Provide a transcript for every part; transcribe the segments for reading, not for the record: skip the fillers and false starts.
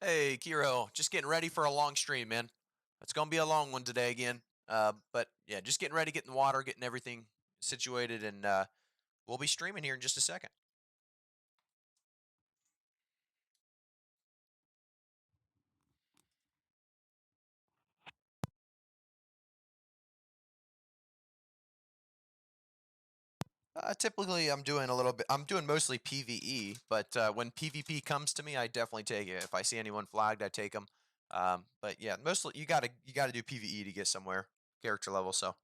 Hey, Kiro, just getting ready for a long stream, man. It's gonna be a long one today again. But yeah, just getting ready, getting the water, getting everything situated, and we'll be streaming here in just a second. Typically, I'm doing a little bit. I'm doing mostly PVE, but when PvP comes to me, I definitely take it. If I see anyone flagged, I take them. But yeah, mostly you gotta do PVE to get somewhere character level. So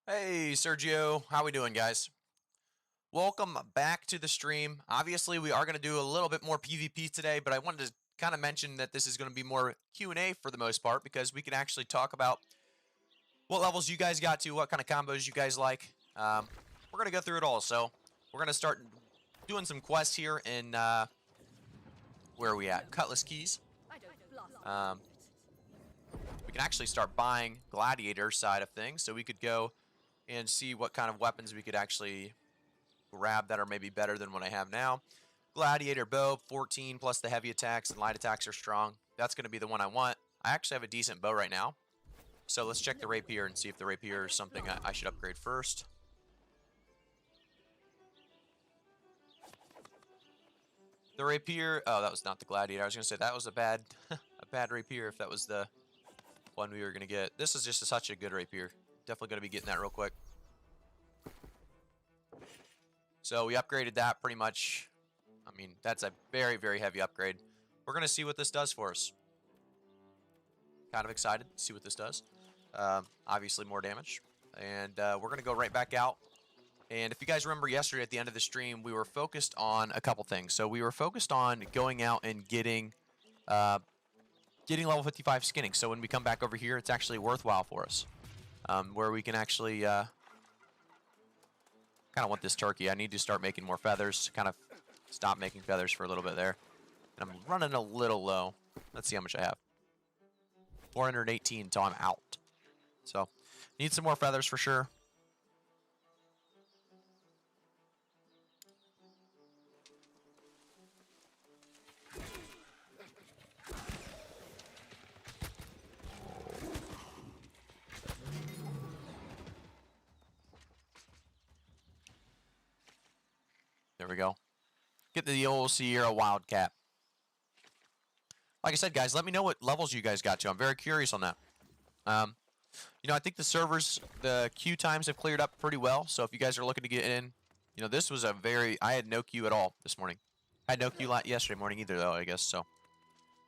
Hey, Sergio. How we doing, guys? Welcome back to the stream. Obviously, we are going to do a little bit more PvP today, but I wanted to kind of mention that this is going to be more Q&A for the most part because we can actually talk about what levels you guys got to, what kind of combos you guys like. We're going to go through it all. So we're going to start doing some quests here in, where are we at? Cutlass Keys. We can actually start buying Gladiator side of things, so we could go and see what kind of weapons we could actually grab that are maybe better than what I have now. Gladiator bow, 14 plus the heavy attacks and light attacks are strong. That's going to be the one I want. I actually have a decent bow right now. So let's check the Rapier and see if the Rapier is something I should upgrade first. The Rapier, oh, that was not the Gladiator. I was going to say that was a bad a bad Rapier if that was the one we were going to get. This is just such a good Rapier. Definitely going to be getting that real quick. So we upgraded that pretty much. I mean, that's a very, very heavy upgrade. We're going to see what this does for us. Kind of excited to see what this does. Obviously more damage. And we're going to go right back out. And if you guys remember yesterday at the end of the stream, we were focused on a couple things. So we were focused on going out and getting level 55 skinning. So when we come back over here, it's actually worthwhile for us. Where we can actually kind of want this turkey. I need to start making more feathers. Kind of stop making feathers for a little bit there. And I'm running a little low. Let's see how much I have. 418 until I'm out. So need some more feathers for sure. There we go. Get the old Sierra Wildcat. Like I said, guys, let me know what levels you guys got to. I'm very curious on that. You know, I think the servers, the queue times have cleared up pretty well. So if you guys are looking to get in, you know, this was I had no queue at all this morning. I had no queue yesterday morning either, though, I guess. So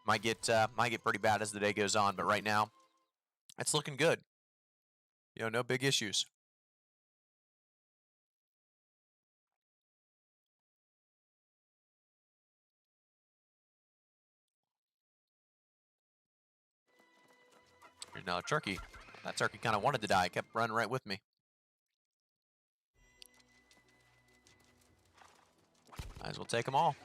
might get pretty bad as the day goes on. But right now, it's looking good. You know, no big issues. Here's another turkey. That turkey kind of wanted to die. It kept running right with me. Might as well take them all.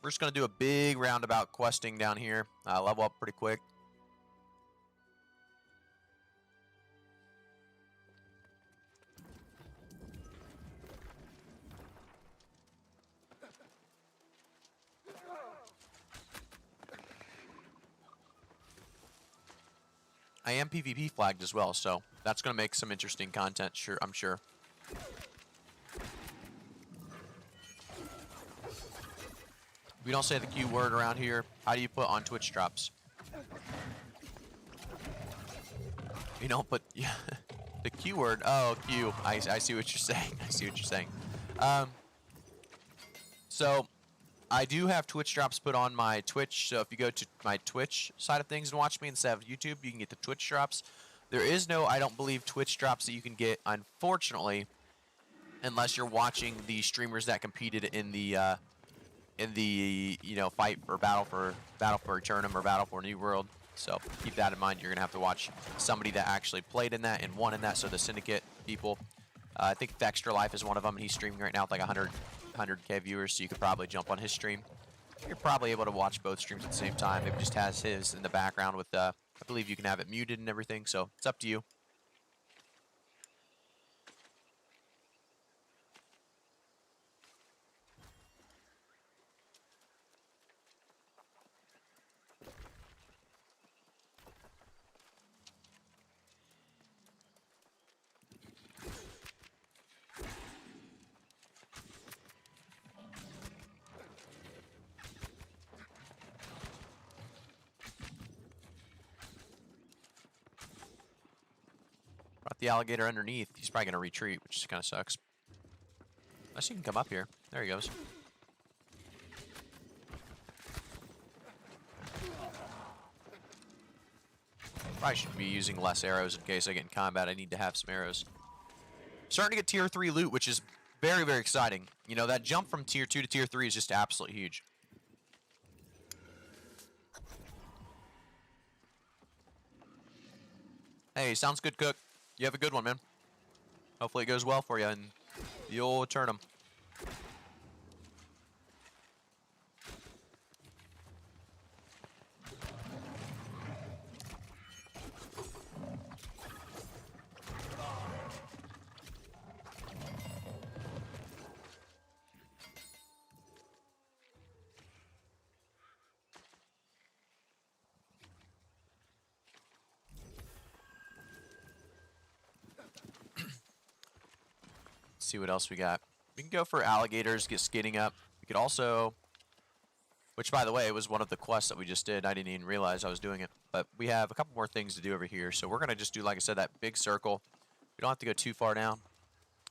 We're just going to do a big roundabout questing down here. Level up pretty quick. I am PvP flagged as well, so that's going to make some interesting content, I'm sure. We don't say the Q word around here. How do you put on Twitch drops? You don't put the Q word. Oh, Q. I see what you're saying. I see what you're saying. So I do have Twitch drops put on my Twitch. So if you go to my Twitch side of things and watch me instead of YouTube, you can get the Twitch drops. There is no, I don't believe, Twitch drops that you can get, unfortunately, unless you're watching the streamers that competed in the you know, fight or battle for Eternum or battle for New World. So keep that in mind. You're gonna have to watch somebody that actually played in that and won in that. So the Syndicate people, I think the Extra Life is one of them, and he's streaming right now with like 100K viewers. So you could probably jump on his stream. You're probably able to watch both streams at the same time. Maybe just has his in the background with I believe you can have it muted and everything. So it's up to you. Brought the alligator underneath. He's probably gonna retreat, which kind of sucks. Unless he can come up here. There he goes. Probably should be using less arrows in case I get in combat. I need to have some arrows. Starting to get tier 3 loot, which is very, very exciting. You know, that jump from tier 2 to tier 3 is just absolutely huge. Hey, sounds good, Cook. You have a good one, man. Hopefully it goes well for you and you'll turn them. See what else we got. We can go for alligators, get skinning up. We could also, which by the way, was one of the quests that we just did. I didn't even realize I was doing it. But we have a couple more things to do over here. So we're going to just do, like I said, that big circle. We don't have to go too far down.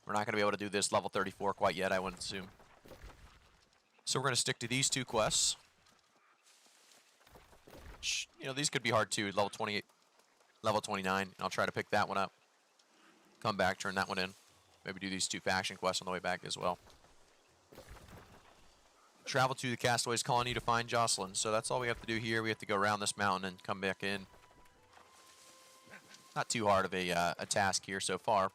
We're not going to be able to do this level 34 quite yet, I wouldn't assume. So we're going to stick to these two quests. You know, these could be hard too. Level 28, level 29. And I'll try to pick that one up. Come back, turn that one in. Maybe do these two faction quests on the way back as well. Travel to the Castaways Colony to find Jocelyn. So that's all we have to do here. We have to go around this mountain and come back in. Not too hard of a task here so far.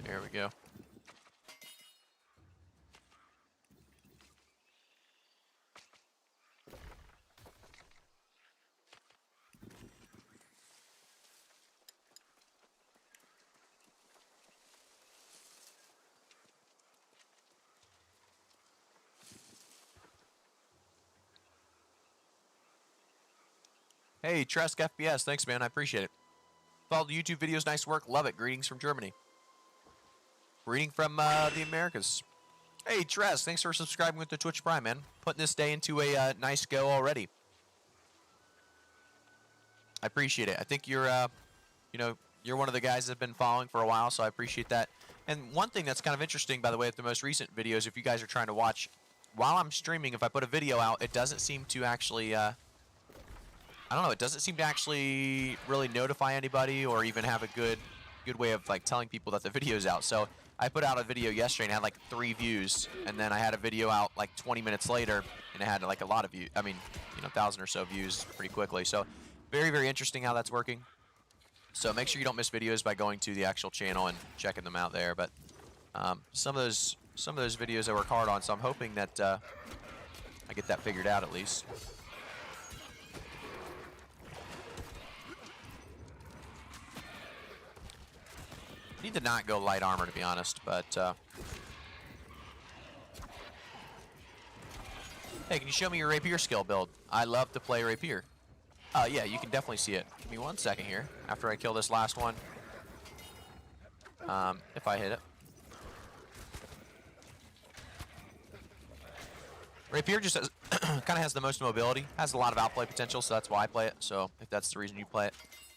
There we go. Hey, Tresk FPS, thanks man, I appreciate it. Follow the YouTube videos, nice work, love it. Greetings from Germany. Greeting from the Americas. Hey, Tresk, thanks for subscribing with the Twitch Prime, man. Putting this day into a nice go already. I appreciate it. I think you're, you know, you're one of the guys that have been following for a while, so I appreciate that. And one thing that's kind of interesting, by the way, at the most recent videos, if you guys are trying to watch, while I'm streaming, if I put a video out, it doesn't seem to actually, I don't know, it doesn't seem to actually really notify anybody or even have a good way of, like, telling people that the video's out. So I put out a video yesterday and had like 3 views, and then I had a video out like 20 minutes later and it had like a lot of views. I mean, you know, 1,000 or so views pretty quickly. So very, very interesting how that's working. So make sure you don't miss videos by going to the actual channel and checking them out there. But some of those videos I work hard on, so I'm hoping that I get that figured out at least. Need to not go light armor, to be honest, but hey, can you show me your Rapier skill build? I love to play Rapier. Yeah, you can definitely see it. Give me 1 second here after I kill this last one. If I hit it. Rapier just has, kind of has the most mobility, has a lot of outplay potential, so that's why I play it. So if that's the reason you play it,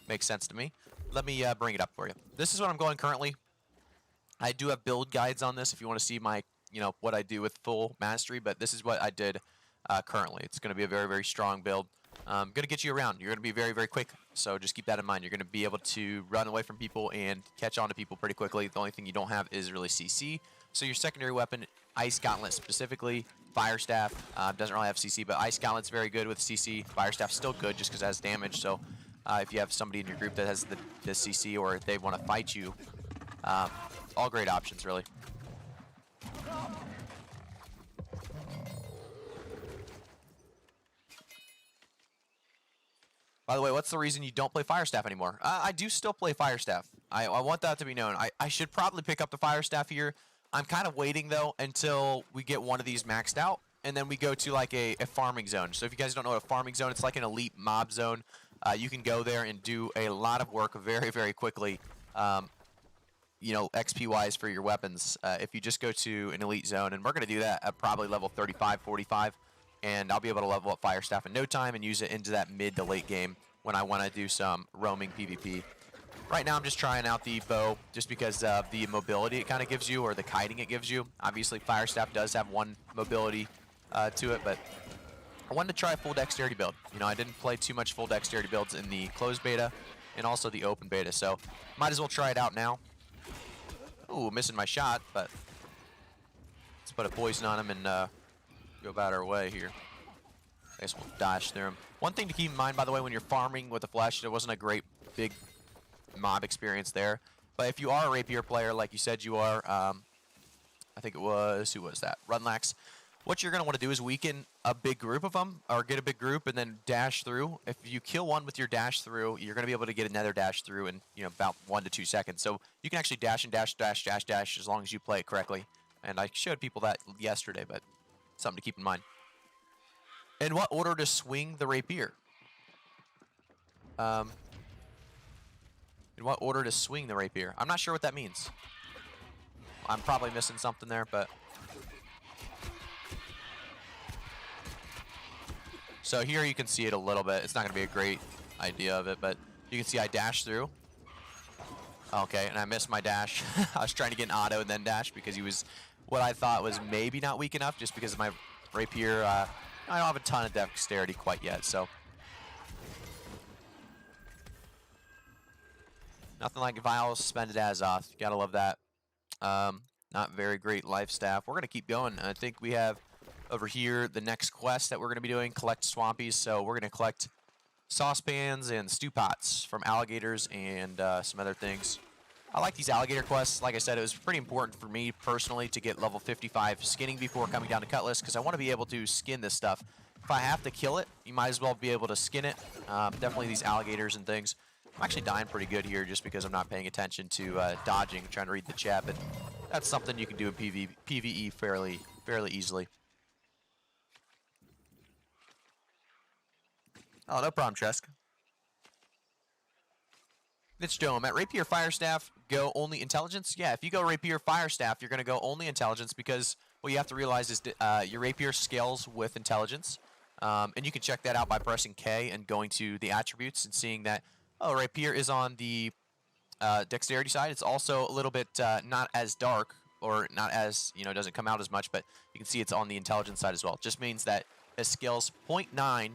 makes sense to me. Let me bring it up for you. This is what I'm going currently. I do have build guides on this if you want to see my, you know, what I do with full mastery, but this is what I did currently. It's going to be a very, very strong build. Going to get you around. You're going to be very, very quick, so just keep that in mind. You're going to be able to run away from people and catch on to people pretty quickly. The only thing you don't have is really CC. So your secondary weapon, Ice Gauntlet specifically, Fire Staff, doesn't really have CC, but Ice Gauntlet's very good with CC. Fire Staff's still good just because it has damage, so if you have somebody in your group that has the CC or if they want to fight you, all great options, really. By the way, what's the reason you don't play Fire Staff anymore? I do still play Fire Staff. I want that to be known. I should probably pick up the Fire Staff here. I'm kind of waiting, though, until we get one of these maxed out, and then we go to, like, a farming zone. So if you guys don't know what a farming zone, it's like an elite mob zone. You can go there and do a lot of work very, very quickly. you know, XP wise for your weapons if you just go to an elite zone, and we're going to do that at probably level 35, 45, and I'll be able to level up Fire Staff in no time and use it into that mid to late game when I want to do some roaming PvP. Right now I'm just trying out the bow just because of the mobility it kind of gives you, or the kiting it gives you. Obviously Fire Staff does have one mobility to it, but I wanted to try a full dexterity build. You know, I didn't play too much full dexterity builds in the closed beta and also the open beta, so might as well try it out now. Ooh, missing my shot, but let's put a poison on him and go about our way here. I guess we'll dash through him. One thing to keep in mind, by the way, when you're farming with the flesh, there wasn't a great big mob experience there. But if you are a Rapier player, like you said you are, I think it was, who was that? Runlax. What you're going to want to do is weaken a big group of them, or get a big group and then dash through. If you kill one with your dash through, you're going to be able to get another dash through in, you know, about 1 to 2 seconds. So you can actually dash and dash, dash, dash, dash as long as you play it correctly. And I showed people that yesterday, but something to keep in mind. In what order to swing the Rapier? In what order to swing the Rapier? I'm not sure what that means. I'm probably missing something there, but... So here you can see it a little bit. It's not going to be a great idea of it, but you can see I dash through. Okay, and I missed my dash. I was trying to get an auto and then dash because he was what I thought was maybe not weak enough just because of my Rapier. I don't have a ton of dexterity quite yet, so. Nothing like Vile Suspended Azoth. You gotta love that. Not very great life staff. We're gonna keep going. I think we have over here the next quest that we're gonna be doing, collect swampies. So we're gonna collect saucepans and stew pots from alligators and some other things. I like these alligator quests. Like I said, it was pretty important for me personally to get level 55 skinning before coming down to Cutlass, because I want to be able to skin this stuff. If I have to kill it, you might as well be able to skin it. Definitely these alligators and things. I'm actually dying pretty good here just because I'm not paying attention to dodging, trying to read the chat, but that's something you can do in PvE fairly easily. Oh, no problem, Tresk. It's Dome. At Rapier Fire Staff, go only intelligence. Yeah, if you go Rapier Fire Staff, you're going to go only intelligence because what you have to realize is your Rapier scales with intelligence. And you can check that out by pressing K and going to the attributes and seeing that, oh, Rapier is on the dexterity side. It's also a little bit not as dark, or not as, you know, doesn't come out as much, but you can see it's on the intelligence side as well. It just means that it scales 0.9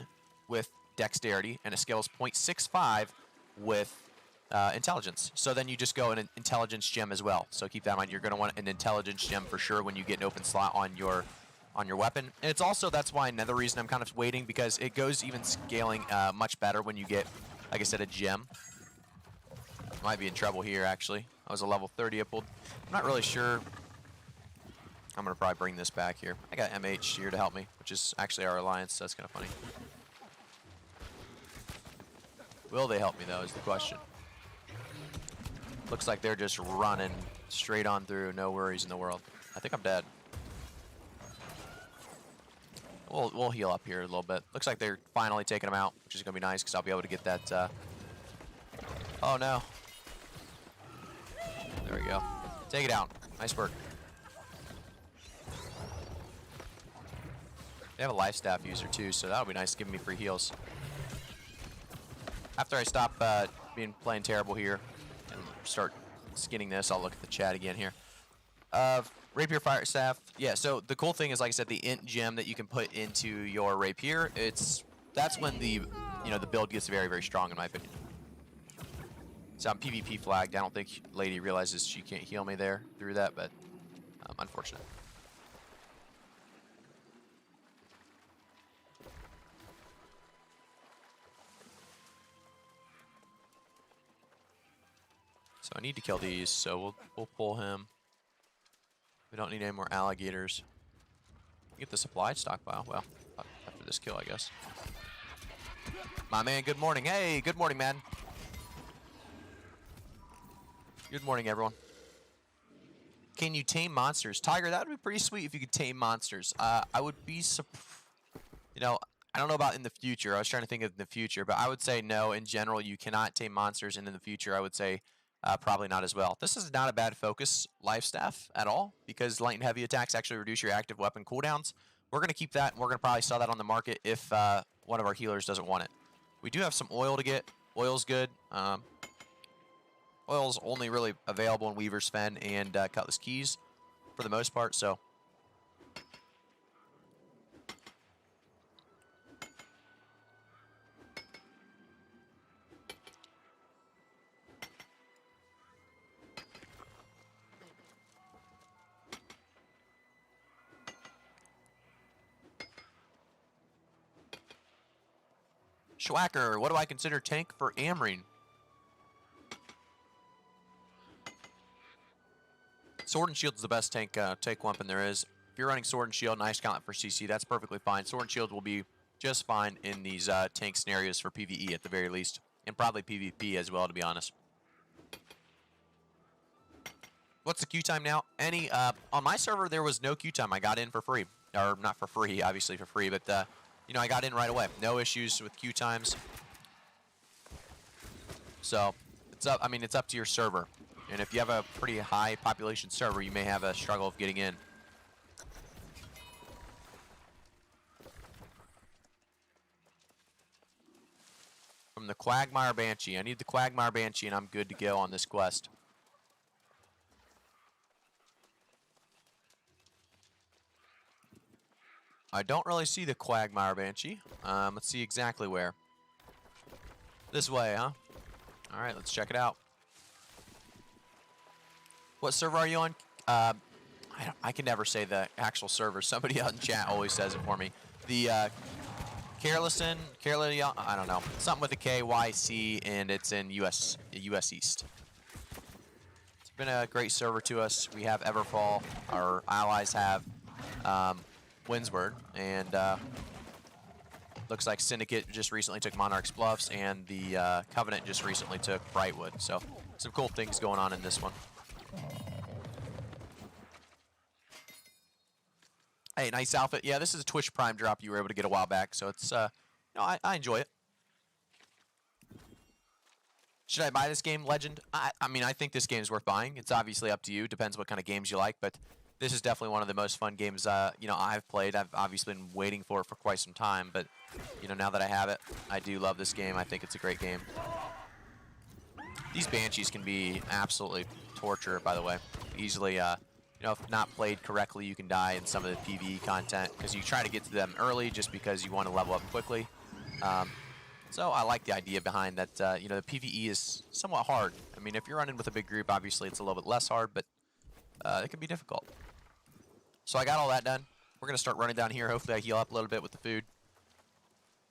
with dexterity and it scales 0.65 with intelligence. So then you just go in an intelligence gem as well. So keep that in mind. You're going to want an intelligence gem for sure when you get an open slot on your weapon. And it's also, that's why another reason I'm kind of waiting, because it goes even scaling much better when you get, like I said, a gem. Might be in trouble here actually. I was a level 30 up. I'm not really sure. I'm going to probably bring this back here. I got MH here to help me, which is actually our alliance, so that's kind of funny. Will they help me though is the question. Looks like they're just running straight on through, no worries in the world. I think I'm dead. We'll heal up here a little bit. Looks like they're finally taking them out, which is going to be nice because I'll be able to get that. Oh no. There we go. Take it out. Nice work. They have a life staff user too, so that'll be nice, giving me free heals. After I stop playing terrible here and start skinning this, I'll look at the chat again here. Rapier Fire Staff. Yeah, so the cool thing is, like I said, the int gem that you can put into your Rapier, that's when the build gets very strong in my opinion. So I'm PvP flagged. I don't think Lady realizes she can't heal me there through that, but unfortunate. So I need to kill these, so we'll pull him. We don't need any more alligators. Get the supply stockpile. Well, after this kill, I guess. My man, good morning. Hey, good morning, man. Good morning, everyone. Can you tame monsters? Tiger, that would be pretty sweet if you could tame monsters. I would be I don't know about in the future. I was trying to think of the future, but I would say no. In general, you cannot tame monsters, and in the future, I would say probably not as well. This is not a bad focus life staff at all, because light and heavy attacks actually reduce your active weapon cooldowns. We're going to keep that, and we're going to probably sell that on the market if one of our healers doesn't want it. We do have some oil to get. Oil's good. Oil's only really available in Weaver's Fen and Cutlass Keys for the most part, so... Schwacker, what do I consider tank for Amrine? Sword and Shield is the best tank weapon there is. If you're running Sword and Shield and Ice Gauntlet for CC, that's perfectly fine. Sword and Shield will be just fine in these tank scenarios for PvE at the very least. And probably PvP as well, to be honest. What's the queue time now? On my server, there was no queue time. I got in for free. Or not for free, obviously for free, but... you know, I got in right away. No issues with queue times. So, it's up. I mean, it's up to your server. And if you have a pretty high population server, you may have a struggle of getting in. From the Quagmire Banshee. I need the Quagmire Banshee, and I'm good to go on this quest. I don't really see the Quagmire Banshee. Let's see exactly where. This way, huh? Alright, let's check it out. What server are you on? I can never say the actual server. Somebody out in chat always says it for me. The Careless, I don't know. Something with a KYC, and it's in US East. It's been a great server to us. We have Everfall. Our allies have Windsward, and looks like Syndicate just recently took Monarch's Bluffs, and the Covenant just recently took Brightwood. So some cool things going on in this one. Hey, nice outfit. Yeah, this is a Twitch Prime drop you were able to get a while back, so it's you know, I enjoy it. Should I buy this game, Legend? I mean, I think this game is worth buying. It's obviously up to you. Depends what kind of games you like, but this is definitely one of the most fun games you know, I've played. I've obviously been waiting for it for quite some time, but you know, now that I have it, I do love this game. I think it's a great game. These Banshees can be absolutely torture, by the way. Easily, you know, if not played correctly, you can die in some of the PvE content because you try to get to them early just because you want to level up quickly. So I like the idea behind that. You know, the PvE is somewhat hard. I mean, if you're running with a big group, obviously it's a little bit less hard, but it can be difficult. So I got all that done. We're going to start running down here. Hopefully I heal up a little bit with the food.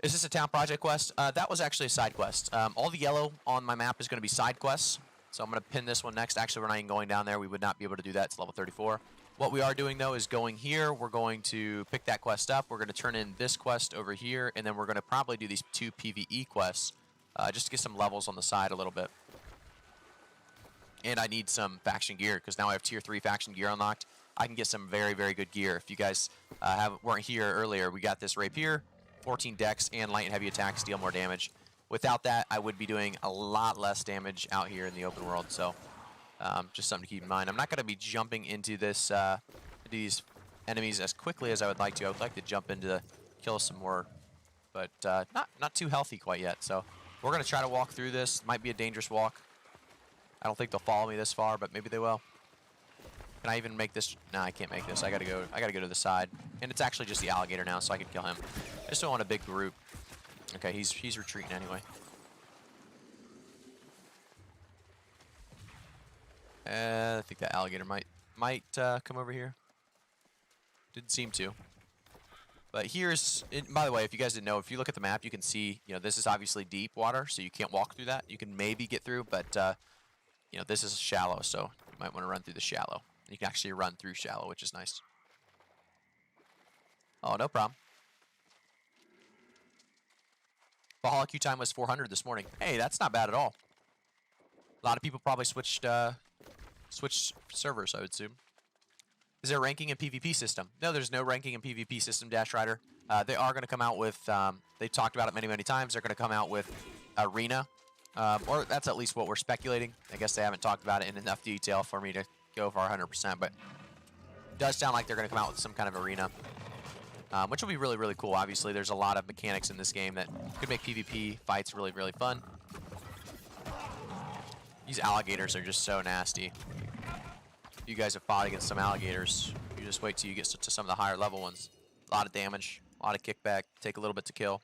Is this a town project quest? That was actually a side quest. All the yellow on my map is going to be side quests. So I'm going to pin this one next. Actually, we're not even going down there. We would not be able to do that. It's level 34. What we are doing, though, is going here. We're going to pick that quest up. We're going to turn in this quest over here. And then we're going to probably do these 2 PvE quests just to get some levels on the side a little bit. And I need some faction gear because now I have tier 3 faction gear unlocked. I can get some very, very good gear. If you guys weren't here earlier, we got this Rapier, 14 dex, and light and heavy attacks, deal more damage. Without that, I would be doing a lot less damage out here in the open world. So just something to keep in mind. I'm not going to be jumping into this these enemies as quickly as I would like to. I would like to jump into kill some more, but not too healthy quite yet. So we're going to try to walk through this. Might be a dangerous walk. I don't think they'll follow me this far, but maybe they will. Can I even make this? No, I can't make this. I gotta go to the side. And it's actually just the alligator now, so I can kill him. I just don't want a big group. Okay, he's retreating anyway. I think that alligator might come over here. Didn't seem to. But here's, by the way, if you guys didn't know, if you look at the map, you can see, you know, this is obviously deep water, so you can't walk through that. You can maybe get through, but you know, this is shallow, so you might want to run through the shallow. You can actually run through shallow, which is nice. Oh, no problem. Valhalla queue time was 400 this morning. Hey, that's not bad at all. A lot of people probably switched servers, I would assume. Is there ranking in PvP system? No, there's no ranking in PvP system, Dash Rider. They are going to come out with, they talked about it many, many times. They're going to come out with Arena Or that's at least what we're speculating. I guess they haven't talked about it in enough detail for me to go for 100%, but it does sound like they're going to come out with some kind of arena, which will be really, really cool. Obviously, there's a lot of mechanics in this game that could make PvP fights really, really fun. These alligators are just so nasty. If you guys have fought against some alligators, you just wait till you get to some of the higher level ones. A lot of damage, a lot of kickback, take a little bit to kill.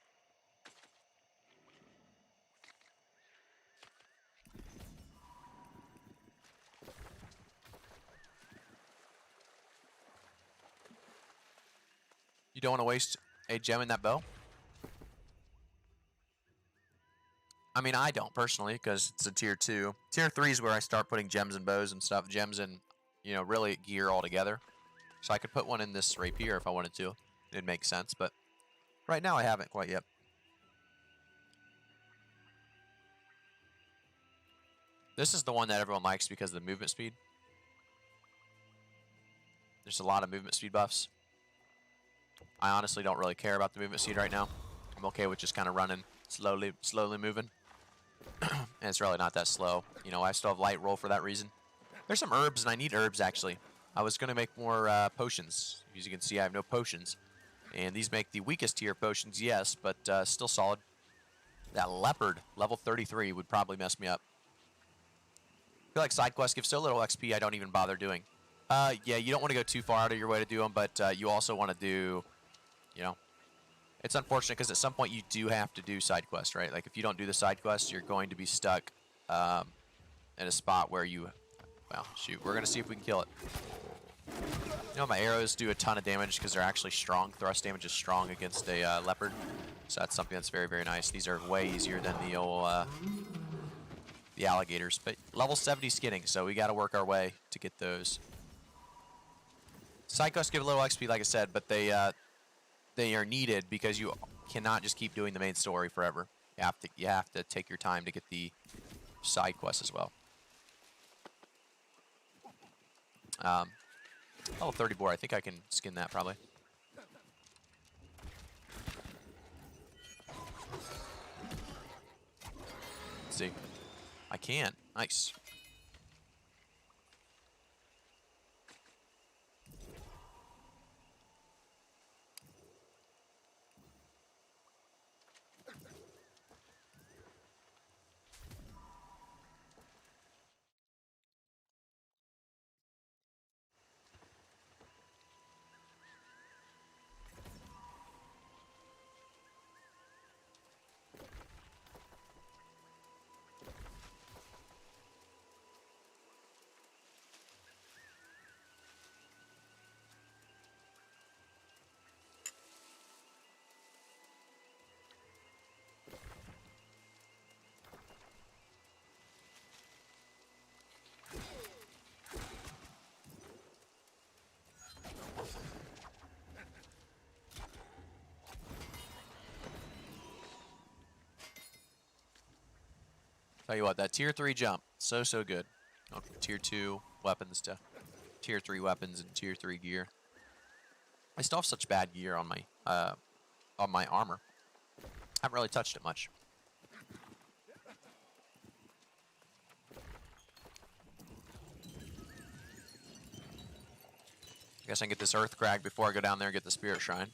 You don't want to waste a gem in that bow? I mean, I don't personally, because it's a tier 2. Tier 3 is where I start putting gems and bows and stuff. Gems and, you know, really gear all together. So I could put one in this rapier if I wanted to. It'd make sense, but right now I haven't quite yet. This is the one that everyone likes because of the movement speed. There's a lot of movement speed buffs. I honestly don't really care about the movement speed right now. I'm okay with just kind of running, slowly moving. And it's really not that slow. You know, I still have light roll for that reason. There's some herbs, and I need herbs, actually. I was going to make more potions. As you can see, I have no potions. And these make the weakest tier potions, yes, but still solid. That leopard, level 33, would probably mess me up. I feel like side quests give so little XP I don't even bother doing. Yeah, you don't want to go too far out of your way to do them, but you also want to do, you know, it's unfortunate because at some point you do have to do side quests, right? Like if you don't do the side quests, you're going to be stuck in a spot where you, well, shoot, we're going to see if we can kill it. You know, my arrows do a ton of damage because they're actually strong. Thrust damage is strong against a leopard, so that's something that's very, very nice. These are way easier than the old the alligators, but level 70 skinning, so we got to work our way to get those. Side quests give a little XP, like I said, but they are needed because you cannot just keep doing the main story forever. You have to take your time to get the side quests as well. Level 34, I think I can skin that probably. Let's see. I can. Nice. Tell you what, that tier 3 jump, so good. Oh, tier 2 weapons to tier 3 weapons and tier 3 gear. I still have such bad gear on my armor. Haven't really touched it much. I guess I can get this earth crag before I go down there and get the spirit shrine.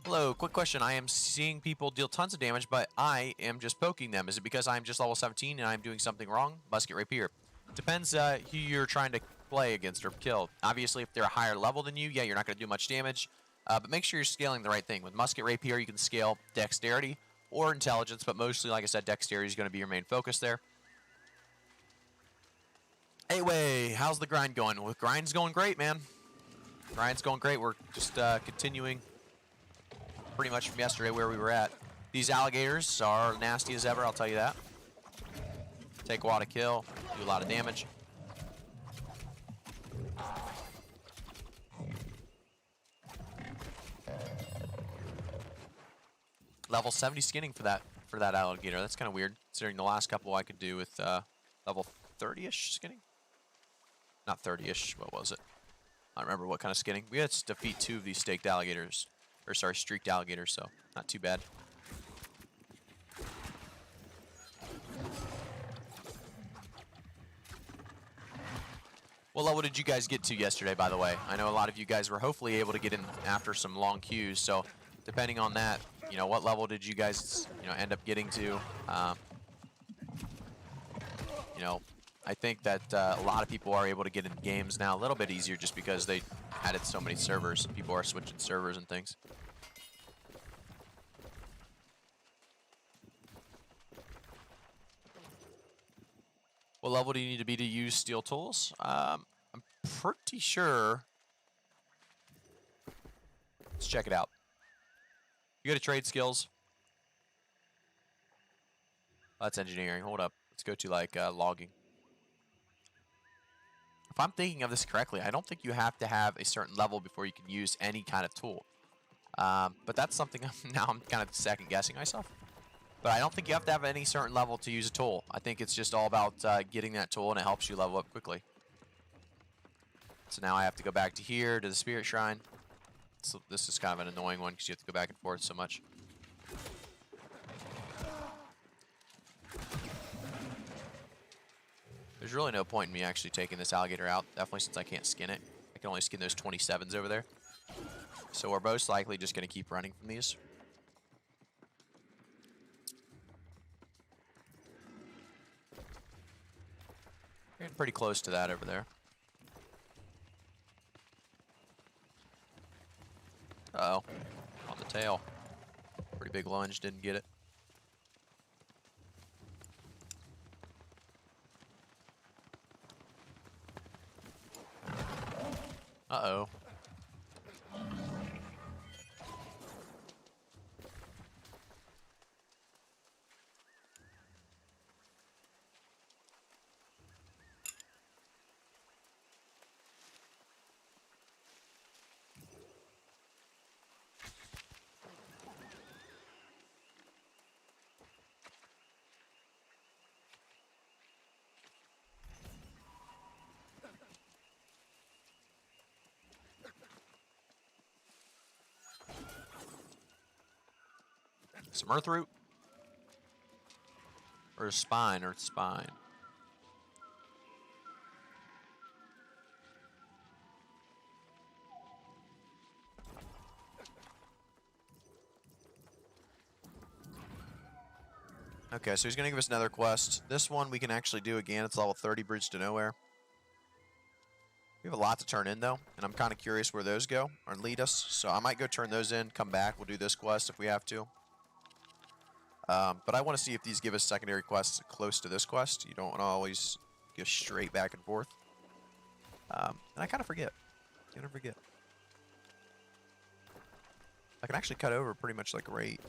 Hello, quick question. I am seeing people deal tons of damage, but I am just poking them. Is it because I'm just level 17 and I'm doing something wrong? Musket Rapier. Depends who you're trying to play against or kill. Obviously, if they're a higher level than you, yeah, you're not going to do much damage. But make sure you're scaling the right thing. With Musket Rapier, you can scale dexterity or intelligence, but mostly, like I said, dexterity is going to be your main focus there. Anyway, how's the grind going? Well, grind's going great, man. Grind's going great. We're just continuing pretty much from yesterday where we were at. These alligators are nasty as ever, I'll tell you that. Take a while to kill, do a lot of damage. Level 70 skinning for that alligator. That's kind of weird, considering the last couple I could do with level 30-ish skinning. Not 30-ish, what was it? I don't remember what kind of skinning. We had to defeat 2 of these staked alligators. Or sorry, streaked alligators, so not too bad. What level did you guys get to yesterday, by the way? I know a lot of you guys were hopefully able to get in after some long queues, so depending on that, you know, what level did you guys, you know, end up getting to? You know, I think that a lot of people are able to get in games now a little bit easier just because they added so many servers. People are switching servers and things. What level do you need to be to use steel tools? I'm pretty sure. Let's check it out. You go to trade skills. Oh, that's engineering. Hold up. Let's go to like logging. If I'm thinking of this correctly, I don't think you have to have a certain level before you can use any kind of tool. But that's something now I'm kind of second guessing myself. But I don't think you have to have any certain level to use a tool. I think it's just all about getting that tool, and it helps you level up quickly. So now I have to go back to here, to the Spirit Shrine. So this is kind of an annoying one because you have to go back and forth so much. There's really no point in me actually taking this alligator out, definitely since I can't skin it. I can only skin those 27s over there. So we're most likely just going to keep running from these. Getting pretty close to that over there. Uh-oh. On the tail. Pretty big lunge, didn't get it. Uh-oh. Some earth root? Or a spine, earth spine. Okay, so he's going to give us another quest. This one we can actually do again. It's level 30, Bridge to Nowhere. We have a lot to turn in, though, and I'm kind of curious where those go or lead us. So I might go turn those in, come back. We'll do this quest if we have to. But I want to see if these give us secondary quests close to this quest. You don't want to always go straight back and forth. And I kind of forget. I kind of forget. I can actually cut over pretty much like right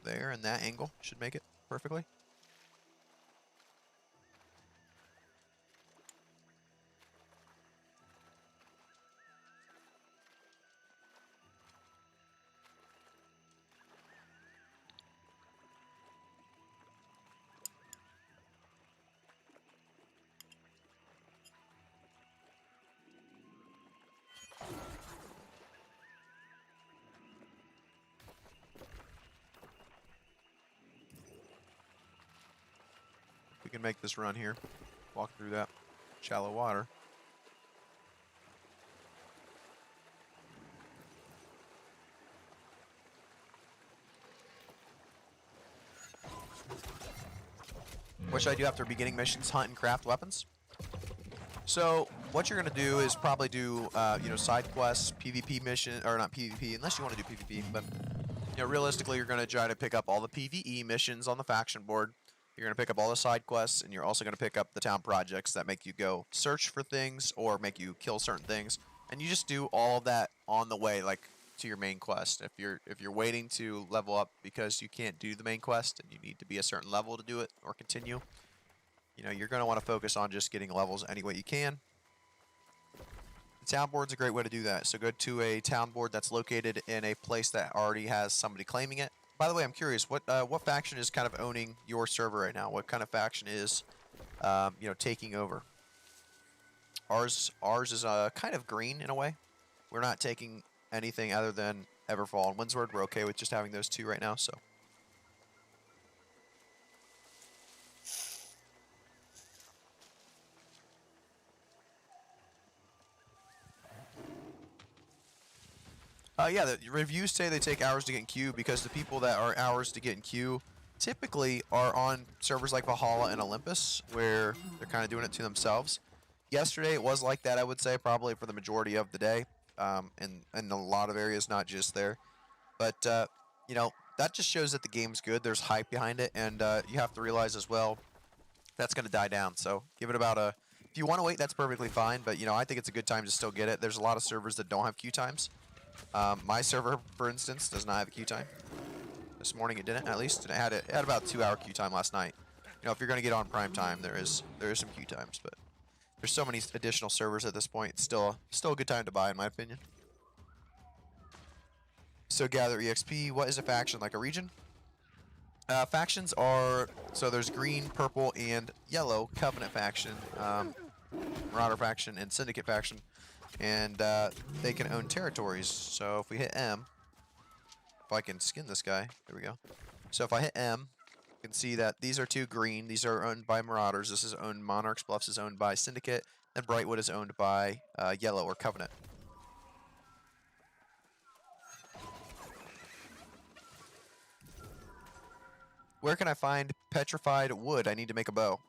there, and that angle should make it perfectly. We can make this run here. Walk through that shallow water. What should I do after beginning missions? Hunt and craft weapons. So what you're going to do is probably do, you know, side quests, PvP mission, or not PvP, unless you want to do PvP, but, you know, realistically, you're going to try to pick up all the PvE missions on the faction board. You're going to pick up all the side quests, and you're also going to pick up the town projects that make you go search for things or make you kill certain things. And you just do all of that on the way, like, to your main quest. If you're waiting to level up because you can't do the main quest and you need to be a certain level to do it or continue, you know, you're going to want to focus on just getting levels any way you can. The town board's a great way to do that. So go to a town board that's located in a place that already has somebody claiming it. By the way, I'm curious, what faction is kind of owning your server right now? What kind of faction is, you know, taking over? Ours is kind of green in a way. We're not taking anything other than Everfall and Windsword. We're okay with just having those two right now, so. Yeah, the reviews say they take hours to get in queue because the people that are hours to get in queue typically are on servers like Valhalla and Olympus, where they're kind of doing it to themselves. Yesterday it was like that, I would say, probably for the majority of the day, in a lot of areas, not just there. But, you know, that just shows that the game's good. There's hype behind it, and you have to realize as well that's going to die down. So give it about a... If you want to wait, that's perfectly fine, but, you know, I think it's a good time to still get it. There's a lot of servers that don't have queue times. My server, for instance, does not have a queue time. This morning it didn't, at least. And it had about 2-hour queue time last night. You know, if you're going to get on prime time, there is some queue times, but there's so many additional servers at this point. It's still a good time to buy, in my opinion. So gather EXP. What is a faction? Like a region? Factions are, so there's green, purple, and yellow Covenant faction, Marauder faction, and Syndicate faction. And they can own territories. So if we hit M, if I can skin this guy, there we go. So if I hit M, you can see that these are two green. These are owned by Marauders. This is owned, Monarchs Bluffs is owned by Syndicate, and Brightwood is owned by yellow or Covenant. Where can I find petrified wood? I need to make a bow.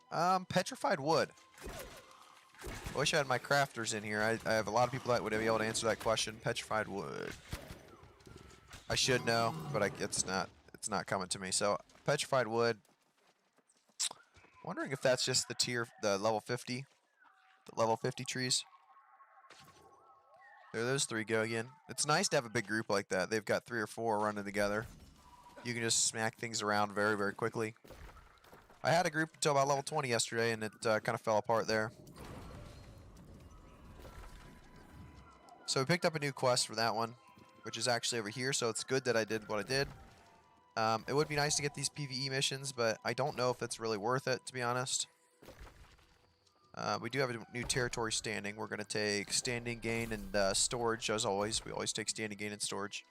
Petrified wood. I wish I had my crafters in here. I have a lot of people that would be able to answer that question. Petrified wood. I should know, but it's not coming to me. So petrified wood. Wondering if that's just the level 50, the level 50 trees. There those three go again. It's nice to have a big group like that. They've got 3 or 4 running together. You can just smack things around very, very quickly. I had a group until about level 20 yesterday, and it kind of fell apart there. So we picked up a new quest for that one, which is actually over here, so it's good that I did what I did. It would be nice to get these PvE missions, but I don't know if it's really worth it, to be honest. We do have a new territory standing. We're going to take standing gain and storage, as always. We always take standing gain and storage.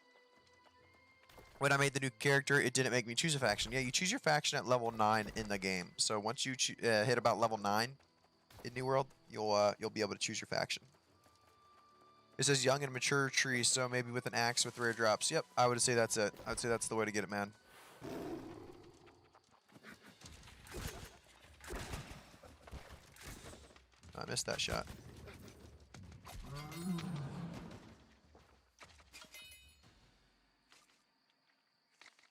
When I made the new character, it didn't make me choose a faction. Yeah, you choose your faction at level 9 in the game. So once you hit about level 9 in New World, you'll be able to choose your faction. It says young and mature trees, so maybe with an axe with rare drops. Yep, I would say that's it. I would say that's the way to get it, man. I missed that shot.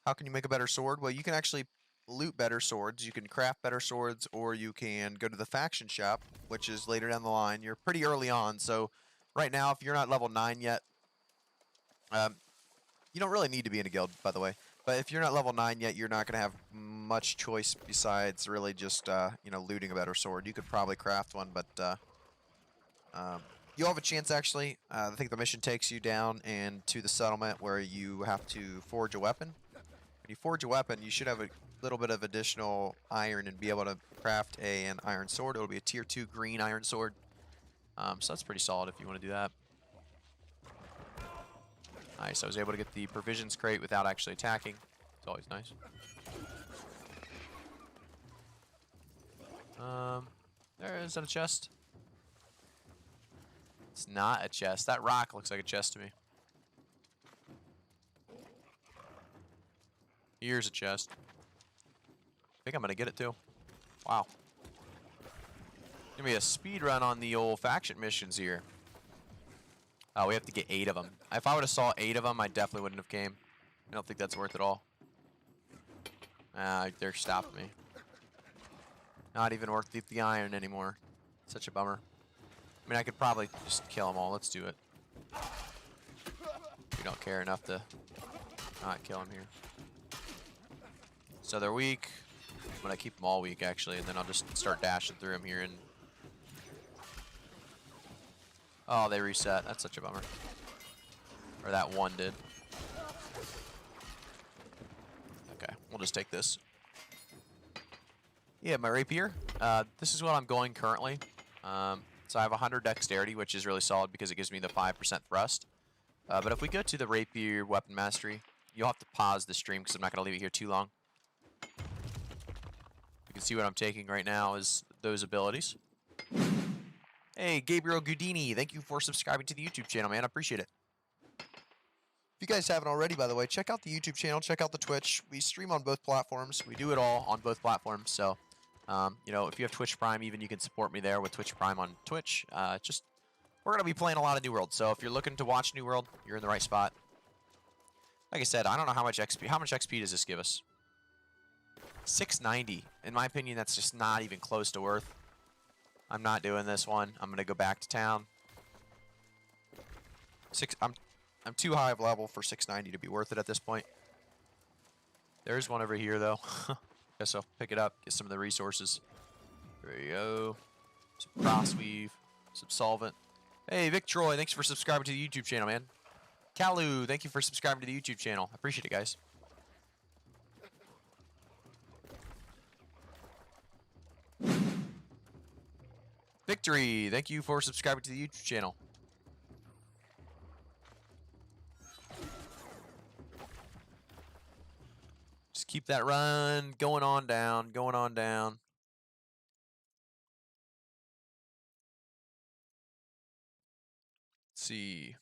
How can you make a better sword? Well, you can actually loot better swords. You can craft better swords, or you can go to the faction shop, which is later down the line. You're pretty early on, so right now, if you're not level 9 yet, you don't really need to be in a guild, by the way. But if you're not level 9 yet, you're not going to have much choice besides really just, you know, looting a better sword. You could probably craft one, but you'll have a chance, actually. I think the mission takes you down into the settlement where you have to forge a weapon. When you forge a weapon, you should have a little bit of additional iron and be able to craft an iron sword. It'll be a tier 2 green iron sword. So that's pretty solid if you want to do that. Nice, I was able to get the provisions crate without actually attacking. It's always nice. There is a chest. It's not a chest. That rock looks like a chest to me. Here's a chest. I think I'm gonna get it too. Wow. Gonna be a speed run on the old faction missions here. Oh, we have to get 8 of them. If I would have saw 8 of them, I definitely wouldn't have came. I don't think that's worth it all. They're stopping me. Not even worth the iron anymore. Such a bummer. I mean, I could probably just kill them all. Let's do it. We don't care enough to not kill them here. So they're weak. I'm gonna keep them all weak, actually, and then I'll just start dashing through them here and... Oh, they reset. That's such a bummer. Or that one did. Okay, we'll just take this. Yeah, my Rapier. This is what I'm going currently. So I have 100 dexterity, which is really solid because it gives me the 5% thrust. But if we go to the Rapier weapon mastery, you'll have to pause the stream because I'm not going to leave it here too long. You can see what I'm taking right now is those abilities. Hey, Gabriel Gudini, thank you for subscribing to the YouTube channel, man. I appreciate it. If you guys haven't already, by the way, check out the YouTube channel, check out the Twitch. We stream on both platforms. We do it all on both platforms. So, you know, if you have Twitch Prime, even you can support me there with Twitch Prime on Twitch. We're gonna be playing a lot of New World. So if you're looking to watch New World, you're in the right spot. Like I said, I don't know how much XP. How much XP does this give us? 690. In my opinion, that's just not even close to worth. I'm not doing this one. I'm gonna go back to town. I'm too high of level for 690 to be worth it at this point. There's one over here though. Guess I'll pick it up, get some of the resources. There you go. Some crossweave, some solvent. Hey, Vic Troy, thanks for subscribing to the YouTube channel, man. Kalu, thank you for subscribing to the YouTube channel. I appreciate it, guys. Victory, thank you for subscribing to the YouTube channel. Just keep that run going on down, going on down. Let's see.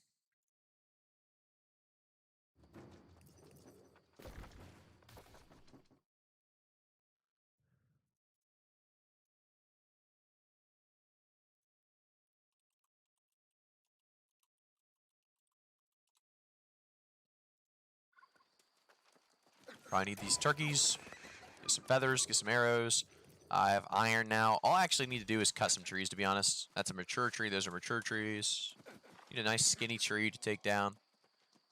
Probably need these turkeys. Get some feathers, get some arrows. I have iron now. All I actually need to do is cut some trees, to be honest. That's a mature tree. Those are mature trees. Need a nice skinny tree to take down.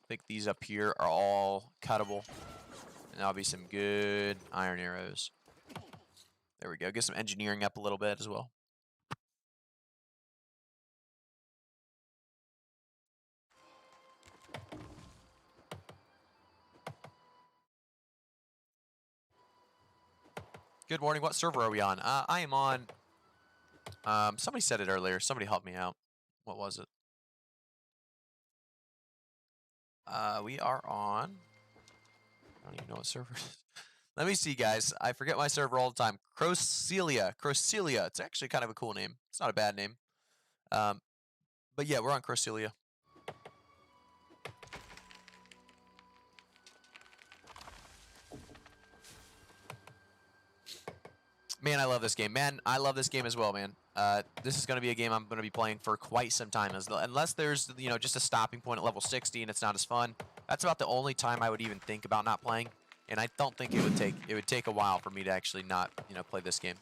I think these up here are all cuttable. And that'll be some good iron arrows. There we go. Get some engineering up a little bit as well. Good morning. What server are we on? I am on... somebody said it earlier. Somebody helped me out. What was it? We are on... I don't even know what server it is. Let me see, guys. I forget my server all the time. Crocelia. Crocelia. It's actually kind of a cool name. It's not a bad name. But yeah, we're on Crocelia. Man, I love this game. Man, I love this game as well, man. This is going to be a game I'm going to be playing for quite some time. Unless there's, you know, just a stopping point at level 60 and it's not as fun. That's about the only time I would even think about not playing. And I don't think it would take a while for me to actually not, you know, play this game.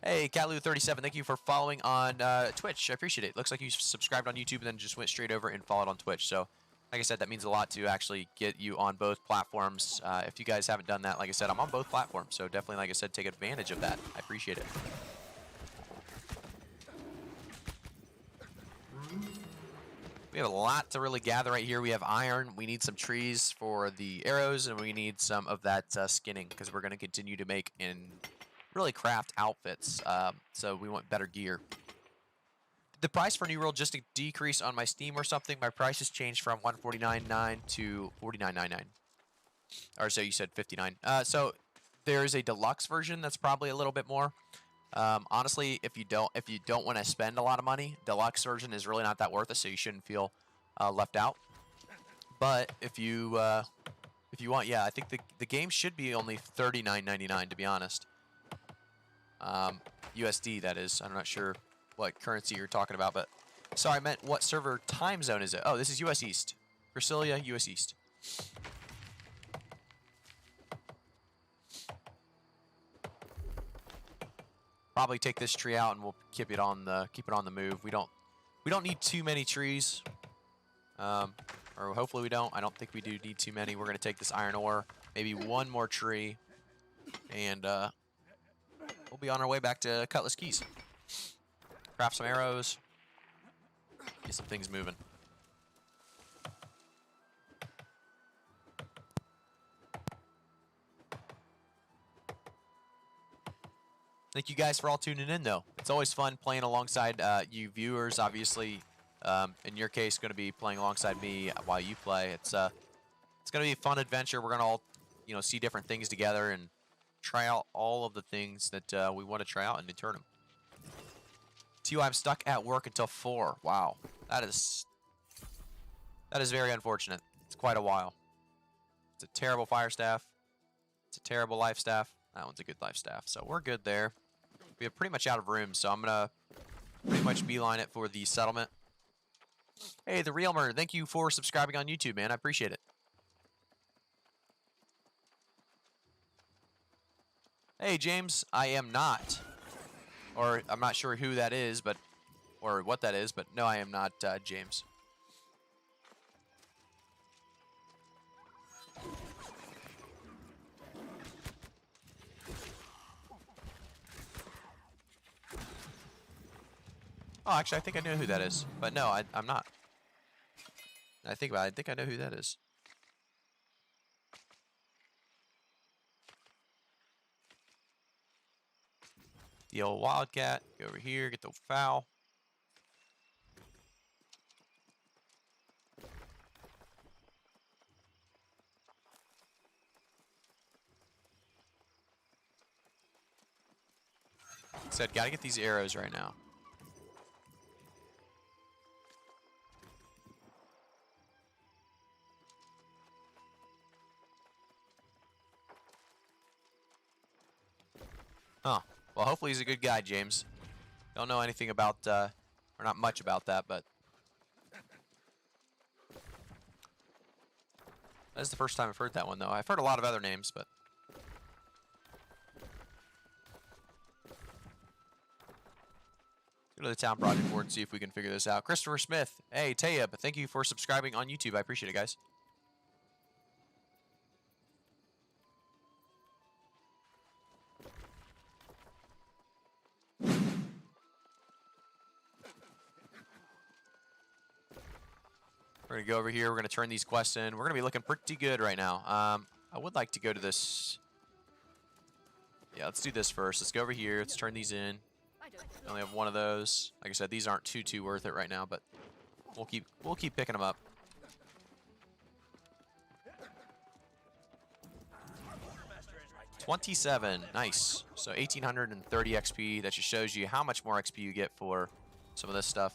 Hey, Kalu37, thank you for following on Twitch. I appreciate it. Looks like you subscribed on YouTube and then just went straight over and followed on Twitch. So, like I said, that means a lot to actually get you on both platforms. If you guys haven't done that, like I said, I'm on both platforms. So definitely, like I said, take advantage of that. I appreciate it. We have a lot to really gather right here. We have iron. We need some trees for the arrows, and we need some of that skinning because we're going to continue to make and really craft outfits. So we want better gear. Did the price for New World just decrease on my Steam or something? My price has changed from $149.9 to $49.99. Or so you said 59. So there is a deluxe version that's probably a little bit more. Honestly, if you don't want to spend a lot of money, deluxe version is really not that worth it, so you shouldn't feel left out. But if you want, yeah, I think the game should be only $39.99 to be honest. USD, that is. I'm not sure what currency you're talking about, but sorry, I meant what server time zone is it? Oh, this is US East. Priscilla, US East. Probably take this tree out and we'll keep it on the move. We don't need too many trees. Or hopefully we don't. I don't think we do need too many. We're gonna take this iron ore, maybe one more tree, and we'll be on our way back to Cutlass Keys. Craft some arrows. Get some things moving. Thank you guys for all tuning in, though. It's always fun playing alongside you viewers. Obviously, In your case, going to be playing alongside me while you play. It's going to be a fun adventure. We're going to all, see different things together and try out all of the things that we want to try out in the tournament. I'm stuck at work until 4. Wow, that is very unfortunate. It's quite a while. It's a terrible fire staff. It's a terrible life staff. That one's a good life staff, so we're good there. We're pretty much out of room, so I'm gonna pretty much beeline it for the settlement. Hey, the Realmer, thank you for subscribing on YouTube, man. I appreciate it. Hey, James, I am not. Or I'm not sure who that is, or what that is, but no, I am not James. Oh, actually, I think I know who that is. But no, I'm not. I think about it. I think I know who that is. The old Wildcat. Go over here, get the foul. Like I said, gotta get these arrows right now. Huh. Well, hopefully he's a good guy, James. Don't know anything about, or not much about that, but that's the first time I've heard that one, though. I've heard a lot of other names, but go to the town project board and see if we can figure this out. Christopher Smith. Hey, Tayeb, thank you for subscribing on YouTube. I appreciate it, guys. We're going to go over here. We're going to turn these quests in. We're going to be looking pretty good right now. I would like to go to this. Yeah, let's do this first. Let's go over here. Let's turn these in. I only have one of those. Like I said, these aren't too worth it right now, but we'll keep picking them up. $27. Nice. So 1,830 XP. That just shows you how much more XP you get for some of this stuff.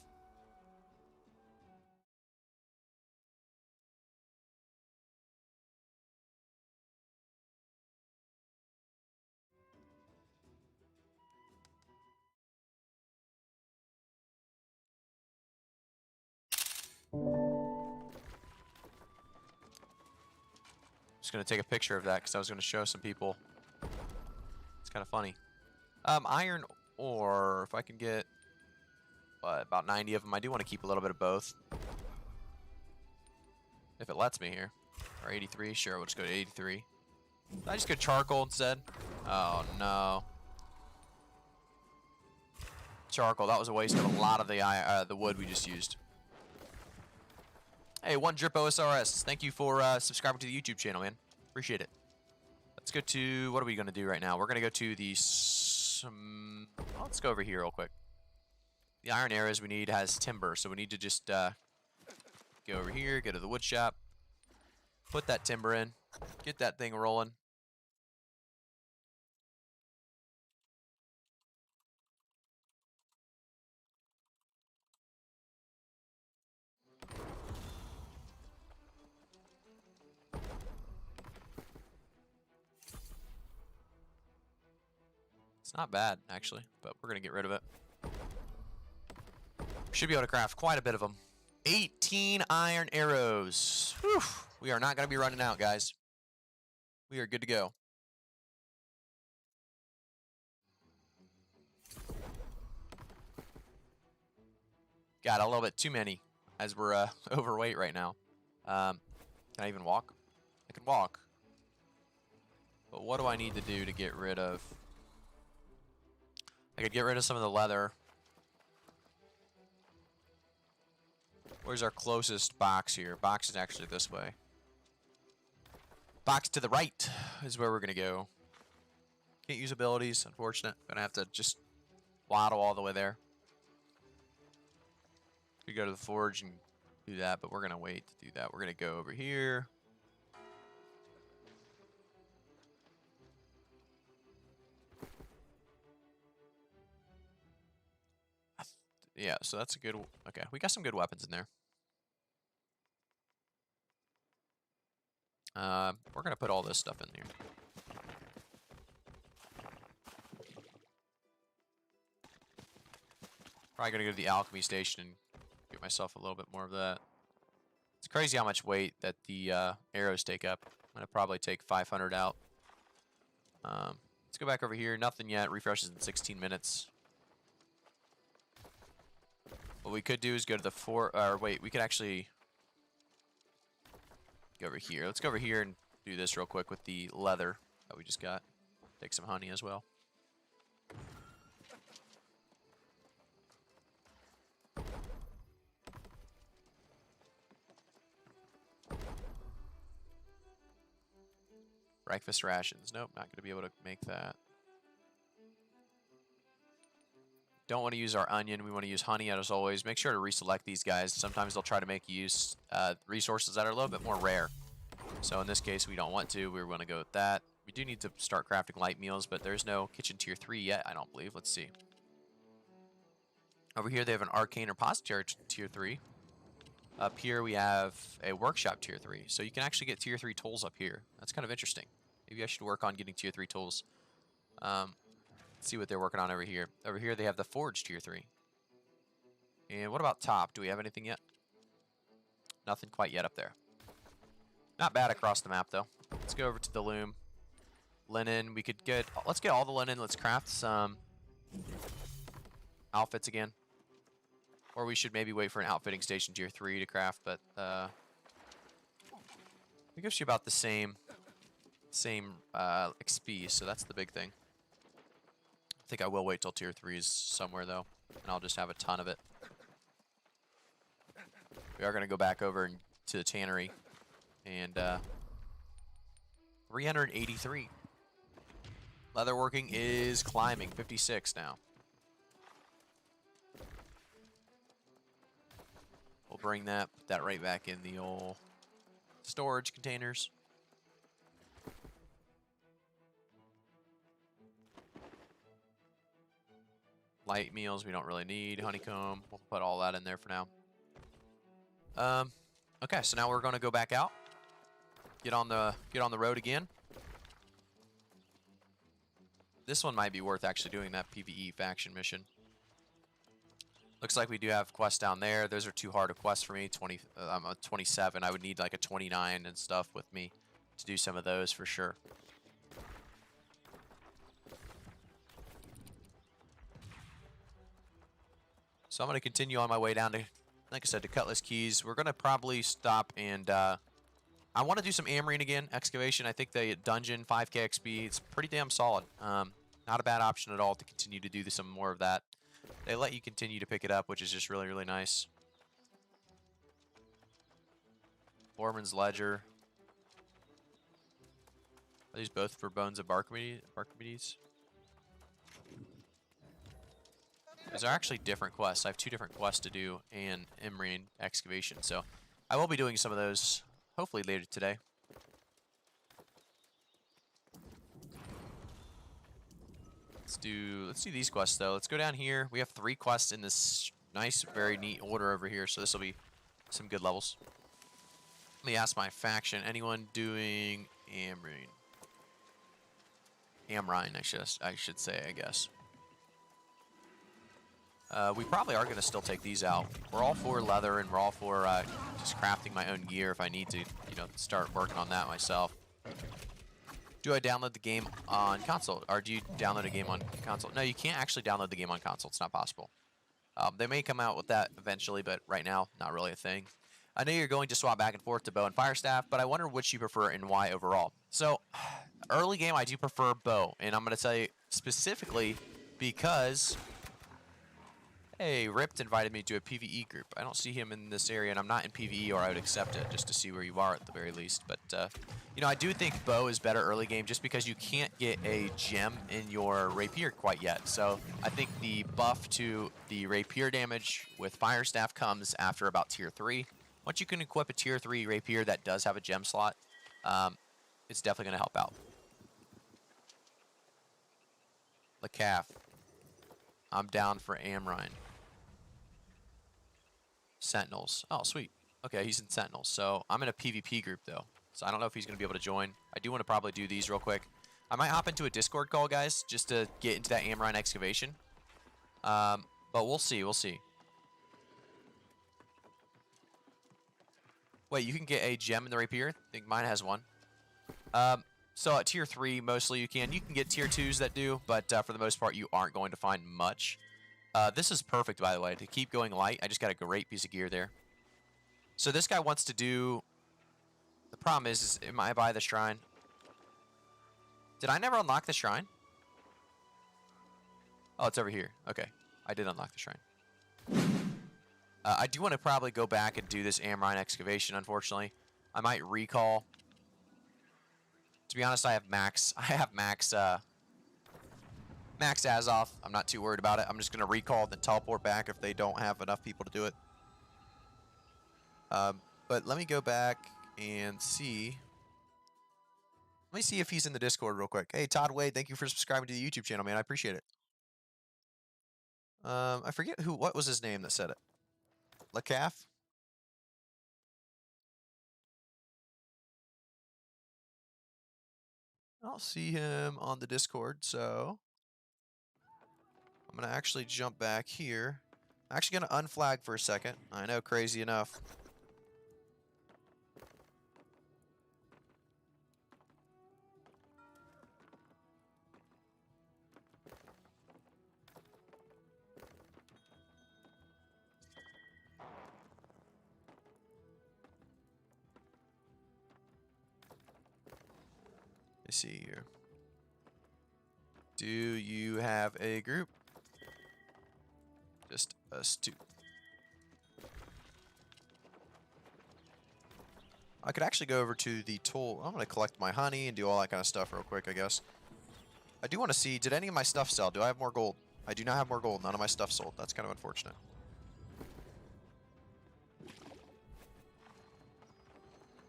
Just going to take a picture of that because I was going to show some people. It's kind of funny. Iron ore, if I can get about 90 of them. I do want to keep a little bit of both. If it lets me here. Or 83, sure, we'll just go to 83. Did I just go charcoal instead? Oh, no. Charcoal, that was a waste of a lot of the wood we just used. Hey, One Drip OSRS, thank you for subscribing to the YouTube channel, man. Appreciate it. Let's go to, what are we going to do right now? We're going to go to the, let's go over here real quick. The iron arrows we need has timber, so we need to just go over here, go to the wood shop, put that timber in, get that thing rolling. It's not bad, actually, but we're going to get rid of it. Should be able to craft quite a bit of them. 18 iron arrows. Whew. We are not going to be running out, guys. We are good to go. Got a little bit too many, as we're overweight right now. Can I even walk? I can walk. But what do I need to do to get rid of? I could get rid of some of the leather. Where's our closest box here? Box is actually this way. Box to the right is where we're going to go. Can't use abilities, unfortunate. Gonna have to just waddle all the way there. Could go to the forge and do that, but we're gonna wait to do that. We're gonna go over here. Yeah, so that's a good. Okay, we got some good weapons in there. We're gonna put all this stuff in here. Probably gonna go to the alchemy station and get myself a little bit more of that. It's crazy how much weight that the arrows take up. I'm gonna probably take 500 out. Let's go back over here. Nothing yet. Refreshes in 16 minutes. What we could do is go to the or wait, we could actually go over here. Let's go over here and do this real quick with the leather that we just got. Take some honey as well. Breakfast rations. Nope, not going to be able to make that. Don't want to use our onion. We want to use honey as always. Make sure to reselect these guys. Sometimes they'll try to make you use resources that are a little bit more rare. So in this case, we don't want to. We're going to go with that. We do need to start crafting light meals, but there's no kitchen tier 3 yet, I don't believe. Let's see. Over here, they have an arcane repository tier 3. Up here, we have a workshop tier 3. So you can actually get tier 3 tools up here. That's kind of interesting. Maybe I should work on getting tier 3 tools. Let's see what they're working on over here. Over here, they have the forge tier 3. And what about top? Do we have anything yet? Nothing quite yet up there. Not bad across the map, though. Let's go over to the loom. Linen, we could get... Let's get all the linen. Let's craft some outfits again. Or we should maybe wait for an outfitting station tier 3 to craft, but it gives you about the same XP, so that's the big thing. I think I will wait till tier 3 is somewhere, though, and I'll just have a ton of it. We are going to go back over to the tannery, and 383. Leatherworking is climbing, 56 now. We'll bring that, put that right back in the old storage containers. Light meals we don't really need. Honeycomb, we'll put all that in there for now. Okay, so now we're going to go back out. Get on the road again. This one might be worth actually doing that PvE faction mission. Looks like we do have quests down there. Those are too hard a quest for me. I'm a 27. I would need like a 29 and stuff with me to do some of those for sure. So I'm going to continue on my way down to, like I said, to Cutlass Keys. We're going to probably stop and I want to do some Amarine again, excavation. I think the dungeon 5k XP, it's pretty damn solid. Not a bad option at all to continue to do some more of that. They let you continue to pick it up, which is just really, really nice. Foreman's Ledger. Are these both for Bones of Barkimedes? These are actually different quests. I have 2 different quests to do and Amarine excavation. So I will be doing some of those hopefully later today. Let's do these quests though. Let's go down here. We have 3 quests in this nice, very neat order over here, so this will be some good levels. Let me ask my faction. Anyone doing Amarine? Amarine, I should say, I guess. We probably are going to still take these out. We're all for leather, and we're all for just crafting my own gear if I need to, you know, start working on that myself. Do I download the game on console, or do you download a game on console? No, you can't actually download the game on console. It's not possible. They may come out with that eventually, but right now, not really a thing. I know you're going to swap back and forth to bow and fire staff, but I wonder which you prefer and why overall. So, early game, I do prefer bow, and I'm going to tell you specifically because Hey, Ripped invited me to a PvE group. I don't see him in this area, and I'm not in PvE, or I would accept it just to see where you are at the very least. But, you know, I do think bow is better early game just because you can't get a gem in your rapier quite yet. So I think the buff to the rapier damage with Fire Staff comes after about tier 3. Once you can equip a tier 3 rapier that does have a gem slot, it's definitely going to help out. LeCaff. I'm down for Amrine. Sentinels. Oh, sweet. Okay, he's in Sentinels. So I'm in a PvP group, though. So I don't know if he's going to be able to join. I do want to probably do these real quick. I might hop into a Discord call, guys, just to get into that Amrine excavation. But we'll see. We'll see. Wait, you can get a gem in the rapier? I think mine has one. So at tier 3, mostly you can. You can get tier 2s that do, but for the most part, you aren't going to find much. This is perfect, by the way, to keep going light. I just got a great piece of gear there. So this guy wants to do... The problem is am I by the shrine? Did I never unlock the shrine? Oh, it's over here. Okay, I did unlock the shrine. I do want to probably go back and do this Amrine excavation, unfortunately. I might recall. To be honest, I have max Azoth. I'm not too worried about it. I'm just going to recall and then teleport back if they don't have enough people to do it. But let me go back and see. Let me see if he's in the Discord real quick. Hey, Todd Wade, thank you for subscribing to the YouTube channel, man. I appreciate it. I forget what was his name that said it. LeCaff? I don't see him on the Discord, so I'm going to actually jump back here. I'm actually going to unflag for a second. I know, crazy enough. Let's see here. Do you have a group? Just us two. I could actually go over to the tool. I'm going to collect my honey and do all that kind of stuff real quick, I guess. I do want to see, did any of my stuff sell? Do I have more gold? I do not have more gold. None of my stuff sold. That's kind of unfortunate.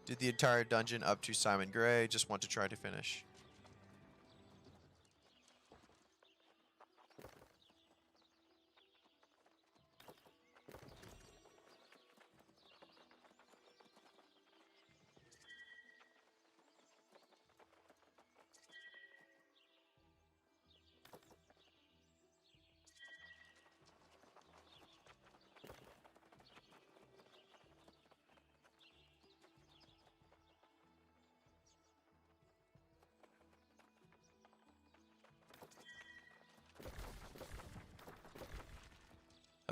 Did the entire dungeon up to Simon Gray. Just want to try to finish.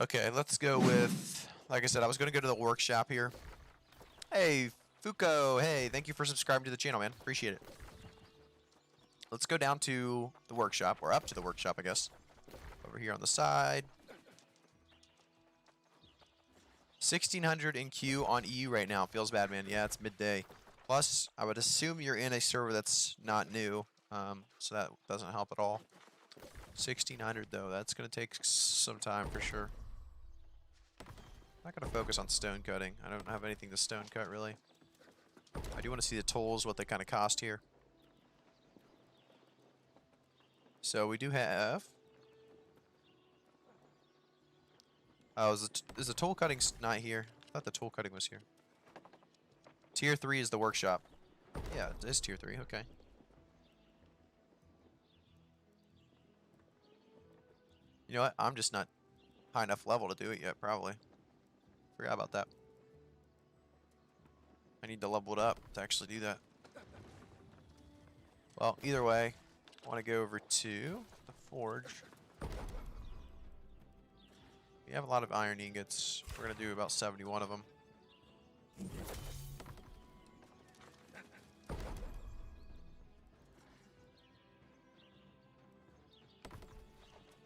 Okay, let's go with, like I said, I was going to go to the workshop here. Hey, Fuko, hey, thank you for subscribing to the channel, man. Appreciate it. Let's go down to the workshop, or up to the workshop, I guess. Over here on the side. 1600 in queue on EU right now. Feels bad, man. Yeah, it's midday. Plus, I would assume you're in a server that's not new, so that doesn't help at all. 1600 though, that's going to take some time for sure. I'm not going to focus on stone cutting. I don't have anything to stone cut really. I do want to see the tools, what they kind of cost here. So we do have... Oh, is the tool cutting not here? I thought the tool cutting was here. Tier 3 is the workshop. Yeah, it is tier 3, okay. You know what? I'm just not high enough level to do it yet, probably. Forgot about that. I need to level it up to actually do that. Well, either way, I want to go over to the forge. We have a lot of iron ingots. We're going to do about 71 of them.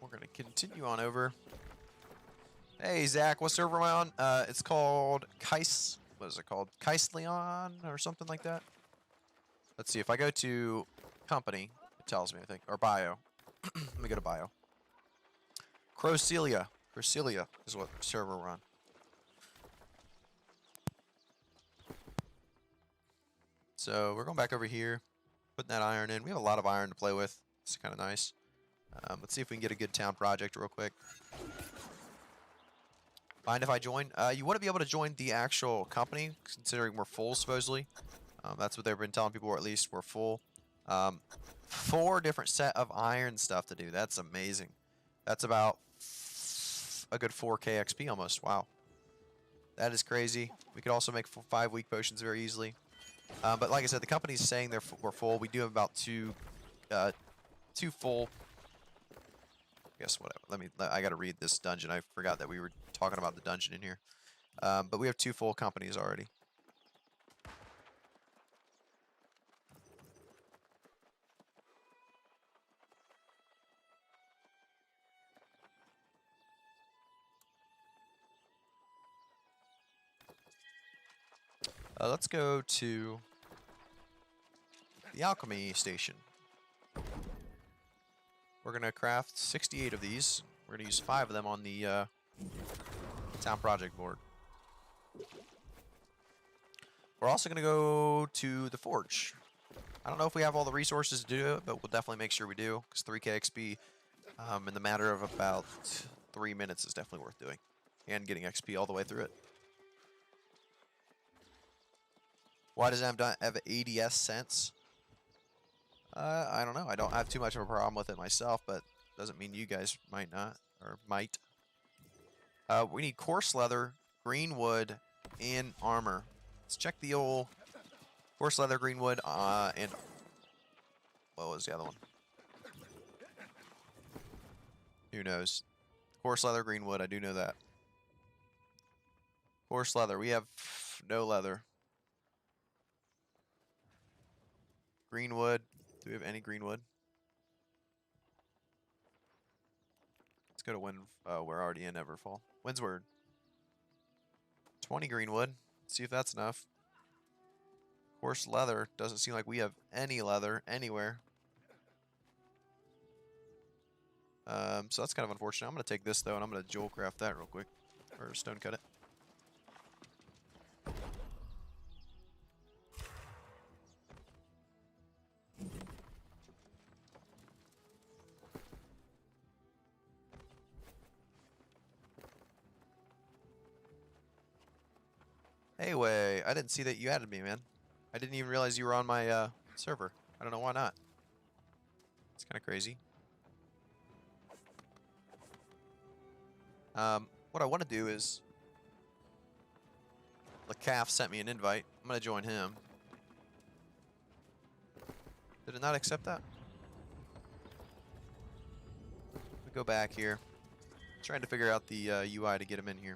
We're going to continue on over. Hey Zach, what server am I on? It's called Kais. What is it called? Kaisleon or something like that. Let's see. If I go to company, it tells me, I think, or bio. Let me go to bio. Crocelia. Crocelia is what server we're on. So we're going back over here, putting that iron in. We have a lot of iron to play with. It's kind of nice. Let's see if we can get a good town project real quick. Mind if I join? You want to be able to join the actual company, considering we're full, supposedly. That's what they've been telling people, or at least we're full. 4 different set of iron stuff to do. That's amazing. That's about a good 4k XP almost. Wow. That is crazy. We could also make 5 weak potions very easily. But like I said, the company's saying we're full. We do have about 2 full. I guess whatever. I gotta read this dungeon. I forgot that we were talking about the dungeon in here. But we have 2 full companies already. Let's go to the alchemy station. We're gonna craft 68 of these. We're gonna use 5 of them on the town project board. We're also gonna go to the forge. I don't know if we have all the resources to do it, but we'll definitely make sure we do, because 3k XP in the matter of about 3 minutes is definitely worth doing, and getting XP all the way through it. Why does it have ADS sense? I don't know. I don't have too much of a problem with it myself, but doesn't mean you guys might not, or might. We need coarse leather, green wood, and armor. Let's check the old coarse leather, green wood, and what was the other one? Who knows? Coarse leather, green wood. I do know that. Coarse leather. We have no leather. Green wood. Do we have any green wood? Let's go to we're already in Everfall. Windsward. 20 green wood. See if that's enough. Coarse leather. Doesn't seem like we have any leather anywhere. So that's kind of unfortunate. I'm going to take this, though, and I'm going to jewel craft that real quick. Or stone cut it. Hey, way. I didn't see that you added me, man. I didn't even realize you were on my server. I don't know why not. It's kind of crazy. What I want to do is... LeCaf sent me an invite. I'm going to join him. Did it not accept that? Let me go back here. I'm trying to figure out the UI to get him in here.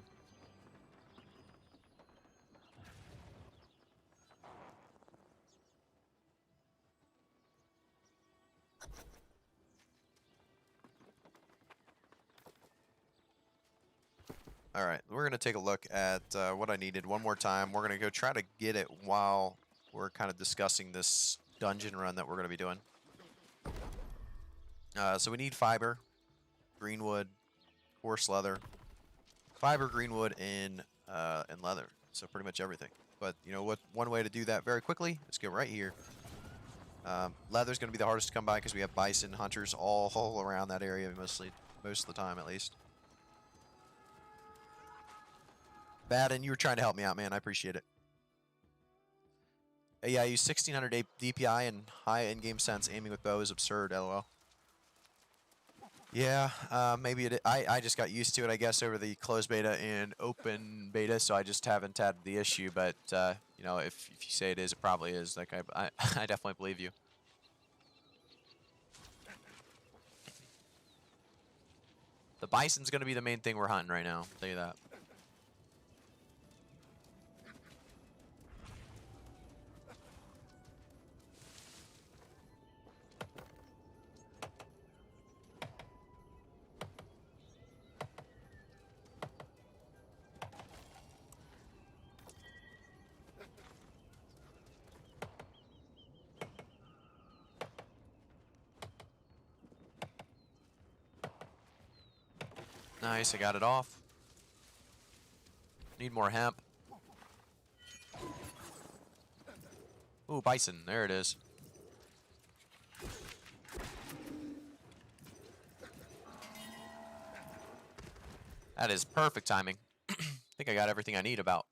Alright, we're going to take a look at what I needed one more time. We're going to go try to get it while we're kind of discussing this dungeon run that we're going to be doing. So we need fiber, green wood, coarse leather, fiber, green wood, and leather. So pretty much everything. But you know what? One way to do that very quickly is go right here. Leather's going to be the hardest to come by because we have bison hunters all around that area, most of the time at least. Baden, you were trying to help me out, man. I appreciate it. Yeah, I use 1600 DPI and high in-game sense. Aiming with bow is absurd, lol. Yeah, maybe I just got used to it, I guess, over the closed beta and open beta, so I just haven't had the issue. But, you know, if you say it is, it probably is. Like, I definitely believe you. The bison's going to be the main thing we're hunting right now. I'll tell you that. Nice, I got it off. Need more hemp. Ooh, bison. There it is. That is perfect timing. I think I got everything I need about.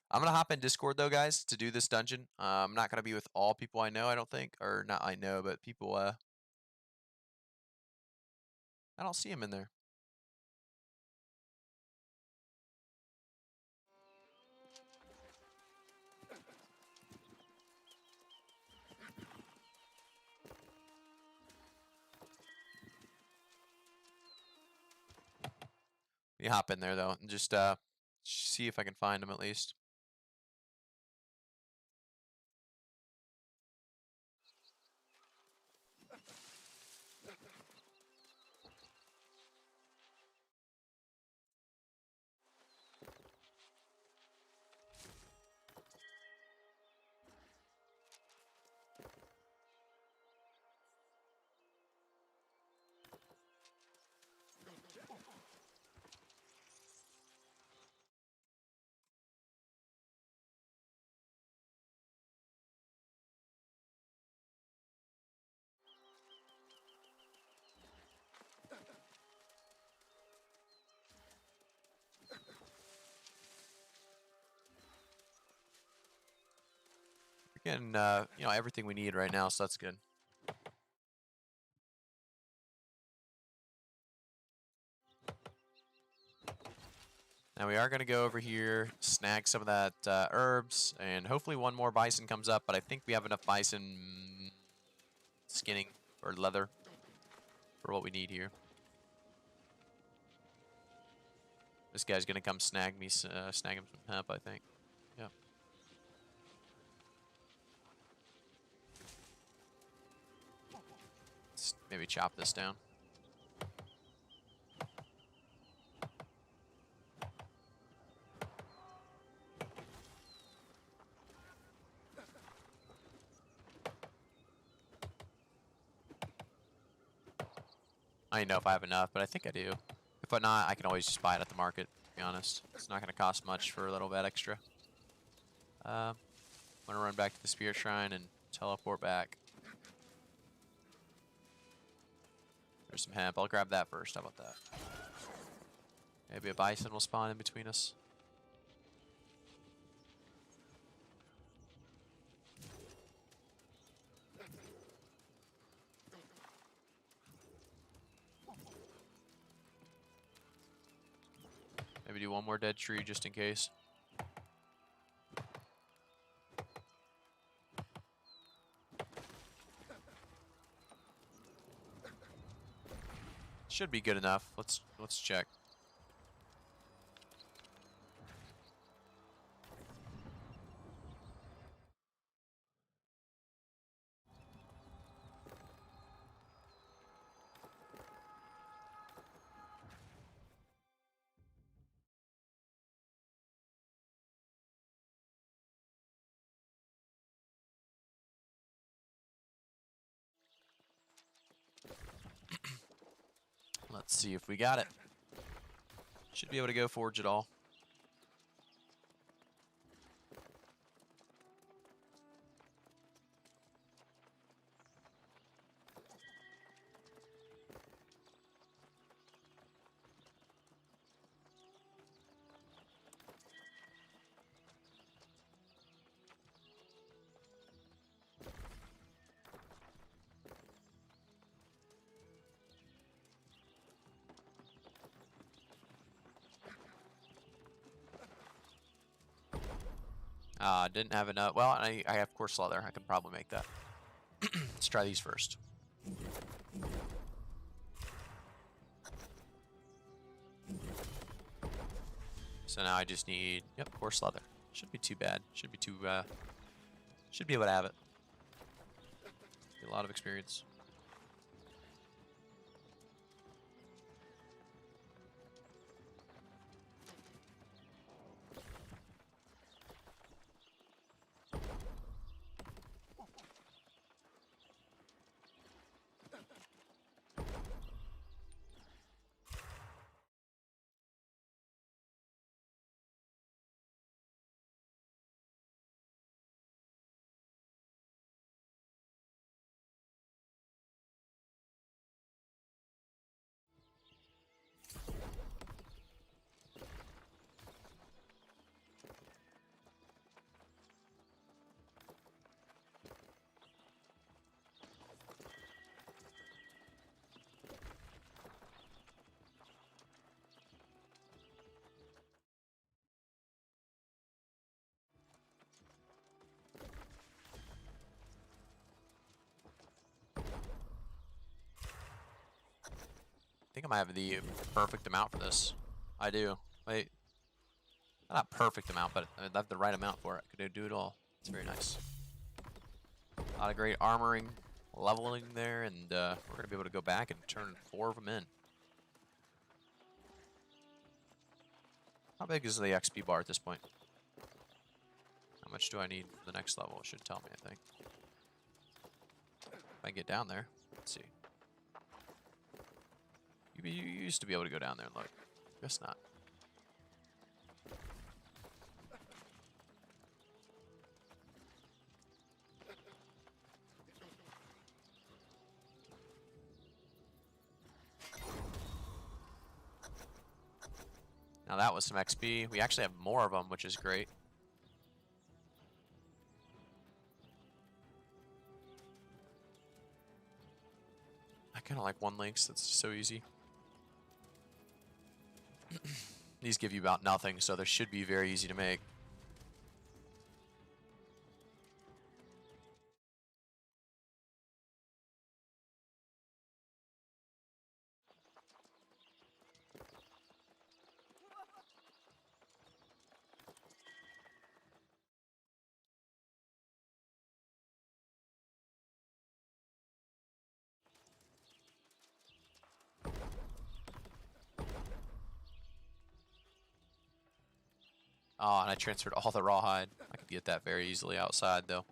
I'm going to hop in Discord, though, guys, to do this dungeon. I'm not going to be with all people I know, I don't think. Or not I know, but people, I don't see him in there. Let me hop in there, though, and just see if I can find him at least. We're getting, you know, everything we need right now, so that's good. Now we are going to go over here, snag some of that herbs, and hopefully one more bison comes up, but I think we have enough bison skinning or leather for what we need here. This guy's going to come snag me, snag him some hemp, I think. Yep. Let's maybe chop this down. I don't know if I have enough, but I think I do. If not, I can always just buy it at the market, to be honest. It's not going to cost much for a little bit extra. I'm going to run back to the Spirit Shrine and teleport back. There's some hemp. I'll grab that first. How about that? Maybe a bison will spawn in between us. Maybe do one more dead tree just in case. Should be good enough. Let's check. Let's see if we got it. Should be able to go forge it all. Didn't have enough. Well, I have coarse leather. I can probably make that. Let's try these first. So now I just need, yep, coarse leather. Shouldn't be too bad. Should be able to have it. Be a lot of experience. I might have the perfect amount for this. I do. Wait. Not perfect amount, but I have the right amount for it. Could do it all. It's very nice. A lot of great armoring, leveling there, and we're going to be able to go back and turn 4 of them in. How big is the XP bar at this point? How much do I need for the next level? It should tell me, I think. If I get down there, let's see. You used to be able to go down there and look. Guess not. Now that was some XP. We actually have more of them, which is great. I kind of like one links. That's so easy. These give you about nothing, so they should be very easy to make. Oh, and I transferred all the rawhide. I could get that very easily outside, though.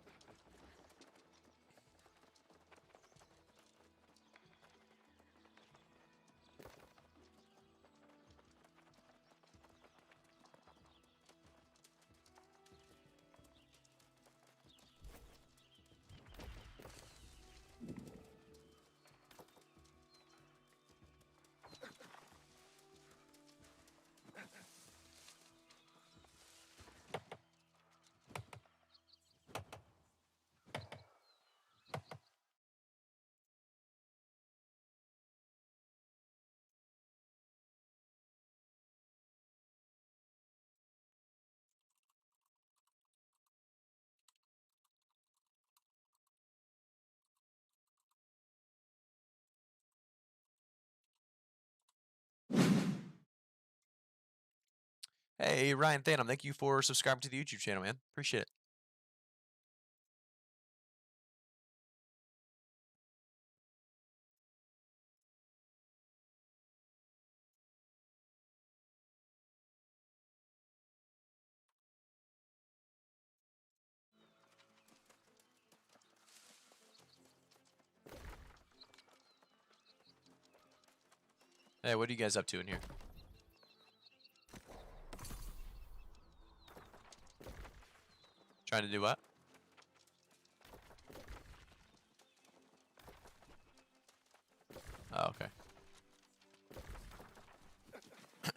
Hey, Ryan Thanom, thank you for subscribing to the YouTube channel, man. Appreciate it. Hey, what are you guys up to in here? Trying to do what? Oh, okay.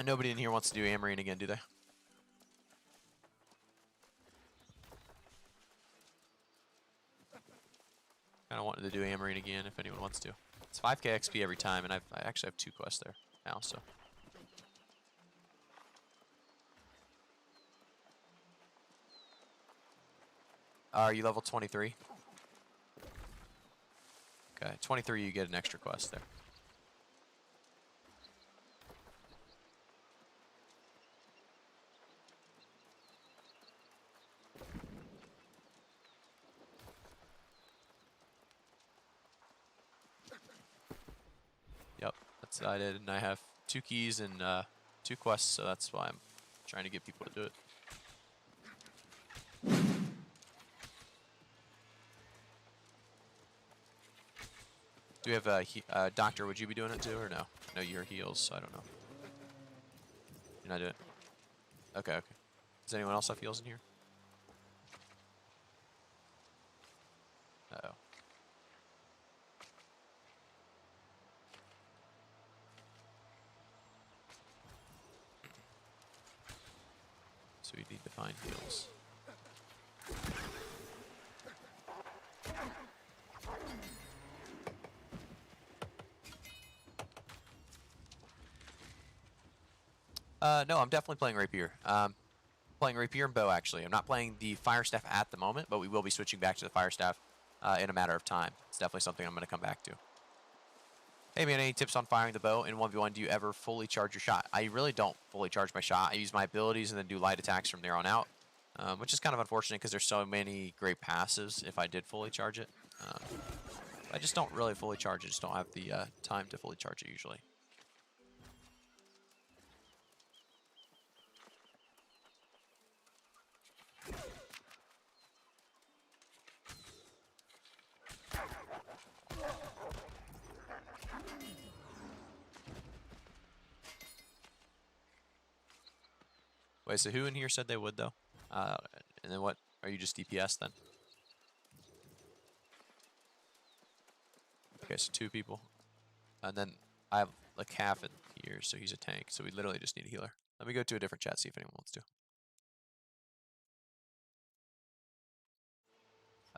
Nobody in here wants to do Amarine again, do they? Kinda wanted to do Amarine again if anyone wants to. It's 5k XP every time, and I actually have 2 quests there now, so. Are you level 23? Okay, 23 you get an extra quest there. Yep, that's what I did, and I have 2 keys and 2 quests, so that's why I'm trying to get people to do it. Do we have a doctor? Would you be doing it too, or no? No, you're heals, so I don't know. You're not doing it? Okay, okay. Does anyone else have heals in here? Uh-oh. So we need to find heals. No, I'm definitely playing Rapier. Playing Rapier and Bow, actually. I'm not playing the Fire Staff at the moment, but we will be switching back to the Fire Staff in a matter of time. It's definitely something I'm going to come back to. Hey man, any tips on firing the bow in 1v1? Do you ever fully charge your shot? I really don't fully charge my shot. I use my abilities and then do light attacks from there on out, which is kind of unfortunate because there's so many great passives if I did fully charge it. I just don't really fully charge it. Just don't have the time to fully charge it usually. Wait, so who in here said they would though? And then what? Are you just DPS then? Okay, so 2 people. And then I have like half in here, so he's a tank. So we literally just need a healer. Let me go to a different chat, see if anyone wants to.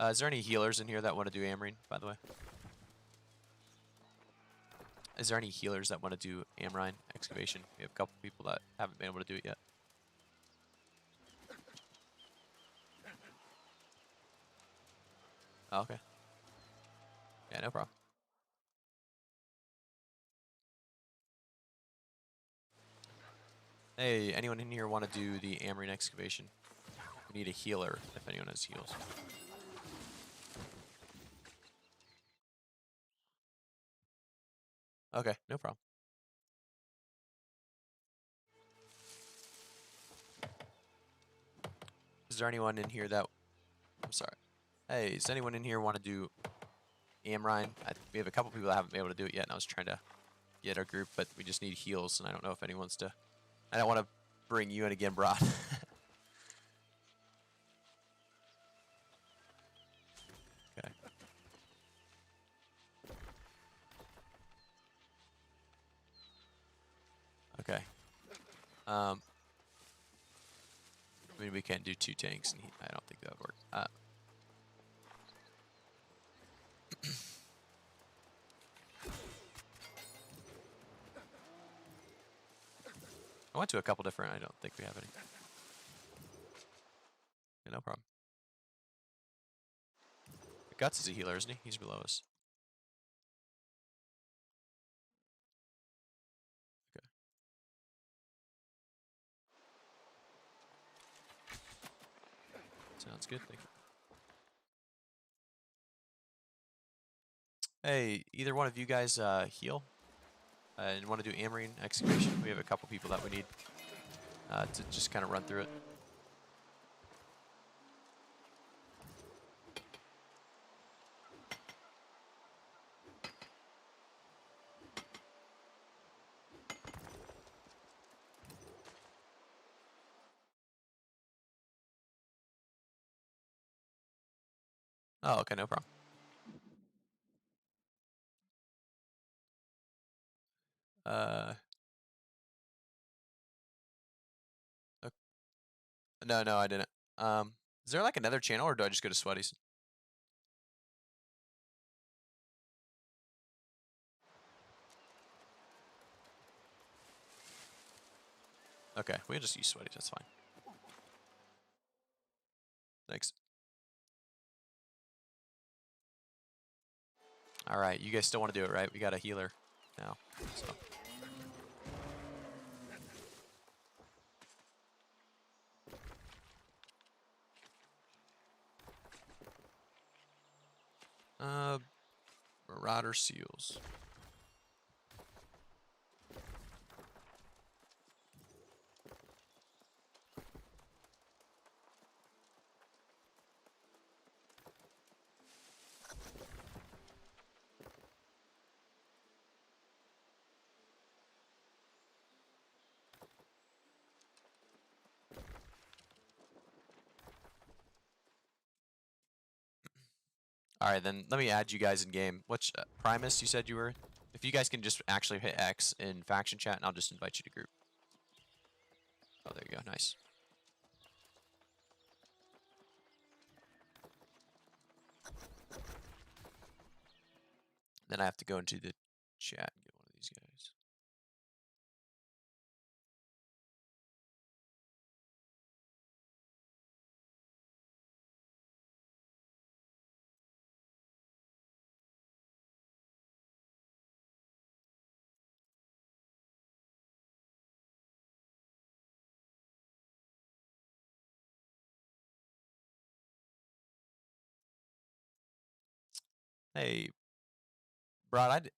Is there any healers in here that want to do Amrine, by the way? Is there any healers that want to do Amrine excavation? We have a couple people that haven't been able to do it yet. Oh, okay. Yeah, no problem. Hey, anyone in here want to do the Amrine excavation? We need a healer if anyone has heals. Okay, no problem. Is there anyone in here that... I'm sorry. Hey, does anyone in here want to do Amrine? We have a couple people that haven't been able to do it yet, and I was trying to get our group, but we just need heals, and I don't know if anyone's to... I don't want to bring you in again, Brad. Okay. Okay. I mean, we can't do 2 tanks, and I don't think that would work. I went to a couple different. I don't think we have any. Yeah, no problem. Guts is a healer, isn't he? He's below us. Okay. Sounds good. Thank you. Hey, either one of you guys heal and want to do Amrine excavation? We have a couple people that we need to just kind of run through it. Oh, okay, no problem. Okay. No, I didn't. Is there like another channel, or do I just go to Sweaties? Okay, we can just use Sweaties. That's fine. Thanks. All right, you guys still want to do it, right? We got a healer now. So. Marauder seals. All right, then let me add you guys in game. Which Primus you said you were? If you guys can just actually hit X in faction chat, and I'll just invite you to group. Oh, there you go. Nice. Then I have to go into the chat and get one of these guys. Hey, Brad,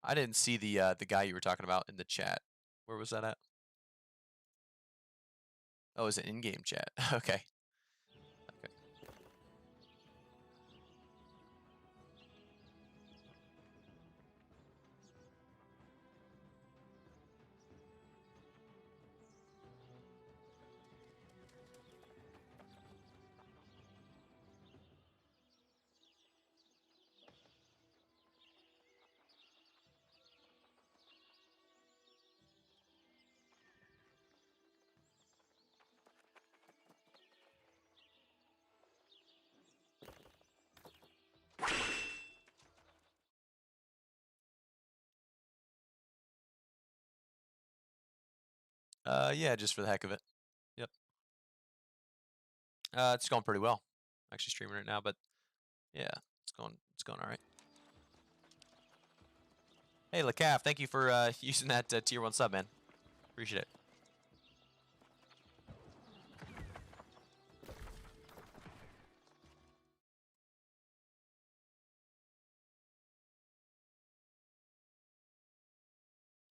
I didn't see the guy you were talking about in the chat. Where was that at? Oh, it was an in-game chat. Okay. Okay. Yeah, just for the heck of it. Yep. It's going pretty well. I'm actually streaming it now, but yeah, it's going all right. Hey, LaCaf, thank you for using that tier 1 sub, man. Appreciate it.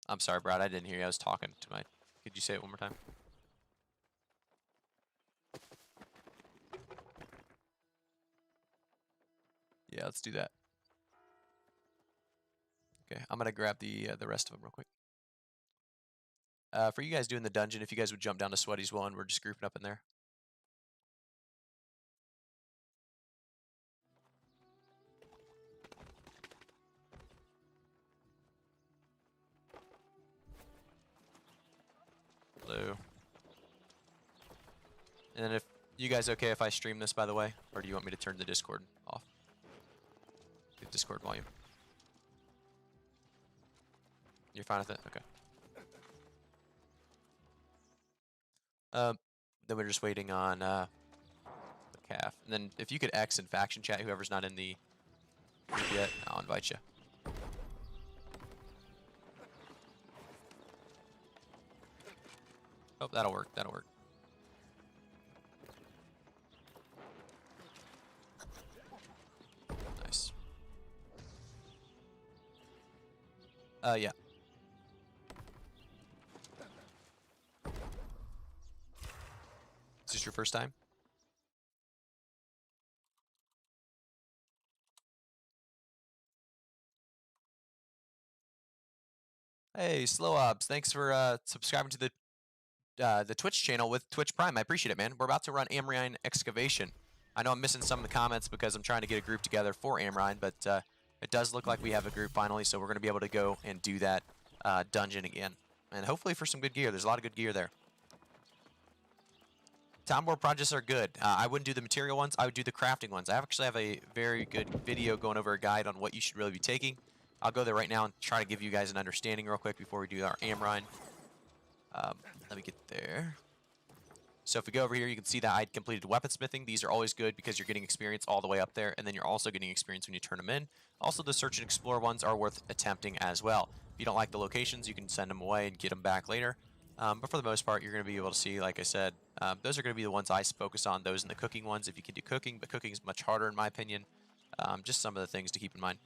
I'm sorry, Brad. I didn't hear you. I was talking to my. Could you say it one more time? Yeah, let's do that. Okay, I'm gonna grab the rest of them real quick. For you guys doing the dungeon, if you guys would jump down to Sweaty's one, we're just grouping up in there. Hello. And then if you guys okay if I stream this, by the way, or do you want me to turn the Discord off? The Discord volume. You're fine with it? Okay. Then we're just waiting on the calf. And then if you could X in faction chat, whoever's not in the group yet, I'll invite you. Oh, that'll work. That'll work. Nice. Yeah. Is this your first time? Hey, Slow Obs, thanks for subscribing to the Twitch channel with Twitch Prime. I appreciate it, man. We're about to run Amrine Excavation. I know I'm missing some of the comments because I'm trying to get a group together for Amrine, but it does look like we have a group finally, so we're going to be able to go and do that dungeon again. And hopefully for some good gear. There's a lot of good gear there. Town board projects are good. I wouldn't do the material ones. I would do the crafting ones. I actually have a very good video going over a guide on what you should really be taking. I'll go there right now and try to give you guys an understanding real quick before we do our Amrine. Let me get there. So if we go over here, you can see that I completed weaponsmithing. These are always good because you're getting experience all the way up there, and then you're also getting experience when you turn them in. Also, the search and explore ones are worth attempting as well. If you don't like the locations, you can send them away and get them back later. But for the most part, you're going to be able to see, like I said, those are going to be the ones I focus on, those and the cooking ones if you can do cooking, but cooking is much harder in my opinion. Just some of the things to keep in mind.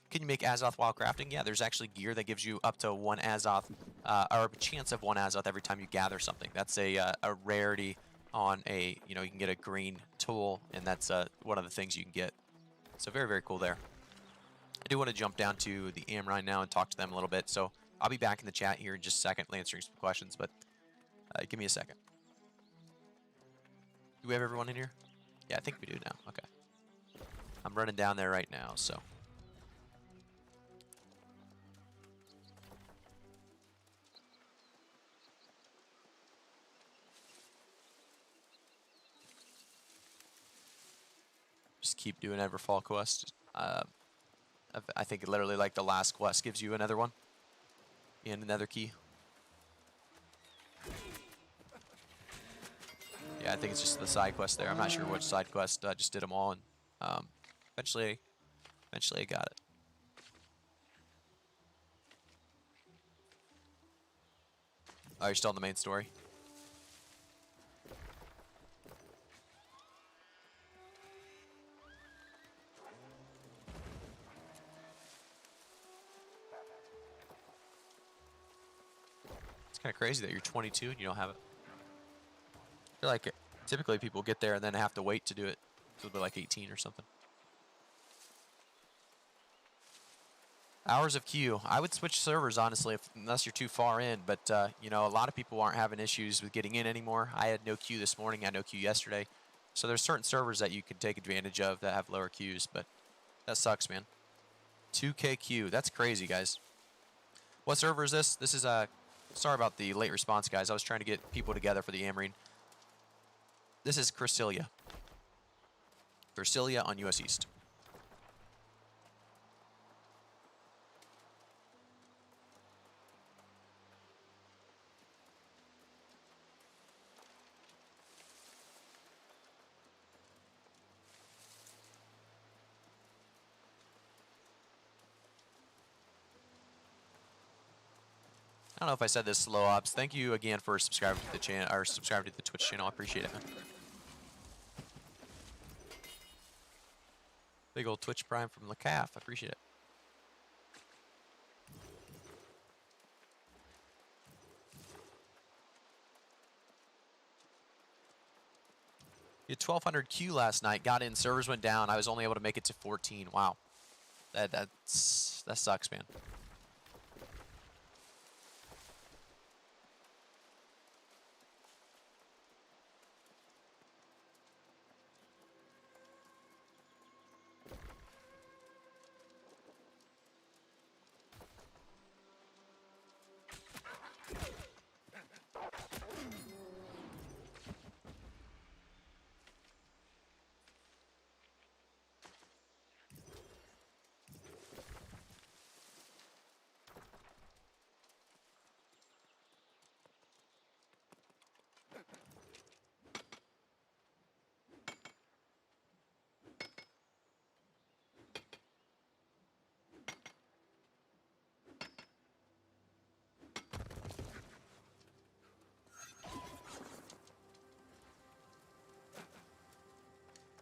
Can you make Azoth while crafting? Yeah, there's actually gear that gives you up to 1 Azoth, or a chance of 1 Azoth every time you gather something. That's a rarity on a, you can get a green tool, and that's one of the things you can get. So very, very cool there. I do want to jump down to the Amrine now and talk to them a little bit. So I'll be back in the chat here in just a second answering some questions, but give me a second. Do we have everyone in here? Yeah, I think we do now. Okay. I'm running down there right now, so. Just keep doing Everfall quest. I think literally like the last quest gives you another one and another key. Yeah, I think it's just the side quest there. I'm not sure which side quest. I just did them all, and eventually I got it. Oh, you're still in the main story? of crazy that you're 22 and you don't have it. I feel like typically people get there and then have to wait to do it until they're like 18 or something. Hours of queue. I would switch servers, honestly, unless you're too far in. But, you know, a lot of people aren't having issues with getting in anymore. I had no queue this morning. I had no queue yesterday. So there's certain servers that you can take advantage of that have lower queues. But that sucks, man. 2K queue. That's crazy, guys. What server is this? This is, sorry about the late response, guys. I was trying to get people together for the Amarine. This is Cresselia. Cresselia on US East. I don't know if I said this, Slow Ops. Thank you again for subscribing to the channel, or subscribing to the Twitch channel. I appreciate it, man. Big old Twitch Prime from LaCaff. I appreciate it. You had 1200 Q last night. Got in, servers went down. I was only able to make it to 14. Wow, that sucks, man.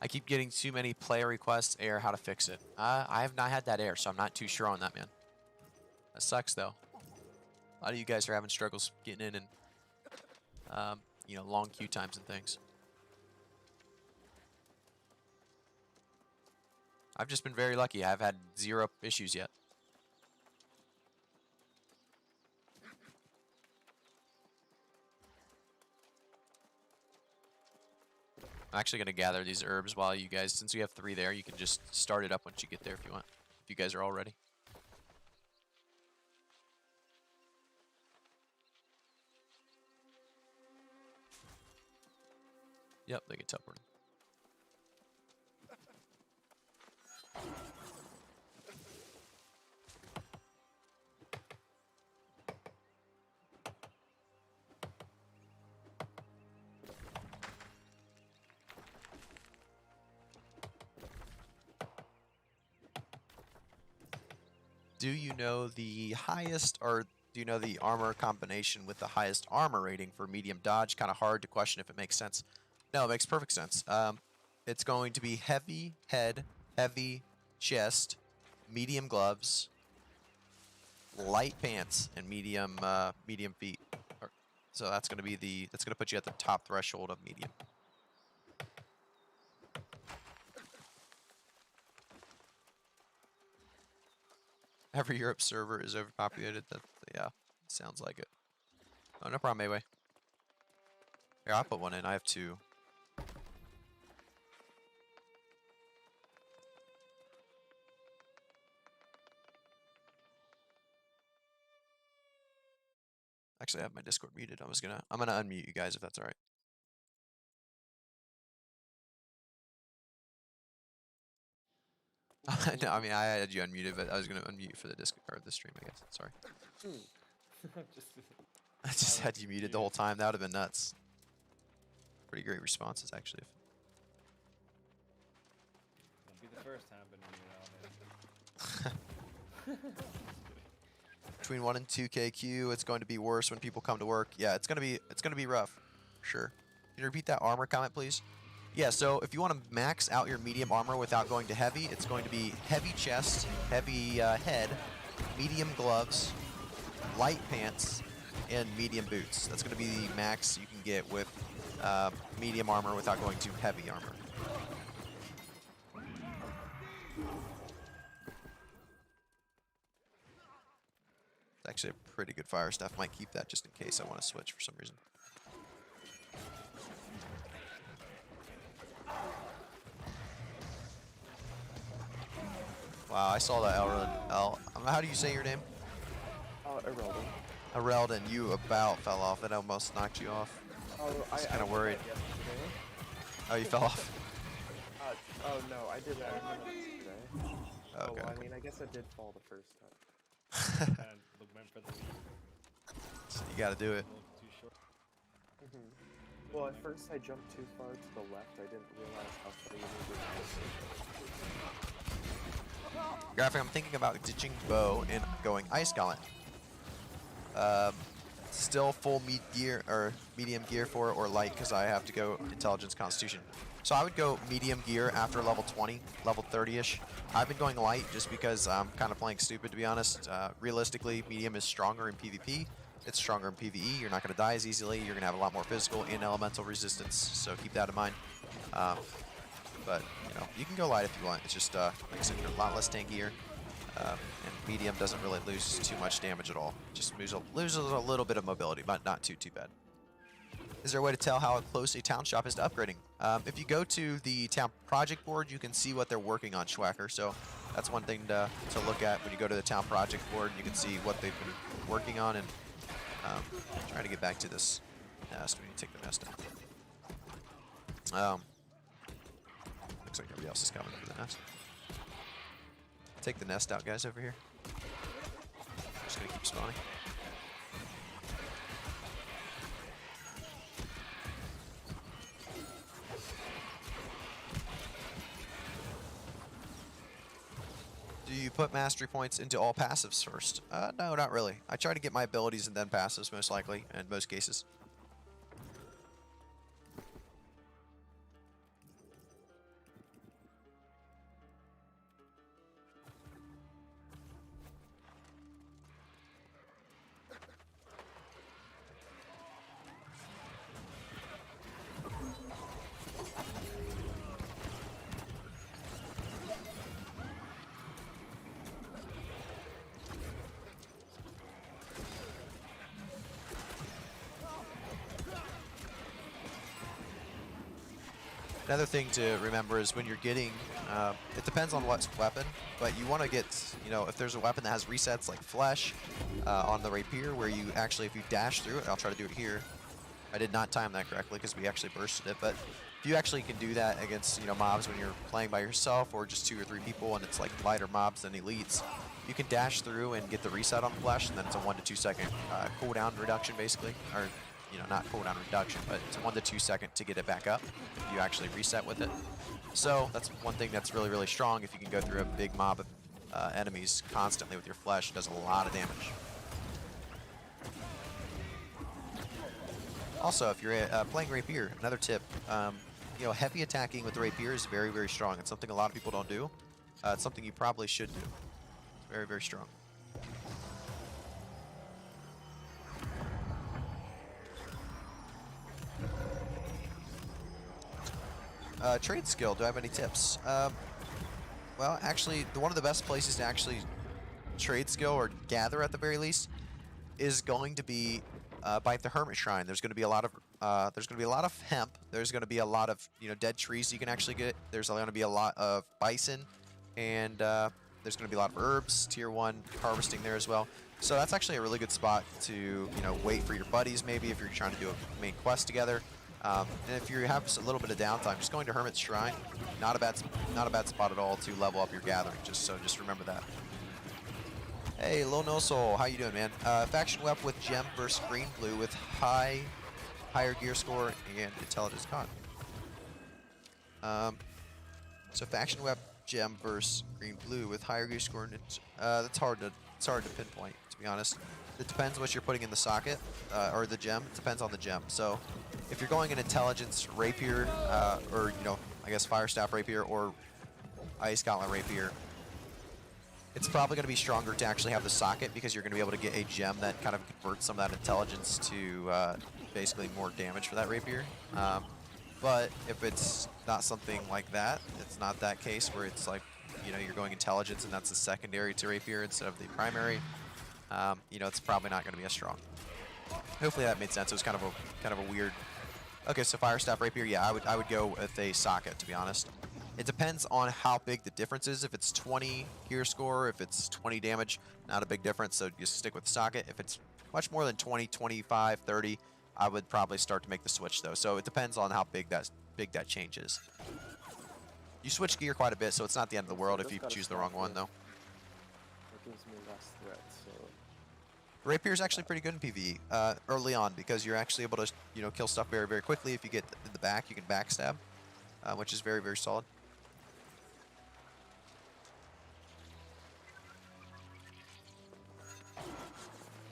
I keep getting too many player requests. Error, how to fix it? I have not had that error, so I'm not too sure on that, man. That sucks, though. A lot of you guys are having struggles getting in and, you know, long queue times and things. I've just been very lucky. I've had 0 issues yet. I'm actually going to gather these herbs while you guys, since you have 3 there, you can just start it up once you get there if you want. If you guys are all ready. Yep, they get teleported. Do you know the highest, or do you know the armor combination with the highest armor rating for medium dodge? Kind of hard to question if it makes sense. No, it makes perfect sense. It's going to be heavy head, heavy chest, medium gloves, light pants, and medium medium feet. So that's going to be that's going to put you at the top threshold of medium. Every Europe server is overpopulated. Yeah, sounds like it. Oh, no problem, Mayway. Here, I'll put one in. I have 2. Actually, I have my Discord muted. I'm gonna unmute you guys if that's all right. No, I mean I had you unmuted, but I was gonna unmute you for the Discord or the stream, I guess. Sorry. I just had you muted the whole time. That would have been nuts. Pretty great responses, actually. Won't be the first time, but Between 1 and 2K queue, it's going to be worse when people come to work. Yeah, it's gonna be rough, sure. Can you repeat that armor comment, please? Yeah, so if you want to max out your medium armor without going to heavy, it's going to be heavy chest, heavy head, medium gloves, light pants, and medium boots. That's going to be the max you can get with medium armor without going to heavy armor. It's actually a pretty good fire staff. Might keep that just in case I want to switch for some reason. Wow, I saw that how do you say your name? Irrelevant. Heraldon, you about fell off. That almost knocked you off. Oh, I was kind of worried. Yesterday. Oh, you fell off? Oh no, I did that yesterday. Okay. Oh, well, I mean, I guess I did fall the first time. And went for the lead. So you gotta do it. A little too short. Well, at first I jumped too far to the left. I didn't realize how far you needed. Graphic, I'm thinking about ditching bow and going ice gauntlet. Still full medium gear for it, or light because I have to go intelligence constitution. So I would go medium gear after level 20, level 30-ish. I've been going light just because I'm kind of playing stupid, to be honest. Realistically, medium is stronger in PvP. It's stronger in PvE. You're not going to die as easily. You're going to have a lot more physical and elemental resistance, so keep that in mind. But, you know, you can go light if you want. It's just, like I said, you're a lot less tankier. And medium doesn't really lose too much damage at all. Just loses a little bit of mobility, but not too bad. Is there a way to tell how close a town shop is to upgrading? If you go to the town project board, you can see what they're working on, Schwacker. So that's one thing to look at when you go to the town project board. You can see what they've been working on, and trying to get back to this nest. We need to take the nest out. Looks like everybody else is coming for the nest. Take the nest out, guys, over here. Just gonna keep spawning. Do you put mastery points into all passives first? No, not really. I try to get my abilities and then passives, most likely, in most cases. Another thing to remember is when you're getting, it depends on what weapon, but you want to get, you know, if there's a weapon that has resets like Flesh on the Rapier, where you actually, if you dash through it, I'll try to do it here. I did not time that correctly because we actually bursted it, but if you actually can do that against, you know, mobs when you're playing by yourself or just 2 or 3 people and it's like lighter mobs than elites, you can dash through and get the reset on Flesh, and then it's a 1 to 2 second cooldown reduction basically, or you know, not cooldown reduction, but it's a 1 to 2 second to get it back up if you actually reset with it. So that's one thing that's really, really strong. If you can go through a big mob of enemies constantly with your Flesh, it does a lot of damage. Also, if you're playing Rapier, another tip, you know, heavy attacking with the Rapier is very, very strong. It's something a lot of people don't do. It's something you probably should do. It's very, very strong. Trade skill, do I have any tips? Well, actually, one of the best places to actually trade skill, or gather at the very least, is going to be by the Hermit Shrine. There's going to be a lot of hemp. There's going to be a lot of, you know, dead trees you can actually get. There's going to be a lot of bison, and there's going to be a lot of herbs, tier 1 harvesting there as well. So that's actually a really good spot to, you know, wait for your buddies maybe if you're trying to do a main quest together. And if you have a little bit of downtime, just going to Hermit's Shrine, not a bad spot at all to level up your gathering. Just remember that. Hey, Lil No Soul, how you doing, man? Faction Wep with Gem versus Green Blue with higher gear score and intelligence con. So Faction Wep Gem versus Green Blue with higher gear score, and that's hard to pinpoint, to be honest. It depends what you're putting in the socket or the gem. It depends on the gem. So if you're going an intelligence Rapier, or, you know, I guess Fire Staff Rapier or Ice Gauntlet Rapier, It's probably going to be stronger to actually have the socket because you're going to be able to get a gem that kind of converts some of that intelligence to basically more damage for that rapier. But if it's not something like that, it's not that case where it's like, you know, you're going intelligence and that's the secondary to rapier instead of the primary. You know, it's probably not going to be as strong. Hopefully that made sense. It was kind of a weird. Okay, so fire staff rapier, yeah, I would go with a socket, to be honest. It depends on how big the difference is. If it's 20 gear score, if it's 20 damage, not a big difference, so just stick with the socket. If it's much more than 20, 25, 30, I would probably start to make the switch though. So it depends on how big that change is. You switch gear quite a bit, so it's not the end of the world if you choose the wrong one though. That gives me less threat, so... Rapier is actually pretty good in PvE early on because you're actually able to, you know, kill stuff very, very quickly. If you get in the back, you can backstab, which is very, very solid.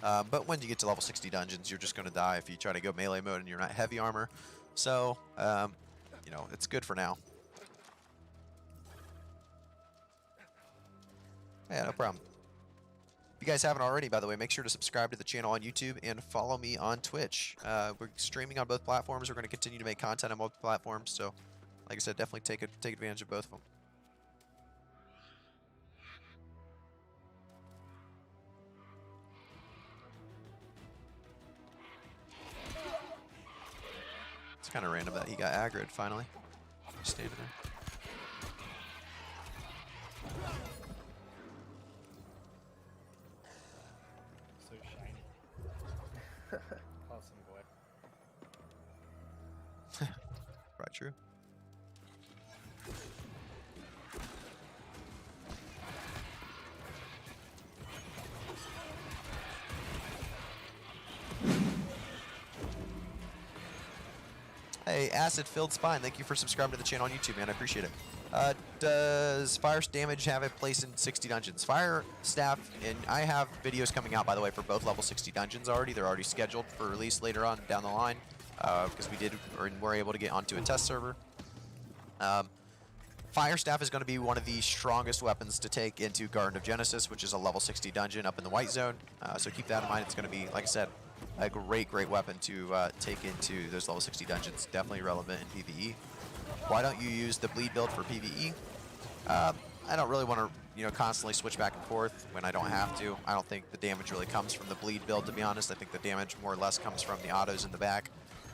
But when you get to level 60 dungeons, you're just going to die if you try to go melee mode and you're not heavy armor. So, you know, it's good for now. Yeah, no problem. If you guys haven't already, by the way, make sure to subscribe to the channel on YouTube and follow me on Twitch. We're streaming on both platforms. We're going to continue to make content on both platforms. So, like I said, definitely take advantage of both of them. It's kind of random that he got aggroed finally. Just standing there. So shiny. Awesome boy. Right, true. Hey, Acid Filled Spine, thank you for subscribing to the channel on YouTube, man. I appreciate it. Does fire damage have a place in 60 dungeons? Fire staff, and I have videos coming out, by the way, for both level 60 dungeons already. They're already scheduled for release later on down the line because we're able to get onto a test server. Fire staff is going to be one of the strongest weapons to take into Garden of Genesis, which is a level 60 dungeon up in the White Zone. So keep that in mind. It's going to be, like I said, a great weapon to take into those level 60 dungeons. Definitely relevant in PvE. Why don't you use the bleed build for PvE? I don't really want to, you know, constantly switch back and forth when I don't have to. I don't think the damage really comes from the bleed build, to be honest. I think the damage more or less comes from the autos in the back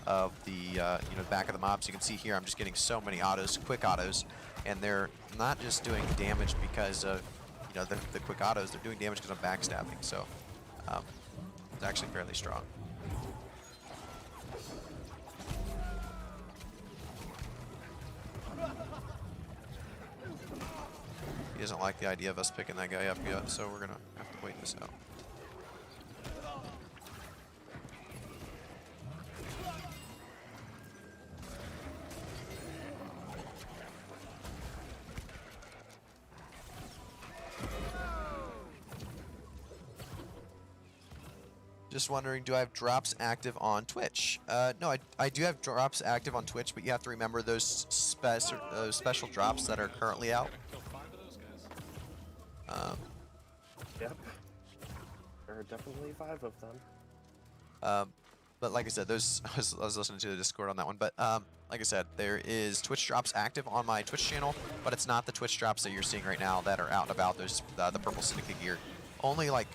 of the, you know, back of the mobs. You can see here I'm just getting so many autos, quick autos, and they're not just doing damage because of, you know, the quick autos. They're doing damage because I'm backstabbing. So it's actually fairly strong. He doesn't like the idea of us picking that guy up yet, so we're gonna have to wait this out. Just wondering, do I have drops active on Twitch? No, I do have drops active on Twitch, but you have to remember those special drops that are currently out. Yep. There are definitely 5 of them. But like I said, those I was listening to the Discord on that one. But like I said, there is Twitch drops active on my Twitch channel, but it's not the Twitch drops that you're seeing right now that are out and about. Those the purple Syndicate gear. Only like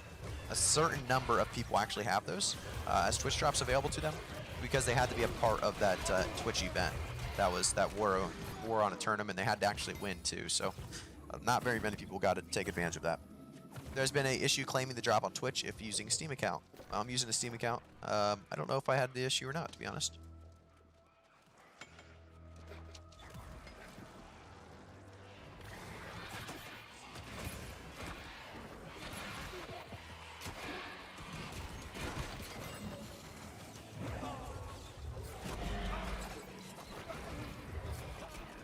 a certain number of people actually have those as Twitch drops available to them because they had to be a part of that Twitch event. That war on a tournament. They had to actually win too. So not very many people got to take advantage of that. There's been an issue claiming the drop on Twitch if using a Steam account. I'm using a Steam account. I don't know if I had the issue or not, to be honest.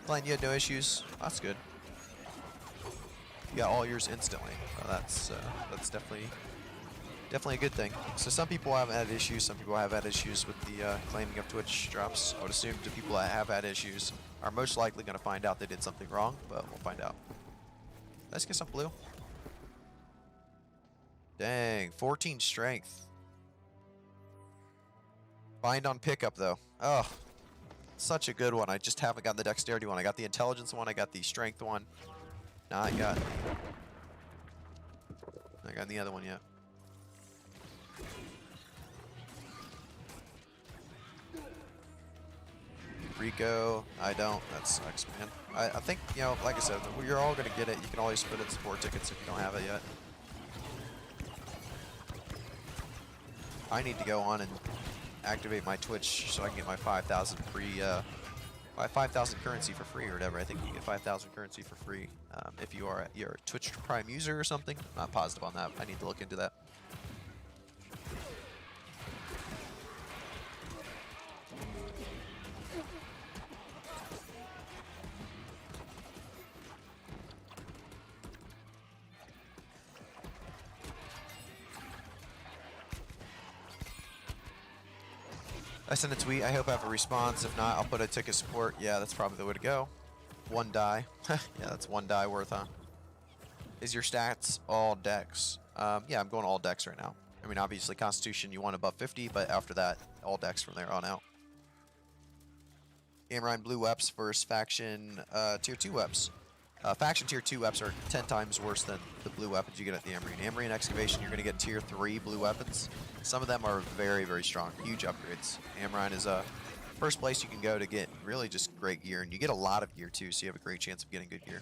Glenn, you had no issues? That's good. You got all yours instantly. That's definitely a good thing. So some people have had issues. Some people have had issues with the claiming of Twitch drops. I would assume the people that have had issues are most likely going to find out they did something wrong, but we'll find out. Let's get some blue. Dang, 14 strength. Bind on pickup though. Oh, such a good one. I just haven't got the dexterity one. I got the intelligence one. I got the strength one. Now I got the other one yet. Rico, I don't. That sucks, man. I think, you know, like I said, you're all going to get it. You can always put in support tickets if you don't have it yet. I need to go on and activate my Twitch so I can get my 5,000 free, 5,000 currency for free or whatever. I think you get 5,000 currency for free if you're a Twitch Prime user or something. I'm not positive on that. I need to look into that. I sent a tweet. I hope I have a response. If not, I'll put a ticket support. Yeah, that's probably the way to go. One die. Yeah, that's one die worth, huh? Is your stats all dex? Yeah, I'm going all dex right now. I mean, obviously, Constitution, you want above 50, but after that, all dex from there on out. Amrine blue weps versus faction tier 2 weps. Faction tier 2 weps are 10 times worse than the blue weapons you get at the Amrine. Amrine excavation, you're going to get tier 3 blue weapons. Some of them are very, very strong. Huge upgrades. Amrine is first place you can go to get really just great gear. And you get a lot of gear too, so you have a great chance of getting good gear.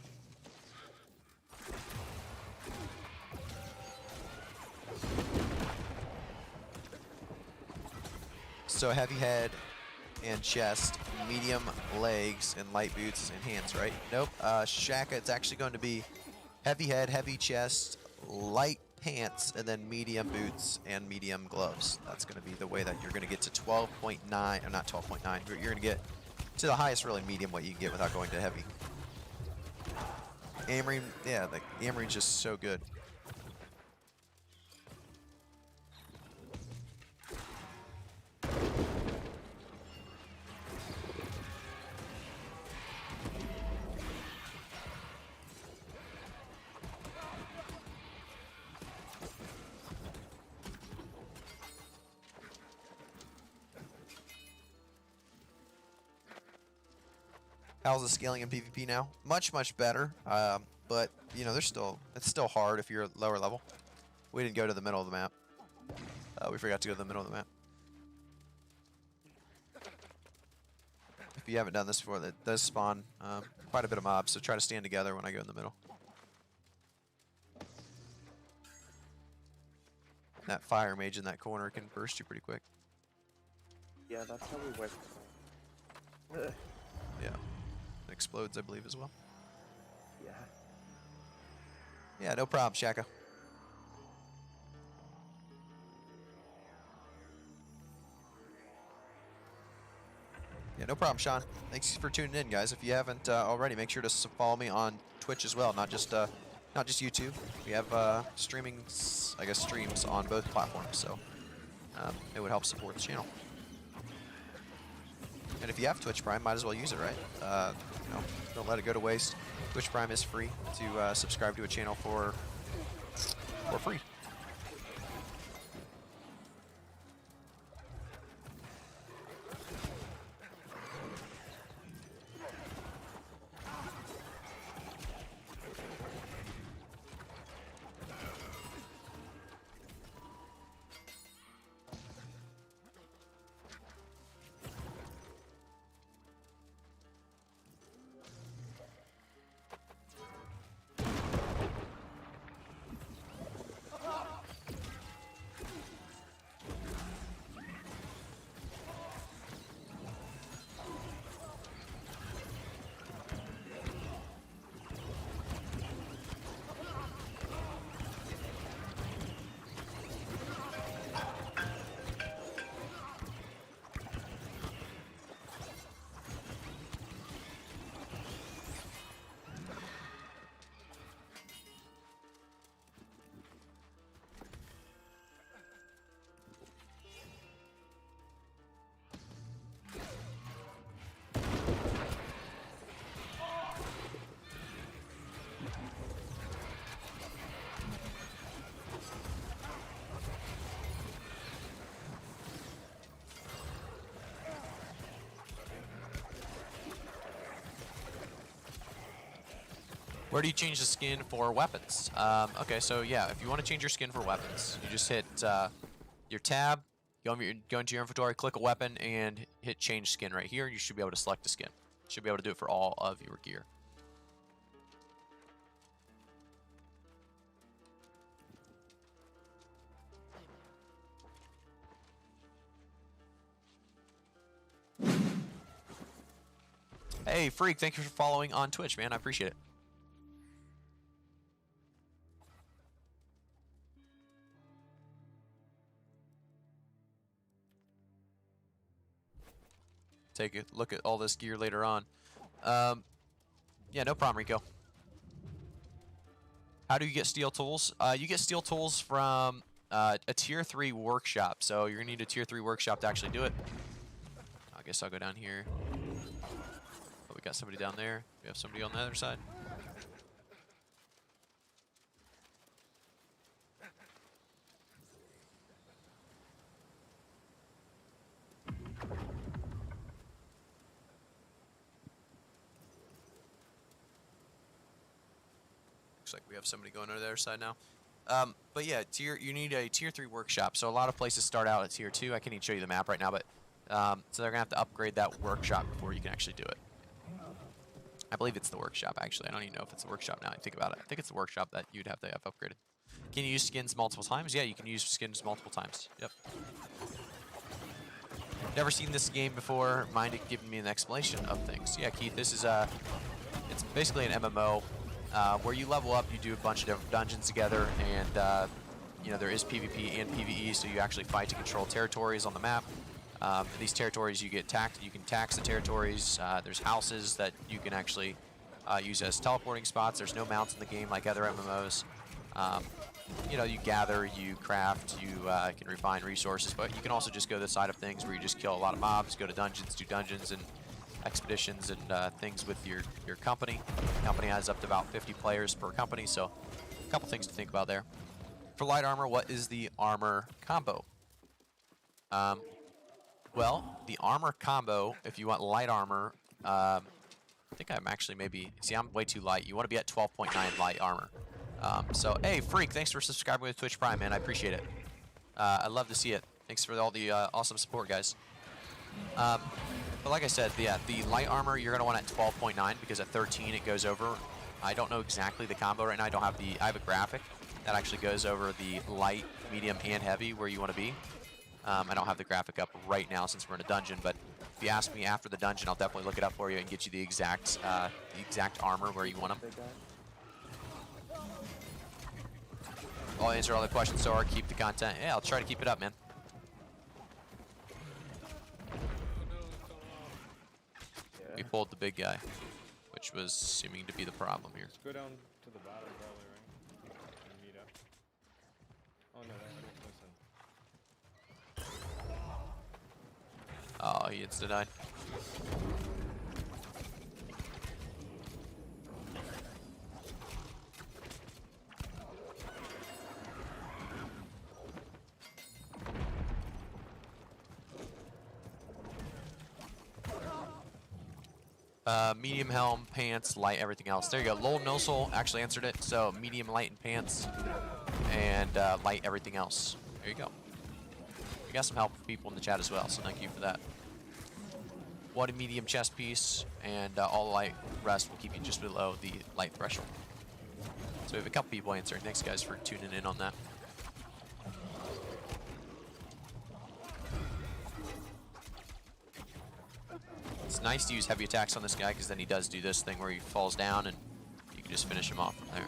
So heavy head and chest, medium legs, and light boots and hands, right? Nope. Shaka, it's actually going to be heavy head, heavy chest, light pants, and then medium boots and medium gloves. That's going to be the way that you're going to get to 12.9, or not 12.9, but you're going to get to the highest really medium weight you can get without going to heavy. Amrine, yeah, the Amrine's just so good. How's the scaling in PvP now? Much, much better. But you know, it's still hard if you're lower level. We didn't go to the middle of the map. We forgot to go to the middle of the map. If you haven't done this before, that does spawn quite a bit of mobs, so try to stand together when I go in the middle. That fire mage in that corner can burst you pretty quick. Yeah, that's how we went. Yeah. It explodes, I believe, as well. Yeah. Yeah, no problem, Shaka. Yeah, no problem, Sean. Thanks for tuning in, guys. If you haven't already, make sure to follow me on Twitch as well, not just YouTube. We have streams on both platforms, so it would help support the channel. And if you have Twitch Prime, might as well use it, right? You know, don't let it go to waste. Twitch Prime is free to subscribe to a channel for free. Where do you change the skin for weapons? Okay, so yeah, if you want to change your skin for weapons, you just hit your tab, go into your inventory, click a weapon, and hit change skin right here. You should be able to select a skin. You should be able to do it for all of your gear. Hey, Freak, thank you for following on Twitch, man. I appreciate it. Take a look at all this gear later on. Yeah, no problem, Rico. How do you get steel tools? You get steel tools from a tier 3 workshop. So you're gonna need a tier 3 workshop to actually do it. I guess I'll go down here. Oh, we got somebody down there. We have somebody on the other side. Looks like we have somebody going over the other side now. But yeah, you need a tier 3 workshop. So a lot of places start out at tier 2. I can't even show you the map right now, but so they're gonna have to upgrade that workshop before you can actually do it. I believe it's the workshop, actually. I don't even know if it's the workshop now I think about it. I think it's the workshop that you'd have to have upgraded. Can you use skins multiple times? Yeah, you can use skins multiple times. Yep. Never seen this game before. Mind giving me an explanation of things. Yeah, Keith, this is it's basically an MMO where you level up, you do a bunch of different dungeons together, and you know, there is PvP and PvE, so you actually fight to control territories on the map. These territories you get taxed. You can tax the territories. There's houses that you can actually use as teleporting spots. There's no mounts in the game like other MMOs. You know, you gather, you craft, you can refine resources, but you can also just go to the side of things where you just kill a lot of mobs, go to dungeons, do dungeons and expeditions and things with your company. The company has up to about 50 players per company, so a couple things to think about there. For light armor, what is the armor combo? Well, the armor combo, if you want light armor, I think I'm actually maybe... See, I'm way too light. You want to be at 12.9 light armor. So, hey, Freak, thanks for subscribing with Twitch Prime, man. I appreciate it. I love to see it. Thanks for all the awesome support, guys. But like I said, yeah, the light armor, you're going to want at 12.9 because at 13 it goes over. I don't know exactly the combo right now. I don't have the... I have a graphic that actually goes over the light, medium, and heavy where you want to be. I don't have the graphic up right now since we're in a dungeon, but if you ask me after the dungeon, I'll definitely look it up for you and get you the exact armor where you want them. I'll answer all the questions, so keep the content. Yeah, I'll try to keep it up, man. Yeah. We pulled the big guy, which was seeming to be the problem here. Let's go down to the bottom, probably, right? And meet up. Oh no, listen. Oh, he insta-died. Medium helm, pants, light, everything else. There you go. Lowell Nosel actually answered it. So medium, light, and pants, and light, everything else. There you go. We got some help from people in the chat as well, so thank you for that. One medium chest piece, and all the light rest will keep you just below the light threshold. So we have a couple people answering. Thanks, guys, for tuning in on that. It's nice to use heavy attacks on this guy because then he does do this thing where he falls down and you can just finish him off from there.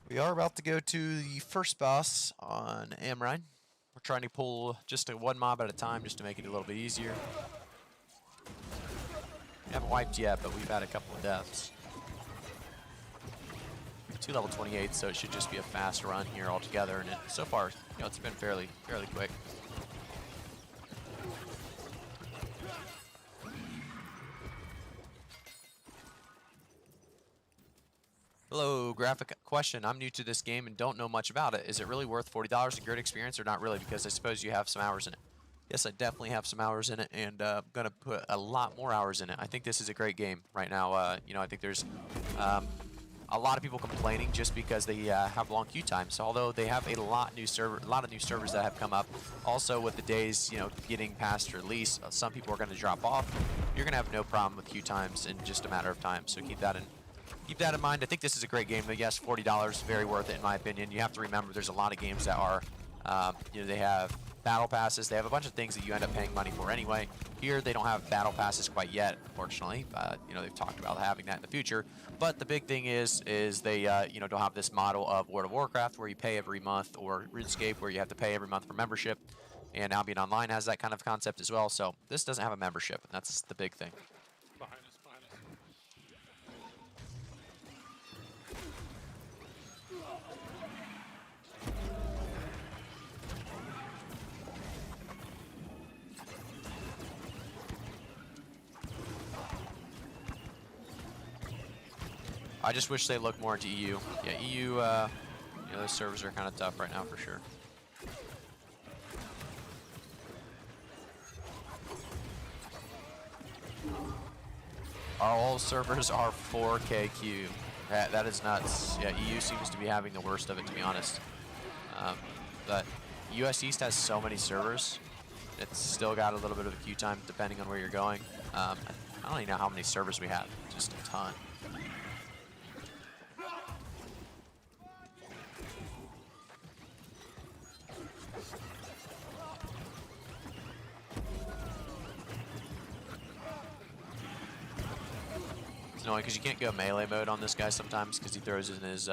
We are about to go to the first boss on Amrine. We're trying to pull just one mob at a time just to make it a little bit easier. We haven't wiped yet, but we've had a couple of deaths. 2 level 28, so it should just be a fast run here altogether. And so far, it's been fairly quick. Hello, graphic question. I'm new to this game and don't know much about it. Is it really worth $40 in great experience or not really? Because I suppose you have some hours in it. Yes, I definitely have some hours in it, and I'm going to put a lot more hours in it. I think this is a great game right now. I think there's a lot of people complaining just because they have long queue times. So although they have a lot of new servers that have come up, also with the days getting past release, some people are going to drop off. You're going to have no problem with queue times in just a matter of time. So keep that in mind. I think this is a great game, but yes, $40, very worth it in my opinion. You have to remember there's a lot of games that are, they have battle passes. They have a bunch of things that you end up paying money for anyway. Here, they don't have battle passes quite yet, unfortunately. They've talked about having that in the future. But the big thing is they, don't have this model of World of Warcraft where you pay every month, or RuneScape where you have to pay every month for membership. And Albion Online has that kind of concept as well. So this doesn't have a membership, and that's the big thing. Behind us, behind us. I just wish they looked more into EU. Yeah, EU, those servers are kind of tough right now for sure. All servers are 4K queue. That is nuts. Yeah, EU seems to be having the worst of it, to be honest. But US East has so many servers. It's still got a little bit of a queue time depending on where you're going. I don't even know how many servers we have. Just a ton. It's annoying because you can't go melee mode on this guy sometimes because he throws in his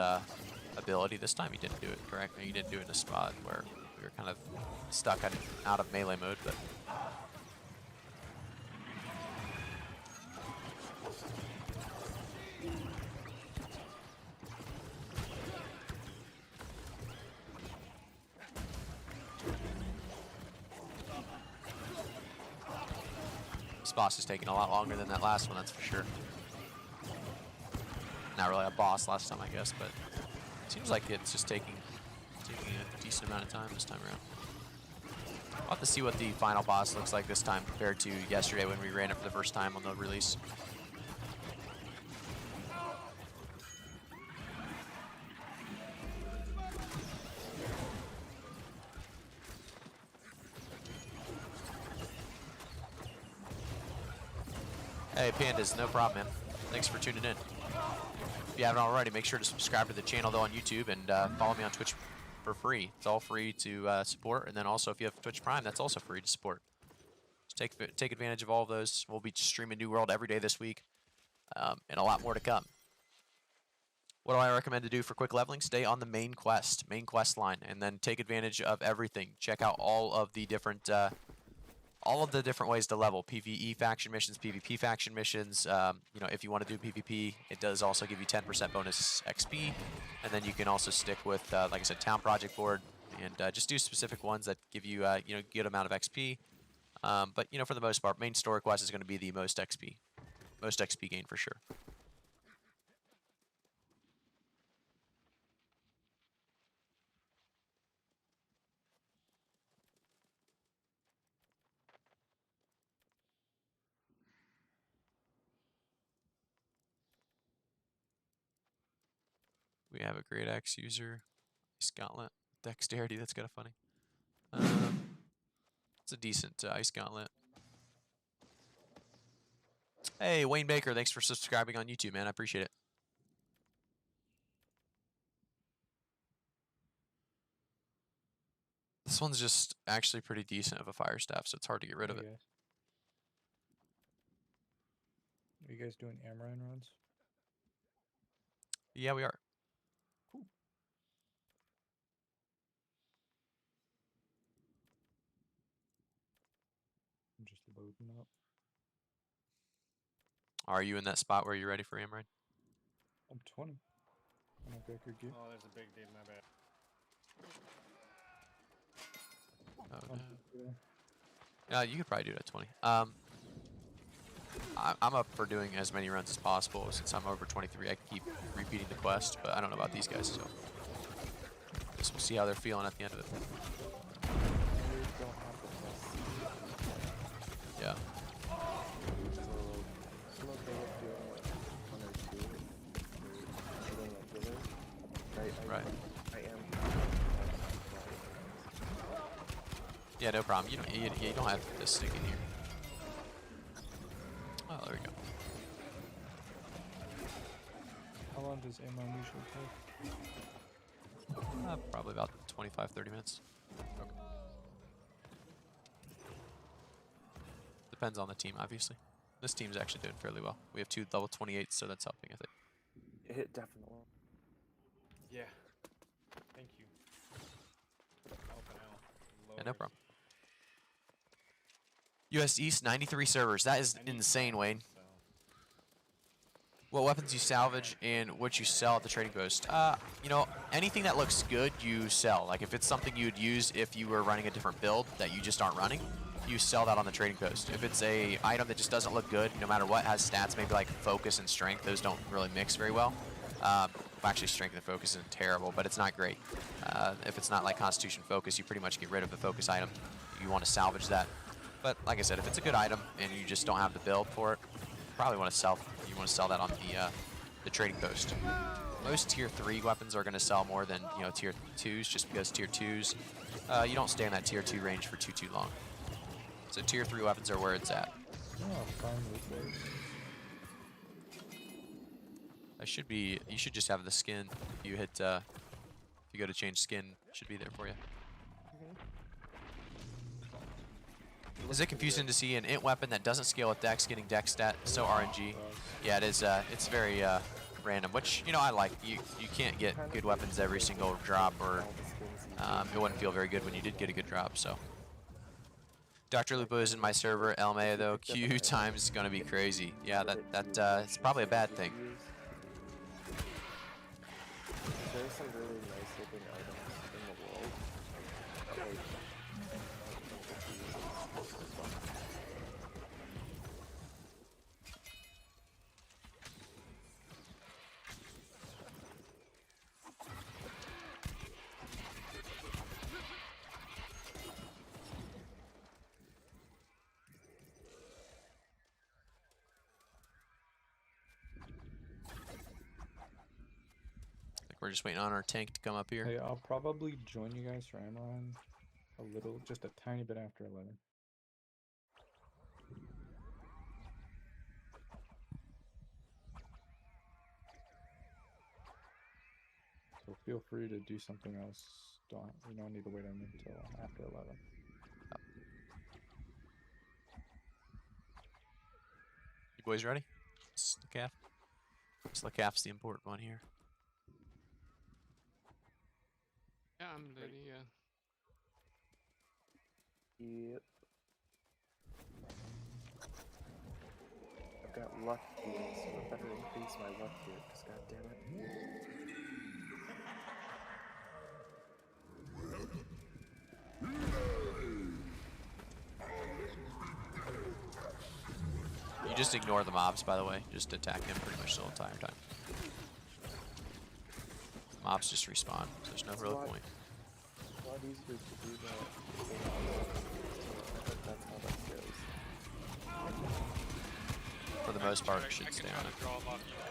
ability. This time he didn't do it, correct? He didn't do it in a spot where we were kind of stuck out of melee mode, but this boss is taking a lot longer than that last one, that's for sure. Not really a boss last time, I guess, but it seems like it's just taking a decent amount of time this time around. We'll have to see what the final boss looks like this time compared to yesterday when we ran it for the first time on the release. Hey, Pandas, no problem, man. Thanks for tuning in. If you haven't already, make sure to subscribe to the channel, though, on YouTube, and follow me on Twitch for free. It's all free to support, and then also if you have Twitch Prime, that's also free to support. Just take advantage of all of those. We'll be streaming New World every day this week, and a lot more to come. What do I recommend to do for quick leveling? Stay on the main quest line, and then take advantage of everything. Check out all of the different ways to level. PvE faction missions, PvP faction missions. If you want to do PvP, it does also give you 10% bonus XP. And then you can also stick with, like I said, Town Project Board. And just do specific ones that give you, good amount of XP. But, for the most part, main story quest is going to be the most XP. Most XP gain for sure. We have a Great Axe user. Ice Gauntlet. Dexterity, that's kind of funny. It's a decent Ice Gauntlet. Hey, Wayne Baker, thanks for subscribing on YouTube, man. I appreciate it. This one's just actually pretty decent of a fire staff, so it's hard to get rid of it. Guys. Are you guys doing Amrine runs? Yeah, we are. Cool. I'm just loading up. Are you in that spot where you're ready for Amrine? I'm 20. And I've got good gear. Oh, there's a big dude, my bad. Oh, I'm no. good. Yeah, you could probably do it at 20. I'm up for doing as many runs as possible. Since I'm over 23, I can keep repeating the quest, but I don't know about these guys, so guess we'll see how they're feeling at the end of it. I don't have the plus. Yeah. So I'm okay with doing like 1 or 2 for the regular. Right. I am. Yeah, no problem. You don't have to stick in here. Oh, there we go. How long does MMO usually take? Probably about 25, 30 minutes. Okay. Depends on the team, obviously. This team's actually doing fairly well. We have 2 level 28s, so that's helping, I think. It definitely. Yeah. Thank you. Helping out. Yeah, no Lowers. problem. US East, 93 servers. That is 95, insane, Wayne. so- What weapons you salvage and what you sell at the trading post? You know, anything that looks good, you sell. Like if it's something you'd use if you were running a different build that you just aren't running, you sell that on the trading post. If it's a item that just doesn't look good, no matter what, has stats maybe like focus and strength, those don't really mix very well. Actually, strength and focus isn't terrible, but it's not great. If it's not like constitution focus, you pretty much get rid of the focus item. You want to salvage that. But like I said, if it's a good item and you just don't have the build for it, probably want to sell. You want to sell that on the trading post. Most tier 3 weapons are going to sell more than tier 2s, just because tier 2s you don't stay in that tier 2 range for too long. So tier 3 weapons are where it's at. Oh, fine with those. You should just have the skin. If you hit if you go to change skin, it should be there for you. Is it confusing to see an int weapon that doesn't scale with dex getting dex stat so RNG? Yeah, it is. It's very random, which I like. You can't get good weapons every single drop, or it wouldn't feel very good when you did get a good drop. So, Dr. Lupo is in my server. LMA though, Q time is gonna be crazy. Yeah, it's probably a bad thing. There's some really nice looking items in the world. Like, We're just waiting on our tank to come up here. Hey, I'll probably join you guys for Amron a little, just a tiny bit after 11. So feel free to do something else. You don't need to wait on me until after 11. You boys ready? Slacaf. Slacaf's the important one here. Yeah, I'm ready, yeah. yep. I've got luck here, so I better increase my luck here, because goddammit. You just ignore the mobs, by the way. Just attack them pretty much the whole entire time. Mobs just respawn, so there's no real point. It's a lot easier to do that. So I think that's how that goes. For the most part, it I should can stay try on to it. draw them off you guys.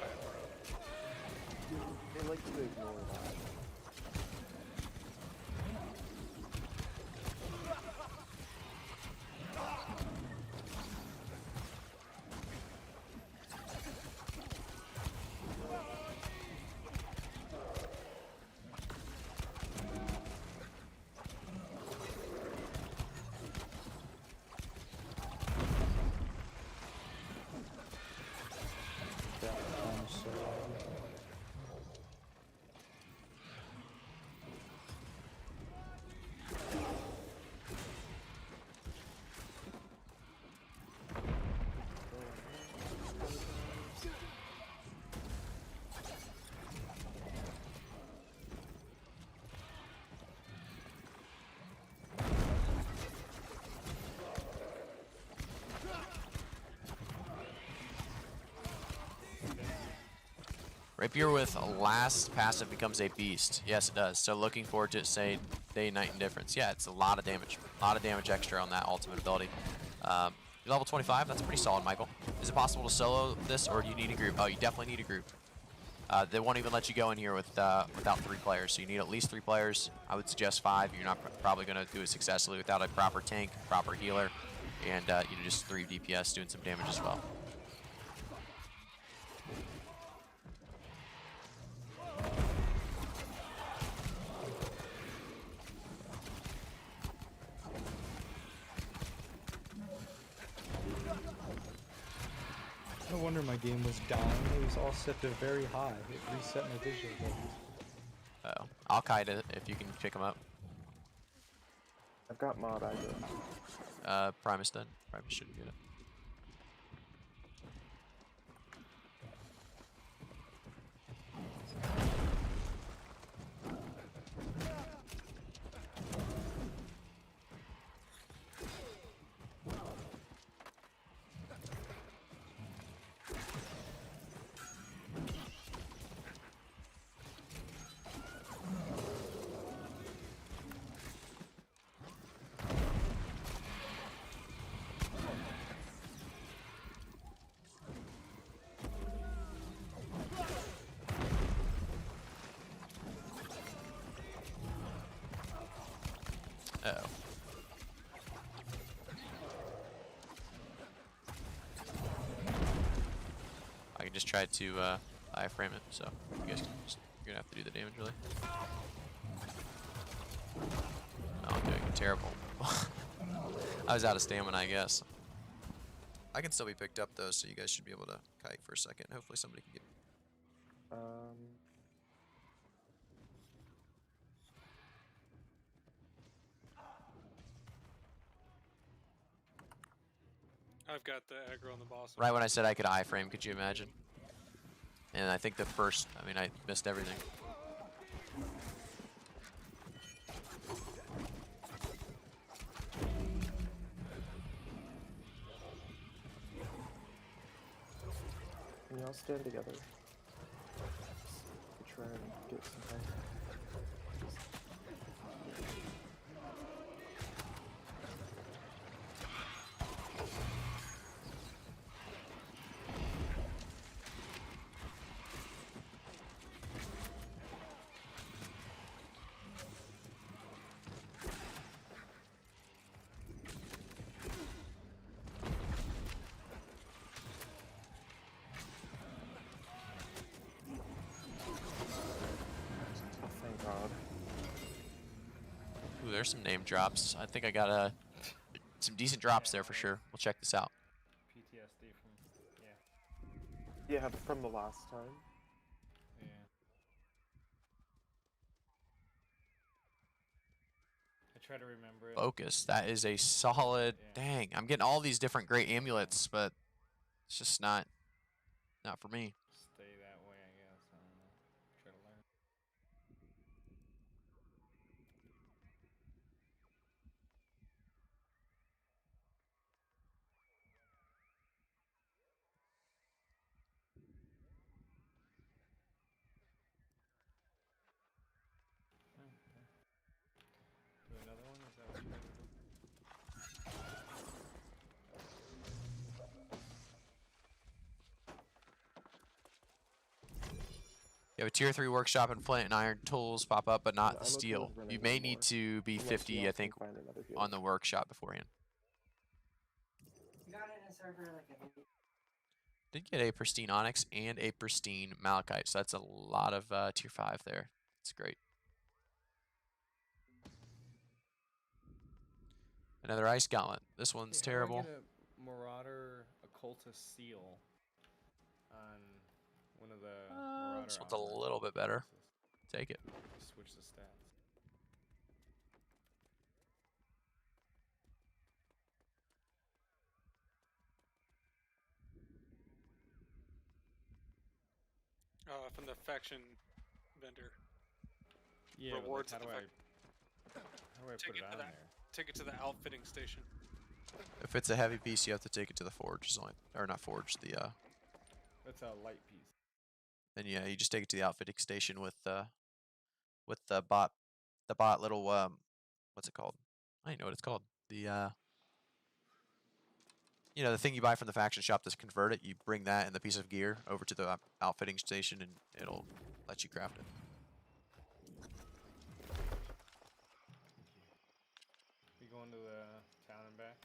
They like to ignore that. That time is so Rapier with last passive becomes a beast. Yes, it does. So looking forward to it, say, day, night, and difference. Yeah, it's a lot of damage. A lot of damage extra on that ultimate ability. You're level 25. That's pretty solid, Michael. Is it possible to solo this, or do you need a group? Oh, you definitely need a group. They won't even let you go in here with without 3 players. So you need at least 3 players. I would suggest 5. You're not probably going to do it successfully without a proper tank, proper healer, and just 3 DPS doing some damage as well. No wonder my game was down. It was all set to very high. It reset my visual buttons. Uh-oh. I'll kite it if you can pick him up. I've got mod either. Primus done. Primus shouldn't get it. Uh-oh. I can just try to iframe it, so you guys can just, you're gonna have to do the damage really. Oh, I'm doing terrible. I was out of stamina, I guess. I can still be picked up though, so you guys should be able to kite for a second. Hopefully somebody can get. I've got the aggro on the boss. Right when I said I could iframe, could you imagine? And I think the first, I mean, I missed everything. Can you all stand together? To try and get some time. Thank God. Ooh, there's some name drops. I think I got some decent drops there for sure. We'll check this out. PTSD from Yeah, from the last time. yeah. I try to remember it. Focus. That is a solid. Yeah. Dang, I'm getting all these different great amulets, but it's just not for me. Stay that way, I guess. I don't know. Try to learn. Do another one? Is that what you're gonna do? You have a tier 3 workshop and flint and iron tools pop up, but not the I'm okay steel. with running You one may more, need to be unless you 50, all I can think, find another healer. on the workshop beforehand. You got it in a server like a minute. Did get a pristine onyx and a pristine malachite, so that's a lot of tier 5 there. It's great. Another ice gauntlet. This one's Hey, how do I terrible. get a Marauder occultist seal on one of the Marauder This one's a armor little bit better. classes? Take it. Switch the stats. From the faction vendor. Yeah, Rewards but at like, the how do I Take put it it to on that. there? Take it to the outfitting station. If it's a heavy piece, you have to take it to the forge. Or not forge, the That's a light piece. then yeah, you just take it to the outfitting station with the bot little what's it called? I don't know what it's called. The the thing you buy from the faction shop to convert it. You bring that and the piece of gear over to the outfitting station, and it'll let you craft it. We going to the town and back?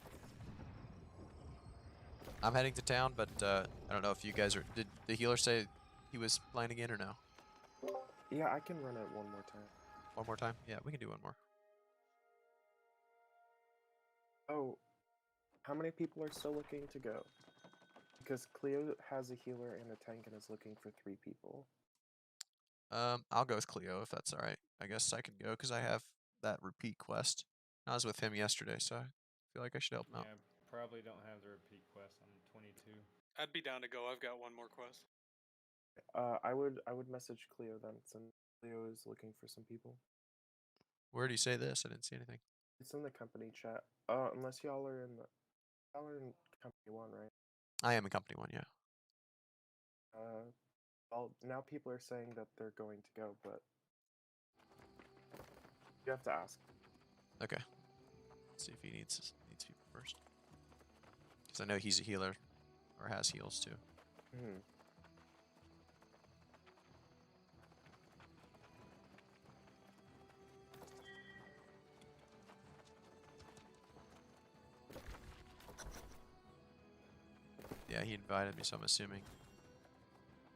I'm heading to town, but I don't know if you guys are. Did the healer say he was playing again or no? Yeah, I can run it one more time. One more time? Yeah, we can do one more. Oh, how many people are still looking to go? Because Cleo has a healer and a tank and is looking for 3 people. I'll go with Cleo if that's all right. I guess I can go because I have that repeat quest. I was with him yesterday, so I feel like I should help him out. Yeah, probably don't have the repeat quest. I'm 22. I'd be down to go. I've got one more quest. I would message Cleo then, since Cleo is looking for some people. Where do you say this? I didn't see anything. It's in the company chat. Unless y'all are in company 1, right? I am in company 1, yeah. Well, now people are saying that they're going to go, but you have to ask. Okay. Let's see if he needs people first. Because I know he's a healer, or has heals too. Hmm. Yeah, he invited me, so I'm assuming.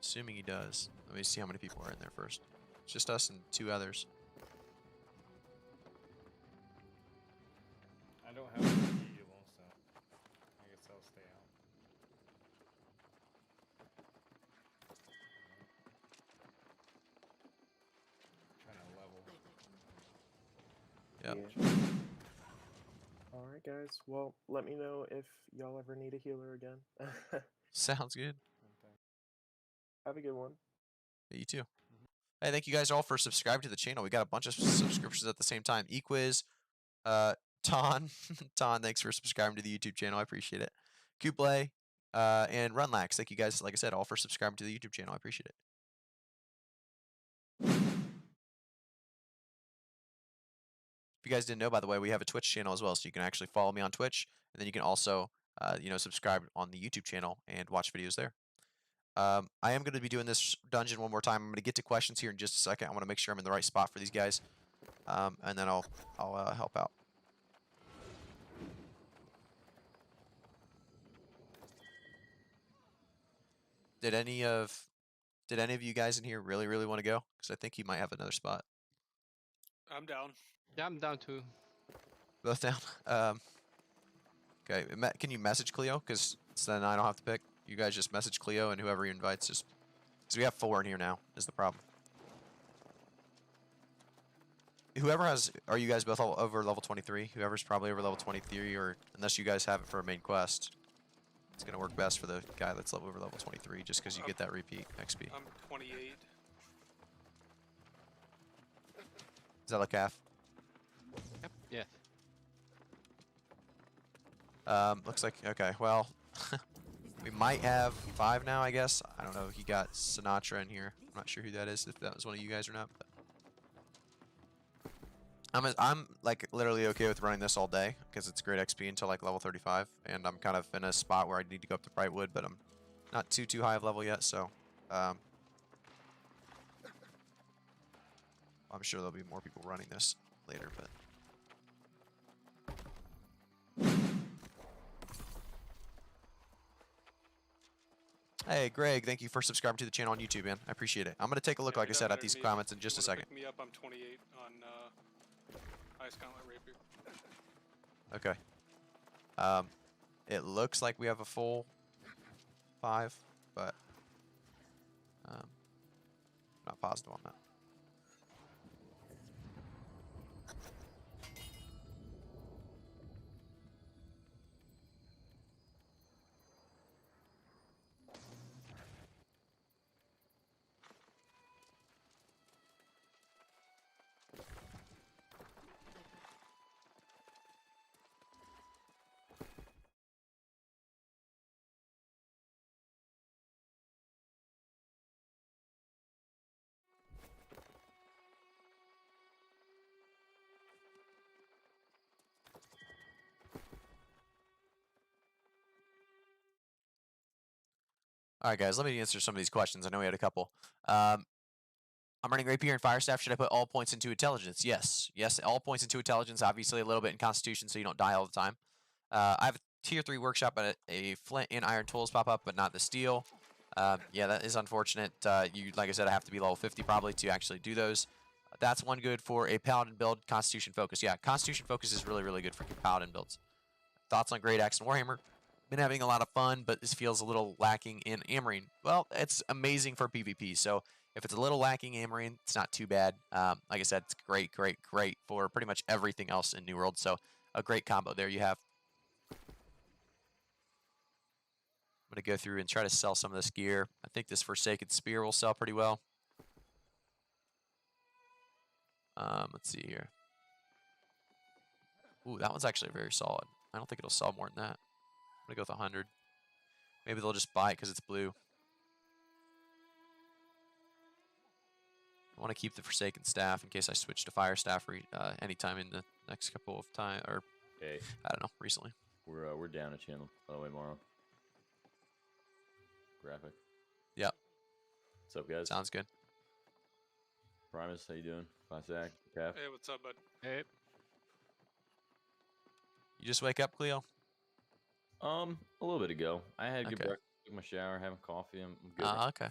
Assuming he does. Let me see how many people are in there first. It's just us and 2 others. I don't have a heal, so I guess I'll stay out. Trying to level. Yep. Yeah. Alright, guys. Well, let me know if y'all ever need a healer again. Sounds good. Okay. Have a good one. Yeah, you too. Hey, thank you guys all for subscribing to the channel. We got a bunch of subscriptions at the same time. Equiz, Ton, Ton, thanks for subscribing to the YouTube channel. I appreciate it. Kuplay, and Runlax, thank you guys, like I said, all for subscribing to the YouTube channel. I appreciate it. If you guys didn't know, by the way, we have a Twitch channel as well, so you can actually follow me on Twitch, and then you can also, subscribe on the YouTube channel and watch videos there. I am going to be doing this dungeon one more time. I'm going to get to questions here in just a second. I want to make sure I'm in the right spot for these guys, and then I'll help out. Did any of you guys in here really want to go? Because I think he might have another spot. I'm down. Yeah, I'm down too. Both down. Okay. Can you message Cleo? Because then I don't have to pick. You guys just message Cleo, and whoever he invites just. Because we have 4 in here now. Is the problem? Whoever has. Are you guys both over level 23? Whoever's probably over level 23, or unless you guys have it for a main quest, it's gonna work best for the guy that's over level 23, just because you get that repeat XP. I'm 28. Is that like half? Yep. Yes. Looks like okay. Well, we might have 5 now. I guess. I don't know. He got Sinatra in here. I'm not sure who that is. If that was one of you guys or not. But I'm like literally okay with running this all day because it's great XP until like level 35, and I'm kind of in a spot where I need to go up to Brightwood, but I'm not too high of level yet. So I'm sure there'll be more people running this later, but. Hey, Greg, thank you for subscribing to the channel on YouTube, man. I appreciate it. I'm going to take a look, Yeah, like I it said, doesn't at these hurt me. comments in If just a you wanna second. pick me up, I'm 28 on Ice Gauntlet Rapier. Okay. It looks like we have a full 5, but not positive on that. All right, guys, let me answer some of these questions. I know we had a couple. I'm running Rapier and Fire Staff. Should I put all points into intelligence? Yes. Yes, all points into intelligence. Obviously, a little bit in Constitution so you don't die all the time. I have a Tier 3 workshop, but a flint and iron tools pop up, but not the steel. Yeah, that is unfortunate. Like I said, I have to be level 50 probably to actually do those. That's one good for a Paladin build. Constitution Focus. Yeah, Constitution Focus is really, really good for Paladin builds. Thoughts on Great Axe and Warhammer? Been having a lot of fun, but this feels a little lacking in Amarine. Well, it's amazing for PvP, so if it's a little lacking Amarine, it's not too bad. Like I said, it's great, great, great for pretty much everything else in New World, so a great combo there you have. I'm going to go through and try to sell some of this gear. I think this Forsaken Spear will sell pretty well. Let's see here. Ooh, that one's actually very solid. I don't think it'll sell more than that. I'm going to go with 100. Maybe they'll just buy it because it's blue. I want to keep the Forsaken Staff in case I switch to Fire Staff anytime in the next couple of time, or Okay, I don't know, recently. we're down a channel by the way, Morrow. Graphic. Yep, What's up, guys? sounds good. Primus, how you doing? Fasak, Cap. Hey, what's up, bud? Hey. You just wake up, Cleo? A little bit ago. I had a good Okay. breakfast, took my shower, having coffee. I'm good. Okay.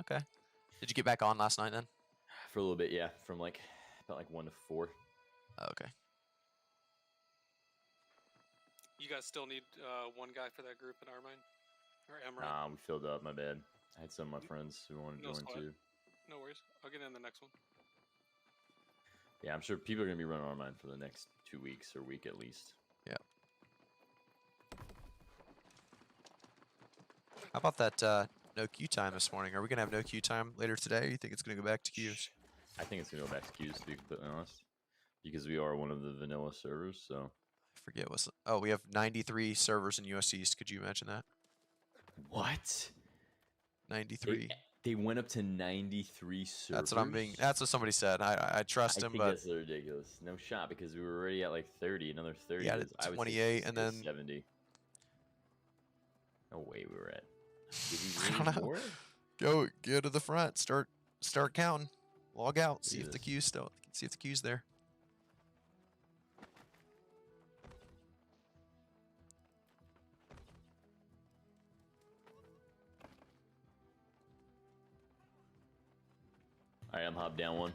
Okay. Did you get back on last night then? For a little bit, yeah. From like about like 1 to 4. Oh, okay. You guys still need one guy for that group in Armine? Or Emerald? We filled up. My bad. I had some of my friends who wanted to No join sweat. too. No worries. I'll get in the next one. Yeah, I'm sure people are gonna be running Armine for the next 2 weeks or week at least. Yeah. How about that no queue time this morning? Are we going to have no queue time later today, or you think it's going to go back to queues? I think it's gonna go back to queues, to be completely honest, because we are one of the vanilla servers. So I forget what's... Oh, we have 93 servers in US East. Could you imagine that? what? 93. They went up to 93 servers. That's what I'm being... That's what somebody said. I trust I him, think but... that's ridiculous. No shot, because we were already at like 30, another 30. Yeah, is- I would say 28, and then- 70. No way we were at. Did we I really don't know. more? Go to the front. Start counting. Log out. See if the Jesus. queue's still... See if the queue's there. Alright, I'm hopped down one.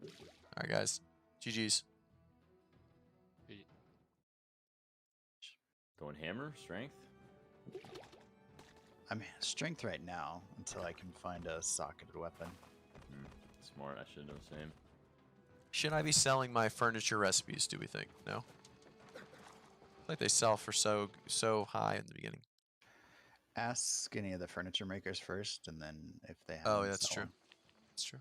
All right, guys. GG's. Going hammer, strength. I'm strength right now until I can find a socketed weapon. Smart, I should know the same. Should I be selling my furniture recipes, do we think? No? Like they sell for so high in the beginning. Ask any of the furniture makers first, and then if they have. Oh, them, that's sell true. 'em. That's true.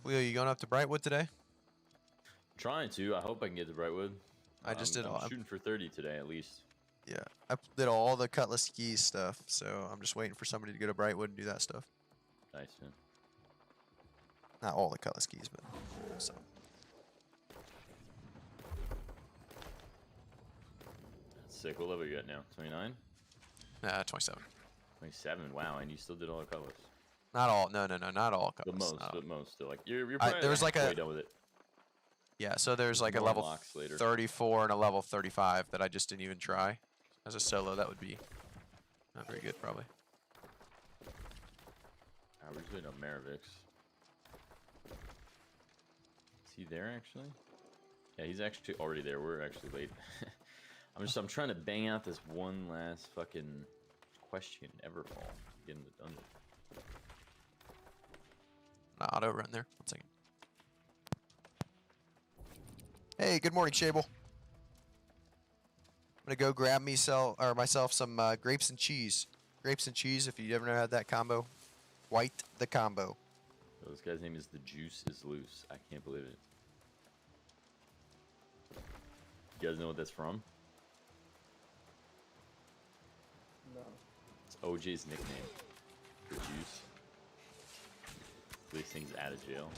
Leo, you going up to Brightwood today? Trying to. I hope I can get to Brightwood. I just I'm did all- shooting for 30 today at least. Yeah, I did all the Cutlass Keys stuff, so I'm just waiting for somebody to go to Brightwood and do that stuff. Nice, man. Not all the Cutlass Keys, but some. Sick. What level you at now? 29? 27. 27. Wow, and you still did all the colors. Not all. No, not all The Cutlass. most, not all. the most. Still, like you're I- probably there was like halfway a- done with it. Yeah, so there's like a more level unlocks later. 34 and a level 35 that I just didn't even try. As a solo, that would be not very good, probably. We're just doing a Maravix. Is he there actually? Yeah, he's actually already there. We're actually late. I'm trying to bang out this one last fucking question Everfall. Get in the dungeon. Auto run there. 1 second. Hey, good morning, Shable. gonna go grab myself some grapes and cheese. Grapes and cheese. If you ever had that combo, quite the combo. So this guy's name is The Juice is Loose. I can't believe it. You guys know what that's from? No. It's OJ's nickname. The Juice. These things out of jail.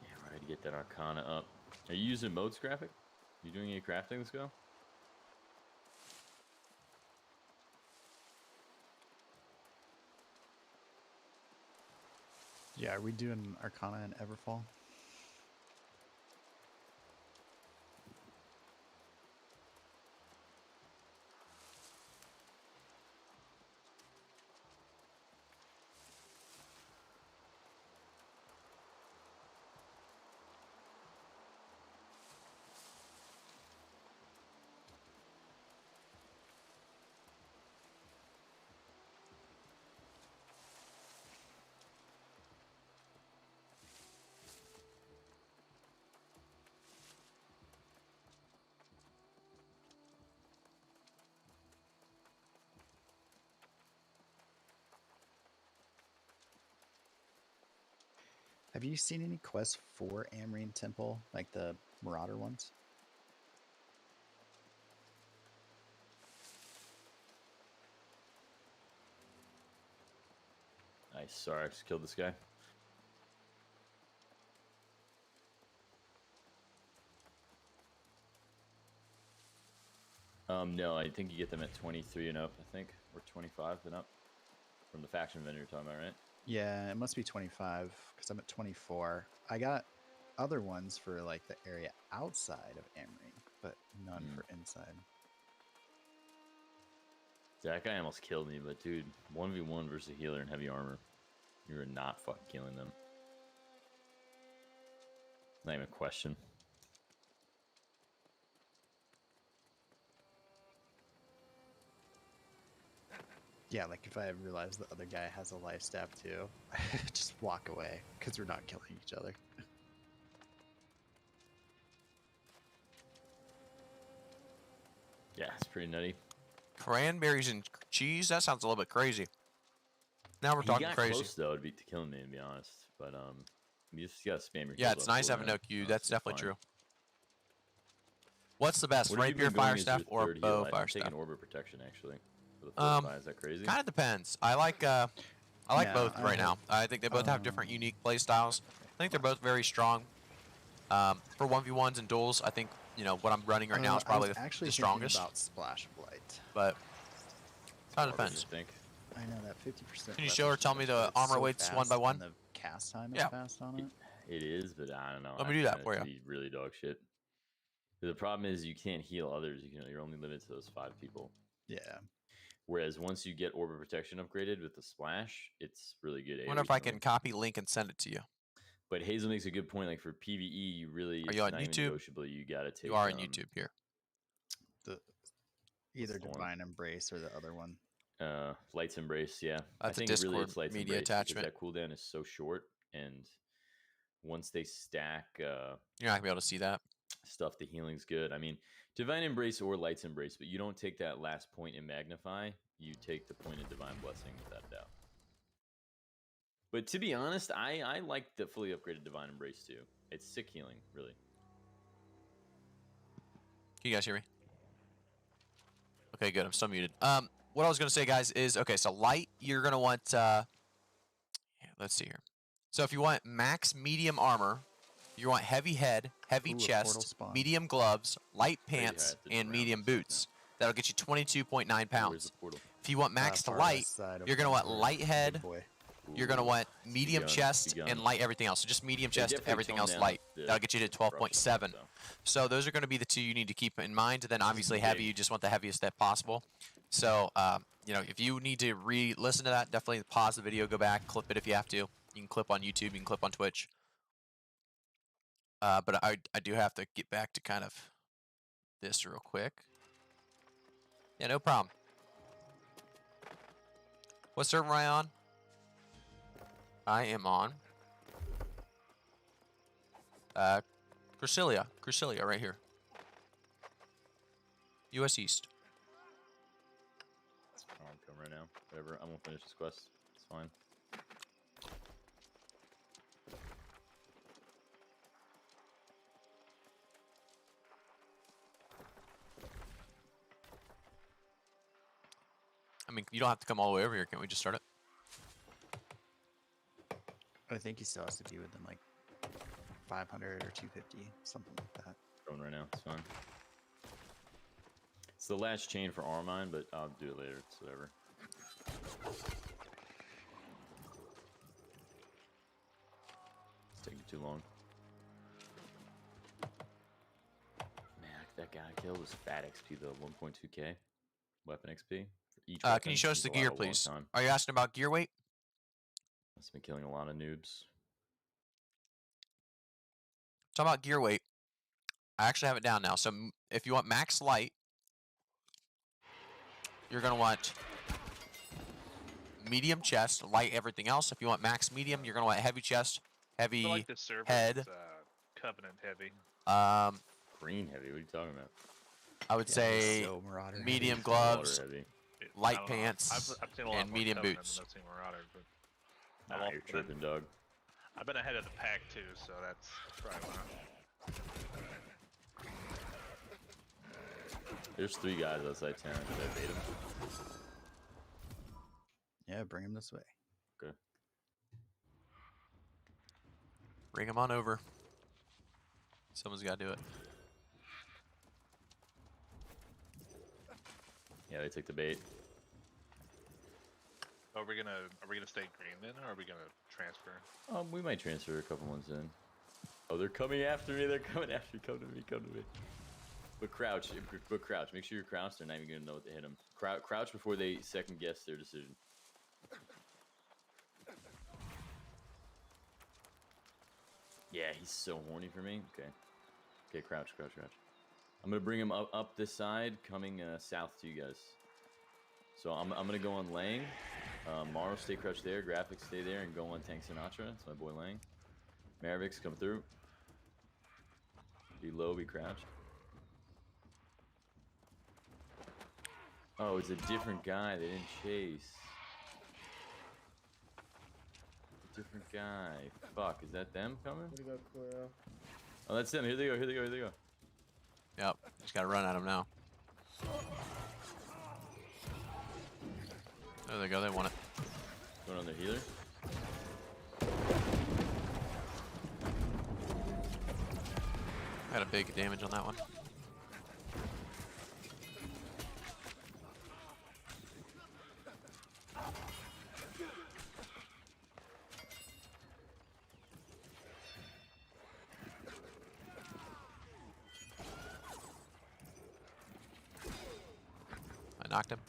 Yeah, right to get that Arcana up. Are you using modes graphic? You doing any crafting? Let's go. Yeah, are we doing Arcana and Everfall? Have you seen any quests for Amrine Temple, like the Marauder ones? Nice. Sorry, I just killed this guy. No, I think you get them at 23 and up, I think, or 25 and up. From the faction vendor you're talking about, right? Yeah, it must be 25 because I'm at 24. I got other ones for like the area outside of Amrine, but none for inside. That guy almost killed me, but dude, 1v1 versus a healer in heavy armor. You're not fucking killing them. Not even a question. Yeah, like if I realize the other guy has a life staff too, just walk away because we're not killing each other. Yeah, it's pretty nutty. Cranberries and cheese? That sounds a little bit crazy. Now we're He talking got crazy. close though to killing me, to be honest. But you just gotta spam your. Yeah, kills it's on nice having cooldown. no Q. No, That's it's definitely fine. true. What's the best, What have you rapier, been going fire as staff, your or third bow, heal? fire I'm staff? taking Orb of Protection actually. For the fortify. Is that crazy? Kind of depends. I like Yeah, both I right now. have, I think they both have different unique play styles. I think they're both very strong. For 1v1s and duels, I think what I'm running right now is probably I was actually the thinking strongest. about Splash of Light. But kind of Garbage, depends. I think. I know that 50%. Can you show or tell me the but it's armor so weights one fast by one? and the cast time is Yeah. fast on it. It is, but I don't know. Let me I do that find it for to you. be really dog shit. The problem is you can't heal others. You're only limited to those 5 people. Yeah. Whereas once you get Orb of Protection upgraded with the splash, it's really good. I wonder if I can copy link and send it to you. But Hazel makes a good point. Like for PVE, you really Are it's you on not even YouTube? negotiable. You gotta take. You are on YouTube here. Either the one? Divine Embrace or the other one. Light's Embrace. Yeah, I That's a think really Discord it's Light's media Embrace attachment. because that cooldown is so short, and once they stack You're not gonna be able to see that. stuff, the healing's good. I mean, Divine Embrace or Light's Embrace, but you don't take that last point in Magnify. You take the point in Divine Blessing without a doubt. But to be honest, I like the fully upgraded Divine Embrace too. It's sick healing, really. Can you guys hear me? Okay, good. I'm still muted. What I was gonna say, guys, is okay. So light, you're gonna want. Let's see here. So if you want max medium armor, you want heavy head, heavy Ooh, a portal chest, spawn. medium gloves, light pants, high and to medium round boots. That'll get you 22.9 Where's pounds. the portal? If you want max to Far light, west side of you're gonna want Vancouver. light Big head. boy. You're gonna Ooh, want it's medium begun, chest begun. and light everything else. So just medium They chest, definitely everything toned else down light. the That'll get you to roughness 12.7. though. So those are going to be the two you need to keep in mind. Then obviously big. heavy, you just want the heaviest step possible. So if you need to re-listen to that, definitely pause the video, go back, clip it if you have to. You can clip on YouTube, you can clip on Twitch. But I do have to get back to kind of this real quick. Yeah, no problem. What server am I on? I am on Crucilia right here. US East. Oh, I'm coming right now. Whatever. I'm gonna finish this quest. It's fine. I mean, you don't have to come all the way over here. Can't we just start it? I think he still has to be within like 500 or 250, something like that. Going right now. It's fine. It's the last chain for Armine, but I'll do it later. It's whatever. It's taking too long. Man, that guy I killed was fat XP though. 1.2k weapon XP for each. Can weapon. you show us He's the allowed gear, a long please? time. Are you asking about gear weight? Must have been killing a lot of noobs. Talk about gear weight. I actually have it down now. So if you want max light, you're gonna want medium chest, light everything else. If you want max medium, you're gonna want heavy chest, heavy I feel like the server head. is Covenant heavy. Green heavy. What are you talking about? I would say so Marauder heavy. medium Water gloves, heavy. light I don't know. pants, I've seen a lot and more medium Covenant boots. than I've seen Marauder, but Nah, you're tripping, dog. I've been ahead of the pack too, so that's probably why. There's 3 guys outside town. Did I bait them? Yeah, bring him this way. Okay. Bring them on over. Someone's got to do it. Yeah, they took the bait. Are we gonna stay green then, or are we gonna transfer? We might transfer a couple ones in. Oh, they're coming after me. They're coming after me. Come to me. Come to me. But crouch. But crouch. Make sure you're crouched. They're not even gonna know what to hit them. Crouch before they second guess their decision. Yeah, he's so horny for me. Okay. Okay, crouch. I'm gonna bring him up this side, coming south to you guys. So I'm gonna go on Lang. Morrow, stay crouched there. Graphics, stay there, and go on Tank Sinatra. It's my boy Lang. Maravix, come through. Be low, be crouched. Oh, it's a different guy. They didn't chase. A different guy. Fuck, is that them coming? What do you got, Cleo? Oh, that's them. Here they go. Here they go. Here they go. Yep. Just gotta run at them now. There they go. They want it. Going on their healer. Had a big damage on that one. I knocked him.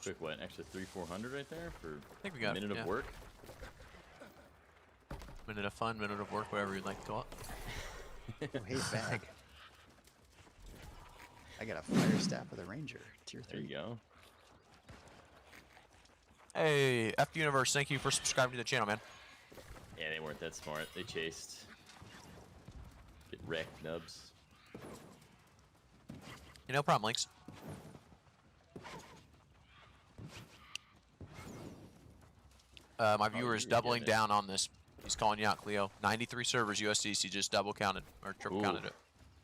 Quick, what? An extra 300-400 right there for think we a got, minute yeah. of work. Minute of fun, minute of work, whatever you'd like to call it. Oh, hey, bag. I got a fire staff with a ranger, tier 3. There you go. Hey, F Universe, thank you for subscribing to the channel, man. Yeah, they weren't that smart. They chased. Get wrecked, nubs. No problem, Links. My viewer is you're doubling getting it. down on this. He's calling you out, Cleo. 93 servers USDC just double counted or triple counted it.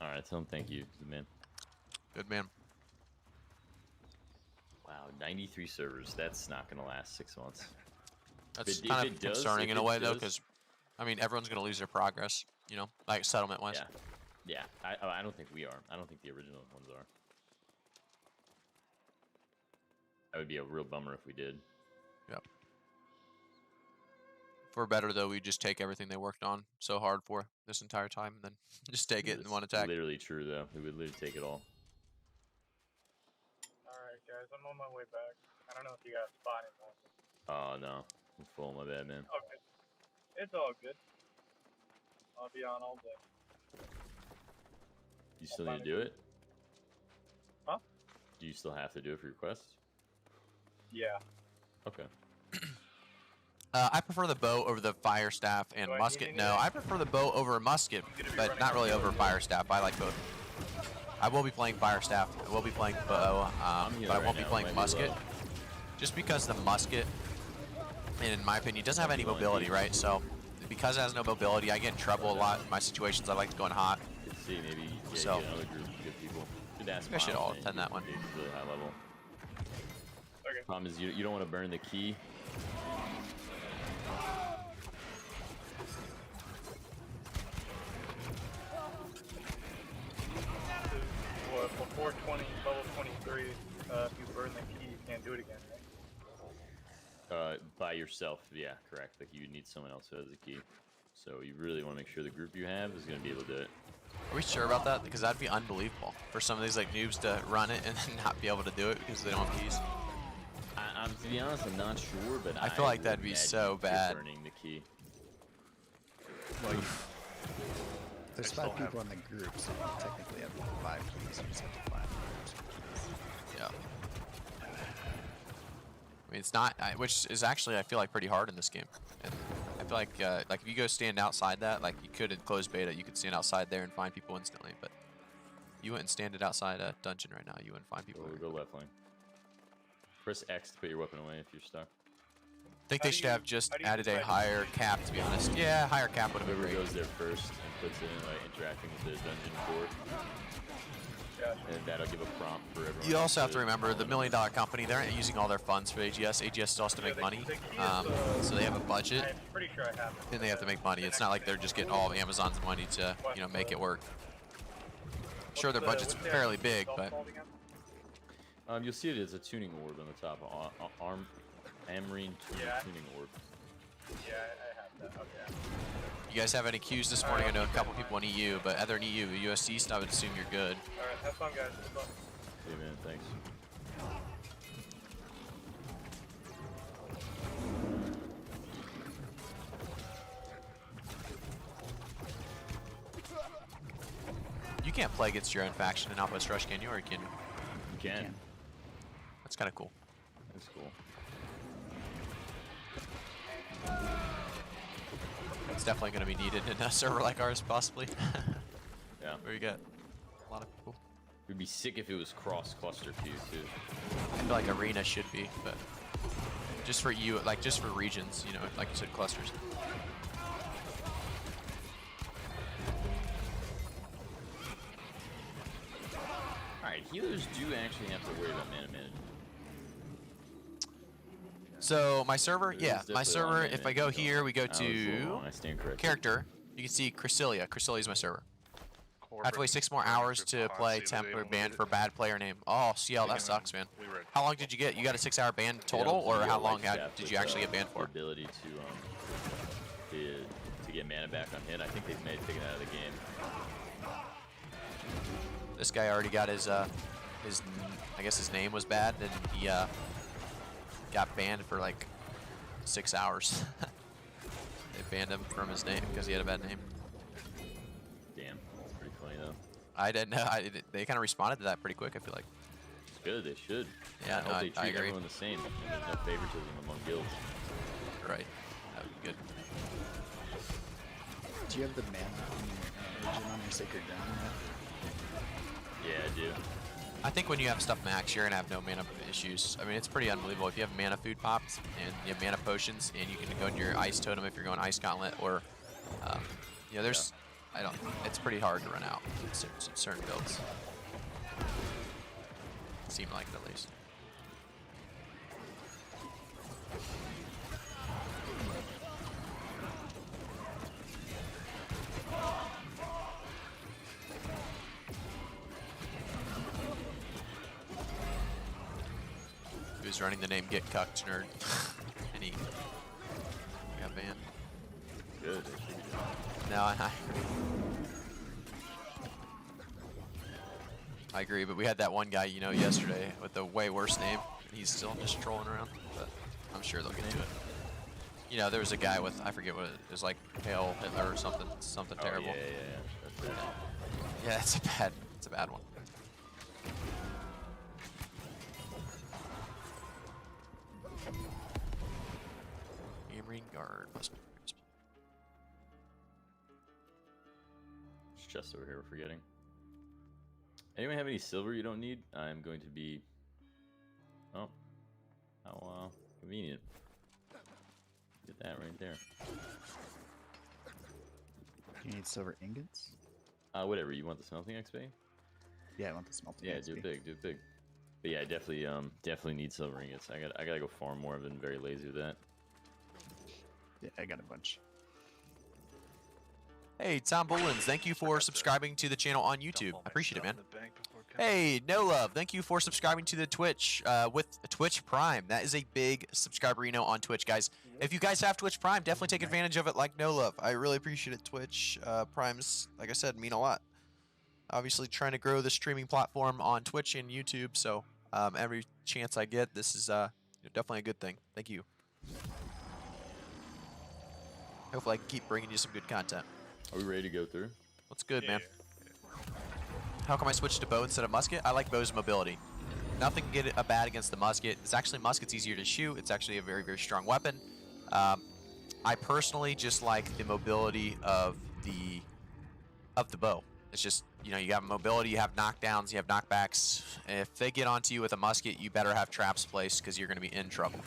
All right, tell him thank you, the man. Good man. Wow, 93 servers. That's not gonna last 6 months. That's if kind of it does- concerning if in a it way, though, does- because, I mean, everyone's going to lose their progress, you know, like settlement-wise. Yeah. I don't think we are. I don't think the original ones are. That would be a real bummer if we did. Yep. For better, though, we just take everything they worked on so hard for this entire time and then just take it in It's one attack. literally true, though. We would literally take it all. Alright, guys, I'm on my way back. I don't know if you got a spot anymore. Oh no, I'm full. My bad, man. Okay. It's all good. I'll be on all day. You still need to do it? Huh? Do you still have to do it for your quest? Yeah. Okay. I prefer the bow over the fire staff and Do I need musket. any No, of that? I prefer the bow over a musket, gonna be but running not out really of over bows. fire staff. I like both. I will be playing fire staff. I will be playing bow, I'm healing but I right won't be now, playing might be musket. low. Just because the musket, in my opinion, doesn't have any Healing mobility, deep. right? So because it has no mobility, I get in trouble a lot in my situations. I like to go in hot. Could see maybe So- you get another group of good people. Should ask Maybe I should Miles, all man. attend He that one. He's really high level. Okay. Problem is you don't want to burn the key. Well, before 20, level 23, if you burn the key, you can't do it again, right? By yourself, yeah, correct. Like you need someone else who has the key. So you really want to make sure the group you have is going to be able to do it. Are we sure about that? Because that'd be unbelievable for some of these like noobs to run it and then not be able to do it because they don't have keys. I'm to be honest, I'm not sure, but I feel like that'd would be imagine so you're bad. burning the key. There's still 5 people in the group, so you technically have 5 keys. You just have to find the groups of keys. Yeah. I mean, it's not, which is actually I feel like pretty hard in this game. And I feel like if you go stand outside that, like you could in closed beta, you could stand outside there and find people instantly. But you wouldn't stand it outside a dungeon right now. You wouldn't find people. We'll go left lane. Press X to put your weapon away if you're stuck. I think How they do should you- have just how do you added a decide to higher choose? cap, to be honest. Yeah, higher cap would have been Whoever great. goes there first and puts it in like interacting with the dungeon court, Gotcha. and that'll give a prompt for everyone. You also have to to remember the $1 follow. million company, they're not using all their funds for AGS. AGS still has to Yeah, make the- money. the key is, So they have a budget I'm pretty sure I have it. and they have to make money. It's not like they're just getting all of Amazon's money to, make it work. Sure, their budget's fairly big, but You'll see it as a tuning orb on the top. Amarine Yeah. tuning orb. Yeah, I have that. Okay. you guys have any queues this morning? I know a couple people in EU, but other than EU, US East, I would assume you're good. Alright, have fun, guys. Have fun. Hey man, thanks. You can't play against your own faction in Outpost Rush, can you? Or can you? You can. That's kind of cool. That's cool. It's definitely going to be needed in a server like ours, possibly. Yeah. Where you got a lot of people. It'd be sick if it was cross-cluster queue too. I feel like Arena should be, but just for you, like just for regions, like you said, clusters. Alright, healers do actually have to worry about mana management. So my server, It is yeah, my definitely server. on If I management, go so here, we go I was a little to wrong, I stand corrected. character. You can see Chrysilla. Chrysilla is my server. I have to wait 6 more hours to play temp or ban for bad player name. Oh, CL, that sucks, man. How long did you get? You got a 6-hour ban total, Yeah, or you how get long life staff did with, you actually get banned the for? ability to get mana back on hit. I think they've taken it out of the game. This guy already got his I guess his name was bad, and he got banned for like 6 hours. They banned him from his name because he had a bad name. Damn, that's pretty funny though. I didn't know. They kind of responded to that pretty quick. I feel like. It's good. They should. Yeah, I hope no, they I treat agree. everyone the same. And there's no favoritism among guilds. Right. That would be good. Do you have the mana on your region on your sacred ground yet? Yeah, I do. I think when you have stuff max, you're gonna have no mana issues. I mean, it's pretty unbelievable. If you have mana food pops and you have mana potions, and you can go into your ice totem if you're going ice gauntlet, or there's, it's pretty hard to run out in certain builds. Seem like it at least. He was running the name Get Cucked Nerd, and he got banned. Good. No, I agree, but we had that one guy, yesterday with the way worse name, and he's still just trolling around. But I'm sure they'll get to it. You know, there was a guy with, I forget what it was, like Hail Hitler or something terrible. Yeah. That's it. Yeah, it's a bad one. Marine guard must be. It's just over here. We're forgetting. Anyone have any silver you don't need? I'm going to be. Oh, how convenient. Get that right there. You need silver ingots? Whatever. You want the smelting XP? Yeah, I want the smelting. Yeah, XP. do it big. But yeah, I definitely need silver ingots. I gotta go farm more. I've been very lazy with that. Yeah, I got a bunch. Hey, Tom Bullins, thank you for subscribing to the channel on YouTube. I appreciate it, man. Hey, No Love, thank you for subscribing to the Twitch with Twitch Prime. That is a big subscriberino on Twitch, guys. If you guys have Twitch Prime, definitely take advantage of it like No Love. I really appreciate it. Twitch Primes, like I said, mean a lot. Obviously, trying to grow the streaming platform on Twitch and YouTube, so every chance I get, this is definitely a good thing. Thank you. Hopefully, I can keep bringing you some good content. Are we ready to go through? What's good, man? How come I switched to bow instead of musket? I like bow's mobility. Nothing can get bad against the musket. It's actually, musket's easier to shoot. It's actually a very, very strong weapon. I personally just like the mobility of the bow. It's just, you know, you have mobility, you have knockdowns, you have knockbacks. If they get onto you with a musket, you better have traps placed because you're going to be in trouble.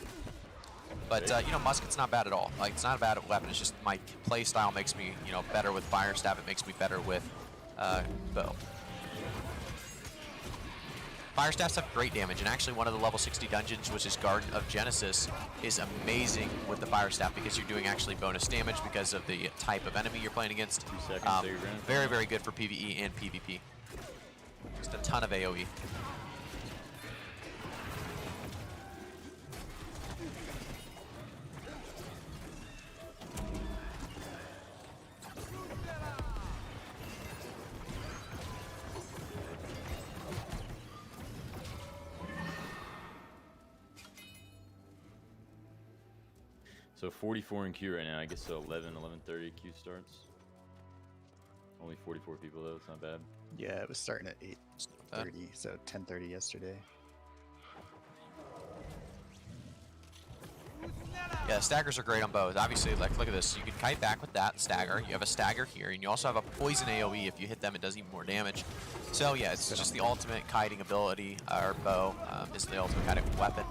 But, you know, musket's not bad at all. Like, it's not a bad weapon. It's just my play style makes me, you know, better with fire staff. It makes me better with bow. Fire staffs have great damage, and actually one of the level 60 dungeons, which is Garden of Genesis, is amazing with the fire staff because you're doing actually bonus damage because of the type of enemy you're playing against. 2 seconds, take your ground. Very, very good for PvE and PvP. Just a ton of AoE. So 44 in queue right now. I guess so 11:30 queue starts. Only 44 people though. It's not bad. Yeah, it was starting at 8:30, so 10:30 yesterday. Yeah, staggers are great on bows. Obviously, like, look at this. You can kite back with that stagger. You have a stagger here, and you also have a poison AoE. If you hit them, it does even more damage. So yeah, it's just the ultimate kiting ability. Our bow is the ultimate kiting weapon.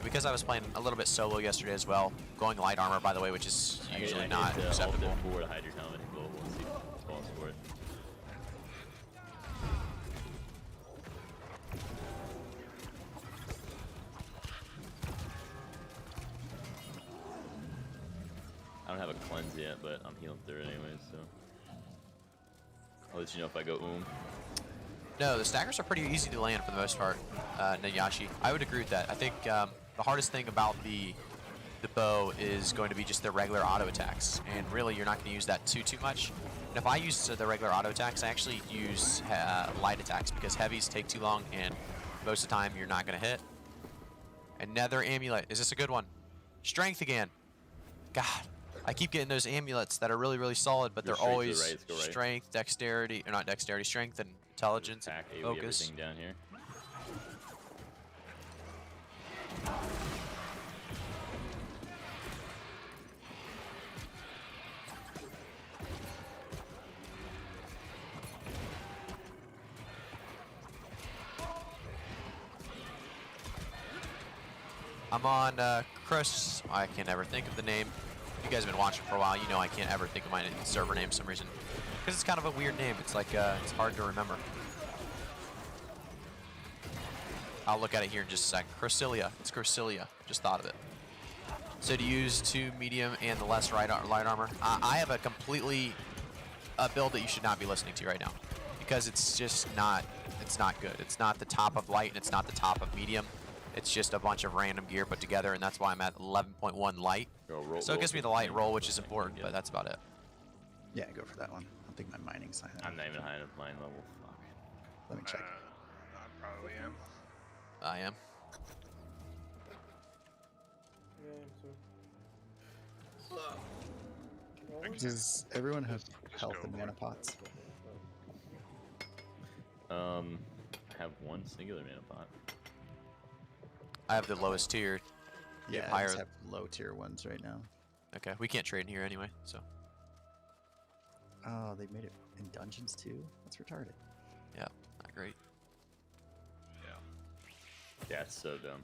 Because I was playing a little bit solo yesterday as well, going light armor, by the way, which is usually not acceptable. Alt F4 to hide your helmet and global and see spawns for it. I don't have a cleanse yet, but I'm healing through it anyways, so I'll let you know if I go No, the staggers are pretty easy to land for the most part, Nayashi. I would agree with that. I think the hardest thing about the bow is going to be just the regular auto attacks, and really you're not going to use that too much. And if I use the regular auto attacks, I actually use light attacks because heavies take too long, and most of the time you're not going to hit. Another amulet. Is this a good one? Strength again. God, I keep getting those amulets that are really, really solid, but they're always strength, dexterity, or not dexterity, strength and intelligence, attack, and AoE, focus. everything down here. I'm on Chris. I can never think of the name. You guys have been watching for a while. You know I can't ever think of my server name for some reason. Because it's kind of a weird name. It's like, it's hard to remember. I'll look at it here in just a second. Crocilia. It's Crocilia. Just thought of it. So to use 2 medium and the less light armor, I have a completely build that you should not be listening to right now. Because it's just not, it's not good. It's not the top of light and it's not the top of medium. It's just a bunch of random gear put together, and that's why I'm at 11.1 light. So it gives me the light roll, which is important, but that's about it. Yeah, go for that one. I think my mining's high enough. I'm not even high enough mine level. Fuck. Let me check. I probably am. I am. Does everyone have Just health go and for mana it. pots? I have one singular mana pot. I have the lowest tier. You Yeah, have I higher. just have low tier ones right now. Okay, we can't trade in here anyway, so Oh, they made it in dungeons too? That's retarded. yeah, not great. Yeah, it's so dumb.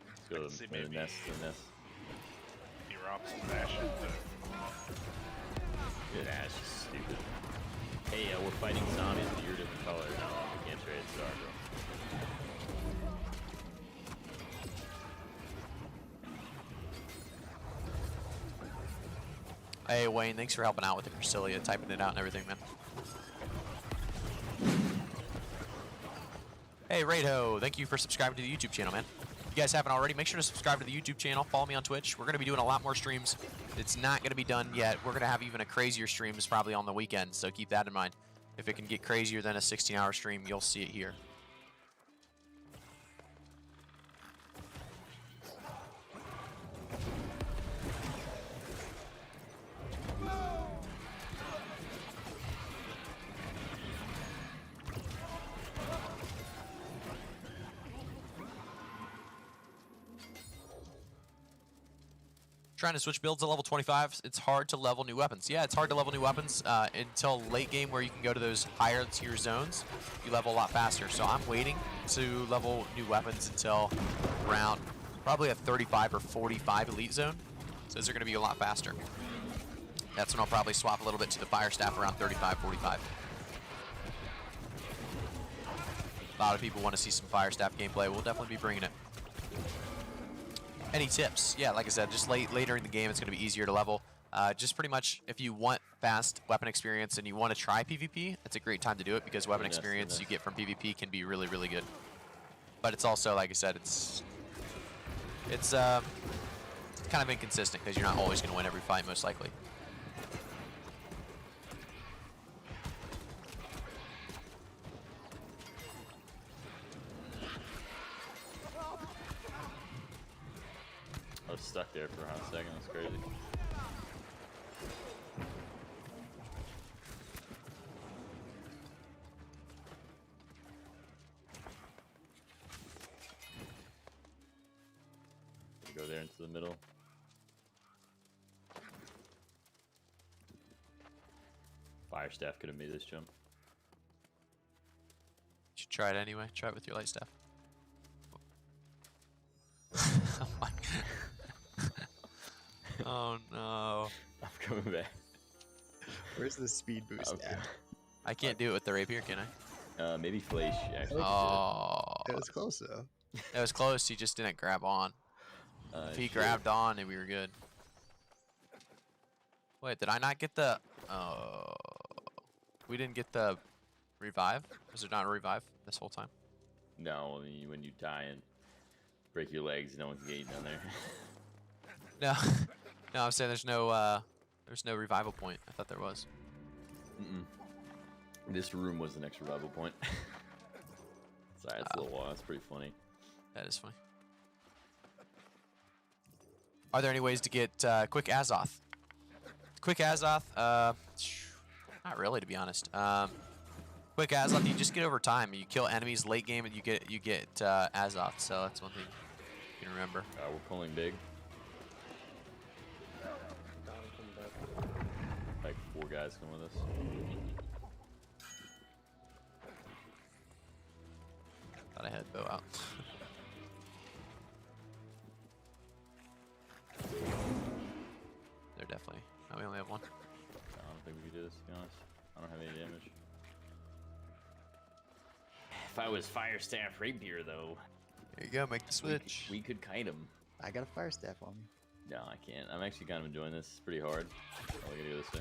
Let's go see to the maybe- nest, the nest. He robs some fashion. Yeah, that's just stupid. Hey, we're fighting zombies, but you're a different color. No, we can't trade. Sorry, bro. Hey Wayne, thanks for helping out with the Cresselia, typing it out and everything, man. Hey Radho, thank you for subscribing to the YouTube channel, man. If you guys haven't already, make sure to subscribe to the YouTube channel, follow me on Twitch. We're going to be doing a lot more streams. It's not going to be done yet. We're going to have even a crazier streams probably on the weekend, so keep that in mind. If it can get crazier than a 16-hour stream, you'll see it here. Trying to switch builds to level 25, it's hard to level new weapons. Yeah, it's hard to level new weapons until late game where you can go to those higher tier zones. You level a lot faster. So I'm waiting to level new weapons until around probably a 35 or 45 elite zone. So those are going to be a lot faster. That's when I'll probably swap a little bit to the fire staff around 35, 45. A lot of people want to see some fire staff gameplay. We'll definitely be bringing it. Any tips? Yeah, like I said, just later in the game, it's going to be easier to level. Just pretty much, if you want fast weapon experience and you want to try PvP, it's a great time to do it because weapon experience you get from PvP can be really, really good. But it's also, like I said, it's kind of inconsistent because you're not always going to win every fight, most likely. I was stuck there for a hot second. That's crazy. Go there into the middle. Fire staff could have made this jump. You should try it anyway. Try it with your light staff. Oh my. Oh no. I'm coming back. Where's the speed boost Okay. at? I can't do it with the rapier, can I? Maybe Flash actually. Oh. It was close though. It was close. He just didn't grab on. If he grabbed on, then we were good. Wait, did I not get the... Oh. We didn't get the revive? Was there not a revive this whole time? No, I mean, when you die and break your legs, no one's getting down there. No. No, I'm saying there's no revival point. I thought there was. This room was the next revival point. Sorry, that's a little wild. That's pretty funny. That is funny. Are there any ways to get quick Azoth? Quick Azoth? Not really, to be honest. Quick Azoth, you just get over time. You kill enemies late game, and you get Azoth. So that's one thing you can remember. We're pulling big. Like 4 guys come with us. Thought I had bow out. They're definitely. Oh, we only have one. I don't think we could do this, to be honest. I don't have any damage. If I was Fire Staff Rapier, though. There you go, make the switch. We could kite him. I got a fire staff on me. No, I can't. I'm actually kind of enjoying this. It's pretty hard. Oh, I gotta go this way.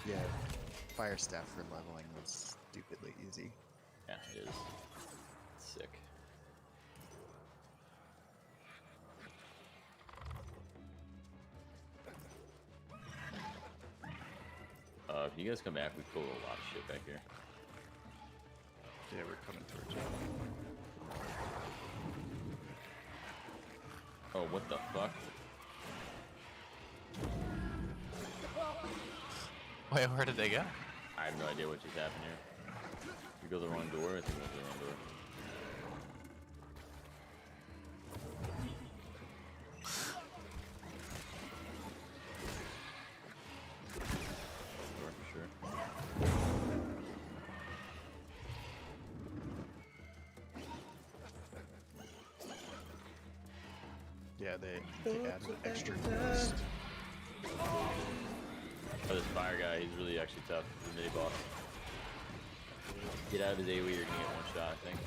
Yeah, fire staff for leveling was stupidly easy. Yeah, it is. It's sick. If you guys come back, we pull a lot of shit back here. Yeah, we're coming towards you. Oh, what the fuck? Wait, where did they go? I have no idea what just happened here. We go the wrong door? I think we went the wrong door. Door for sure. Yeah, they added an extra ghost. Oh, this fire guy, he's really actually tough. He's a mini boss. Get out of his AoE, you're gonna get one shot, I think.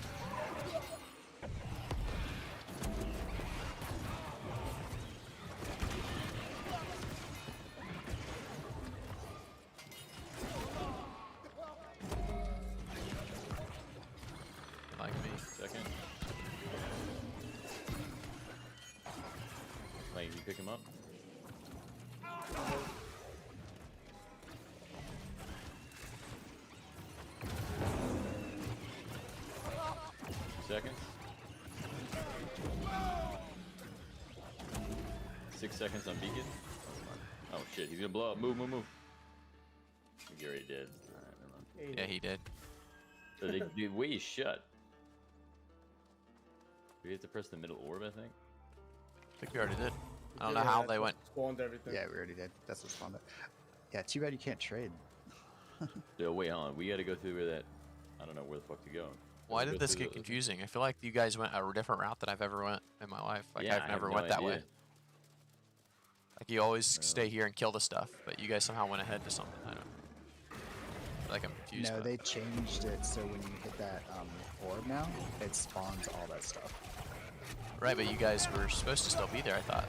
Like me. Second. Like, you pick him up? Seconds. 6 seconds on beacon. Oh shit, he's gonna blow up. Move, move, move. I think he already did. Alright, never mind. Yeah, he did. So the way he's shut. We have to press the middle orb, I think. I think we already did. I don't know how they went. Spawned everything. Yeah, we already did. That's what spawned it. Yeah, too bad you can't trade. Yo, wait, hold on. We gotta go through where that. I don't know where the fuck to go. Why Go did this through get the- confusing? I feel like you guys went a different route than I've ever went in my life. Like Yeah, I I've have never no went that way. idea. Like you always stay here and kill the stuff, but you guys somehow went ahead to something. I don't. Like I'm confused. No, by they it. changed it so when you hit that orb now, it spawns all that stuff. Right, but you guys were supposed to still be there. I thought.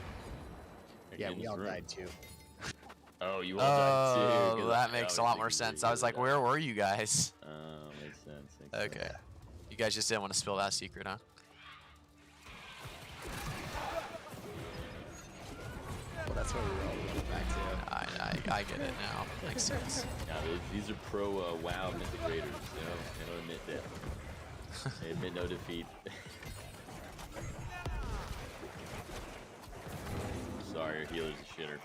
Like, Yeah, in we this all room. died too. Oh, you all died too. Oh, 'cause that I makes a lot more sense. I was like, where were you guys? Oh, makes sense. Makes sense. Okay. You guys just didn't want to spill that secret, huh? Well, that's why we were all going back to. I get it now. Makes sense. Now, these are pro WoW mythic raiders. They don't admit that. They admit no defeat. Sorry, your healer's a shitter.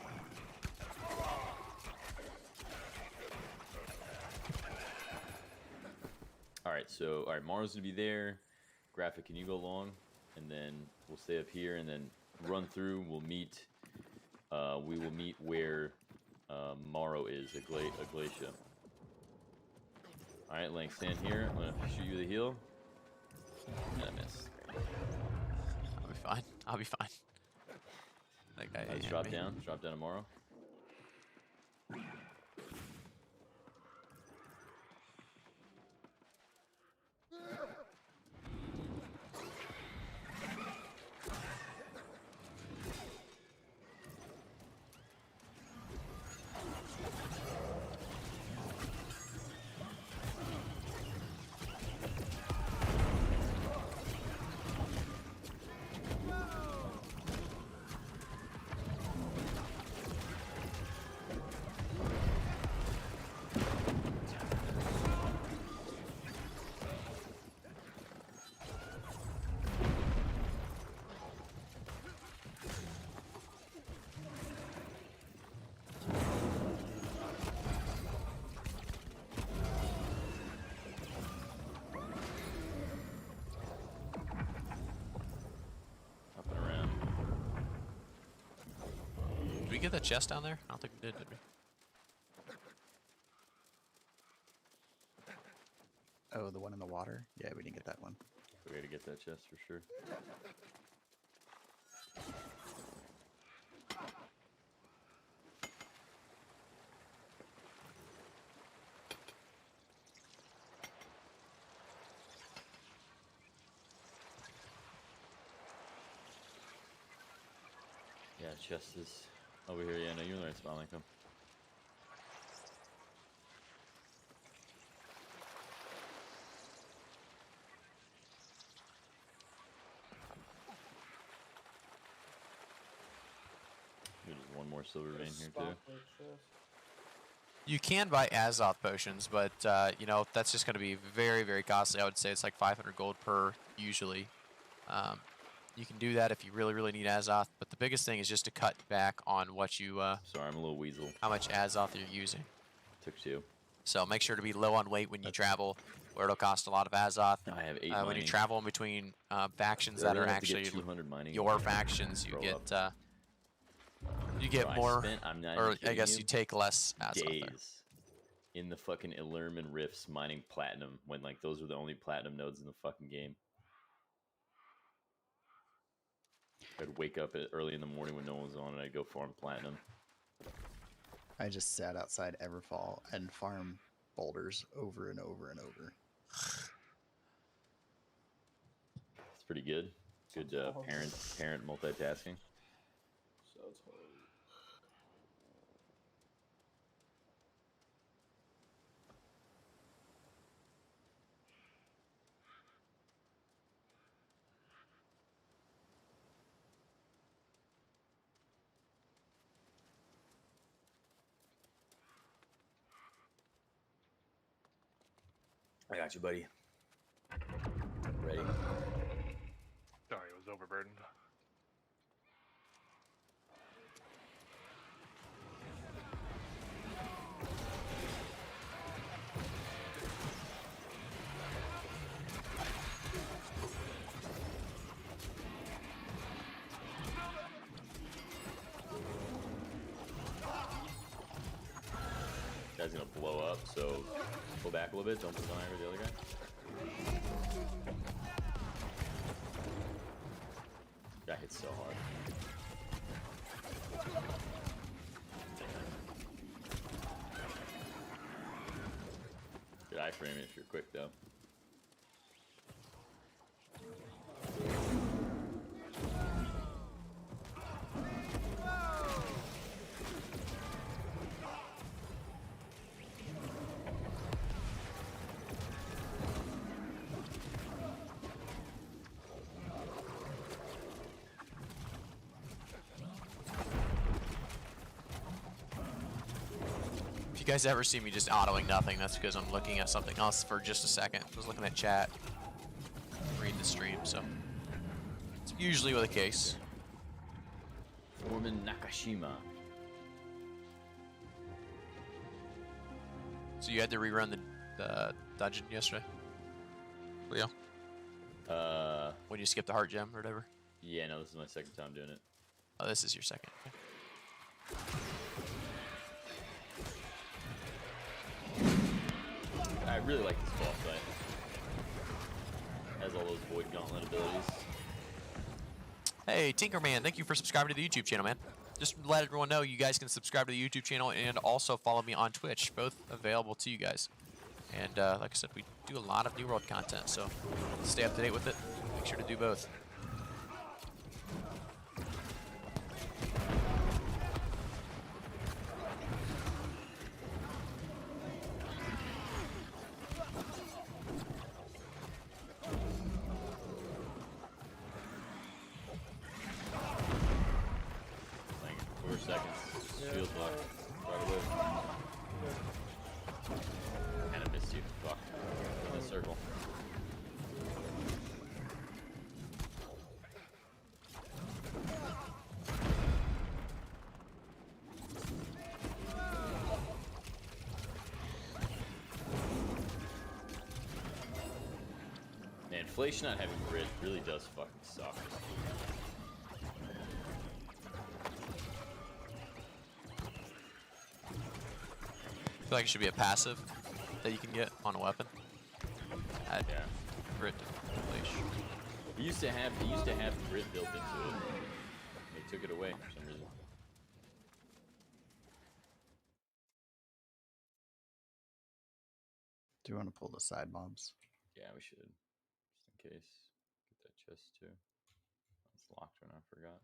Alright, so, Maro's gonna be there. Graphic, can you go long? And then we'll stay up here and then run through. We'll meet, we will meet where Maro is, a glacia. Alright, Lang, stand here. I'm gonna shoot you the heal. And I miss. I'll be fine. I'll be fine. That guy Let's hit drop me. down. Drop down tomorrow. Up and around. Did we get the chest down there? I don't think we did we? Oh, the one in the water? Yeah, we didn't get that one. We gotta get that chest for sure. Yeah, chest is over here. Yeah, no, you're in the right spot, Lincoln. There's one more silver vein here too. You can buy Azoth potions, but you know, that's just going to be very, very costly. I would say it's like 500 gold per usually. You can do that if you really, really need Azoth, but the biggest thing is just to cut back on what you, Sorry, I'm a little weasel. how much Azoth you're using. Took 2. So make sure to be low on weight when you travel, where it'll cost a lot of Azoth. I have 8 When you mining. travel in between factions Do I that are really have to get actually 200 mining? your factions, you Grow get up. Bro, I more, spent, I'm not or even I kidding guess you, you take less Azoth there. days in the fucking Illumin Rifts mining platinum when like those were the only platinum nodes in the fucking game. I'd wake up early in the morning when no one was on and I'd go farm platinum. I just sat outside Everfall and farm boulders over and over and over. It's pretty good. Good parent multitasking. Sounds hard. I got you, buddy. Ready? Sorry, it was overburdened. Guy's gonna blow up, so pull back a little bit. Don't put on the other guy. Guy hits so hard. Good iframe it if you're quick though. If you guys ever see me just autoing nothing, that's because I'm looking at something else for just a second. I was looking at chat, reading the stream, so it's usually the case. Foreman Nakashima. So you had to rerun the dungeon yesterday, Leo? When you skipped the heart gem or whatever? Yeah, no, this is my second time doing it. Oh, this is your second. Okay. I really like this boss fight. Has all those Void Gauntlet abilities. Hey, Tinkerman, thank you for subscribing to the YouTube channel, man. Just let everyone know you guys can subscribe to the YouTube channel and also follow me on Twitch. Both available to you guys. And like I said, we do a lot of New World content, so stay up to date with it. Make sure to do both. Like 4 seconds. Shield block. Right away. Kinda missed you. Fuck. In the circle. Man, inflation not having grit really does fucking suck. I feel like it should be a passive that you can get on a weapon. Add Yeah. grit to inflation. It used to have grit built into it. They took it away for some reason. Do you want to pull the side mobs? Yeah, we should. Just in case. Get that chest too. It's locked when I forgot.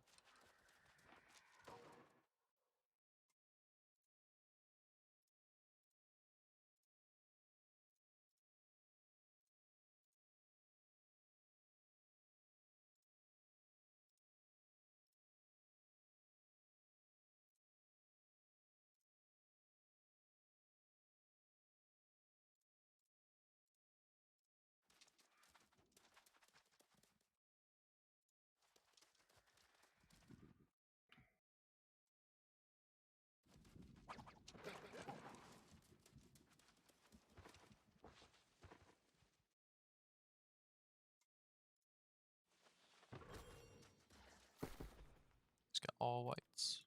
all whites.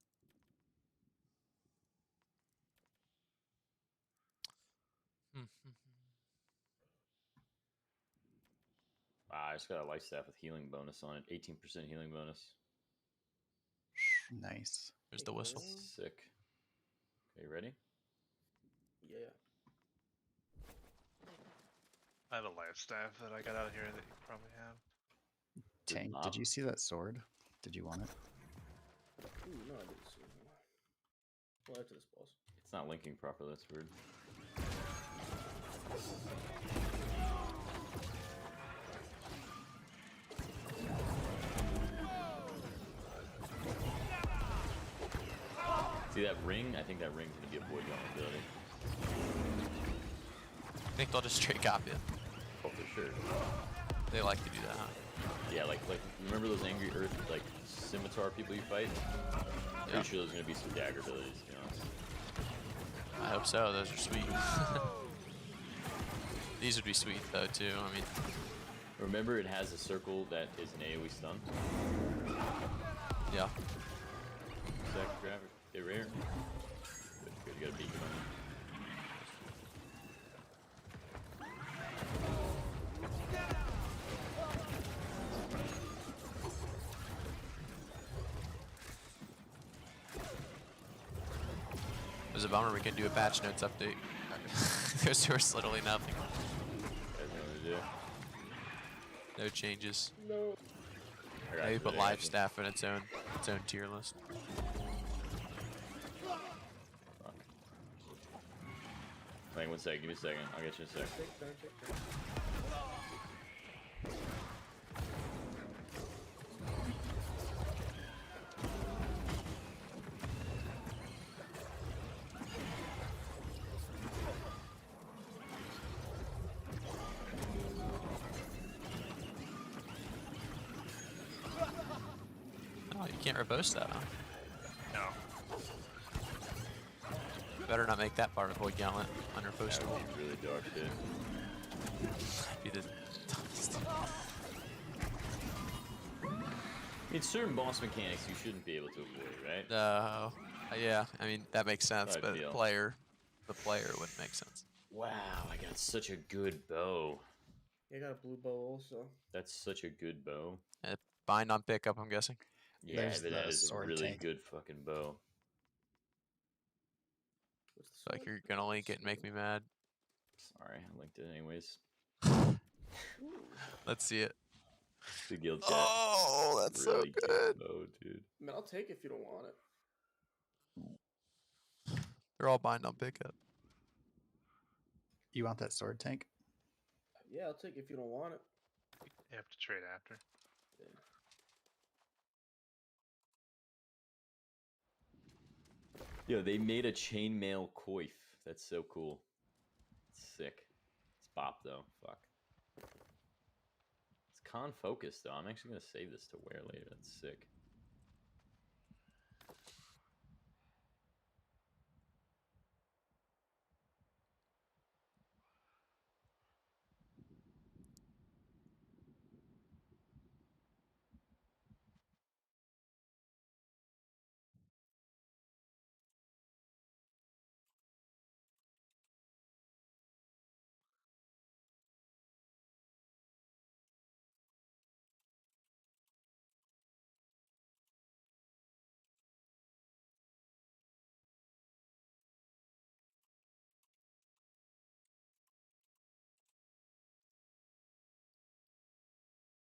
Wow, I just got a life staff with healing bonus on it. 18% healing bonus. Nice. There's the whistle. Sick. Okay, ready? Yeah. I have a life staff that I got out of here that you probably have. Tank, did you see that sword? Did you want it? Ooh, no, I didn't see it. Well, after this boss. It's not linking properly, that's weird. See that ring? I think that ring's gonna be a void vulnerability. I think they'll just straight copy it. Oh, for sure. They like to do that, huh? Yeah, like remember those angry earth like scimitar people you fight? Pretty sure there's gonna be some dagger abilities, to be honest. I hope so. Those are sweet. These would be sweet though too. I mean, remember it has a circle that is an AoE stun. Yeah. Second grab it. They're rare. Good, you got a beacon on it. It was a bummer we couldn't do a patch notes update. There was literally nothing. No changes. No. Maybe put life staff in its own tier list. Fuck. Wait 1 second, give me a second. I'll get you in a sec. Oh, you can't repost that, huh? No. Better not make that part of Void Gauntlet That unrepostable. would be really dog shit. Be the dumbest. I mean, certain boss mechanics you shouldn't be able to avoid, right? Yeah, I mean that makes sense, I but feel. the player wouldn't make sense. Wow, I got such a good bow. Yeah, I got a blue bow also. That's such a good bow. Bind on pickup, I'm guessing. Yeah, There's but the that is a sword really tank. good fucking bow. What's the Like sword? you're gonna link it and make me mad. Sorry, I linked it anyways. Let's see it. The guild chat. Oh, that's Really so good. bow, dude. I mean, I'll take it if you don't want it. They're all bind on pickup. You want that sword tank? Yeah, I'll take it if you don't want it. You have to trade after. Yo, they made a chainmail coif. That's so cool. It's sick. It's bop though. Fuck. It's con focused though. I'm actually gonna save this to wear later. That's sick.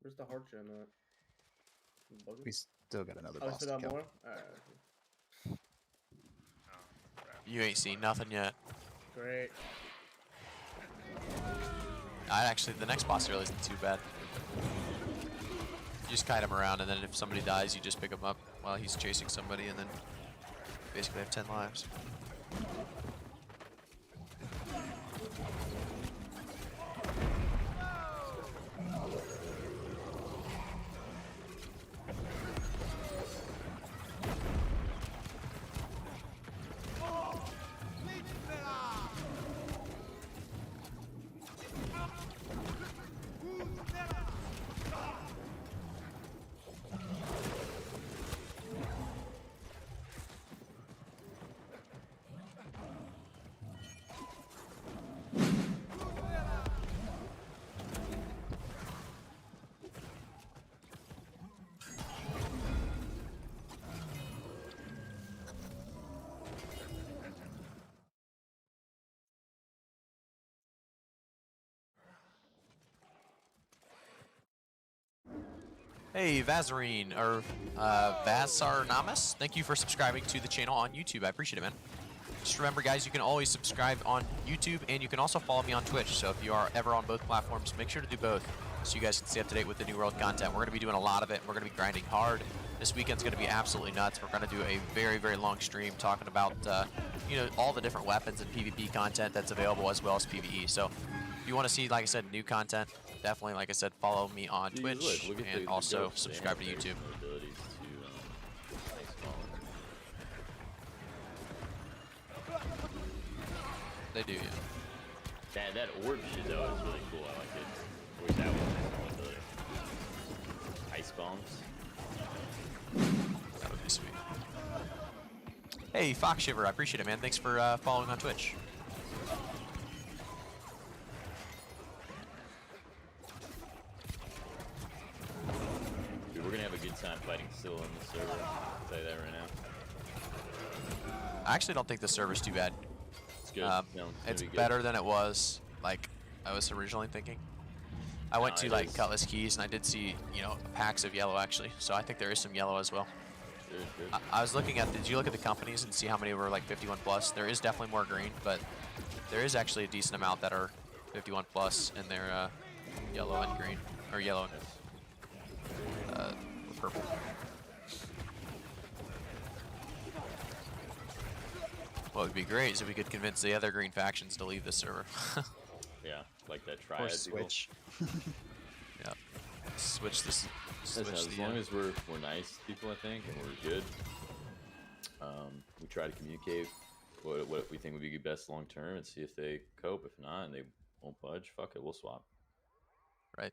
Where's the hard gem at? Bugging? We still got another Oh, we boss still to got kill. more? Alright. Oh, crap. You ain't seen nothing yet. Great. Actually, the next boss really isn't too bad. You just kite him around, and then if somebody dies, you just pick him up while he's chasing somebody, and then basically have 10 lives. Hey, Vazarine, or Vasarnamus, thank you for subscribing to the channel on YouTube. I appreciate it, man. Just remember, guys, you can always subscribe on YouTube, and you can also follow me on Twitch. So if you are ever on both platforms, make sure to do both so you guys can stay up to date with the New World content. We're going to be doing a lot of it. We're going to be grinding hard. This weekend's going to be absolutely nuts. We're going to do a very, very long stream talking about, you know, all the different weapons and PvP content that's available as well as PvE. So if you want to see, like I said, new content, definitely, like I said, follow me on Jeez, Twitch look at and the also ghosts. They subscribe have to YouTube. very similar abilities to Ice Golem. They do, yeah. That orb shit though is really cool. I like it. Where's that one? Ability? Ice bombs. That would be sweet. Hey, Fox Shiver, I appreciate it, man. Thanks for following on Twitch. Dude, we're gonna have a good time fighting Scylla in the server. I'll tell you that right now. I actually don't think the server's too bad. It's good. No, It's gonna be better than it was, like, I was originally thinking. I went to, it like, is. Cutlass Keys, and I did see, you know, packs of yellow, actually. So I think there is some yellow as well. Good, good. I was looking at, did you look at the companies and see how many were, like, 51 plus? There is definitely more green, but there is actually a decent amount that are 51 plus, and they're yellow and green. Or yellow and purple. What would be great is if we could convince the other green factions to leave the server. Yeah, like that Or triad. people. switch. Yeah. Switch this. Listen, Switch as the. long as we're nice to people, I think, and we're good. We try to communicate what we think would be best long term, and see if they cope. If not, and they won't budge, fuck it, we'll swap. Right.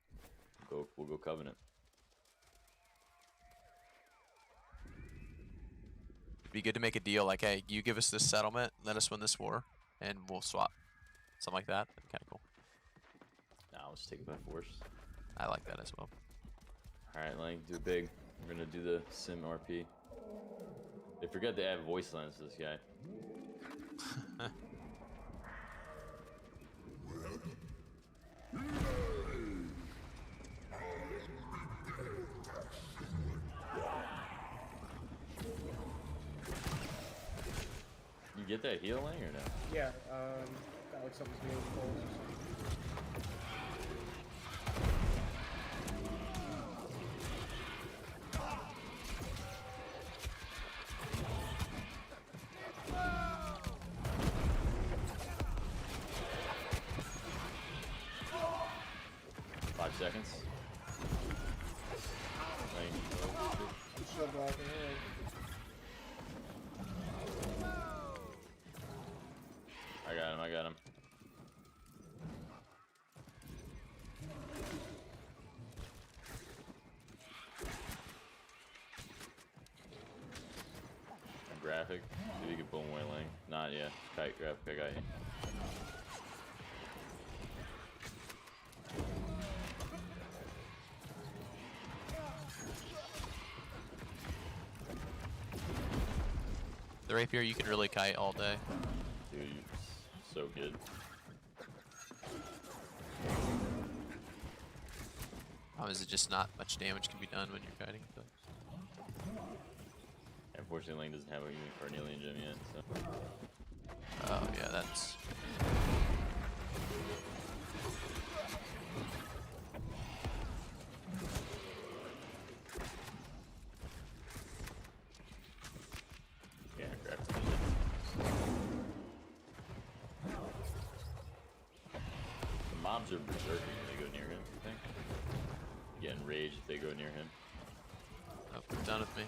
We'll go Covenant. It'd be good to make a deal like, hey, you give us this settlement, let us win this war, and we'll swap. Something like that. That'd be kind of cool. Nah, let's take it by force. I like that as well. Alright, Lang, do it big. We're gonna do the sim RP. They forgot to add voice lines to this guy. You get that heal, Lang, or no? Yeah, got like something's new with poles or something. Seconds. Lang, I'm still blocking it. I got him. Graphic. See if you can boom away Lang. Not yet. Kite graphic, I got you. The Rapier, you can really kite all day. Dude, you're so good. How is it just not much damage can be done when you're kiting? But Unfortunately, Lang doesn't have a unique Carnelian gem yet, so. oh yeah, that's. Yeah, grab it. The mobs are berserking when they go near him, I think. Get enraged if they go near him. Oh, done with me.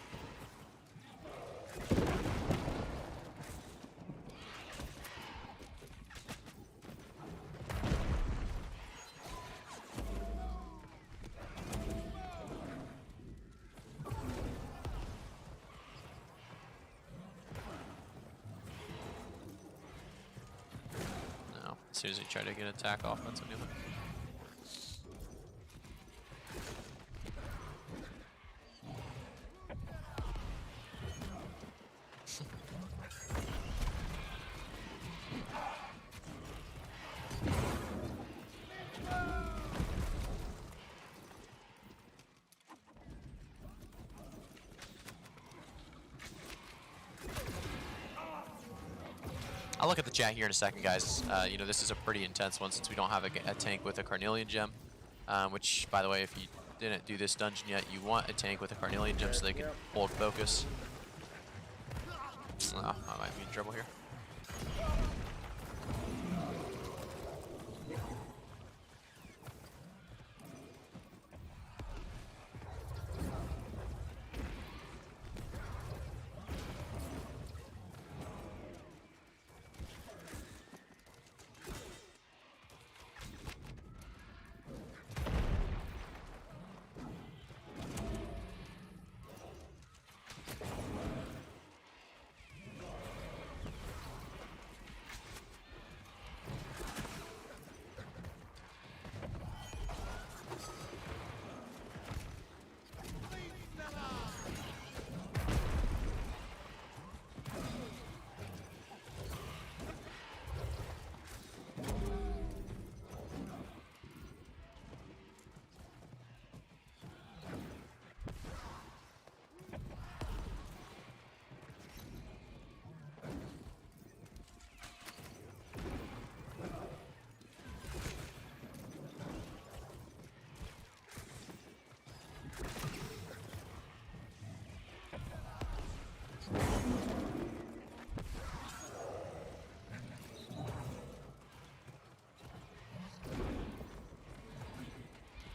No, as soon as you try to get an attack off, that's when you win. I'll look at the chat here in a second, guys. You know, this is a pretty intense one since we don't have a tank with a Carnelian gem. Which, by the way, if you didn't do this dungeon yet, you want a tank with a Carnelian gem so they can hold focus. Oh, I might be in trouble here.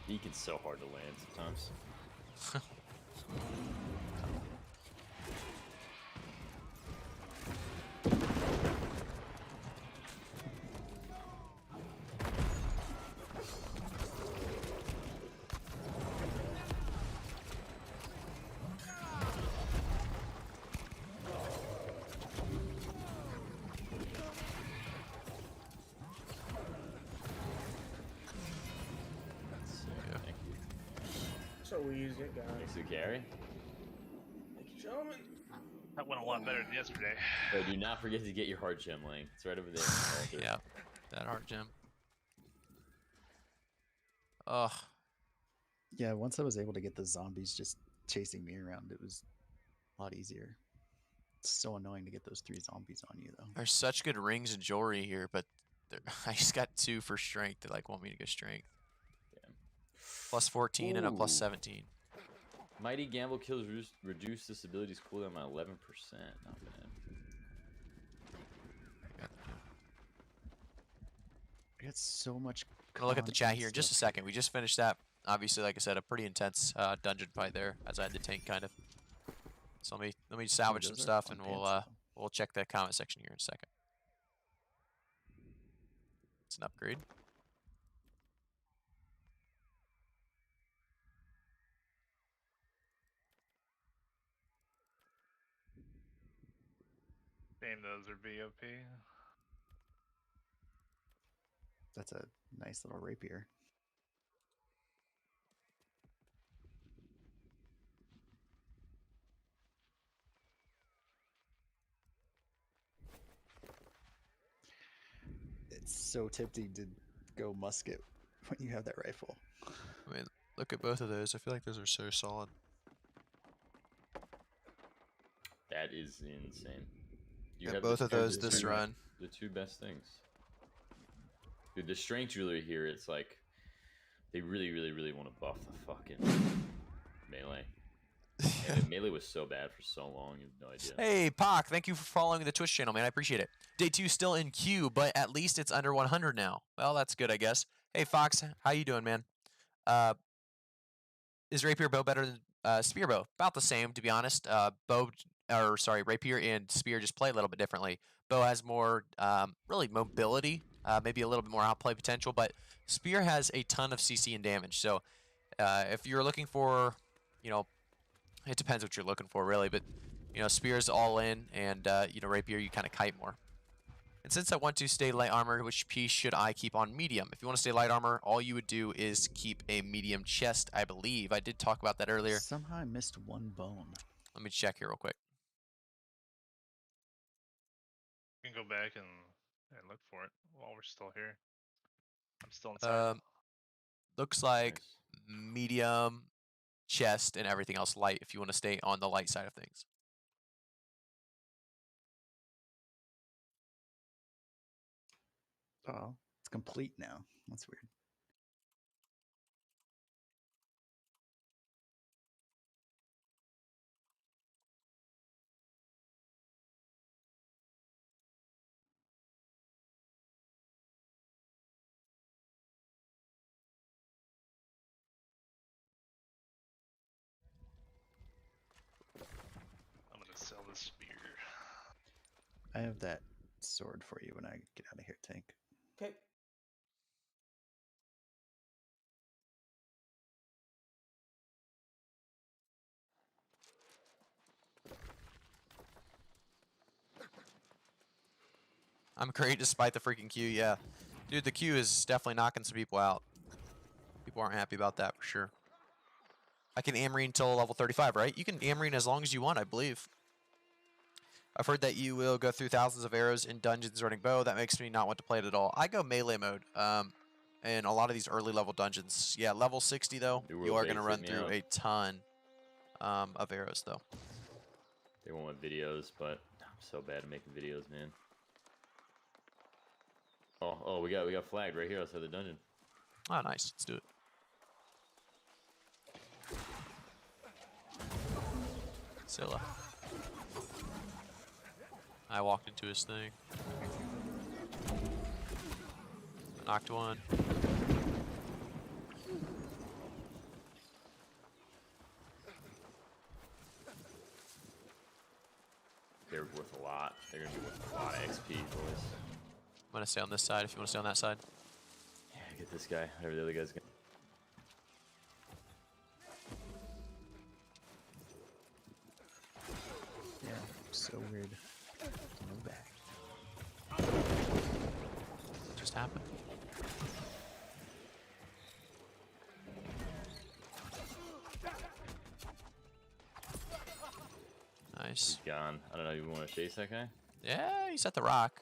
Beacon's so hard to land sometimes. Thank you. So easy, guys. Thanks to carry. Thank you, gentlemen. That went a lot better than yesterday. But do not forget to get your heart gem, Lang. It's right over there. On the altar. Yeah, that heart gem. Ugh. Yeah, once I was able to get the zombies just chasing me around, it was a lot easier. It's so annoying to get those 3 zombies on you, though. There's such good rings and jewelry here, but I just got 2 for strength. They like want me to go strength. Damn. Plus 14 and a plus Ooh. 17. Mighty Gamble kills reduce this ability's cooldown by 11%. Not bad. I got so much. I'm gonna look at the chat here in just a stuff second. We just finished that. Obviously, like I said, a pretty intense dungeon fight there, as I had the tank kind of. So let me salvage some those are stuff, fun and pants, we'll check the comment section here in a second. It's an upgrade. Damn, those are BOP. That's a nice little rapier. It's so tempting to go musket when you have that rifle. I mean, look at both of those. I feel like those are so solid. That is insane. You Yeah, have both of those the this two- run. The 2 best things. Dude, the strength jewelry here, it's like they really want to buff the fucking melee. And melee was so bad for so long, you have no idea. Hey, Pac, thank you for following the Twitch channel, man. I appreciate it. Day 2 still in queue, but at least it's under 100 now. Well, that's good, I guess. Hey, Fox, how you doing, man? Is Rapier bow better than Spear bow? About the same, to be honest. Rapier and Spear just play a little bit differently. Bow has more, really, mobility, maybe a little bit more outplay potential, but Spear has a ton of CC and damage. So if you're looking for, you know, it depends what you're looking for, really, but, you know, Spear's all in, and, you know, Rapier, you kind of kite more. And since I want to stay light armor, which piece should I keep on medium? If you want to stay light armor, all you would do is keep a medium chest, I believe. I did talk about that earlier. Somehow I missed 1 bone. Let me check here real quick. You can go back and look for it while we're still here. I'm still inside. Looks like Nice. medium, chest, and everything else light if you want to stay on the light side of things. Oh, it's complete now. That's weird. I'm gonna sell this spear. I have that sword for you when I get out of here, Tank. Okay. I'm great despite the freaking queue. Yeah, dude, the queue is definitely knocking some people out. People aren't happy about that for sure. I can Amarine until level 35, right? You can Amarine as long as you want, I believe. I've heard that you will go through thousands of arrows in dungeons running bow. That makes me not want to play it at all. I go melee mode in a lot of these early level dungeons. Yeah, level 60 though, New you World are going to Base, run hit me through up. a ton of arrows though. They want my videos, but I'm so bad at making videos, man. Oh, we got flagged right here outside the dungeon. Oh, nice. Let's do it. Scylla. I walked into his thing. Knocked one. They're worth a lot. They're gonna be worth a lot of XP, boys. I'm going to stay on this side if you want to stay on that side. Yeah, get this guy. Whatever the other guy's gonna. Yeah, so weird. No back. What just happened? Nice. He's gone. I don't know. You want to chase that guy? Yeah, he's at the rock.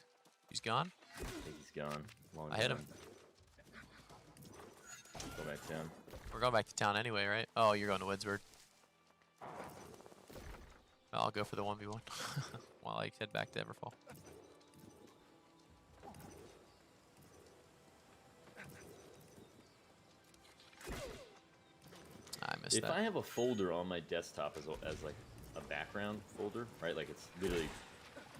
He's gone. I think he's gone. Long I hit him. gone. Go back down. We're going back to town anyway, right? Oh, you're going to Woodsburg. I'll go for the 1v1 while I head back to Everfall. I missed If that. I have a folder on my desktop as like a background folder, right? Like it's literally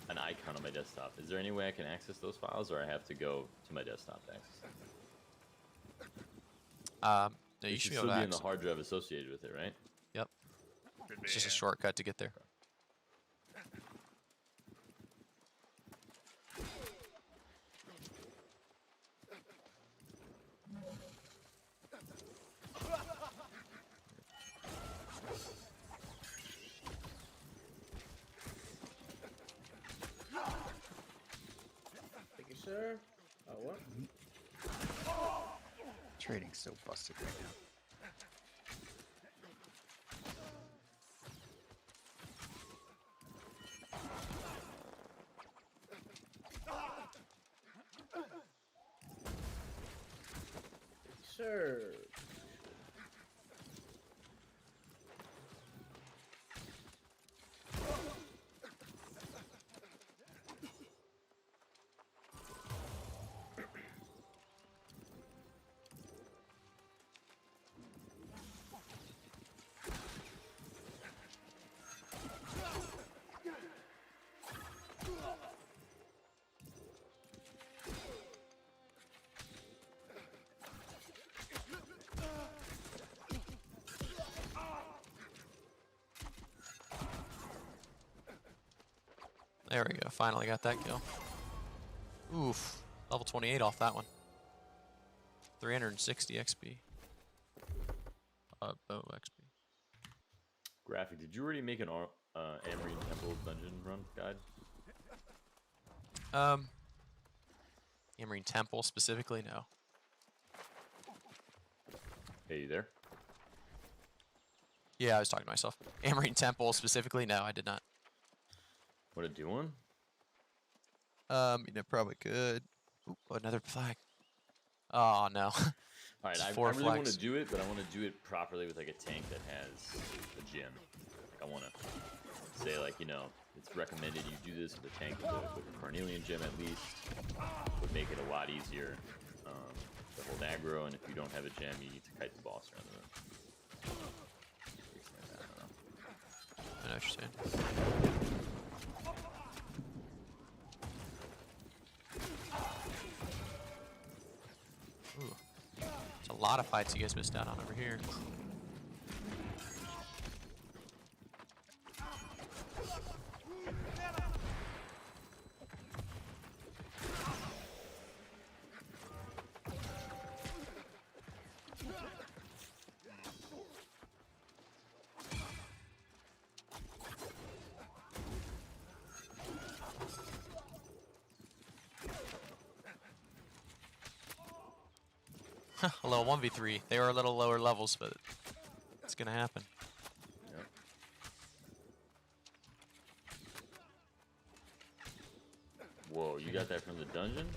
an icon on my desktop. Is there any way I can access those files, or I have to go to my desktop to access them? No, you It should be still able to be in the access. hard drive associated with it, right? Yep. Should It's be, just a yeah. shortcut to get there. Thank you, sir. What? Trading's so busted right now. Sir. There we go. Finally got that kill. Oof. Level 28 off that one. 360 XP. Bow XP. Graphic, did you already make an Amarine Temple dungeon run guide? Amarine Temple specifically, no. Hey, you there? Yeah, I was talking to myself. Amarine Temple specifically, no, I did not. Want to do one? You know, probably could. Ooh, another flag. Oh no. All right, It's I 4 really want flags. to do it, but I want to do it properly with like a tank that has a gym. Like I want to say like, you know, it's recommended you do this with a tank with a Carnelian gem at least. Would make it a lot easier to hold aggro, and if you don't have a gem, you need to kite the boss around the room. I know what you're saying. Ooh. There's a lot of fights you guys missed out on over here. A little 1v3. They were a little lower levels, but it's gonna happen. Yep. Whoa, you got that from the dungeon?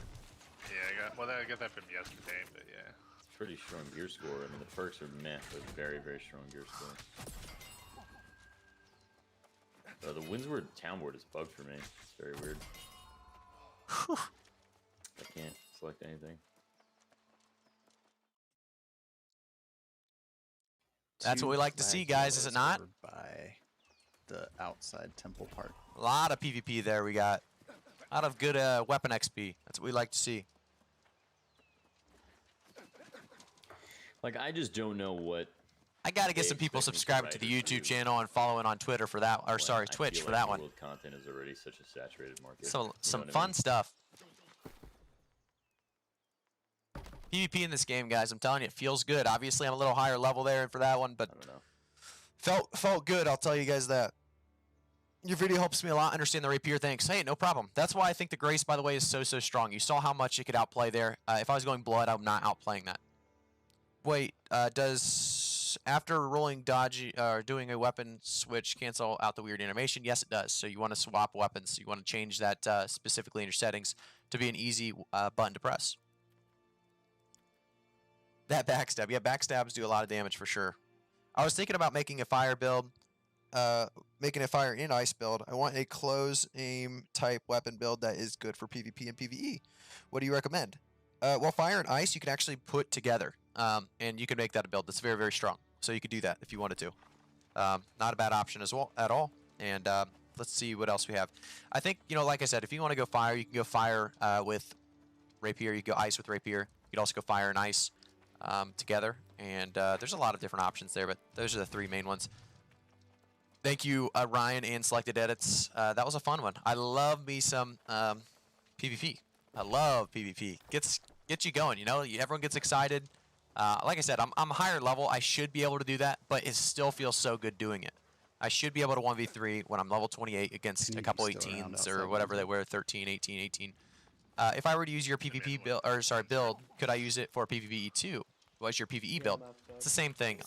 Yeah, I got that from yesterday, but yeah. It's pretty strong gear score. I mean, the perks are meh, but very, very strong gear score. The Windsward town board is bugged for me. It's very weird. I can't select anything. That's what we like to see, guys, is it not? By the outside temple part. A lot of PvP there we got. A lot of good weapon XP. That's what we like to see. Like, I just don't know what. I gotta get some people subscribing to the YouTube channel and following on Twitter for that, or sorry, Twitch for that one. World content is already such a saturated market. So You some know what I fun mean? stuff. PvP in this game, guys, I'm telling you, it feels good. Obviously, I'm a little higher level there for that one, but I don't know. felt good. I'll tell you guys that. Your video helps me a lot understand the Rapier. Thanks. Hey, no problem. That's why I think the Grace, by the way, is so strong. You saw how much it could outplay there. If I was going Blood, I'm not outplaying that. Wait, does after rolling dodgy or doing a weapon switch cancel out the weird animation? Yes, it does. So you want to swap weapons. You want to change that specifically in your settings to be an easy button to press. That backstab. Yeah, backstabs do a lot of damage for sure. I was thinking about making a fire build, making a fire and ice build. I want a close aim type weapon build that is good for PvP and PvE. What do you recommend? Well, fire and ice you can actually put together, and you can make that a build that's very strong. So you could do that if you wanted to. Not a bad option as well at all. And let's see what else we have. I think, you know, like I said, if you want to go fire, you can go fire with Rapier. You can go ice with Rapier. You could also go fire and ice together. And there's a lot of different options there, but those are the three main ones. Thank you, Ryan and Selected Edits. That was a fun one. I love me some PvP. I love PvP. Gets you going, you know? Everyone gets excited. Like I said, I'm higher level. I should be able to do that, but it still feels so good doing it. I should be able to 1v3 when I'm level 28 against a couple 18s or whatever they were, 13, 18. If I were to use your PvP build, or sorry, build, could I use it for PvE too? What's your PvE build? It's the same thing.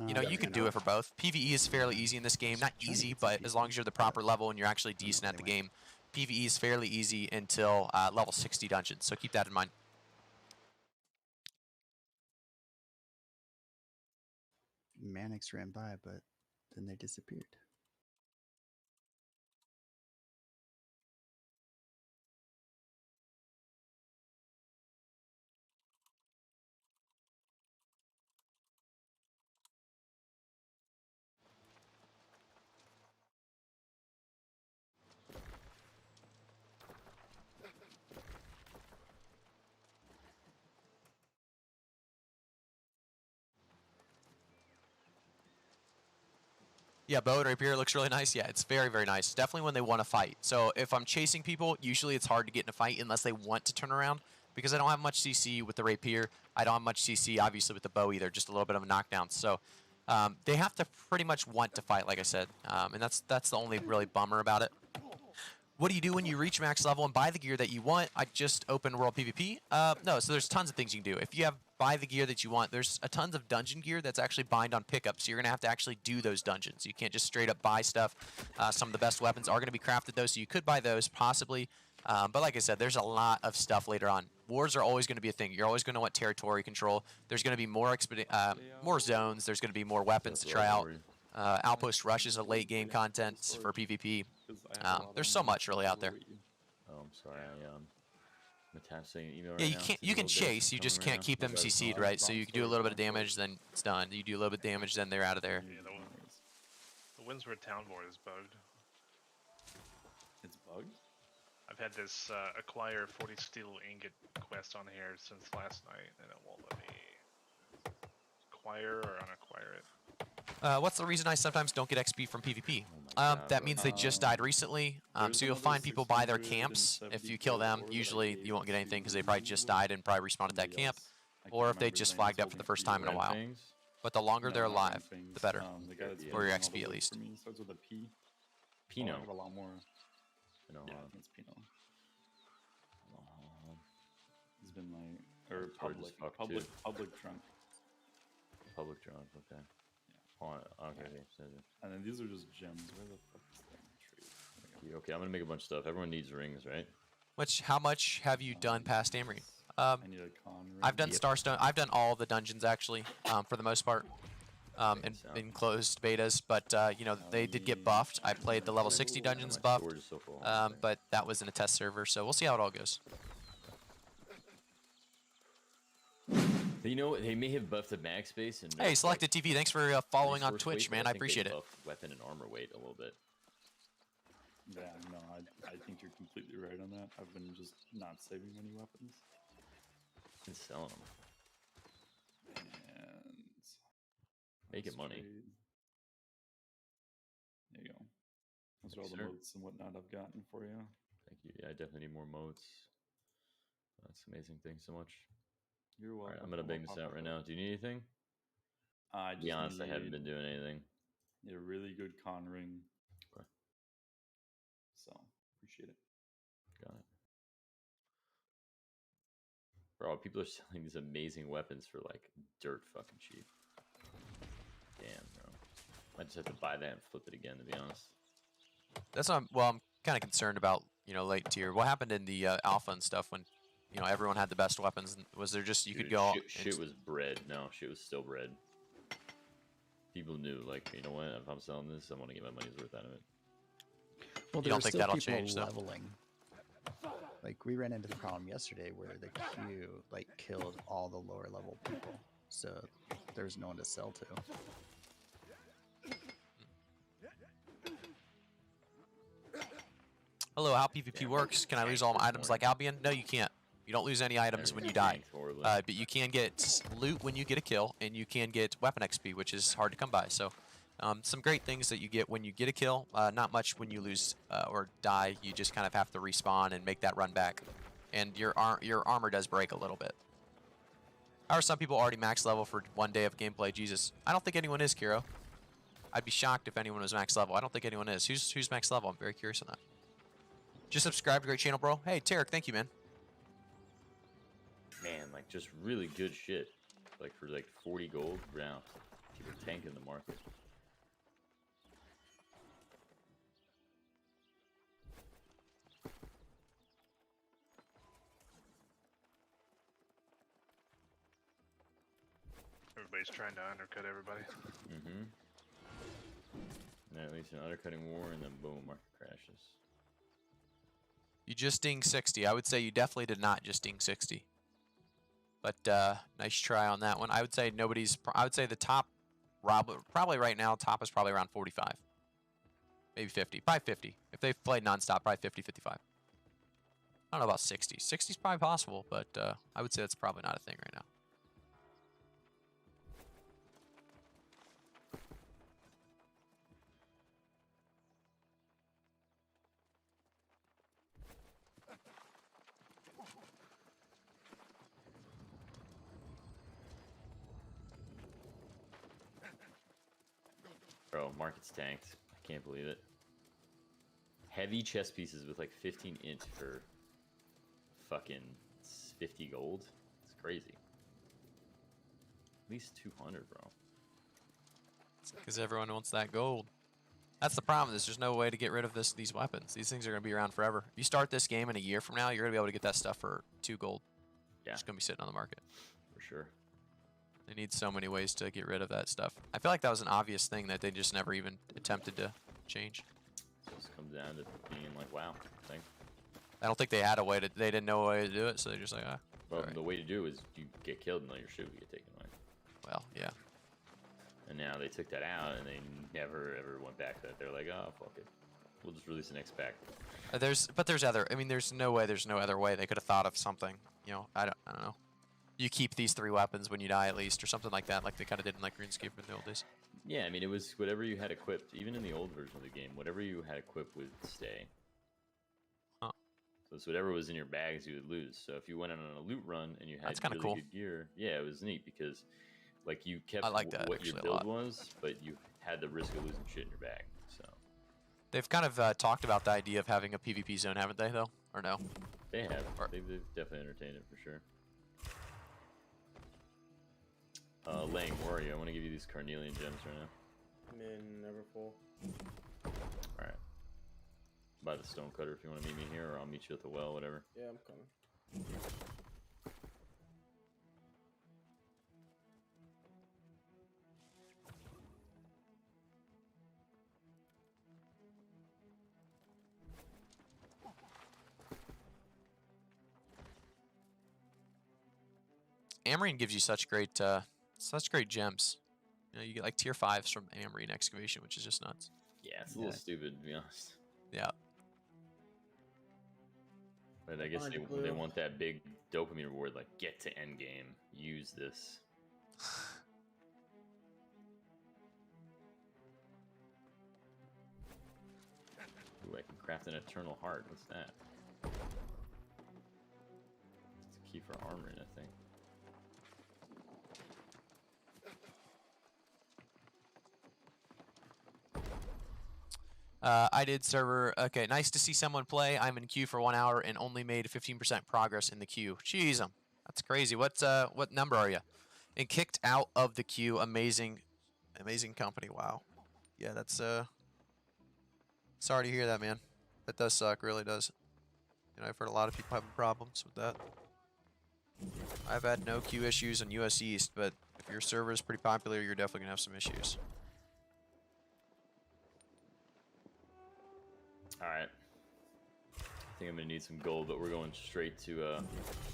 You know, you can do it for both. PvE is fairly easy in this game. Not easy, but as long as you're the proper level and you're actually decent at the game, PvE is fairly easy until level 60 dungeons. So keep that in mind. Mannix ran by, but then they disappeared. Yeah, bow and rapier looks really nice. Yeah, it's very nice. Definitely when they want to fight. So if I'm chasing people, usually it's hard to get in a fight unless they want to turn around, because I don't have much CC with the rapier. I don't have much CC, obviously, with the bow either, just a little bit of a knockdown. So they have to pretty much want to fight, like I said, and that's the only really bummer about it. What do you do when you reach max level and buy the gear that you want? I just opened World PvP. No, so there's tons of things you can do. If you have buy the gear that you want, there's a tons of dungeon gear that's actually bind on pickup. So you're gonna have to actually do those dungeons. You can't just straight up buy stuff. Some of the best weapons are gonna be crafted though, so you could buy those possibly. But like I said, there's a lot of stuff later on. Wars are always going to be a thing. You're always going to want territory control. There's going to be more zones. There's going to be more weapons to try out. Outpost Rush is a late game content for PvP. There's so much really out there. Oh, I'm sorry. I'm attached to an email right Yeah, you now. can't. It's a You can little bit chase. You coming just right can't now. keep them But it's CC'd, not- right? So you can do a little bit of damage, then it's done. You do a little bit of damage, then they're out of there. Yeah, the Windsward Town Board is bugged. It's bugged? I've had this acquire 40 steel ingot quest on here since last night, and it won't let me acquire or unacquire it. What's the reason I sometimes don't get XP from PvP? Oh my God, That bro. means they just died recently. There's So you'll another find people buy their 670 camps. If you kill them, ore that I usually gave you won't get to anything because they probably just died and probably respawned at that somebody camp. else. I Or can't if they remember his just name, flagged he's up for the holding first time in a three while. Fangs? But the longer No, they're not Red alive, Fangs. the better. The guy that's For been your doing all XP the at work least. For me. He starts with a P. Pino. I have a lot more. Pino. Yeah, I think it's Pino. Oh, He's been like, or That's hard as public, fuck, public trunk. public drunk. Okay. Hold on. Okay. And then these are just gems. Where the fuck is that tree? Okay, I'm gonna make a bunch of stuff. Everyone needs rings, right? How much have you done past Amory? I need a con ring. I've done Yep. Starstone. I've done all the dungeons actually, for the most part, in closed betas. But you know they did get buffed. I played the level 60 dungeons My buffed, storage is so full. but that was in a test server, so we'll see how it all goes. You know what? They may have buffed the mag space and. Hey, nerfed, Selected TV, thanks for following on resource Twitch, weight, but man. I think they appreciate it. buffed weapon and armor weight a little bit. Yeah, no, I think you're completely right on that. I've been just not saving any weapons. And selling them. And Making money. trade. There you go. Those are all Thanks, the sir. moats and whatnot I've gotten for you. Thank you. Yeah, I definitely need more moats. That's amazing. Thanks so much. You're All welcome. right, I'm gonna bang this out right now. Do you need anything? I To just be honest, I haven't need been doing anything. a really good con ring. Okay. So appreciate it. Got it. Bro, people are selling these amazing weapons for like dirt fucking cheap. Damn, bro. I just have to buy that and flip it again, to be honest. That's not. Well, I'm kind of concerned about late tier. What happened in the alpha and stuff when everyone had the best weapons? Was there just you could Dude, go? Shit was bred. No, shit was still bred. People knew, like, you know what? If I'm selling this, I want to get my money's worth out of it. Well, You there don't are think still that'll people change, though? leveling. Like we ran into the problem yesterday where the queue like killed all the lower level people, so there's no one to sell to. Hello, how PvP works? Can I lose all my items like Albion? No, you can't. You don't lose any items when you die. But you can get loot when you get a kill, and you can get weapon XP, which is hard to come by. So, some great things that you get when you get a kill. Not much when you lose or die. You just kind of have to respawn and make that run back. And your armor does break a little bit. How are some people already max level for one day of gameplay? Jesus, I don't think anyone is, Kiro. I'd be shocked if anyone was max level. I don't think anyone is. Who's max level? I'm very curious on that. Just subscribe to great channel, bro. Hey, Tarek, thank you, man. Man, like, just really good shit. Like, for like 40 gold, round. People tanking the market. Everybody's trying to undercut everybody. Mm-hmm. Yeah, at least an undercutting war, and then boom, market crashes. You just dinged 60. I would say you definitely did not just ding 60. But nice try on that one. I would say I would say the top, probably right now, top is probably around 45. Maybe 50. Probably 50. If they've played nonstop, probably 50, 55. I don't know about 60. 60 is probably possible, but I would say that's probably not a thing right now. Bro, market's tanked. I can't believe it. Heavy chess pieces with like 15 int for fucking 50 gold. It's crazy. At least 200, bro. Because everyone wants that gold. That's the problem. There's just no way to get rid of these weapons. These things are going to be around forever. If you start this game in a year from now, you're going to be able to get that stuff for 2 gold. Yeah. It's going to be sitting on the market. For sure. They need so many ways to get rid of that stuff. I feel like that was an obvious thing that they just never even attempted to change. So it comes down to being like, wow, thanks. I don't think they had a way to. They didn't know a way to do it, so they're just like, ah. Well, alright. the way to do it is you get killed and all your shit will get taken away. Well, yeah. And now they took that out and they never ever went back to that. They're like, oh fuck it, we'll just release the next pack. There's other. I mean, there's no way. There's no other way. They could have thought of something. You know, I don't know. You keep these 3 weapons when you die at least, or something like that, like they kind of did in like RuneScape in the old days. Yeah, I mean, it was whatever you had equipped, even in the old version of the game, whatever you had equipped would stay. Huh. So it's whatever was in your bags you would lose. So if you went on a loot run and you had That's kinda really cool. good gear, yeah, it was neat because like you kept I like that what your actually a build lot. was, but you had the risk of losing shit in your bag. So They've kind of talked about the idea of having a PvP zone, haven't they? Though, or no? they have. Or- They've definitely entertained it for sure. Lang, where are you? I want to give you these carnelian gems right now. I'm in Neverfull. Alright. By the stone cutter if you want to meet me here, or I'll meet you at the well, whatever. Yeah, I'm coming. Amarine gives you such great gems. You know, you get like tier 5s from Amarine excavation, which is just nuts. Yeah, it's a little stupid to be honest. Yeah. But I guess Behind you, they Blue. want that big dopamine reward, like get to end game, use this. Ooh, I can craft an eternal heart. What's that? It's a key for armoring, I think. I did server. Okay, nice to see someone play. I'm in queue for 1 hour and only made 15% progress in the queue. Jeez, that's crazy. What number are you? And kicked out of the queue. Amazing company. Wow. Yeah, that's sorry to hear that, man. That does suck. Really does. You know, I've heard a lot of people having problems with that. I've had no queue issues on US East, but if your server is pretty popular, you're definitely gonna have some issues. Alright. I think I'm gonna need some gold, but we're going straight to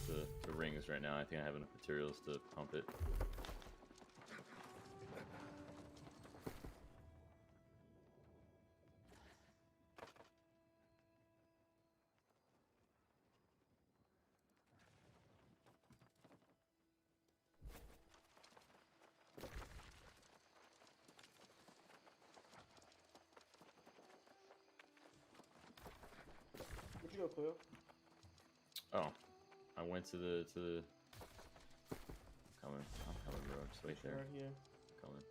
the rings right now. I think I have enough materials to pump it. Where'd you go, Cleo? Oh, I went to the. I'm coming, bro. Just wait there. Right here. Coming.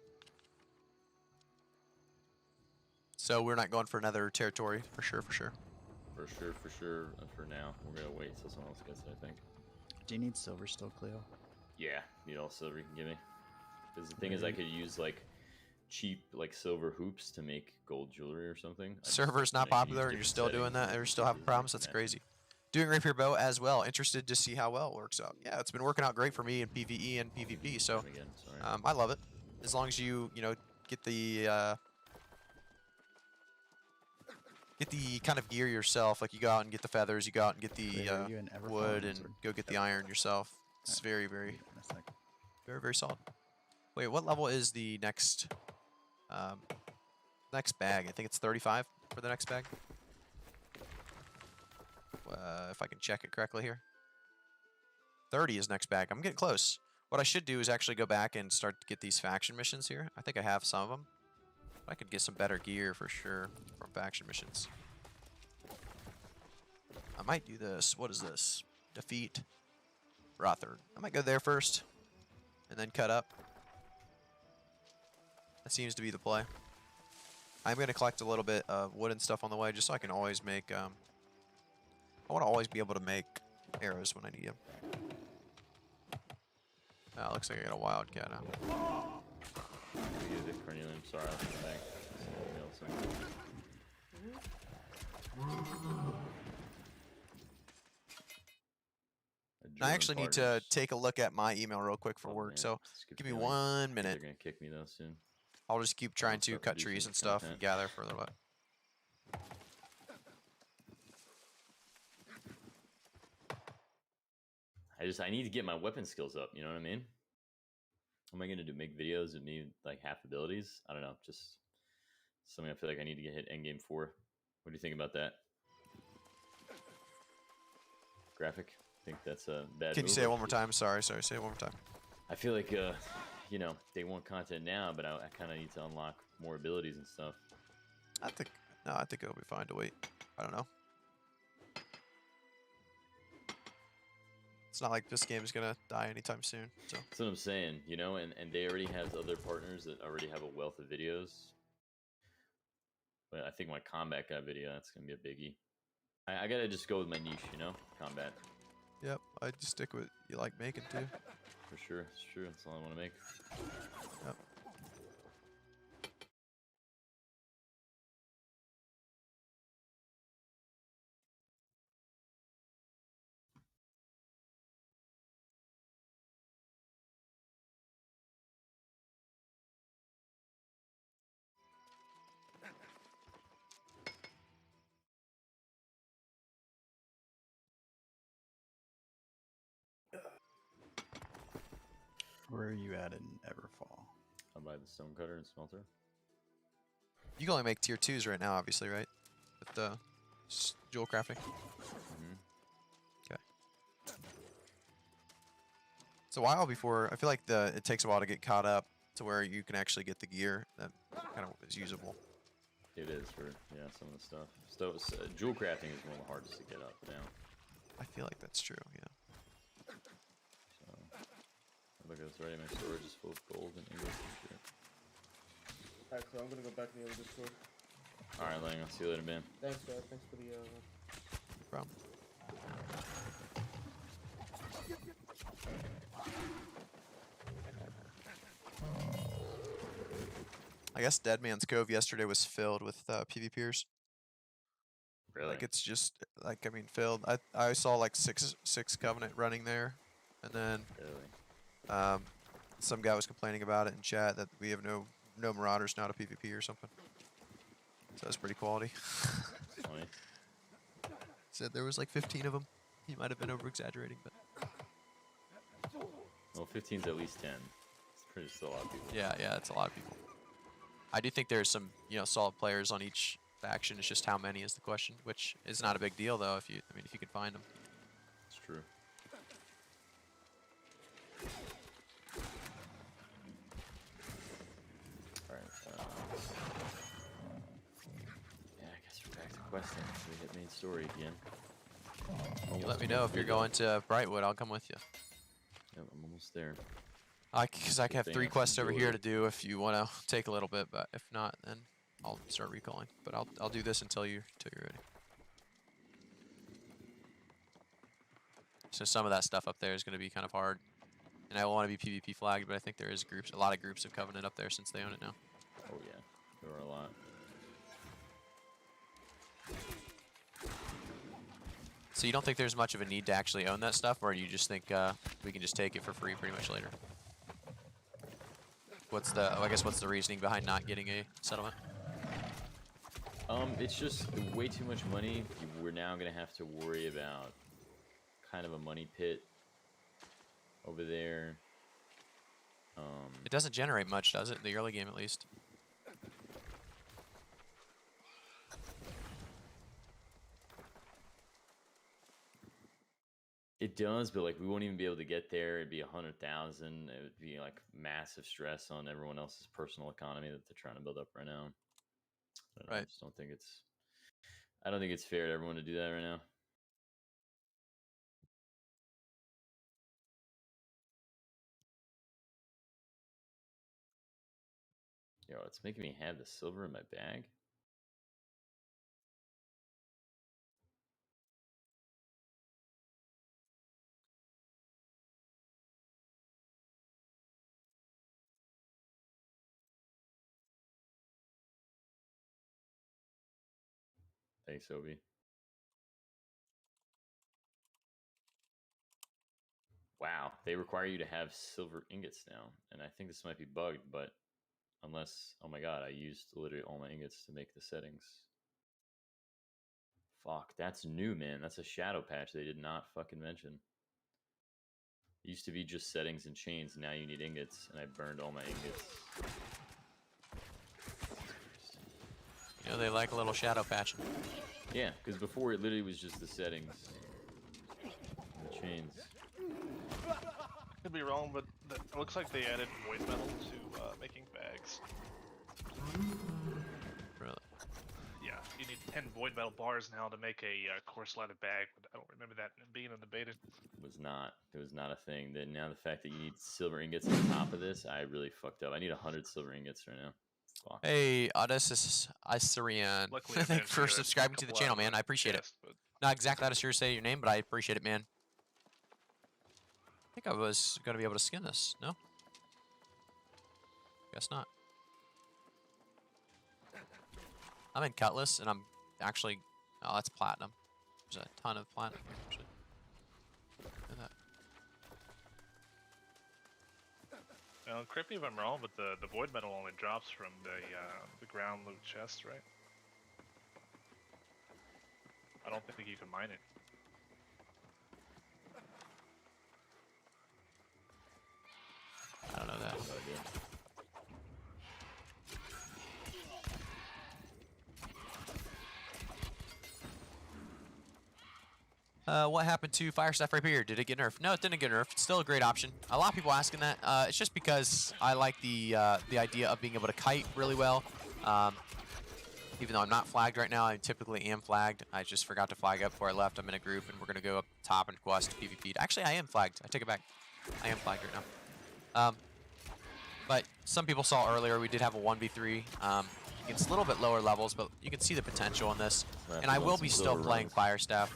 So we're not going for another territory for sure. For sure. For now, we're gonna wait till someone else gets it. I think. Do you need silver still, Cleo? Yeah, need all silver you can give me. Because the thing is, I could use like cheap like silver hoops to make gold jewelry or something. Server's not popular and you're still doing that, or you're still having problems. That's crazy. Doing Rapier bow as well. Interested to see how well it works out. Yeah, it's been working out great for me in PvE and PvP. So Again, sorry. I love it. As long as you know get the kind of gear yourself. Like you go out and get the feathers, you go out and get the Cleo, are you in Everfall wood, or and Wizard? go get the iron yourself. It's very, Meet in a sec. very solid. Wait, what level is the next bag? I think it's 35 for the next bag. If I can check it correctly here. 30 is next bag. I'm getting close. What I should do is actually go back and start to get these faction missions here. I think I have some of them. I could get some better gear for sure from faction missions. I might do this. What is this? Defeat Rothard. I might go there first and then cut up. That seems to be the play. I'm going to collect a little bit of wood and stuff on the way just so I can always make... I want to always be able to make arrows when I need them. Oh, looks like I got a wildcat now. Maybe the carnelian. Sorry, I'll come back. I German actually need to partners. take a look at my email real quick for Oh, work, man, so it's a good give me feeling. 1 I think minute. they're gonna kick me though soon. I'll just keep I'll trying to start cut producing trees and stuff and content. gather for a little bit. I need to get my weapon skills up. You know what I mean? What am I gonna do? Make videos of me like half abilities? I don't know. Just something I feel like I need to get hit endgame for. What do you think about that? Graphic? Think that's a bad Can you move, say or it one more should- time? Sorry, say it one more time. I feel like you know, they want content now, but I kind of need to unlock more abilities and stuff. I think it'll be fine to wait. I don't know. It's not like this game is gonna die anytime soon. So That's what I'm saying, you know, and they already have other partners that already have a wealth of videos. But I think my combat guy video, that's gonna be a biggie. I gotta just go with my niche, you know, combat. yep, I just stick with you like making too. For sure, it's true. That's all I want to make. Yep. Where are you at in Everfall? I'll buy the stone cutter and smelter. You can only make tier 2s right now, obviously, right? With the jewel crafting. Mm-hmm. Okay. It's a while before. I feel like it takes a while to get caught up to where you can actually get the gear that kind of is usable. It is for some of the stuff. So jewel crafting is one of the hardest to get up now. I feel like that's true. Yeah. So look at this already. My storage is full of gold and ingots and shit. Alright, so I'm gonna go back to the other Discord. All right, Lang. I'll see you later, man. Thanks, guys. Thanks for the No problem. I guess Dead Man's Cove yesterday was filled with PvPers. Really? Like it's just like I mean filled. I saw like six Covenant running there, and then Really? some guy was complaining about it in chat that we have no Marauders now to PvP or something. So that's pretty quality. Funny. Said there was like 15 of them. He might have been over exaggerating, but Well, 15's at least 10. It's pretty still a lot of people. yeah, it's a lot of people. I do think there's some solid players on each faction. It's just how many is the question, which is not a big deal though if you can find them. It's true. All right. Yeah, I guess we're back to questing. We hit main story again. You let me know if you're going to Brightwood. I'll come with you. Yep, I'm almost there. Because I Good have thing 3 I quests over enjoy here it. to do if you want to take a little bit, but if not, then I'll start recalling. But I'll do this until you're ready. So some of that stuff up there is going to be kind of hard, and I want to be PvP flagged, but I think there is a lot of groups of Covenant up there since they own it now. Oh yeah, there are a lot. So you don't think there's much of a need to actually own that stuff, or do you just think we can just take it for free pretty much later? What's the reasoning behind not getting a settlement? It's just way too much money. We're now gonna have to worry about kind of a money pit over there. It doesn't generate much, does it? In the early game, at least. It does, but like we won't even be able to get there. It'd be 100,000. It would be like massive stress on everyone else's personal economy that they're trying to build up right now. I Right. just don't think it's. I don't think it's fair to everyone to do that right now. Yo, it's making me have the silver in my bag. Thanks, Obi. They require you to have silver ingots now, and I think this might be bugged, but unless, oh my god, I used literally all my ingots to make the settings. Fuck, that's new, man. That's a shadow patch they did not fucking mention. It used to be just settings and chains, now you need ingots, and I burned all my ingots. You know, they like a little shadow patch. Yeah, because before it literally was just the settings and the chains. Could be wrong, but it looks like they added void metal to making bags. Really? Yeah, you need 10 void metal bars now to make a coarse lighted bag, but I don't remember that being in the beta. It was not a thing. Then now the fact that you need silver ingots on top of this, I really fucked up. I need 100 silver ingots right now. Fuck. Hey, Odysseus Isarian. Luckily, I Thanks managed to for get a subscribing to the couple channel, out of man. the I appreciate chest, it. but Not exactly how to sure say your name, but I appreciate it, man. I think I was going to be able to skin this. No? Guess not. I'm in Cutlass, and I'm actually... Oh, that's platinum. There's a ton of platinum here, actually. Look at that. Now, correct me if I'm wrong, but the void metal only drops from the ground loot chest, right? I don't think you can mine it. I don't know that. What happened to Fire Staff Rapier? Did it get nerfed? No, it didn't get nerfed. It's still a great option. A lot of people asking that. It's just because I like the idea of being able to kite really well. Even though I'm not flagged right now, I typically am flagged. I just forgot to flag up before I left. I'm in a group, and we're going to go up top and quest PvP. Actually, I am flagged. I take it back. I am flagged right now. But some people saw earlier we did have a 1v3 against a little bit lower levels, but you can see the potential in this. And I will be still playing Fire Staff.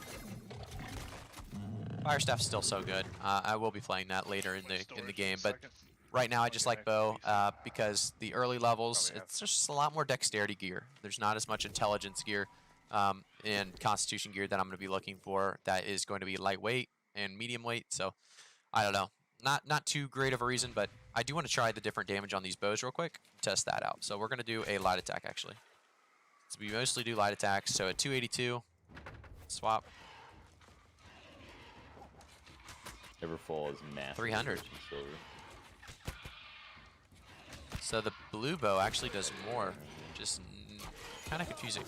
Fire Staff's still so good. I will be playing that later in the game, but right now I just like bow because the early levels, it's just a lot more dexterity gear. There's not as much intelligence gear and constitution gear that I'm going to be looking for that is going to be lightweight and medium weight. So I don't know. Not too great of a reason, but I do want to try the different damage on these bows real quick, test that out. So we're going to do a light attack actually. So we mostly do light attacks. So at 282, swap. Everfall is massive. 300. So the blue bow actually does more. Just kind of confusing.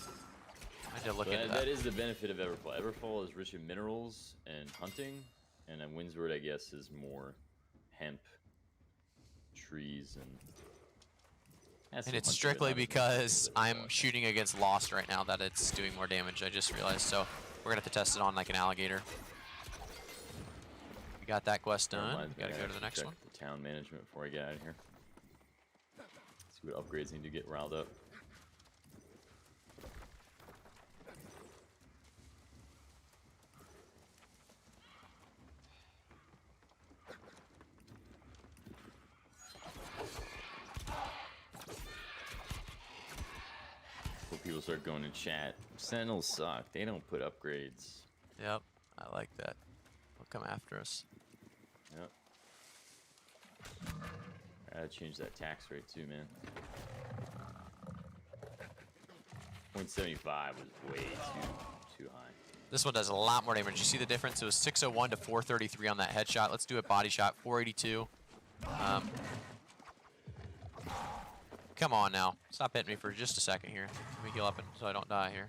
I need to look into that. That is the benefit of Everfall. Everfall is rich in minerals and hunting, and then Windsword, I guess, is more hemp, trees, and it's strictly because I'm shooting against Lost right now that it's doing more damage. I just realized. So we're gonna have to test it on like an alligator. We got that quest done. We gotta go to the next one. The town management before I get out of here. See what upgrades need to get riled up. Before people start going to chat, Sentinels suck. They don't put upgrades. Yep, I like that. They'll come after us. Yep. I gotta change that tax rate too, man. 0.75 was way too high. This one does a lot more damage. You see the difference? It was 601 to 433 on that headshot. Let's do a body shot, 482. Come on now. Stop hitting me for just a second here. Let me heal up so I don't die here.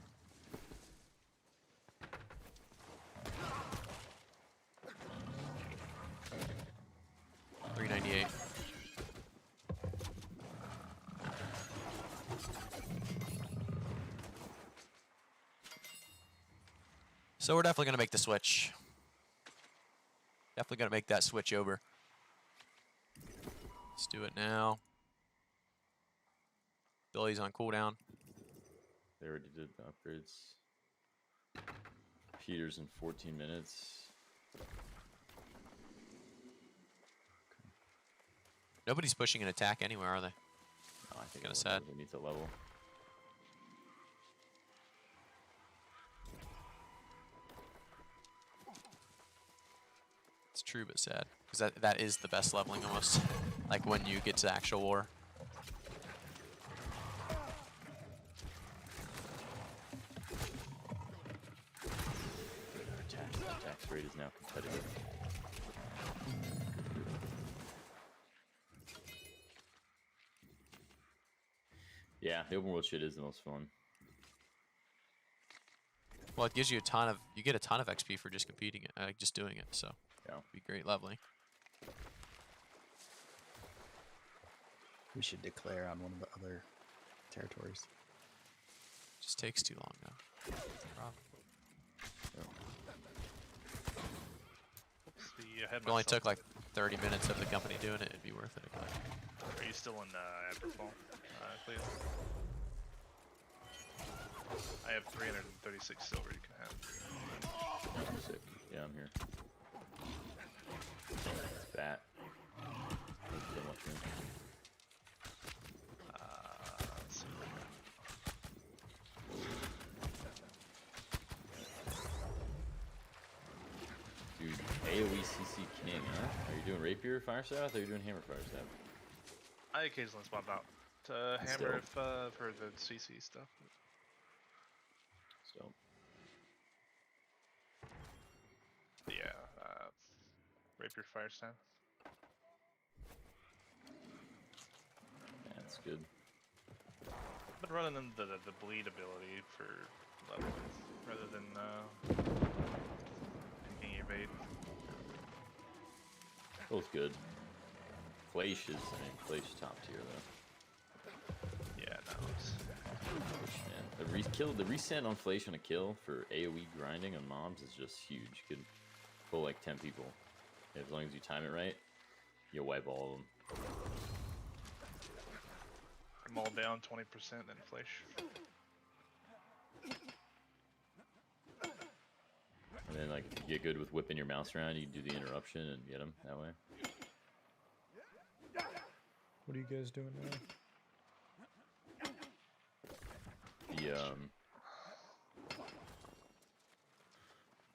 $398. So we're definitely going to make the switch. Definitely going to make that switch over. Let's do it now. Billy's on cooldown. They already did the upgrades. Peter's in 14 minutes. Nobody's pushing an attack anywhere, are they? No, I think Kinda sad. They need to level. It's true, but sad. Because that is the best leveling almost. Like when you get to actual war. Tax rate is now competitive. Yeah, the open world shit is the most fun. Well, it gives you you get a ton of XP for just competing it, just doing it. So yeah, it'd be great leveling. We should declare on one of the other territories. Just takes too long though. That's the problem. If it only took like 30 minutes of the company doing it, it'd be worth it. Are you still in Everfall, Cleo? I have 336 silver you can have. Sick. Yeah, I'm here. It's fat. There's so much room. Let's see. Dude, AoE CC King, huh? Are you doing Rapier Fire Staff or are you doing Hammer Fire Staff? I occasionally swap out to Hammer if, for the CC stuff. Still. But yeah, Rapier Fire Staff. That's good. I've been running in the bleed ability for leveling rather than picking evade. Both good. Flash is, Flash is top tier though. Yeah, no, it's... Man, the reset on Flash on a kill for AoE grinding on mobs is just huge. You could pull like 10 people. As long as you time it right, you'll wipe all of them. I'm all down 20% in Flash. And then like if you get good with whipping your mouse around, you do the interruption and get them that way. What are you guys doing now?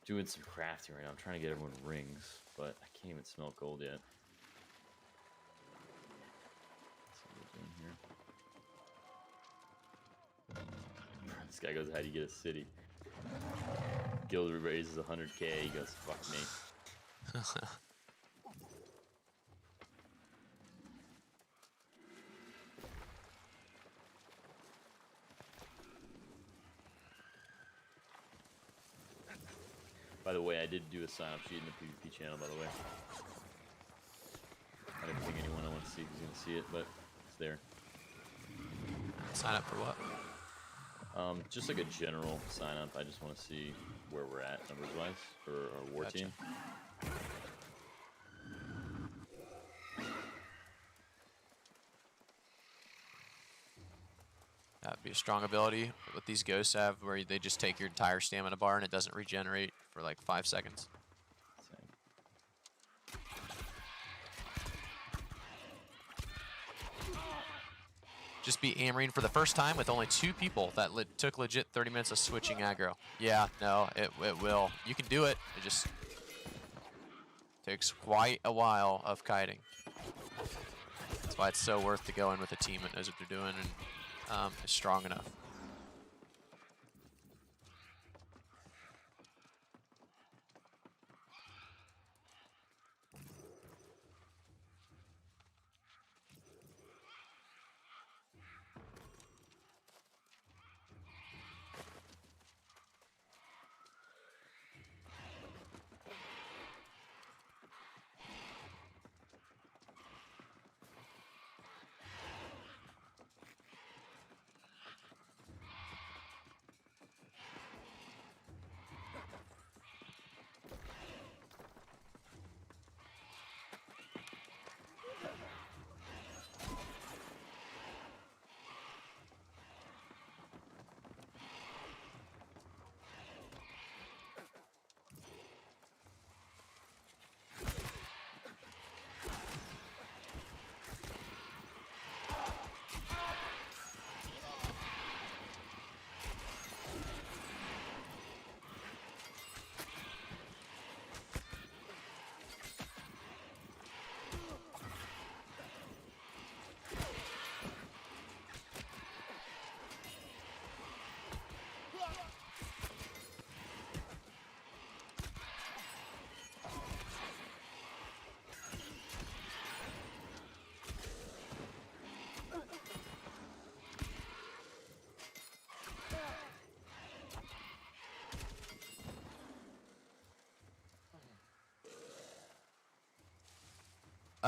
Doing some crafting right now. I'm trying to get everyone rings, but I can't even smell gold yet. Let's see what we're doing here. This guy goes, how do you get a city? Guild raises 100k, he goes, fuck me. By the way, I did do a sign-up sheet in the PvP channel, by the way. I didn't think anyone I want to see was going to see it, but it's there. Sign up for what? Just like a general sign-up. I just want to see where we're at numbers-wise for our war team. That'd be a strong ability. What these ghosts have, where they just take your entire stamina bar and it doesn't regenerate for like 5 seconds. Just be Amoring for the first time with only 2 people. That took legit 30 minutes of switching aggro. Yeah, no, it will. You can do it. It just takes quite a while of kiting. That's why it's so worth to go in with a team that knows what they're doing and is strong enough.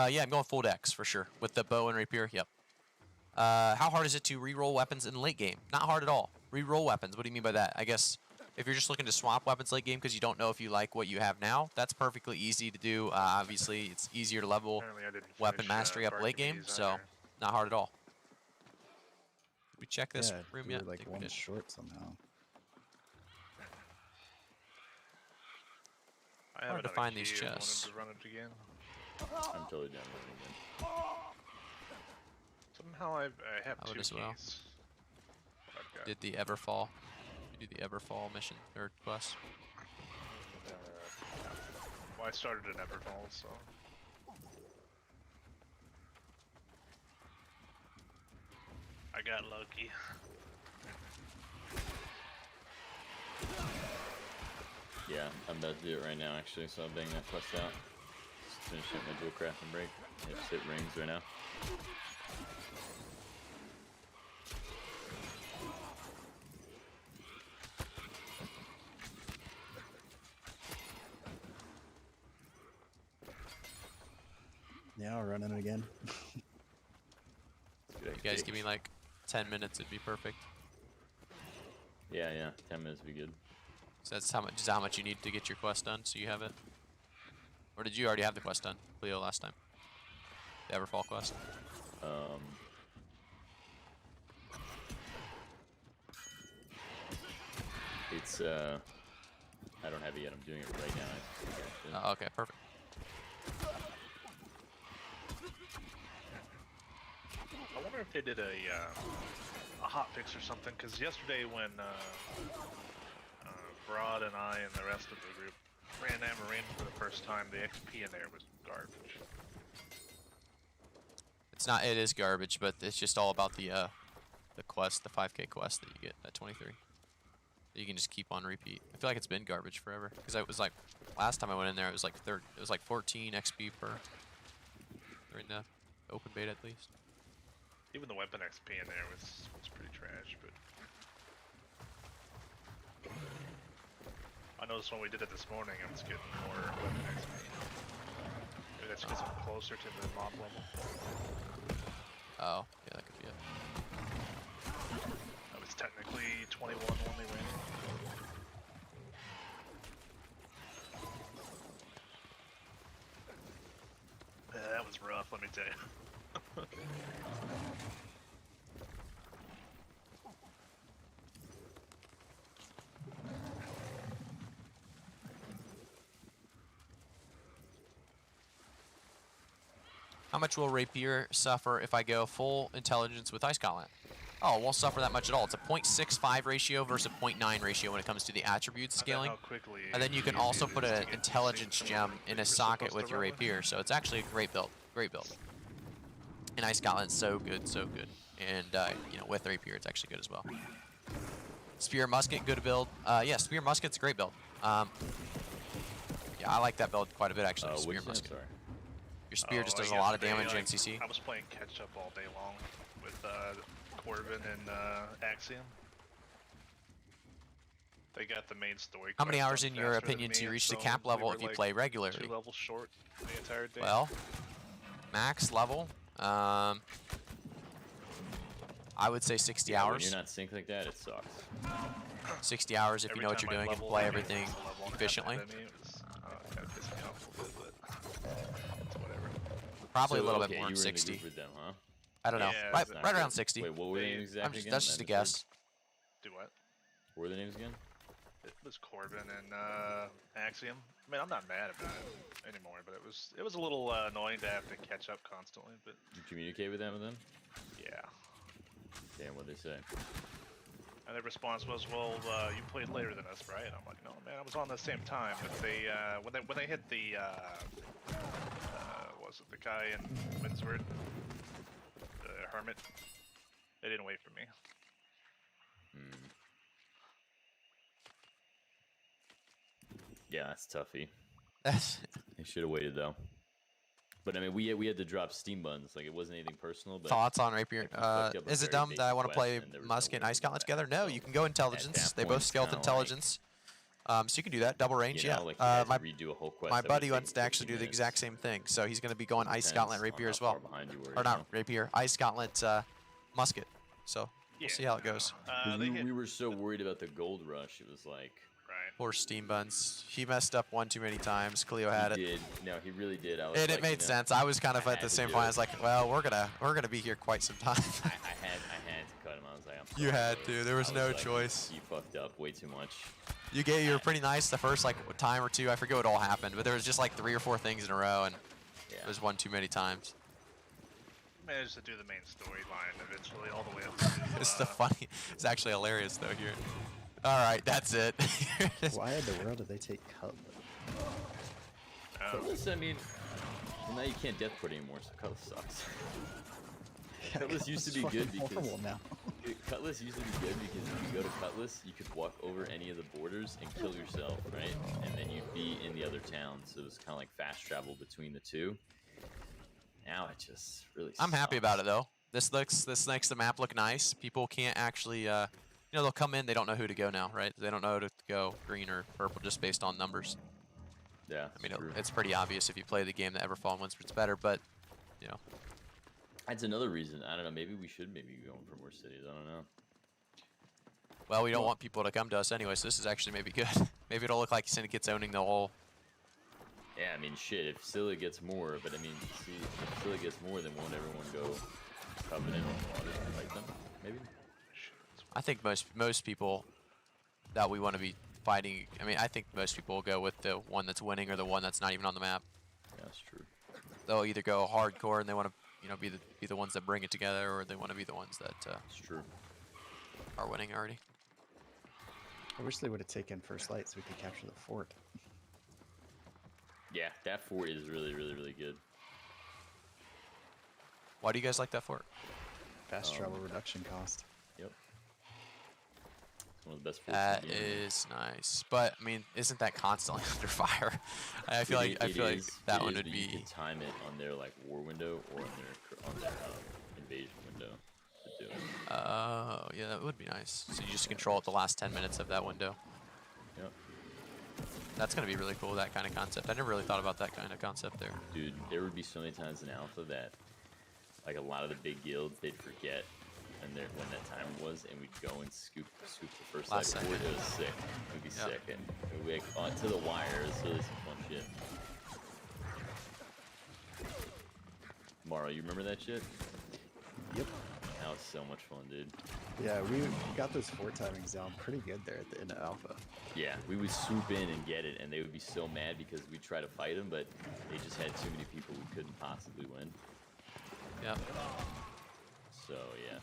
Yeah, I'm going full dex for sure with the bow and rapier. Yep. How hard is it to re-roll weapons in late game? Not hard at all. Re-roll weapons. What do you mean by that? I guess if you're just looking to swap weapons late game because you don't know if you like what you have now, that's perfectly easy to do. Obviously, it's easier to level Apparently I didn't weapon finish, mastery up late game, Barking so not hard at all. Did we check this Yeah, room we yet? were I like think we one did. short somehow. I Hard haven't to had a find these key, I wanted chests. to run it again. I'm totally down with it again. Somehow I have I would 2 as well. keys. I've got, Did the Everfall? You do the Everfall mission or quest? well, I started an Everfall, so. I got lucky. Yeah, I'm about to do it right now actually, so I'll bang that quest out. Just finish up my dual craft and break. Yeah, just hit rings right now. Yeah, I'll run it again. Good You guys XP. give me like 10 minutes, it'd be perfect. Yeah, 10 minutes would be good. So that's how much you need to get your quest done, so you have it. Or did you already have the quest done, Cleo, last time? The Everfall quest. It's I don't have it yet. I'm doing it right now. Oh, okay, perfect. I wonder if they did a hot fix or something, because yesterday when Broad and I and the rest of the group ran Amarin for the first time, the XP in there was garbage. It's not. It is garbage, but it's just all about the quest, the 5K quest that you get at 23. You can just keep on repeat. I feel like it's been garbage forever because it was like last time I went in there, it was like 14 XP per during the open beta at least. Even the weapon XP in there was pretty trash, but I noticed when we did it this morning, I was getting more weapon XP. Maybe that's because I'm closer to the mob level. Oh, yeah, that could be it. I was technically 21 when they ran. That was rough, let me tell you. How much will Rapier suffer if I go full intelligence with Ice Gauntlet? Oh, it won't suffer that much at all. It's a 0.65 ratio versus a 0.9 ratio when it comes to the attribute scaling. And then you can also put an intelligence gem in a socket with your Rapier, so it's actually a great build. Great build. And Ice Gauntlet's so good, so good. And, you know, with Rapier, it's actually good as well. Spear Musket, good build. Yeah, Spear Musket's a great build. Yeah, I like that build quite a bit, actually. Spear Musket. Sorry. Your spear just does a lot of damage in CC. I was playing catch up all day long with Corbin and Axiom. They got the main story. How many quest hours, done in your faster than opinion, me, to reach the so cap we level were if you like play regularly? 2 levels short the entire day. Well, max level, I would say 60 Yeah, hours. when you're not synced like that, it sucks. 60 hours if Every you know what time you're I doing and leveled, play I mean, everything it's a level and a half efficiently. ahead of me. It was kind of pissing me off a little bit, but it's whatever. Probably So, a little okay, bit more you than were in the 60. group with them, huh? I don't know. Yeah, Right, it's right around 60. Wait, what were the names exactly again? That's just a guess. Do what? What were the names again? It was Corbin and Axiom. I mean, I'm not mad about it anymore, but it was a little annoying to have to catch up constantly. But Did you communicate with them and then? yeah, Damn, what'd they say? and their response was, "Well, you played later than us, right?" And I'm like, "No, man, I was on the same time." But they when they hit the was it the guy in Windsor, the hermit? They didn't wait for me. Yeah, that's toughy. That's They should have waited though. But I mean, we had to drop steam buns. Like it wasn't anything personal. But thoughts on Rapier. like, we fucked up a Is it very dumb that I basic want to quest play and there was no Musket and way Ice to do Gauntlet that. together? No, So you can go at intelligence. that They point, both it's stealth kinda like, intelligence. So you can do that, double range, You know, yeah. like you had to redo a whole quest. My that buddy would've wants taken to actually 50 do the minutes. exact same thing. So he's going to be going Ice Gauntlet Depends Rapier on as how well. far behind you were, Or you not know? Rapier, Ice Gauntlet Musket. So we'll see how it goes. 'Cause we were so worried about the gold rush. It was like, Poor Steam Buns. He messed up one too many times. Cleo had he it. did. No, he really did. I was And like, it made you know, sense. I was kind of I at the had to same do point. I it. was like, well, we're gonna be here quite some time. I had to cut him. I was like, I'm sorry. You had boys. to. There was I no like, choice. You fucked up way too much. You were pretty nice the first like time or two. I forget what all happened, but there was just like 3 or 4 things in a row, and it was one too many times. Managed to do the main storyline eventually, all the way up to. It's the funny. It's actually hilarious though here. All right, that's it. Why in the world did they take Cutlass? Cutlass, I mean, well, now you can't death put anymore, so Cutlass sucks. Cutlass used to be good because now. Cutlass used to be good because if you go to Cutlass, you could walk over any of the borders and kill yourself, right? And then you'd be in the other town, so it was kind of like fast travel between the two. Now it just really. I'm happy sucks. about it though. This makes the map look nice. People can't actually, you know, they'll come in. They don't know who to go now, right? They don't know who to go green or purple just based on numbers. Yeah. I mean, it's pretty obvious if you play the game that Everfall wins, it's better. But, you know, That's another reason. I don't know. Maybe we should be going for more cities. I don't know. well, we don't want people to come to us anyway, so this is actually maybe good. Maybe it'll look like Syndicate's owning the whole. Yeah, I mean, shit. If Scylla gets more, but I mean, see, if Scylla gets more, then won't everyone go Covenant or Waters to fight them? Maybe. I think most people that we want to be fighting. I mean, I think most people will go with the one that's winning or the one that's not even on the map. Yeah, that's true. They'll either go hardcore and they want to, you know, be the ones that bring it together, or they want to be the ones that It's true. are winning already. I wish they would have taken first light so we could capture the fort. Yeah, that fort is really, really, really good. Why do you guys like that fort? Fast travel reduction cost. Yep. It's one of the best forts That in the game. is nice, but I mean, isn't that constantly under fire? I feel like that one would You be. can time it on their like war window or on their invasion window to do it. Oh, yeah, that would be nice. So you just control it the last 10 minutes of that window. Yep. That's gonna be really cool. That kind of concept. I never really thought about that kind of concept there. Dude, there would be so many times in Alpha that, like a lot of the big guilds, they'd forget, and when that time was, and we'd go and scoop the first Last light before second. it was sick. It would be Yep. sick, and it would be like onto the wire. It was really some fun shit. Maro, you remember that shit? Yep. That was so much fun, dude. Yeah, we got those fort timings down pretty good there at the end of Alpha. Yeah, we would swoop in and get it, and they would be so mad because we'd try to fight them, but they just had too many people we couldn't possibly win. Yep. So, yeah.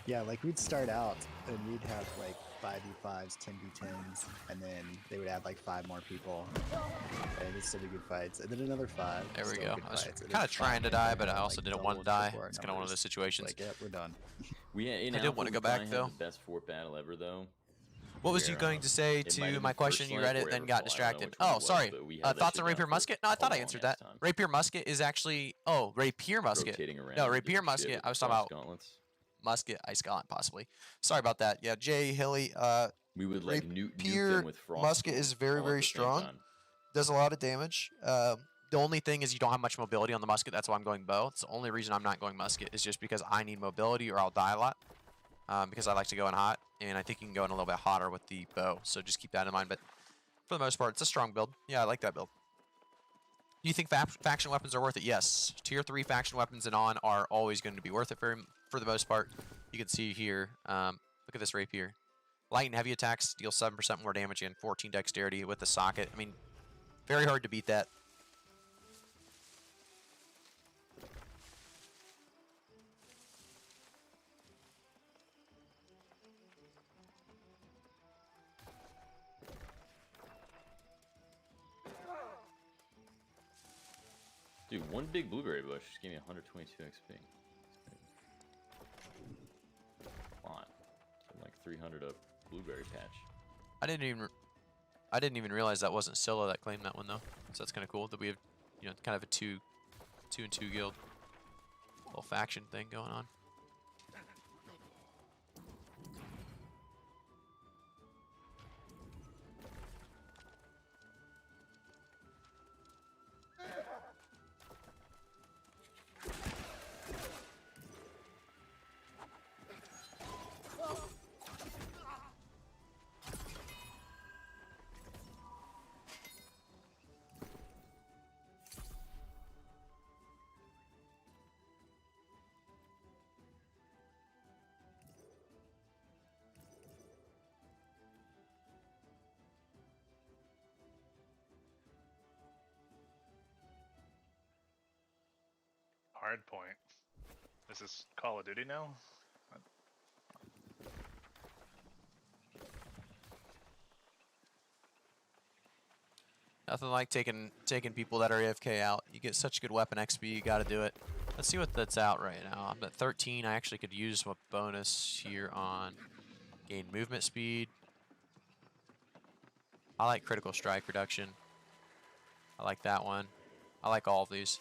Yeah, like we'd start out and we'd have like 5v5s, 10v10s, and then they would add like 5 more people, and it'd still be good fights. And then another 5. There we still go. good I was fights, and kind then of trying to 5 die, more, but I and, also like, didn't want to double die. support It's kind of one of numbers. those situations. Like, yep, we're done. In I did Alpha, wanna we go back, probably had though. the best fort battle ever, though. What was you where, going to say it might to have my been question? First You Light read it, or then Everfall, I got don't know distracted. which one it Oh, was, sorry. but we had that Thoughts shit on down Rapier for Musket? No, I thought I a answered long-ass that. time. Rapier Musket is actually. Oh, Rapier Musket. Rotating around No, and Rapier different shit Musket. with I was the talking frost about gauntlets. Musket Ice Gauntlet, possibly. Sorry about that. Yeah, Jay Hilly. We would like nuke Rapier them with frost Musket storms is very, all at very the same strong. time. Does a lot of damage. The only thing is you don't have much mobility on the musket. That's why I'm going bow. It's the only reason I'm not going musket is just because I need mobility or I'll die a lot. Because I like to go in hot, and I think you can go in a little bit hotter with the bow. So just keep that in mind. But for the most part, it's a strong build. Yeah, I like that build. Do you think faction weapons are worth it? Yes. Tier 3 faction weapons and on are always going to be worth it for the most part. You can see here. Look at this Rapier. Light and heavy attacks deal 7% more damage and 14 dexterity with the socket. I mean, very hard to beat that. Dude, one big blueberry bush just gave me 122 XP. A lot. So like 300 a blueberry patch. I didn't even realize that wasn't Scylla that claimed that one though. So that's kind of cool that we have, you know, kind of a two and two guild, little faction thing going on. hard point. Is this Call of Duty now? Nothing like taking people that are AFK out. You get such good weapon XP, you gotta do it. Let's see what that's out right now. I'm at 13. I actually could use a bonus here on gain movement speed. I like critical strike reduction. I like that one. I like all of these.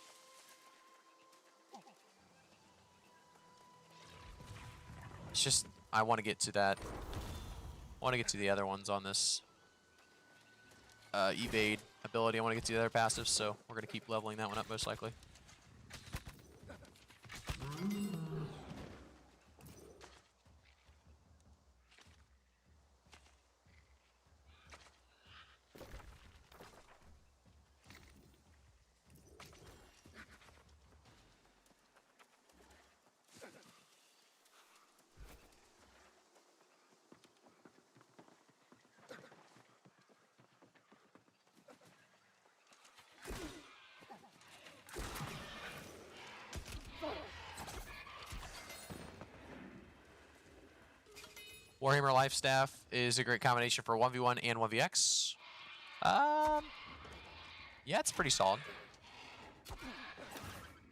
It's just, I want to get to that. I want to get to the other ones on this evade ability. I want to get to the other passives, so we're going to keep leveling that one up most likely. Warhammer Life Staff is a great combination for 1v1 and 1vx. Yeah, it's pretty solid.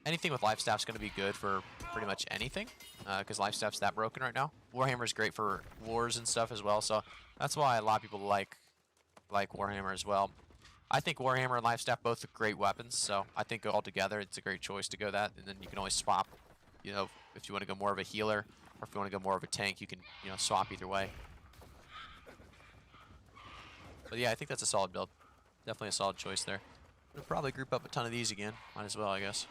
Anything with Life Staff's going to be good for pretty much anything, because Life Staff's that broken right now. Warhammer's great for wars and stuff as well, so that's why a lot of people like Warhammer as well. I think Warhammer and Life Staff both are great weapons, so I think altogether it's a great choice to go that, and then you can always swap, you know, if you want to go more of a healer, or if you want to go more of a tank, you can, you know, swap either way. But yeah, I think that's a solid build. Definitely a solid choice there. We'll probably group up a ton of these again. Might as well, I guess.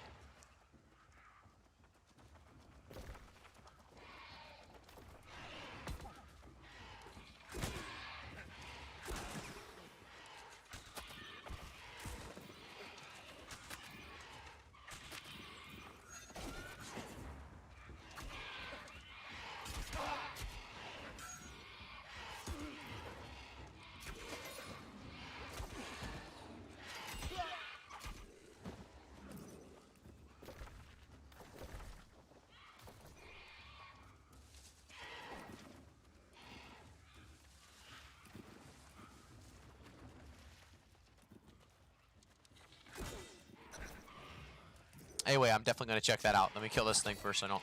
Anyway, I'm definitely going to check that out. Let me kill this thing first so I don't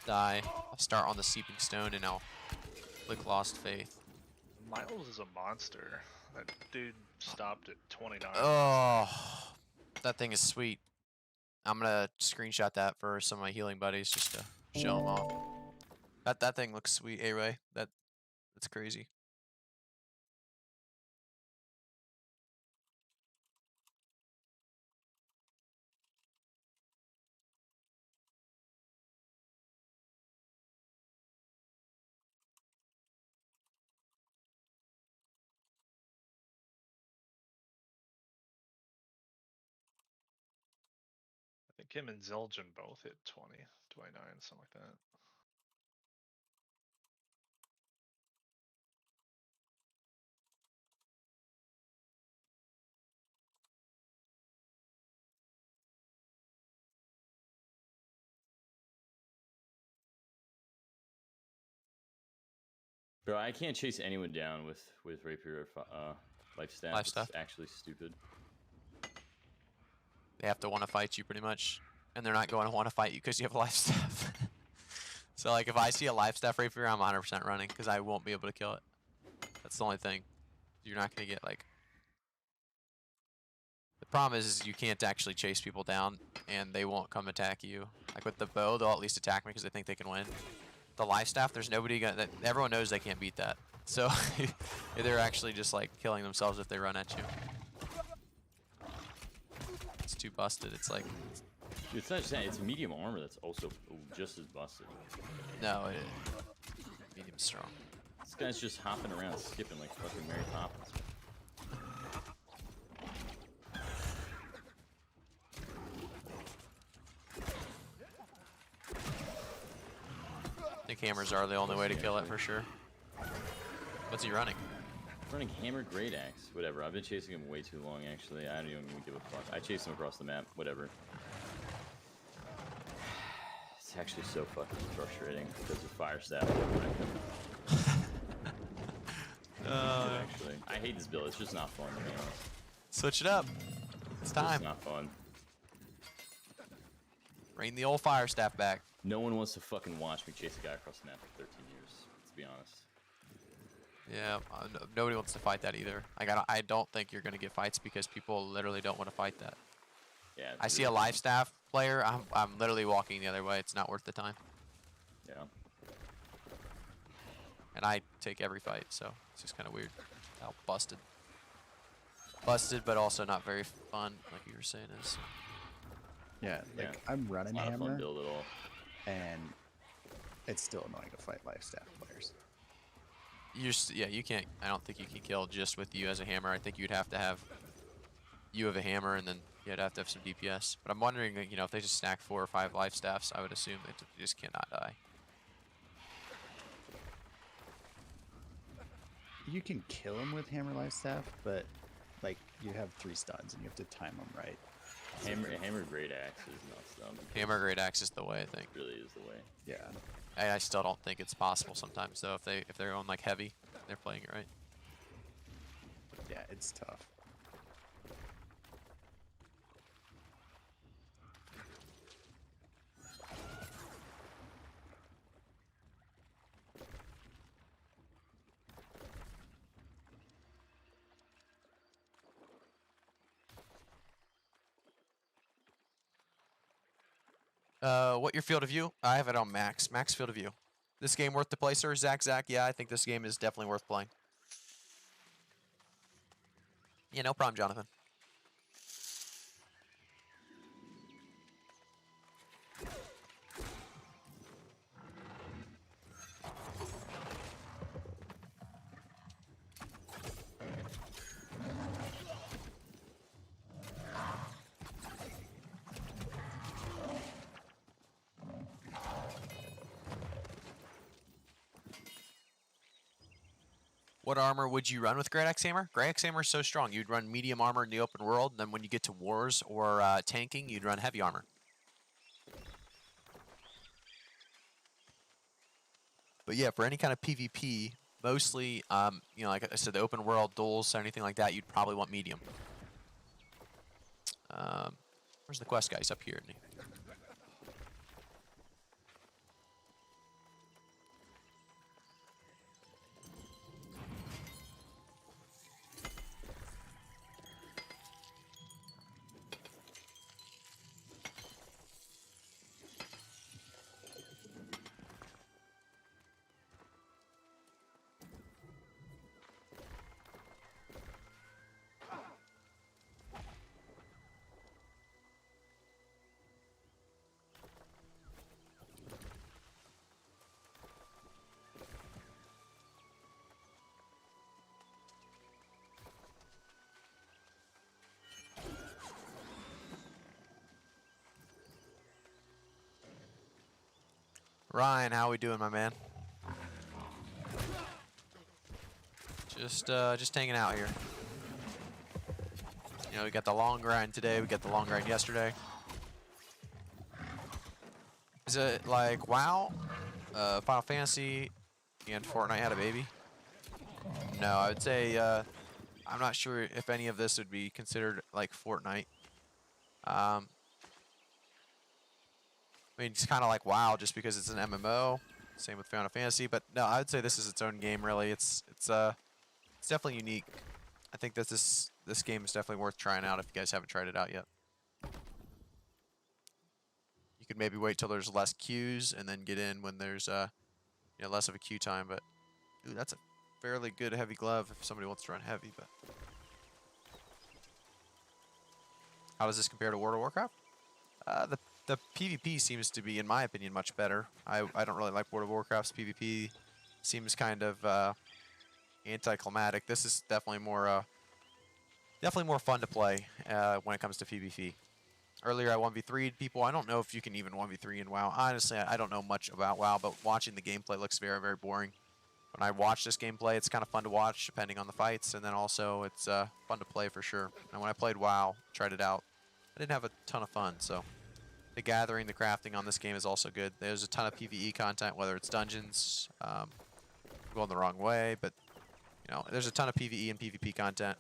die. I'll start on the Seeping Stone and I'll click Lost Faith. Miles is a monster. That dude stopped at 29. Oh, that thing is sweet. I'm going to screenshot that for some of my healing buddies just to show them off. That thing looks sweet, A-Ray. That's crazy. I think him and Zildjian both hit 20, 29, something like that. Bro, I can't chase anyone down with Rapier or Life Staff. Life Staff. It's actually stupid. They have to want to fight you pretty much. And they're not going to want to fight you because you have a Life Staff. So like if I see a Life Staff Rapier, I'm 100% running because I won't be able to kill it. That's the only thing. You're not going to get like... The problem is you can't actually chase people down and they won't come attack you. Like with the bow, they'll at least attack me because they think they can win. The Life Staff, there's nobody gonna... Everyone knows they can't beat that. So they're actually just like killing themselves if they run at you. It's too busted. It's like... It's not just that, it's medium armor that's also just as busted. No, it is. Medium strong. This guy's just hopping around, skipping like fucking Mary Poppins. I think hammers are the only way to kill it for sure. What's he running? Running hammer great axe, whatever. I've been chasing him way too long actually. I don't even give a fuck. I chase him across the map, whatever. actually so fucking frustrating because of fire staff. Actually, I hate this build. It's just not fun to be honest. Switch it up. It's time. It's not fun. Bring the old fire staff back. No one wants to fucking watch me chase a guy across the map for 13 years. Let's be honest. Yeah, nobody wants to fight that either. Like I don't think you're gonna get fights because people literally don't want to fight that. Yeah. I see a life staff player. I'm literally walking the other way. It's not worth the time. Yeah. And I take every fight, so it's just kind of weird. How busted. Busted, but also not very fun, like you were saying. Is. Yeah, like Yeah. I'm running Not a fun hammer, build at all. and it's still annoying to fight life staff players. Yeah, you can't. I don't think you can kill just with you as a hammer. I think you'd have to have you have a hammer, and then you'd have to have some DPS. But I'm wondering, you know, if they just stack 4 or 5 life staffs, I would assume they just cannot die. You can kill him with hammer life staff, but like you have 3 stuns and you have to time them right. Hammer great axe is not stunned. Hammer great axe is the way, I think. It really is the way. Yeah. I still don't think it's possible sometimes though. If they're going like heavy, they're playing it right. Yeah, it's tough. What your field of view? I have it on max. Max field of view. This game worth the play, sir? Zach? Yeah, I think this game is definitely worth playing. Yeah, no problem, Jonathan. What armor would you run with Great Axe Hammer? Great Axe Hammer is so strong. You'd run medium armor in the open world, and then when you get to wars or tanking, you'd run heavy armor. But yeah, for any kind of PvP, mostly, you know, like I said, the open world, duels, or anything like that, you'd probably want medium. Where's the quest guy? He's up here, isn't he? Ryan, how we doing, my man? Just hanging out here. You know, we got the long grind today. We got the long grind yesterday. Is it like WoW, Final Fantasy, and Fortnite had a baby? No, I would say I'm not sure if any of this would be considered like Fortnite. I mean, it's kind of like WoW just because it's an MMO. Same with Final Fantasy, but no, I would say this is its own game. Really, it's definitely unique. I think that this game is definitely worth trying out if you guys haven't tried it out yet. You could maybe wait till there's less queues and then get in when there's you know, less of a queue time. But ooh, that's a fairly good heavy glove if somebody wants to run heavy. But how does this compare to World of Warcraft? The PvP seems to be, in my opinion, much better. I don't really like World of Warcraft's PvP. Seems kind of anticlimactic. This is definitely more fun to play when it comes to PvP. Earlier I 1v3'd people. I don't know if you can even 1v3 in WoW. Honestly, I don't know much about WoW, but watching the gameplay looks very, very boring. When I watch this gameplay, it's kind of fun to watch depending on the fights, and then also it's fun to play for sure. And when I played WoW, tried it out, I didn't have a ton of fun, so The gathering, the crafting on this game is also good. There's a ton of PvE content, whether it's dungeons, going the wrong way, but you know, there's a ton of PvE and PvP content,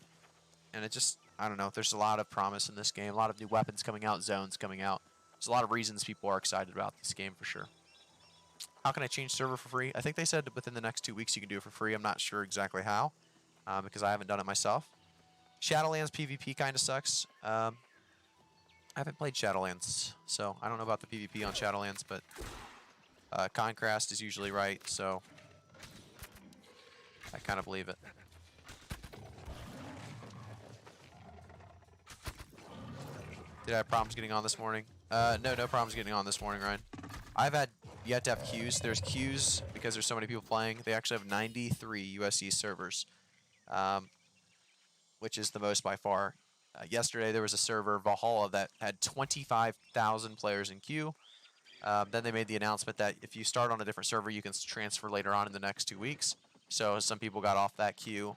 and it just, I don't know, there's a lot of promise in this game, a lot of new weapons coming out, zones coming out. There's a lot of reasons people are excited about this game for sure. How can I change server for free? I think they said within the next 2 weeks you can do it for free. I'm not sure exactly how, because I haven't done it myself. Shadowlands PvP kind of sucks. I haven't played Shadowlands, so I don't know about the PvP on Shadowlands, but Concrast is usually right, so I kind of believe it. Did I have problems getting on this morning? No problems getting on this morning, Ryan. I've had yet to have queues. There's queues because there's so many people playing. They actually have 93 USC servers, which is the most by far. Yesterday there was a server, Valhalla, that had 25,000 players in queue. Then they made the announcement that if you start on a different server, you can transfer later on in the next 2 weeks. So some people got off that queue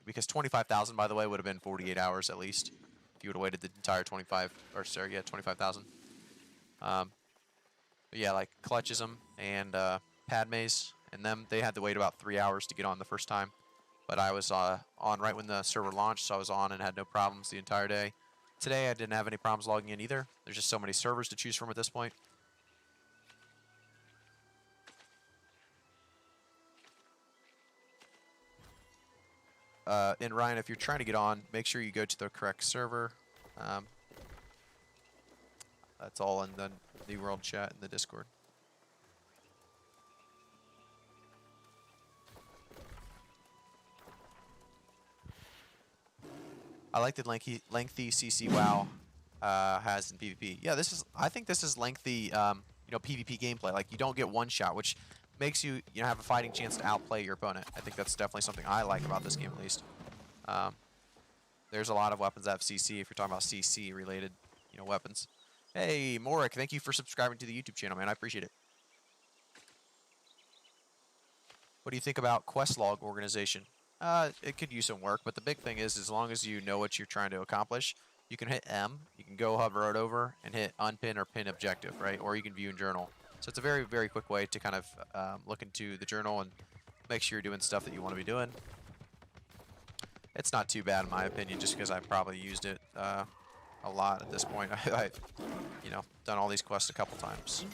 because 25,000, by the way, would have been 48 hours at least if you would have waited the entire 25,000. But yeah, like Clutchism and Padme's and them, they had to wait about 3 hours to get on the first time. But I was on right when the server launched, so I was on and had no problems the entire day. Today I didn't have any problems logging in either. There's just so many servers to choose from at this point. And Ryan, if you're trying to get on, make sure you go to the correct server. That's all in the New World chat in the Discord. I like the lengthy CC WoW has in PvP. Yeah, I think this is lengthy, PvP gameplay. Like, you don't get one shot, which makes you have a fighting chance to outplay your opponent. I think that's definitely something I like about this game, at least. There's a lot of weapons that have CC if you're talking about CC related, weapons. Hey, Morik, thank you for subscribing to the YouTube channel, man. I appreciate it. What do you think about quest log organization? It could use some work, but the big thing is, as long as you know what you're trying to accomplish, you can hit M, you can go hover it over, and hit unpin or pin objective, right? Or you can view in journal. So it's a very, very quick way to kind of look into the journal and make sure you're doing stuff that you want to be doing. It's not too bad in my opinion, just because I've probably used it a lot at this point. I've done all these quests a couple times.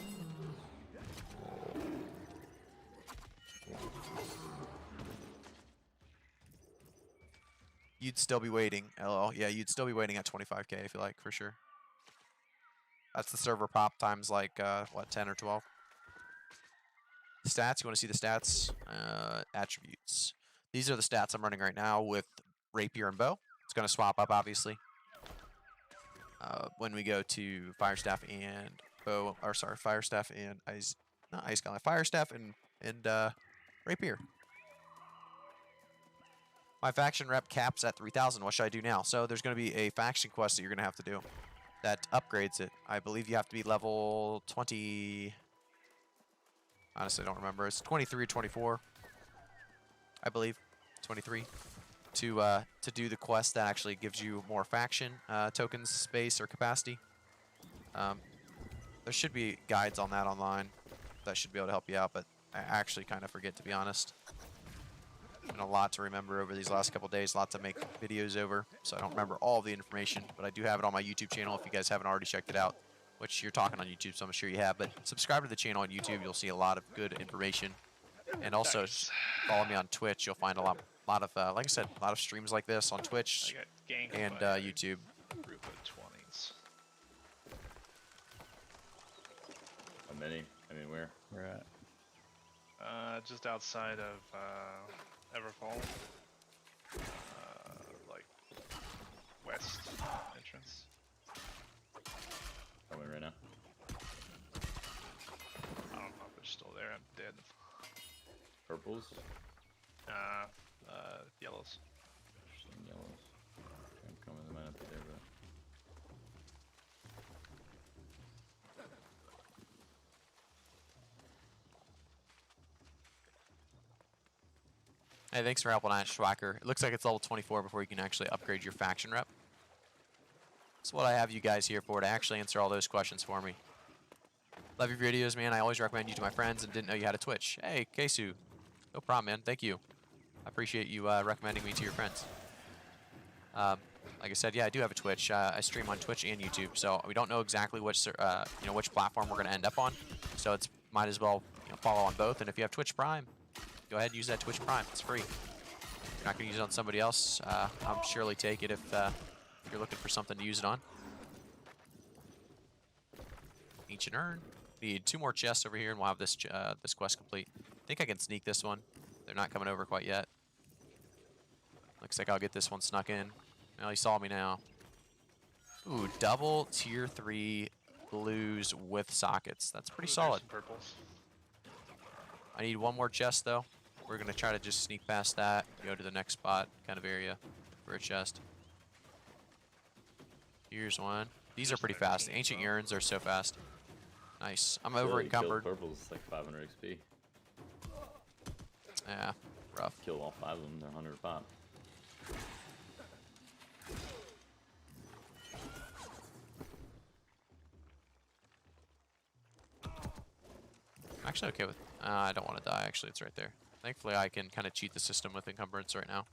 You'd still be waiting. LOL. Yeah, you'd still be waiting at 25k, I feel like, for sure. That's the server pop times like, 10 or 12. Stats, you want to see the stats? Attributes. These are the stats I'm running right now with Rapier and Bow. It's going to swap up, obviously. When we go to Firestaff and Bow, or sorry, Firestaff and Firestaff and Rapier. My faction rep caps at 3,000. What should I do now? So there's going to be a faction quest that you're going to have to do that upgrades it. I believe you have to be level 20. Honestly, I don't remember. It's 23 or 24. I believe 23 to do the quest that actually gives you more faction tokens, space, or capacity. There should be guides on that online that should be able to help you out, but I actually kind of forget, to be honest. Been a lot to remember over these last couple days, a lot to make videos over, so I don't remember all the information, but I do have it on my YouTube channel if you guys haven't already checked it out, which you're talking on YouTube, so I'm sure you have, but subscribe to the channel on YouTube. You'll see a lot of good information, and also follow me on Twitch. You'll find a lot of like I said, a lot of streams like this on Twitch and YouTube. Group of 20s. How many? I mean, where? We're at. Just outside of Everfall, like west entrance. Coming right now. I don't know if they're still there. I'm dead. Purples. Yellows. Some yellows. I'm coming. They might not be there, but. Hey, thanks for helping out, Schwacker. It looks like it's level 24 before you can actually upgrade your faction rep. That's what I have you guys here for, to actually answer all those questions for me. Love your videos, man. I always recommend you to my friends and didn't know you had a Twitch. Hey, Kesu. No problem, man. Thank you. I appreciate you recommending me to your friends. Like I said, yeah, I do have a Twitch. I stream on Twitch and YouTube, so we don't know exactly which which platform we're gonna end up on. So it's might as well follow on both. And if you have Twitch Prime, go ahead and use that Twitch Prime. It's free. If you're not gonna use it on somebody else, I'll surely take it if you're looking for something to use it on. Ancient Urn. Need 2 more chests over here, and we'll have this this quest complete. I think I can sneak this one. They're not coming over quite yet. Looks like I'll get this one snuck in. Well, he saw me now. Ooh, double tier 3 blues with sockets. That's pretty solid. Purples. I need 1 more chest, though. We're going to try to just sneak past that, go to the next spot kind of area for a chest. Here's one. These are pretty fast. The ancient urns are so fast. Nice. I'm over encumbered. Purple's like 500 XP. Yeah, rough. Kill all 5 of them, they're 100 pop. I'm actually okay with... I don't want to die, actually. It's right there. Thankfully, I can kind of cheat the system with encumbrance right now.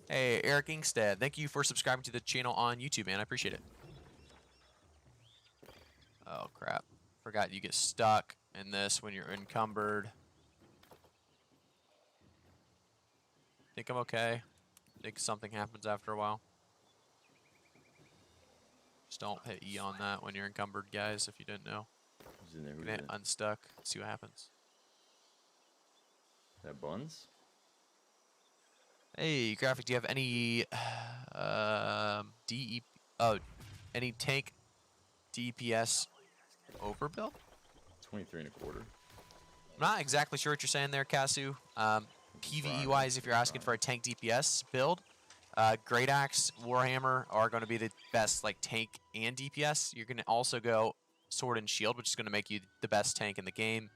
Hey, Eric Ingstead. Thank you for subscribing to the channel on YouTube, man. I appreciate it. Oh, crap. Forgot you get stuck in this when you're encumbered. Think I'm okay. Think something happens after a while. Just don't hit E on that when you're encumbered, guys, if you didn't know. Who's in there? Who's Gonna in? unstuck. See what happens. Is that buns? Hey, Graphic, do you have any any tank DPS overbuild? 23 and a quarter. I'm not exactly sure what you're saying there, Kasu. PvE wise, if you're asking for a tank DPS build, Great Axe, Warhammer are going to be the best like tank and DPS. You're going to also go Sword and Shield, which is going to make you the best tank in the game,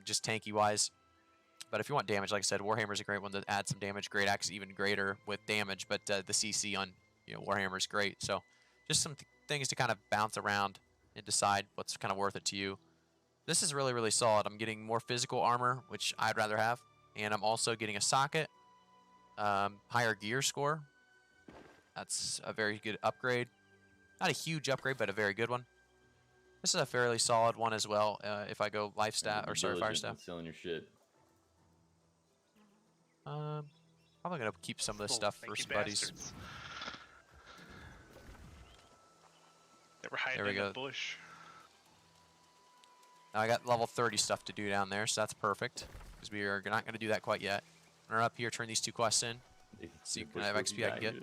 just tanky wise. But if you want damage, like I said, Warhammer's a great one to add some damage. Great Axe even greater with damage, but the CC on Warhammer is great. So just some things to kind of bounce around and decide what's kind of worth it to you. This is really, really solid. I'm getting more physical armor, which I'd rather have, and I'm also getting a socket, higher gear score. That's a very good upgrade. Not a huge upgrade, but a very good one. This is a fairly solid one as well. If I go life stat or sorry, fire staff. Selling your shit. Probably gonna keep some of this stuff for some buddies. They were hiding in the bush. Now I got level 30 stuff to do down there, so that's perfect. Because we are not gonna do that quite yet. Run up here, turn these 2 quests in. See what kind of XP I can get.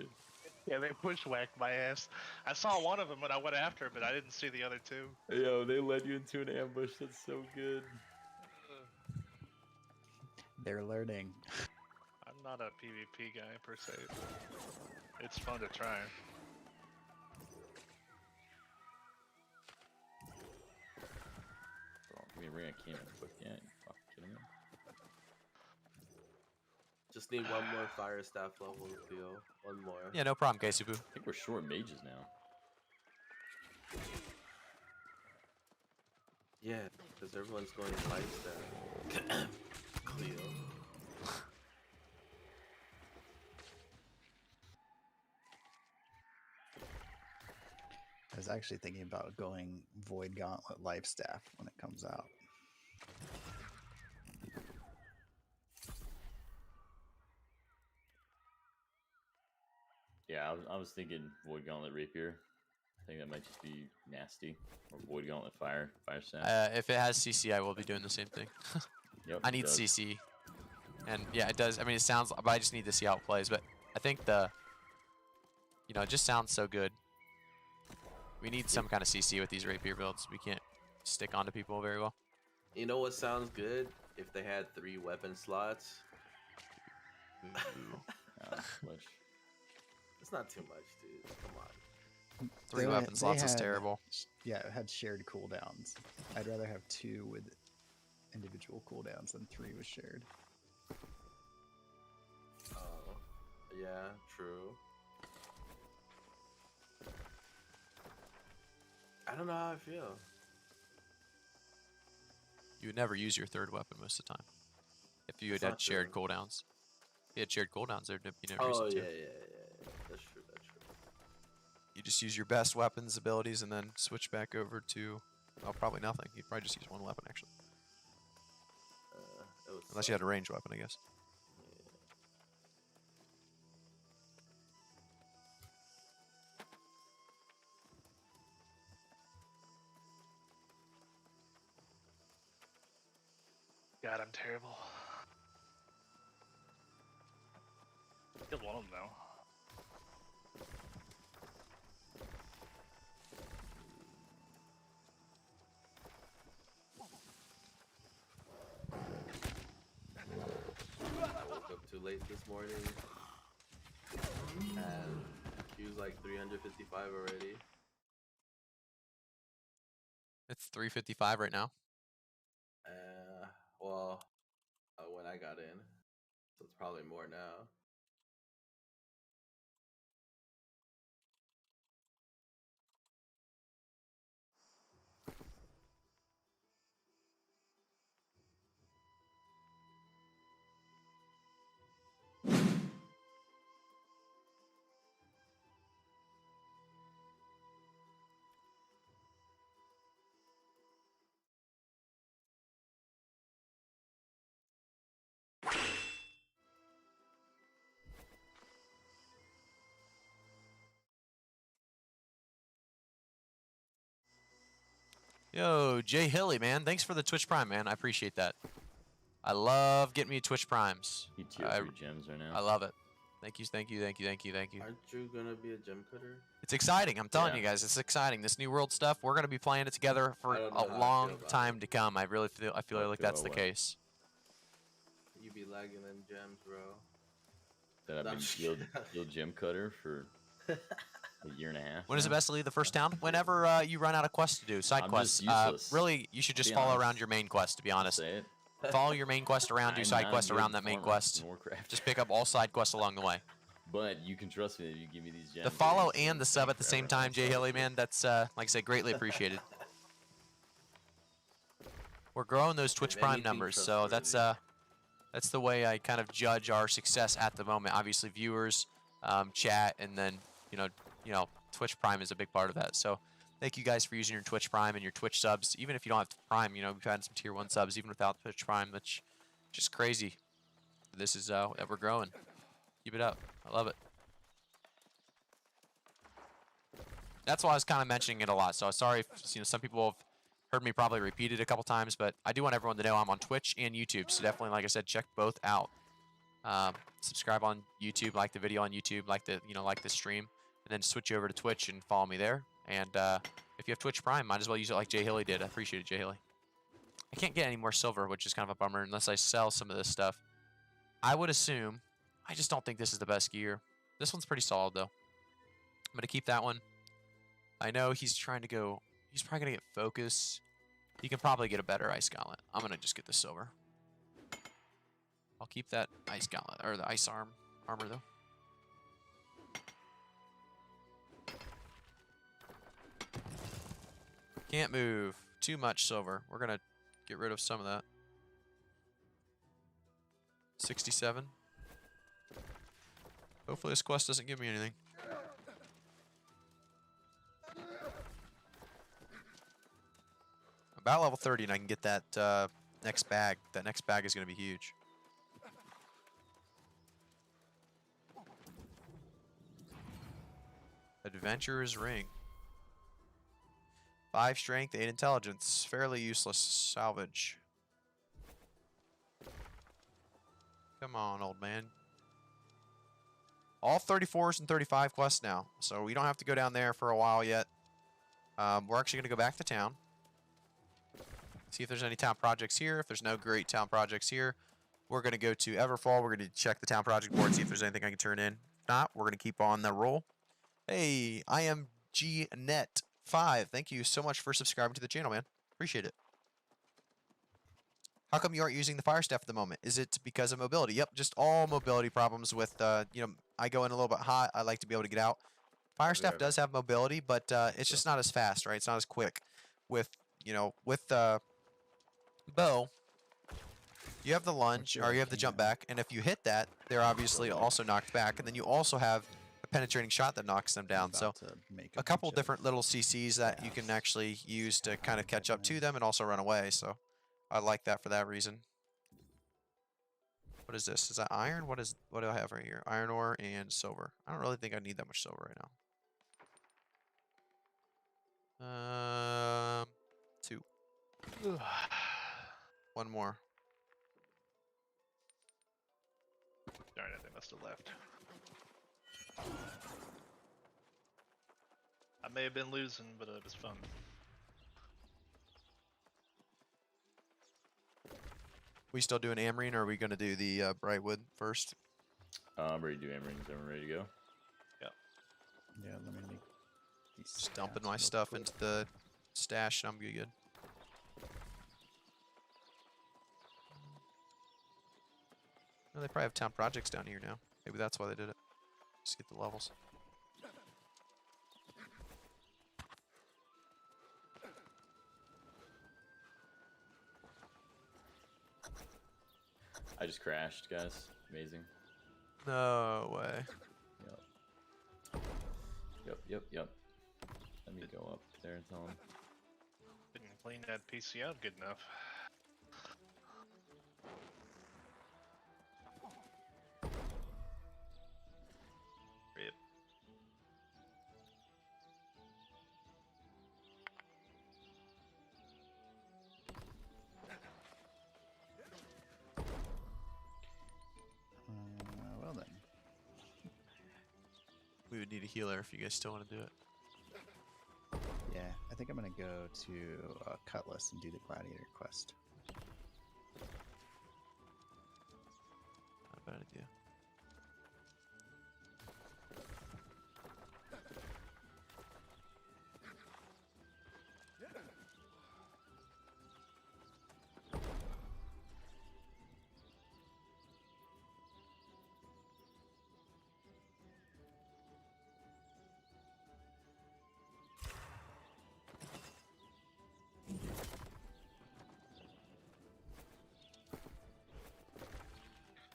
Yeah, they bushwhacked my ass. I saw one of them when I went after him, but I didn't see the other 2. Yo, they led you into an ambush. That's so good. They're learning. I'm not a PvP guy per se. It's fun to try. Bro, give me a ring of cannon quick. Yeah, you fucking kidding me? Just need 1 more fire staff level, Theo. 1 more. Yeah, no problem, Keisubu. I think we're short mages now. Yeah, because everyone's going life staff. Cleo. I was actually thinking about going Void Gauntlet Life Staff when it comes out. Yeah, I was thinking Void Gauntlet Rapier. I think that might just be nasty. Or Void Gauntlet Fire Staff. If it has CC, I will be doing the same thing. Yep, I need CC. And yeah, it does. I mean, it sounds, but I just need to see how it plays. But I think it just sounds so good. We need some kind of CC with these Rapier builds. We can't stick onto people very well. You know what sounds good? If they had 3 weapon slots. It's not too much, dude. Come on. 3 weapon slots is terrible. Yeah, it had shared cooldowns. I'd rather have 2 with individual cooldowns than 3 with shared. Oh, yeah, true. I don't know how I feel. You would never use your third weapon most of the time. If you That's had not shared true. cooldowns. If you had shared cooldowns, there'd be no Oh reason yeah, to. yeah. That's true. That's true. You just use your best weapons, abilities, and then switch back over to, oh, probably nothing. You'd probably just use one weapon, actually. It was Unless you had a ranged weapon, I guess. God, I'm terrible. Killed one of them though. I woke up too late this morning, and he was like 355 already. It's 3:55 right now. Well, when I got in, so it's probably more now. Yo, Jay Hilly, man. Thanks for the Twitch Prime, man. I appreciate that. I love getting me Twitch Primes. You tier 3 gems right now. I love it. Thank you, thank you, thank you, thank you, thank you. Aren't you gonna be a gem cutter? It's exciting. I'm telling you guys, it's exciting. This New World stuff, we're gonna be playing it together for I don't know a how I feel long about time to come. I feel like that's the away. case. You be lagging in gems, bro. That I've I'm been just field gem cutter for a year and a half. When is it now. best to leave the first town? Whenever you run out of quests to do, side I'm quests. just useless. Really, you should just Be follow honest. around your main quest. To be honest, Say it. follow your main quest around, do I'm side not a quests good around that main farmer quest. in Warcraft. Just pick up all side quests along the way. But you can trust me that you give me these gems. The follow and the sub at the same time, Jay Hilly, man. That's like I said, greatly appreciated. We're growing those Twitch Prime anything numbers, so that's the way I kind of judge our success at the moment. Obviously, viewers, chat, and then you know, Twitch Prime is a big part of that. So thank you guys for using your Twitch Prime and your Twitch subs. Even if you don't have Prime, you know, we've had some tier 1 subs even without Twitch Prime, which is just crazy. This is that we're growing. Keep it up. I love it. That's why I was kind of mentioning it a lot. So sorry if some people have heard me probably repeat it a couple times, but I do want everyone to know I'm on Twitch and YouTube. So definitely, like I said, check both out. Subscribe on YouTube, like the video on YouTube, like the stream, and then switch over to Twitch and follow me there. And if you have Twitch Prime, might as well use it like Jay Hilly did. I appreciate it, Jay Hilly. I can't get any more silver, which is kind of a bummer unless I sell some of this stuff. I would assume. I just don't think this is the best gear. This one's pretty solid, though. I'm going to keep that one. I know he's trying to go... He's probably going to get focus. He can probably get a better Ice Gauntlet. I'm going to just get the silver. I'll keep that Ice Gauntlet, or the Ice armor, though. Can't move. Too much silver. We're going to get rid of some of that. 67. Hopefully this quest doesn't give me anything. About level 30 and I can get that next bag. That next bag is going to be huge. Adventurer's Ring. 5 strength, 8 intelligence. Fairly useless salvage. Come on, old man. All 34s and 35 quests now, so we don't have to go down there for a while yet. We're actually going to go back to town. See if there's any town projects here. If there's no great town projects here, we're going to go to Everfall. We're going to check the town project board, see if there's anything I can turn in. If not, we're going to keep on the roll. Hey, IMGNet5. Thank you so much for subscribing to the channel, man. Appreciate it. How come you aren't using the fire staff at the moment? Is it because of mobility? Yep, just all mobility problems with, I go in a little bit hot. I like to be able to get out. Fire Have you staff ever? does have mobility, but it's just not as fast, right? It's not as quick. With with bow, you have the lunge or you have the jump back, and if you hit that, they're obviously also knocked back, and then you also have a penetrating shot that knocks them down. So a couple different little CCs that you can actually use to kind of catch up to them and also run away. So I like that for that reason. What is this? Is that iron? What do I have right here? Iron ore and silver. I don't really think I need that much silver right now. 2. One more. Darn it, they must have left. I may have been losing, but it was fun. We still doing Amrine, or are we going to do the Brightwood first? I'm ready to do Amrine. Is everyone ready to go? Yep. Yeah, let me make these. Just dumping stats my real stuff quick. into the stash. I'm good. No, they probably have town projects down here now. Maybe that's why they did it. Just get the levels. I just crashed, guys. Amazing. No way. Yep. Let me go up there and tell him. Didn't clean that PC out good enough. Rip. Well then. We would need a healer if you guys still want to do it. Yeah, I think I'm gonna go to Cutlass and do the Gladiator quest. Not a bad idea.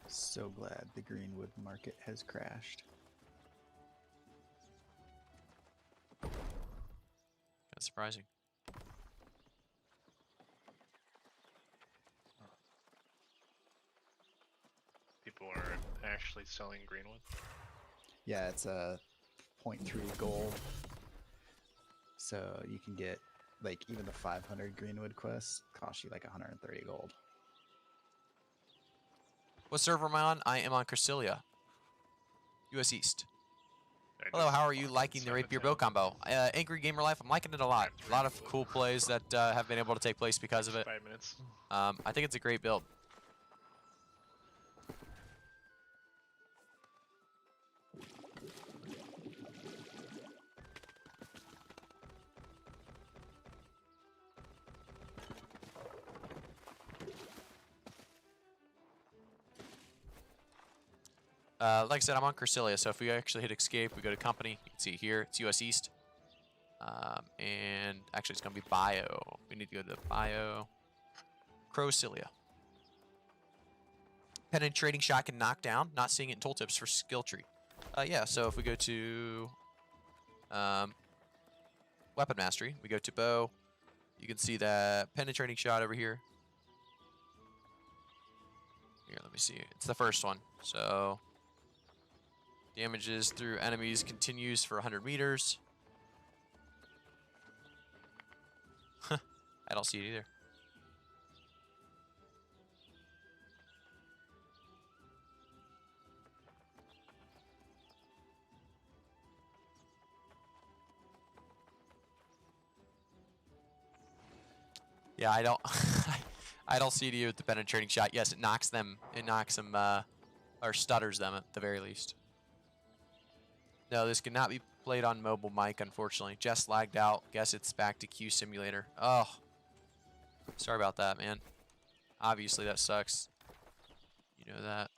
So glad the Greenwood market has crashed. That's surprising. People are actually selling Greenwood. Yeah, it's a 0.3 gold. So you can get like even the 500 Greenwood quests cost you like 130 gold. What server am I on? I am on Cresselia, US East. Hello, how are you liking the Rapier bow combo? Angry Gamer Life, I'm liking it a lot. A lot of cool plays that have been able to take place because of it. 5 minutes. I think it's a great build. Like I said, I'm on Cresselia, so if we actually hit escape, we go to company. You can see it here. It's US East. And actually, it's going to be bio. We need to go to bio. Crowcilia. Penetrating shot can knock down. Not seeing it in tooltips for skill tree. Yeah, so if we go to weapon mastery, we go to bow. You can see that penetrating shot over here. Here, let me see. It's the first one. So damages through enemies continues for 100 meters. I don't see it either. Yeah, I don't. I don't see you with the penetrating shot. Yes, it knocks them. It knocks them, or stutters them at the very least. No, this cannot be played on mobile mic, unfortunately. Just lagged out. Guess it's back to Q Simulator. Oh, sorry about that, man. Obviously, that sucks. You know that.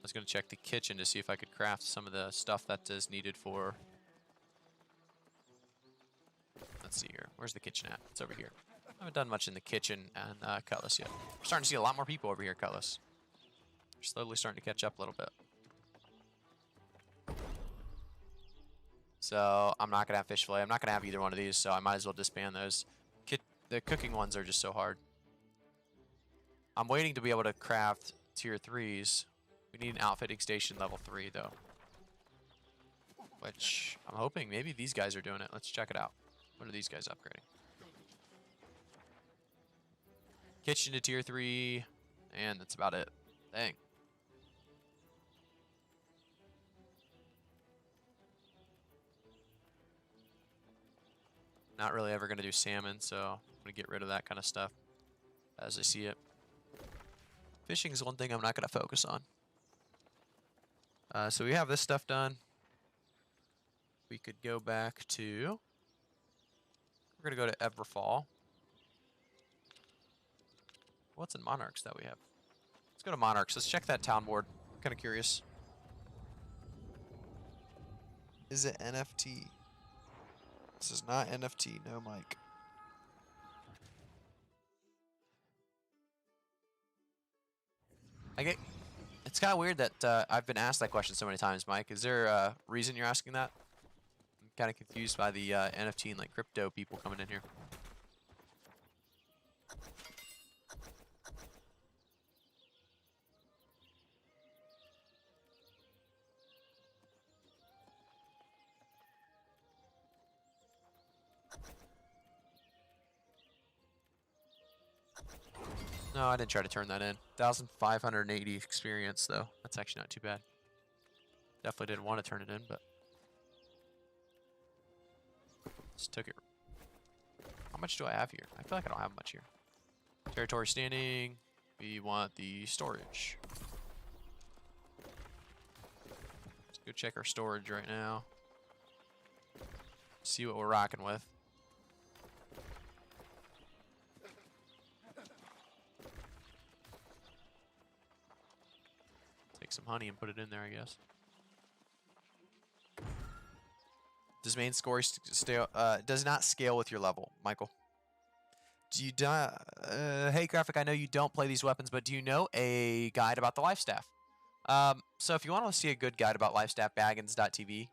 was going to check the kitchen to see if I could craft some of the stuff that is needed for... Let's see here. Where's the kitchen at? It's over here. I haven't done much in the kitchen and Cutlass yet. We're starting to see a lot more people over here, Cutlass. We're slowly starting to catch up a little bit. So I'm not going to have fish fillet. I'm not going to have either one of these, so I might as well disband those. The cooking ones are just so hard. I'm waiting to be able to craft tier 3s. We need an outfitting station level 3, though. Which I'm hoping maybe these guys are doing it. Let's check it out. What are these guys upgrading? Kitchen to tier 3, and that's about it. Dang. Not really ever going to do salmon, so I'm going to get rid of that kind of stuff as I see it. Fishing is one thing I'm not going to focus on. So we have this stuff done. We could go back to... We're going to go to Everfall. What's in Monarchs that we have? Let's go to Monarchs. Let's check that town board. I'm kind of curious. Is it NFT? This is not NFT, no mic. It's kind of weird that I've been asked that question so many times, Mike. Is there a reason you're asking that? I'm kind of confused by the NFT and like crypto people coming in here. No, I didn't try to turn that in. 1,580 experience, though. That's actually not too bad. Definitely didn't want to turn it in, but... Just took it. How much do I have here? I feel like I don't have much here. Territory standing. We want the storage. Let's go check our storage right now. See what we're rocking with. Take some honey and put it in there, I guess. Does main score does not scale with your level, Michael? Do you hey Graphic, I know you don't play these weapons, but do you know a guide about the life staff? So if you want to see a good guide about life staff, Baggins.tv.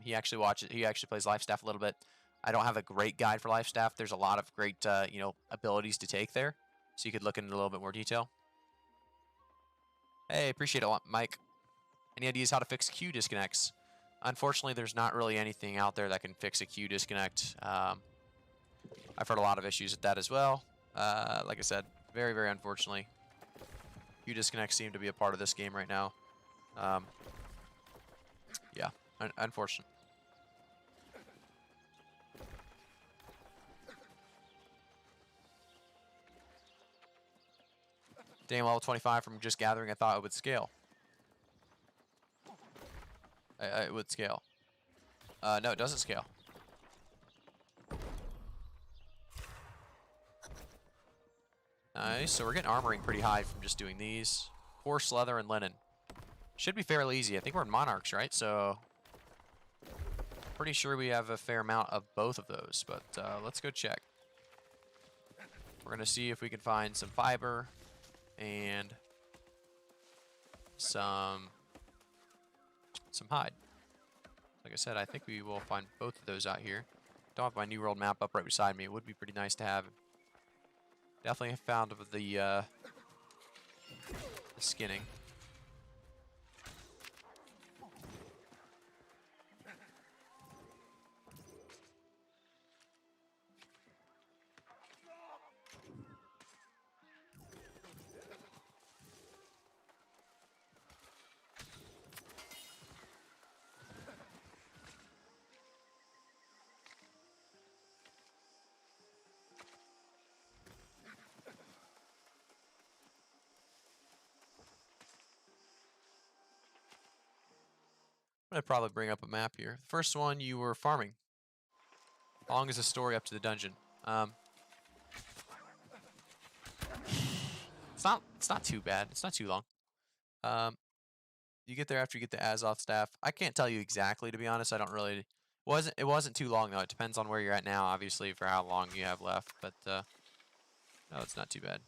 He actually plays life staff a little bit. I don't have a great guide for life staff. There's a lot of great abilities to take there, so you could look into a little bit more detail. Hey, appreciate it a lot, Mike. Any ideas how to fix queue disconnects? Unfortunately, there's not really anything out there that can fix a queue disconnect. I've heard a lot of issues with that as well. Like I said, very, very unfortunately. Queue disconnects seem to be a part of this game right now. Yeah, unfortunate. Damn, level 25 from just gathering, I thought it would scale. It would scale. No, it doesn't scale. Nice, so we're getting armoring pretty high from just doing these. Coarse leather and linen. Should be fairly easy. I think we're in Monarchs, right? So, pretty sure we have a fair amount of both of those, but let's go check. We're going to see if we can find some fiber and some hide. Like I said, I think we will find both of those out here. Don't have my New World map up right beside me. It would be pretty nice to have. Definitely found the skinning. I'm going to probably bring up a map here. The first one, you were farming. How long is the story up to the dungeon? It's not too bad. It's not too long. You get there after you get the Azov staff. I can't tell you exactly, to be honest. I don't really. It wasn't too long though. It depends on where you're at now, obviously, for how long you have left. But no, it's not too bad.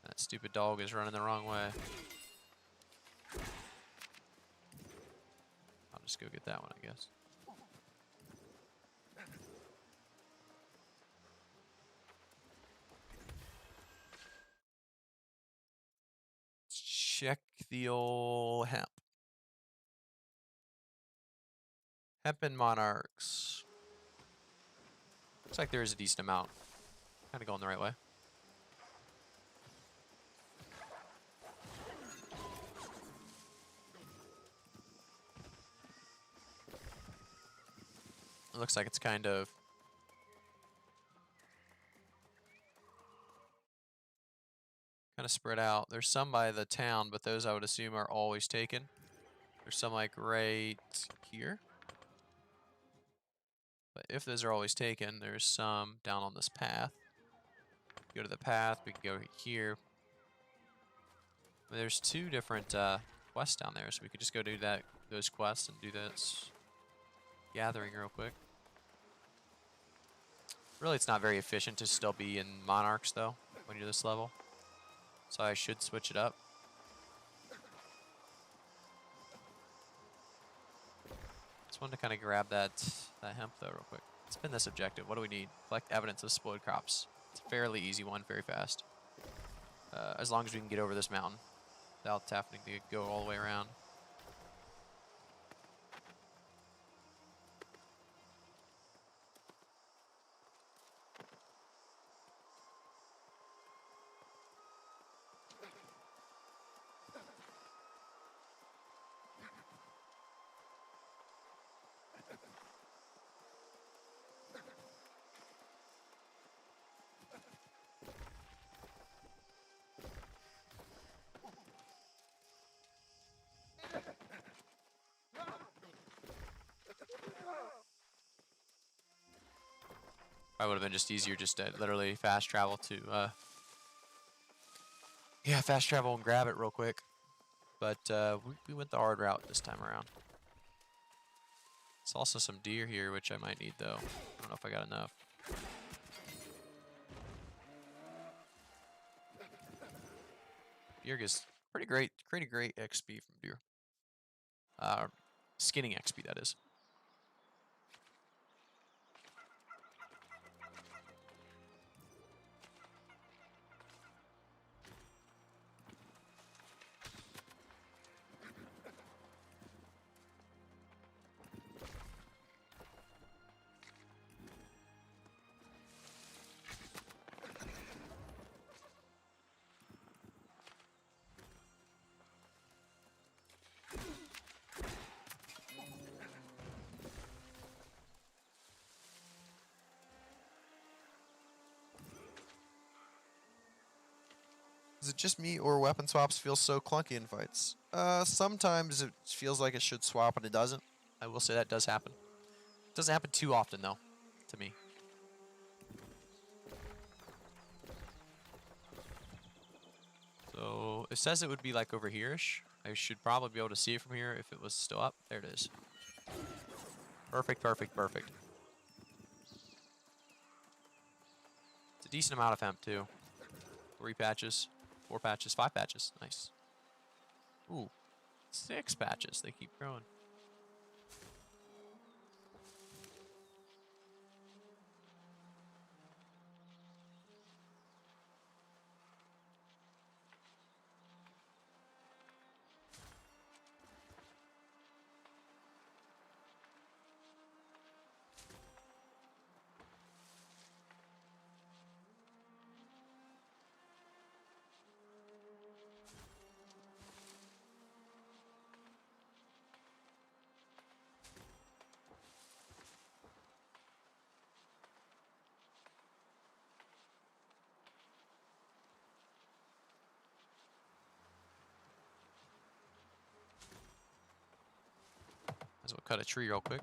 That stupid dog is running the wrong way. I'll just go get that one, I guess. Let's check the old hemp. Hemp and monarchs. Looks like there is a decent amount. Kind of going the right way. It looks like it's kind of spread out. There's some by the town, but those I would assume are always taken. There's some like right here. But if those are always taken, there's some down on this path. Go to the path, we can go here. There's 2 different quests down there, so we could just go do those quests and do this gathering real quick. Really, it's not very efficient to still be in Monarchs, though, when you're this level. So I should switch it up. Just wanted to kind of grab that hemp, though, real quick. Spin this objective. What do we need? Collect evidence of spoiled crops. It's a fairly easy one, very fast. As long as we can get over this mountain without having to go all the way around. Probably would have been just easier just to literally fast travel to, yeah, fast travel and grab it real quick. But we went the hard route this time around. There's also some deer here, which I might need, though. I don't know if I got enough. Deer gets pretty great XP from deer. Skinning XP, that is. Is it just me or weapon swaps feel so clunky in fights? Sometimes it feels like it should swap and it doesn't. I will say that does happen. It doesn't happen too often though, to me. So it says it would be like over here-ish. I should probably be able to see it from here if it was still up. There it is. Perfect, perfect, perfect. It's a decent amount of hemp too. 3 patches. 4 patches, 5 patches. Nice. Ooh, 6 patches. They keep growing. Might as well cut a tree real quick.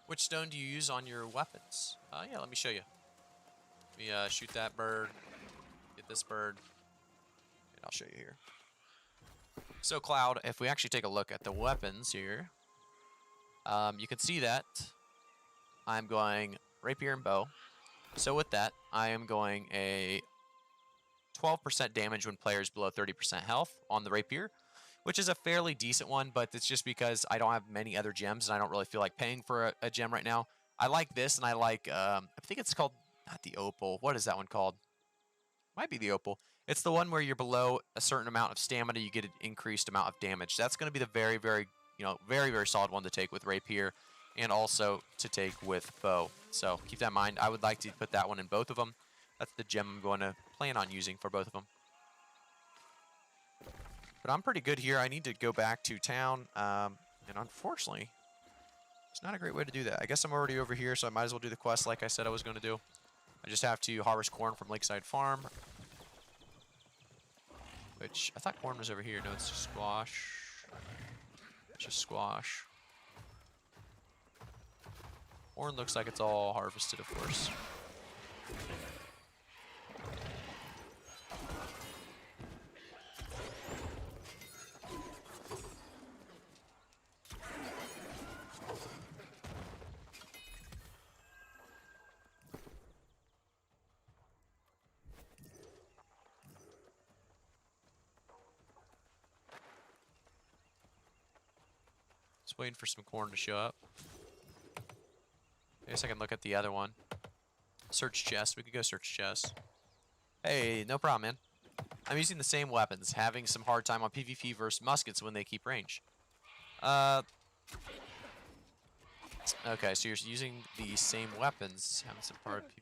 Which stone do you use on your weapons? Yeah, let me show you. Let me shoot that bird. Get this bird. And I'll show you here. So Cloud, if we actually take a look at the weapons here, you can see that I'm going rapier and bow. So with that, I am going a 12% damage when players below 30% health on the rapier, which is a fairly decent one, but it's just because I don't have many other gems and I don't really feel like paying for a gem right now. I like this, and I like, I think it's called, not the opal. What is that one called? Might be the opal. It's the one where you're below a certain amount of stamina, you get an increased amount of damage. That's going to be the very, very, very solid one to take with rapier, and also to take with bow. So keep that in mind. I would like to put that one in both of them. That's the gem I'm going to plan on using for both of them. But I'm pretty good here. I need to go back to town, and unfortunately, it's not a great way to do that. I guess I'm already over here, so I might as well do the quest like I said I was going to do. I just have to harvest corn from Lakeside Farm, which I thought corn was over here. No, it's just squash. It's just squash. Corn looks like it's all harvested, of course. Just waiting for some corn to show up. I guess I can look at the other one. Search chest. We could go search chest. Hey, no problem, man. I'm using the same weapons, having some hard time on PvP versus muskets when they keep range. Okay, so you're using the same weapons, having some hard PvP.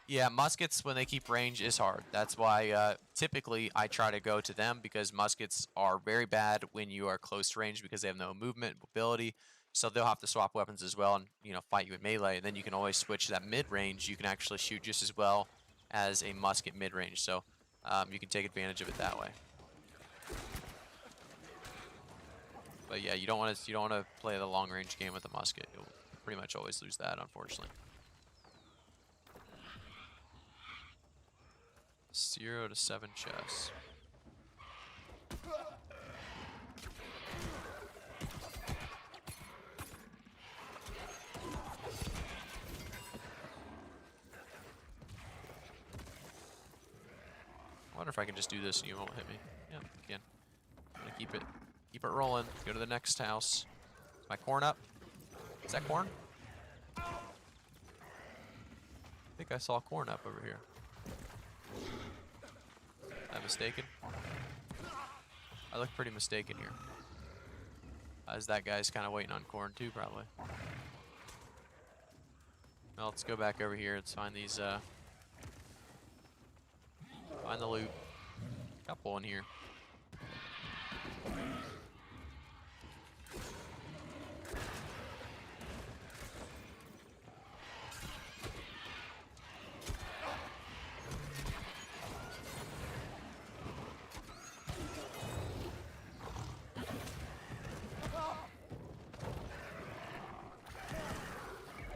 Yeah, muskets when they keep range is hard. That's why typically I try to go to them, because muskets are very bad when you are close range because they have no movement ability. So they'll have to swap weapons as well and fight you in melee. And then you can always switch to that mid range. You can actually shoot just as well as a musket mid range. So you can take advantage of it that way. But yeah, you don't want to play the long range game with a musket. You'll pretty much always lose that, unfortunately. 0 to 7 chests. I wonder if I can just do this and you won't hit me. Yeah, you can. I'm gonna keep it rolling. Go to the next house. Is my corn up? Is that corn? I think I saw corn up over here. Am I mistaken? I look pretty mistaken here. As that guy's kind of waiting on corn too, probably. Well, let's go back over here. Let's find these, find the loot. Couple in here.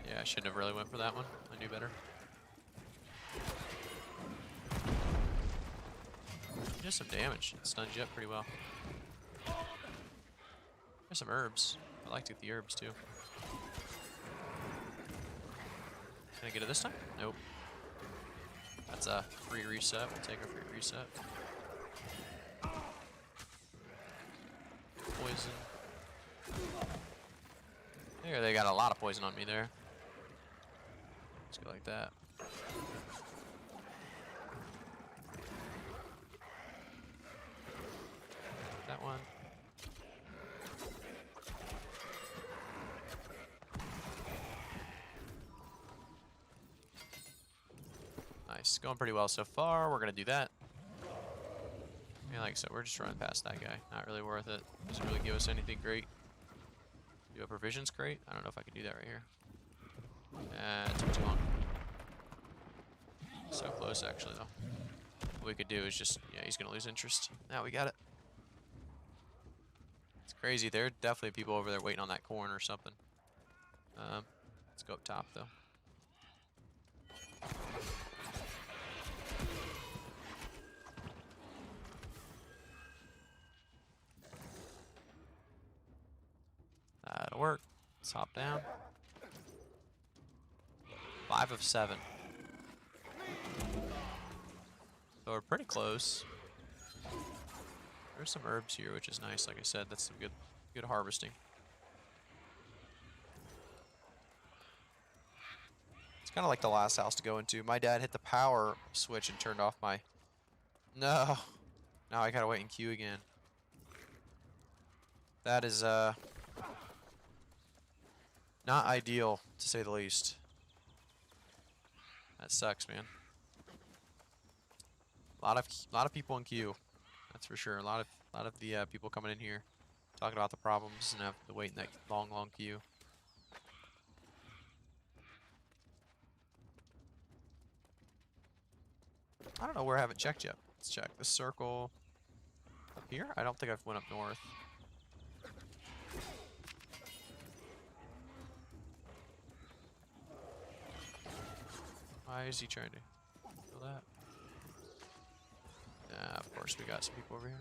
Yeah, I shouldn't have really went for that one. I knew better. Just some damage. It stuns you up pretty well. There's some herbs. I like to get the herbs too. Can I get it this time? Nope. That's a free reset. We'll take a free reset. Poison. There, they got a lot of poison on me there. Let's go like that. That one. Nice. Going pretty well so far. We're going to do that. Yeah, like I said, we're just running past that guy. Not really worth it. Doesn't really give us anything great. Do a provisions crate? I don't know if I can do that right here. It took too long. So close, actually, though. What we could do is just... Yeah, he's going to lose interest. Now we got it. It's crazy. There are definitely people over there waiting on that corn or something. Let's go up top though. That'll work. Let's hop down. 5 of 7. So we're pretty close. There's some herbs here, which is nice. Like I said, that's some good harvesting. It's kind of like the last house to go into. My dad hit the power switch and turned off my... No. Now I gotta wait in queue again. That is, not ideal, to say the least. That sucks, man. A lot of people in queue. That's for sure. A lot of the people coming in here talking about the problems and have to wait in that long queue. I don't know where I haven't checked yet. Let's check. The circle up here? I don't think I've went up north. Why is he trying to kill that? Yeah, of course we got some people over here.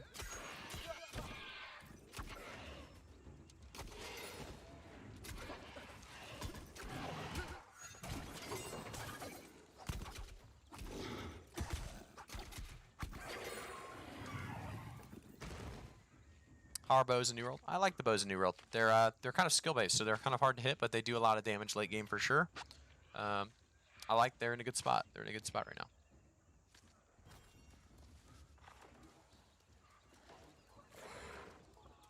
How are bows in New World? I like the bows in New World. They're kind of skill based, so they're kind of hard to hit, but they do a lot of damage late game for sure. I like they're in a good spot. They're in a good spot right now.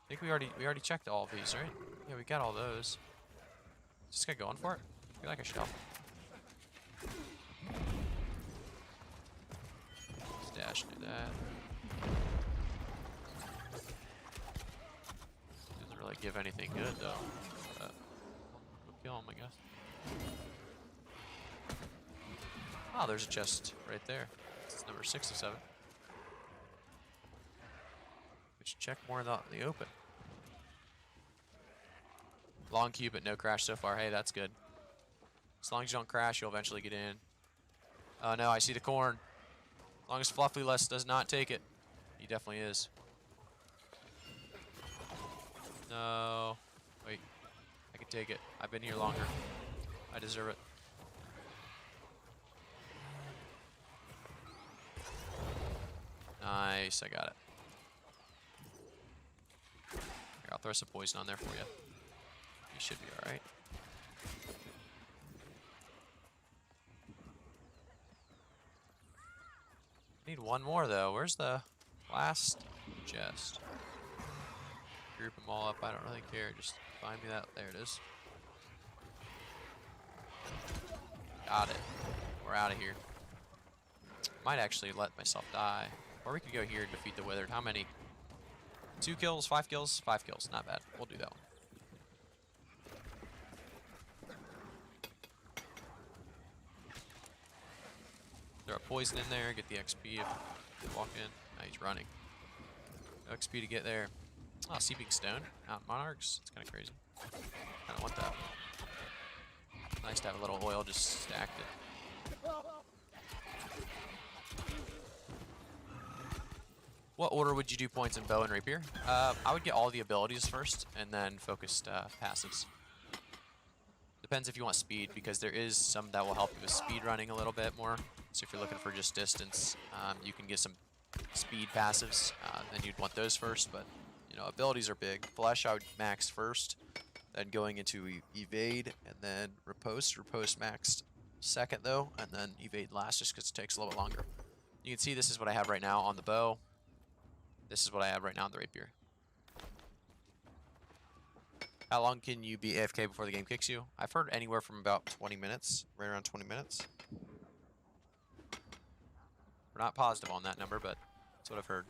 I think we already checked all of these, right? Yeah, we got all those. Is this guy going for it? I feel like I should help. Dash do that. Doesn't really give anything good though. But we'll kill him, I guess. Oh, there's a chest right there. It's number 6 of 7. We should check more in the open. Long queue, but no crash so far. Hey, that's good. As long as you don't crash, you'll eventually get in. Oh no, I see the corn. As long as Fluffyless does not take it. He definitely is. No. Wait. I can take it. I've been here longer. I deserve it. Nice, I got it. Here, I'll throw some poison on there for you. You should be alright. Need one more though. Where's the last chest? Group them all up. I don't really care. Just find me that. There it is. Got it. We're out of here. Might actually let myself die. Or we could go here and defeat the Withered. How many? 2 kills? 5 kills? 5 kills. Not bad. We'll do that one. Throw a poison in there. Get the XP if you walk in. Now he's running. No XP to get there. Oh, Seeping Stone. Out Monarchs. It's kind of crazy. I don't want that. Nice to have a little oil just stacked it. What order would you do points in bow and rapier? I would get all the abilities first and then focused passives. Depends if you want speed, because there is some that will help you with speed running a little bit more. So if you're looking for just distance, you can get some speed passives, then you'd want those first. But you know, abilities are big. Flesh I would max first, then going into evade, and then riposte. Riposte maxed second though, and then evade last, just because it takes a little bit longer. You can see this is what I have right now on the bow. This is what I have right now on the rapier. How long can you be AFK before the game kicks you? I've heard anywhere from about 20 minutes, right around 20 minutes. We're not positive on that number, but that's what I've heard.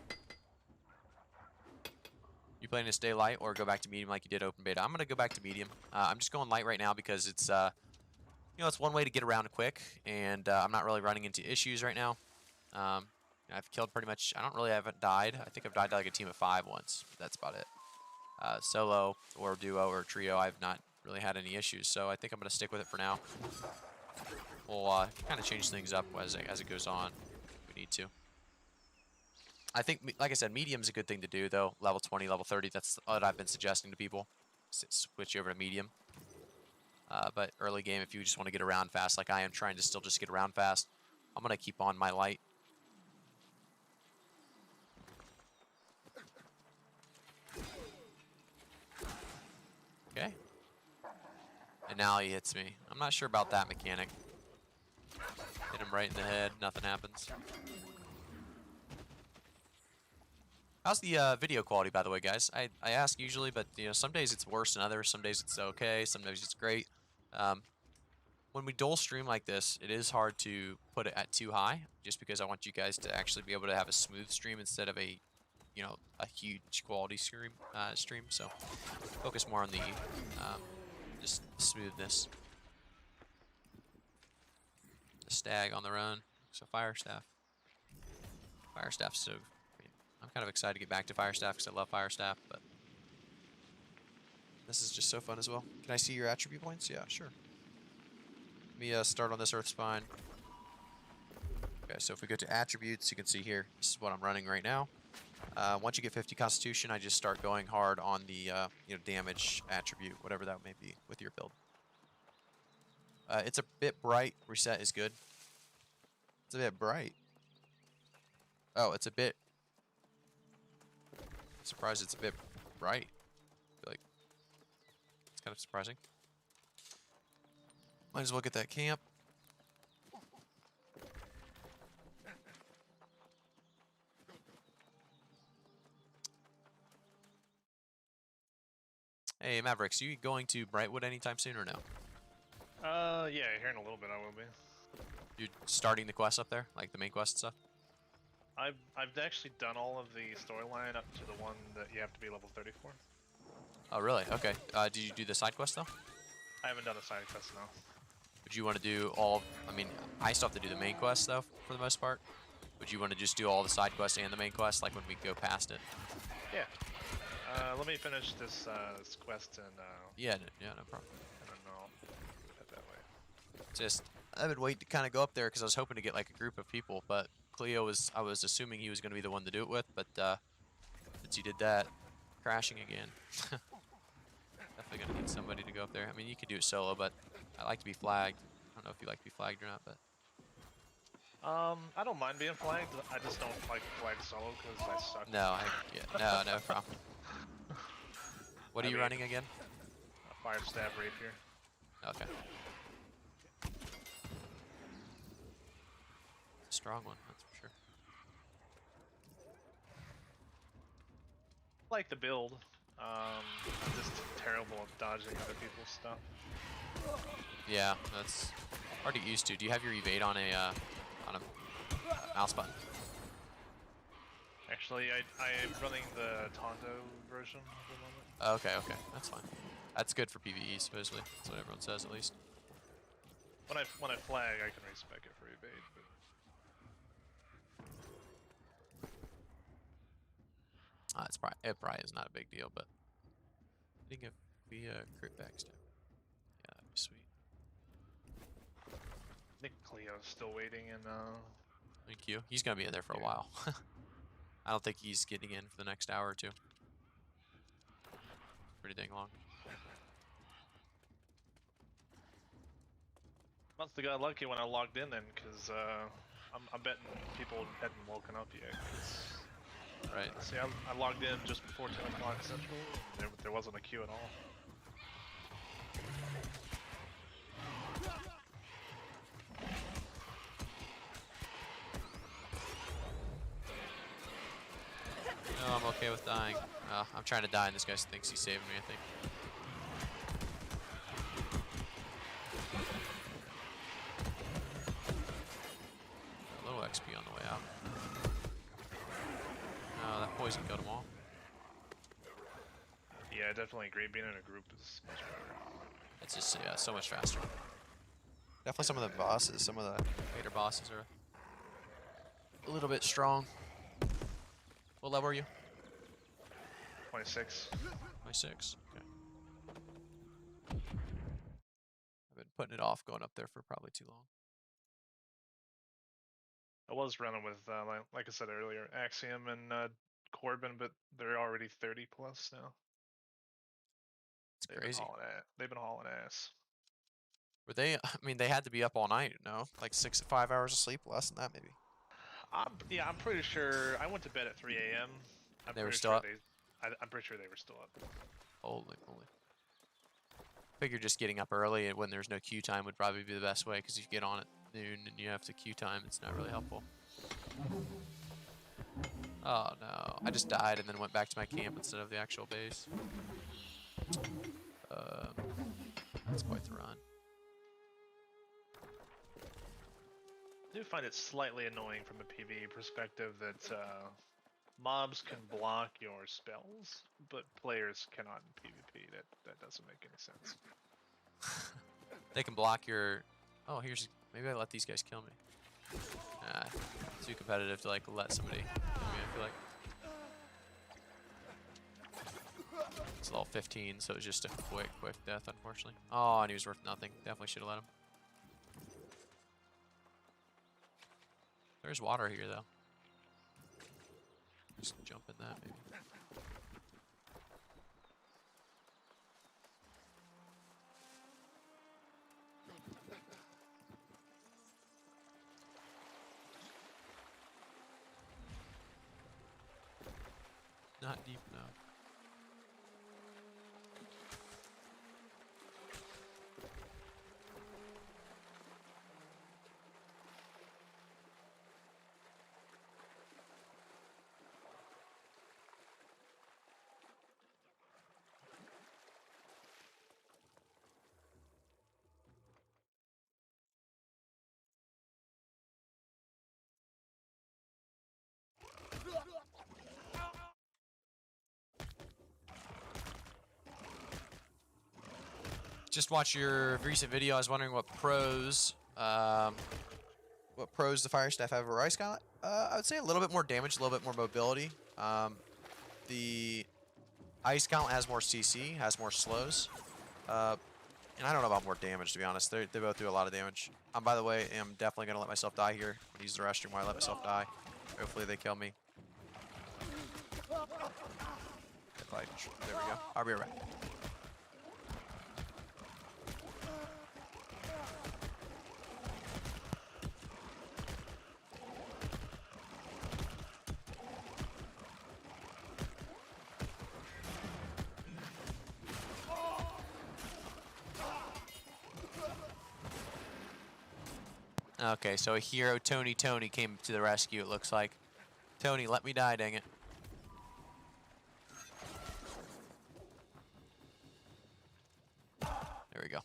You planning to stay light or go back to medium like you did open beta? I'm going to go back to medium. I'm just going light right now because it's, you know, it's one way to get around quick, and I'm not really running into issues right now. I've killed pretty much, haven't died. I think I've died to like a team of 5 once, but that's about it. Solo or duo or trio, I've not really had any issues. So I think I'm going to stick with it for now. We'll kind of change things up as it goes on. If we need to. I think, like I said, medium's a good thing to do, though. Level 20, level 30, that's what I've been suggesting to people. Switch over to medium. But early game, if you just want to get around fast, like I am trying to still just get around fast, I'm going to keep on my light. Okay. And now he hits me. I'm not sure about that mechanic. Hit him right in the head, nothing happens. How's the video quality, by the way, guys? I ask usually, but you know, some days it's worse than others. Some days it's okay. Some days it's great. When we dual stream like this, it is hard to put it at too high, just because I want you guys to actually be able to have a smooth stream instead of a, you know, a huge quality stream. So focus more on the just smoothness. The stag on the run. So fire staff. Fire staff. So I'm kind of excited to get back to fire staff because I love fire staff, but this is just so fun as well. Can I see your attribute points? Yeah, sure. Let me start on this earth spine. Okay, so if we go to attributes, you can see here, this is what I'm running right now. Once you get 50 constitution, I just start going hard on the you know, damage attribute, whatever that may be with your build. It's a bit bright. Reset is good. It's a bit bright. Oh, it's a bit. Surprised it's a bit bright. I feel like it's kind of surprising. Might as well get that camp. Hey, Mavericks, you going to Brightwood anytime soon or no? Yeah, here in a little bit I will be. You're starting the quest up there, like the main quest and stuff? I've actually done all of the storyline up to the one that you have to be level 34. Oh, really? Okay. Did you do the side quest though? I haven't done a side quest now. Would you want to do all? I mean, I still have to do the main quest though, for the most part. Would you want to just do all the side quests and the main quest, like when we go past it? Yeah. Let me finish this this quest and Yeah, no problem. and then I'll head that way. Just, I've been waiting to kind of go up there because I was hoping to get like a group of people, but Cleo was, I was assuming he was going to be the one to do it with, but since you did that, crashing again. Definitely going to need somebody to go up there. I mean, you could do it solo, but I like to be flagged. I don't know if you like to be flagged or not, but. I don't mind being flagged. I just don't like flagged solo because I suck. No, no problem. What are you running again? A fire stab rapier. Okay. Strong one, that's for sure. I like the build. I'm just terrible at dodging other people's stuff. Yeah, that's hard to get used to. Do you have your evade on a mouse button? Actually, I am running the Tondo version at the moment. Okay, that's fine. That's good for PvE, supposedly. That's what everyone says, at least. When I flag, I can respec it for evade. But... it probably is not a big deal, but I think if we crit backstab, yeah, that'd be sweet. I think Cleo's still waiting in. Thank you. He's gonna be in there for a while. I don't think he's getting in for the next hour or two. Pretty dang long. Must have got lucky when I logged in then, because I'm betting people hadn't woken up yet. Right. See, I logged in just before 10 o'clock Central. There wasn't a queue at all. No, I'm okay with dying. I'm trying to die and this guy thinks he's saving me, I think. A little XP on the way out. No, that poison killed them all. Yeah, I definitely agree. Being in a group is much better. It's just, yeah, so much faster. Definitely some of the bosses, some of the later bosses are a little bit strong. What level are you? 26. 26, okay. putting it off going up there for probably too long. I was running with, like I said earlier, Axiom and Corbin, but they're already 30 plus now. It's crazy. They've been hauling ass. Were they? I mean, they had to be up all night. No, like 5 hours of sleep, less than that maybe. Yeah, I'm pretty sure. I went to bed at 3 a.m. They were still up? I'm pretty sure they were still up. Holy moly! Figure just getting up early and when there's no queue time would probably be the best way, because if you get on at noon and you have to queue time, it's not really helpful. Oh no! I just died and then went back to my camp instead of the actual base. That's quite the run. I do find it slightly annoying from a PvE perspective that mobs can block your spells, but players cannot in PvP. That doesn't make any sense. They can block your. Oh, maybe I let these guys kill me. Too competitive to like let somebody kill me. I feel like it's level 15, so it's just a quick death, unfortunately. Oh, and he was worth nothing. Definitely should have let him. There's water here, though. Just jump in that, maybe. Not deep enough. Just watched your recent video. I was wondering what pros the fire staff have over ice gauntlet. I would say a little bit more damage, a little bit more mobility. The ice gauntlet has more CC, has more slows, and I don't know about more damage, to be honest. They both do a lot of damage. By the way, I'm definitely gonna let myself die here. I'm gonna use the restroom while I let myself die. Hopefully they kill me. There we go. I'll be right back. Okay, so a hero, Tony came to the rescue, it looks like. Tony, let me die, dang it. There we go.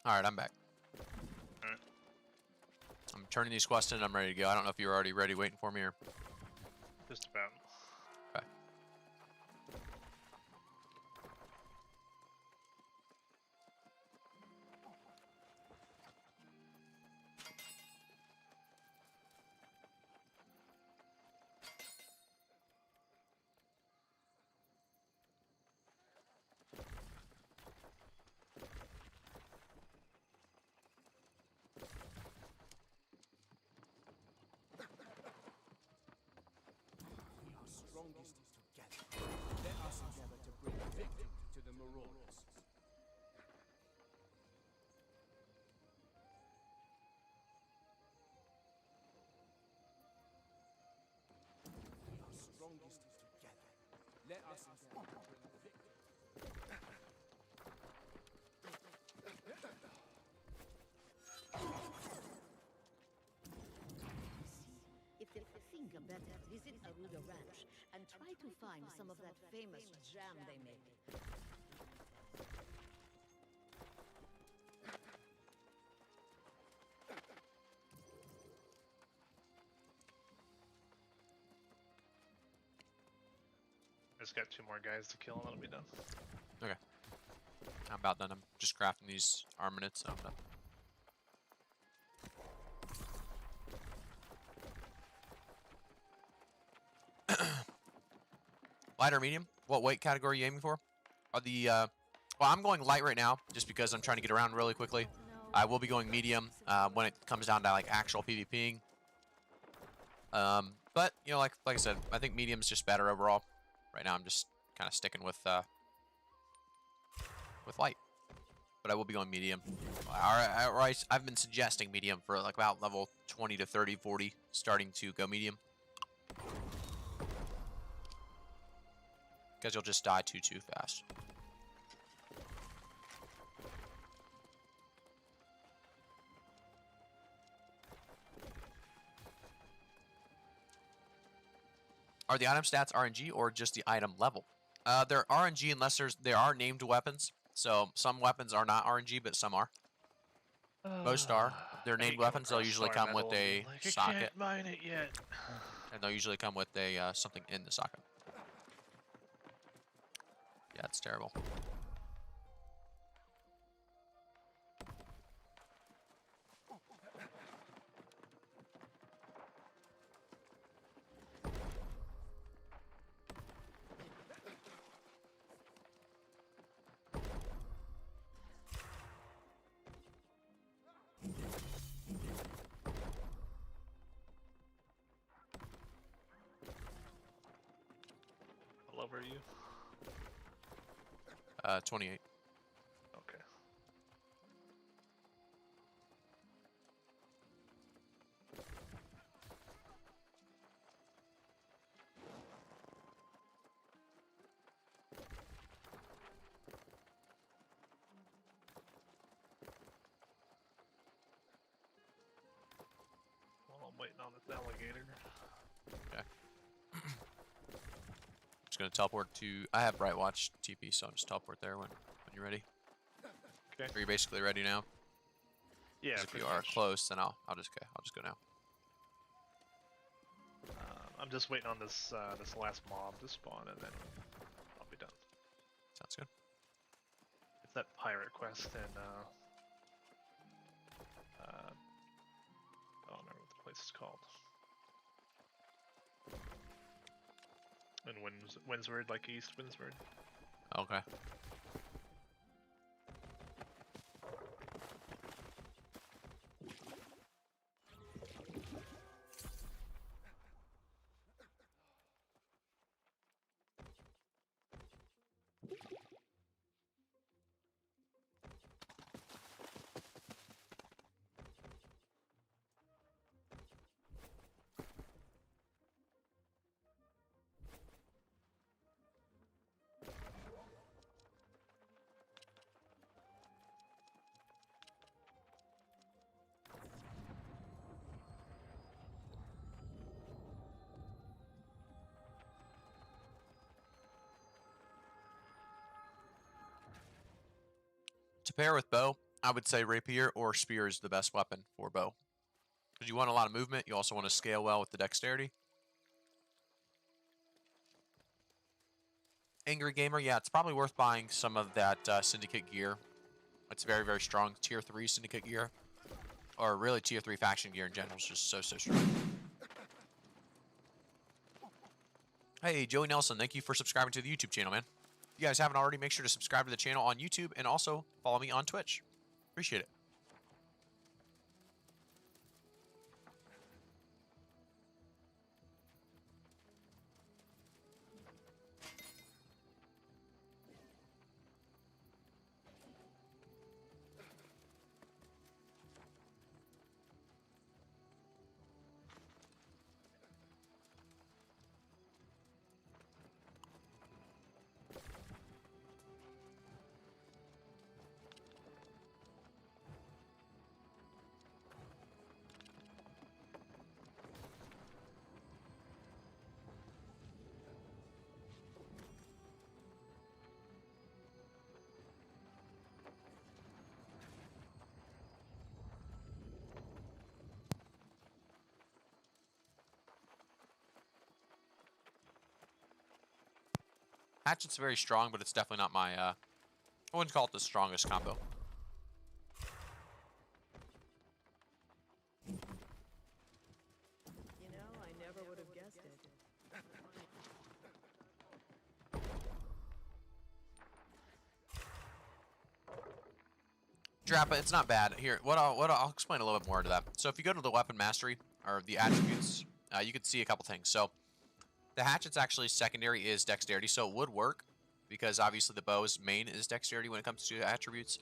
All right, I'm back. Alright. I'm turning these quests in. I'm ready to go. I don't know if you're already ready, waiting for me, or. Just about. Okay. Strongest together. Let us endeavor to bring victory to the marauders. We are strongest together. Let us endeavor to bring victory. If you think better, visit Aruda Ranch and try to find some of that famous jam they make. I just got 2 more guys to kill and that'll be done. Okay. I'm about done. I'm just crafting these armaments. So I'm done. Light or medium? What weight category are you aiming for? Are the well, I'm going light right now just because I'm trying to get around really quickly. I will be going medium when it comes down to like actual PvPing. But you know, like I said, I think medium's just better overall. Right now, I'm just kind of sticking with light. But I will be going medium. I've been suggesting medium for like about level 20 to 30, 40, starting to go medium. Because you'll just die too fast. Are the item stats RNG or just the item level? They're RNG unless there are named weapons. So some weapons are not RNG, but some are. Most are. They're named weapons. They'll usually come with a socket. I can't mine it yet. And they'll usually come with a something in the socket. Yeah, it's terrible. How low are you? 28. Okay. Well, I'm waiting on this alligator. Okay. Just gonna teleport to. I have Bright Watch TP, so I'll just teleport there when you're ready. Okay. Are you basically ready now? Yeah. 'Cause if you pretty are much. close, then I'll just go now. I'm just waiting on this this last mob to spawn, and then I'll be done. Sounds good. It's that pirate quest, and I don't remember what the place is called. And Windsward, like East Windsward. Okay. To pair with bow, I would say rapier or spear is the best weapon for bow. Because you want a lot of movement. You also want to scale well with the dexterity. Angry Gamer, yeah, it's probably worth buying some of that Syndicate gear. It's very, very strong. Tier 3 Syndicate gear. Or really Tier 3 faction gear in general is just so, so strong. Hey, Joey Nelson, thank you for subscribing to the YouTube channel, man. If you guys haven't already, make sure to subscribe to the channel on YouTube and also follow me on Twitch. Appreciate it. Hatchet's very strong, but it's definitely not my, I wouldn't call it the strongest combo. You know, I never would have guessed it. Drappa, it's not bad. Here, I'll explain a little bit more to that. So if you go to the weapon mastery, or the attributes, you can see a couple things. So the hatchet's actually secondary is dexterity, so it would work, because obviously the bow's main is dexterity when it comes to attributes.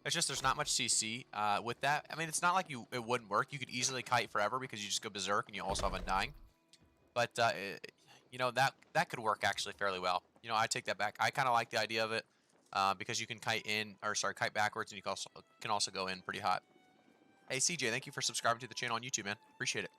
It's just there's not much CC with that. I mean, it's not like it wouldn't work. You could easily kite forever because you just go berserk and you also have undying. But you know, that could work actually fairly well. You know, I take that back. I kind of like the idea of it because you can kite kite backwards, and you can also go in pretty hot. Hey CJ, thank you for subscribing to the channel on YouTube, man. Appreciate it.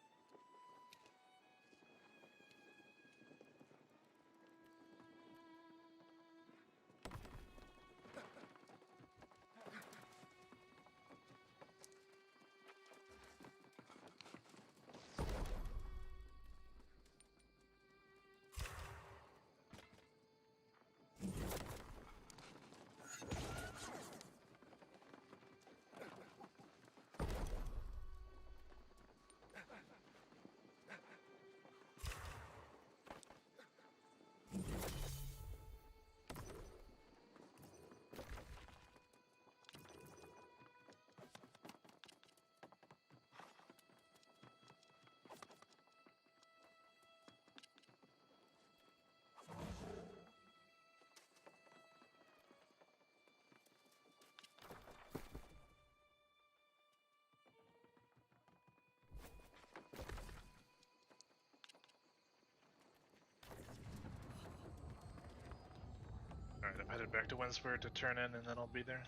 Alright, I'm headed back to Windsford to turn in, and then I'll be there.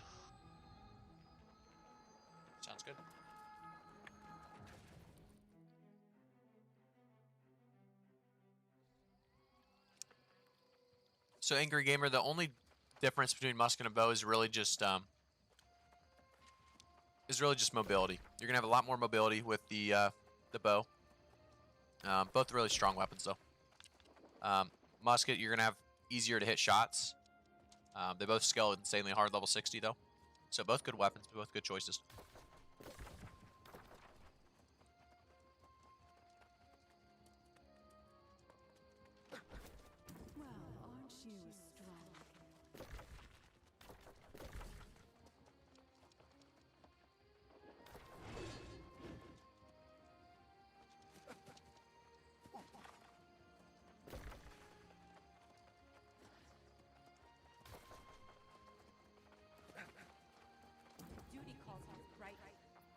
Sounds good. So Angry Gamer, the only difference between musket and bow is really just mobility. You're gonna have a lot more mobility with the bow. Both really strong weapons though. Musket, you're gonna have easier to hit shots. They both scale insanely hard, level 60 though. So both good weapons, both good choices. Well, aren't you strong? Duty calls us right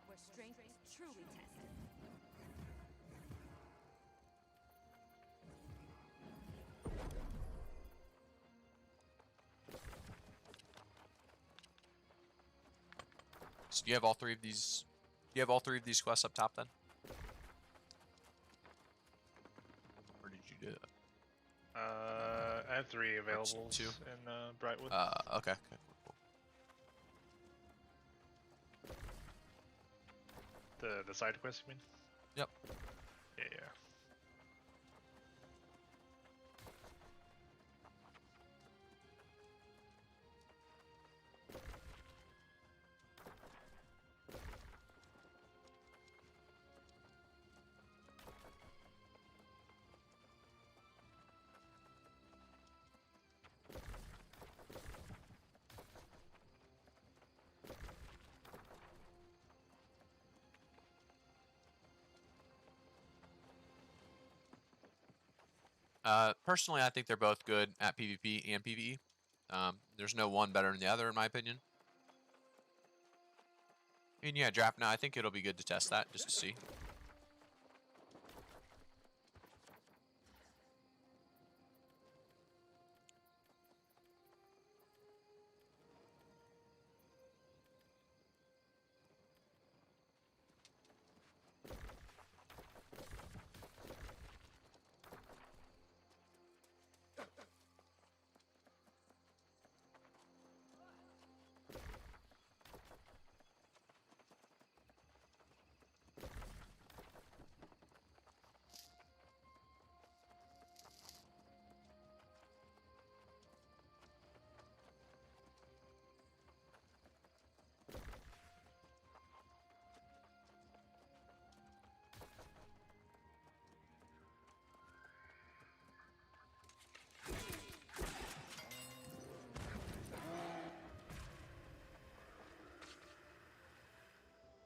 where strength is truly tested. So do you have all three of these? Do you have all three of these quests up top then? Or did you do it? I have 3 available two? in Brightwood. Okay. Cool. The side quest, you mean? Yep. Yeah, yeah. Personally, I think they're both good at PvP and PvE. There's no one better than the other, in my opinion. And yeah, draft now. I think it'll be good to test that just to see.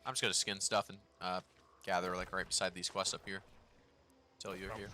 I'm just gonna skin stuff and gather like right beside these quests up here. Until you're here.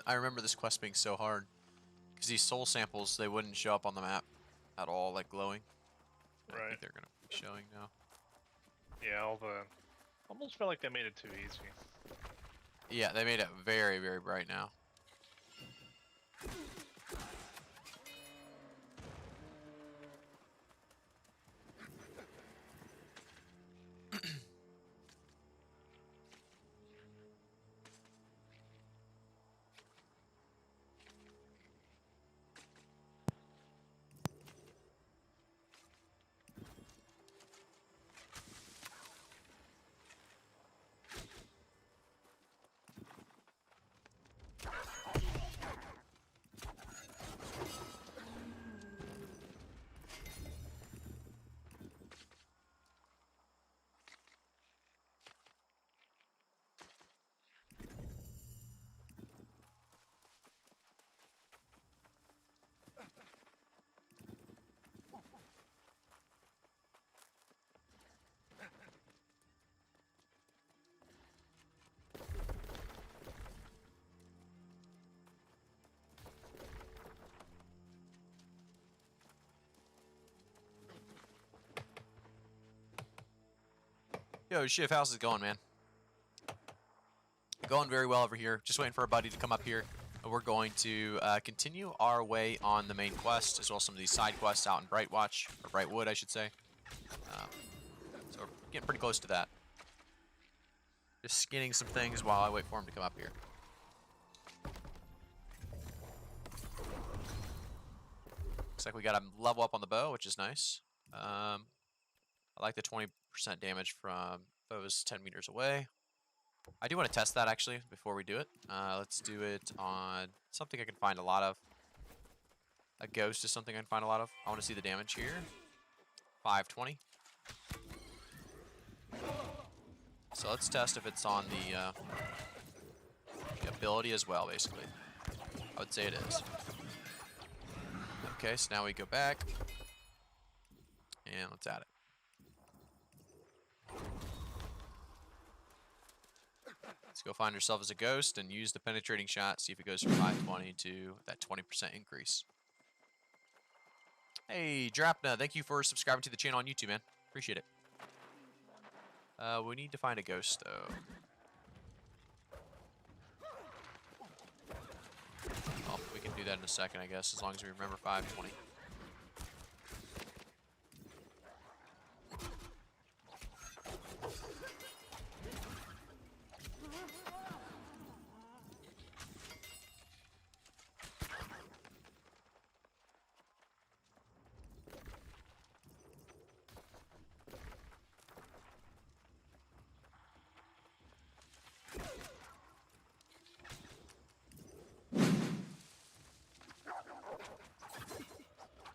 I remember this quest being so hard because these soul samples, they wouldn't show up on the map at all, like glowing. And I Right. think they're gonna be showing now. Yeah, all the almost felt like they made it too easy. Yeah, they made it very, very bright now. Yo, Shiv, how's it going, man? Going very well over here. Just waiting for a buddy to come up here. And we're going to continue our way on the main quest, as well as some of these side quests out in Brightwatch, or Brightwood, I should say. So we're getting pretty close to that. Just skinning some things while I wait for him to come up here. Looks like we got a level up on the bow, which is nice. I like the 20% damage from foes 10 meters away. I do want to test that actually before we do it. Let's do it on something I can find a lot of. A ghost is something I can find a lot of. I want to see the damage here. 520. So let's test if it's on the ability as well, basically. I would say it is. Okay, so now we go back. And let's add it. Let's go find ourselves as a ghost and use the penetrating shot, see if it goes from 520 to that 20% increase. Hey, Drapna, thank you for subscribing to the channel on YouTube, man. Appreciate it. We need to find a ghost, though. Well, we can do that in a second, I guess, as long as we remember 520.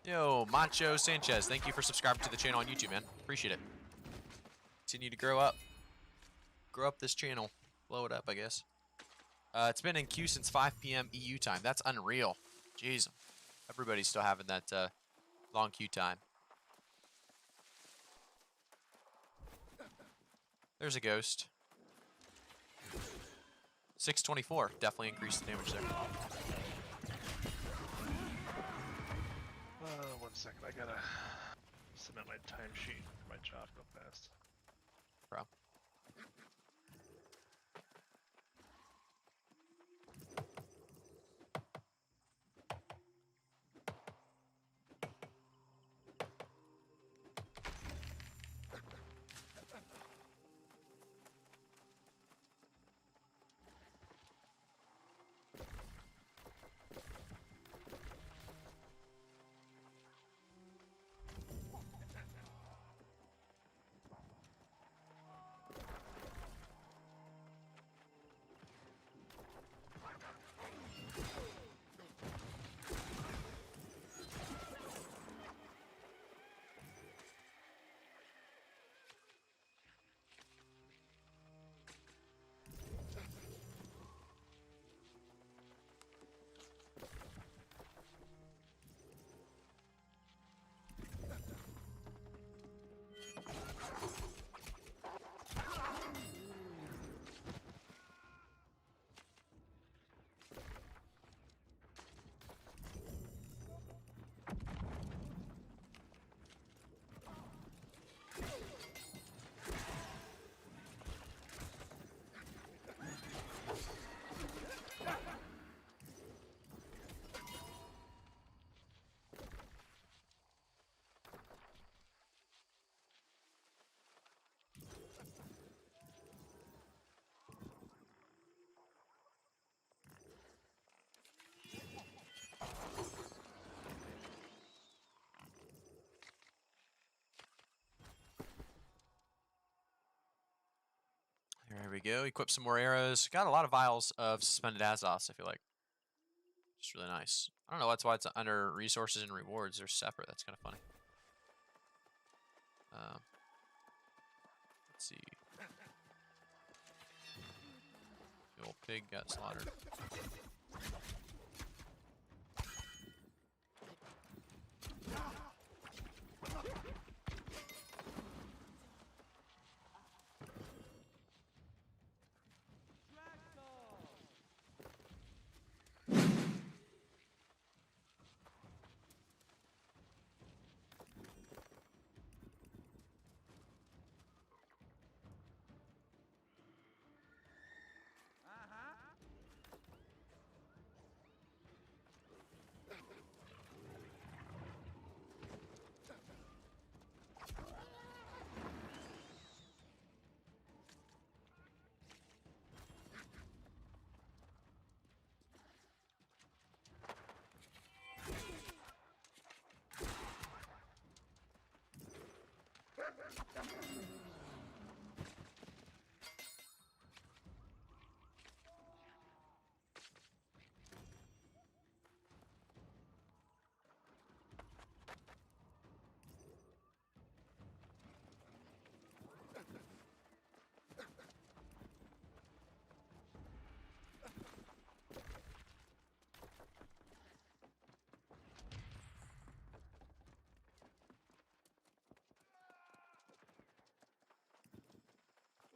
Yo, Macho Sanchez, thank you for subscribing to the channel on YouTube, man. Appreciate it. Continue to grow up. Grow up this channel. Blow it up, I guess. It's been in queue since 5 p.m. EU time. That's unreal. Jeez. Everybody's still having that long queue time. There's a ghost. 624. Definitely increased the damage there. 1 second, I gotta submit my timesheet for my job real fast. Bro. There we go. Equip some more arrows. Got a lot of vials of suspended Azos, I feel like. Just really nice. I don't know that's why it's under resources and rewards. They're separate. That's kind of funny. Let's see. The old pig got slaughtered.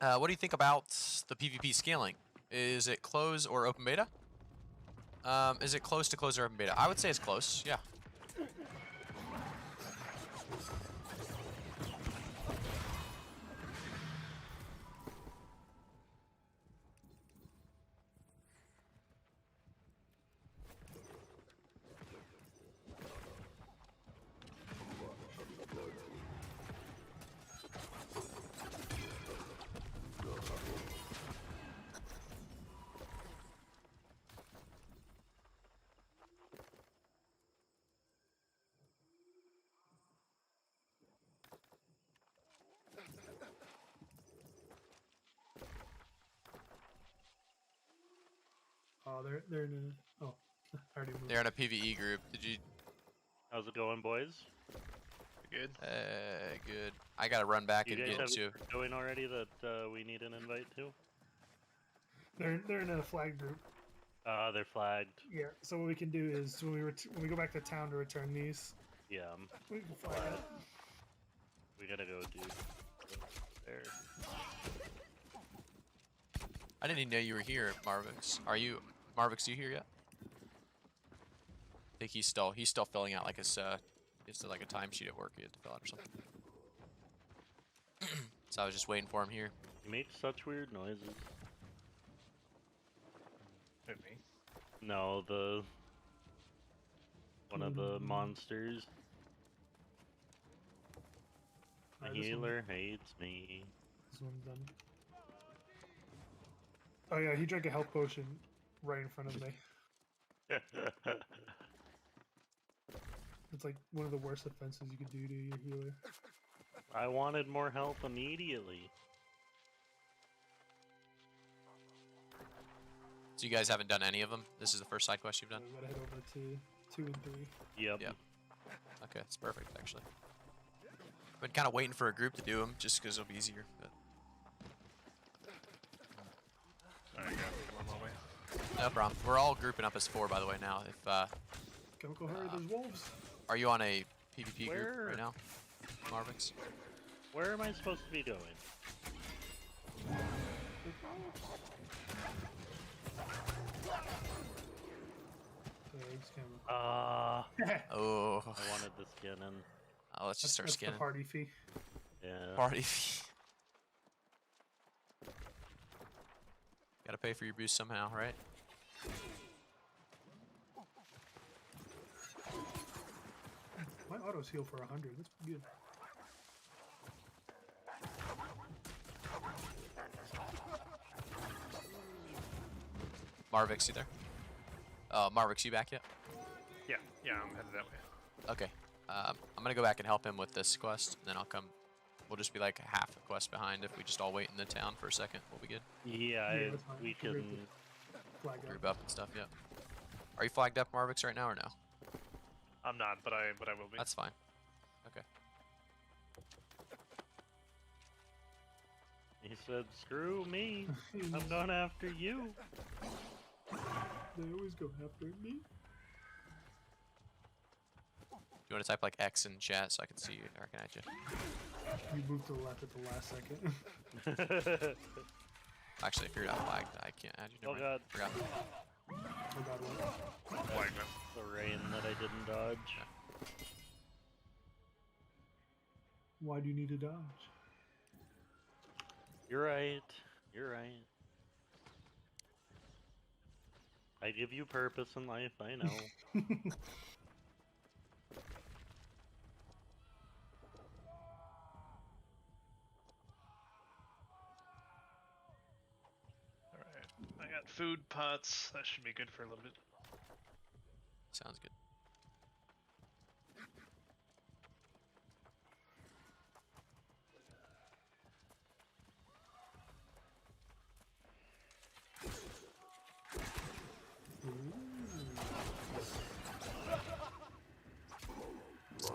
What do you think about the PvP scaling? Is it close or open beta? Is it close to close or open beta? I would say it's close. Yeah. Oh, they're in a. Oh, I already moved. They're in a PvE group. Did you? How's it going, boys? Good. Good. I gotta run back You and guys get have to. going already that we need an invite to? They're in a flag group. They're flagged. Yeah. So what we can do is when we go back to town to return these, Yeah. we can flag it. We gotta go do there. I didn't even know you were here, Marvix. Are you, Marvix? You here yet? I think he's still filling out like his it's like a timesheet at work he had to fill out or something. So I was just waiting for him here. You make such weird noises. Hit me. No, one of the monsters. The Alright, this healer hates me. This one's done. Oh yeah, he drank a health potion right in front of me. It's like one of the worst offenses you could do to your healer. I wanted more health immediately. So you guys haven't done any of them? This is the first side quest you've done? We gotta head over to 2 and 3. Yep. Okay, that's perfect actually. I've been kind of waiting for a group to do them just because it'll be easier. But... There you go. Come on, Mommy. No problem. We're all grouping up as 4, by the way, now. If Chemical hurry, there's wolves. Are you on a PvP Where? group right now, Marvix? Where am I supposed to be going? Oh. I wanted the skin and. Oh, let's just start that's skinning. the party fee. Yeah. Party fee. Gotta pay for your boost somehow, right? My autos heal for 100. That's pretty good. Marvix, you there? Marvix, you back yet? Yeah, I'm headed that way. Okay. I'm gonna go back and help him with this quest, and then I'll come. We'll just be like half a quest behind if we just all wait in the town for a second. We'll be good. Yeah, we can Group up and stuff. Yeah. Are you flagged up, Marvix, right now or no? I'm not, but I will be. That's fine. Okay. He said, "Screw me, I'm going after you." They always go after me. You want to type like X in chat so I can see you, recognize you? You moved to the left at the last second. Actually, if you're not flagged, I can't add you. Oh god. Forgot. Oh god, what? The rain that I didn't dodge. Why do you need to dodge? You're right. You're right. I give you purpose in life, I know. Alright, I got food pots. That should be good for a little bit. Sounds good.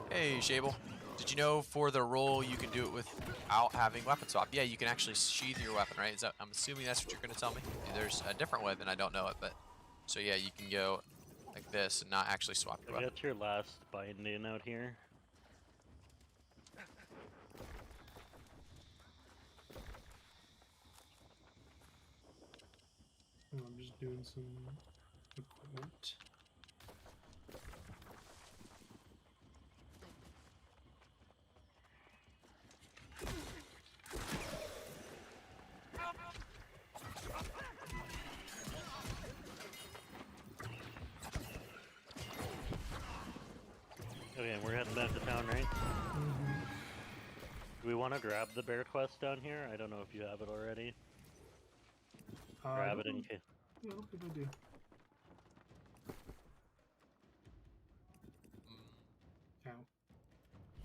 Hey, Shable. Did you know for the roll you can do it without having weapon swap? Yeah, you can actually sheath your weapon, right? I'm assuming that's what you're going to tell me. There's a different way, and I don't know it, but so yeah, you can go like this and not actually swap your I weapon. got your last binding out here. doing some equipment. Okay, we're heading back to town, right? Mm-hmm. Do we want to grab the bear quest down here? I don't know if you have it already. Grab it in case. I don't think I do. Ow.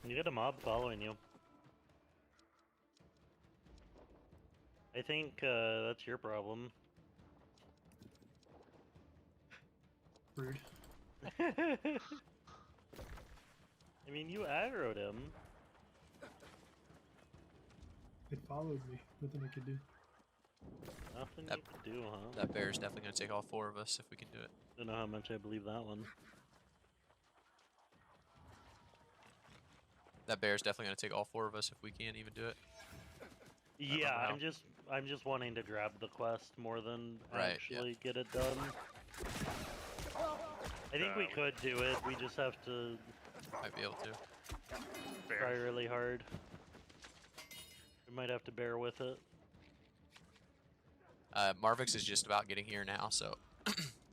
You get a mob following you. I think that's your problem. Rude. I mean, you aggroed him. It followed me. Nothing I could do. Nothing you could do, huh? That bear's definitely going to take all 4 of us if we can do it. Don't know how much I believe that one. That bear's definitely going to take all 4 of us if we can't even do it. Yeah, I'm just wanting to grab the quest more than Right, actually get it done. I think we could do it. We just have to Might be able to. try really hard. We might have to bear with it. Marvix is just about getting here now, so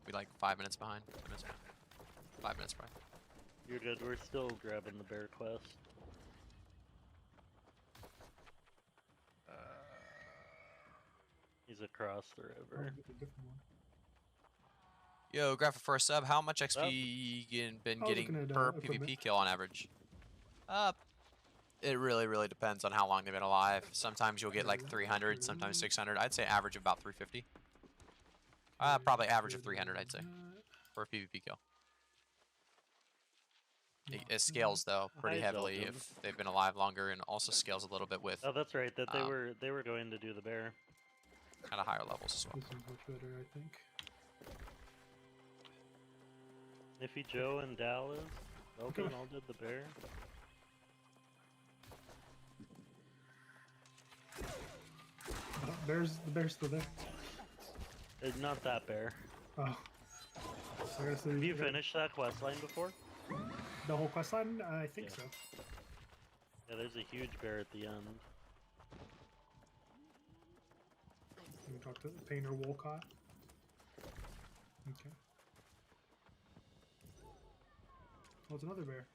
we like 5 minutes behind. 10 minutes behind. 5 minutes behind. You're good. We're still grabbing the bear quest. He's across the river. Yo, Graphic for a sub, how much XP you been getting looking at, per equipment. PvP kill on average? It really depends on how long they've been alive. Sometimes you'll get like 300, sometimes 600. I'd say average of about 350. Probably average of 300, I'd say, for a PvP kill. It scales though pretty heavily if they've been alive longer, and also scales a little bit with Oh, that's right. That they were going to do the bear. kind of higher levels as well. This is much better, I think. Iffy Joe and Dallas. Open all did the bear. The bear's still there. Not that bear. Oh. Have you finished that quest line before? The whole quest line? I think so. Yeah, there's a huge bear at the end. Can we talk to Painter Wolcott? Okay. Oh, it's another bear.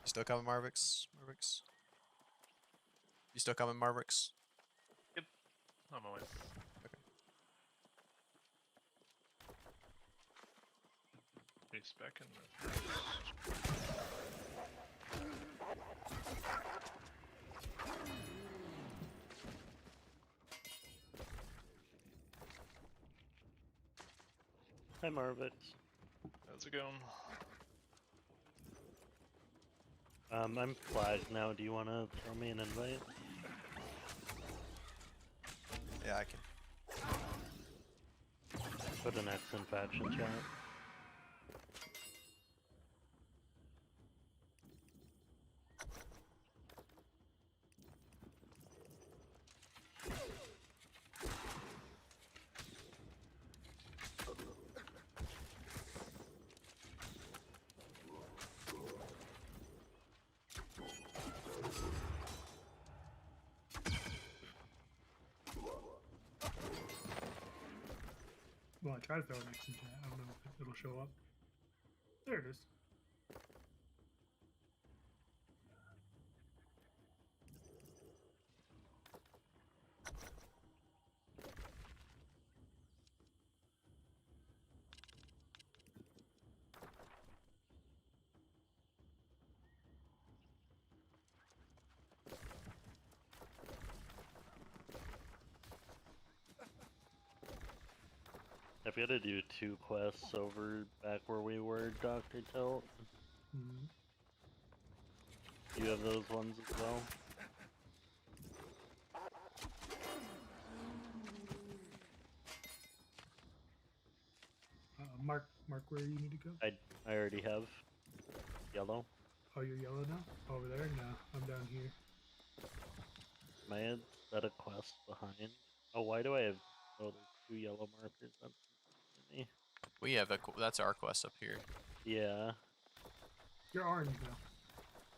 You still coming, Marvix? Marvix? You still coming, Marvix? Yep. I'm always. Okay. He's back in the. Hi, Marvix. How's it going? I'm flagged now. Do you want to throw me an invite? Yeah, I can. Put an X in faction chat. Well, I tried to throw an X in chat. I don't know if it'll show up. There it is. I've got to do 2 quests over back where we were, Dr. Tilt. Mhm. You have those ones as well? Mark where you need to go. I already have yellow. Oh, you're yellow now? Over there? No, I'm down here. Am I set a quest behind? Oh, why do I have... Oh, there's 2 yellow markers. That's me. We have that's our quest up here. Yeah. You're orange now.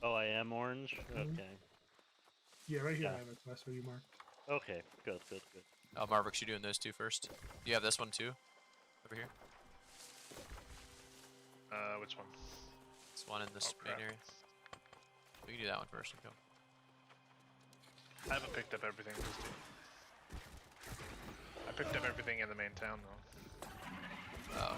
Oh, I am orange? Mhm. Okay. Yeah, right here Yeah. I have a quest where you marked. Okay, good. Oh, Marvix, you doing those 2 first? Do you have this one too? Over here? Which one? This one in this main area. We can do that one first and go. I haven't picked up everything. I picked up everything in the main town though. Oh.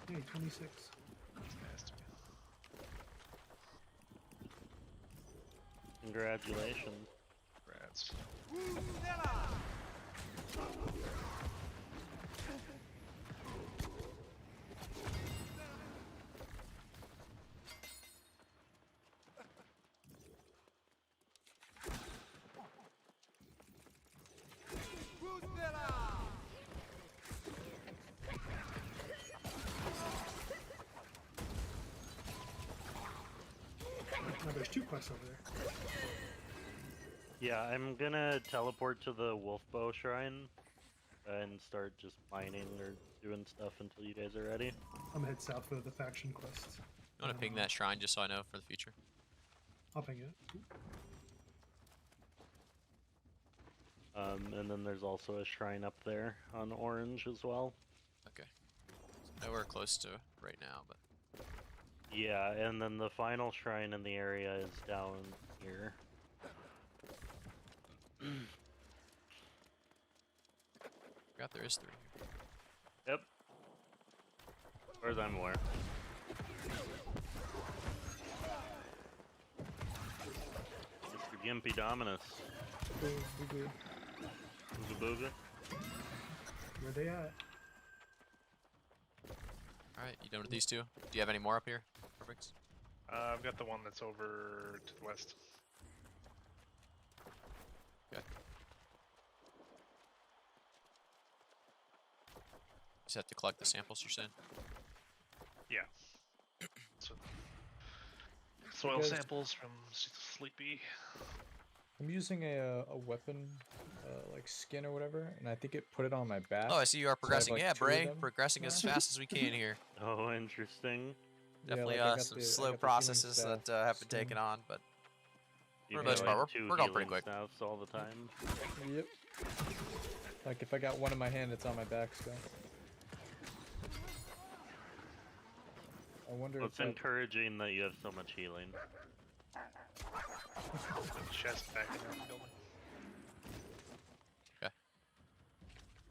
Hey, 26. Congratulations. Rats. No, there's 2 quests over there. Yeah, I'm gonna teleport to the Wolfbow Shrine and start just mining or doing stuff until you guys are ready. I'm gonna head south for the faction quest. You want to ping that shrine just so I know for the future? I'll ping it. And then there's also a shrine up there on orange as well. Okay. So nowhere close to right now, but... Yeah, and then the final shrine in the area is down here. Forgot there is 3 here. Yep. As far as I'm aware. Mr. Gimpy Dominus. Booga. Where they at? Alright, you done with these 2? Do you have any more up here? Perfect. I've got the one that's over to the west. Okay. Just have to collect the samples, you're saying? Yeah. So, soil guys- samples from Sleepy. I'm using a weapon, like skin or whatever, and I think it put it on my back. Oh, I see you are so I have, progressing. like, Yeah, 2 of Bray, them progressing as now. fast as we can here. Oh, interesting. Definitely Yeah, like I got some the- I slow got the healing processes staff that have been skin. taken on, but You for the get most part, like 2 we're going pretty healing quick. staffs all the time. Yep. Like if I got one in my hand, it's on my back still. I wonder Well, if it's that... encouraging that you have so much healing. Chest back in that building. Okay.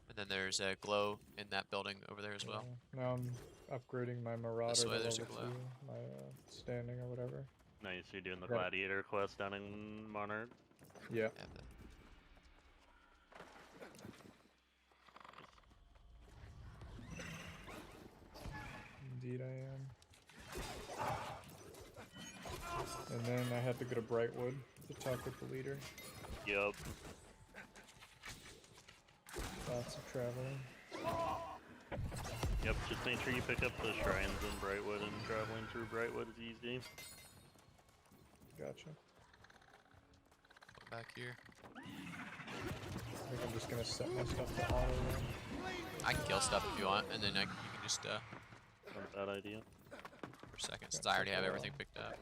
And then there's a glow in that building over there as well. Now I'm upgrading my Marauder This to way there's a level glow. 2, my standing or whatever. Nice, you're doing the Got it. gladiator quest down in Monarch. Yeah. Indeed I am. And then I had to go to Brightwood to talk with the leader. Yup. Lots of traveling. Yep, just make sure you pick up the shrines in Brightwood, and traveling through Brightwood is easy. Gotcha. Back here. I think I'm just gonna set my stuff to auto run. I can kill stuff if you want, and then you can just Not a bad idea. for a second, since I already have everything picked up.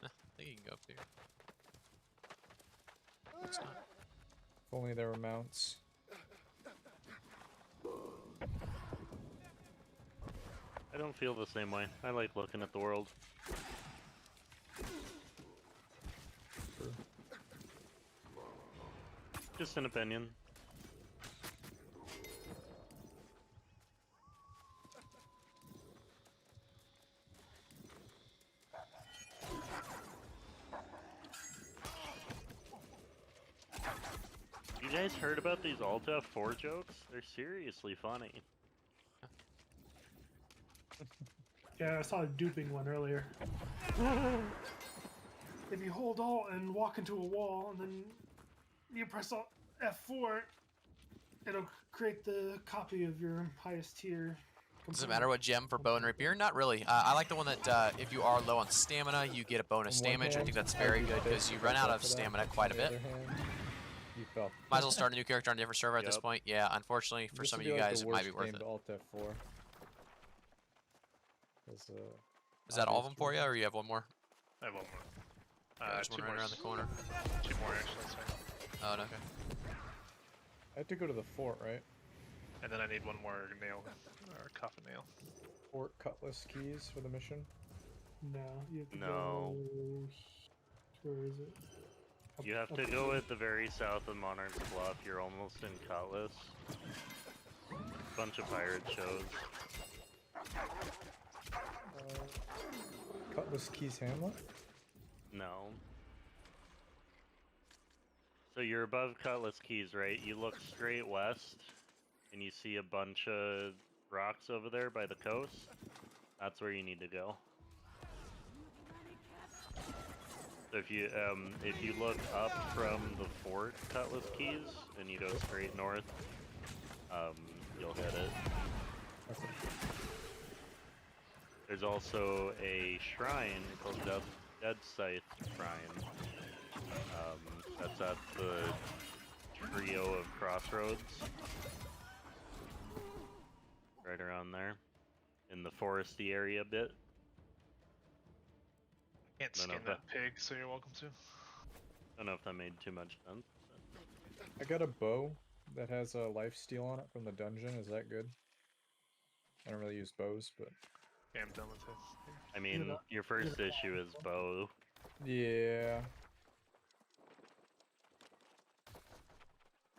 I think you can go up here. It's not. If only there were mounts. I don't feel the same way. I like looking at the world. Just an opinion. You guys heard about these Alt F4 jokes? They're seriously funny. Yeah, I saw a duping one earlier. If you hold Alt and walk into a wall, and then you press Alt F4, it'll create the copy of your highest tier. Does it matter what gem for bow and rapier? Not really. I like the one that if you are low on stamina, you get a bonus On one damage. I hand, think that's I'd very be good because pissed you if run I out fell of for that. stamina quite a On the bit. other hand, you fell. Might as well start a new character on a different server at this Yep. point. Yeah, unfortunately for This some would of be you like guys, the it might be worst worth game it. to Alt F4. Is that all of them for you, or you have one more? I have one more. Yeah, there's one Two right more. around the corner. Two more actually. Sorry. Oh, no, okay. I have to go to the fort, right? And then I need one more nail or coffin nail. Fort Cutlass keys for the mission. No, you have to No. go. Where is it? You have to go at the very south of Monarch's Bluff. You're almost in Cutlass. Bunch of pirate shows. Cutlass Keys Hamlet? No. So you're above Cutlass Keys, right? You look straight west, and you see a bunch of rocks over there by the coast. That's where you need to go. So if you look up from the fort Cutlass Keys and you go straight north, you'll hit it. Okay. There's also a shrine called Dead Scythe Shrine. That's at the trio of crossroads. Right around there. In the foresty area a bit. Can't Don't know skin if that pig, so you're welcome to. Don't know if that made too much sense. I got a bow that has a lifesteal on it from the dungeon. Is that good? I don't really use bows, but... Yeah, I'm done with it. I mean, your first issue is bow. Yeah.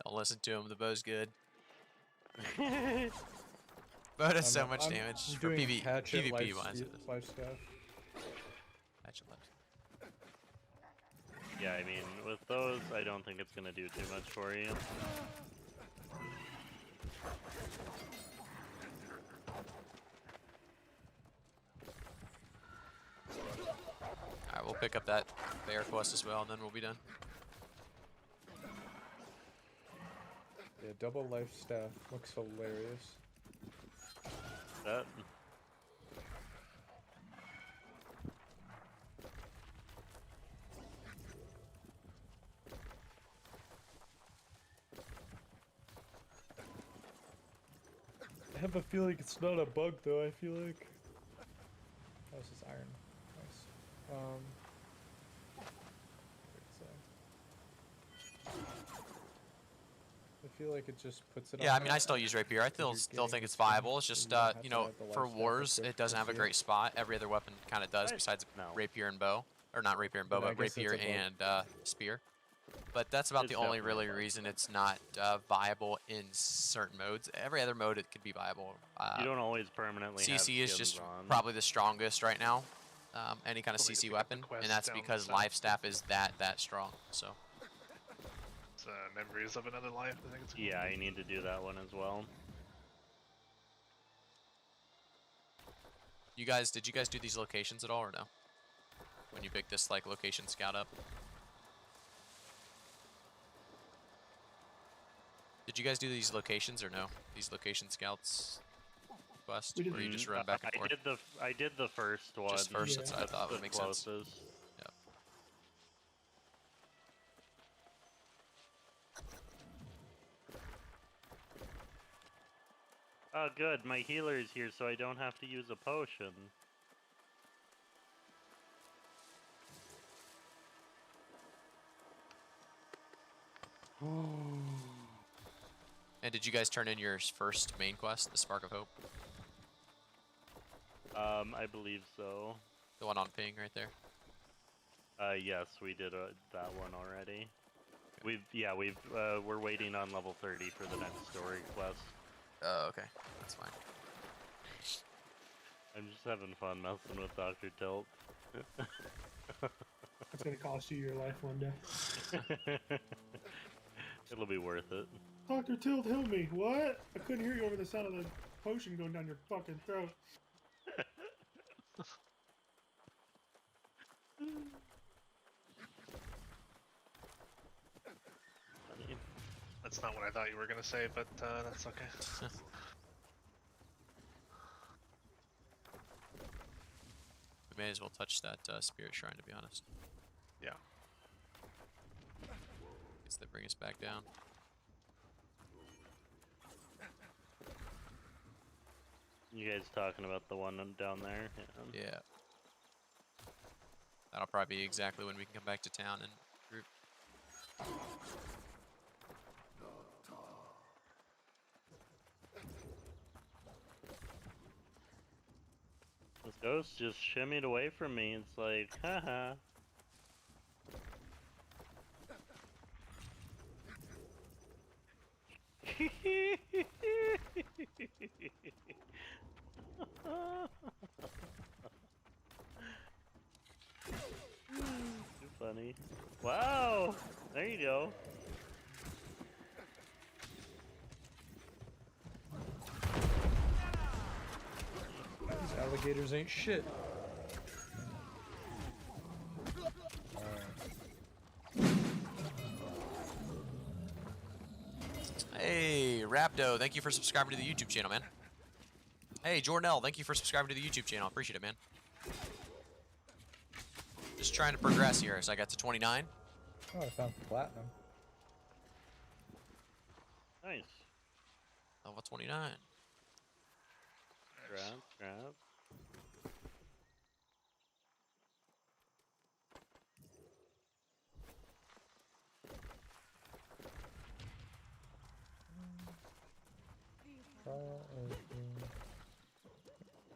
Don't listen to him. The bow's good. Bow does so much damage for PvP wise. Life stuff. Hatchet life. Yeah, I mean, with those, I don't think it's gonna do too much for you. Alright, we'll pick up that bear quest as well, and then we'll be done. Yeah, double life staff looks hilarious. That. I have a feeling it's not a bug though, I feel like. Oh, this is iron. Nice. I feel like it just puts it Yeah, on I mean, I still use Rapier. I still think it's viable. It's just, you know, for wars, it doesn't have a great spot. Every other weapon kind of does, besides Rapier and bow. Or not Rapier and bow, Then I but guess Rapier it's a bug. and spear. But that's about It's the only definitely really a bug. reason it's not viable in certain modes. Every other mode, it could be viable. You don't always permanently have CC is skins just on. probably the strongest right now. Any kind of Still need to CC pick up the weapon, quest and that's down because south. life staff is that strong. So It's Memories of Another Life, I think it's called. Yeah, I need to do that one as well. you guys, did you guys do these locations at all or no? When you picked this like location scout up? Did you guys do these locations or no? These location scouts quest, or you just run back and forth? I did the first one. Just first, that's what I thought would the make sense. closest. Yep. Oh, good. My healer is here, so I don't have to use a potion. And did you guys turn in your first main quest, the Spark of Hope? I believe so. The one on ping right there. Yes, we did that one already. We're waiting on level 30 for the next story quest. Oh, okay. That's fine. I'm just having fun messing with Dr. Tilt. It's gonna cost you your life one day. It'll be worth it. Dr. Tilt, heal me. What? I couldn't hear you over the sound of the potion going down your fucking throat. That's not what I thought you were gonna say, but that's okay. We may as well touch that spirit shrine, to be honest. Yeah. Guess they bring us back down. You guys talking about the one down there? Yeah. That'll probably be exactly when we can come back to town and group. This ghost just shimmied away from me. It's like, haha. Too funny. Wow! There you go. These alligators ain't shit. Hey, Rapdo, thank you for subscribing to the YouTube channel, man. Hey, Jornell, thank you for subscribing to the YouTube channel. Appreciate it, man. Just trying to progress here. So I got to 29. Oh, I found platinum. Nice. Level 29. Grab.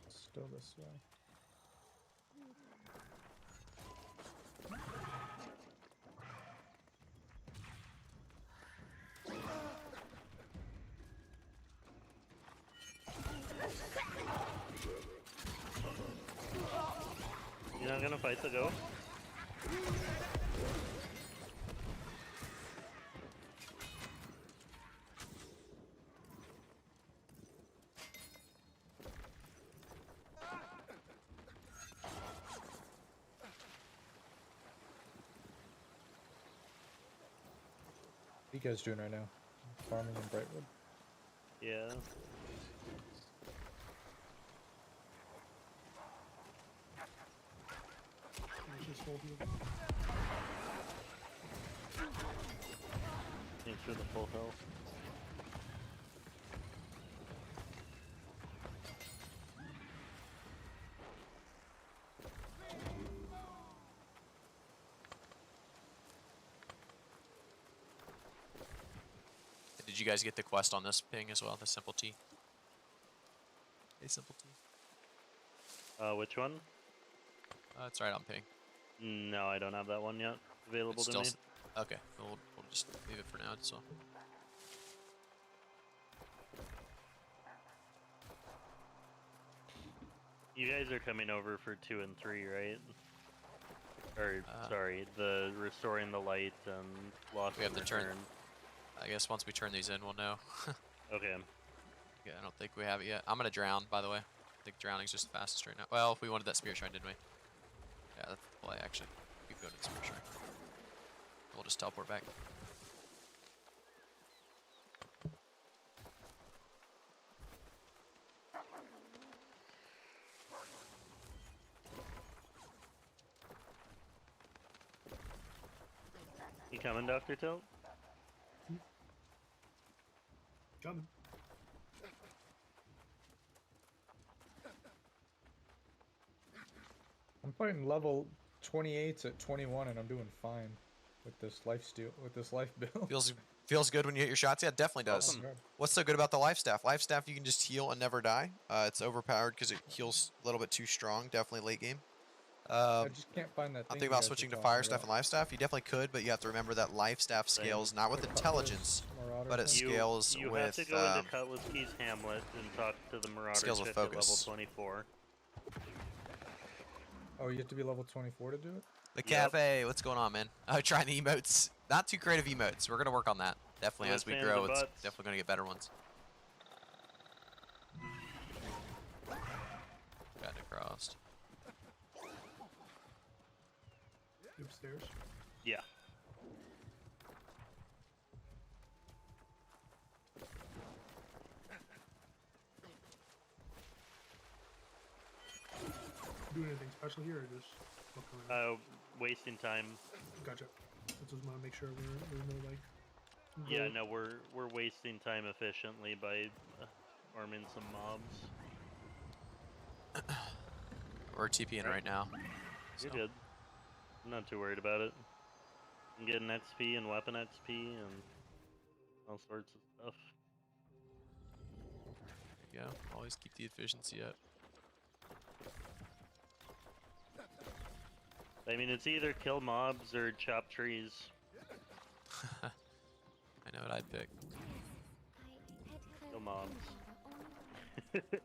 Still this way. You're not gonna fight the ghost? What are you guys doing right now? Farming in Brightwood? Yeah. Thanks for the full health. Did you guys get the quest on this ping as well? The simple T. Hey, simple T. Which one? It's right on ping. No, I don't have that one yet available It's to still me. okay. We'll just leave it for now. So. You guys are coming over for 2 and 3, right? Or sorry, the restoring the light and lost We have to turn. return. I guess once we turn these in, we'll know. Okay. Yeah, I don't think we have it yet. I'm gonna drown, by the way. I think drowning's just the fastest right now. Well, if we wanted that spirit shrine, didn't we? Yeah, that's the play, actually. Keep going to the spirit shrine. We'll just teleport back. You coming, Dr. Tilt? Coming. I'm fighting level 28s at 21 and I'm doing fine. with this life steal, with this life build. Feels good when you hit your shots. Yeah, it definitely does. Awesome. What's so good about the life staff? Life staff, you can just heal and never die. It's overpowered because it heals a little bit too strong. Definitely late game. I just can't find that. I'm thing thinking you about guys were switching to talking fire staff about. and life staff. You definitely could, but you have to remember that life staff scales not with The intelligence, Cutlass Marauder but it thing? scales You with have to go into Cutlass Key's Hamlet and talk to the Marauder scales with chick at level focus. 24. Oh, you have to be level 24 to do it? The cafe, what's going on, man? Trying the emotes. Not too creative emotes. We're gonna work on that. Definitely as we Fans grow, and it's butts. definitely gonna get better ones. Got it crossed. Upstairs. Yeah. Doing anything special here or just looking around? Wasting time. Gotcha. I just want to make sure we're no like. Yeah, no, we're wasting time efficiently by arming some mobs. We're TPing right now. You're good. I'm not too worried about it. I'm getting XP and weapon XP and all sorts of stuff. There you go. Always keep the efficiency up. I mean, it's either kill mobs or chop trees. I know what I'd pick. Kill mobs. Yep. You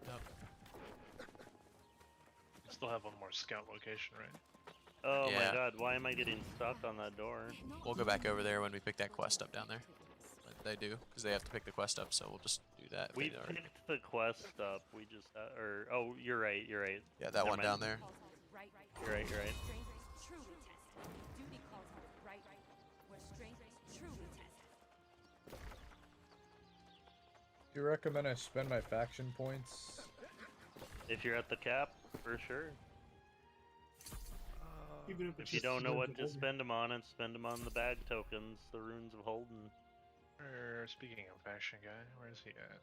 still have one more scout location, right? Oh Yeah. my god, why am I getting stuck on that door? We'll go back over there when we pick that quest up down there. But they do, because they have to pick the quest up, so we'll just do that. We They already- picked the quest up, we just, oh, you're right. Yeah, that Never one mind. down there. You're right. Truly tested. Duty calls out right, where strength is truly tested. Do you recommend I spend my faction points? If you're at the cap, for sure. Even If you don't know what to spend them on, and spend them on the bag tokens, the Runes of Holden. Speaking of faction guy, where is he at?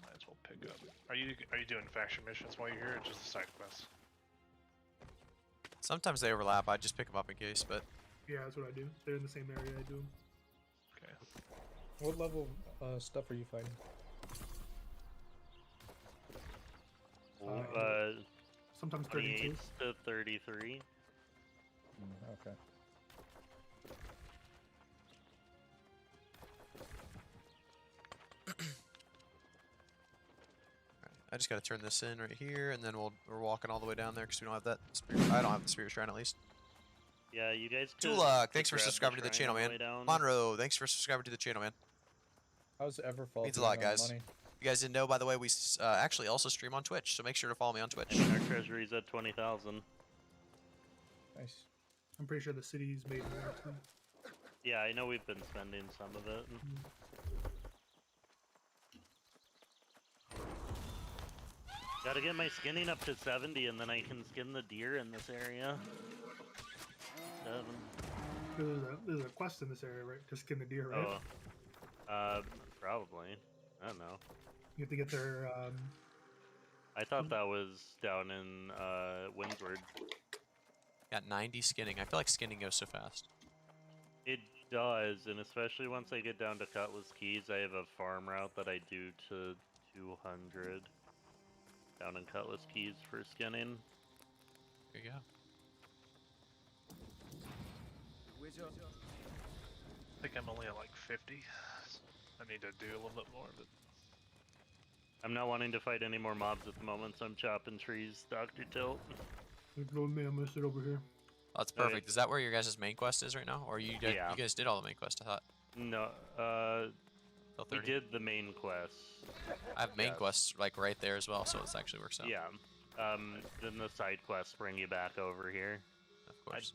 Might as well pick up. Are you doing faction missions while you're here, or just a side quest? Sometimes they overlap. I just pick them up in case, but Yeah, that's what I do. They're in the same area I do them. Okay. What level stuff are you fighting? Sometimes 32. 28 to 33. Okay. I just gotta turn this in right here, and then we're walking all the way down there because we don't have that spirit. I don't have the spirit shrine at least. Yeah, you guys could. Tulak, thanks for grab subscribing to the shrine channel, on the man. way down. Monroe, thanks for subscribing to the channel, man. How's Everfall? Means a lot, doing on guys. money? You guys didn't know, by the way, we actually also stream on Twitch, so make sure to follow me on Twitch. And our treasury's at 20,000. Nice. I'm pretty sure the city's made more too. Yeah, I know we've been spending some of it. Gotta get my skinning up to 70, and then I can skin the deer in this area. 7. There's a quest in this area, right? To skin the deer, right? Probably. I don't know. You have to get their. I thought that was down in Windward. Got 90 skinning. I feel like skinning goes so fast. It does, and especially once I get down to Cutlass Keys, I have a farm route that I do to 200 down in Cutlass Keys for skinning. There you go. I think I'm only at like 50. I need to do a little bit more, but I'm not wanting to fight any more mobs at the moment, so I'm chopping trees, Dr. Tilt. Go with me. I'm gonna sit over here. Oh, that's perfect. Is that where your guys' main quest is right now? Or you guys did all the main quest, I thought? No, Till we 30. did the main quest. I have main quests like right there as well, so it actually works out. Yeah. Then the side quests bring you back over here. Of course.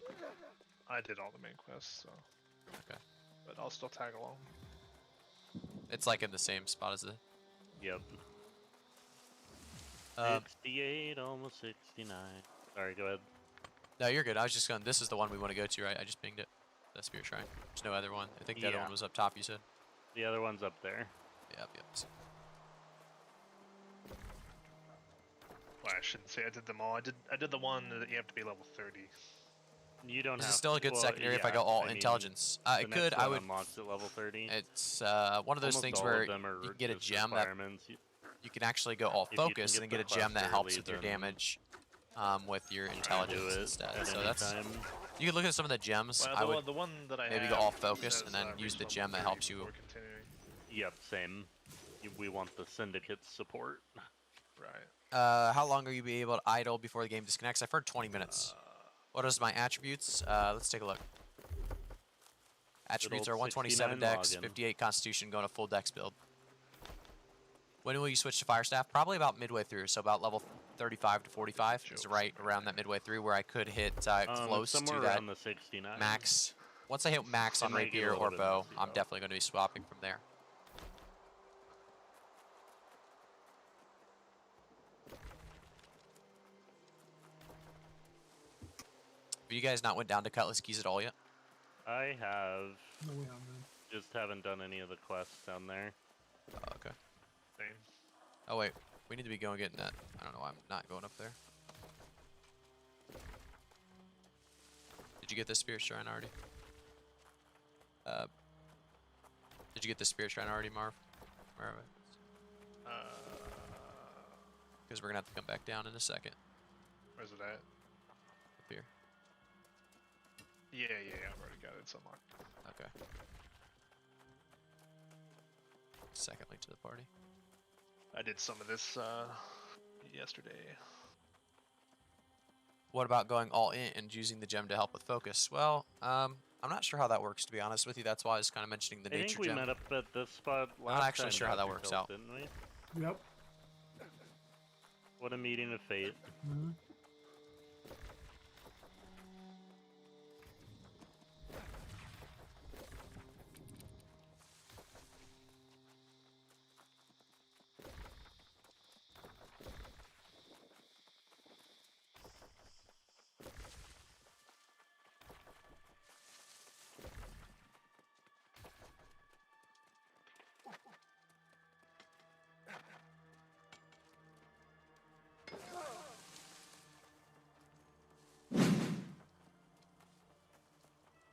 I did all the main quests, so. Okay. But I'll still tag along. It's like in the same spot as the. Yep. 68, almost 69. Sorry, go ahead. No, you're good. I was just going. This is the one we want to go to, right? I just pinged it. The Spirit Shrine. There's no other one. I think the other one was up top. You said. The other one's up there. Yep. Well, I shouldn't say I did them all. I did the one that you have to be level 30. You don't This have is still a good well, secondary if I yeah, go all I mean, intelligence. the It next could. I one would. unlocks at level 30. It's one of those Almost things all where of them are you can get a just gem that requirements. you can actually go all If you can focus get and the then get a gem that quest helps early, with your then damage with your try and do intelligence it instead. at So any that's time. you can look at some of the gems. Well, I would the one that I maybe have go all focus says, and then use reach the level gem that 30 helps you. before continuing. Yep, same. We want the syndicate's support. Right. How long are you be able to idle before the game disconnects? I've heard 20 minutes. What is my attributes? Let's take a look. Attributes are 127 dex, 58 constitution, going to full dex build. When will you switch to fire staff? Probably about midway through, so about level 35 to 45 is right around that midway through where I could hit close to somewhere that around the 69. max. Once I hit max I on might get a rapier little or bit bow, messy, I'm though. definitely going to be swapping from there. Have you guys not went down to Cutlass Keys at all yet? I have. No, we haven't. Just haven't done any of the quests down there. Oh, okay. Same. Oh wait, we need to be going getting that. I don't know why I'm not going up there. Did you get the Spirit Shrine already? Did you get the Spirit Shrine already, Marv? Because we're gonna have to come back down in a second. Where's it at? Up here. Yeah, I've already got it. It's unlocked. Okay. Second link to the party. I did some of this yesterday. What about going all in and using the gem to help with focus? Well, I'm not sure how that works, to be honest with you. That's why I was kind of mentioning the I nature think we gem. met up at this spot last I'm not actually time sure how that after works Tilt, out. Didn't we? Yep. What a meeting of fate. Mm-hmm.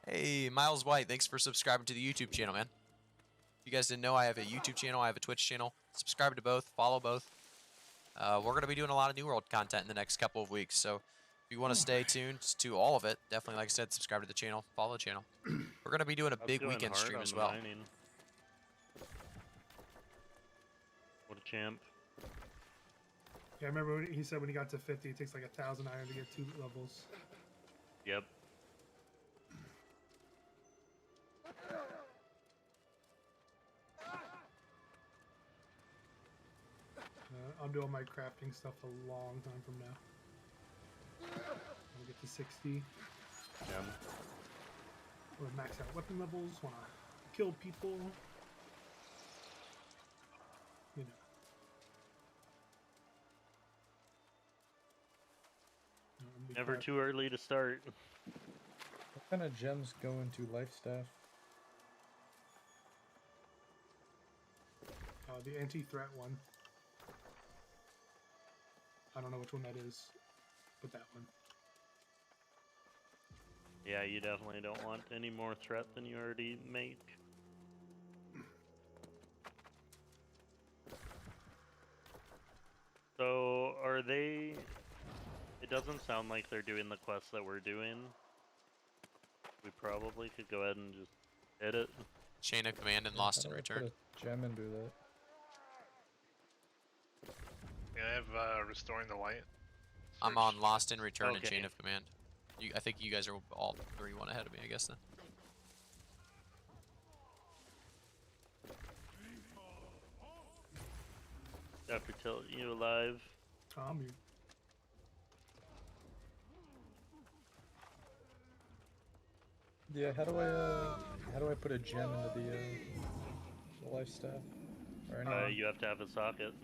Hey, Miles White, thanks for subscribing to the YouTube channel, man. If you guys didn't know, I have a YouTube channel, I have a Twitch channel. Subscribe to both, follow both. We're going to be doing a lot of New World content in the next couple of weeks, so if you want to stay tuned to all of it, definitely, like I said, subscribe to the channel, follow the channel. We're going to be doing a big weekend stream as well. What a champ. Yeah, I remember when he said when he got to 50, it takes like 1,000 iron to get 2 levels. Yep. I'll do all my crafting stuff a long time from now. I'll get to 60. Gem. Want to max out weapon levels, want to kill people. You know. Never too early to start. What kind of gems go into life staff? The anti-threat one. I don't know which one that is, but that one. Yeah, you definitely don't want any more threat than you already make. So, are they... It doesn't sound like they're doing the quests that we're doing. We probably could go ahead and just hit it. Chain of Command and Lost in Return. Put a gem and do that. Yeah, I have Restoring the Light. I'm on Lost in Return and Okay. Chain of Command. I think you guys are all 3-1 ahead of me, I guess, then. Dr. Tilt, you alive? Tommy. Yeah, how do I put a gem into the life staff? Or anything? You have to have a socket.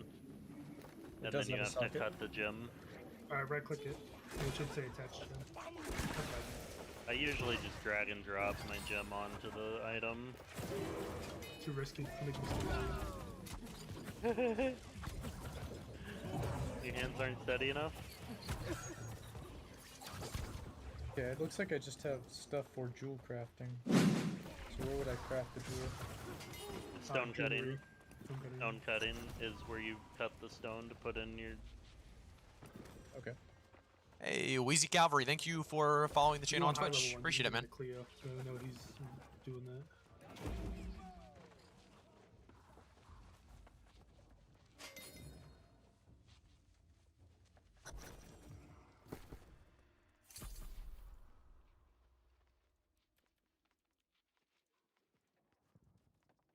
And then does you have a have to socket? cut the gem. Alright, right click it. It should say attached gem. I usually just drag and drop my gem onto the item. Too risky to make mistakes. Your hands aren't steady enough? Yeah, it looks like I just have stuff for jewel crafting. So where would I craft the jewel? Stone cutting. jewelry. Stone cutting is where you cut the stone to put in your... Okay. Hey, Wheezy Calvary, thank you for following the channel on High level Twitch. ones, Appreciate it, man. Cleo, so I know he's doing that.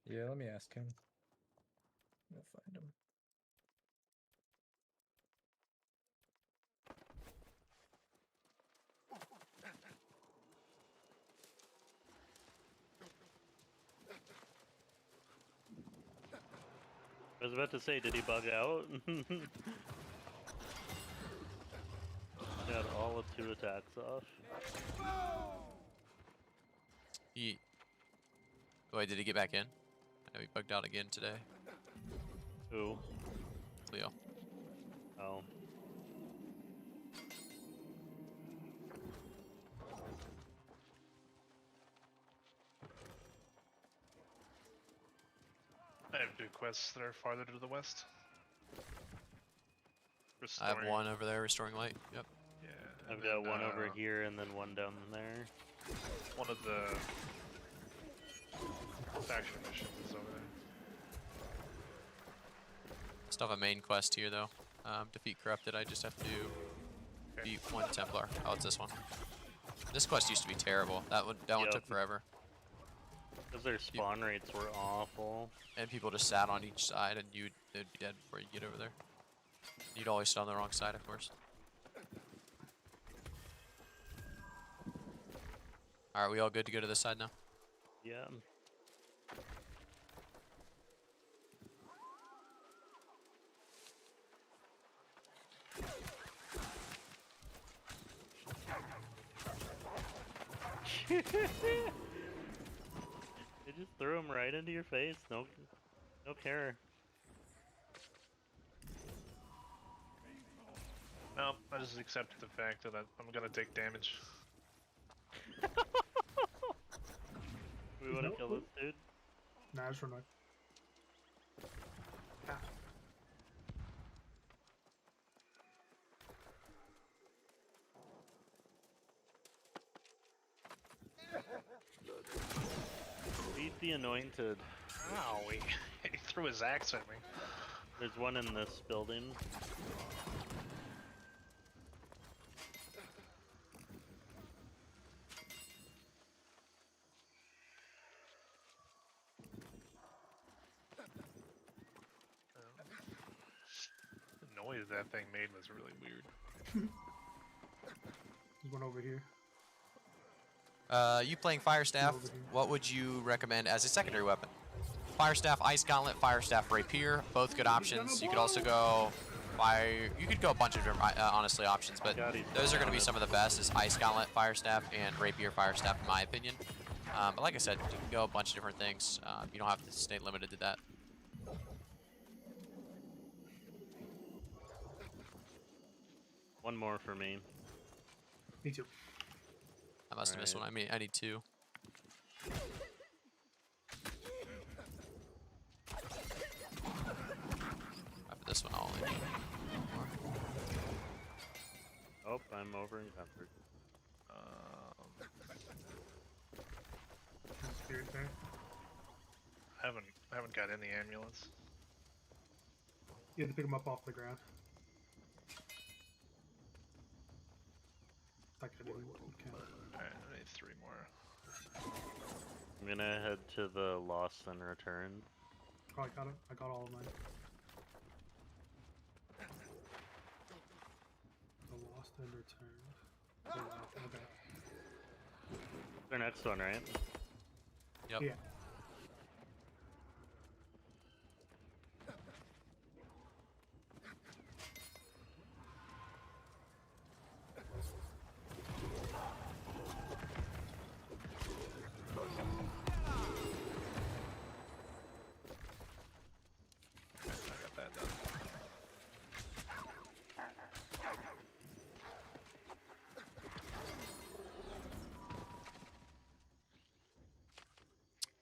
Yeah, let me ask him. I'll find him. I was about to say, did he bug out? Got all of 2 attacks off. He... Oh, wait, did he get back in? I know he bugged out again today. Who? Cleo. Oh. I have 2 quests that are farther to the west. I have one over there, restoring light. Yep. Yeah. I've got one over here and then one down there. One of the faction missions is over there. Still have a main quest here, though. Defeat Corrupted. I just have to beat 1 Templar. Oh, it's this one. This quest used to be terrible. That one took forever. Because their spawn rates were awful. And people just sat on each side, and they'd be dead before you get over there. You'd always sit on the wrong side, of course. Alright, we all good to go to this side now? Yeah. They just threw him right into your face. No care. No, I just accepted the fact that I'm gonna take damage. We want to kill this dude? Nah, just run away. Ah. Beat the Anointed. Ow, he threw his axe at me. There's one in this building. The noise that thing made was really weird. There's one over here. You playing Fire Staff, what would you recommend as a secondary weapon? Fire Staff, Ice Gauntlet, Fire Staff, Rapier, both good options. You could also go fire. You could go a bunch of different, honestly, options, but those are going to be some of the best. Is Ice Gauntlet, Fire Staff, and Rapier, Fire Staff, in my opinion. But like I said, you can go a bunch of different things. You don't have to stay limited to that. One more for me. Me too. I must have missed one. I need 2. After this one, I'll only need 1 more. Oh, I'm over encumbered. Spirit there. I haven't got any amulets. You have to pick them up off the ground. Like I didn't. Okay. Alright, I need 3 more. I'm gonna head to the Lost and Return. Oh, I got it. I got all of mine. The Lost and Returned. Oh, wow. Okay. Their next one, right? Yep. Yeah.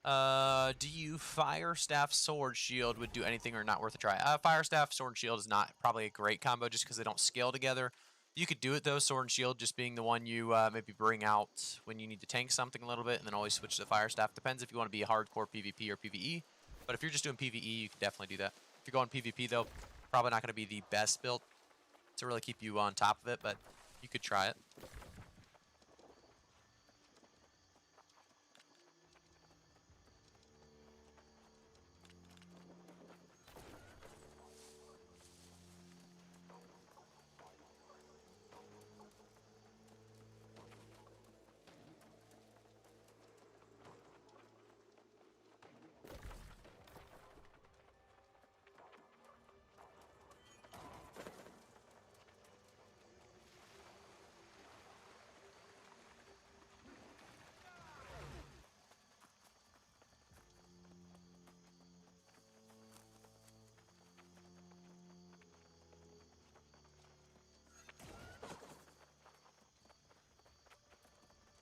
Do you fire staff sword shield would do anything or not worth a try? Fire staff sword shield is not probably a great combo just because they don't scale together. You could do it though, sword and shield just being the one you maybe bring out when you need to tank something a little bit, and then always switch to fire staff. Depends if you want to be a hardcore PvP or PvE. But if you're just doing PvE, you can definitely do that. If you're going PvP though, probably not going to be the best build to really keep you on top of it, but you could try it.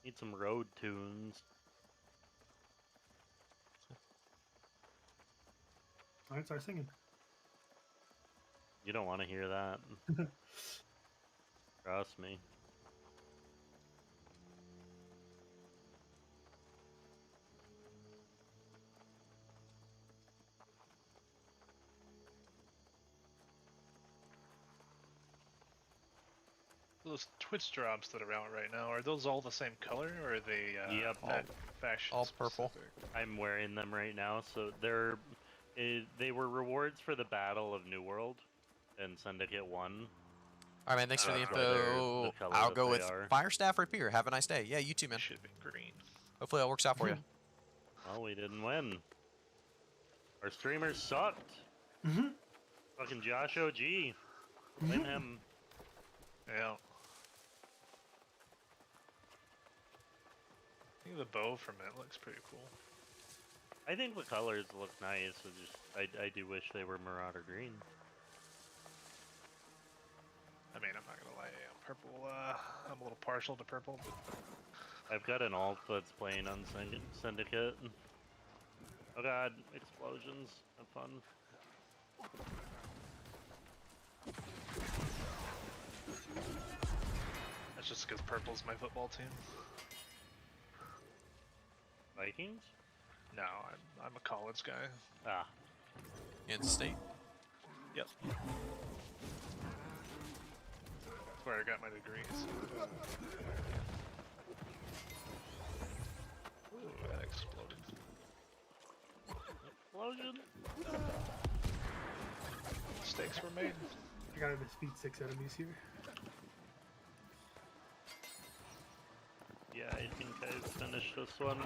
Need some road tunes. Alright, start singing. You don't want to hear that. Trust me. Those Twitch drops that are out right now, are those all the same color, or are they Yep, faction all purple. specific? I'm wearing them right now, so they were rewards for the Battle of New World and Syndicate 1. All right, man. Thanks for the That's why they're info. the color I'll that go they with are. fire staff Rapier. Have a nice day. Yeah, you too, man. Should be green. Hopefully, it works out for you. Well, we didn't win. Our streamers sucked. Fucking Josh OG. Blame him. Yeah. I think the bow from it looks pretty cool. I think the colors look nice. I do wish they were Marauder green. I mean, I'm not gonna lie, purple, I'm a little partial to purple, but... I've got an alt that's playing on Syndicate. Oh god, explosions. Have fun. That's just because purple's my football team. Vikings? No, I'm a college guy. Ah. Kansas State. Yep. That's where I got my degrees. Ooh, that exploded. Explosion? Mistakes were made. I gotta defeat 6 enemies here. Yeah, I think I've finished this one.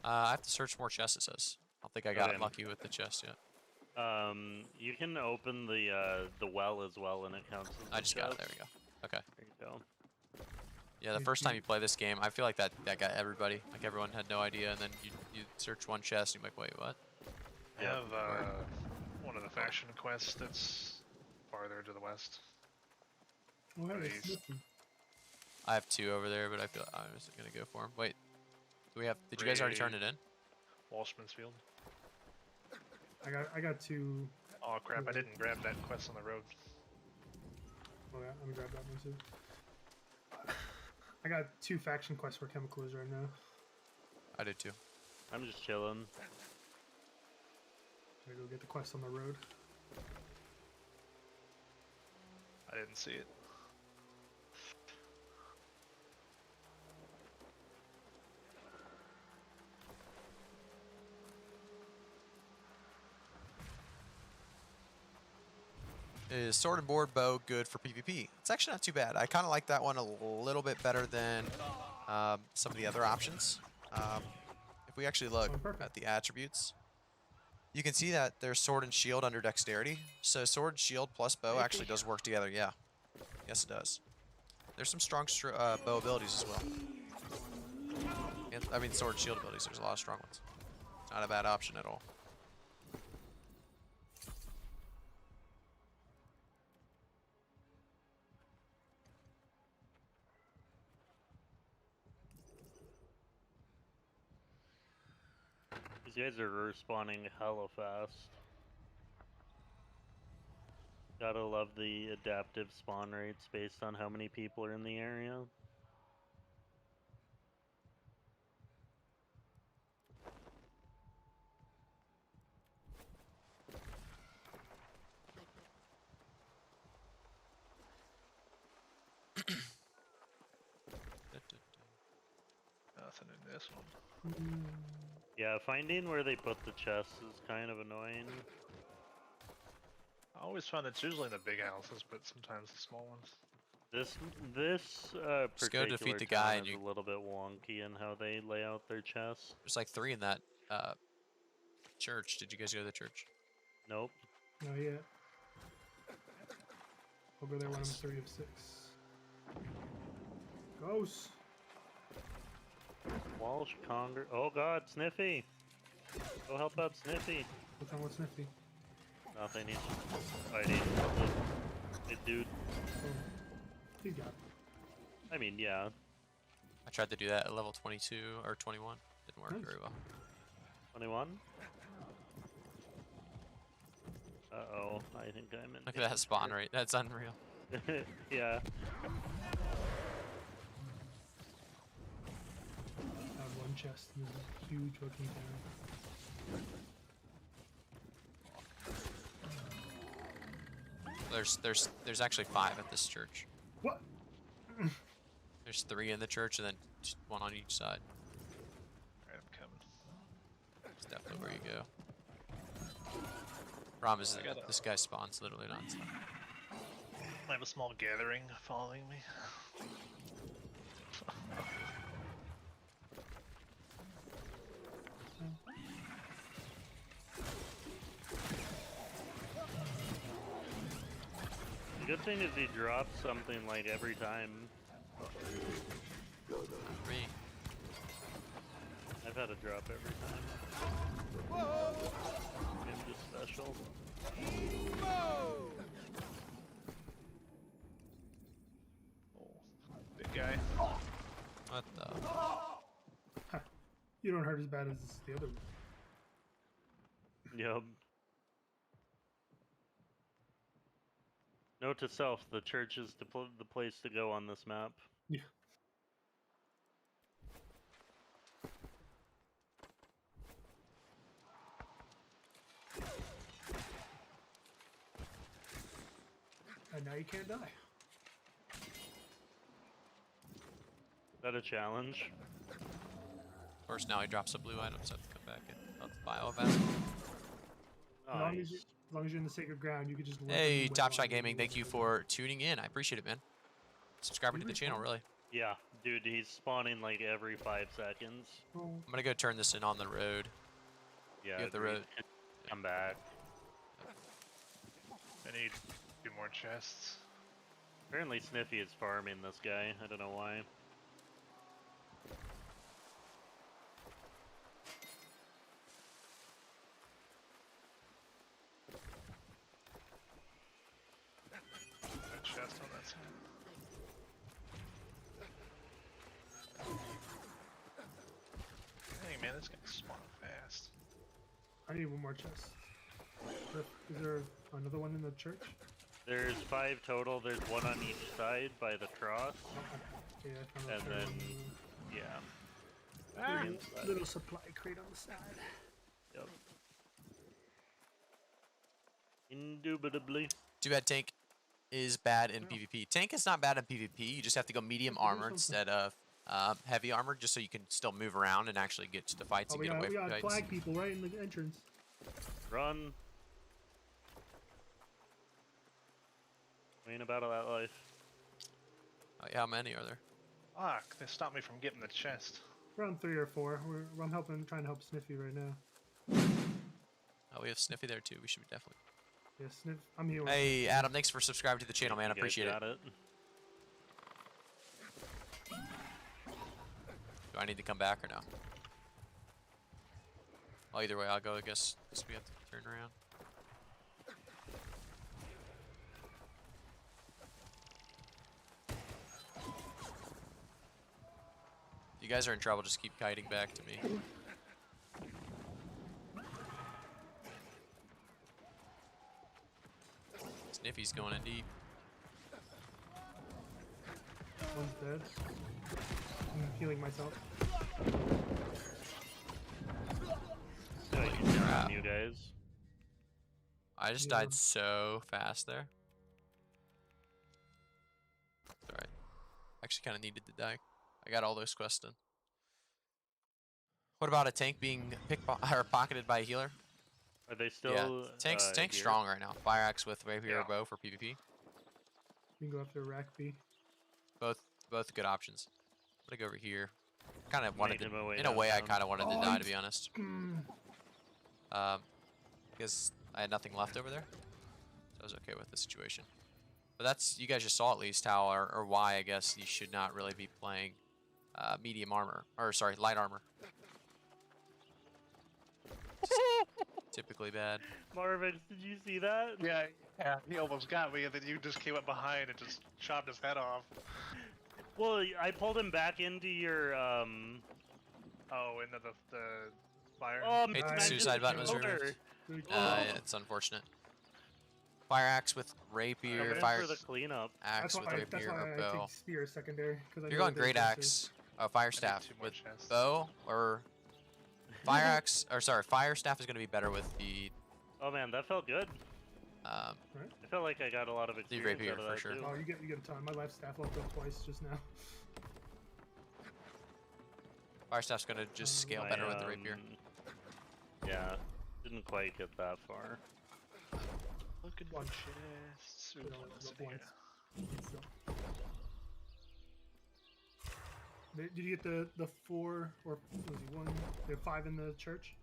I have to search more chests, it says. I don't think I got Okay. lucky with the chest yet. You can open the well as well, and it counts as I just got it. There we go. Okay. There you go. Yeah, the first time you play this game, I feel like that got everybody. Like everyone had no idea, and then you search one chest, and you're like, wait, what? I have one of the faction quests that's farther to the west. Where Or is east. Smithy? I have 2 over there, but I feel I'm just gonna go for them. Wait, do we have? Did you guys already turn it in? Walshman's Field. I got 2. Oh crap, I didn't grab that quest on the road. Oh yeah, I'm gonna grab that one too. I got 2 faction quests for chemicals right now. I did too. I'm just chilling. I go get the quest on the road. I didn't see it. Is sword and board bow good for PvP? It's actually not too bad. I kind of like that one a little bit better than some of the other options. If we actually look at the attributes, you can see that there's sword and shield under dexterity. So sword, shield, plus bow actually does work together. Yeah. Yes, it does. There's some strong bow abilities as well. And, I mean, sword and shield abilities. There's a lot of strong ones. Not a bad option at all. These guys are respawning hella fast. Gotta love the adaptive spawn rates based on how many people are in the area. Nothing in this one. Yeah, finding where they put the chests is kind of annoying. I always find it's usually in the big houses, but sometimes the small ones. This Just go particular defeat the town guy is and you. a little bit wonky in how they lay out their chests. There's like 3 in that church. Did you guys go to the church? Nope. Not yet. I'll go there when I'm Nice. 3 of 6. Ghost. Walsh, Conger. Oh god, Sniffy! Go help out Sniffy. What's wrong with Sniffy? Nothing, he's fighting the dude. Oh, he's got it. I mean, yeah. I tried to do that at level 22 or 21. Didn't work Nice. very well. 21? Uh-oh, I think I'm in. Look at that spawn rate. That's unreal. Yeah. I have one chest in this huge fucking town. There's actually 5 at this church. What? There's 3 in the church and then 1 on each side. Alright, I'm coming. That's definitely where you go. Problem is that this guy spawns literally nonstop. I have a small gathering following me. The good thing is he drops something like every time. Me. I've had a drop every time. I'm just special. Big guy. What the? Huh. You don't hurt as bad as the other one. Yup. Note to self, the church is the place to go on this map. Yeah. And now you can't die. Is that a challenge? Of course, now he drops a blue item, so I have to come back and bio event. As long as you're in the sacred ground, you can just. Hey, Top Shot Gaming, thank you for tuning in. I appreciate it, man. Subscribing to the channel, really. Yeah, dude, he's spawning like every 5 seconds. I'm gonna go turn this in on the road. Yeah, You have the dude, road. come back. I need 2 more chests. Apparently Sniffy is farming this guy. I don't know why. Got chest on that side. Dang man, this guy's spawning fast. I need one more chest. Is there another one in the church? There's 5 total. There's 1 on each side by the cross. Yeah, I found And a then, third yeah. one. Little supply crate on the side. Yep. Indubitably. Too bad Tank is bad in PvP. Tank is not bad in PvP. You just have to go medium armor instead of heavy armor, just so you can still move around and actually get to the fights Oh, and we get away got from fights. flag people right in the entrance. Run. We ain't about that life. Oh, yeah, how many are there? Fuck, they stopped me from getting the chest. Around 3 or 4. I'm trying to help Sniffy right now. Oh, we have Sniffy there too. We should definitely. Yeah, Sniff. I'm here. Hey, Adam, thanks for subscribing to the channel, man. I You guys appreciate got it. Do I need to come back or no? Well, either way, I'll go. I guess we have to turn around. If you guys are in trouble, just keep kiting back to me. Sniffy's going in deep. One's dead. I'm healing myself. Crap. You guys. I just Yeah. died so fast there. It's alright. Actually kind of needed to die. I got all those quests done. What about a tank being or pocketed by a healer? Are they still? Yeah, tank's here? strong right now. Fire axe with rapier or Yeah. bow for PvP. You can go after Rapier. Both good options. I'm gonna go over here. Kind of wanted Make to, him away in a way, I downtown. kind of wanted to Oh, die, to be honest. Mm. Because I had nothing left over there, so I was okay with the situation. But that's, you guys just saw at least how or why I guess you should not really be playing medium armor, or sorry, light armor. Typically bad. Marvin, did you see that? Yeah, he almost got me, and then you just came up behind and just chopped his head off. Well, I pulled him back into your Oh, into the fire. Oh, Hate man, the suicide button was shoulder. removed. It's unfortunate. Fire axe with rapier, Coming in fire for the cleanup. axe with That's rapier why or I bow. take spear secondary. Cause I You're know going that great there's axe, fire staff 2 more with chests. bow, or fire axe, or sorry, fire staff is going to be better with the Oh man, that felt good. um, I felt like I got a lot of experience rapier out of for that sure. too. Oh, you get a ton. My life staff leveled up twice just now. fire staff's going to just scale My, better with the rapier. Yeah, didn't quite get that far. Looking One. chests. You know, What's the in here? points. So. Did you get the 4 or was it 1? The 5 in the church?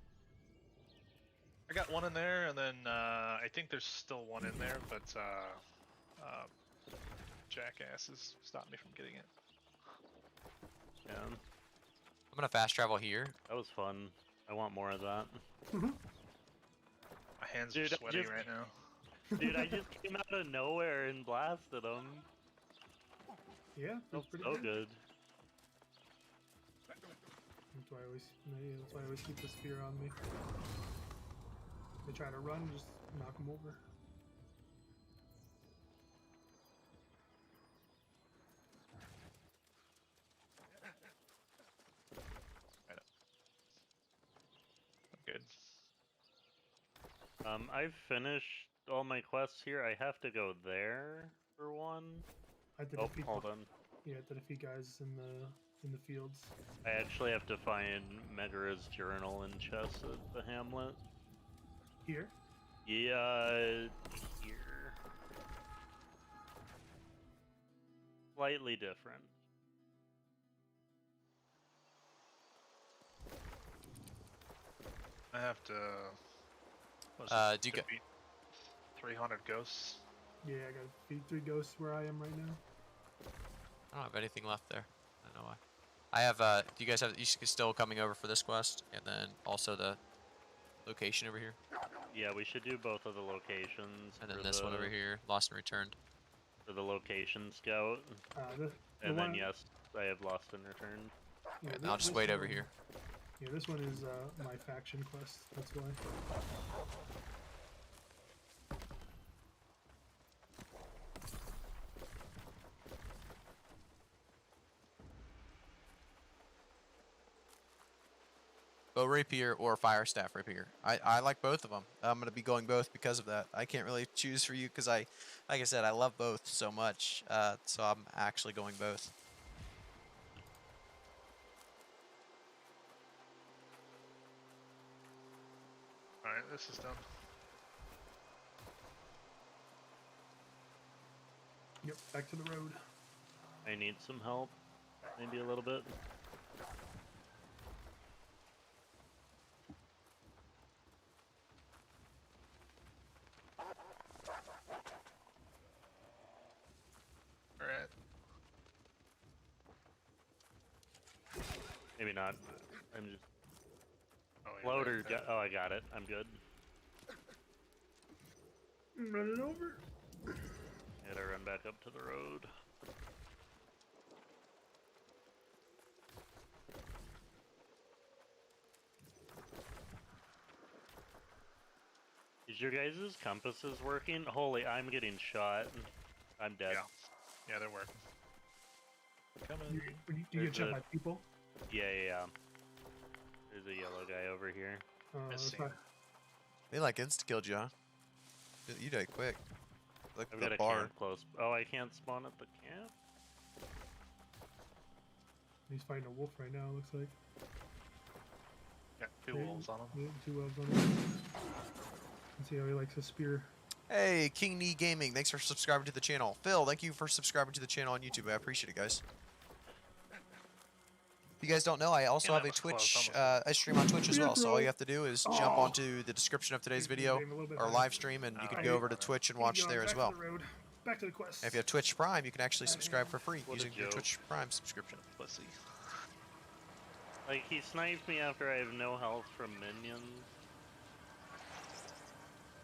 I got 1 in there, and then I think there's still 1 in there, but jackasses stopped me from getting it. Yeah, I'm going to fast travel here. that was fun. I want more of that. My hands are Dude, I sweaty just- right now. Dude, I just came out of nowhere and blasted him. Yeah, Felt pretty so good. good. That's why I always keep the spear on me. They try to run, just knock them over. Good. I've finished all my quests here. I have to go there for one. I had to Oh, defeat hold on. Yeah, to defeat guys in the fields. I actually have to find Megara's journal and chest at the hamlet. Here? Yeah, here. Slightly different. I have to. Do you defeat 300 ghosts. Yeah, I got defeat 3 ghosts where I am right now. I don't have anything left there. I don't know why. I have, do you guys have, you still coming over for this quest? And then also the location over here? Yeah, we should do both of the locations. And then for this one the- over here, Lost and Returned. For the location scout. The And then one- yes, I have lost and returned. Yeah, I'll just this wait over one- here. Yeah, this one is my faction quest. That's why. Bow rapier or fire staff rapier. I like both of them. I'm gonna be going both because of that. I can't really choose for you because like I said, I love both so much. So I'm actually going both. Alright, this is done. Yep, back to the road. I need some help. Maybe a little bit. Alright. Maybe not. I'm just. Oh, yeah, Floater. right there. Oh, I got it. I'm good. Run it over. Gotta run back up to the road. Is your guys' compasses working? Holy, I'm getting shot. I'm dead. Yeah, they're working. Coming. Do you get shot by people? Yeah. There's a yellow guy over here. That's not... They like insta-killed you, huh? You died quick. Look I've at got the a bar. camp close. Oh, I can't spawn at the camp? He's fighting a wolf right now, looks like. Yeah, two wolves on him. Yeah, 2 wolves on him. Let's see how he likes a spear. Hey, King Knee Gaming, thanks for subscribing to the channel. Phil, thank you for subscribing to the channel on YouTube. I appreciate it, guys. If you guys don't know, I also have a Twitch, I stream on Twitch as well, so all you have to do is jump onto the description of today's video, or live stream, and you can go over to Twitch and watch there as well. Back to the quest. And if you have Twitch Prime, you can actually subscribe for free using your Twitch Prime subscription. Pussy. Like, he sniped me after I have no health from minions.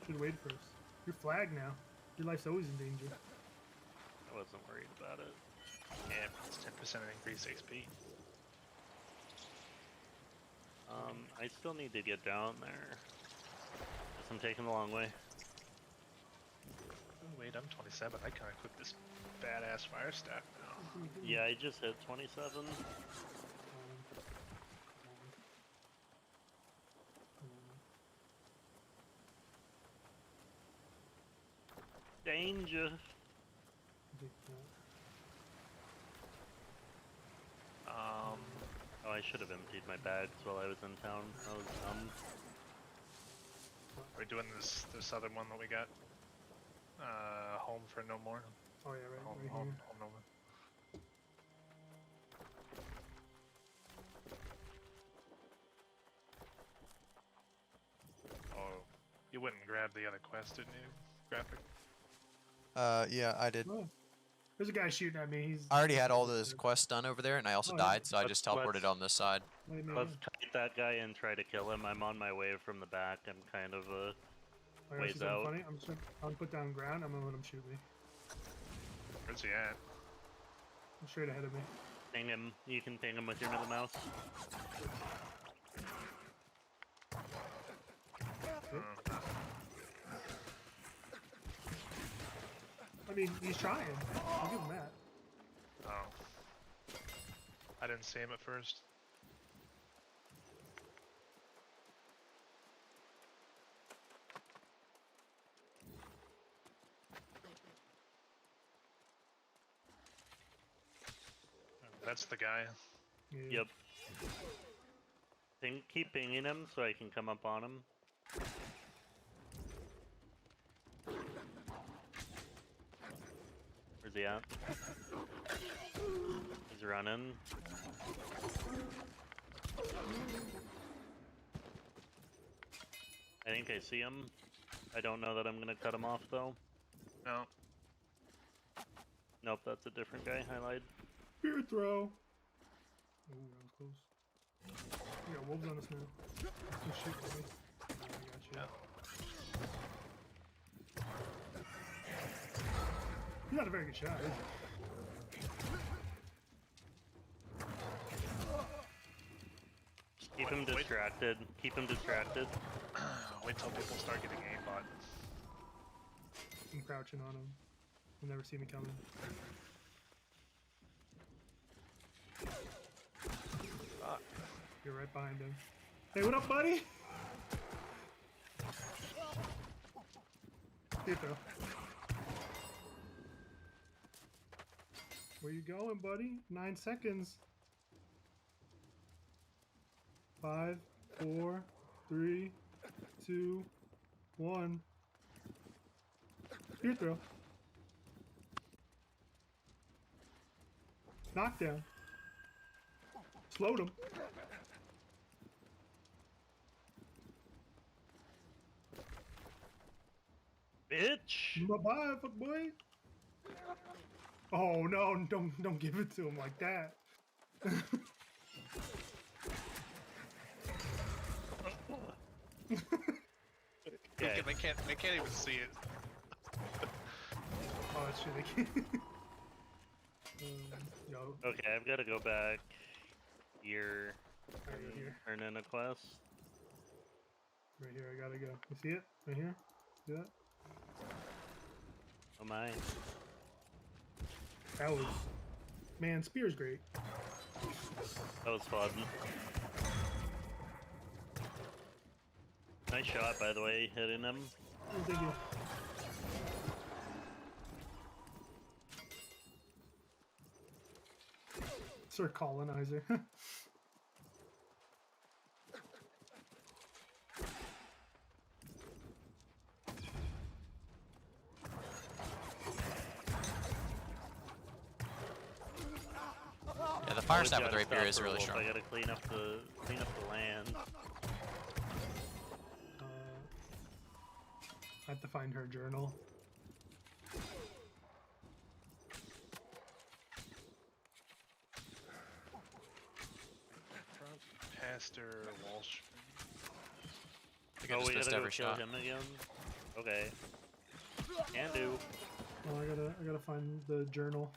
Should've waited first. You're flagged now. Your life's always in danger. I wasn't worried about it. Yeah, it's 10% increased XP. I still need to get down there. Guess I'm taking the long way. Oh, wait, I'm 27. I kind of equipped this badass fire staff now. Yeah, I just hit 27. Danger. Oh, I should have emptied my bags while I was in town. That was dumb. We're doing this other one that we got. Home for no more. Oh yeah, right. Home, right home, here. home no more. Oh, you went and grabbed the other quest, didn't you, Graphic? Yeah, I did. Oh. There's a guy shooting at me. He's... I already had all those quests done over there, and I also died, so I just teleported on this side. Let's kite that guy and try to kill him. I'm on my way from the back. I'm kind of ways out. Funny. I'm put down ground. I'm gonna let him shoot me. Where's he at? I'm straight ahead of me. Ping him. You can ping him with your middle mouse. I mean, he's trying. I'll give him that. Oh. I didn't see him at first. That's the guy. Yeah. Yep. Keep pinging him so I can come up on him. Where's he at? He's running. I think I see him. I don't know that I'm gonna cut him off though. No. Nope, that's a different guy. I lied. Spear throw. Ooh, that was close. We got wolves on us now. Just shoot at me. I got you. He's not a very good shot, is he? Keep him distracted. Keep him distracted. Wait till people start getting aimbot. I'm crouching on him. He'll never see me coming. You're right behind him. Hey, what up, buddy? Here, Phil. Where you going, buddy? 9 seconds. 5, 4, 3, 2, 1. Spear throw. Knockdown. Slowed him. Bitch. Bye-bye, boy. Oh no! Don't give it to him like that. Yeah. They can't even see it. Oh, that's true. They can't. Yo. Okay, I've got to go back here Right here. turn in a quest. Right here, I gotta go. You see it? Right here? Do that. Oh my. That was, man. Spear's great. That was fun. Nice shot, by the way, hitting him. Oh, thank you. Sir Colonizer. Yeah, the fire Always stab with gotta Rapier stop is for really Wolf. strong. I gotta clean up the land. I have to find her journal. Pastor Walsh. I think I Oh, just we missed gotta go every kill shot. him again? Okay. Can do. Oh, I gotta find the journal.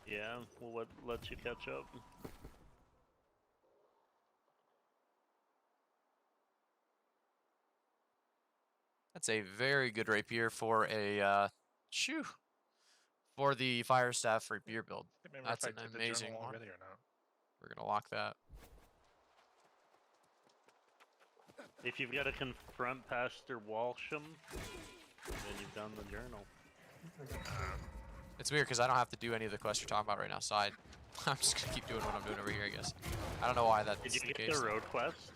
Yeah, we'll let you catch up. That's a very good Rapier for a for the fire staff Rapier build. Can't remember That's if an I did the amazing journal one. already or not. We're gonna lock that. If you've got to confront Pastor Walsham, then you've done the journal. It's weird because I don't have to do any of the quests you're talking about right now, so I'm just gonna keep doing what I'm doing over here, I guess. I don't know why that's Did you the get case. the road quest?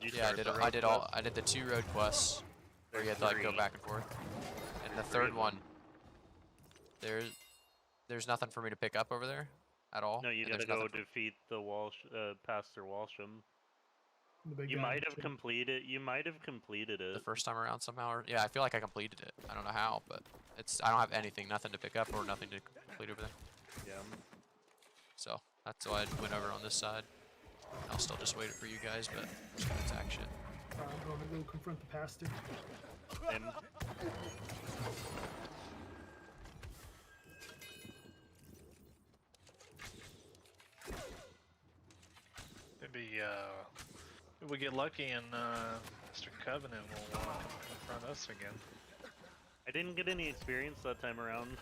Did you Yeah, start I did all. I did the 2 road quests where you had to like go Three. back and forth, and the Three third of one, there's nothing for me to pick up over there at all. No, you and gotta there's go nothing for- defeat the Pastor Walsham. The big You guy. might have completed. You might have completed it. the first time around somehow. Or, yeah, I feel like I completed it. I don't know how, but I don't have anything, nothing to pick up or nothing to complete over there. Yeah. So that's why I went over on this side. I'll still just wait for you guys, but it's action. I'm going to go confront the pastor. Same. Maybe if we get lucky and Mr. Covenant will confront us again. I didn't get any experience that time around.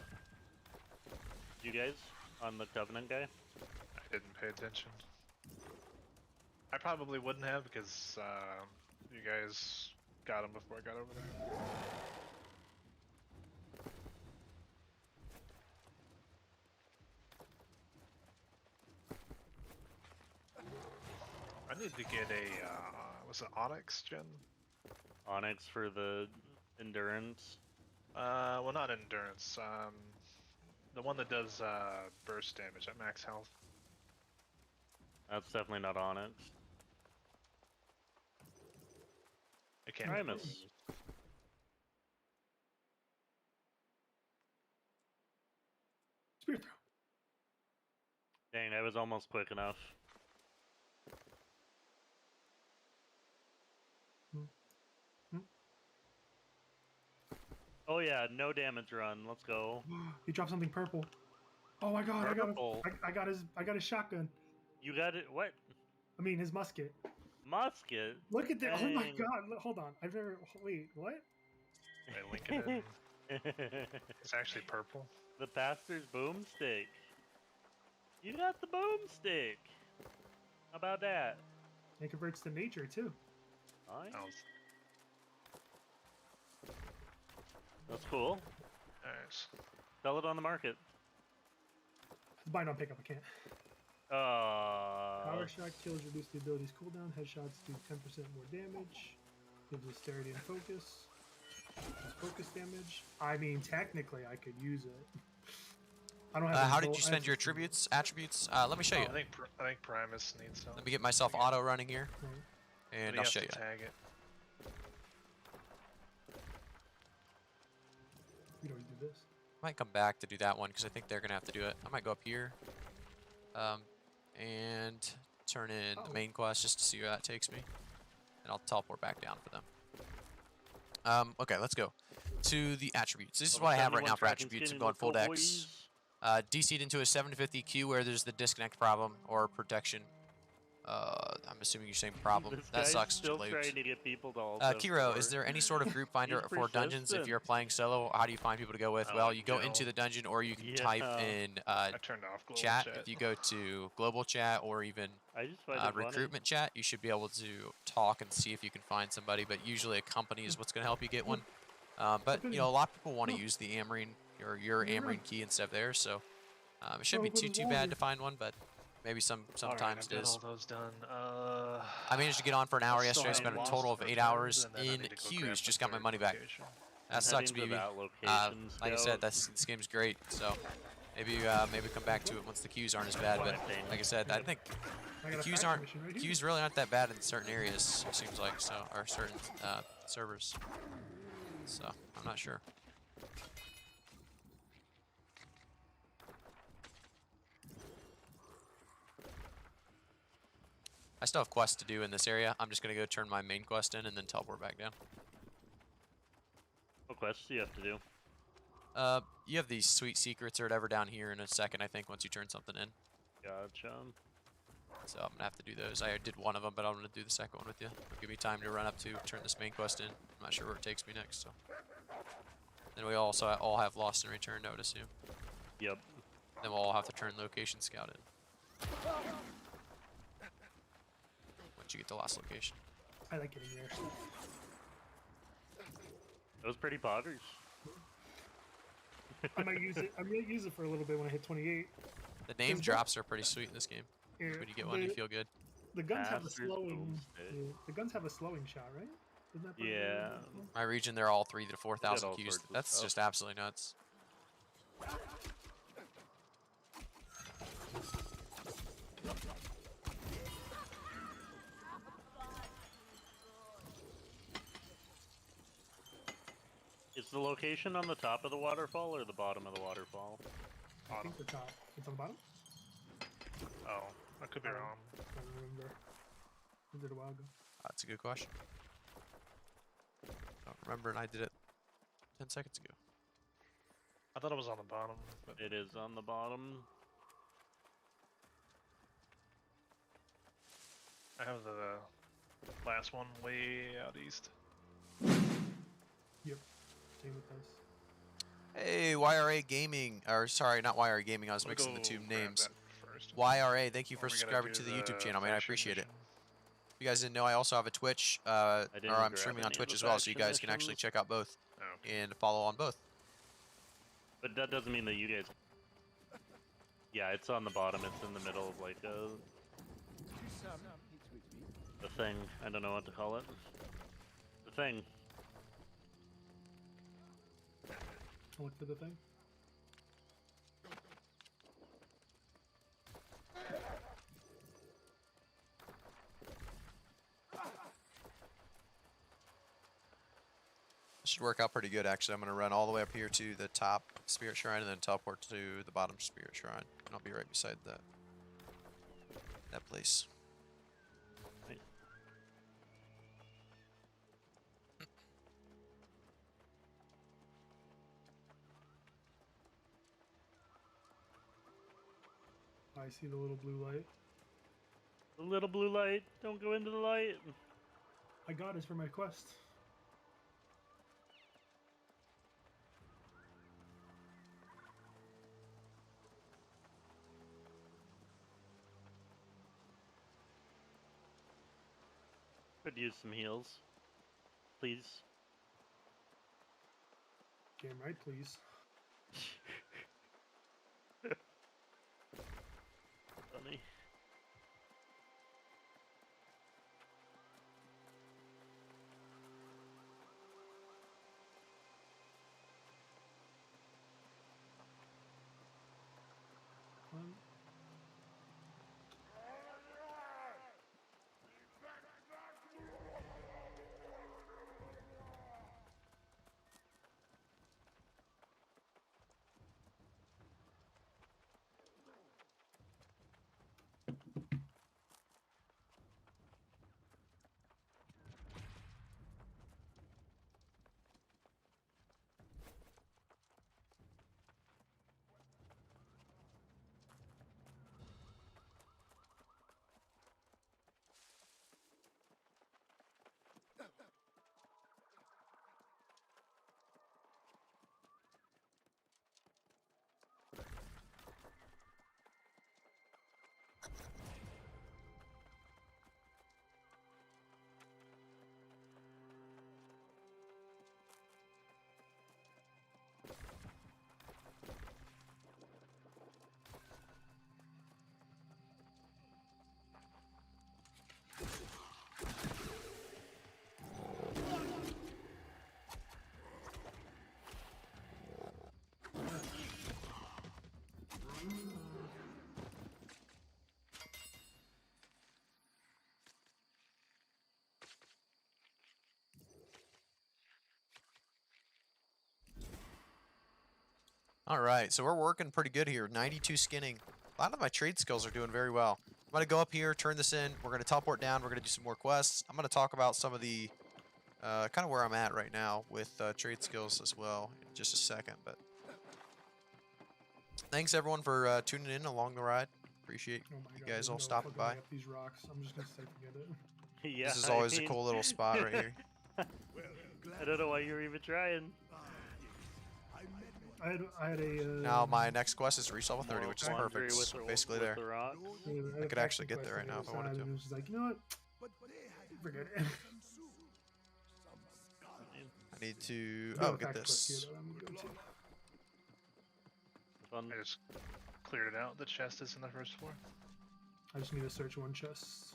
You guys on the Covenant guy? I didn't pay attention. I probably wouldn't have because you guys got him before I got over there. I need to get a was it Onyx gen? Onyx for the endurance. Well, not endurance. The one that does burst damage at max health. That's definitely not Onyx. I can't. Primus. Spear throw. Dang, that was almost quick enough. Oh yeah, no damage run. Let's go. He dropped something purple. Oh my god! Purple. I got his shotgun. You got it. What? I mean his musket. Musket. Look at that! Oh my Dang. god! Look, hold on. I've never. Wait, what? I link it in. It's actually purple. The pastor's boomstick. You got the boomstick. How about that? It converts to nature too. Nice. Oh, That's cool. nice. Sell it on the market. Bind on pickup. I can't. Power shot kills reduce the ability's cooldown. Headshots do 10% more damage. Gives dexterity and focus. Does focus damage. I mean, technically, I could use it. I don't have. How did you spend your attributes? Let me show you. I think Primus needs some. Let me get myself auto running here, and But he I'll has show to you. Tag it. You don't do this. I might come back to do that one because I think they're gonna have to do it. I might go up here, and turn in the main quest just to see where that takes me, and I'll teleport back down for them. Okay, let's go to the attributes. This is what I have right now for attributes. I'm going full dex. DC'd into a 750 Q where there's the disconnect problem or protection. I'm assuming you're saying problem. This That guy's sucks. still Loot. trying to get people to also. Kiro, is there any sort of group finder for dungeons if you're playing solo? How do you find people to go with? Well, you go into the dungeon, or you can type in I turned off global chat. If you go to global chat or even I just find it funny. recruitment chat, you should be able to talk and see if you can find somebody. But usually a company is what's going to help you get one. But you know, a lot of people want to use the Amrine or your Amrine key and stuff there, so it shouldn't be too bad to find one. But maybe sometimes it is. All those done. I managed to get on for an hour yesterday. I still spent a have total of lost 8 returns, hours and then I in need to go queues. grab Just the got my third money back. location. That sucks, Heading to BB. that location, Like I said, this game's great. So maybe come back to it once the queues aren't as bad. But like I said, I think the queues really aren't that bad in certain areas. It seems like so, or certain servers. So I'm not sure. I still have quests to do in this area. I'm just gonna go turn my main quest in and then teleport back down. What quests do you have to do? You have these sweet secrets or whatever down here in a second, I think, once you turn something in. Gotcha. So I'm gonna have to do those. I did one of them, but I'm gonna do the second one with you. It'll give me time to run up to turn this main quest in. I'm not sure where it takes me next, so. Then we also all have lost and returned, I would assume. Yep. Then we'll all have to turn location scout in. Once you get the last location. I like getting there. That was pretty poggers. I might use it. I'm gonna use it for a little bit when I hit 28. The name drops are pretty sweet in this game. Yeah, When you get one, you feel good. The guns have a Masters slowing. Homestead. The guns have a slowing shot, right? Isn't that part of the Yeah. game? My region, they're all 3,000 to 4,000 all Qs. sorts of That's stuff. just absolutely nuts. Is the location on the top of the waterfall or the bottom of the waterfall? I think the top. It's on the bottom. Oh, I could be wrong. I don't remember. I did a while ago. That's a good question. Don't remember, and I did it 10 seconds ago. I thought it was on the bottom, but It is on the bottom. I have the last one way out east. Yep. Same with us. Hey, YRA Gaming, or sorry, not YRA Gaming, I was We'll mixing the go two grab names. that first. YRA, thank you for Or we gotta subscribing do to the YouTube channel, man, I faction appreciate it. mission. If you guys didn't know, I also have a Twitch, or didn't I'm grab streaming any on of Twitch the as well, so you faction guys can actually missions. check out both Oh, okay. and follow on both. But that doesn't mean that you guys... Yeah, it's on the bottom. It's in the middle of like the thing. I don't know what to call it. The thing. I'll look for the thing. Should work out pretty good, actually. I'm going to run all the way up here to the top Spirit Shrine and then teleport to the bottom Spirit Shrine. And I'll be right beside that place. I see the little blue light. The little blue light. Don't go into the light. I got it for my quest. Could use some heals. Please. Damn right, please. Funny. All right, so we're working pretty good here. 92 skinning. A lot of my trade skills are doing very well. I'm going to go up here, turn this in. We're going to teleport down. We're going to do some more quests. I'm going to talk about some of the kind of where I'm at right now with trade skills as well in just a second. But thanks everyone for tuning in along the ride. Appreciate Oh my you God, guys there's all no stopping fucking by. way up these rocks. I'm just gonna say forget it. Yeah, This is always a cool little spot right here. I don't know why you're even trying. I had a. Now my next quest is reach level 30, which is Moral perfect. quandary So with basically the, there. with the rocks. I could actually get there right now if I wanted to. And it was just like, you know what? Forget it. I need to. We have Oh, a get fact quest this. here that I'm gonna go to. I just cleared it out. The chest is in the first floor. I just need to search one chest.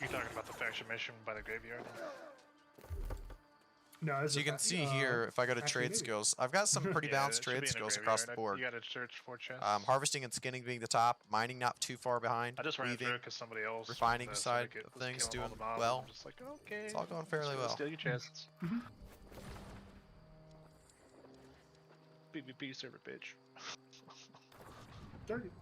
You talking about the faction mission by the graveyard? No, So you can see here, if I go to actually, trade maybe. skills, I've got some pretty Yeah, balanced it should trade be in the skills across the graveyard. board. You gotta search for chests. Harvesting and skinning being the top, mining not too far behind, I just ran weaving, through it because somebody else refining the side syndicate of was things killing all doing the mobs, and well. I'm just like, okay, It's all going fairly well. Steal your chests. PvP server, bitch. Target.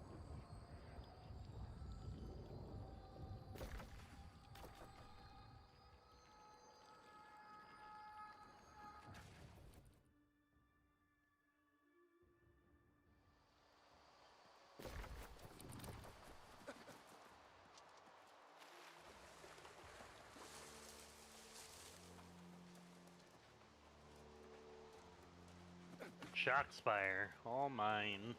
Shockspire, all mine.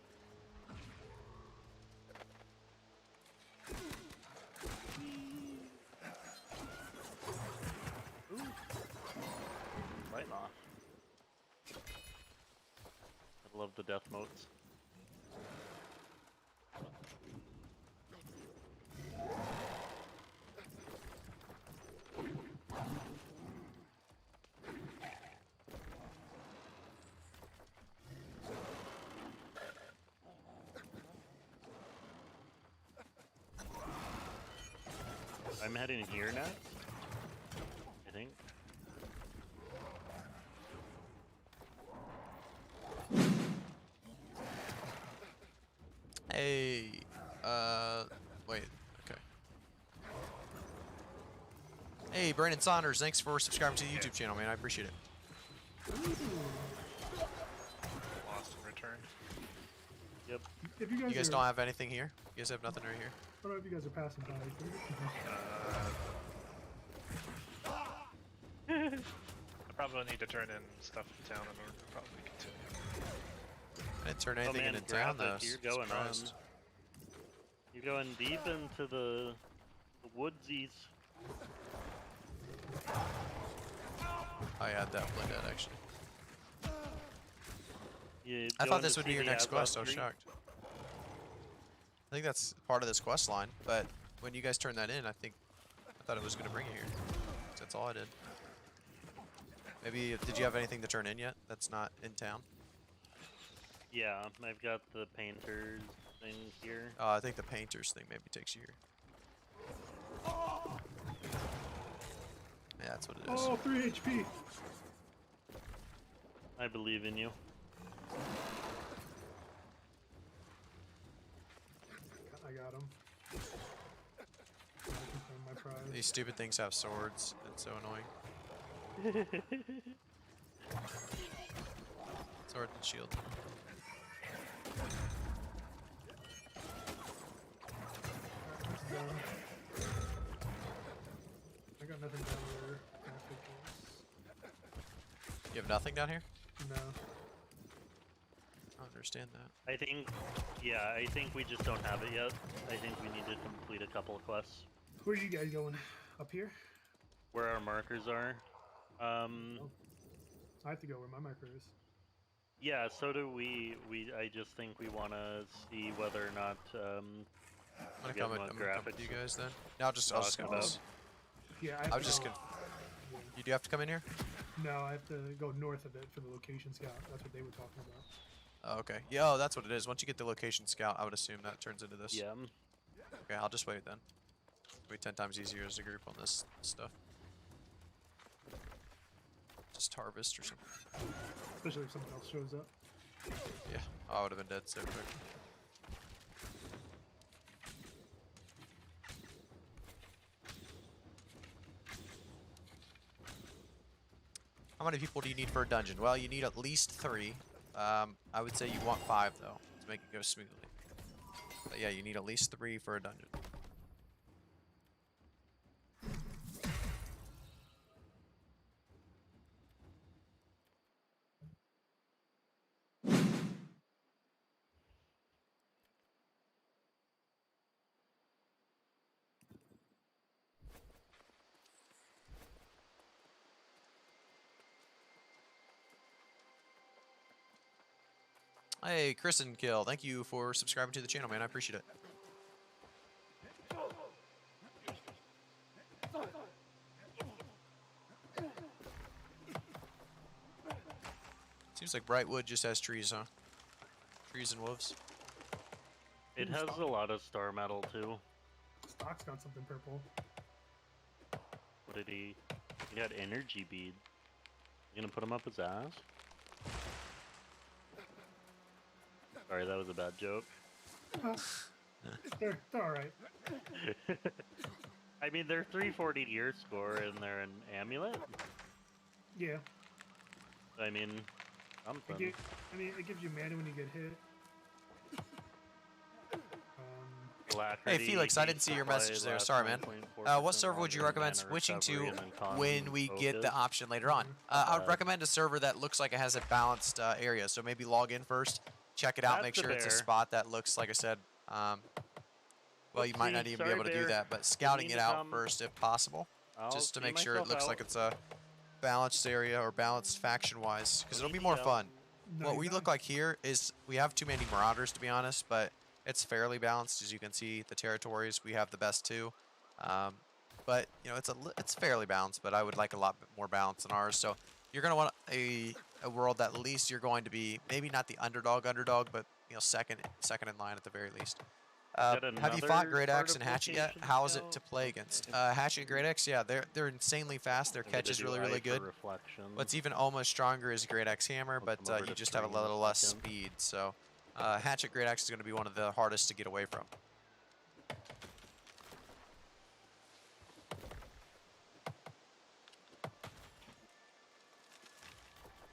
Ooh. Right off. I love the death motes. I'm heading here next, I think. Hey, wait, okay. Hey, Brandon Saunders, thanks for subscribing to the YouTube channel, man. I appreciate it. Lost and returned. Yep. If you You guys are, don't have anything here? You guys have nothing right here? I don't know if you guys are passing by. I probably need to turn in stuff in town in order to probably continue. I didn't turn Oh anything man, in town though. graphic, you're going on. Surprised. You're going deep into the woodsies. I had that one dead actually. You I going thought to this would be see your the next quest. I was Azov tree? shocked. I think that's part of this quest line, but when you guys turned that in, I thought it was going to bring you here. That's all I did. Maybe, did you have anything to turn in yet that's not in town? Yeah, I've got the painters thing here. I think the painters thing maybe takes you here. Yeah, that's what it is. Oh, 3 HP. I believe in you. I got him. I can claim my prize. These stupid things have swords. It's so annoying. Sword and shield. I got nothing down there. You have nothing down here? No. I don't understand that. I think, yeah, I think we just don't have it yet. I think we need to complete a couple of quests. Where are you guys going? Up here? Where our markers are. I have to go where my marker is. Yeah, so do we. I just think we want to see whether or not. I'm gonna again, come what with graphics you guys then. No, I'll just talking go. about. Yeah, I was just gonna. You do have to come in here? No, I have to go north of it for the location scout. That's what they were talking about. Oh, okay. Yeah, oh, that's what it is. Once you get the location scout, I would assume that turns into this. Yeah. Okay, I'll just wait then. It'll be 10 times easier as a group on this stuff. Just harvest or something. Especially if someone else shows up. Yeah, I would have been dead so quick. How many people do you need for a dungeon? Well, you need at least 3. I would say you want 5 though, to make it go smoothly. But yeah, you need at least 3 for a dungeon. Hey, Kristen Kill, thank you for subscribing to the channel, man. I appreciate it. Seems like Brightwood just has trees, huh? Trees and wolves. It has a lot of star metal too. Stock's got something purple. What did he? He got energy bead. You gonna put him up his ass? Sorry, that was a bad joke. They're alright. I mean, they're 340 year score and they're an amulet. Yeah. I mean, something. It gives you mana when you get hit. Hey Felix, I didn't see your message there. Sorry, man. What server would you recommend switching to when we get the option later on? I would recommend a server that looks like it has a balanced area. So maybe log in first, check it out, make sure it's a spot that looks, like I said, well, you might not even be able to do that, but scouting it out first if possible, just to make sure it looks like it's a balanced area or balanced faction-wise, because it'll be more fun. What we look like here is we have too many marauders, to be honest, but it's fairly balanced. As you can see, the territories, we have the best 2. But, you know, it's fairly balanced, but I would like a lot more balance than ours. So you're going to want a world that at least you're going to be, maybe not the underdog, but, you know, second in line at the very least. Have you fought Great Axe and Hatchet yet? How is it to play against? Hatchet and Great Axe, yeah, they're insanely fast. Their catch is really good. What's even almost stronger is Great Axe Hammer, but you just have a little less speed. So Hatchet Great Axe is going to be one of the hardest to get away from.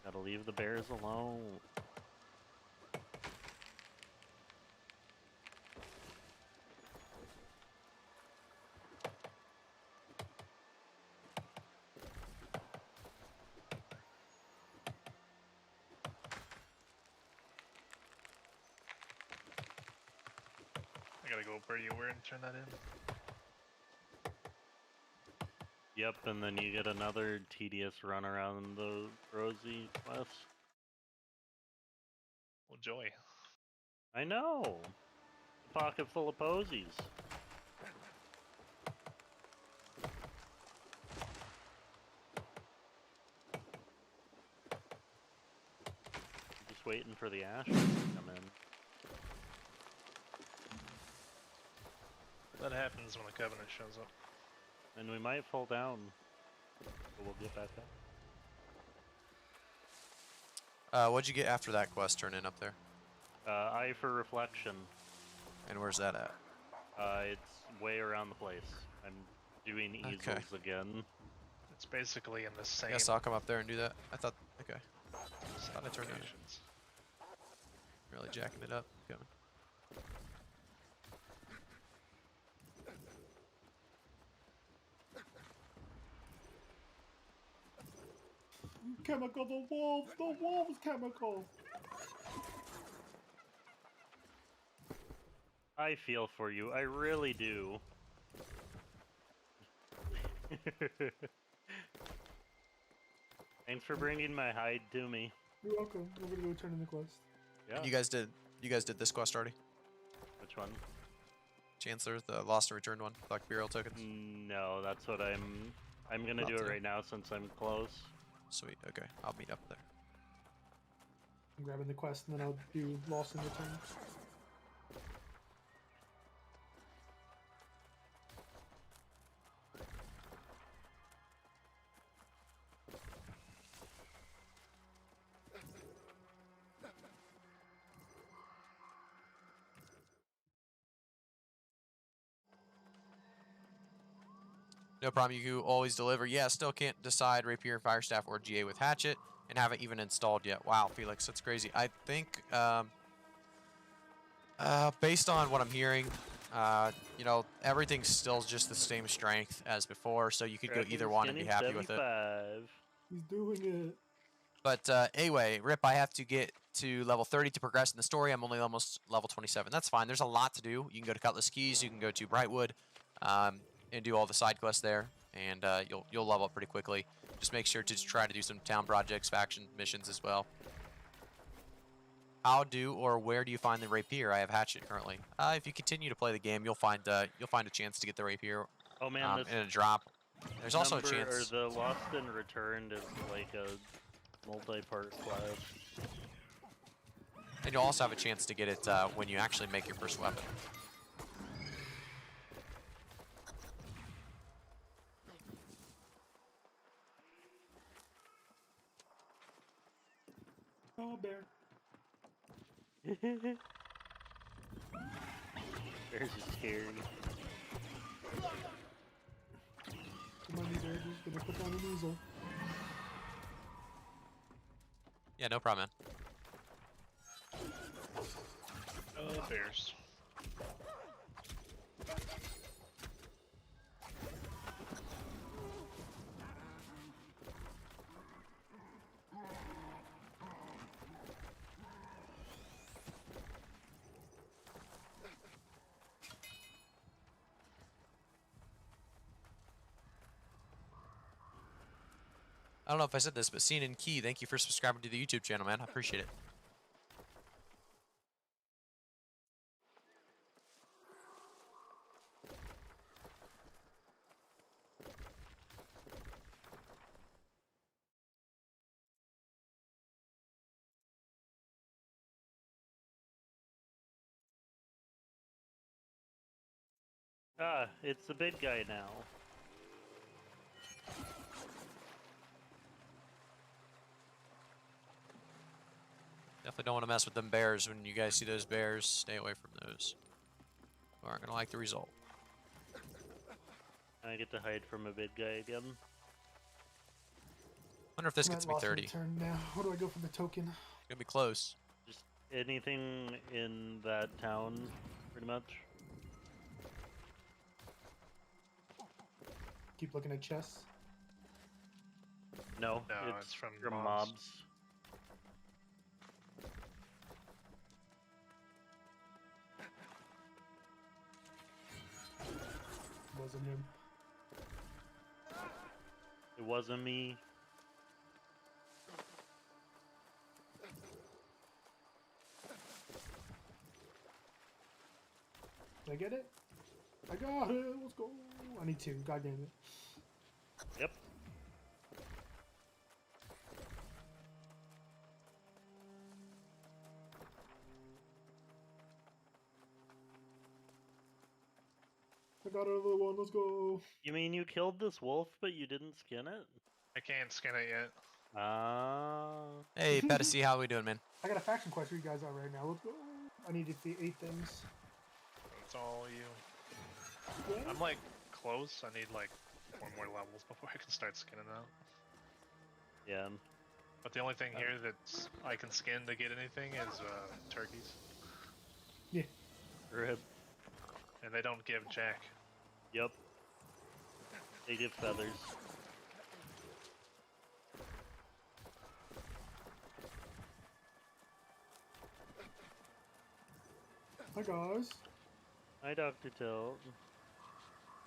Gotta leave the bears alone. I gotta go up where you were and turn that in. Yep, and then you get another tedious run around the Rosie quest. Well, joy. I know! A pocket full of posies. Just waiting for the ashes to come in. That happens when the Covenant shows up. And we might fall down, but we'll get back up. What'd you get after that quest turn in up there? Eye for Reflection. And where's that at? It's way around the place. I'm doing easels again. It's basically in the same. I guess I'll come up there and do that. I thought, okay. Thought I turned it in. Really jacking it up. Coming. Chemical, the wolves chemical. I feel for you, I really do. Thanks for bringing my hide to me. You're welcome. We're gonna go turn in the quest. Yeah. And you guys did this quest already? Which one? Chancellor, the lost and returned one, like burial tokens. No, that's what I'm gonna do it right now since I'm close. Sweet. Okay, I'll meet up there. I'm grabbing the quest and then I'll do lost and return. No problem. You can always deliver. Yeah, still can't decide Rapier, Fire Staff, or GA with Hatchet, and haven't even installed yet. Wow, Felix, that's crazy. I think, based on what I'm hearing, you know, everything's still just the same strength as before, so you could go either one and be happy with it. He's doing it. But anyway, Rip, I have to get to level 30 to progress in the story. I'm only almost level 27. That's fine. There's a lot to do. You can go to Cutlass Keys. You can go to Brightwood, and do all the side quests there, and you'll level up pretty quickly. Just make sure to just try to do some town projects, faction missions as well. How do or where do you find the Rapier? I have Hatchet currently. If you continue to play the game, you'll find a chance to get the Rapier. Oh man, in a drop. There's also a chance. Or the Lost and Returned is like a multi-part quest. And you'll also have a chance to get it when you actually make your first weapon. Oh, bear. Bears are scary. Come on, you bear. Just gonna put down the weasel. Yeah, no problem, man. Oh, bears. I don't know if I said this, but CNN Key, thank you for subscribing to the YouTube channel, man. I appreciate it. Ah, it's the big guy now. Definitely don't want to mess with them bears. When you guys see those bears, stay away from those. You aren't going to like the result. I get to hide from a big guy again. Wonder if this I'm gets at me lost 30. return now. Where do I go for the token? Gonna be close. Just anything in that town, pretty much. Keep looking at chests. No, No, it's it's from mobs. mobs. Wasn't him. It wasn't me. Did I get it? I got it. Let's go. I need two. God damn it. Yep. I got another one. Let's go. You mean you killed this wolf, but you didn't skin it? I can't skin it yet. Ah. Hey, Petacy, how we doing, man? I got a faction quest for you guys out right now. Let's go. I need to defeat 8 things. It's all you. Yeah. I'm like close. I need like 4 more levels before I can start skinning out. Yeah. But the only thing here that I can skin to get anything is turkeys. Yeah. Rip. And they don't give jack. Yep. They give feathers. Hi guys. Hi, Dr. Tilt.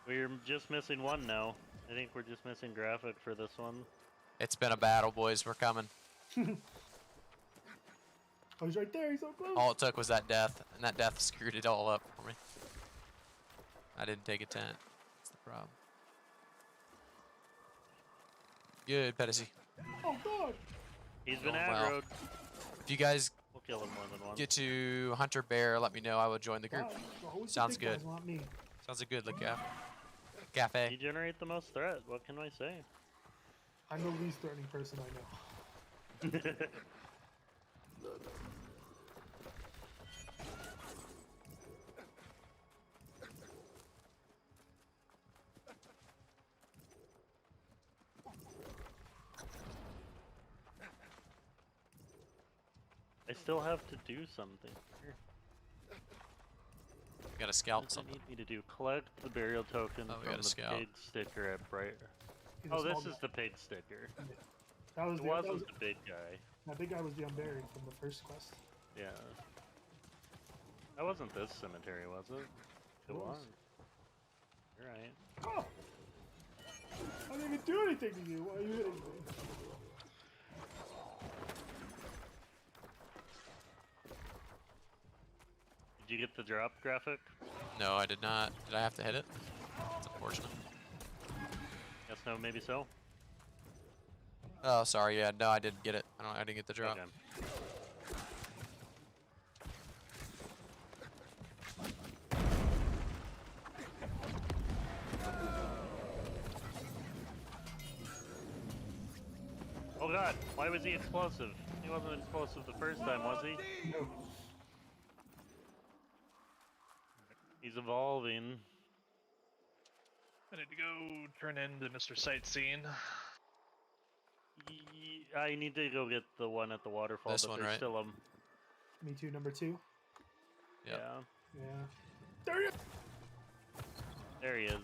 We're just missing one now. I think we're just missing graphic for this one. It's been a battle, boys. We're coming. Oh, he's right there. He's so close. All it took was that death, and that death screwed it all up for me. I didn't take a tent. That's the problem. Good, Petacy. Oh god. He's been Doing well. aggroed. If you guys We'll kill him more than once. get to Hunter Bear, let me know. I will join the group. God, always the Sounds big guys good. Want me. Sounds a good look, cafe. You generate the most threat. What can I say? I'm the least threatening person I know. I still have to do something. Here. Got to What scout does it something. need me to do? Collect the burial token Oh, we from gotta the scout. pig sticker at Bright. He's a Oh, small this guy. is the pig sticker. That was It the, that wasn't was, the big guy. that big guy was the unburied from the first quest. Yeah. That wasn't this cemetery, was it? It It was. was. You're right. Oh! I didn't even do anything to you. Why are you hitting me? Did you get the drop graphic? No, I did not. Did I have to hit it? That's unfortunate. Yes, no, maybe so. Oh, sorry. Yeah, no, I didn't get it. I didn't get the drop. Okay. Oh god, why was he explosive? He wasn't explosive the first time, was he? No. He's evolving. I need to go turn into Mr. Sightseeing. I need to go get the one at the waterfall, This but one, there's right? still a... Me too, number 2. Yeah. Yeah. There he is! There he is.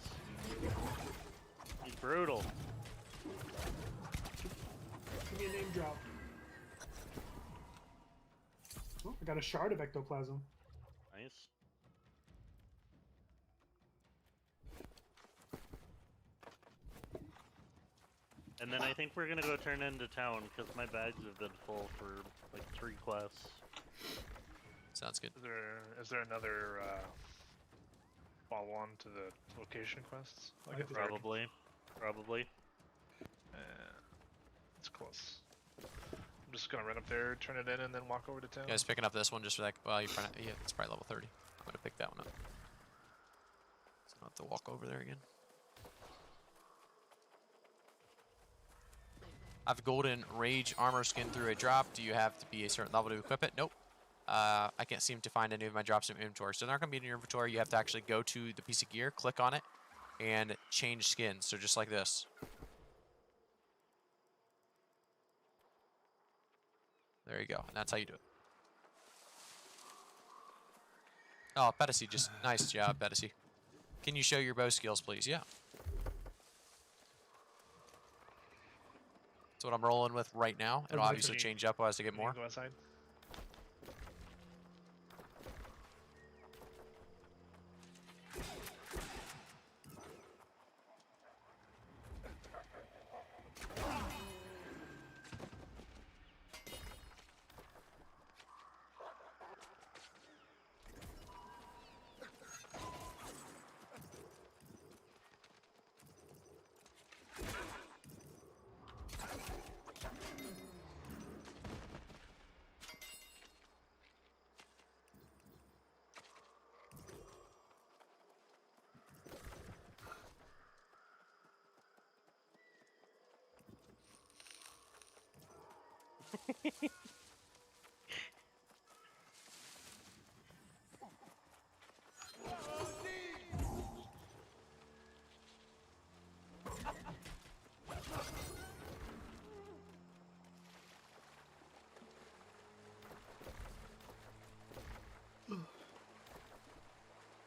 He's brutal. Give me a name drop. Oh, I got a shard of ectoplasm. Nice. And then I think we're gonna go turn into town because my bags have been full for like 3 quests. Sounds good. Is there another follow-on to the location quests? Like a third? Probably. Probably. It's close. I'm just gonna run up there, turn it in, and then walk over to town. You guys picking up this one just for that? Well, you probably, yeah, it's probably level 30. I'm gonna pick that one up. So I don't have to walk over there again. I have golden rage armor skin through a drop. Do you have to be a certain level to equip it? Nope. I can't seem to find any of my drops in inventory. So they're not going to be in your inventory. You have to actually go to the piece of gear, click on it, and change skins. So just like this. There you go. And that's how you do it. Oh, Pedicy, just nice job, Pedicy. Can you show your bow skills, please? Yeah. That's what I'm rolling with right now. It'll obviously change up as I get more. Go outside.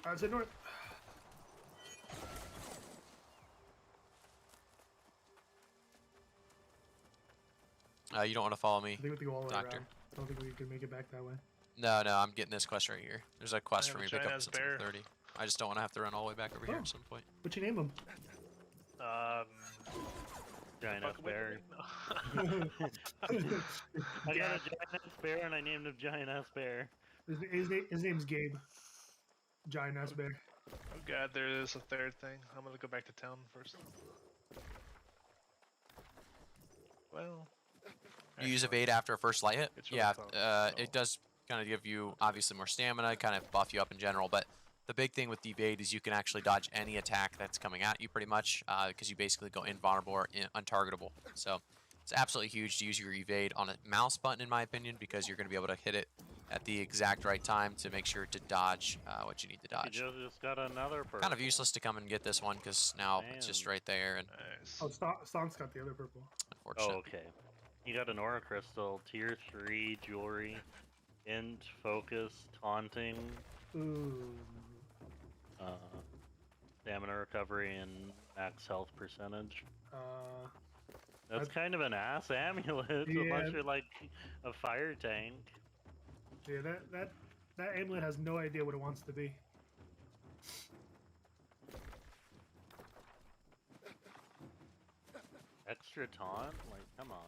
Let's head north. You don't want to follow me, I think we have to go all the way Doctor. around. I don't think we can make it back that way. No, no, I'm getting this quest right here. There's a quest I for have me a to pick up giant since bear. I'm 30. I just don't want to have to run all the way back over here Oh. at some point. What you name him? Giant ass fuck bear. with me? I got a giant ass bear and I named him Giant ass bear. His name's Gabe. Giant ass bear. Oh god, there is a third thing. I'm gonna go back to town first. Well, You use evade after a first light hit? It's really Yeah, close, it does kind of give you obviously more stamina, kind of buff you up in general, but the big thing with the evade is you can actually dodge any attack that's coming at you pretty much, because you basically go invulnerable or untargetable. So it's absolutely huge to use your evade on a mouse button in my opinion, because you're going to be able to hit it at the exact right time to make sure to dodge what you need to dodge. You just got another purple. Kind of useless to come and get this one because now it's just right there, and Oh, Stonk's got the other purple. unfortunate. Oh, okay. You got an aura crystal, tier 3 jewelry. Int, focus, taunting, Ooh. stamina recovery, and max health percentage. Uh, That's kind of an ass amulet, Yeah. unless you're like a fire tank. yeah, that amulet has no idea what it wants to be. Extra taunt? Like, come on.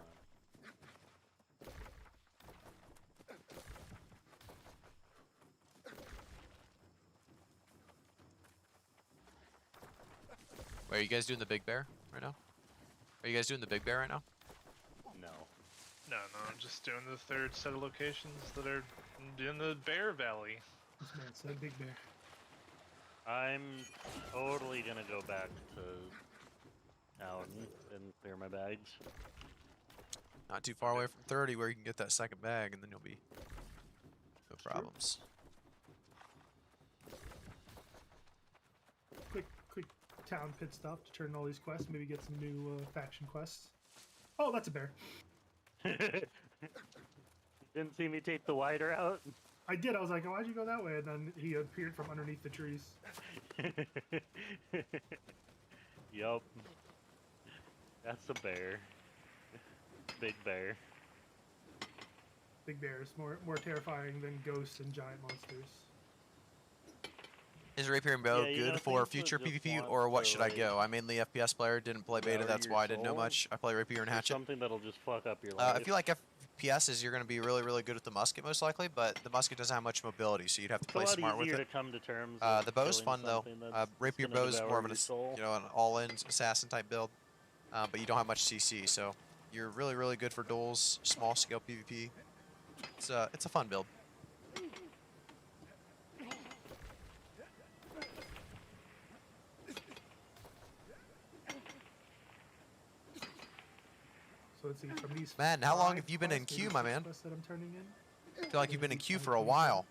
Wait, are you guys doing the big bear right now? Are you guys doing the big bear right now? No. No, I'm just doing the third set of locations that are in the Bear Valley. This man said big bear. I'm totally gonna go back to town and clear my bags. Not too far away from 30 where you can get that second bag and then you'll be no problems. Quick town pit stop to turn all these quests. Maybe get some new faction quests. Oh, that's a bear. Didn't see me take the wide route. I did. I was like, oh, why'd you go that way? And then he appeared from underneath the trees. Yup. That's a bear. Big bear. Big bears, more terrifying than ghosts and giant monsters. Is Rapier and Bow Yeah, you good know, for things future that just PvP, want or what to, should I like, go? I'm mainly FPS player, didn't play beta, devour that's your why I didn't know soul. much. I play Rapier and Or Hatchet. something that'll just fuck up your life. I feel like FPS is you're going to be really, really good with the musket most likely, but the musket doesn't have much mobility, so you'd have to It's a play lot smart with easier it. to come to terms The bow's killing fun though. something that's Rapier gonna bow's more devour of an, your soul. an all-in assassin type build, but you don't have much CC, so you're really, really good for duels, small scale PvP. It's a fun build. So let's see, from these Man, how long 5 have you been in quests, queue, maybe my 6 man? quests that I'm turning in. I feel like you've been in Maybe queue 20, for a 25. while.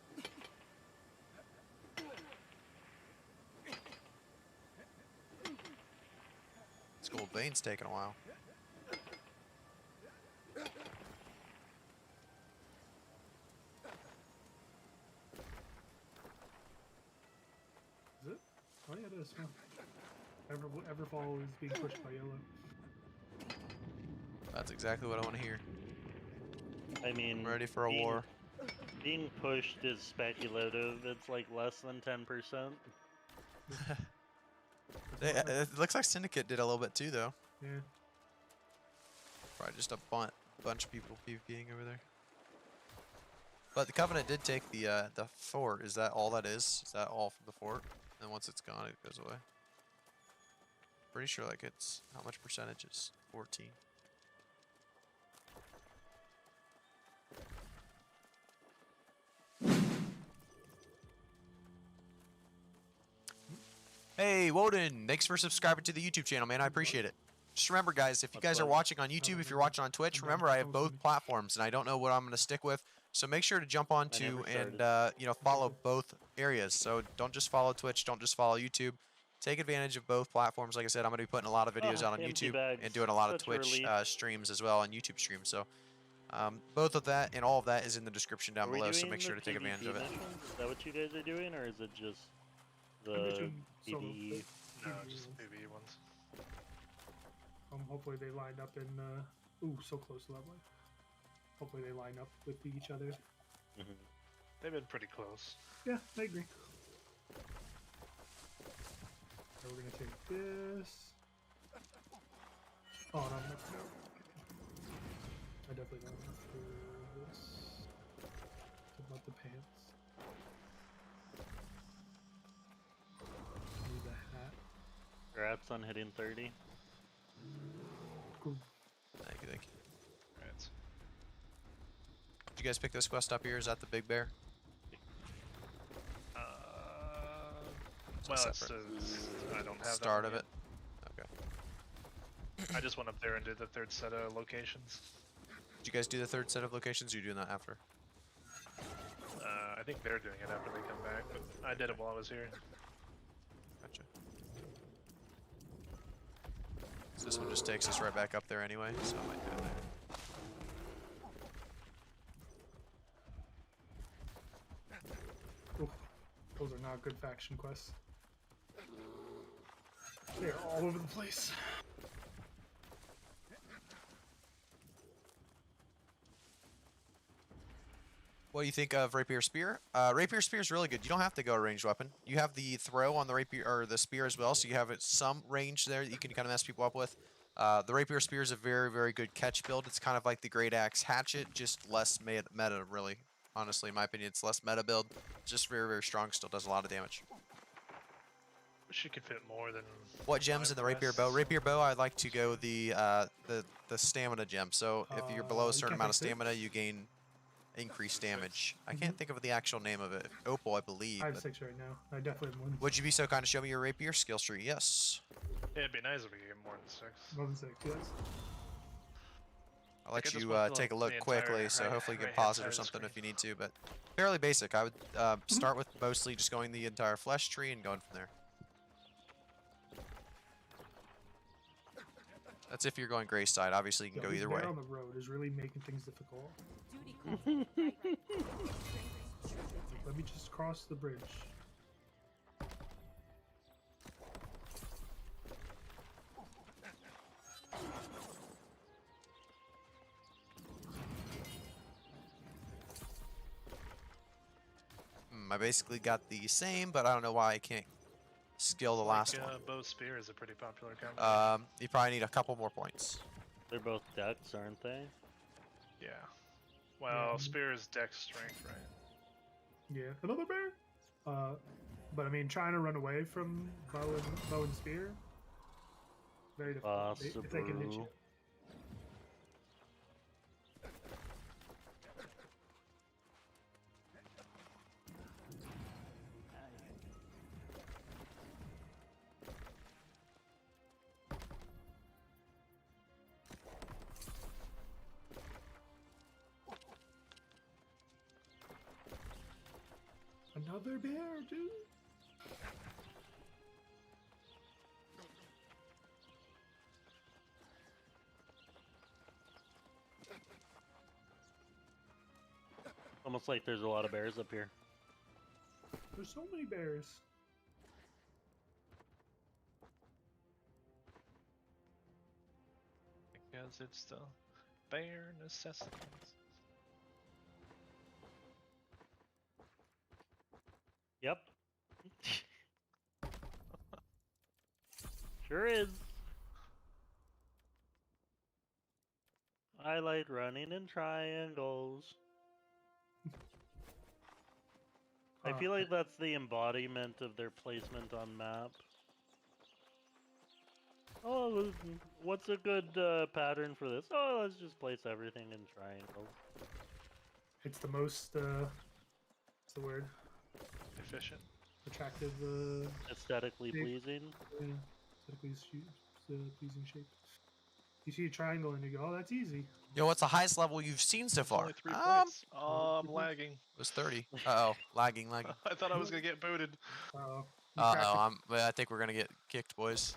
This gold vein's taking a while. Is it? Oh yeah, it is. Huh? Everfall is being pushed by yellow. That's exactly what I want to hear. I mean, I'm ready for a war. Being pushed is speculative. It's like less than 10%. It looks like Syndicate did a little bit too, though. Yeah. Probably just a bunch of people PvPing over there. But the Covenant did take the fort. Is that all that is? Is that all from the fort? And once it's gone, it goes away. Pretty sure like it's how much percentage is 14. Hey, Woden, thanks for subscribing to the YouTube channel, man. I appreciate it. Just remember, guys, if you guys are watching on YouTube, if you're watching on Twitch, remember I have both platforms, and I don't know what I'm going to stick with. So make sure to jump on to and follow both areas. So don't just follow Twitch, don't just follow YouTube. Take advantage of both platforms. Like I said, I'm going to be putting a lot of videos out on empty YouTube bags. and doing a lot of Such a Twitch relief. streams as well, and YouTube streams. So both of that and all of that is in the description down Are we below. So doing make sure the to take advantage of it. PvP missions? Is that what you guys are doing, or is it just I'm the doing solo, PvE? No, just PvE ones. Hopefully they line up in. Ooh, so close to leveling. Hopefully they line up with each other. Mm-hmm. They've been pretty close. Yeah, I agree. So we're gonna take this. Oh no, no. I definitely don't want to do this. Talk about the pants. Need the hat. Congrats on hitting 30. Cool. Thank you, thank you. Right. Did you guys pick this quest up here? Is that the Big Bear? Well, So it's separate. I don't have Start that of one it. Okay. yet. I just went up there and did the third set of locations. Did you guys do the third set of locations? Or are you doing that after? I think they're doing it after they come back, but I did it while I was here. Gotcha. So this one just takes us right back up there anyway, so I might do it there. Those are not good faction quests. They are all over the place. What do you think of Rapier Spear? Rapier Spear is really good. You don't have to go a ranged weapon. You have the throw on the Rapier or the Spear as well, so you have some range there that you can kind of mess people up with. The Rapier Spear is a very, very good catch build. It's kind of like the Great Axe Hatchet, just less meta, really. Honestly, in my opinion, it's less meta build. It's just very, very strong. Still does a lot of damage. Wish you could fit more than. What gems in the Rapier Bow? Rapier Bow, I'd like to go the stamina gem. So if you're below a certain amount of stamina, you gain increased damage. I can't think of the actual name of it. Opal, I believe. I have 6 right now. I definitely have one. Would you be so kind to show me your Rapier skill tree? Yes. Yeah, it'd be nice if we get more than 6. More than 6, yes. I'll let you take a look quickly, so hopefully you can pause it or something if you need to, but fairly basic. I would start with mostly just going the entire flesh tree and going from there. That's if you're going gray side. Obviously, you can go either way. On the road is really making things difficult. Let me just cross the bridge. I basically got the same, but I don't know why I can't skill the last one. Bow spear is a pretty popular combo. You probably need a couple more points. They're both dex, aren't they? Yeah. Well, spear is dex strength, right? Yeah, another bear. But I mean, trying to run away from bow and spear, very difficult. If they can hit you. Another bear, dude. Almost like there's a lot of bears up here. There's so many bears. Because it's the bare necessities. Yep. Sure is. I like running in triangles. I feel like that's the embodiment of their placement on map. Oh, what's a good pattern for this? Oh, let's just place everything in triangles. It's the most, what's the word? Efficient. Attractive, aesthetically shape. pleasing. Yeah, aesthetically pleasing shape. You see a triangle and you go, oh, that's easy. Yo, what's the highest level you've seen so far? Only 3 points. Oh, I'm lagging. It was 30. Uh-oh, lagging. I thought I was gonna get booted. I think we're gonna get kicked, boys.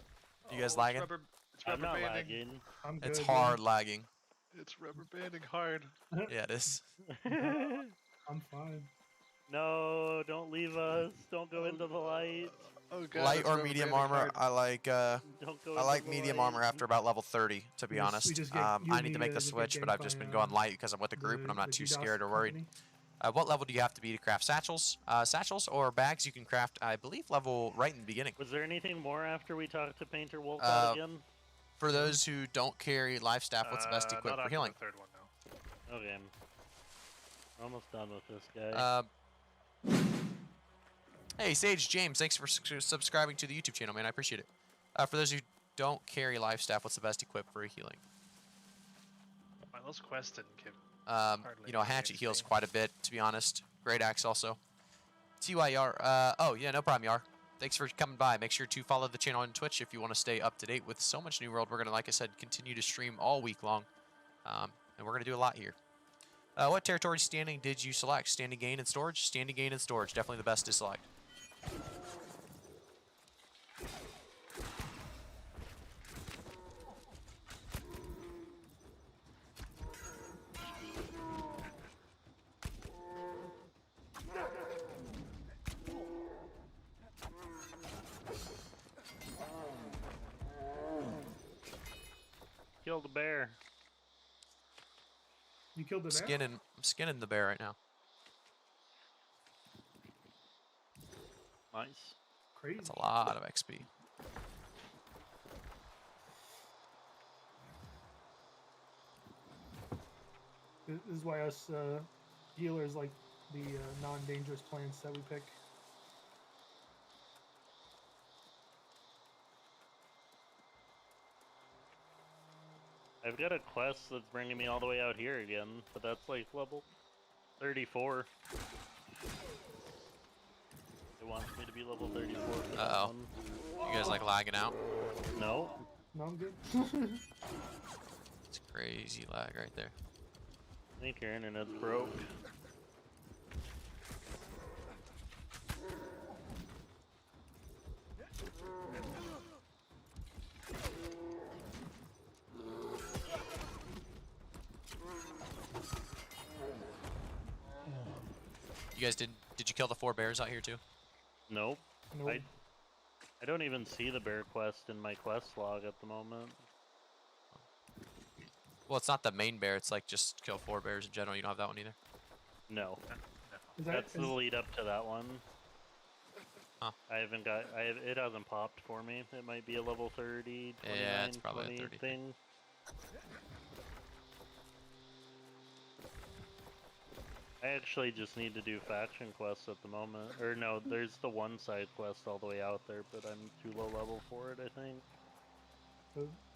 You guys lagging? It's rubber not banding. lagging. I'm good, It's hard lagging. It's rubber banding hard. Yeah, it is. I'm fine. No, don't leave us. Don't go into the light. Oh god. Light it's or rubber medium banding armor. hard. I like Don't go I like into the medium light. armor after about level 30, to be We honest. just get- I you need to need make to the get switch, but ganked I've just by, been going light because I'm with the group and I'm not too DDoS scared or worried. company. What level do you have to be to craft satchels? Satchels or bags you can craft, I believe, level right in the beginning. Was there anything more after we talked to Painter Wolcott again? For those who don't carry life staff, what's the best Not equipped for after healing? the third one, no. Okay. Almost done with this guy. Hey, Sage James, thanks for subscribing to the YouTube channel, man. I appreciate it. For those who don't carry life staff, what's the best equipped for healing? Well, those quests didn't give. You know, a hatchet heals quite a bit, to be honest. Great axe also. TYR, oh yeah, no problem, Yar. Thanks for coming by. Make sure to follow the channel on Twitch if you want to stay up to date with so much New World. We're going to, like I said, continue to stream all week long. And we're going to do a lot here. What territory standing did you select? Standing gain and storage? Standing gain and storage. Definitely the best to select. killed a bear. You killed the bear? I'm skinning the bear right now. Nice. Crazy. That's a lot of XP. This is why us healers like the non-dangerous plants that we pick. I've got a quest that's bringing me all the way out here again, but that's like level 34. It wants me to be level 34 for that Uh-oh. one. You guys like lagging out? No. No, I'm good. It's crazy lag right there. I think your internet's broke. You guys did you kill the 4 bears out here too? Nope. Nope. I don't even see the bear quest in my quest log at the moment. Well, it's not the main bear, it's like just kill 4 bears in general. You don't have that one either? No. Is the lead up to that one. Huh. It hasn't popped for me. It might be a level 30, 29, Yeah, it's probably a 20 30 thing. I actually just need to do faction quests at the moment. Or no, there's the one side quest all the way out there, but I'm too low level for it, I think.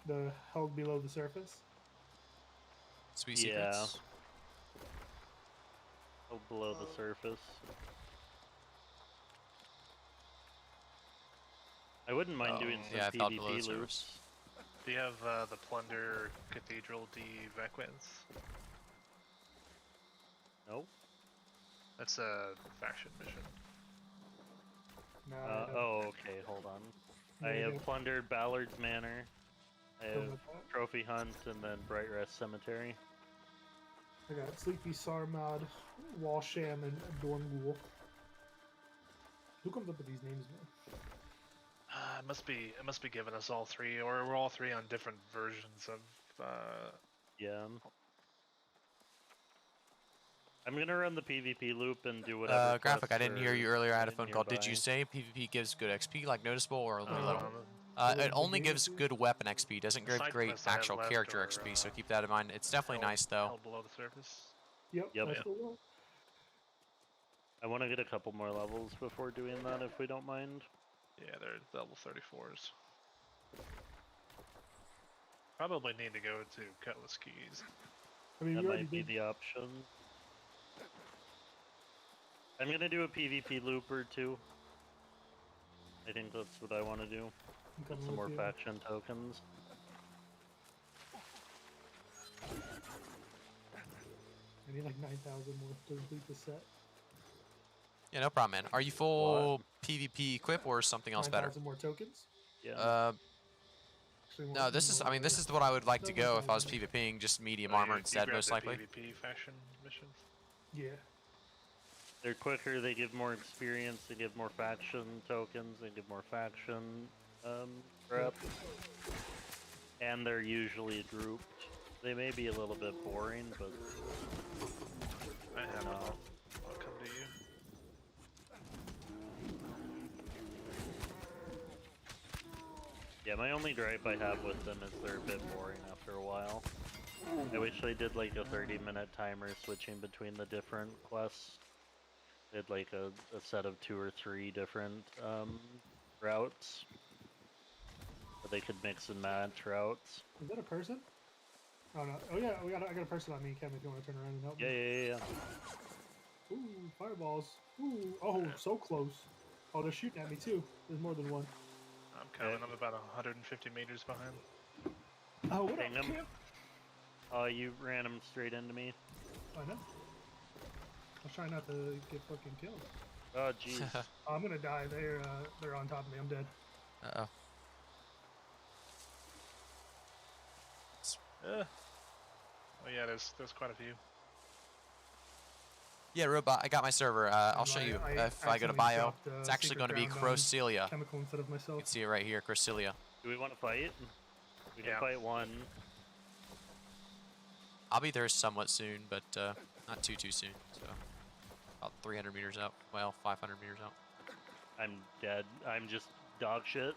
The held below the surface? Sweet Yeah. secrets? Oh, below the surface. I wouldn't mind doing some yeah, I've held below the PvP surface. loops. Do you have the Plunder Cathedral de Vequins? Nope. That's a faction mission. No, oh, okay, hold on. No, I you have don't. plundered Ballard's Manor. I Don't have like that. Trophy Hunt and then Bright Rest Cemetery. I got Sleepy Sarmad, Walsham, and Dormghoul. Who comes up with these names, man? It must be giving us all three, or we're all three on different versions of. Yeah. I'm gonna run the PvP loop and do whatever. Graphic, I didn't hear you earlier. I had a phone call. Did nearby. you say PvP gives good XP, like noticeable, or only little? little It only bit gives XP? good weapon XP. Doesn't give Side great quests I have actual left character are, XP. So keep that in mind. It's definitely nice though. Held below the surface. Yep, Yep. that's the one. I want to get a couple more levels before doing that, if we don't mind. Yeah, they're level 34s. Probably need to go to Cutlass Keys. I mean, That we already might be did. the option. I'm gonna do a PvP loop or two. I think that's what I want to do. I'm Get coming some with more you. faction tokens. I need like 9,000 more to complete the set. Yeah, no problem, man. Are you full PvP equip or something else better? 9,000 more tokens? Yeah. Actually, No, this is. I mean, this is what I would like to go if I was PvPing, just medium armor you instead, grabbed most the likely. PvP faction mission. Yeah. They're quicker, they give more experience, they give more faction tokens, they give more faction prep. And they're usually grouped. They may be a little bit boring, but I have no. I'll come to you. Yeah, my only gripe I have with them is they're a bit boring after a while. I wish they did like a 30-minute timer switching between the different quests. Did like a set of 2 or 3 different routes. But they could mix and match routes. Is that a person? Oh no. Oh yeah, I got a person on me, Kevin, if you want to turn around and help Yeah. me. Ooh, fireballs. Ooh, oh, so close. Oh, they're shooting at me too. There's more than one. I'm coming. I'm about 150 meters behind. Oh, what Dang up, 'em. Kim? Oh, you ran them straight into me. I know. I was trying not to get fucking killed. Oh, jeez. Oh, I'm gonna die. They're on top of me. I'm dead. Uh-oh. Oh yeah, there's quite a few. Yeah, Robot, I got my server. I'll show you if I go to accidentally bio. dropped, It's actually secret going to be ground on Crocelia. Chemical instead of You myself. can see it right here, Crocelia. Do we want to fight? We can Yeah. fight one. I'll be there somewhat soon, but not too soon. So about 300 meters out. Well, 500 meters out. I'm dead. I'm just dog shit.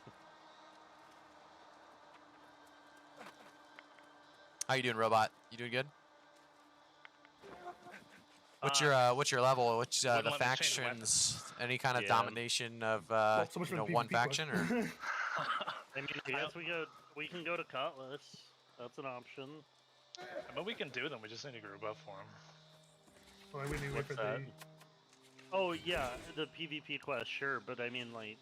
How you doing, robot? You doing good? What's your level? What's the wouldn't let me change factions? Any kind of Yeah. domination of Well, so much you for know, the one PvP faction or? question. I mean, I guess we can go to Cutlass. That's an option. But we can do them. We just need to group up for them. Well, we need to wait What's for that? the. Oh yeah, the PvP quest, sure, but I mean like,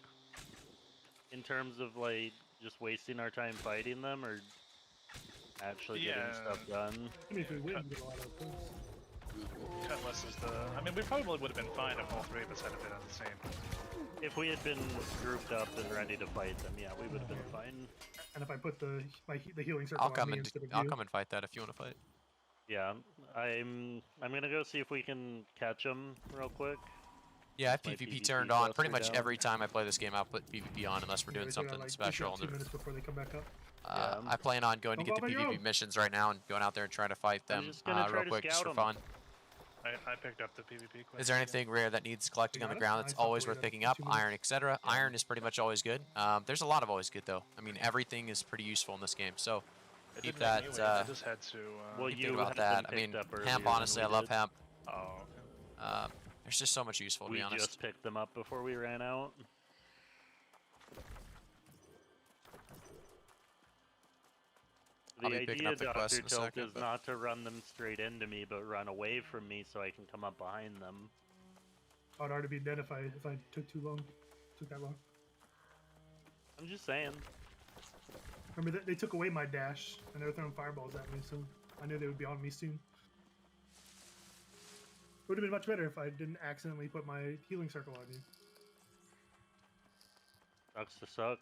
in terms of like just wasting our time fighting them or actually getting stuff done. I mean, if we win, we get a lot of points. Cutlass is the. I mean, we probably would have been fine if all three of us had been on the same. If we had been grouped up and ready to fight them, yeah, we would have been fine. And if I put the healing circle I'll come on me and instead of I'll you. come and fight that if you want to fight. Yeah, I'm gonna go see if we can catch them real quick. Yeah, My PvP turned on. quests Pretty are much down. every time I play this game, I'll put PvP on unless we're doing They still got, something like, special. 2 minutes before they come back up. I plan on going to Don't get the go off on your PvP own. missions right now and going out there and trying to fight I'm them just gonna try real to quick just scout for 'em. fun. I picked up the PvP quest. Is there anything rare that needs collecting You on the got it? ground I that's stopped always waiting worth up picking for up? 2 minutes. Iron, etc. Iron is pretty much always good. There's a lot of always good though. I mean, everything is pretty useful in this game. So It keep didn't make me that. wait, I just had to. Well, keep you thinking about had that. them I mean, picked up earlier hemp. than Honestly, we I love did. hemp. Oh, okay. There's just so much useful to We be honest. just picked them up before we ran out. I'll The be picking idea, up the quest Dr. in a Tilt, second, is but- not to run them straight into me, but run away from me so I can come up behind them. I'd already be dead if I took too long. Took that long. I'm just saying. Remember they took away my dash and they were throwing fireballs at me, so I knew they would be on me soon. It would have been much better if I didn't accidentally put my healing circle on you. Sucks to suck.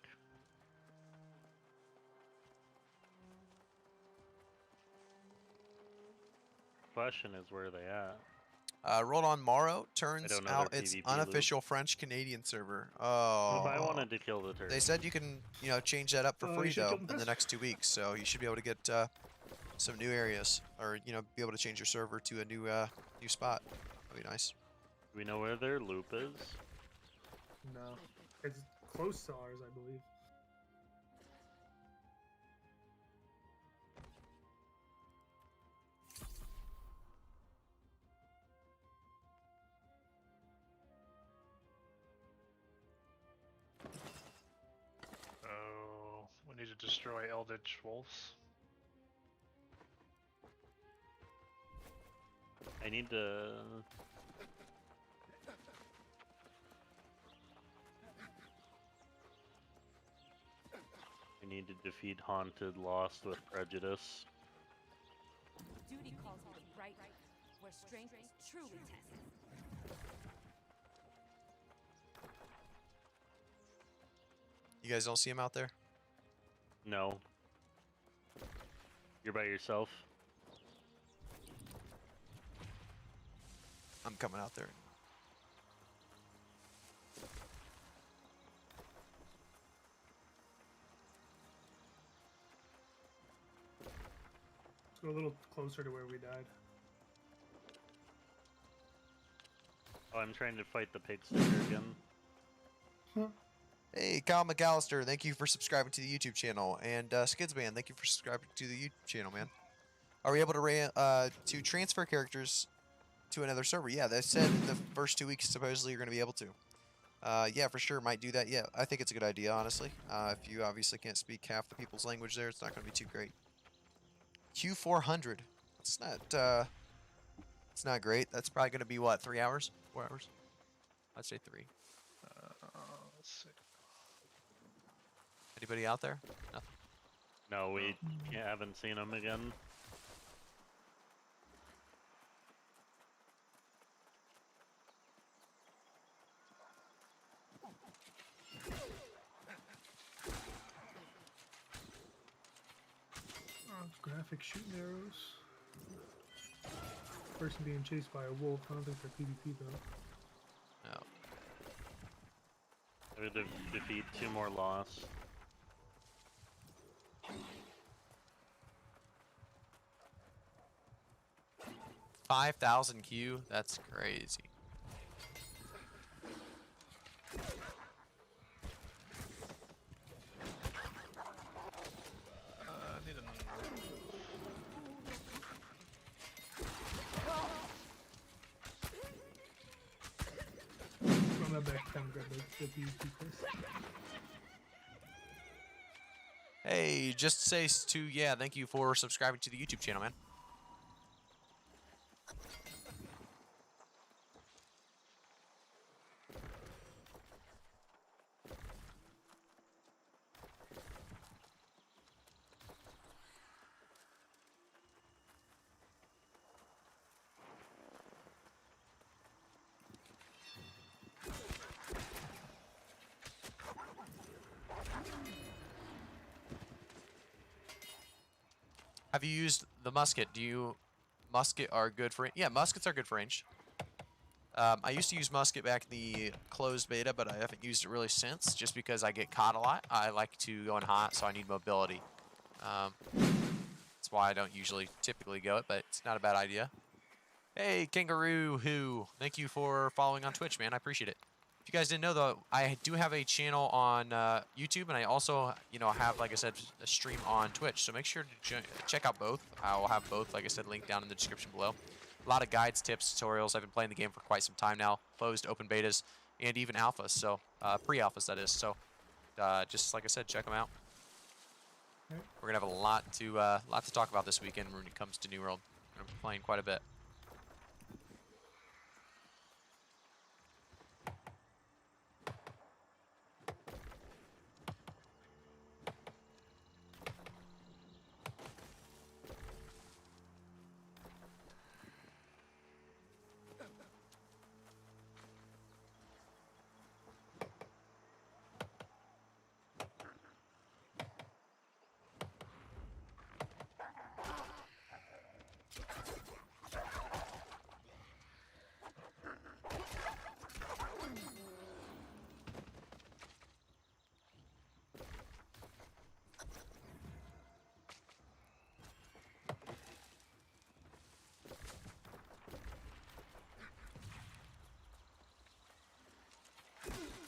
Question is where they at. Rolled on Morrow turns don't know out their it's PvP unofficial French-Canadian server. What Oh. if I wanted to kill the turret? They said you can, change that up for You free should though kill them in the first. next 2 weeks. So you should be able to get some new areas, or be able to change your server to a new spot. That'd be nice. Do we know where their loop is? No. It's close to ours, I believe. Oh, we need to destroy Eldritch Wolves. I need to... I need to defeat Haunted Lost with Prejudice. Duty calls me to right, where strength is truly tested. You guys don't see him out there? No. You're by yourself? I'm coming out there. Let's go a little closer to where we died. Oh, I'm trying to fight the pig sticker again. Hey, Kyle McAllister, thank you for subscribing to the YouTube channel, and Skidsman, thank you for subscribing to the YouTube channel, man. Are we able to transfer characters to another server? Yeah, they said in the first 2 weeks supposedly you're going to be able to. Yeah, for sure, might do that. Yeah, I think it's a good idea, honestly. If you obviously can't speak half the people's language there, it's not going to be too great. Q400. It's not great. That's probably going to be what, 3 hours, 4 hours? I'd say 3. Let's see. Anybody out there? Nothing. No, we haven't seen him again. Graphic shooting arrows. Person being chased by a wolf. I don't think they're PvP though. No. I would defeat 2 more loss. 5,000 Q? That's crazy. I need Run that back down, grab the PvP quest. Hey, just say to yeah, thank you for subscribing to the YouTube channel, man. Have you used the musket? Musket are good for, yeah, muskets are good for range. I used to use musket back in the closed beta, but I haven't used it really since, just because I get caught a lot. I like to go in hot, so I need mobility. That's why I don't typically go it, but it's not a bad idea. Hey, Kangaroo Who, thank you for following on Twitch, man. I appreciate it. If you guys didn't know, though, I do have a channel on YouTube, and I also, have, like I said, a stream on Twitch. So make sure to check out both. I will have both, like I said, linked down in the description below. A lot of guides, tips, tutorials. I've been playing the game for quite some time now. Closed, open betas, and even alphas. So pre-alphas, that is. So just like I said, check them out. We're gonna have a lot to talk about this weekend when it comes to New World. We're gonna be playing quite a bit.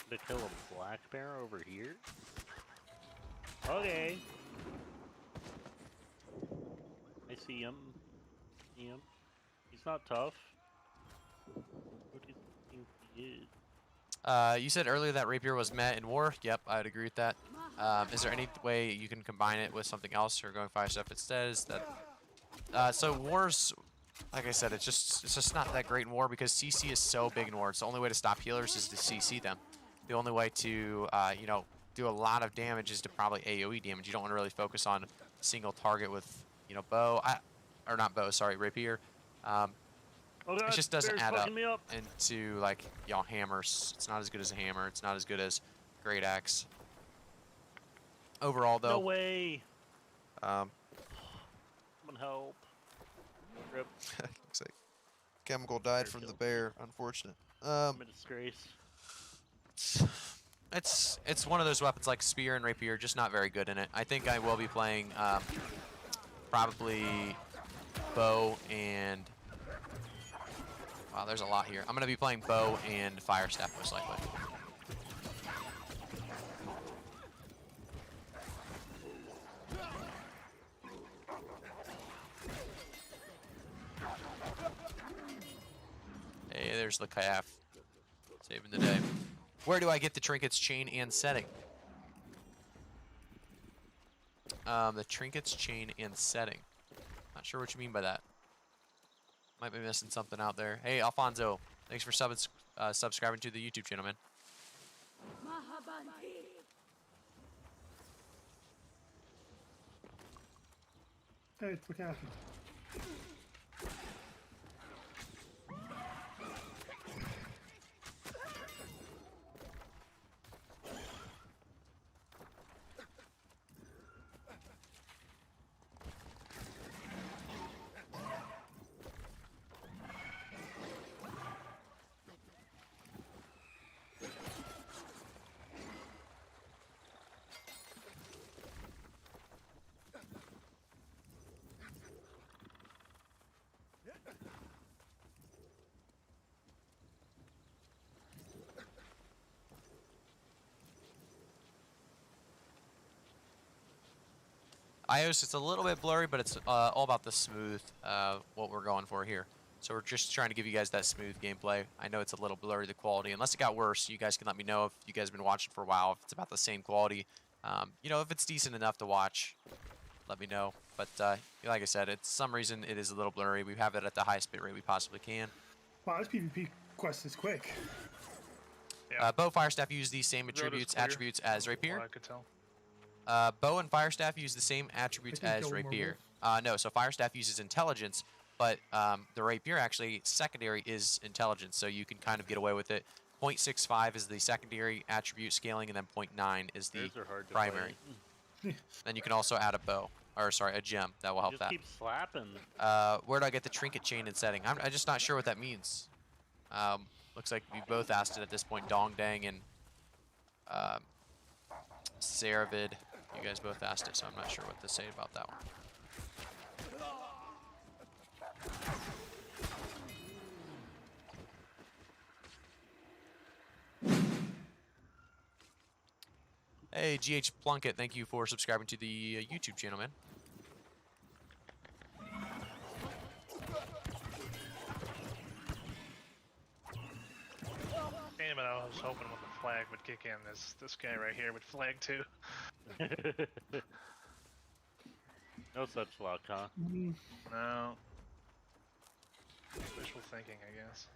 To kill a black bear over here? Okay. I see him. He's not tough. What do you think he is? You said earlier that Rapier was met in war. Yep, I'd agree with that. Is there any way you can combine it with something else or going fire stuff instead? Is that so wars? Like I said, it's just not that great in war because CC is so big in war. It's the only way to stop healers is to CC them. The only way to do a lot of damage is to probably AoE damage. You don't want to really focus on a single target with bow. Or not bow, sorry, Rapier. Oh God, it just doesn't bear's add up fucking me up. into like hammers. It's not as good as a hammer. It's not as good as great axe. Overall, though. No way. Someone help. Rip. Looks like Chemical died from the bear. Unfortunate. I'm a disgrace. It's one of those weapons like Spear and Rapier, just not very good in it. I think I will be playing probably bow and wow, there's a lot here. I'm gonna be playing bow and fire staff most likely. Hey, there's the calf saving the day. Where do I get the trinkets, chain, and setting? The trinkets, chain, and setting. Not sure what you mean by that. Might be missing something out there. Hey, Alfonso, thanks for subscribing to the YouTube channel, man. Hey, it's the captain. iOS, it's a little bit blurry, but it's all about the smooth, what we're going for here. So we're just trying to give you guys that smooth gameplay. I know it's a little blurry, the quality. Unless it got worse, you guys can let me know if you guys have been watching for a while, if it's about the same quality. You know, if it's decent enough to watch, let me know. But like I said, it's some reason it is a little blurry. We have it at the highest bit rate we possibly can. Wow, this PvP quest is quick. Bow and Firestaff use these same Road is attributes clear, as from Rapier. what I could tell. Bow and Firestaff use the same attributes I can as kill one more Rapier. No, so Firestaff uses intelligence, but the Rapier actually secondary is intelligence, so you can kind of get away with it. 0.65 is the secondary attribute scaling, and then 0.9 is the Those are hard to primary. Then you can also add a bow, or sorry, a gem that will help Just that. keep slapping. Where do I get the trinket chain and setting? I'm just not sure what that means. Looks like we both asked it at this point. Dong Dang and Saravid. You guys both asked it, so I'm not sure what to say about that one. Hey, GH Plunkett, thank you for subscribing to the YouTube channel, man. Damn it, I was hoping when the flag would kick in, this guy right here would flag too. No such luck, huh? No. Wishful thinking, I guess.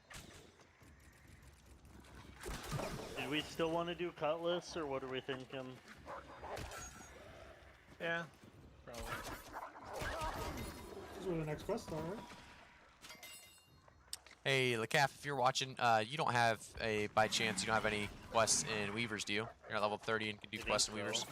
Did we still want to do Cutlass, or what are we thinking? Yeah, probably. This is where the next quest are, right? Hey, Lacaf, if you're watching, you don't have by chance, you don't have any quests in Weavers, do you? You're at level 30 and can do quests in Weavers.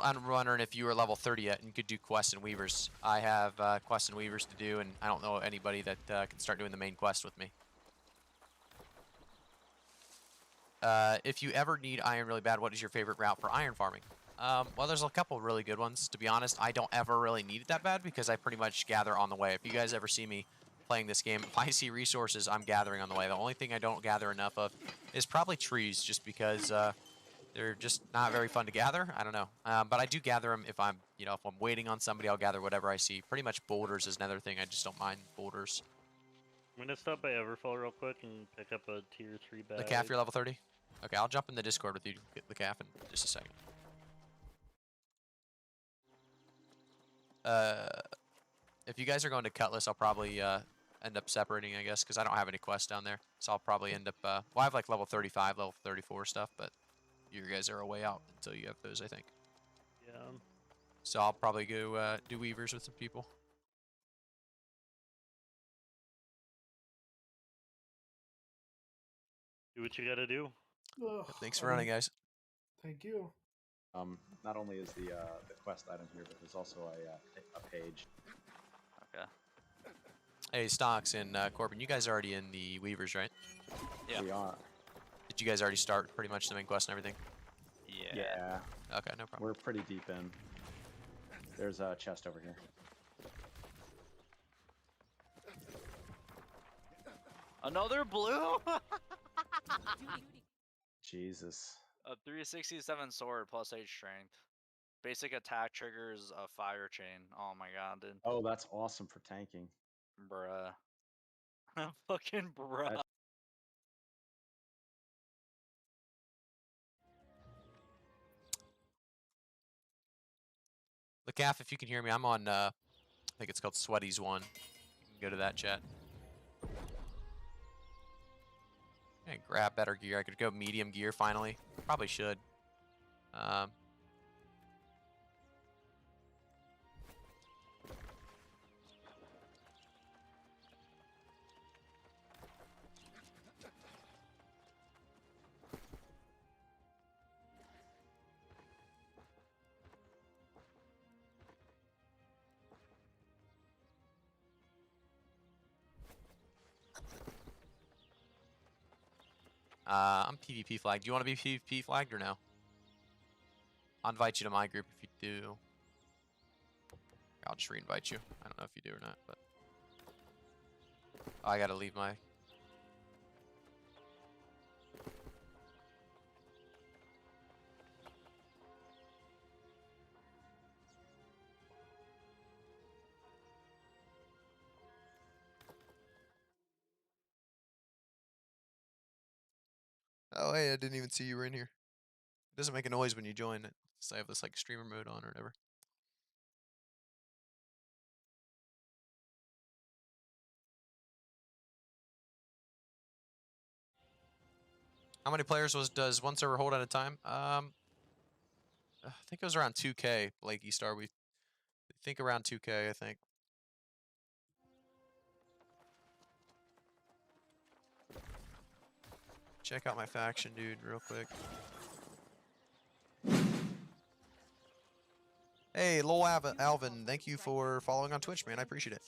I'm wondering if you were level 30 yet and could do quests and Weavers. I have quests and Weavers to do, and I don't know anybody that can start doing the main quest with me. If you ever need iron really bad, what is your favorite route for iron farming? Well, there's a couple really good ones. To be honest, I don't ever really need it that bad because I pretty much gather on the way. If you guys ever see me playing this game, if I see resources, I'm gathering on the way. The only thing I don't gather enough of is probably trees, just because they're just not very fun to gather. I don't know. But I do gather them if I'm, if I'm waiting on somebody, I'll gather whatever I see. Pretty much boulders is another thing. I just don't mind boulders. I'm gonna stop by Everfall real quick and pick up a tier 3 bag. Lacaf, you're level 30? Okay, I'll jump in the Discord with you, Lacaf, in just a second. If you guys are going to Cutlass, I'll probably end up separating, I guess, because I don't have any quests down there. So I'll probably end up, well, I have like level 35, level 34 stuff, but you guys are a way out until you have those, I think. Yeah. So I'll probably go do Weavers with some people. Do what you gotta do. Thanks for running, guys. Thank you. Not only is the quest item here, but there's also a page. Okay. Hey, Stocks and Corbin, you guys are already in the Weavers, right? Yeah. We are. Did you guys already start pretty much the main quest and everything? Yeah. Okay, no problem. We're pretty deep in. There's a chest over here. Another blue? Jesus. A 367 sword plus 8 strength. Basic attack triggers a fire chain. Oh my god, dude. Oh, that's awesome for tanking. Bruh. Fucking bruh. Lacaf, if you can hear me, I'm on, I think it's called Sweaty's One. You can go to that chat. And grab better gear. I could go medium gear finally. Probably should. I'm PvP flagged. Do you want to be PvP flagged or no? I'll invite you to my group if you do. I'll just re-invite you. I don't know if you do or not, but oh, I gotta leave my. Oh, hey, I didn't even see you were in here. It doesn't make a noise when you join it. So I have this like streamer mode on or whatever. How many players does one server hold at a time? I think it was around 2K, Blakey Star. We think around 2K, I think. Check out my faction, dude, real quick. Hey, Lowell Alvin, thank you for following on Twitch, man. I appreciate it.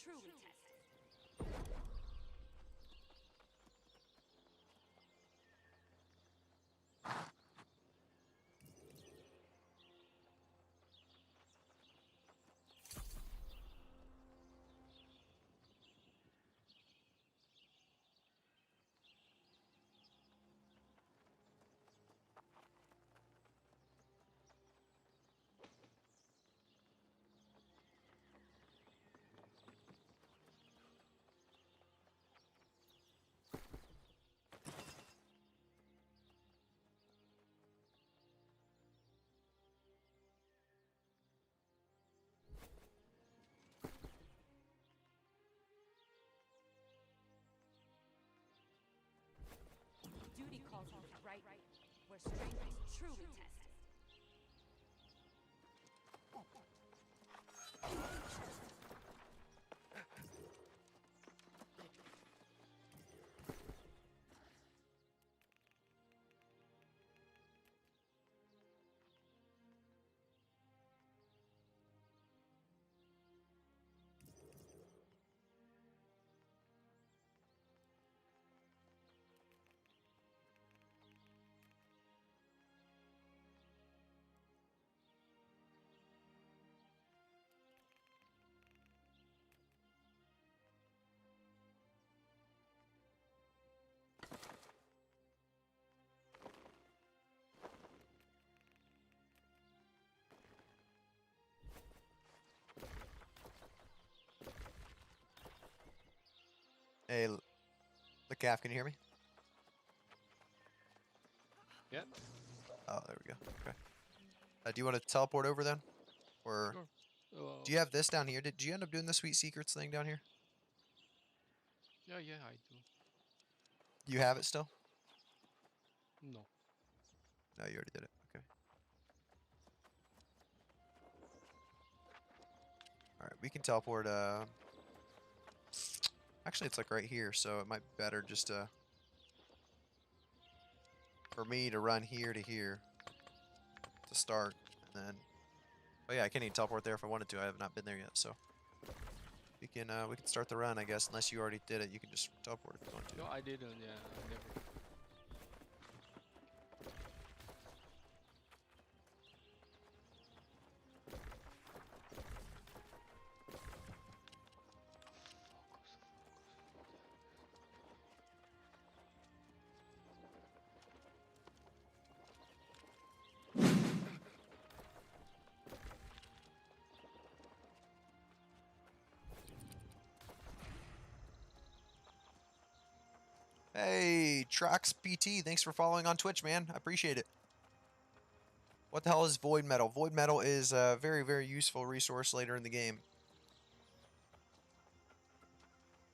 Duty calls you to right, where strength is truly tested. Hey, the calf, can you hear me? Yeah. Oh, there we go. Okay. Do you want to teleport over then? Or Sure. do you have this down here? Did you end up doing the Sweet Secrets thing down here? Yeah, I do. You have it still? No. No, you already did it. Okay. Alright, we can teleport, actually, it's like right here, so it might be better just for me to run here to here to start, and then... Oh yeah, I can't even teleport there if I wanted to. I have not been there yet, so... we can start the run, I guess, unless you already did it. You can just teleport if you want to. No, I didn't. Yeah, I never. Hey, Trox PT, thanks for following on Twitch, man. I appreciate it. What the hell is Void Metal? Void Metal is a very, very useful resource later in the game.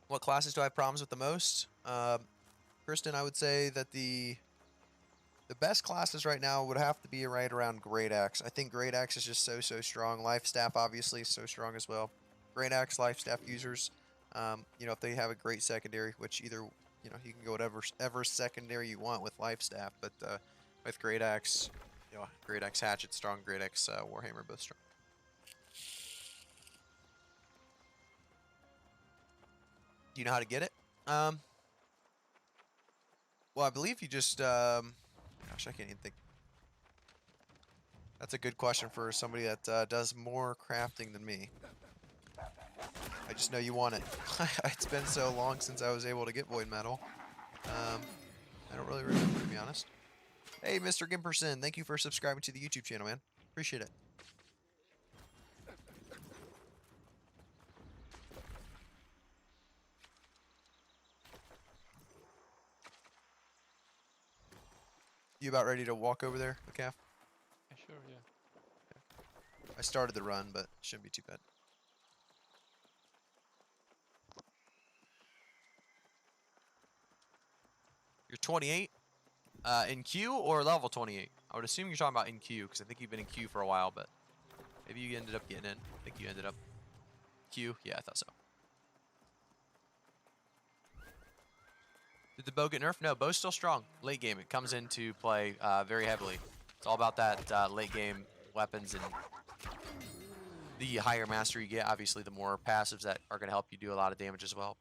What classes do I have problems with the most? Kristen, I would say that the best classes right now would have to be right around Great Axe. I think Great Axe is just so strong. Life Staff obviously is so strong as well. Great Axe, Life Staff users, you know, if they have a great secondary, which either, you know, you can go whatever secondary you want with Life Staff, but with Great Axe, you know, Great Axe Hatchet strong, Great Axe Warhammer both strong. Do you know how to get it? Well, I believe you just, gosh, I can't even think. That's a good question for somebody that does more crafting than me. I just know you want it. It's been so long since I was able to get void metal. I don't really remember, to be honest. Hey, Mr. Gimperson, thank you for subscribing to the YouTube channel, man. Appreciate it. You about ready to walk over there, McCaff? Yeah, sure, yeah. I started the run, but shouldn't be too bad. You're 28 in queue or level 28? I would assume you're talking about in queue because I think you've been in queue for a while, but maybe you ended up getting in. I think you ended up queue. Yeah, I thought so. Did the bow get nerfed? No, bow's still strong. Late game, it comes into play very heavily. It's all about that late game weapons, and the higher mastery you get, obviously, the more passives that are going to help you do a lot of damage as well.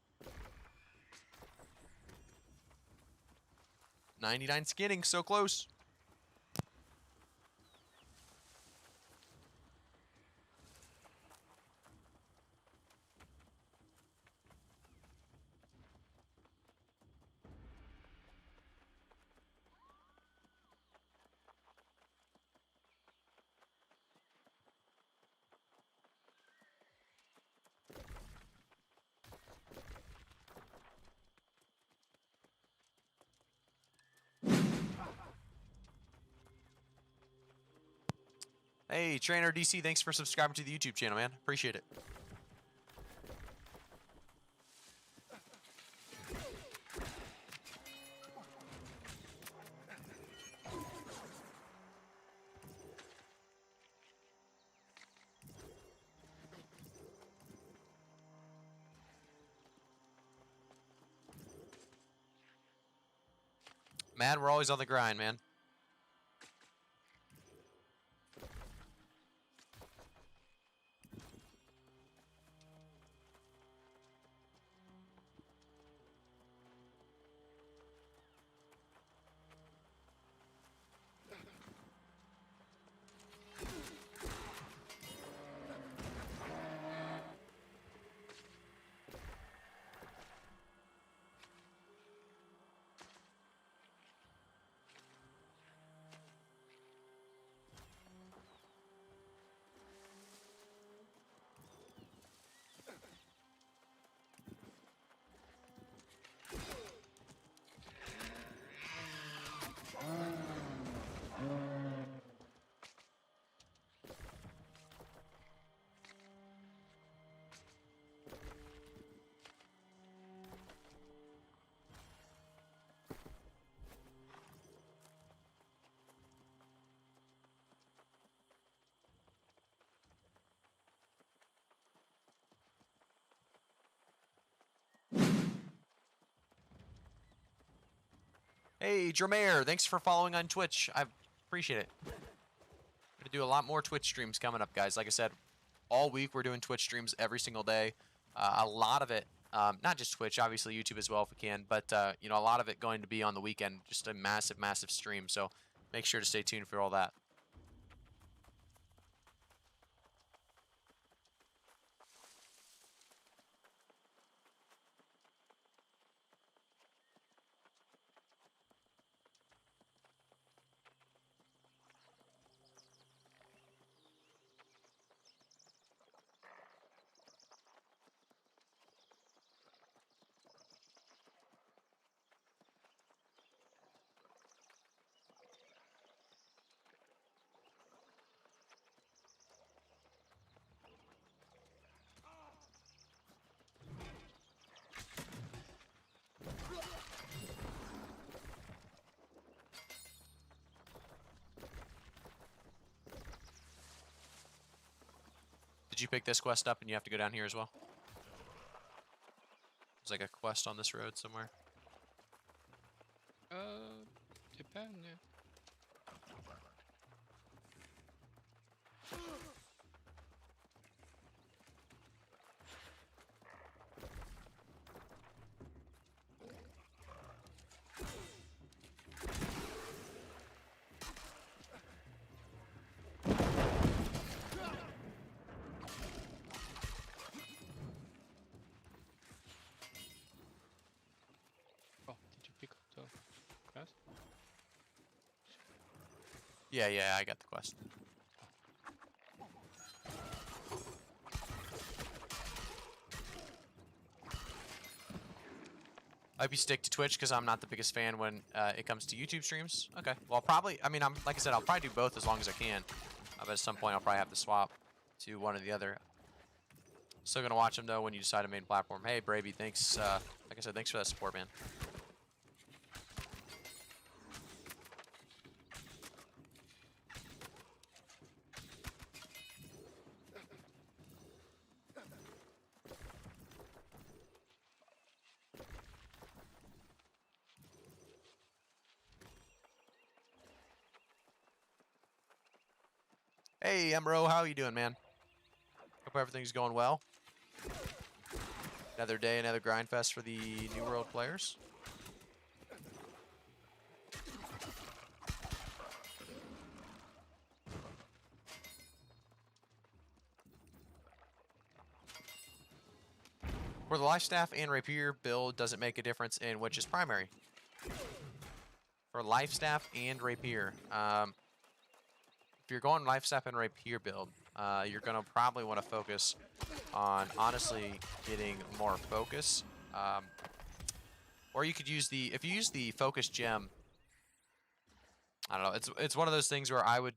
99 skinning, so close. Hey, Trainer DC, thanks for subscribing to the YouTube channel, man. Appreciate it. Man, we're always on the grind, man. Hey, Dramair, thanks for following on Twitch. I appreciate it. I'm going to do a lot more Twitch streams coming up, guys. Like I said, all week we're doing Twitch streams every single day. A lot of it, not just Twitch, obviously YouTube as well if we can, but you know, a lot of it going to be on the weekend. Just a massive, massive stream. So make sure to stay tuned for all that. Did you pick this quest up and you have to go down here as well? There's like a quest on this road somewhere. Depend, yeah. Yeah, yeah, I got the quest. I hope you stick to Twitch because I'm not the biggest fan when it comes to YouTube streams. Okay, well, probably. I mean, like I said, I'll probably do both as long as I can. But at some point, I'll probably have to swap to one or the other. Still gonna watch them though when you decide a main platform. Hey, Bravey, thanks. Like I said, thanks for that support, man. Hey, Emro, how you doing, man? Hope everything's going well. Another day, another grind fest for the New World players. For the life staff and rapier build, does it make a difference in which is primary? For life staff and rapier, if you're going life staff and rapier build, you're gonna probably want to focus on honestly getting more focus. Or you could use if you use the focus gem. I don't know. It's one of those things where I would.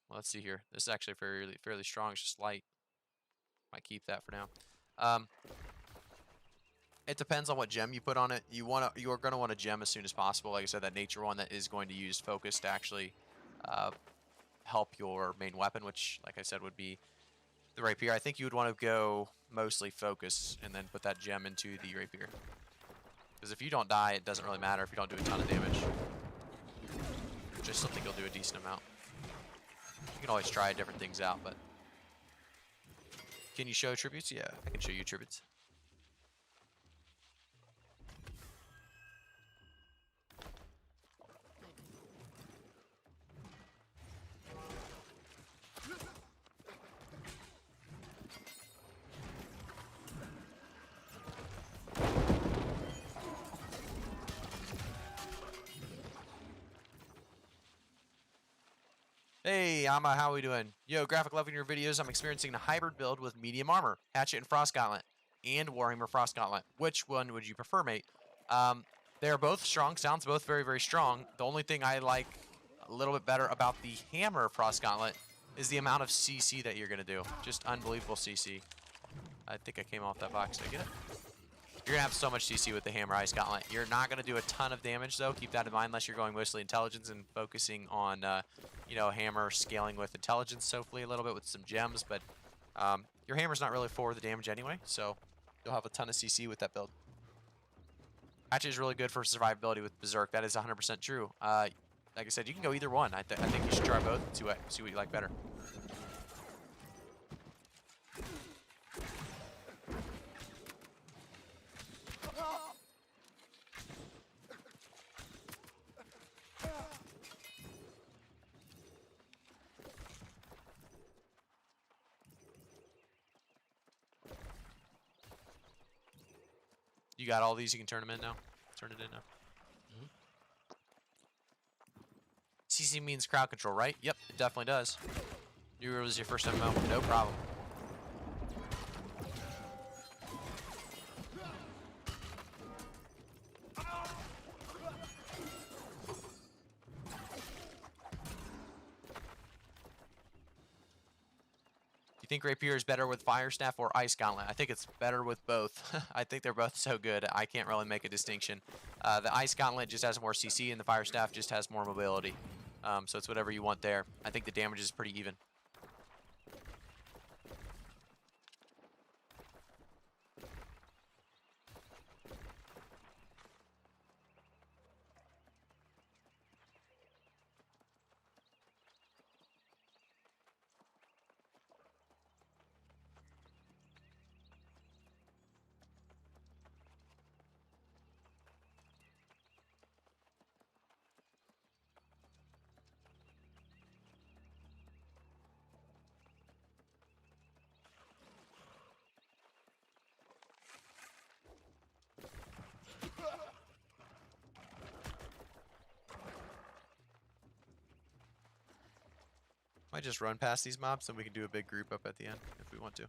Well, let's see here. This is actually fairly strong. It's just light. Might keep that for now. It depends on what gem you put on it. You're gonna want a gem as soon as possible. Like I said, that nature one that is going to use focus to actually help your main weapon, which, like I said, would be the rapier. I think you would want to go mostly focus and then put that gem into the rapier. Because if you don't die, it doesn't really matter if you don't do a ton of damage. Which I still think you'll do a decent amount. You can always try different things out, but can you show tributes? Yeah, I can show you tributes. Hey, Amma, how we doing? Yo, Graphic, loving your videos. I'm experiencing a hybrid build with medium armor, Hatchet and Frost Gauntlet, and Warhammer Frost Gauntlet. Which one would you prefer, mate? They're both strong. Sounds both very, very strong. The only thing I like a little bit better about the Hammer Frost Gauntlet is the amount of CC that you're going to do. Just unbelievable CC. I think I came off that box. Did I get it? You're going to have so much CC with the Hammer Ice Gauntlet. You're not going to do a ton of damage, though. Keep that in mind unless you're going mostly intelligence and focusing on, you know, hammer scaling with intelligence, hopefully a little bit with some gems. But your hammer's not really for the damage anyway, so you'll have a ton of CC with that build. Hatchet is really good for survivability with Berserk. That is 100% true. Like I said, you can go either one. I think you should try both and see what you like better. You got all these, you can turn them in now. Turn it in now. CC means crowd control, right? Yep, it definitely does. New World is your first MMO, no problem. You think Rapier is better with Fire Staff or Ice Gauntlet? I think it's better with both. I think they're both so good. I can't really make a distinction. The Ice Gauntlet just has more CC and the Fire Staff just has more mobility. So it's whatever you want there. I think the damage is pretty even. Might just run past these mobs, and we can do a big group up at the end if we want to.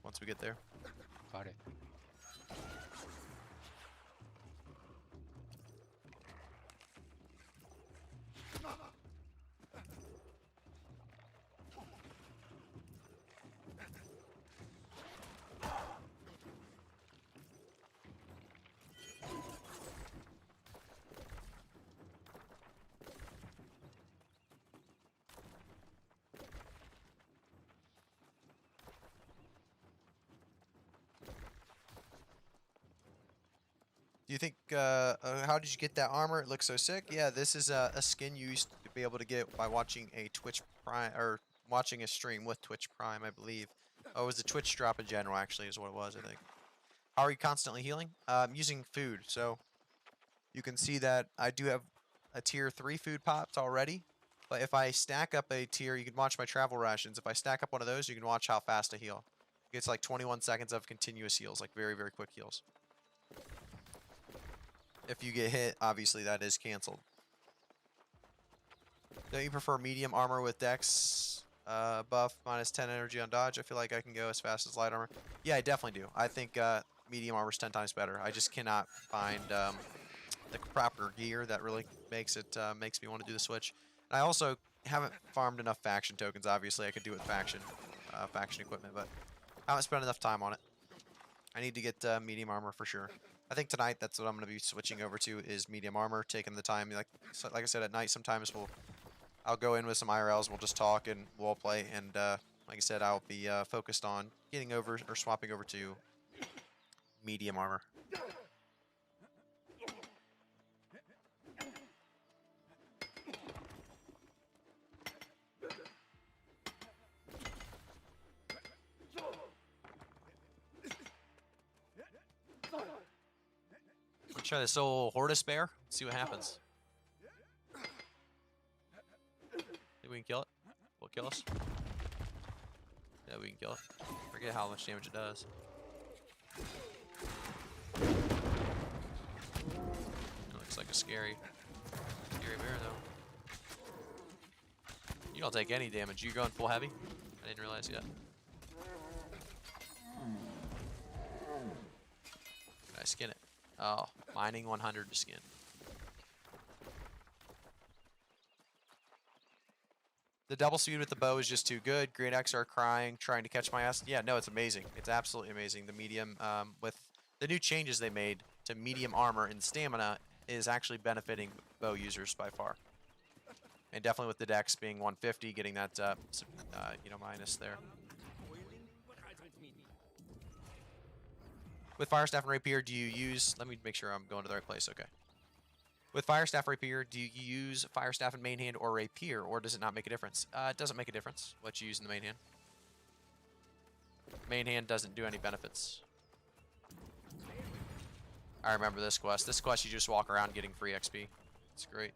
Once we get there. Got it. Do you think, how did you get that armor? It looks so sick. Yeah, this is a skin you used to be able to get by watching a Twitch Prime, or watching a stream with Twitch Prime, I believe. Oh, it was the Twitch drop in general, actually, is what it was, I think. How are you constantly healing? Using food. So you can see that I do have a tier 3 food popped already. But if I stack up a tier, you can watch my travel rations. If I stack up one of those, you can watch how fast I heal. It gets like 21 seconds of continuous heals, like very, very quick heals. If you get hit, obviously that is canceled. Don't you prefer medium armor with dex buff minus 10 energy on dodge? I feel like I can go as fast as light armor. Yeah, I definitely do. I think medium armor is 10 times better. I just cannot find the proper gear that really makes it makes me want to do the switch. And I also haven't farmed enough faction tokens. Obviously, I could do it with faction equipment, but I haven't spent enough time on it. I need to get medium armor for sure. I think tonight that's what I'm going to be switching over to is medium armor, taking the time. Like I said, at night sometimes I'll go in with some IRLs, we'll just talk and we'll play. And like I said, I'll be focused on getting over or swapping over to medium armor. Try this old Hortus Bear. See what happens. Think we can kill it? Will it kill us? Yeah, we can kill it. Forget how much damage it does. It looks like a scary bear, though. You don't take any damage. You going full heavy? I didn't realize yet. Can I skin it? Oh, mining 100 to skin. The double speed with the bow is just too good. Green X are crying, trying to catch my ass. Yeah, no, it's amazing. It's absolutely amazing. The medium, with the new changes they made to medium armor and stamina, is actually benefiting bow users by far. And definitely with the dex being 150, getting that, minus there. With Fire Staff and Rapier, do you use... Let me make sure I'm going to the right place. Okay. With Fire Staff Rapier, do you use Fire Staff in main hand or Rapier, or does it not make a difference? It doesn't make a difference what you use in the main hand. Main hand doesn't do any benefits. I remember this quest. This quest, you just walk around getting free XP. It's great.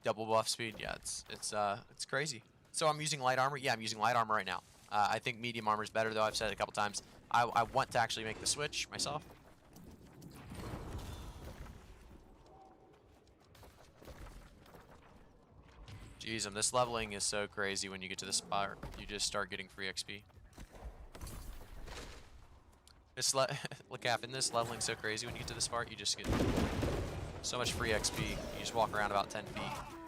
Double buff speed, yeah, it's crazy. So I'm using light armor. Yeah, I'm using light armor right now. I think medium armor is better, though. I've said it a couple times. I want to actually make the switch myself. Jeez, this leveling is so crazy when you get to this part. You just start getting free XP. Look, in this leveling so crazy when you get to this part, you just get so much free XP. You just walk around about 10 feet,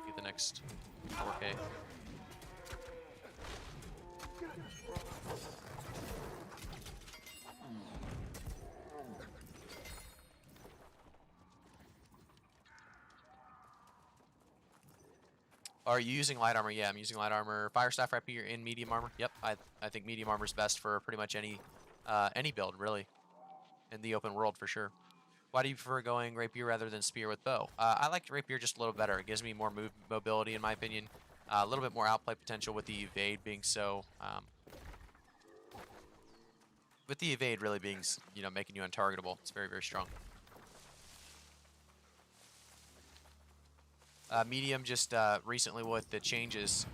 get the next 4K. Are you using light armor? Yeah, I'm using light armor. Fire Staff Rapier in medium armor. Yep, I think medium armor is best for pretty much any build, really, in the open world for sure. Why do you prefer going Rapier rather than Spear with bow? I like Rapier just a little better. It gives me more mobility, in my opinion. A little bit more outplay potential with the evade being so with the evade really being, you know, making you untargetable. It's very, very strong. Medium just recently with the changes,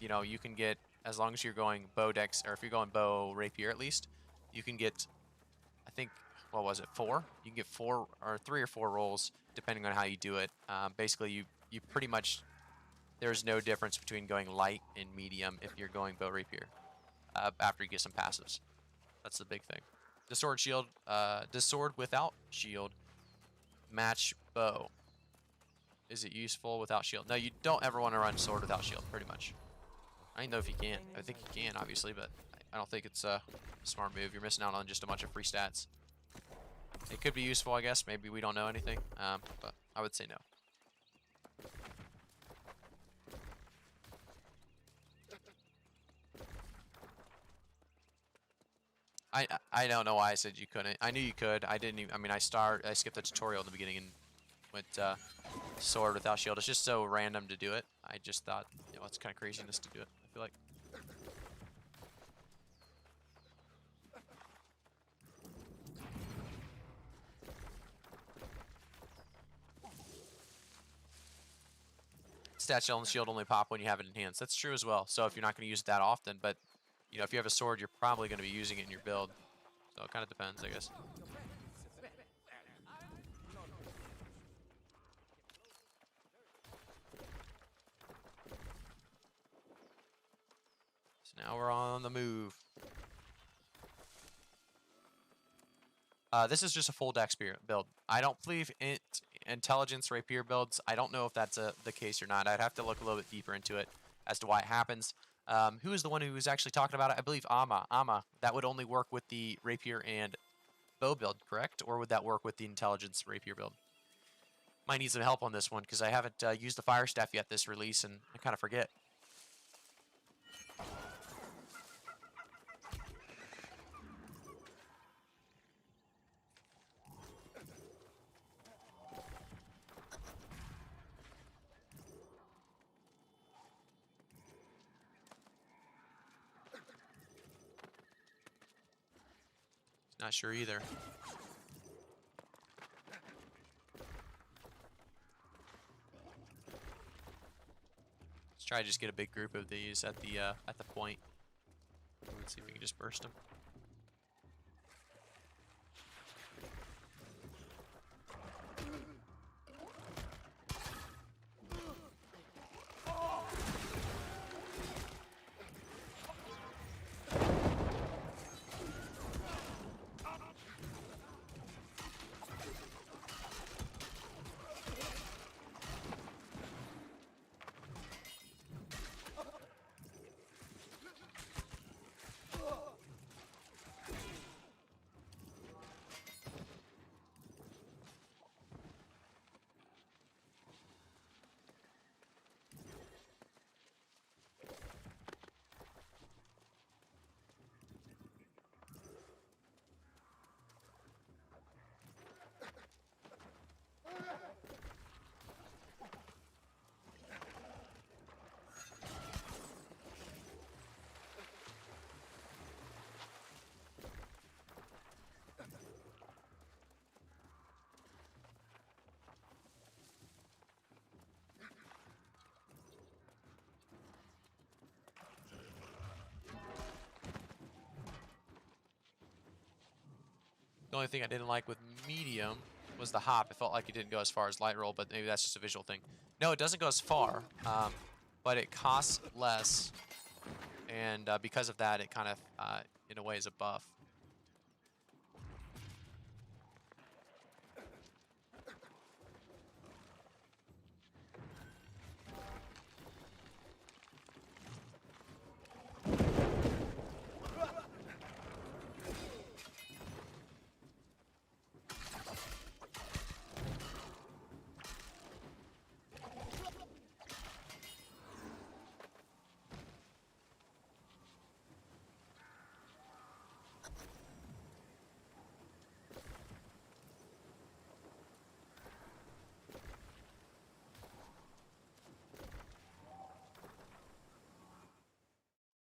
you know, you can get, as long as you're going bow dex, or if you're going bow rapier at least, you can get, I think, what was it, 4? You can get 4 or 3 or 4 rolls depending on how you do it. Basically, you pretty much, there's no difference between going light and medium if you're going bow rapier after you get some passives. That's the big thing. The sword shield, the sword without shield match bow. Is it useful without shield? No, you don't ever want to run sword without shield, pretty much. I don't know if you can. I think you can, obviously, but I don't think it's a smart move. You're missing out on just a bunch of free stats. It could be useful, I guess. Maybe we don't know anything, but I would say no. I don't know why I said you couldn't. I knew you could. I didn't even. I mean, I skipped the tutorial in the beginning and went sword without shield. It's just so random to do it. I just thought, you know, it's kind of craziness to do it. I feel like. Stat on the shield only pop when you have it enhanced. That's true as well. So if you're not going to use it that often, but you know, if you have a sword, you're probably going to be using it in your build. So it kind of depends, I guess. So now we're on the move. This is just a full dex build. I don't believe intelligence rapier builds. I don't know if that's the case or not. I'd have to look a little bit deeper into it as to why it happens. Who is the one who was actually talking about it? I believe Ama. That would only work with the rapier and bow build, correct? Or would that work with the intelligence rapier build? Might need some help on this one because I haven't used the fire staff yet this release, and I kind of forget. Not sure either. Let's try to just get a big group of these at the point. Let's see if we can just burst them. The only thing I didn't like with medium was the hop. It felt like it didn't go as far as light roll, but maybe that's just a visual thing. No, it doesn't go as far, but it costs less, and because of that, it kind of, in a way, is a buff.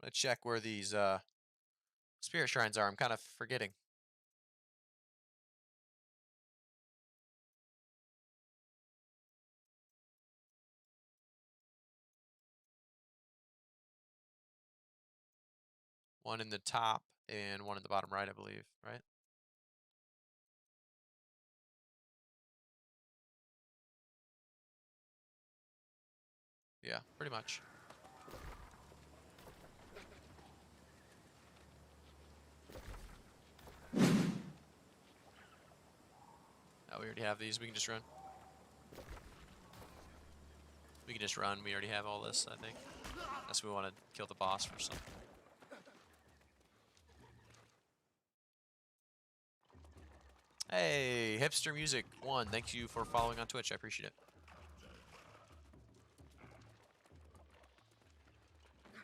Let's check where these Spirit shrines are. I'm kind of forgetting. One in the top and one in the bottom right, I believe, right? Yeah, pretty much. Oh, we already have these. We can just run. We can just run. We already have all this, I think. Unless we want to kill the boss for something. Hey, Hipster Music 1. Thank you for following on Twitch. I appreciate it.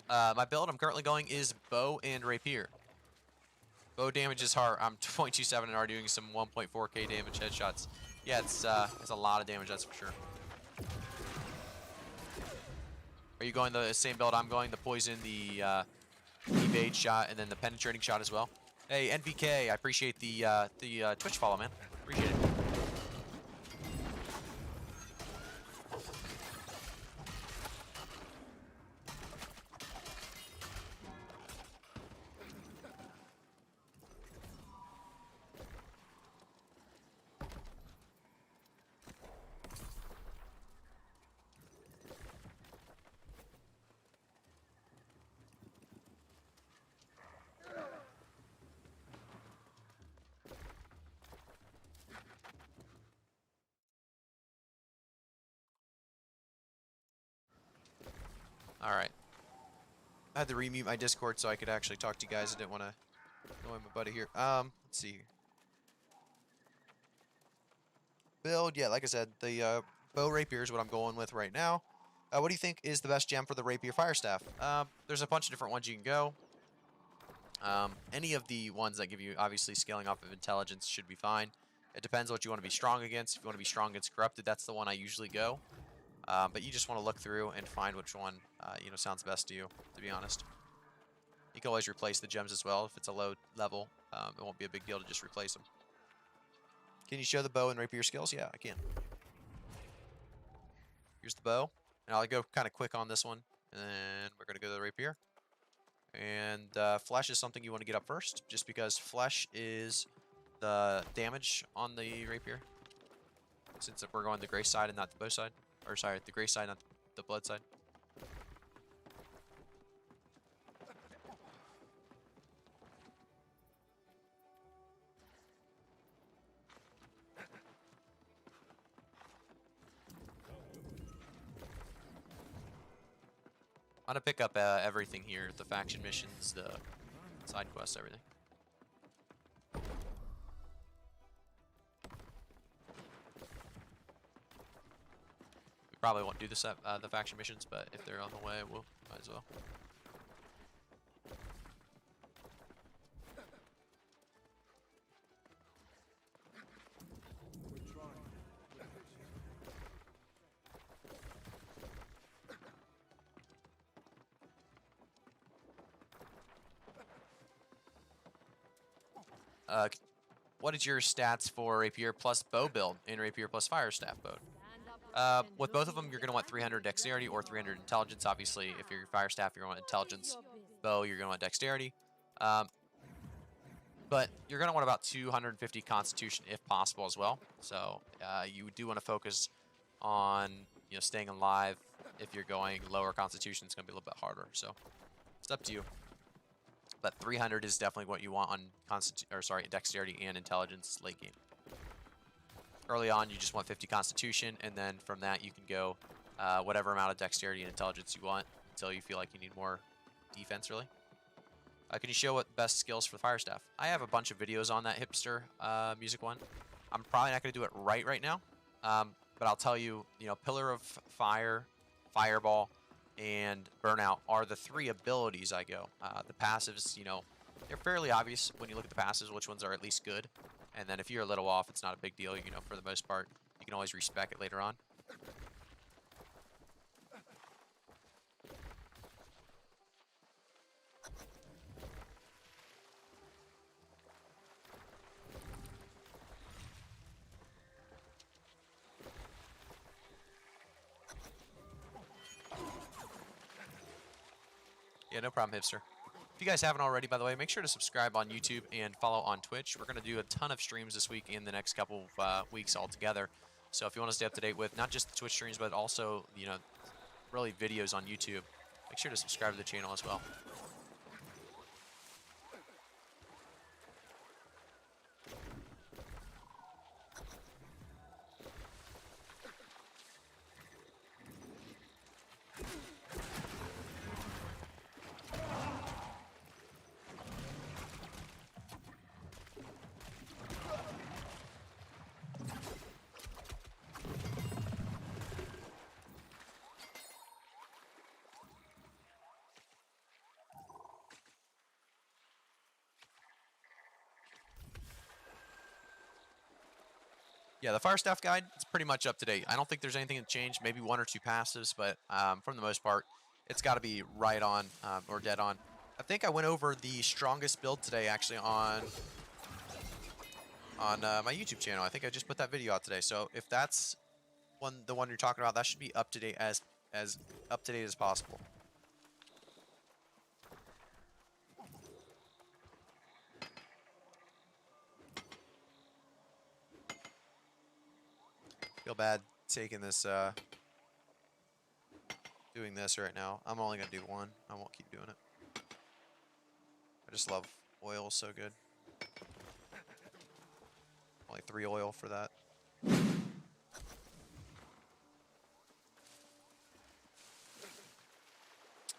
My build I'm currently going is bow and rapier. Bow damage is hard. I'm 0.27 and already doing some 1.4k damage headshots. Yeah, it's a lot of damage, that's for sure. Are you going the same build I'm going? The poison, the evade shot, and then the penetrating shot as well? Hey, NVK, I appreciate the Twitch follow, man. Appreciate it. Alright. I had to remute my Discord so I could actually talk to you guys. I didn't want to annoy my buddy here. Let's see here. Build, yeah, like I said, the bow rapier is what I'm going with right now. What do you think is the best gem for the rapier fire staff? There's a bunch of different ones you can go. Any of the ones that give you, obviously, scaling off of intelligence should be fine. It depends what you want to be strong against. If you want to be strong against corrupted, that's the one I usually go. But you just want to look through and find which one, sounds best to you, to be honest. You can always replace the gems as well. If it's a low level, it won't be a big deal to just replace them. Can you show the bow and rapier skills? Yeah, I can. Here's the bow. And I'll go kind of quick on this one. And we're going to go to the rapier. And flesh is something you want to get up first, just because flesh is the damage on the rapier. Since we're going the gray side and not the bow side. Or sorry, the gray side, not the blood side. I'm gonna pick up everything here, the faction missions, the side quests, everything. We probably won't do the faction missions, but if they're on the way, we'll might as well. What is your stats for Rapier plus bow build and Rapier plus fire staff build? With both of them, you're going to want 300 dexterity or 300 intelligence. Obviously, if you're fire staff, you're going to want intelligence. Bow, you're going to want dexterity. But you're going to want about 250 constitution if possible as well. So you do want to focus on staying alive. If you're going lower constitution, it's going to be a little bit harder. So it's up to you. But 300 is definitely what you want on dexterity and intelligence late game. Early on, you just want 50 constitution, and then from that you can go whatever amount of dexterity and intelligence you want until you feel like you need more defense, really. Can you show what best skills for the fire staff? I have a bunch of videos on that Hipster music one. I'm probably not going to do it right now, but I'll tell you, Pillar of Fire, Fireball, and Burnout are the 3 abilities I go. The passives, they're fairly obvious when you look at the passives, which ones are at least good. And then if you're a little off, it's not a big deal, for the most part. You can always respec it later on. Yeah, no problem, hipster. If you guys haven't already, by the way, make sure to subscribe on YouTube and follow on Twitch. We're going to do a ton of streams this week and the next couple of weeks altogether. So if you want to stay up to date with not just the Twitch streams, but also, you know, really videos on YouTube, make sure to subscribe to the channel as well. Yeah, the Fire Staff guide is pretty much up to date. I don't think there's anything that changed, maybe 1 or 2 passives, but from the most part, it's got to be right on or dead on. I think I went over the strongest build today actually on my YouTube channel. I think I just put that video out today. So if that's the one you're talking about, that should be up to date as up to date as possible. Feel bad taking this, doing this right now. I'm only gonna do one. I won't keep doing it. I just love oil so good. Only 3 oil for that.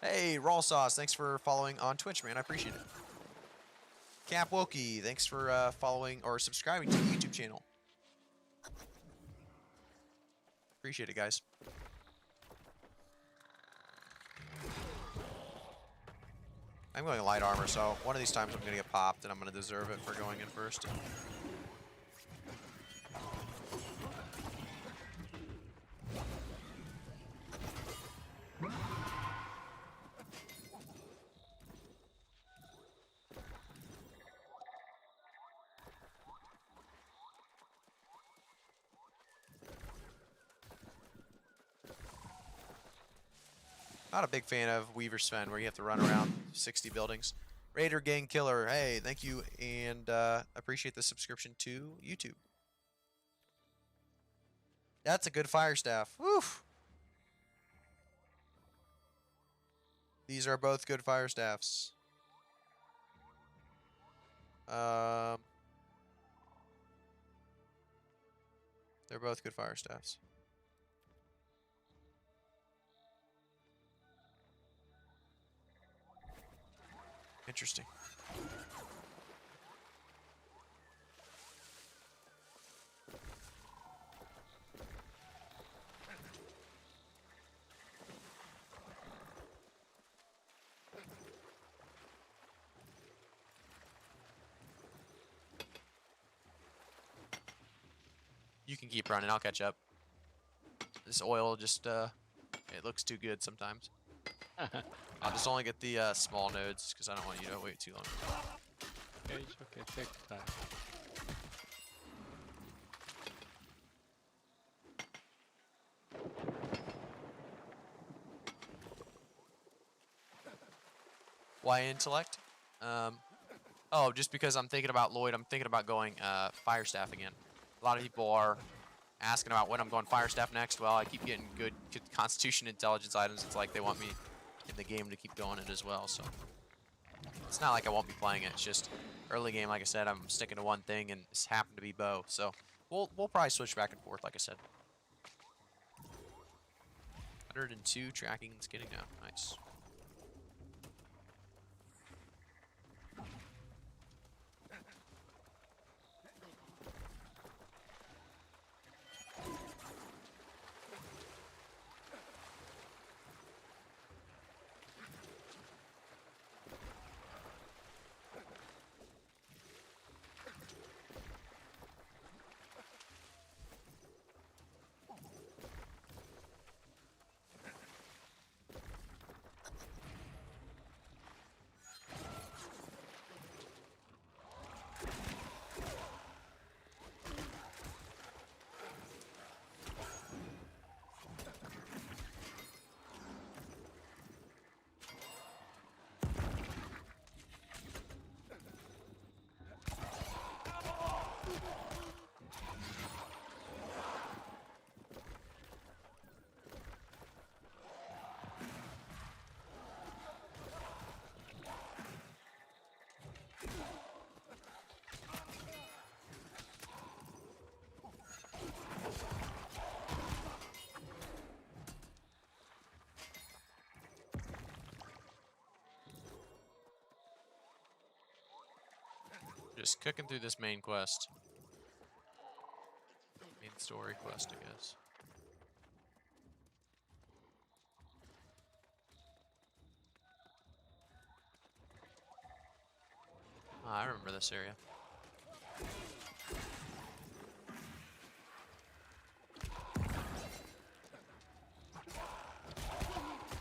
Hey, Raw Sauce, thanks for following on Twitch, man. I appreciate it. Cap Wokey, thanks for following or subscribing to the YouTube channel. Appreciate it, guys. I'm going light armor, so one of these times I'm going to get popped, and I'm going to deserve it for going in first. Not a big fan of Weaver Sven, where you have to run around 60 buildings. Raider Gang Killer, hey, thank you, and appreciate the subscription to YouTube. That's a good fire staff. Woof. These are both good fire staffs. They're both good fire staffs. Interesting. You can keep running, I'll catch up. This oil just, it looks too good sometimes. I'll just only get the small nodes, because I don't want you to wait too long. Okay, it's okay, take time. Why intellect? Oh, just because I'm thinking about Lloyd, I'm thinking about going fire staff again. A lot of people are asking about when I'm going fire staff next. Well, I keep getting good constitution intelligence items. It's like they want me in the game to keep going it as well. So it's not like I won't be playing it. It's just early game, like I said, I'm sticking to one thing, and it's happened to be bow. So we'll probably switch back and forth, like I said. 102 tracking and skidding now. Nice. Just cooking through this main quest. Main story quest, I guess. Oh, I remember this area.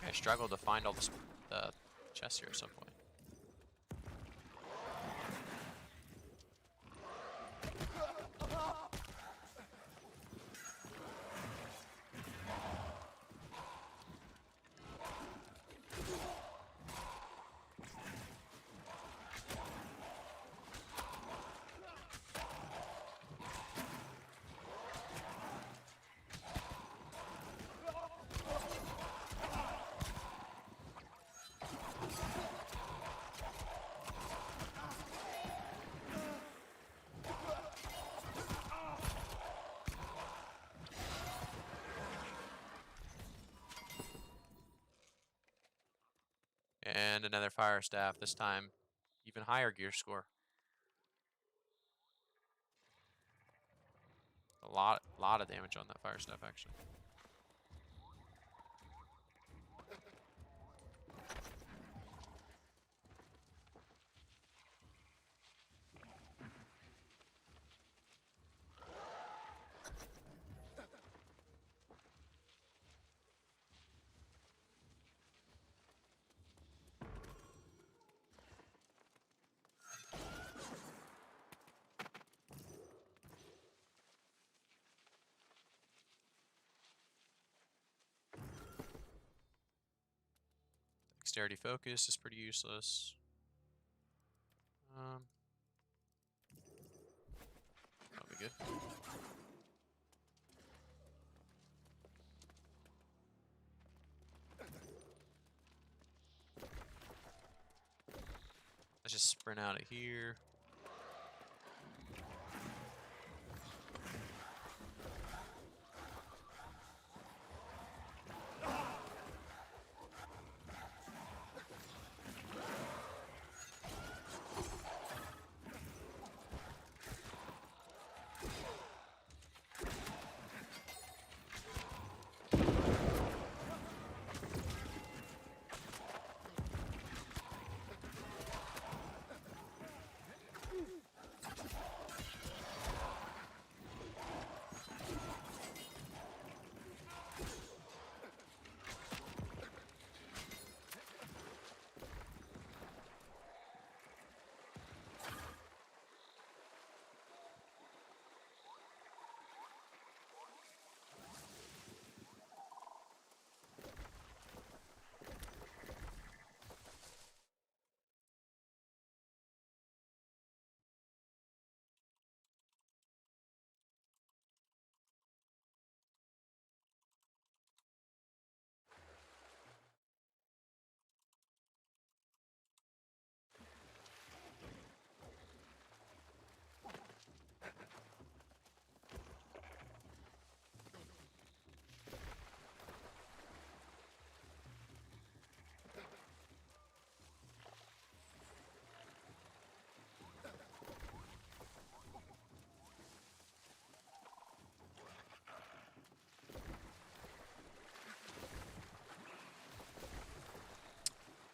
I struggled to find all the chests here at some point. And another fire staff, this time even higher gear score. A lot of damage on that fire staff actually. Dexterity focus is pretty useless. That'll be good. Let's just sprint out of here.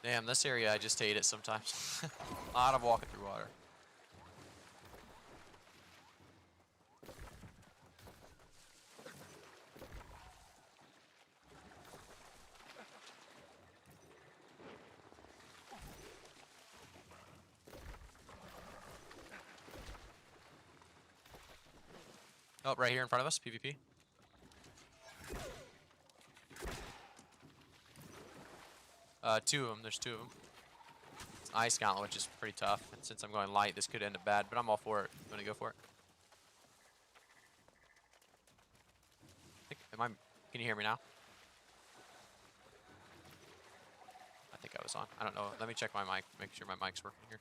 Damn, this area I just hate it sometimes. A lot of walking through water. Oh, right here in front of us, PvP. Two of them. There's two of them. It's an ice gauntlet, which is pretty tough. And since I'm going light, this could end up bad, but I'm all for it. I'm gonna go for it. Can you hear me now? I think I was on. I don't know. Let me check my mic. Make sure my mic's working here.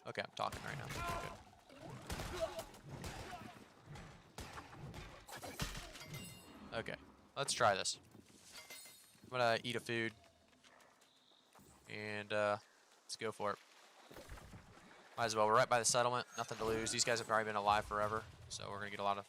Okay, I'm talking right now. Good. Okay, let's try this. I'm gonna eat a food and Let's go for it. Might as well. We're right by the settlement. Nothing to lose. These guys have already been alive forever, so we're gonna get a lot of.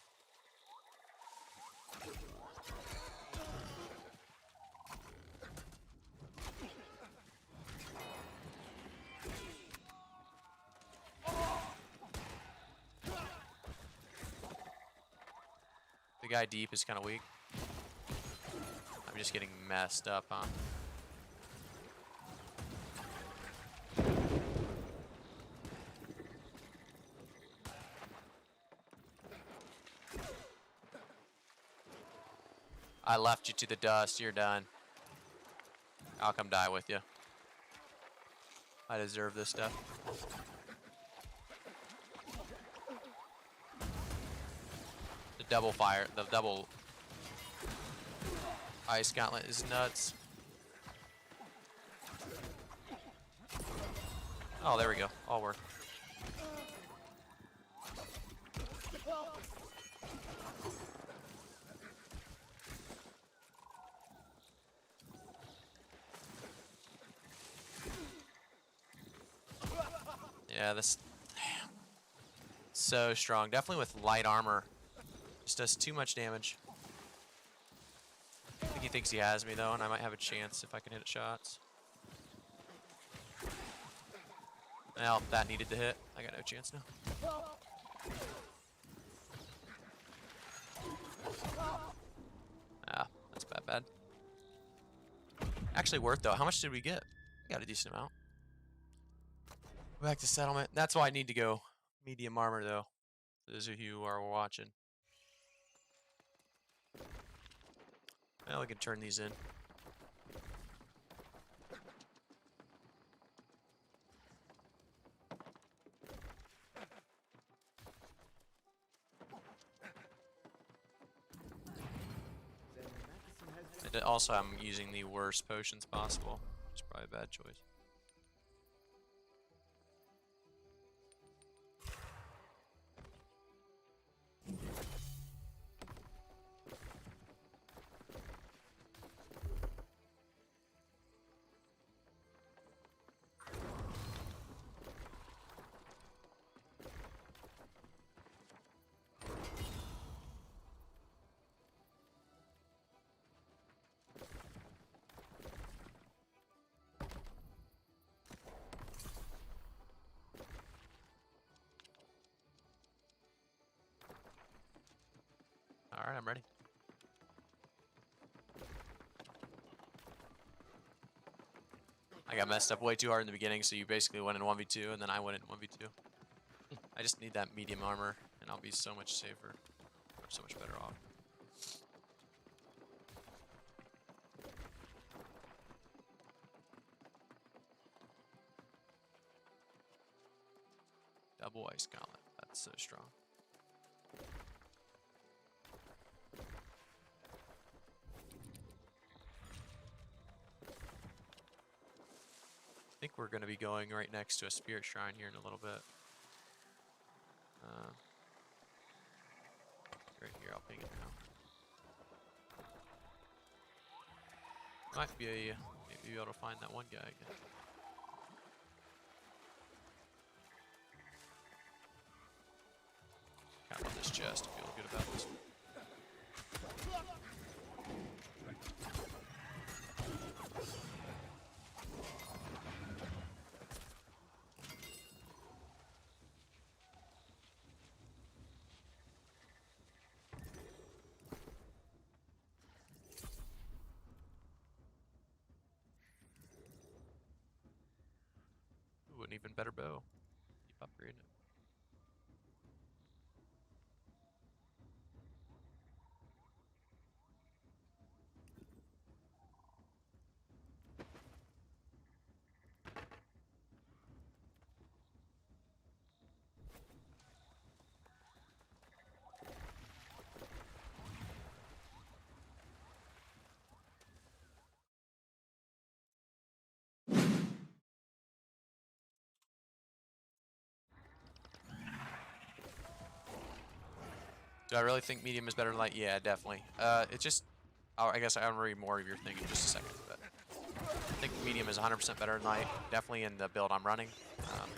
The guy deep is kind of weak. I'm just getting messed up, huh? I left you to the dust. You're done. I'll come die with you. I deserve this stuff. The double fire, the double ice gauntlet is nuts. Oh, there we go. All work. Yeah, this damn. So strong. Definitely with light armor. Just does too much damage. I think he thinks he has me though, and I might have a chance if I can hit shots. Well, that needed to hit. I got no chance now. Ah, that's bad. Actually worth though. How much did we get? We got a decent amount. Back to settlement. That's why I need to go medium armor though. For those of you who are watching. Well, we can turn these in. And also, I'm using the worst potions possible. It's probably a bad choice. Alright, I'm ready. I got messed up way too hard in the beginning, so you basically went in 1v2, and then I went in 1v2. I just need that medium armor, and I'll be so much safer. Or so much better off. Double ice gauntlet. That's so strong. I think we're going to be going right next to a spirit shrine here in a little bit. Right here, I'll ping it now. Might be maybe able to find that one guy again. Got on this chest. I feel good about this one. Ooh, an even better bow. Keep upgrading it. Do I really think medium is better than light? Yeah, definitely. It's just, I guess I'll read more of your thing in just a second. But think medium is 100% better than light. Definitely in the build I'm running.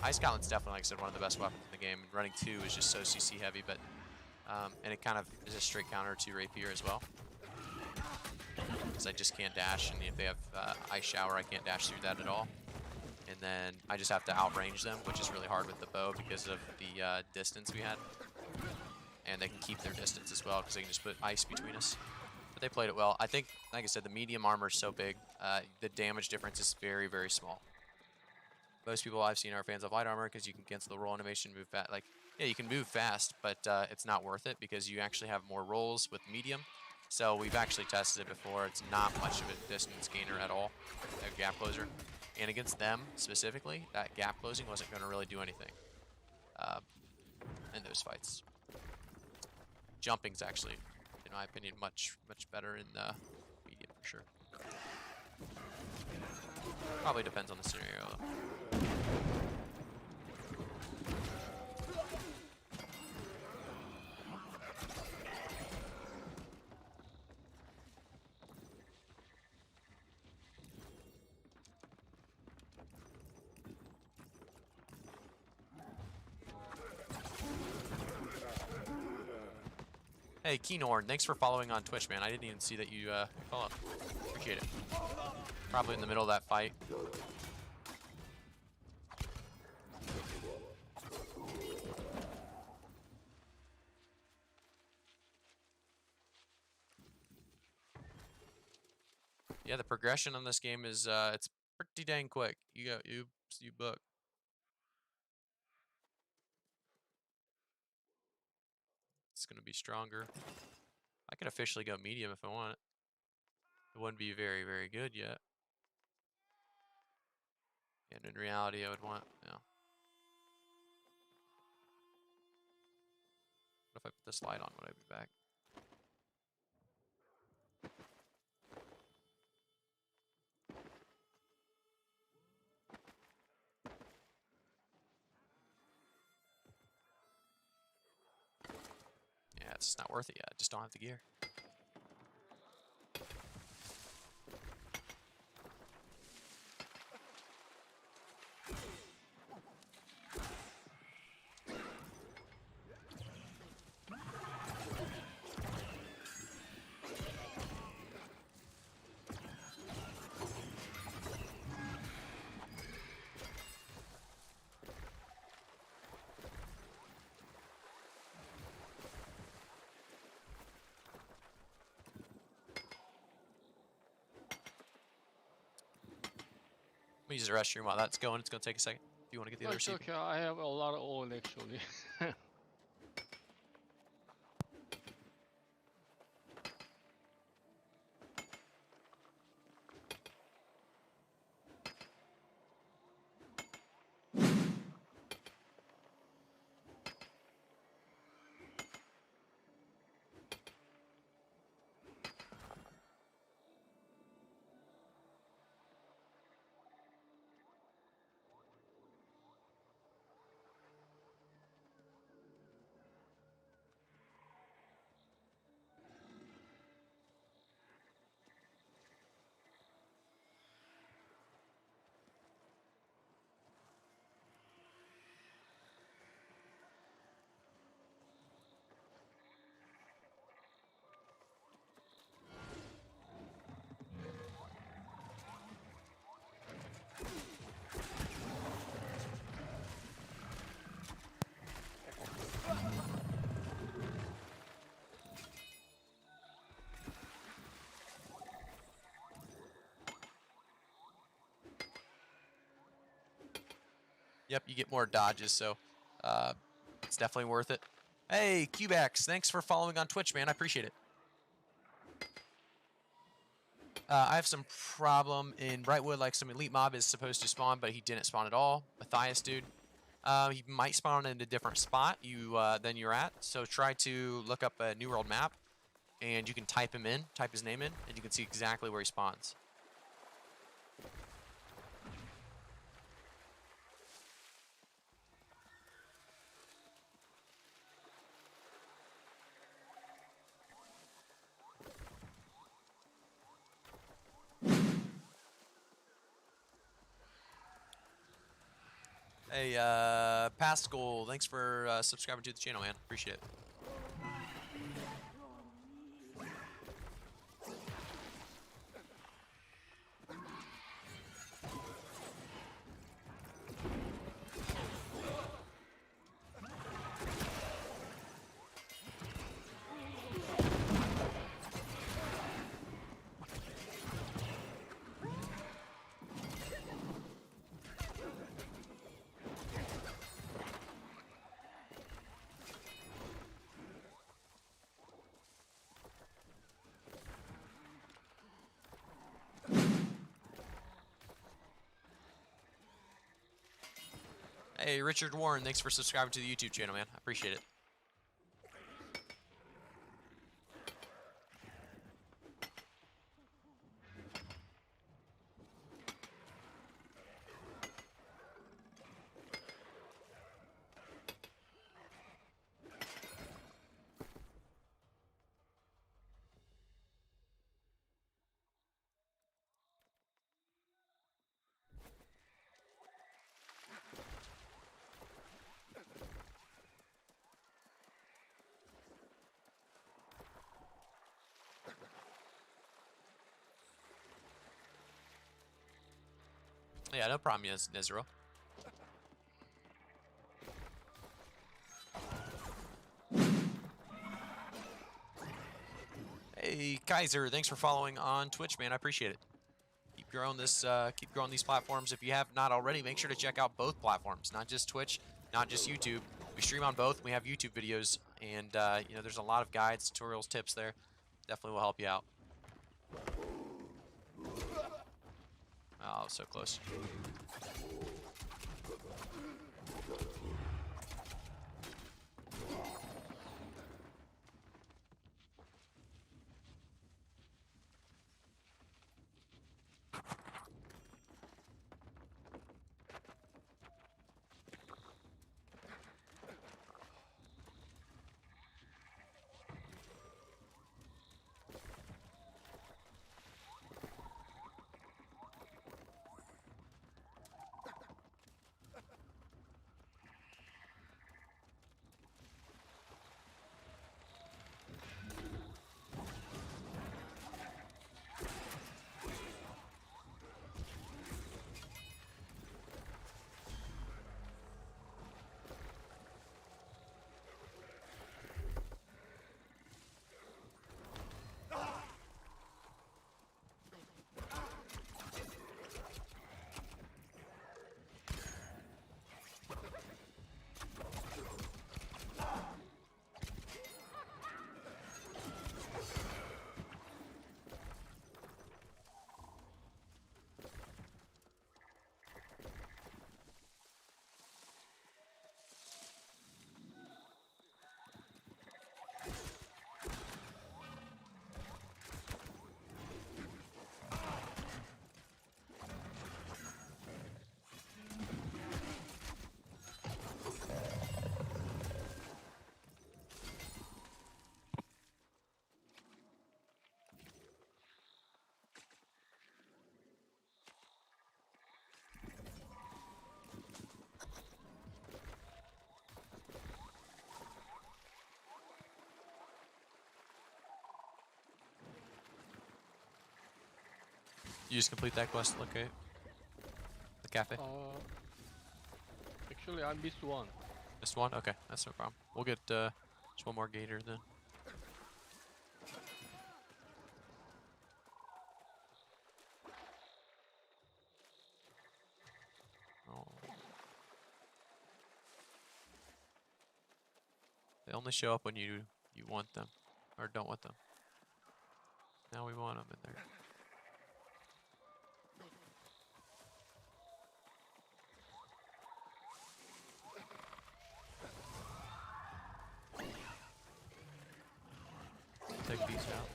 Ice Gauntlet's definitely, like I said, one of the best weapons in the game. Running 2 is just so CC heavy, but and it kind of is a straight counter to Rapier as well. Because I just can't dash, and if they have Ice Shower, I can't dash through that at all. And then I just have to outrange them, which is really hard with the bow because of the distance we had. And they can keep their distance as well because they can just put ice between us. But they played it well. I think, like I said, the medium armor is so big. The damage difference is very, very small. Most people I've seen are fans of light armor because you can cancel the roll animation, move fast. Like, yeah, you can move fast, but it's not worth it because you actually have more rolls with medium. So we've actually tested it before. It's not much of a distance gainer at all, a gap closer. And against them specifically, that gap closing wasn't going to really do anything in those fights. Jumping's actually, in my opinion, much better in the medium for sure. Probably depends on the scenario though. Hey, Keenorn, thanks for following on Twitch, man. I didn't even see that you followed. Appreciate it. Probably in the middle of that fight. Yeah, the progression on this game is it's pretty dang quick. You book. It's gonna be stronger. I could officially go medium if I want it. It wouldn't be very, very good yet. And in reality, I would want, you know. What if I put this light on? Would I be back? Yeah, it's just not worth it yet. I just don't have the gear. Let me use the restroom while that's going. It's going to take a second. If you want to get the No, other it's seat. okay. I have a lot of oil actually. Yep, you get more dodges, so it's definitely worth it. Hey, Cubex, thanks for following on Twitch, man. I appreciate it. I have some problem in Brightwood, like some elite mob is supposed to spawn, but he didn't spawn at all. Matthias, dude. He might spawn in a different spot than you're at, so try to look up a New World map, and you can type his name in, and you can see exactly where he spawns. Hey, Pascal, thanks for subscribing to the channel, man. Appreciate it. Hey, Richard Warren, thanks for subscribing to the YouTube channel, man. I appreciate it. Yeah, no problem, yes, Nezero. Hey, Kaiser, thanks for following on Twitch, man. I appreciate it. Keep growing this, keep growing these platforms. If you have not already, make sure to check out both platforms, not just Twitch, not just YouTube. We stream on both. We have YouTube videos, and you know, there's a lot of guides, tutorials, tips there. Definitely will help you out. Oh, so close. You just complete that quest, okay? The cafe? Actually, I missed one. Just one? Okay, that's no problem. We'll get just one more gator then. Oh. They only show up when you want them, or don't want them. Now we want them in there. Take these out.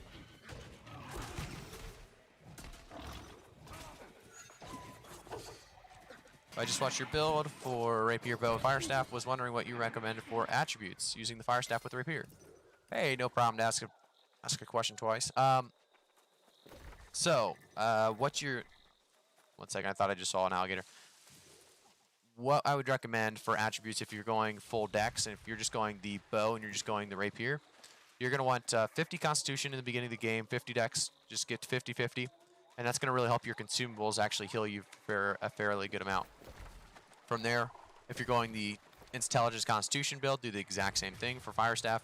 I just watched your build for Rapier Bow and Fire Staff. Was wondering what you recommend for attributes using the Fire Staff with Rapier. Hey, no problem to ask a question twice. What's your... One second, I thought I just saw an alligator. what I would recommend for attributes if you're going full dex, and if you're just going the bow and you're just going the rapier, you're going to want 50 constitution in the beginning of the game, 50 dex, just get to 50-50, and that's going to really help your consumables actually heal you for a fairly good amount. From there, if you're going the intelligence constitution build, do the exact same thing for fire staff.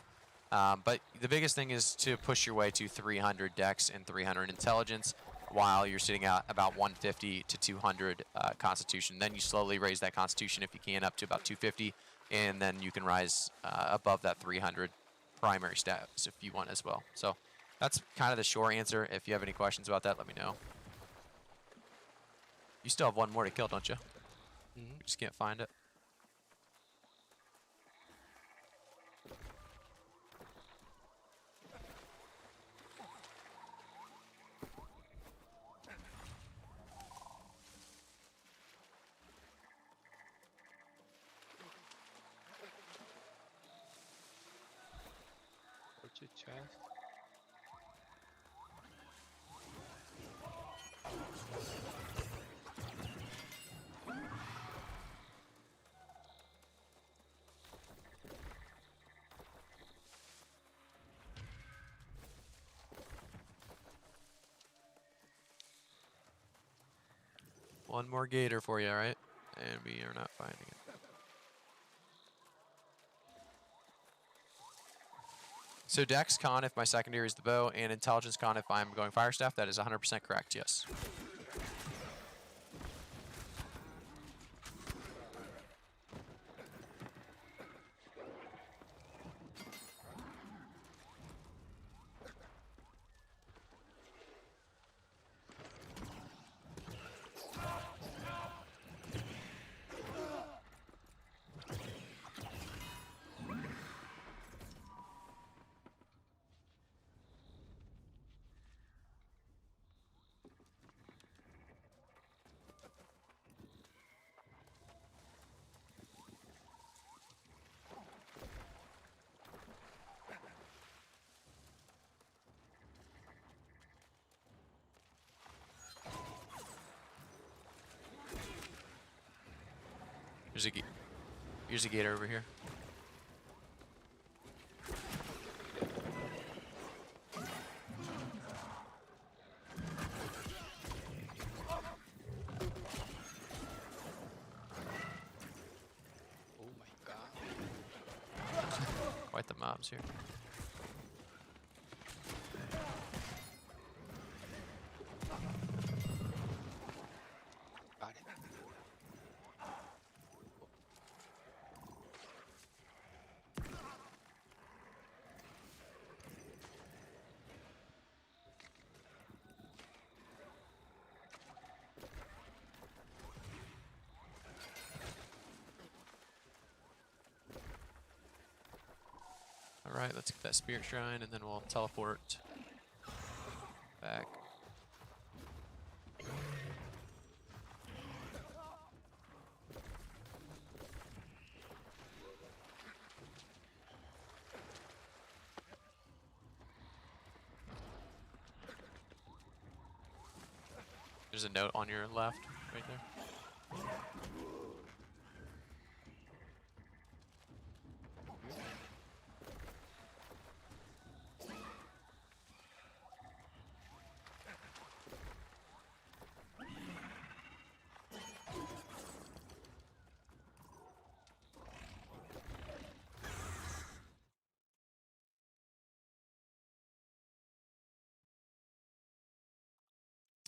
But the biggest thing is to push your way to 300 dex and 300 intelligence while you're sitting at about 150 to 200 constitution. Then you slowly raise that constitution if you can up to about 250, and then you can rise above that 300 primary stats if you want as well. So that's kind of the short answer. If you have any questions about that, let me know. You still have one more to kill, don't you? You just can't find it. What's your chest? One more gator for you, alright? And we are not finding it. So Dex Con if my secondary is the bow, and Intelligence Con if I'm going Fire Staff. That is 100% correct, yes. Here's a gator over here. Oh my god. Quite the mobs here. Got it. Alright, let's get that spirit shrine and then we'll teleport back. There's a note on your left, right there.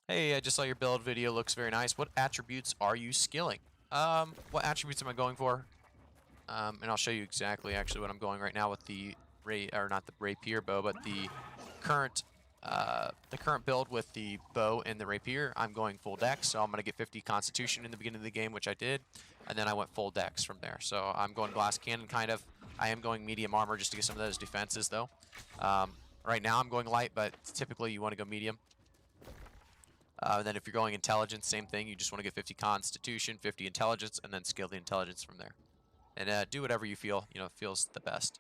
Hey, I just saw your build video. Looks very nice. What attributes are you skilling? What attributes am I going for? And I'll show you exactly actually what I'm going right now with the not the rapier bow, but the current build with the bow and the rapier. I'm going full dex, so I'm gonna get 50 constitution in the beginning of the game, which I did, and then I went full dex from there. So I'm going glass cannon kind of. I am going medium armor just to get some of those defenses though. Right now I'm going light, but typically you want to go medium. And then if you're going intelligence, same thing. You just want to get 50 constitution, 50 intelligence, and then scale the intelligence from there. And do whatever you feel, feels the best.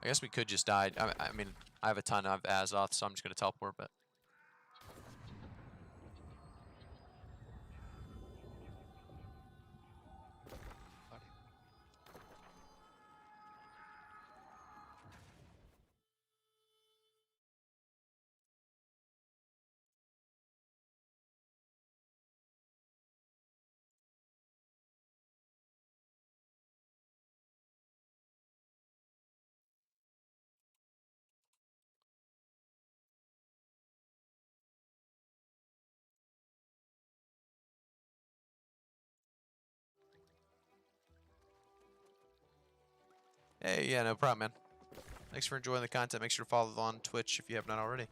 I guess we could just die. I mean, I have a ton of Azoth, so I'm just gonna teleport. But hey, yeah, no problem, man. Thanks for enjoying the content. Make sure to follow on Twitch if you have not already.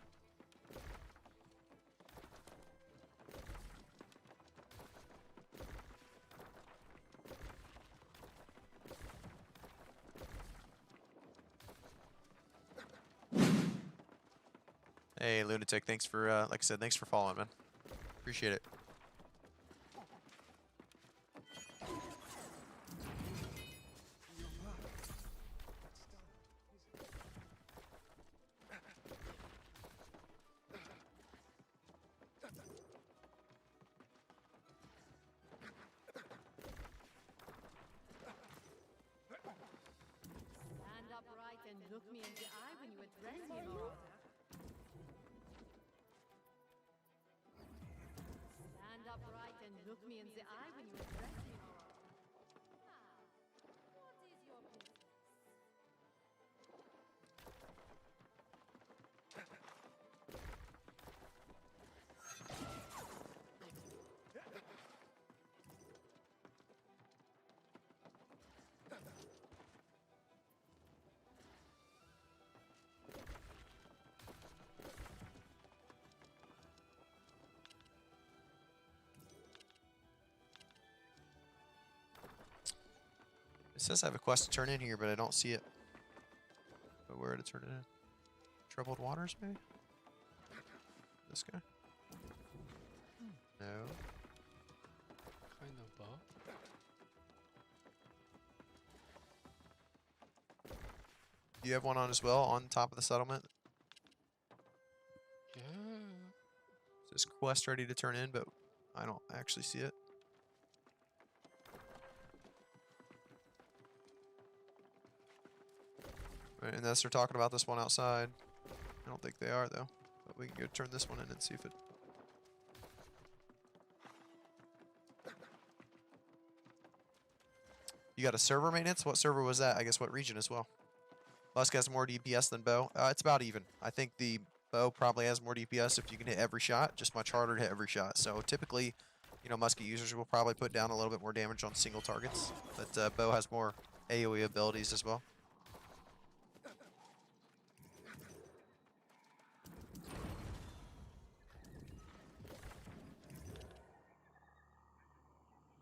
Hey, Lunatic, thanks for, like I said, thanks for following, man. Appreciate it. Stand upright and look me in the eye when you address me, Marauder. Stand upright and look me in the eye when you address me, Marauder. What is your business? It says I have a quest to turn in here, but I don't see it. But where to turn it in? Troubled waters, maybe? This guy? No. Kind of bug. You have one on as well, on top of the settlement? Yeah. Is this quest ready to turn in, but I don't actually see it. Right, unless they're talking about this one outside. I don't think they are, though. But we can go turn this one in and see if it... You got a server maintenance? What server was that? I guess what region as well? Musk has more DPS than Bow. It's about even. I think the Bow probably has more DPS if you can hit every shot. Just much harder to hit every shot. So typically, you know, musket users will probably put down a little bit more damage on single targets. But Bow has more AoE abilities as well.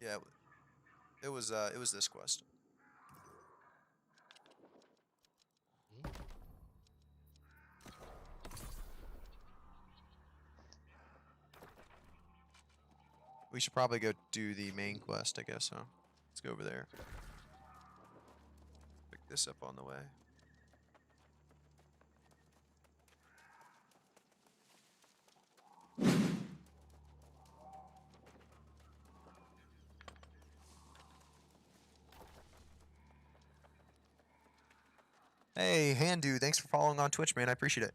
Yeah, it was this quest. We should probably go do the main quest, I guess, huh? Let's go over there. Pick this up on the way. Hey, Handu, thanks for following on Twitch, man. I appreciate it.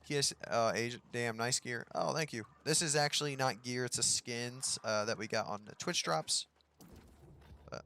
Kiss, agent, damn, nice gear. Oh, thank you. This is actually not gear, it's a skins that we got on the Twitch drops. But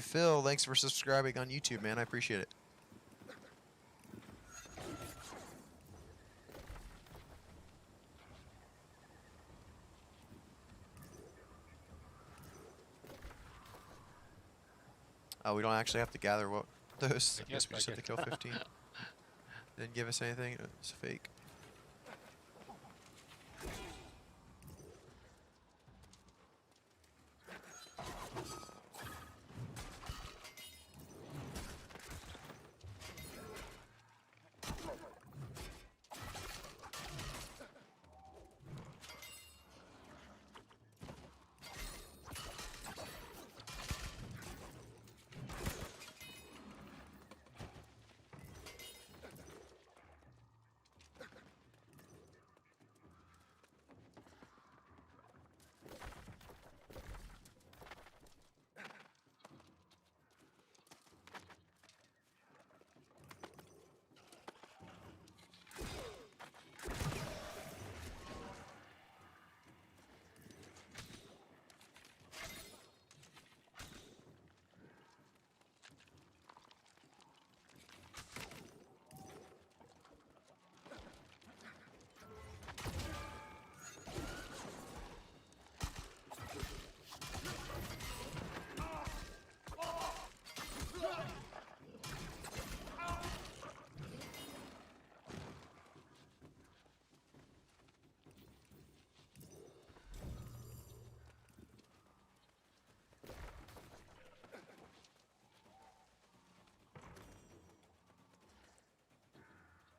Phil. Thanks for subscribing on YouTube, man. I appreciate it. Oh, we don't actually have to gather what those. I guess we just have to kill 15. Didn't give us anything. It's fake.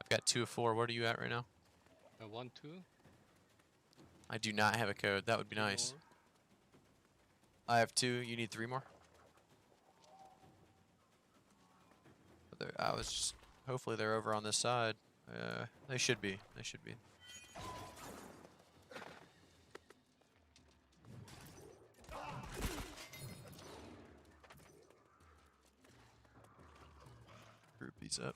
I've got 2 of 4. What are you at right now? 1, 2. I do not have a code. That would be nice. I have 2. You need 3 more? I was just, hopefully they're over on this side. They should be. They should be. Group these up.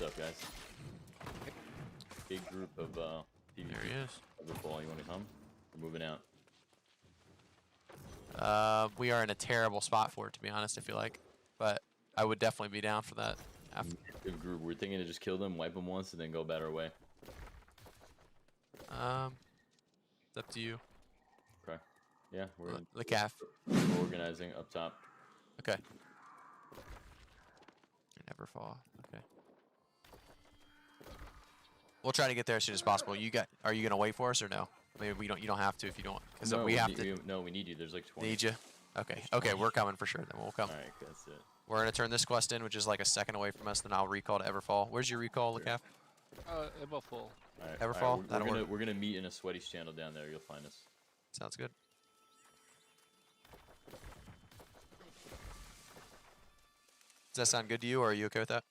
What's up, guys? Big group of PvP. There he is. Everfall, you want to come? We're moving out. We are in a terrible spot for it, to be honest, I feel like. But I would definitely be down for that. Big group. We're thinking to just kill them, wipe them once, and then go about our way. It's up to you. Okay. Yeah, we're the calf. We're organizing up top. Okay. Never fall. Okay. We'll try to get there as soon as possible. Are you gonna wait for us or no? Maybe we don't. You don't have to if you don't. Because No, we have to. No, we need you. There's like 20. Need you? Okay. Okay, we're coming for sure. Then we'll come. All right, that's it. We're gonna turn this quest in, which is like a second away from us. Then I'll recall to Everfall. Where's your recall, Lacaf? Everfall. All right, Everfall? all right, That'll work. we're gonna meet in a sweaty channel down there. You'll find us. Sounds good. Does that sound good to you, or are you okay with that?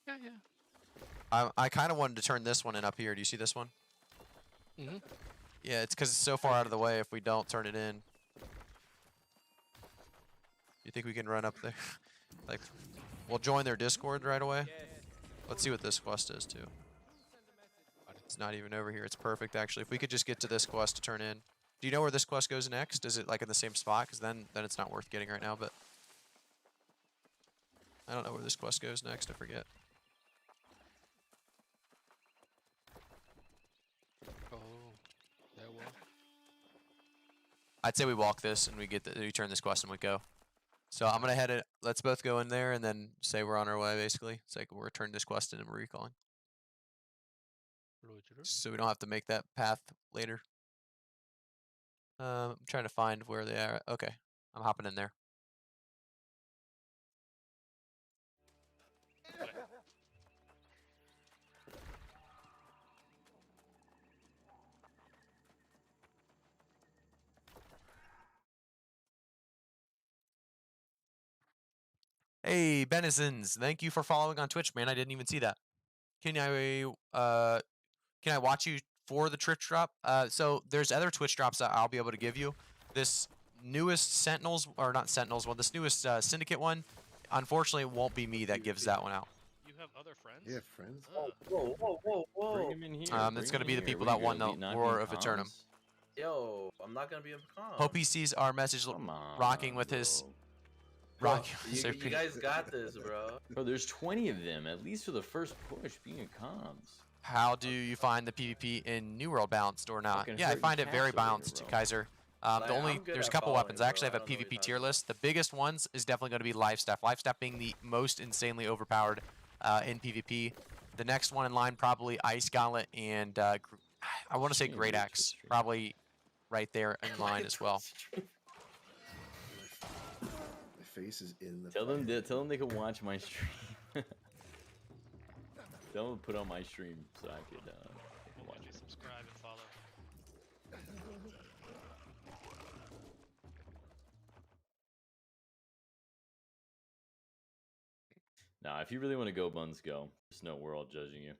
Yeah, yeah. I kind of wanted to turn this one in up here. Do you see this one? Mm-hmm. Yeah, it's because it's so far out of the way if we don't turn it in. You think we can run up there? Like, we'll join their Discord right away. Let's see what this quest is, too. It's not even over here. It's perfect, actually. If we could just get to this quest to turn in. Do you know where this quest goes next? Is it, like, in the same spot? Because then it's not worth getting right now, but... I don't know where this quest goes next. I forget. Oh, yeah, well. I'd say we walk this and we turn this quest and we go. So I'm gonna head it. Let's both go in there and then say we're on our way. Basically, it's like we're turning this quest in and we're recalling. So we don't have to make that path later. I'm trying to find where they are. Okay, I'm hopping in there. Hey, Benisons, thank you for following on Twitch, man. I didn't even see that. Can I watch you for the Twitch drop? So there's other Twitch drops that I'll be able to give you. This newest Sentinels, or not Sentinels one, this newest Syndicate one, unfortunately, it won't be me that gives that one out. You have other friends? Yeah, friends. Whoa. Bring him in here. It's bring going to him be in the here. people What that are won you the gonna not be War in of Eternum. comms? Yo, I'm not gonna be in calm. Hope he sees our message rocking with his... Bro, Rocking with you his guys got this, bro. Bro, there's 20 of them, at least for the first push, being in comms. How do you find the PvP in New World balanced or not? Fucking Yeah, I hurting find it very cats over here, balanced, bro. Kaiser. Like, The only I'm good there's a at couple following, weapons. I actually bro. have I a don't know what you're PvP tier talking list. The biggest ones is definitely going to be Life Staff. Life Staff being the most insanely overpowered in PvP. The next one in line probably Ice Gauntlet and I want to say Shame Great on Axe, probably right there in line as well. My face is in the. Tell them they can watch my stream. Tell them to put on my stream so I could watch it. Subscribe and follow. Nah, if you really want to go, Buns, go. Just know we're all judging you.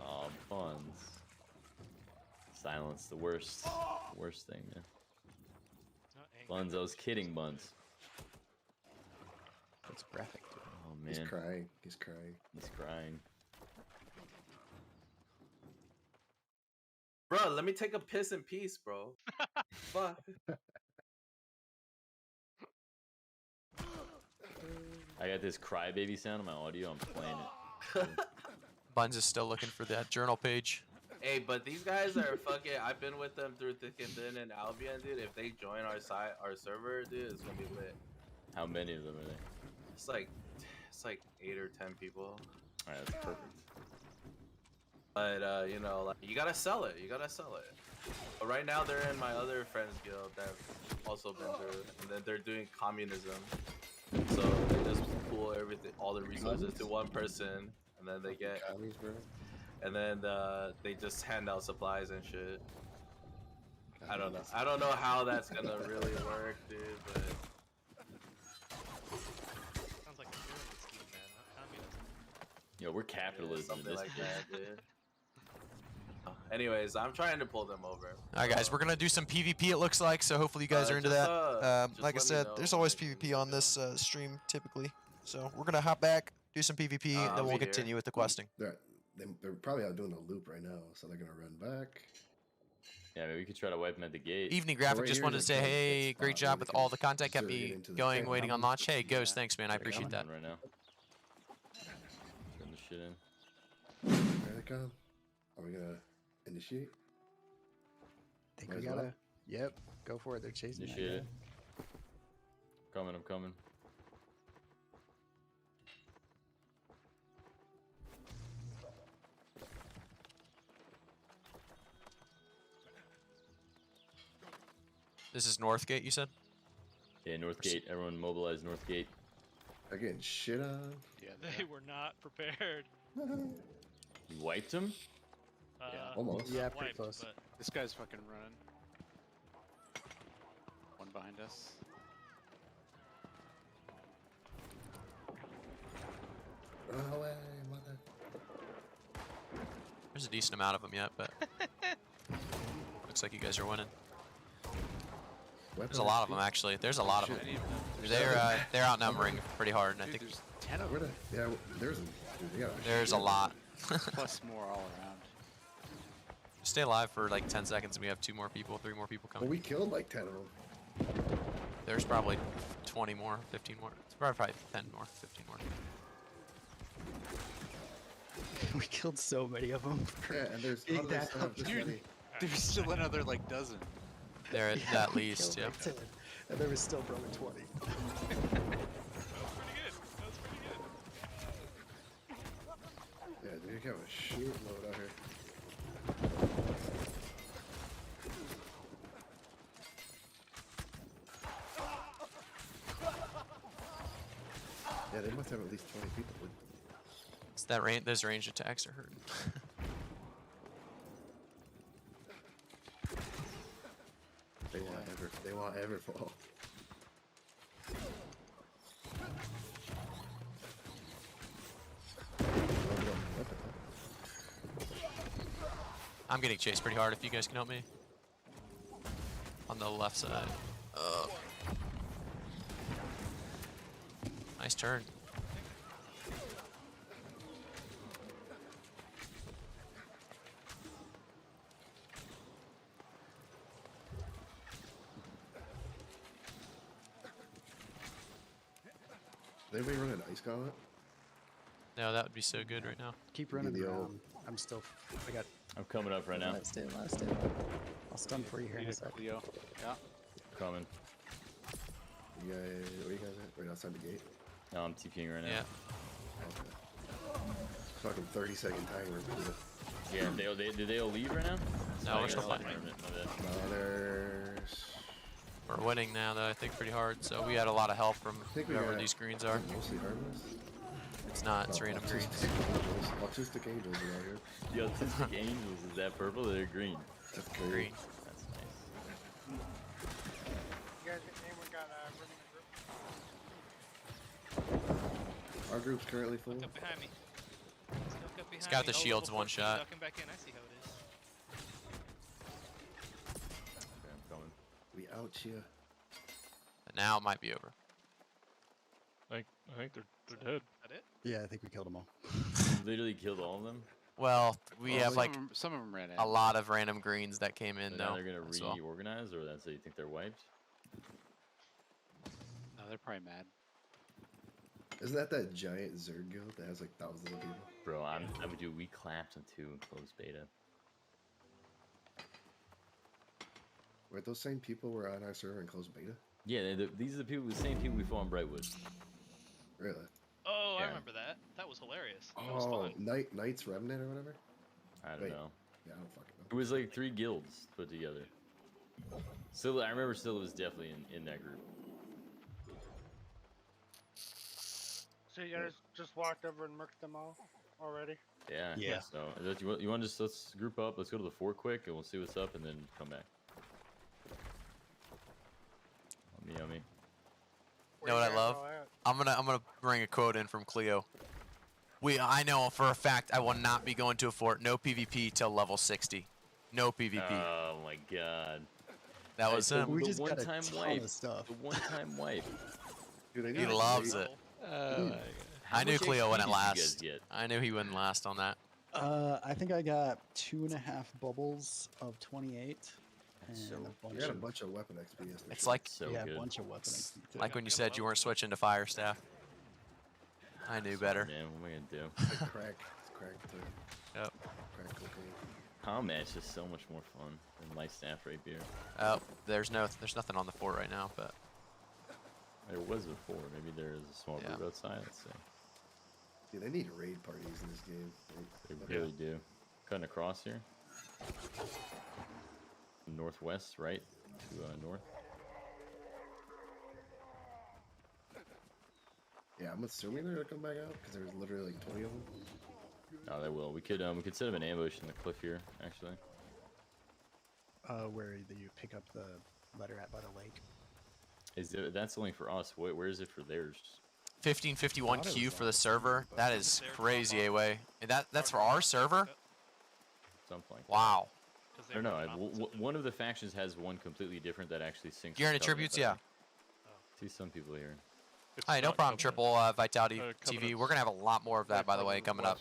Aw, Buns. Silence, the worst thing, man. Buns, I was kidding, Buns. That's graphic. Oh, man. He's crying. He's crying. He's crying. Bro, let me take a piss in peace, bro. Fuck. I got this crybaby sound on my audio. I'm playing it. Buns is still looking for that journal page. Hey, but these guys are fucking. I've been with them through thick and thin in Albion, dude. If they join our server, dude, it's gonna be lit. How many of them are there? It's like 8 or 10 people. Alright, that's perfect. But you know, like you gotta sell it. You gotta sell it. But right now they're in my other friends guild that I've also been through, and then they're doing communism. So they just pool everything, all the resources to one person, and then they get. And then they just hand out supplies and shit. I don't know. I don't know how that's gonna really work, dude. But Sounds like a pyramid scheme, man. Not communism. Yo, we're capitalism. something This like that, dude. Anyways, I'm trying to pull them over. All right, guys, we're gonna do some PvP. It looks like, so hopefully you guys are into just, that. just Like I let me said, know there's always PvP on this stream typically, so we're gonna hop back, do some PvP, and I'll then we'll be here. continue with the questing. They're probably out doing a loop right now, so they're gonna run back. Yeah, maybe we could try to wipe them at the gate. Evening Graphic right just here wanted to is say, a good hey, spot great where job we with can all the content, kept zone it me into the going, thing. waiting on launch. Hey, Ghost, thanks, man, I appreciate that. Right now. Turn the shit in. There they come. Are we gonna initiate? I think Might we as well. gotta. Yep, go for it. They're chasing that Initiate guy. it. I'm coming. This is Northgate, you said? Yeah, North Gate. Everyone mobilize North Gate. They're getting shit on. Yeah, they were not prepared. You wiped them? Almost. Yeah, not pretty wiped, close. But This guy's fucking running. One behind us. Run away, mother. There's a decent amount of them yet, but looks like you guys are winning. There's a lot of them actually. There's a lot of them. They're outnumbering pretty hard, and I think There's 10 of them. Yeah, there's. Dude, they got there's a lot. Plus more all around. Stay alive for like 10 seconds, and we have 3 more people Well, coming. we killed like 10 of them. There's probably 20 more, 15 more. It's probably 10 more, 15 more. We killed so many of them. Yeah, and there's how do they still have this Dude, many? there's still another like dozen. They're at at we least, killed yeah. like 10, and there was still probably 20. that was pretty good. That was pretty good. Yeah, dude, you got a shoot load out here. Yeah, they must have at least 20 people. It's that those range attacks are hurting. They want Everfall. I'm getting chased pretty hard if you guys can help me. On the left side. Nice turn. Did anybody run an ice gauntlet? No, that would be so good right now. Keep running around. I'm still. I got. I'm coming up right now. Stay alive. Stay alive. I'll stun for you here in a sec. Leo. Yeah. Coming. Yeah, where you guys at? Right outside the gate? No, I'm TPing right now. Yeah. Okay. Fucking 30-second timer. Yeah, did they all leave right now? No, we're still playing. playing. Mothers. We're winning now, though, I think, pretty hard. So we had a lot of help from whoever these greens are. Mostly harmless. It's not. It's random greens. Autistic angels around here. The autistic angels, is that purple or they're green? That's green. That's nice. You guys, anyone got running a group? Our group's currently full. Look up behind me. Look up behind He's got me. the Oh, shields level one 14, shot. ducking back in. I see how it is. Okay, I'm coming. We out here. But now it might be over. I think they're dead. That it? Yeah, I think we killed them all. Literally killed all of them. Well, we have like some of them ran a lot of random greens that came in, So though. now they're gonna as well. reorganize, or that's how you think they're wiped? No, they're probably mad. Isn't that giant Zerg guild that has like thousands of people? Bro, I would do. We clapped them too in closed beta. Wait, those same people were on our server in closed beta? Yeah, these are the same people we fought in Brightwood. Really? Oh, Yeah. I remember that. That was hilarious. That was Oh, fun. Knights Remnant or whatever? I don't Wait. know. Yeah, I don't fucking know. It was like 3 guilds put together. Scylla, I remember Scylla was definitely in that group. So you guys just walked over and murked them all already? Yeah. Yeah. So you want to just let's group up. Let's go to the fort quick, and we'll see what's up, and then come back. Yummy. You know what I love? I'm gonna bring a quote in from Cleo. I know for a fact I will not be going to a fort. No PvP till level 60. No PvP. Oh my god. That was him. We just got a one-time ton wipe. of stuff. The one-time wipe. Dude, He loves it. How I knew much Cleo XP wouldn't did you guys last. get? I knew he wouldn't last on that. I think I got 2.5 bubbles of 28. And so a You bunch got a of, bunch of weapon XP yesterday. It's like So yeah, good. a bunch of weapon XP too. like when you said you weren't switching to fire staff. I knew better. Man, what am I gonna do? It's crack. It's crack too. Yep. Crack cocaine. Combat's just so much more fun than light staff rapier. Oh, there's nothing on the fort right now, but There was before. Maybe there is a small Yeah. group outside. Let's see. Dude, they need raid parties in this game. They really do. Cutting across here. Northwest, right? To north. Yeah, I'm assuming they're gonna come back out because there's literally like 20 of them. Oh, they will. We could set up an ambush in the cliff here, actually. Where you pick up the letter at by the lake. That's only for us. Where is it for theirs? 1551 Q for the server. That is crazy, A-Way. And that's for our server? Something like Wow. I don't know. One of the factions has one completely different that actually syncs. Gear and with attributes, Covenant, yeah. I see some people here. Hi, no problem, Triple Vitality TV. We're gonna have a lot more of that, by the way, coming up.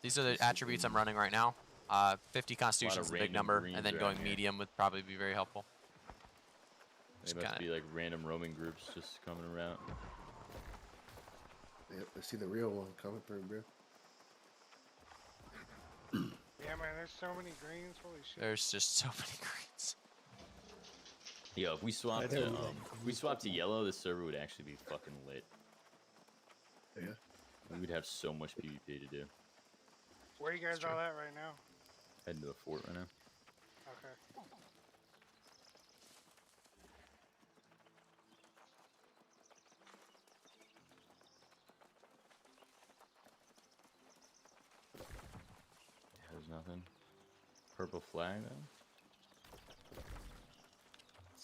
These are the attributes I'm running right now. 50 Constitution is a big random number, greens and then around going here. medium would probably be very helpful. They Just must kinda- be like random roaming groups just coming around. Yep, I see the real one coming through, bro. Yeah, man, there's so many greens. Holy shit. There's just so many greens. Yo, if we swap Yeah, to they're if we swap to yellow, this server would actually be fucking lit. Yeah. We would have so much PvP to do. Where you guys all at right now? Heading to a fort right now. Okay. Yeah, there's nothing. Purple flag though.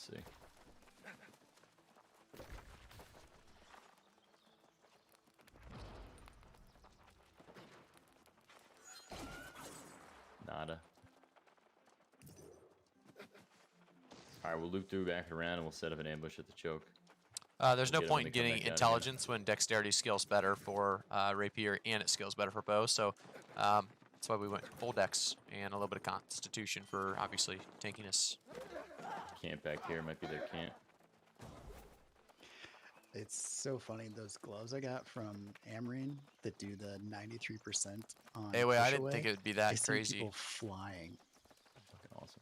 Let's see. Nada. Alright, we'll loop through back around and we'll set up an ambush at the choke. There's We'll no get 'em point when in they come getting back out again. intelligence when dexterity scales better for rapier and it scales better for bow. So that's why we went full dex and a little bit of constitution for obviously tankiness. Camp back here might be their camp. It's so funny, those gloves I got from Amarin that do the 93% on Hey, wait, I push didn't away, think it would be I that see crazy. people flying. Fucking awesome.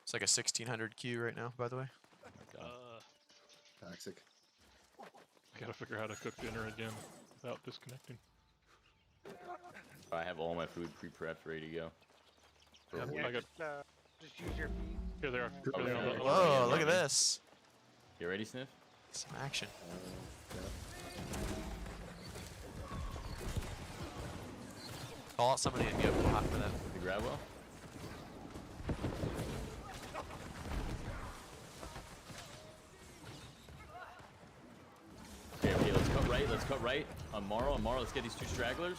It's like a 1600 Q right now, by the way. Toxic. I gotta figure out how to cook dinner again without disconnecting. I have all my food pre-prepped, ready to go. For a week. I got. Just use your feet. Here they are. Oh, Here they are. yeah. Whoa, look at this. You ready, Sniff? Some action. Call out somebody and go hot for them. The grab well? Okay, let's cut right. Let's cut right. On Morrow, let's get these two stragglers.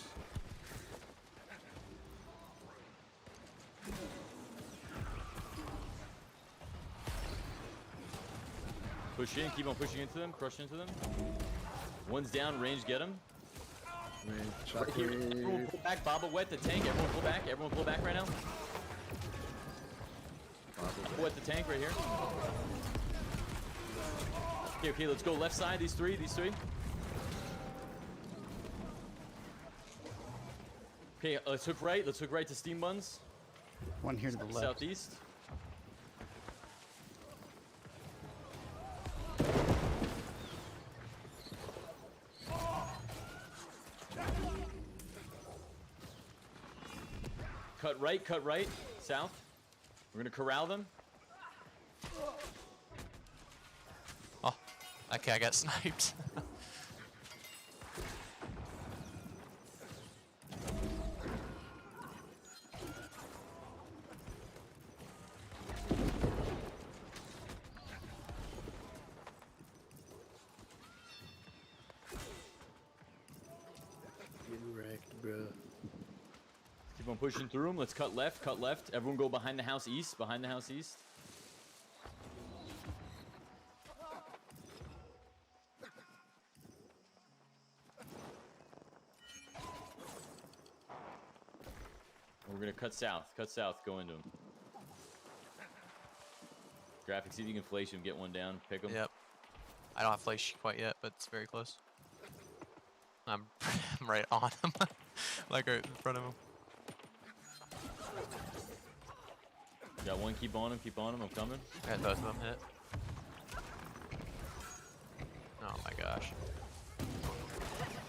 Push in, keep on pushing into them, crush into them. One's down, range, get him. Right here. Everyone pull back, Baba wet the tank. Everyone pull back right now. Wet the tank right here. Okay, let's go left side, these three. Okay, let's hook right to Steam Buns. One here to the left. Southeast. Cut right, south. We're gonna corral them. Oh, okay, I got sniped. Getting wrecked, bro. Keep on pushing through them. Let's cut left. Everyone go behind the house east. We're gonna cut south, go into them. Graphics, see if you can flash him, get one down, pick him. Yep. I don't have flash quite yet, but it's very close. I'm right on him. Like right in front of him. Got one, keep on him, I'm coming. Got both of them hit. Oh my gosh.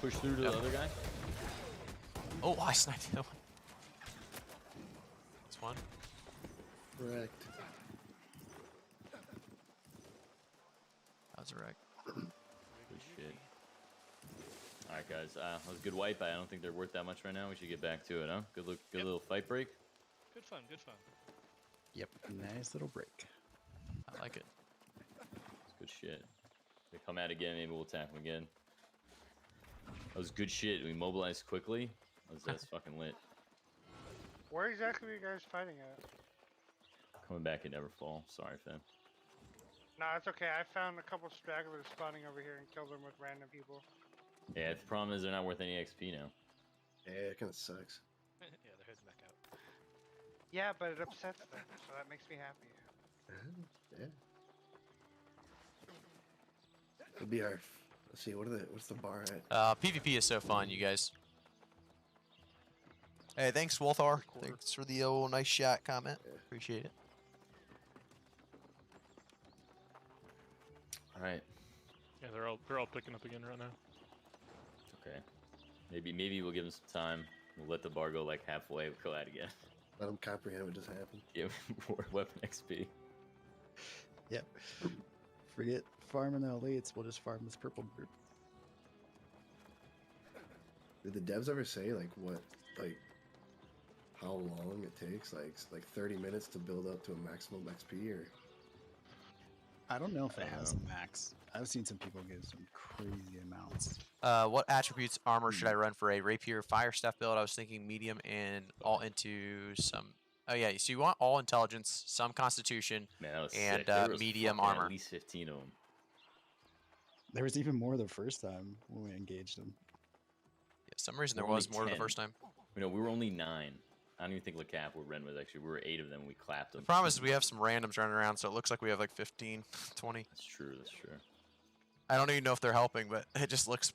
Push through to the other guy. Oh, I sniped the other one. That's one. Wrecked. That was a wreck. Good shit. Alright guys, that was a good wipe. I don't think they're worth that much right now. We should get back to it, huh? Good little fight break. Good fun. Yep, nice little break. I like it. It's good shit. If they come out again, maybe we'll attack them again. That was good shit. We mobilized quickly. That's fucking lit. Where exactly were you guys fighting at? Coming back at Neverfall. Sorry, fam. Nah, it's okay. I found a couple stragglers spawning over here and killed them with random people. Yeah, the problem is they're not worth any XP now. Yeah, it kind of sucks. Yeah, they're heading back out. Yeah, but it upsets them, so that makes me happy. Yeah. It'll be our. Let's see. What's the bar at? PvP is so fun, you guys. Hey, thanks, Wolthar. Thanks for the old nice shot comment. Appreciate it. All right. Yeah, they're all picking up again right now. Okay. Maybe we'll give them some time. We'll let the bar go like halfway. We'll kill that again. Let them comprehend what just happened. Yeah, more weapon XP. Yep. Forget farming the elites. We'll just farm this purple group. Did the devs ever say how long it takes? Like 30 minutes to build up to a maximum XP, or I don't know if I it don't has know. a max. I've seen some people give some crazy amounts. What attributes armor should I run for a rapier fire staff build? I was thinking medium and all into some. Oh yeah, so you want all intelligence, some constitution, Man, that was and sick. There was medium fucking armor. at least 15 of them. There was even more the first time when we engaged them. Yeah, some reason We're there only was more the 10. first time. You know, we were only 9. I don't even think LeCap or Ren was actually. We were 8 of them. We clapped them. The problem is we have some randoms running around, so it looks like we have like 15, 20. That's true. That's true. I don't even know if they're helping, but it just looks.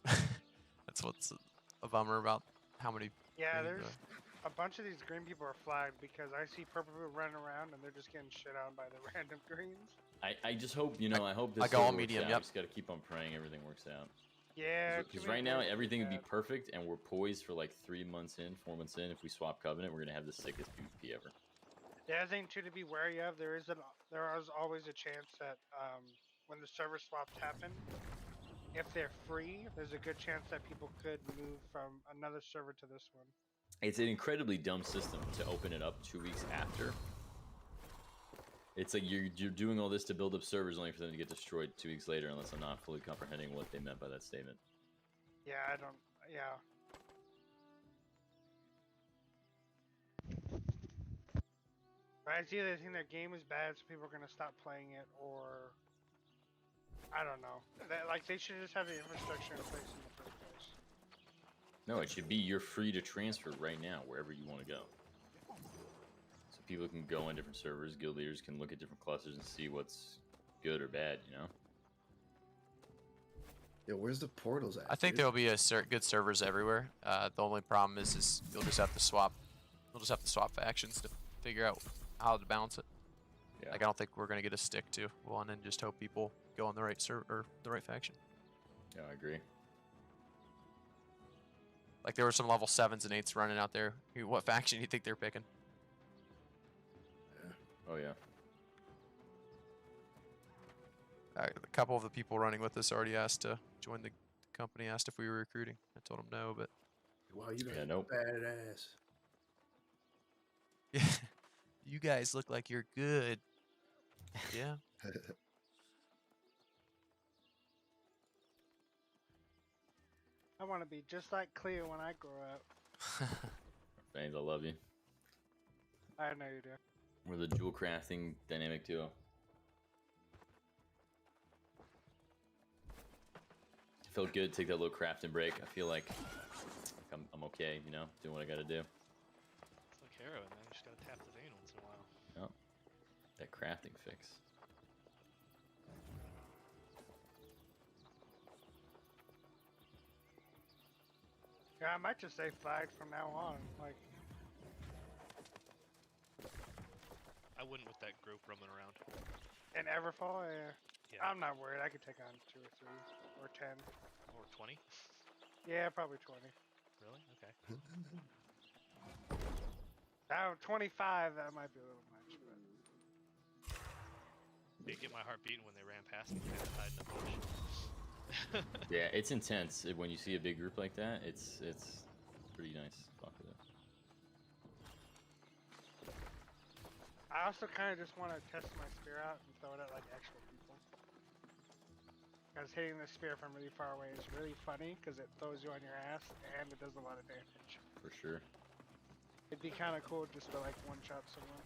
That's what's a bummer about how many. Yeah, green, there's a bunch of these green people are flagged because I see purple people running around and they're just getting shit on by the random greens. I just hope, you know, I hope this I go all server works medium, out. yep. We just got to keep on praying everything works out. Yeah, Because right now everything would be perfect, and we're poised for like 3 months in, 4 months in. If we swap Covenant, we're gonna have the sickest PvP ever. The other thing too to be wary of, there is always a chance that when the server swaps happen, if they're free, there's a good chance that people could move from another server to this one. It's an incredibly dumb system to open it up 2 weeks after. It's like you're doing all this to build up servers only for them to get destroyed 2 weeks later, unless I'm not fully comprehending what they meant by that statement. Yeah, I don't. Yeah. But it's either they think their game is bad, so people are gonna stop playing it, or I don't know. They should just have the infrastructure in place in the first place. No, it should be you're free to transfer right now wherever you want to go. So people can go on different servers, guild leaders can look at different clusters and see what's good or bad, you know? Yo, where's the portals at? I think dude? there will be good servers everywhere. The only problem is you'll just have to swap. You'll just have to swap factions to figure out how to balance it. Yeah. Like I don't think we're gonna get a stick to one and just hope people go on the right server or the right faction. Yeah, I agree. Like there were some level 7s and 8s running out there. What faction do you think they're picking? Oh yeah. A couple of the people running with us already asked to join the company. Asked if we were recruiting. I told them no, but Wow, you guys Yeah, nope. badass. yeah, you guys look like you're good. Yeah. I want to be just like Cleo when I grow up. Thanks, I love you. I know you do. We're the jewel crafting dynamic duo. Felt good to take that little crafting break. I feel like I'm okay, you know, doing what I gotta do. It's like heroin, man. You just gotta tap the vein once in a while. Yep. That crafting fix. Yeah, I might just say flagged from now on. Like, I wouldn't with that group roaming around. in Everfall, Yeah. I'm not worried. I could take on 2 or 3 or 10. Or 20? Yeah, probably 20. Really? Okay. Now 25, that might be a little much, but They get my heart beating when they ran past me and hide in the bush. Yeah, it's intense when you see a big group like that. It's pretty nice. Fuck with it. I also kind of just want to test my spear out and throw it at like actual people. Because hitting the spear from really far away is really funny because it throws you on your ass and it does a lot of damage. For sure. It'd be kind of cool just to like one-shot someone.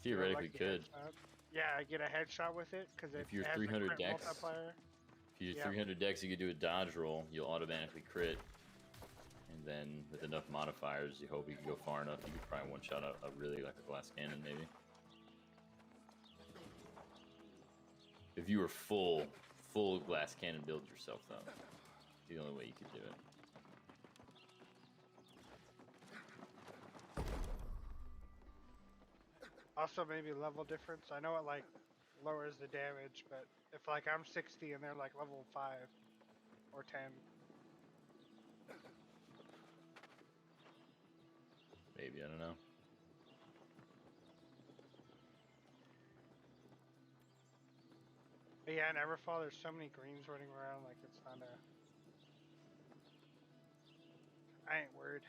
Theoretically Like the could. headshot. Yeah, get a headshot with it because it If you're has the 300 crit dex, multiplier. if you're Yeah. 300 dex, you could do a dodge roll. You'll automatically crit. And then with enough modifiers, you hope you can go far enough. You could probably one-shot a really like a glass cannon, maybe. If you were full glass cannon build yourself, though, the only way you could do it. Also, maybe level difference. I know it like lowers the damage, but if like I'm 60 and they're like level 5 or 10. Maybe, I don't know. But yeah, in Everfall, there's so many greens running around, like it's not a. I ain't worried.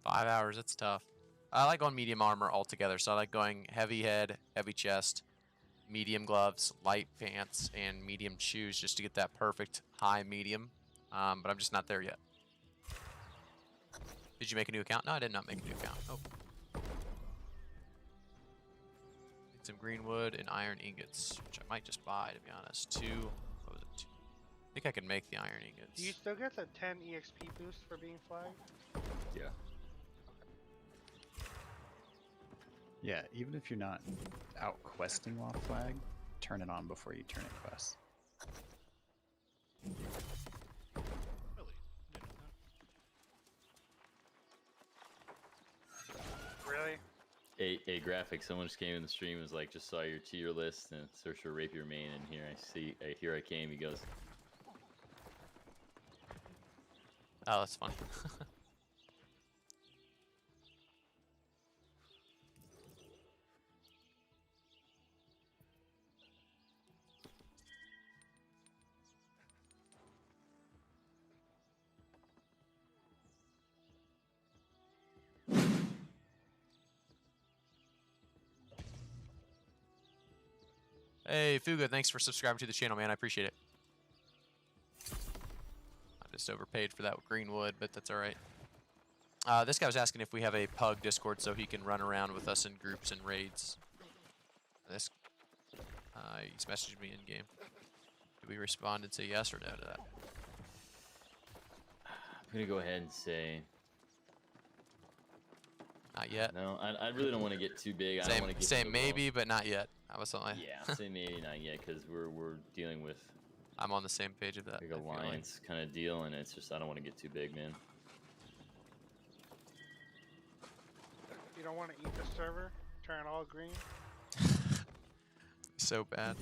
5 hours, that's tough. I like going medium armor altogether, so I like going heavy head, heavy chest, medium gloves, light pants, and medium shoes just to get that perfect high medium. But I'm just not there yet. Did you make a new account? No, I did not make a new account. Oh. Need some green wood and iron ingots, which I might just buy, to be honest. What was it? 2. I think I can make the iron ingots. Do you still get the 10 EXP boost for being flagged? Yeah. Yeah, even if you're not out questing while flag, turn it on before you turn in quests. Really? A graphic. Someone just came in the stream and was like, just saw your tier list and search for Rapier main, and here I came. He goes, Oh, that's funny. Hey, Fuga, thanks for subscribing to the channel, man. I appreciate it. I just overpaid for that greenwood, but that's all right. This guy was asking if we have a pug Discord so he can run around with us in groups and raids. He's messaged me in game. Do we respond and say yes or no to that? I'm gonna go ahead and say not yet. No, I really don't want to get too big. I don't want to get say to the maybe, but not yet. I was something. Yeah, say maybe not yet because we're dealing with. I'm on the same page of that. Like alliance kind of deal, and it's just I don't want to get too big, man. You don't want to eat the server? Turn all green? So bad.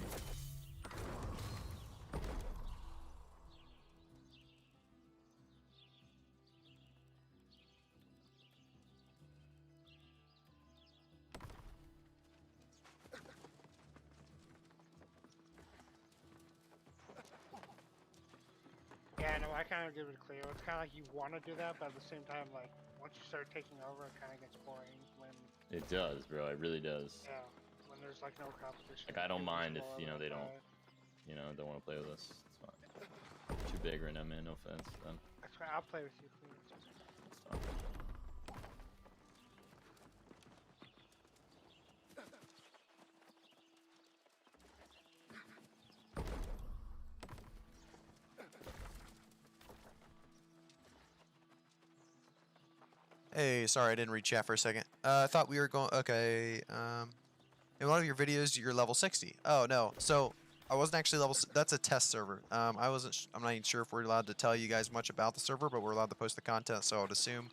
Yeah, no, I kind of give it a clear. It's kind of like you want to do that, but at the same time, like, once you start taking over, it kind of gets boring when... It does, bro. It really does. Yeah, when there's, like, no competition. Like, I don't people mind if, just you know, go they over don't, it. you know, don't want to play with us. It's fine. Too big right now, man. No offense. Then. That's right, I'll play with you, please. It's fine. Hey, sorry, I didn't read chat for a second. I thought we were going. Okay. In one of your videos, you're level 60. Oh no. So I wasn't actually level. That's a test server. I wasn't. I'm not even sure if we're allowed to tell you guys much about the server, but we're allowed to post the content. So I would assume,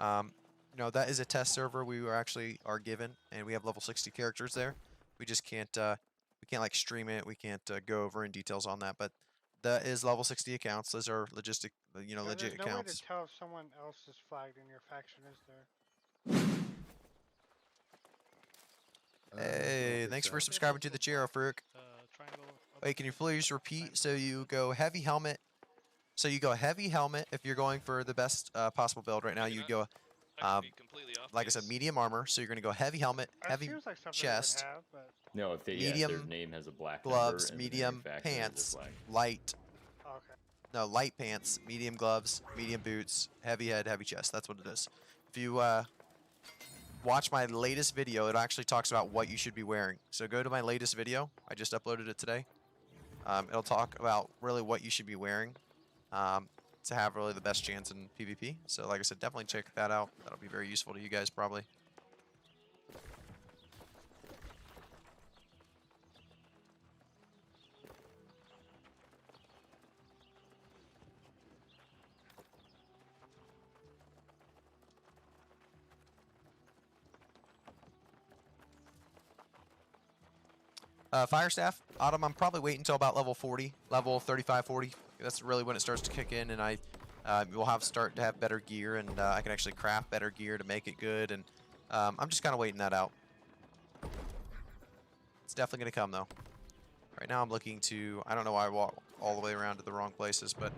you know, that is a test server. We were actually are given, and we have level 60 characters there. We just can't. We can't like stream it. We can't go over in details on that. But that is level 60 accounts. Those are legit There's accounts. no way to tell if someone else is flagged in your faction, is there? Hey, thanks for subscribing to the channel, Fruik. Wait, can you please repeat? So you go heavy helmet. So you go heavy helmet if you're going for the best possible build right now. You go, like I said, medium armor. So you're going to go heavy helmet, heavy chest, No, if they medium their name has a black gloves, number and the medium manufacturer has a pants, black. light. Okay. No, light pants, medium gloves, medium boots, heavy head, heavy chest. That's what it is. If you watch my latest video, it actually talks about what you should be wearing. So go to my latest video. I just uploaded it today. It'll talk about really what you should be wearing to have really the best chance in PvP. So like I said, definitely check that out. That'll be very useful to you guys probably. Fire Staff, Autumn, I'm probably waiting until about level 40, level 35, 40. That's really when it starts to kick in, and I will start to have better gear, and I can actually craft better gear to make it good, and I'm just kind of waiting that out. It's definitely going to come, though. Right now I'm looking to, I don't know why I walk all the way around to the wrong places, but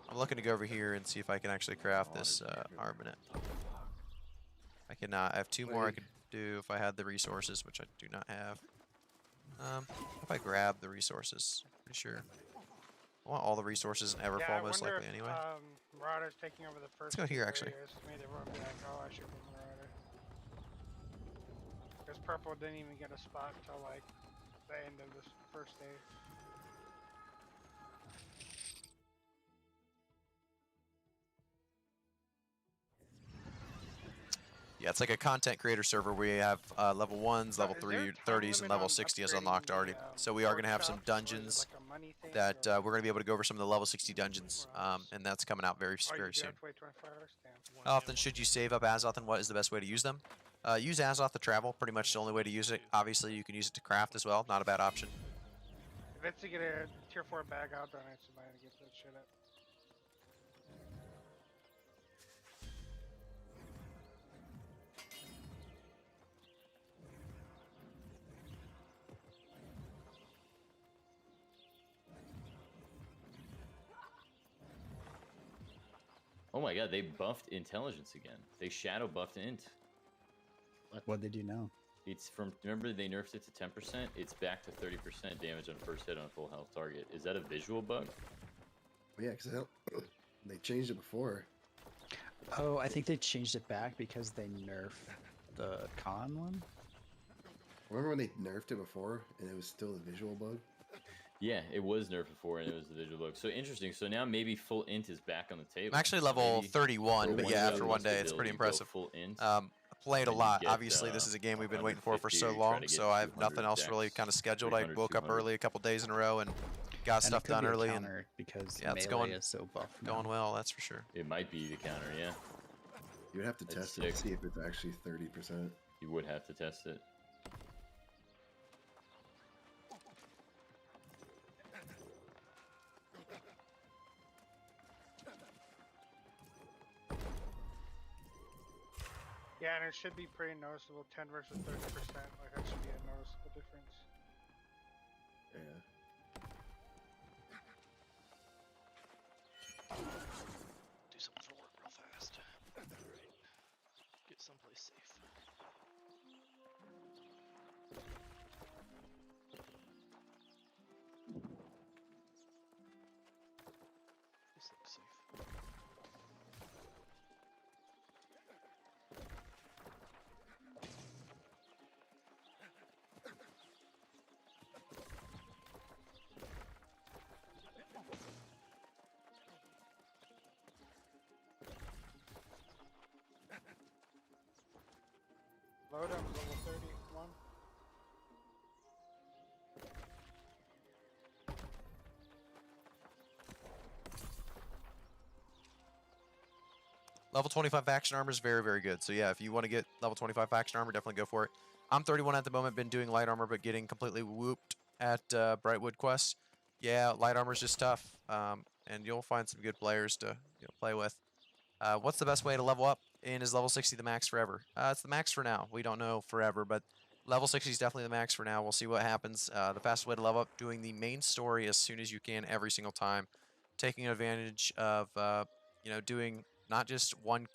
I'm looking to go over here and see if I can actually craft this armament. I cannot. I have 2 more I could do if I had the resources, which I do not have. If I grab the resources, pretty sure. I want all the resources in Everfall, most likely, anyway. Marauder's taking over the first. Let's go here, actually. Areas, made everyone be like, oh, I should go Marauder. Because Purple didn't even get a spot until like the end of this first day. Yeah, it's like a content creator server where you have level 1s, level 30s, and level 60 is unlocked already. So we are going to have some dungeons that we're going to be able to go over some of the level 60 dungeons, and that's coming out very soon. How often should you save up Azoth, and what is the best way to use them? Use Azoth to travel, pretty much the only way to use it. Obviously, you can use it to craft as well, not a bad option. If it's to get a tier 4 bag out, don't need somebody to get that shit up. Oh my god, they buffed intelligence again. They shadow buffed int. What'd they do now? It's from, remember they nerfed it to 10%? It's back to 30% damage on first hit on a full health target. Is that a visual bug? Yeah, because they changed it before. Oh, I think they changed it back because they nerfed the con one. Remember when they nerfed it before and it was still a visual bug? Yeah, it was nerfed before and it was the visual bug. So interesting. So now maybe full int is back on the table. I'm actually level 31, but yeah, after one day, it's pretty impressive. Full int. Played a lot. Obviously, this is a game we've been waiting for so long, so I have nothing else really kind of scheduled. I woke up early a couple days in a row and got stuff done early. And because yeah, it's going is so buff going well, that's for sure. It might be the counter, yeah. You would have to test it to see if it's actually 30%. You would have to test it. Yeah, and it should be pretty noticeable, 10 versus 30%. Like, that should be a noticeable difference. Yeah. Do something for work real fast. Alright. Get someplace safe. This looks safe. Load up level 31. Level 25 faction armor is very, very good. So yeah, if you want to get level 25 faction armor, definitely go for it. I'm 31 at the moment, been doing light armor, but getting completely whooped at Brightwood Quest. Yeah, light armor is just tough, and you'll find some good players to play with. What's the best way to level up? And is level 60 the max forever? It's the max for now. We don't know forever, but level 60 is definitely the max for now. We'll see what happens. The fastest way to level up, doing the main story as soon as you can every single time. Taking advantage of, doing not just one,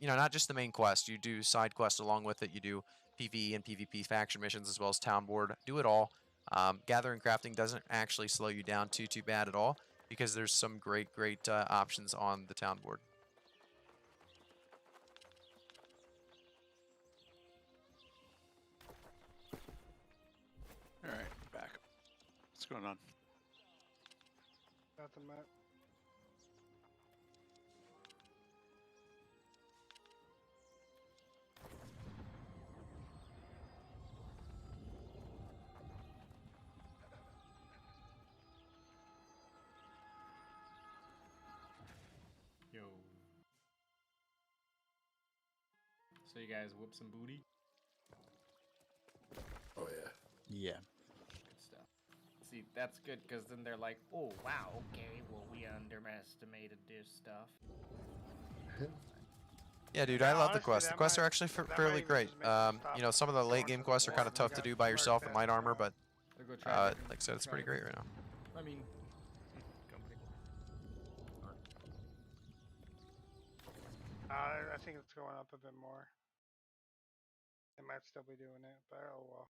not just the main quest. You do side quests along with it. You do PvE and PvP faction missions as well as town board. Do it all. Gathering crafting doesn't actually slow you down too bad at all because there's some great options on the town board. Alright, back. What's going on? Nothing, Matt. Yo. So you guys whip some booty? Oh yeah. Yeah. Good stuff. See, that's good because then they're like, oh wow, okay, well we underestimated this stuff. Yeah, dude, I love the quests. The quests are actually fairly great. Some of the late game quests are kind of tough to do by yourself in light armor, but like I said, it's pretty great right now. I mean, I think it's going up a bit more. They might still be doing it, but oh well.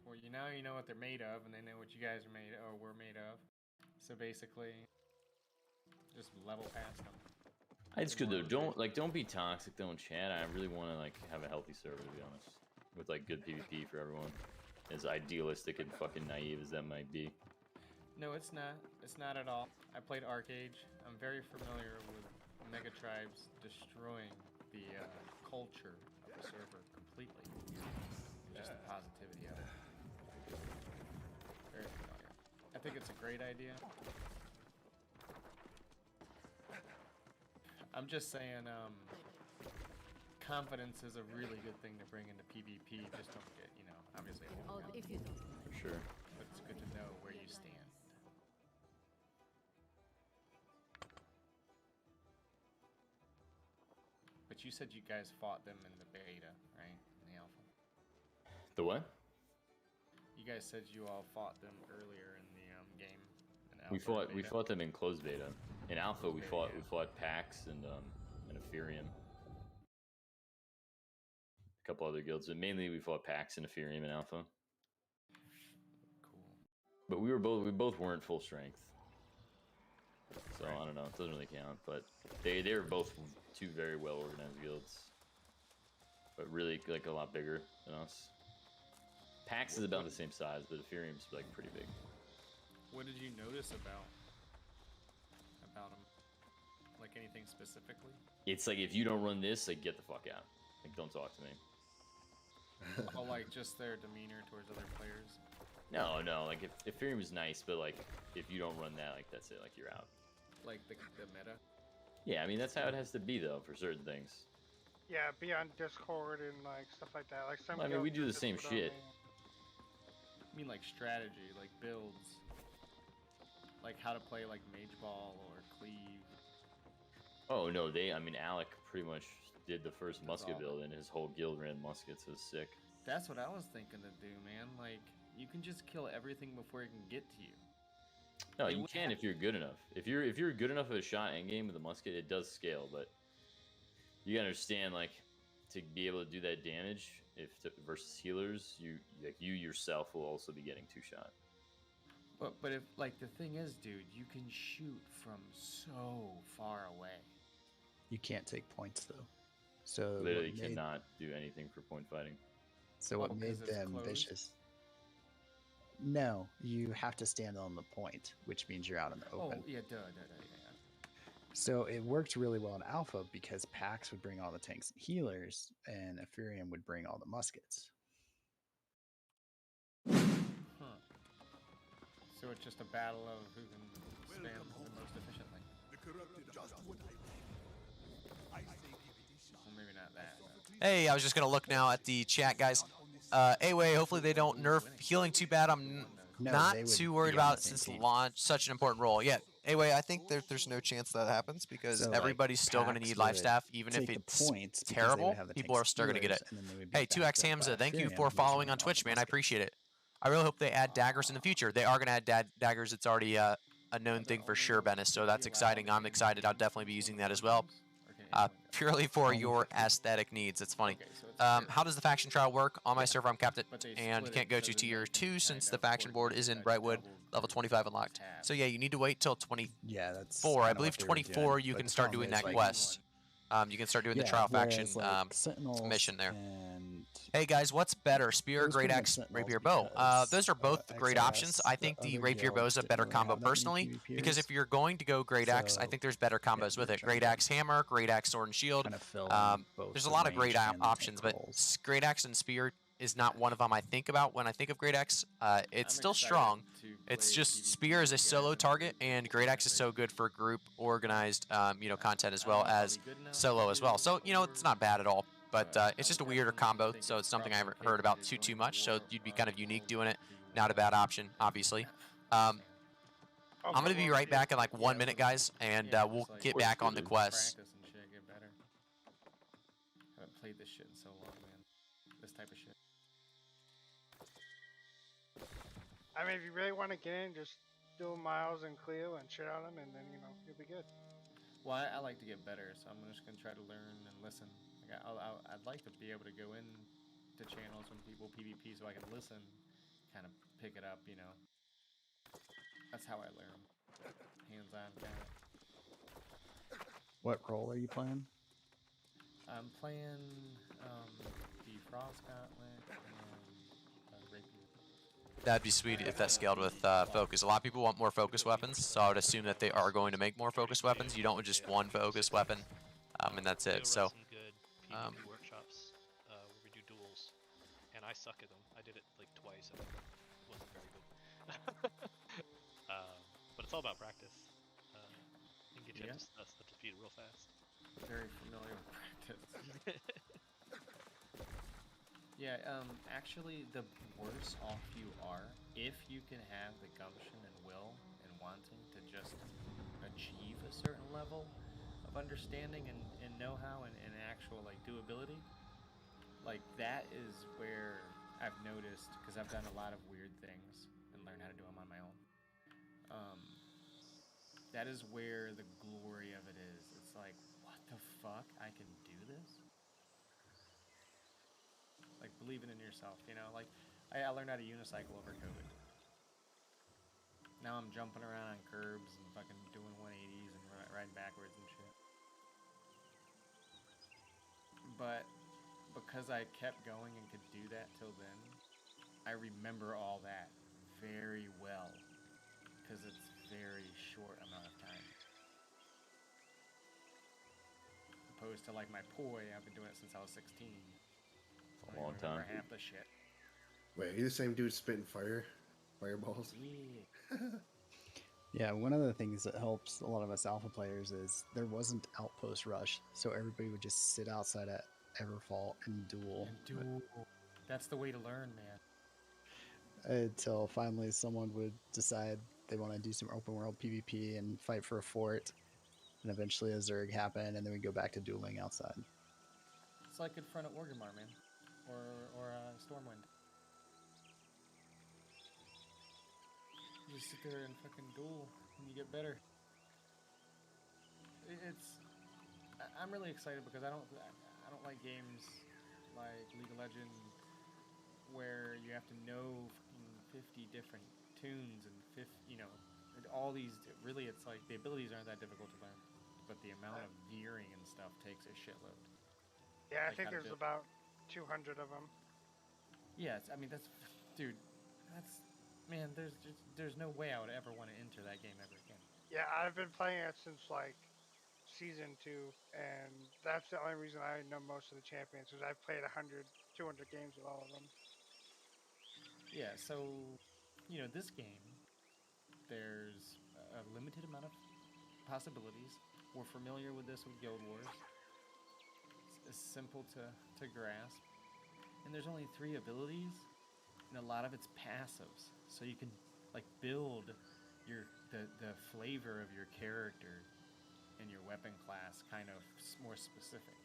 Well, you know what they're made of, and they know what you guys are made or were made of. So basically, just level past them. It's good though. Don't be toxic though in chat. I really want to like have a healthy server, to be honest, with like good PvP for everyone. As idealistic and fucking naive as that might be. No, it's not. It's not at all. I played Arcade. I'm very familiar with Mega Tribes destroying the culture of the server completely. Just the positivity of it. Very familiar. I think it's a great idea. I'm just saying, confidence is a really good thing to bring into PvP. Just don't get, obviously. Oh, if you don't. For sure. But it's good to know where you stand. But you said you guys fought them in the beta, right? In the alpha. The what? You guys said you all fought them earlier in the game. In alpha We fought them in closed beta. In alpha, we fought Pax and Ethereum. A couple other guilds, but mainly we fought Pax and Ethereum in alpha. Cool. But we both weren't full strength. So I don't know, it doesn't really count. But they were both two very well organized guilds. But really like a lot bigger than us. Pax is about the same size, but Ethereum's like pretty big. What did you notice about them? Like anything specifically? It's like if you don't run this, like get the fuck out. Like don't talk to me. Oh, like just their demeanor towards other players? No, like if Ethereum is nice, but like if you don't run that, like that's it, like you're out. Like the meta? Yeah, I mean that's how it has to be though for certain things. Yeah, be on Discord and like stuff like that. Like some. I mean we do the same shit. I mean like strategy, like builds. Like how to play like Mage Ball or Cleave. Oh no, Alec pretty much did the first musket build and his whole guild ran muskets. It was sick. That's what I was thinking to do, man. Like you can just kill everything before it can get to you. No, you can if you're good enough. If you're good enough of a shot endgame with a musket, it does scale, but you gotta understand like to be able to do that damage versus healers, you yourself will also be getting two shot. But if like the thing is, dude, you can shoot from so far away. You can't take points though. So literally cannot do anything for point fighting. So what made them vicious? No, you have to stand on the point, which means you're out in the open. Oh yeah, duh. So it worked really well in alpha because Pax would bring all the tanks and healers, and Ethereum would bring all the muskets. Huh. So it's just a battle of who can spam the most efficiently. Well, maybe not that. But... Hey, I was just gonna look now at the chat, guys. Anyway, hopefully they don't nerf healing too bad. I'm not too worried about it since launch such an important role. Yeah. Anyway, I think there's no chance that happens because So, everybody's still going to Pax need life would staff, even if take the it's points because they terrible. would have the People tanks are still going to get it. healers, and then they would be Hey, 2x backed up Hamza, by thank you Ethereum for using following on all Twitch, the man. I muskets. appreciate it. I really hope they add daggers in the future. They are going to add daggers. It's already a known thing for sure, Bennis. So that's exciting. I'm excited. I'll definitely be using that as well. Purely for your aesthetic needs. It's funny. How does the faction trial work? On my server, I'm capped at, and you can't go to tier 2 since the faction board is in Brightwood, level 25 unlocked. So yeah, you need to wait till 24. Yeah, that's I believe 24 you can start doing that quest. You can start doing the trial faction mission there. Hey guys, what's better, Spear or Great Axe, Rapier Bow? Those are both great options. I think the Rapier Bow is a better combo personally, because if you're going to go Great Axe, I think there's better combos with it. Great Axe Hammer, Great Axe Sword and Shield. There's a lot of great options, but Great Axe and Spear is not one of them I think about when I think of Great Axe. It's still strong. It's just Spear is a solo target, and Great Axe is so good for group organized, content as well as solo as well. So it's not bad at all. But it's just a weirder combo, so it's something I haven't heard about too much. So you'd be kind of unique doing it. Not a bad option, obviously. I'm gonna be right back in like 1 minute, guys, and we'll get back on the quest. I haven't played this shit in so long, man. This type of shit. I mean, if you really want to get in, just do Miles and Cleo and shit on them, and then you'll be good. Well, I like to get better, so I'm just gonna try to learn and listen. Like I'd like to be able to go in to channels when people PvP, so I can listen, kind of pick it up. You know, that's how I learn, hands-on kind of. What role are you playing? I'm playing the Frost Gauntlet and Rapier. That'd be sweet if that scaled with focus. A lot of people want more focus weapons, so I would assume that they are going to make more focus weapons. You don't want just one focus weapon, and that's it. So, some good PvP workshops where we do duels, and I suck at them. I did it like twice and it wasn't very good. But it's all about practice. You can get you up to speed real fast. Very familiar with practice. Yeah, actually, the worse off you are, if you can have the gumption and will and wanting to just achieve a certain level of understanding and know-how and actual, like, doability, like, that is where I've noticed, because I've done a lot of weird things and learned how to do them on my own. That is where the glory of it is. It's like, what the fuck? I can do this? Like, believing in yourself, you know? Like, I learned how to unicycle over COVID. Now I'm jumping around on curbs and fucking doing 180s and riding backwards and shit. But because I kept going and could do that till then, I remember all that very well. Because it's very short amount of time. Opposed to like my poi, I've been doing it since I was 16. A long time. Half the shit. Wait, are you the same dude spitting fireballs? Yeah. Yeah, one of the things that helps a lot of us alpha players is there wasn't outpost rush, so everybody would just sit outside at Everfall and duel. That's the way to learn, man. Until finally someone would decide they want to do some open world PvP and fight for a fort, and eventually a Zerg happened, and then we go back to dueling outside. It's like in front of Orgrimmar, man, or Stormwind. You just sit there and fucking duel, and you get better. I'm really excited because I don't like games like League of Legends where you have to know 50 different tunes and all these. Really, it's like the abilities aren't that difficult to learn, but the amount of gearing and stuff takes a shitload. Yeah, I think there's about 200 of them. Yeah, dude, man. There's no way I would ever want to enter that game ever again. Yeah, I've been playing it since like season 2, and that's the only reason I know most of the champions, because I've played 100, 200 games with all of them. Yeah, so, this game, there's a limited amount of possibilities. We're familiar with this with Guild Wars. It's simple to grasp. And there's only 3 abilities, and a lot of it's passives. So you can, like, build the flavor of your character and your weapon class kind of more specific.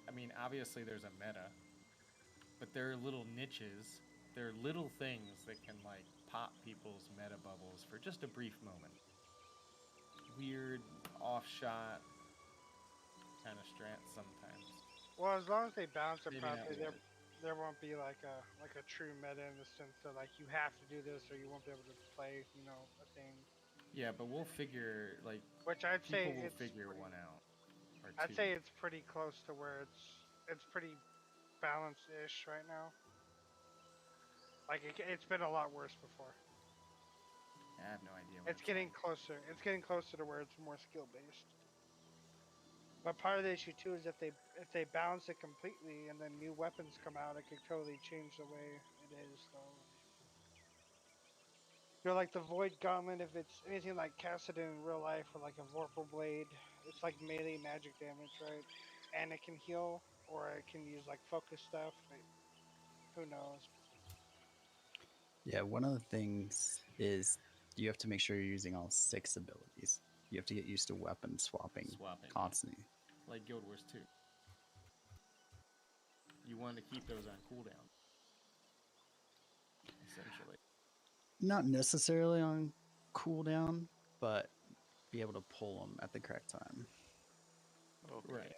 I mean, obviously there's a meta, but there are little niches. There are little things that can, like, pop people's meta bubbles for just a brief moment. Weird, off-shot kind of strats sometimes. Well, as long as they balance it Maybe properly, not there won't be like a true meta in the sense that like you have to do this or you won't be able to play, a thing. Yeah, but we'll figure, like, Which I'd say people will it's figure pretty, one out. Or I'd 2. say it's pretty close to where it's pretty balanced-ish right now. Like it's been a lot worse before. I have no idea. It's getting closer. It's getting closer to where it's more skill-based. But part of the issue too is if they balance it completely and then new weapons come out, it could totally change the way it is. So, like the Void Gauntlet, if it's anything like casted in real life, or like a Vorpal Blade, it's like melee magic damage, right? And it can heal, or it can use like focus stuff. Who knows? Yeah, one of the things is you have to make sure you're using all 6 abilities. You have to get used to weapon swapping constantly. Like Guild Wars 2. You want to keep those on cooldown. Essentially. Not necessarily on cooldown, but be able to pull them at the correct time. Okay. Right.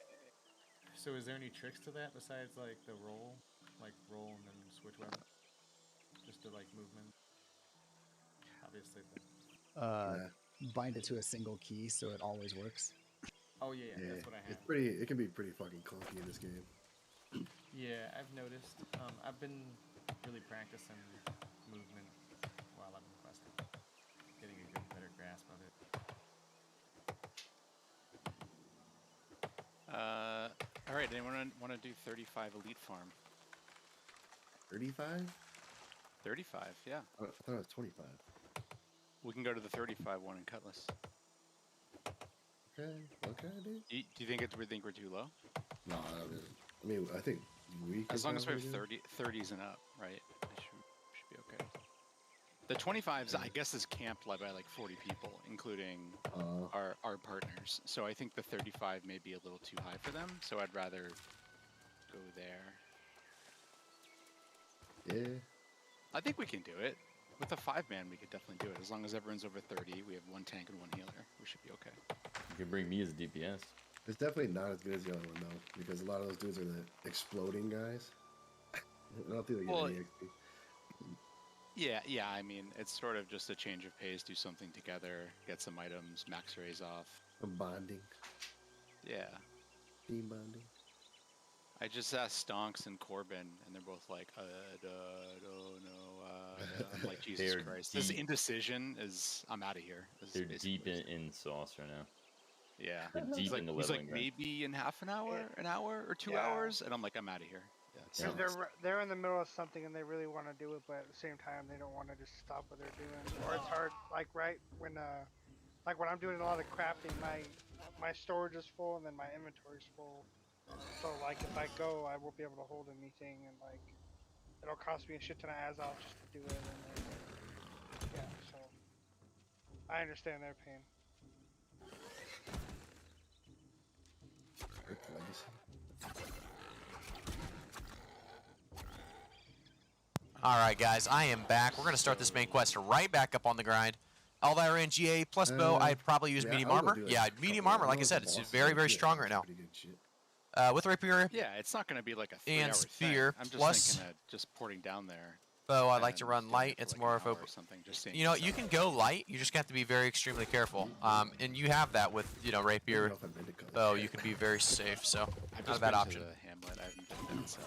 So is there any tricks to that besides like the roll? Like roll and then switch weapon? Just to like movement? Obviously. Bind it to a single key so it always works. Oh yeah, that's what I have. It's pretty. It can be pretty fucking clunky in this game. Yeah, I've noticed. I've been really practicing movement while I've been questing, getting a good, better grasp of it. All right. Anyone want to do 35 elite farm? 35? 35. Yeah. I thought it was 25. We can go to the 35 one in Cutlass. Okay. Okay, dude. Do you think we think we're too low? No, I mean, I think we. As long as we have probably do. 30s and up, right? It should be okay. The 25s, I guess, is camped by like 40 people, including our partners. So I think the 35 may be a little too high for them. So I'd rather go there. Yeah. I think we can do it. With a 5-man, we could definitely do it. As long as everyone's over 30, we have 1 tank and 1 healer. We should be okay. You can bring me as a DPS. It's definitely not as good as the other one though, because a lot of those dudes are the exploding guys. I don't think they get any XP. Yeah. I mean, it's sort of just a change of pace. Do something together. Get some items. Max raise off. Some bonding. Yeah. Team bonding. I just asked Stonks and Corbin, and they're both like, I don't know. I'm like, Jesus Christ. This indecision is, I'm out of here. They're deep in sauce right now. Yeah. They're deep in the he's leveling like, ground. maybe in half an hour or 2 hours, and I'm like, I'm out of here. Yeah. They're in the middle of something and they really want to do it, but at the same time they don't want to just stop what they're doing. Or it's hard, like when I'm doing a lot of crafting, my storage is full and then my inventory's full. So like if I go, I won't be able to hold anything, and like it'll cost me a shit ton of Azal just to do it. And then, yeah, so I understand their pain. All right, guys, I am back. We're gonna start this main quest right back up on the grind. All that RNGA plus bow, I'd probably use medium armor. Yeah, medium armor, like I said, it's very, very strong right now. With Rapier. Yeah, it's not going to be like a 3-hour and thing. spear I'm just plus thinking of just porting down there. bow, I like to run light. It's more of a, Just you know, you can go light. You just have to be very extremely careful. And you have that with, you know, Rapier bow. You can be very safe. So not a bad option. Hamlet. I haven't done that, so.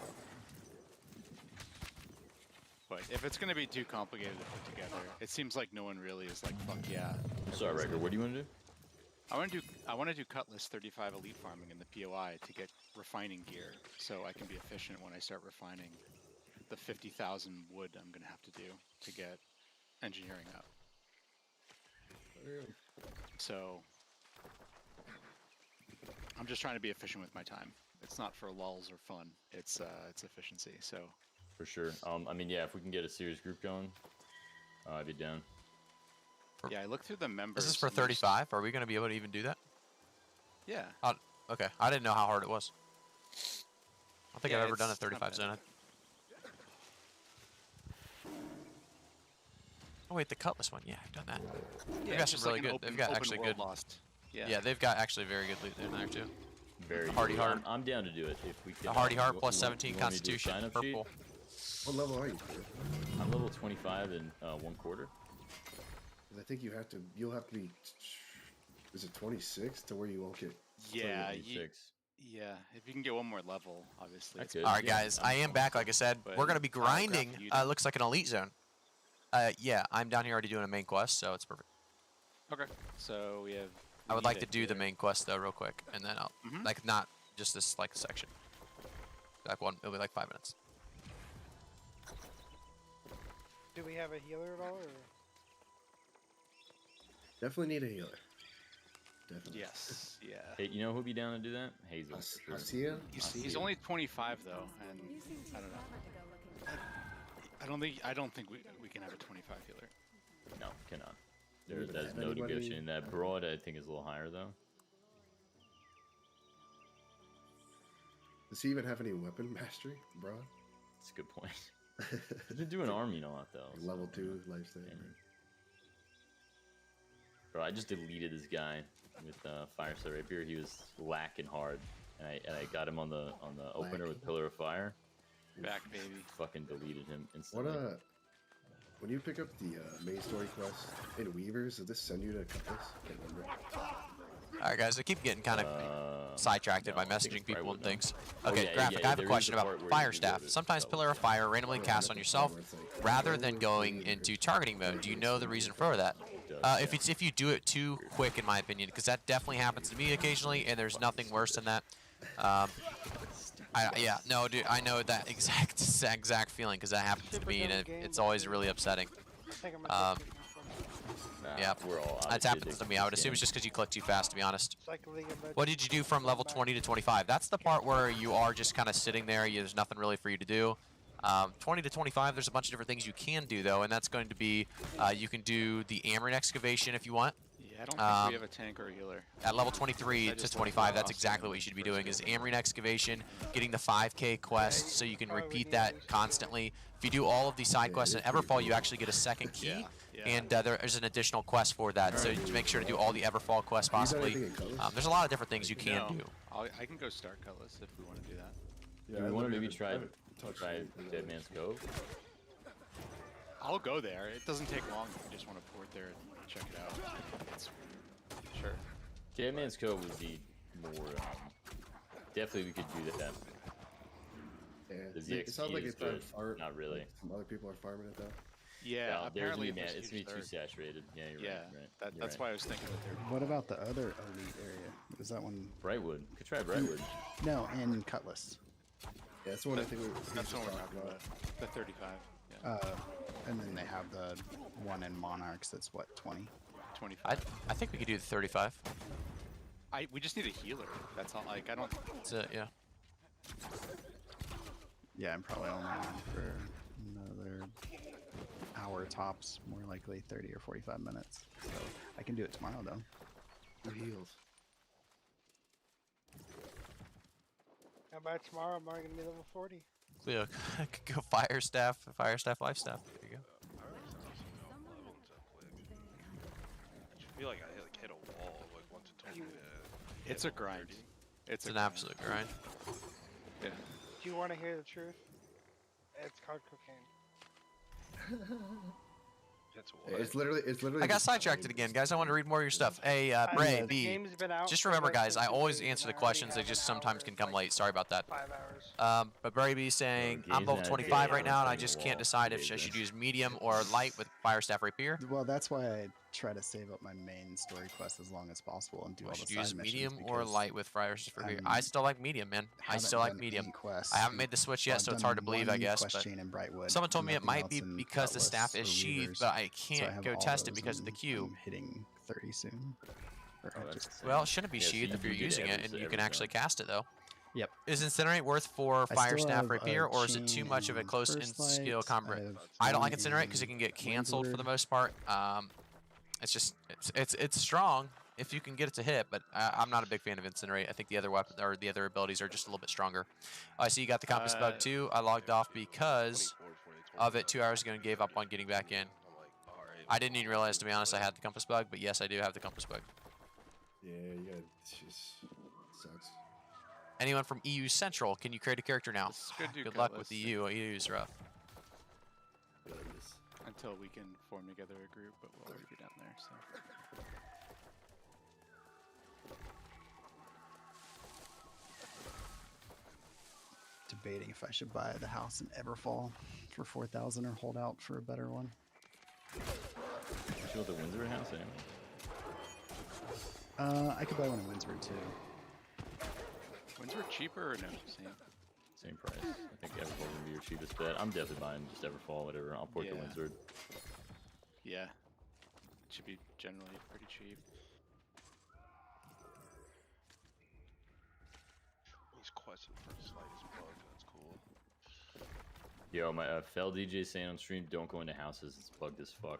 But if it's going to be too complicated to put together, it seems like no one really is like, fuck yeah. Sorry, Riker, what do you want to do? I want to do Cutlass 35 elite farming in the POI to get refining gear, so I can be efficient when I start refining the 50,000 wood I'm going to have to do to get engineering up. So I'm just trying to be efficient with my time. It's not for lulls or fun. It's efficiency. So for sure. I mean, yeah, if we can get a serious group going, I'd be down. Yeah, I looked through the members. This is for 35. Are we going to be able to even do that? Yeah. Okay. I didn't know how hard it was. I don't think I've ever done a 35 zone. Oh wait, the Cutlass one. Yeah, I've done that. They've got some really good. They've got actually good. Lost. Yeah, they've got actually very good loot in there too. Very hardy good. heart. I'm down to do it if we can. A hardy heart plus 17 constitution. Purple. What level are you? I'm level 25 and 1/4. I think you'll have to be. Is it 26 to where you won't get? Yeah, yeah. If you can get one more level, obviously. All right, guys. I am back. Like I said, we're gonna be grinding. Looks like an elite zone. Yeah, I'm down here already doing a main quest, so it's perfect. Okay. So we have. I would like to do the main quest though, real quick, and then I'll like not just this like section. Like one, it'll be like 5 minutes. Do we have a healer at all? Or? Definitely need a healer. Definitely. Yes. Yeah. Hey, you know who'd be down to do that? Hazel. I see him. He's only 25 though, and I don't know. I don't think we can have a 25 healer. No, cannot. There's no negotiating. That broad, I think, is a little higher though. Does he even have any weapon mastery, bro? That's a good point. He's been doing arming a lot though. Level 2 lifespan. Bro, I just deleted this guy with Fire Star Rapier. He was lacking hard, and I got him on the opener with Pillar of Fire. Back, baby. Fucking deleted him instantly. When you pick up the main story quest in Weavers, does this send you to Compass? Can't remember. Alright guys, I keep getting kind of sidetracked by messaging people and things. Okay, yeah, Graphic, yeah, I have a there is question the about part where Fire you Staff. go to Sometimes Pillar of Fire randomly casts on yourself rather than going into targeting mode. Do you know the reason for that? If you do it too quick, in my opinion, because that definitely happens to me occasionally, and there's nothing worse than that. Yeah, no, dude, I know that exact feeling because that happens to me, and it's always really upsetting. Yeah, that's happens to me. I would assume it's just because you click too fast, to be honest. What did you do from level 20 to 25? That's the part where you are just kind of sitting there. There's nothing really for you to do. 20 to 25, there's a bunch of different things you can do, though, and that's going to be you can do the Amarin excavation if you want. Yeah, I don't think we have a tank or a healer. At level 23 to 25, that's exactly what you should be doing, is Amarin excavation, getting the 5k quest, so you can repeat that constantly. If you do all of these side quests in Everfall, you actually get a second key, and there is an additional quest for that, so make sure to do all the Everfall quests possibly. There's a lot of different things you can do. I can go start Cutlass if we want to do that. Yeah, we want to maybe try Dead Man's Cove. I'll go there. It doesn't take long if you just want to port there and check it out. Sure. Dead Man's Cove would be more. Definitely, we could do that. Yeah, it sounds like it's farm. Not really. Like some other people are farming it though. Yeah, apparently it's gonna be too saturated. Yeah, you're right. That's why I was thinking that they're. What about the other elite area? Was that one? Brightwood. Could try Brightwood. No, and Cutlass. Yeah, that's the one I think that's the one we're talking about. The 35. Yeah. And then they have the one in Monarchs that's what, 20? 25. I think we could do the 35. We just need a healer. That's all. Like I don't. That's it. Yeah. Yeah, I'm probably only on for another hour tops, more likely 30 or 45 minutes. So I can do it tomorrow though. Who heals? And by tomorrow, I'm already gonna be level 40. Cleo, I could go Fire Staff, Life Staff. There you go. I feel like I hit a wall like once it told me to. It's a grind. It's an absolute grind. Yeah. Do you want to hear the truth? It's called cocaine. It's literally. I got sidetracked again, guys. I want to read more of your stuff. Hey, Bray, B. Just remember, guys, I always answer the questions. They just sometimes can come late. Sorry about that. 5 hours. But Bray B saying, I'm level 25 right now, and I just can't decide if I should use medium or light with Fire Staff Rapier. Well, that's why I try to save up my main story quest as long as possible and do all the should side use missions medium or light with Fire Staff Rapier. I I still like medium, man. I still like medium. I haven't made the switch yet, so it's hard to believe, I guess. But someone told me it might be because the staff is sheathed, but I can't go test it because of the Q. I'm hitting 30 soon. Well, it shouldn't be sheathed if you're using it, and you can actually cast it, though. Yep. Is Incinerate worth for I Fire still Staff have, Rapier, or is it too much of a close in skill combat? I don't like Incinerate because it can get canceled for the most part. It's just it's strong if you can get it to hit, but I'm not a big fan of Incinerate. I think the other weapon or the other abilities are just a little bit stronger. I see you got the compass bug too. I logged off because of it 2 hours ago and gave up on getting back in. I didn't even realize, to be honest, I had the compass bug, but yes, I do have the compass bug. Yeah, you got. Just sucks. Anyone from EU Central, can you create a character now? Good luck with the EU. EU's rough. Until we can form together a group, but we'll already be down there, so. Debating if I should buy the house in Everfall for 4,000 or hold out for a better one. You want the Windsor house anyway? I could buy one in Windsor too. Windsor cheaper or no? Same price. I think Everfall would be your cheapest bet. I'm definitely buying just Everfall, whatever. I'll port to Windsor. Yeah. It should be generally pretty cheap. These quests for the slightest bug. That's cool. Yo, my Fell DJ saying on stream, don't go into houses. It's bugged as fuck.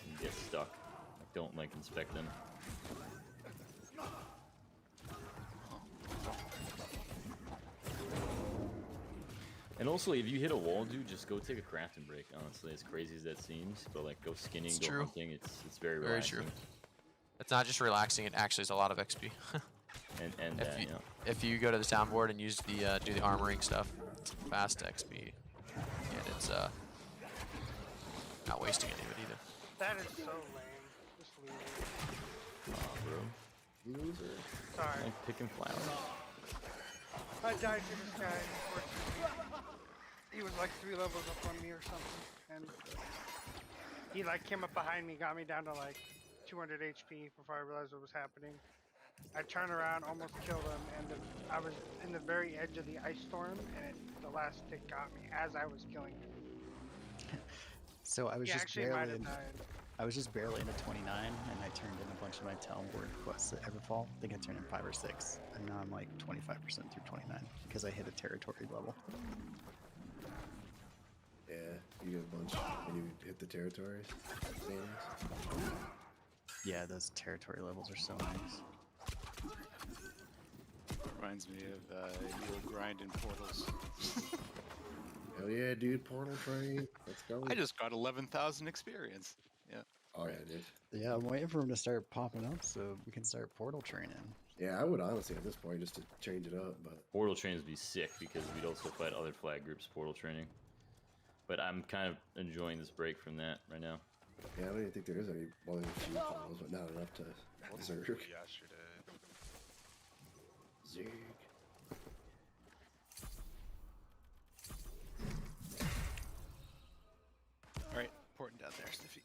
You get stuck. Like, don't inspect them. And also, if you hit a wall, dude, just go take a crafting break. Honestly, as crazy as that seems, but like go skinning, It's go true. hunting. It's very Very relaxing. true. It's not just relaxing; it actually is a lot of XP. And if that, you you know. if you go to the town board and use the do the armoring stuff, it's fast XP, and it's not wasting any of it either. That is so lame. Just leave it. Bro. Loser. Sorry. Like picking flowers. I died to this guy, unfortunately. He was like 3 levels up on me or something, and he like came up behind me, got me down to like 200 HP before I realized what was happening. I turned around, almost killed him, and I was in the very edge of the ice storm, and the last tick got me as I was killing him. So I was He just actually might barely have in, died. I was just barely into 29, and I turned in a bunch of my town board quests at Everfall. I think I turned in 5 or 6, and now I'm like 25% through 29 because I hit a territory level. Yeah, you get a bunch when you hit the territories. Yeah, those territory levels are so nice. Reminds me of you'll grind in portals. Hell yeah, dude! Portal train. Let's go. I just got 11,000 experience. Yeah. Oh yeah, dude. Yeah, I'm waiting for them to start popping up so we can start portal training. Yeah, I would honestly at this point just to change it up, but Portal trains would be sick because we'd also fight other flag groups portal training. But I'm kind of enjoying this break from that right now. yeah, I don't even think there is any more than a few portals, but not enough to zerg. Yesterday. Zerg. Alright, porting down there, Stiffy.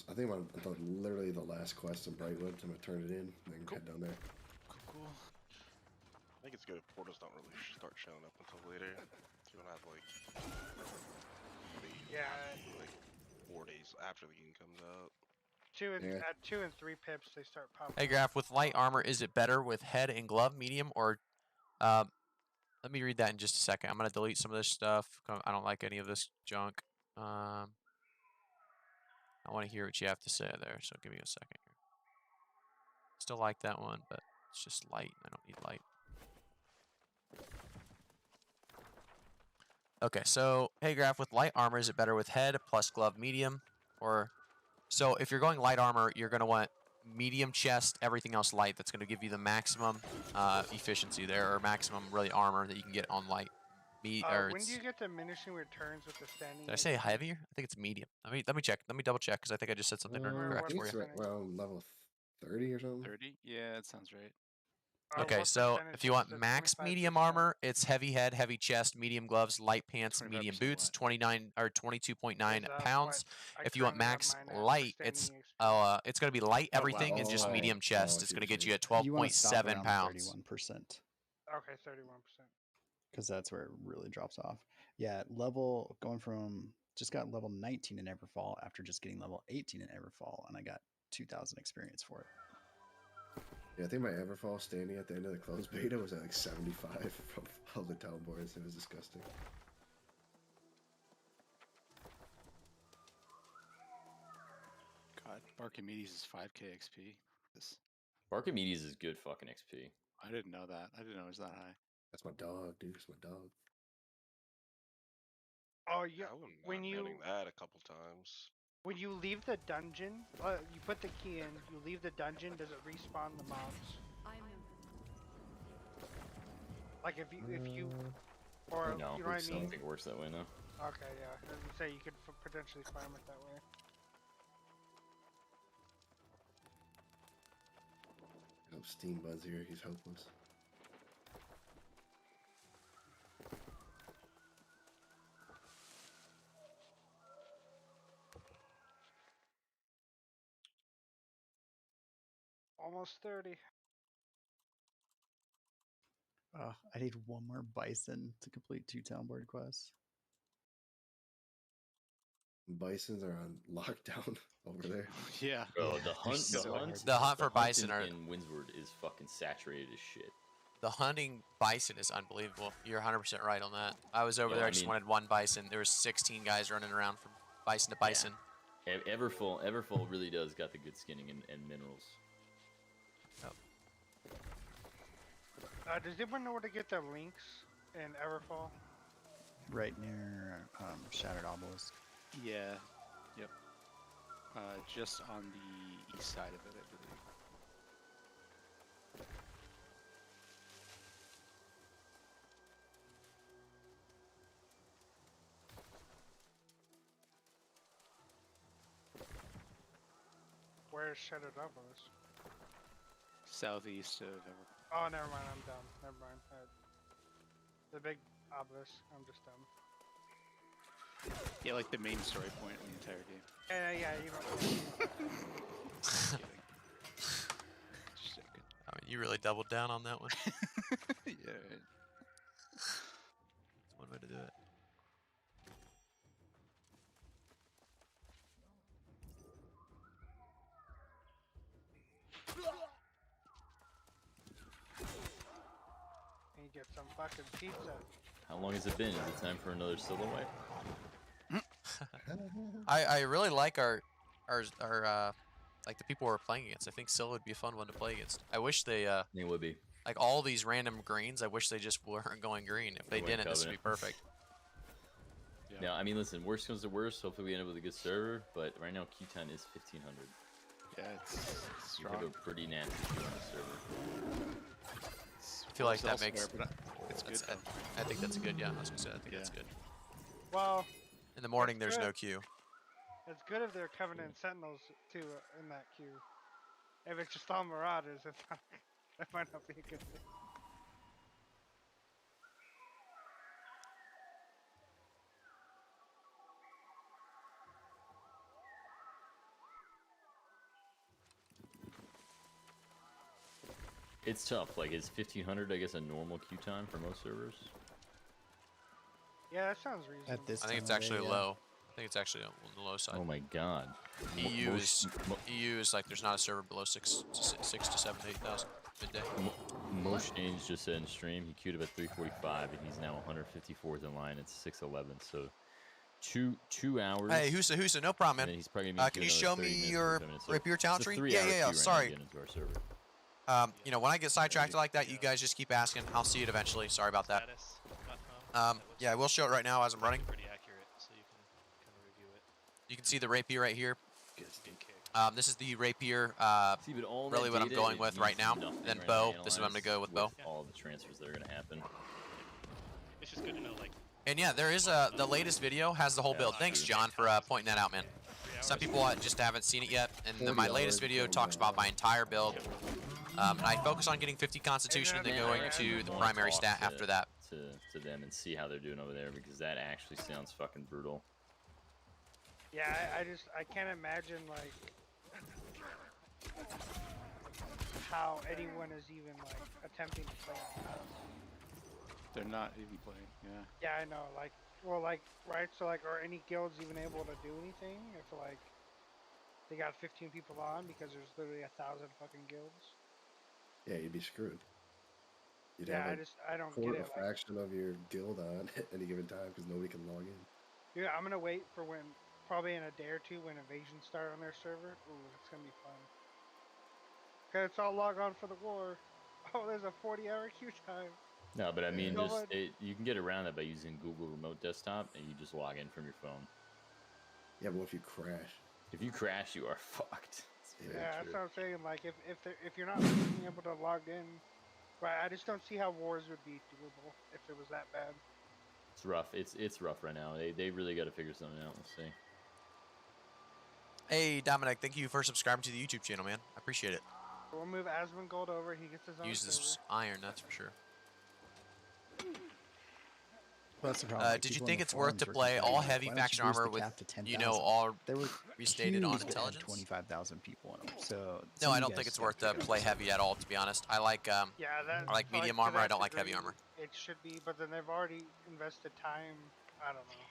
I think I'm literally the last quest in Brightwood. So I'm gonna turn it in, and then head down there. Cool. I think it's good if portals don't really start showing up until later. You don't have like, like 4 days after the game comes out. 2 and 3 pips, they start popping. Hey, Graph, with light armor, is it better with head and glove, medium, or... let me read that in just a second. I'm going to delete some of this stuff. I don't like any of this junk. I want to hear what you have to say there, so give me a second here. Still like that one, but it's just light. I don't need light. Okay, so, hey, Graph, with light armor, is it better with head plus glove, medium, or... So if you're going light armor, you're going to want medium chest, everything else light. That's going to give you the maximum efficiency there, or maximum really armor that you can get on light. When do you get diminishing returns with the standing? Did I say heavier? I think it's medium. Let me check. Let me double check because I think I just said something correct for you. Around level 30 or something. 30? Yeah, that sounds right. Okay, so if you want max medium armor, it's heavy head, heavy chest, medium gloves, light pants, medium boots, 29 or 22.9 pounds. If you want max light, it's gonna be light everything and just medium chest. It's gonna get you at 12.7 pounds. 31%. Okay, 31%. Because that's where it really drops off. Yeah, going from just got level 19 in Everfall after just getting level 18 in Everfall, and I got 2,000 experience for it. Yeah, I think my Everfall standing at the end of the closed beta was at like 75 from all the town boards. It was disgusting. God, Barkimedes is 5k XP. Barkimedes is good fucking XP. I didn't know that. I didn't know it was that high. That's my dog, dude. That's my dog. Oh yeah. I wouldn't mind manning that a couple times. When you leave the dungeon, you put the key in. You leave the dungeon. Does it respawn the mobs? Like if you, or no, you know what I I mean? don't think it works that way, no. Okay, yeah. I was gonna say you could potentially farm it that way. Oh, Steam Buzz here. He's hopeless. Almost 30. I need one more bison to complete 2 town board quests. Bisons are on lockdown over there. Yeah. Bro, the hunt for bison in Windsward is fucking saturated as shit. The hunting bison is unbelievable. You're 100% right on that. I was over there. I just wanted one bison. There was 16 guys running around from bison to bison. Yeah. Everfall really does got the good skinning and minerals. Does anyone know where to get the links in Everfall? Right near Shattered Obelisk. Yeah. Yep. Just on the east side of it, I believe. Where's Shattered Obelisk? Southeast of Everfall. Oh, never mind. I'm dumb. Never mind. The big obelisk. I'm just dumb. Yeah, like the main story point in the entire game. Yeah, you know. Just kidding. Just joking. I mean, you really doubled down on that one. Yeah. That's one way to do it. And you get some fucking pizza. How long has it been? Is it time for another silhouette? I really like our like the people we're playing against. I think Scylla would be a fun one to play against. I wish they It would be. like all these random greens. I wish they just weren't going green. If they Went didn't, this would be Covenant. perfect. Yeah. Now, I mean, listen, worst comes to worst. Hopefully, we end up with a good server. But right now, queue time is 1500. Yeah, it's We strong. have a pretty nasty queue on the server. I feel like It's that elsewhere, makes. but it's good. I think that's good. Yeah, I was gonna say I think that's good. Well, In the morning, that's there's no good. queue. It's good if they're Covenant Sentinels too in that queue. If it's just all Marauders, it's not, that might not be a good thing. It's tough. Like, is 1500, I guess, a normal queue time for most servers? Yeah, that sounds reasonable. At this I think it's time of day, actually yeah. low. I think it's actually on the low side. Oh my god. EU is like there's not a server below 6 to 7 to 8,000 midday. Shane's just said in stream he queued up at 345 and he's now 154th in line. It's 611, so two hours. Hey, Husa, no problem, and then man. he's probably gonna be Can you queuing show another me 30 minutes your or 10 minutes. So Rapier talent it's a tree? 3 Yeah, hour yeah, queue right now sorry. to get into our server. You know, when I get sidetracked like that, you guys just keep asking. I'll see it eventually. Sorry about that. Yeah, I will show it right now as I'm running. Pretty accurate, so you can kind of review it. You can see the Rapier right here. This is the Rapier, See, but all really that what I'm data, going it with means right now. nothing Then right bow, now this is what I'm going to go with with bow. all the transfers that are going to happen. It's just good to know, like. And yeah, there is the latest video has the whole build. Thanks, John, for pointing that out, man. Some people just haven't seen it yet, and then my latest video talks about my entire build. And I focus on getting 50 Constitution and then Man, going I actually to the wanna primary talk stat to- after that. to them and see how they're doing over there, because that actually sounds fucking brutal. Yeah, I can't imagine like how anyone is even like attempting to play on that. They're not even playing. Yeah. Yeah, I know. Like, well, like, right? So, like, are any guilds even able to do anything if like they got 15 people on because there's literally 1,000 fucking guilds? Yeah, you'd be screwed. You'd Yeah, have like I don't a get it. Like, fraction of your guild on at any given time because nobody can log in. yeah, I'm gonna wait for when, probably in a day or two, when invasions start on their server. Ooh, it's gonna be fun. Cause it's all log on for the war. Oh, there's a 40-hour queue time. No, but I mean, No just one- you can get around that by using Google Remote Desktop, and you just log in from your phone. Yeah, but what if you crash? If you crash, you are fucked. It's very Yeah, that's true. what I'm saying. Like, if you're not being able to log in, right? I just don't see how wars would be doable if it was that bad. It's rough. It's rough right now. They really got to figure something out. Let's see. Hey, Dominic, thank you for subscribing to the YouTube channel, man. I appreciate it. We'll move Asmongold over. He gets his own Use this server. iron, that's for sure. Well, that's the problem. Did you People in think the it's worth to forums were play complaining, all like, heavy why don't you faction boost the armor with, cap to 10,000? you know, all There were restated on queues that had intelligence? 25,000 people in them. So No, some I of don't you think guys it's gotta worth to pick up play some- heavy at all, to be honest. I like Yeah, that. I like so, medium to armor. I that don't like heavy degree, armor. It should be, but then they've already invested time. I don't know.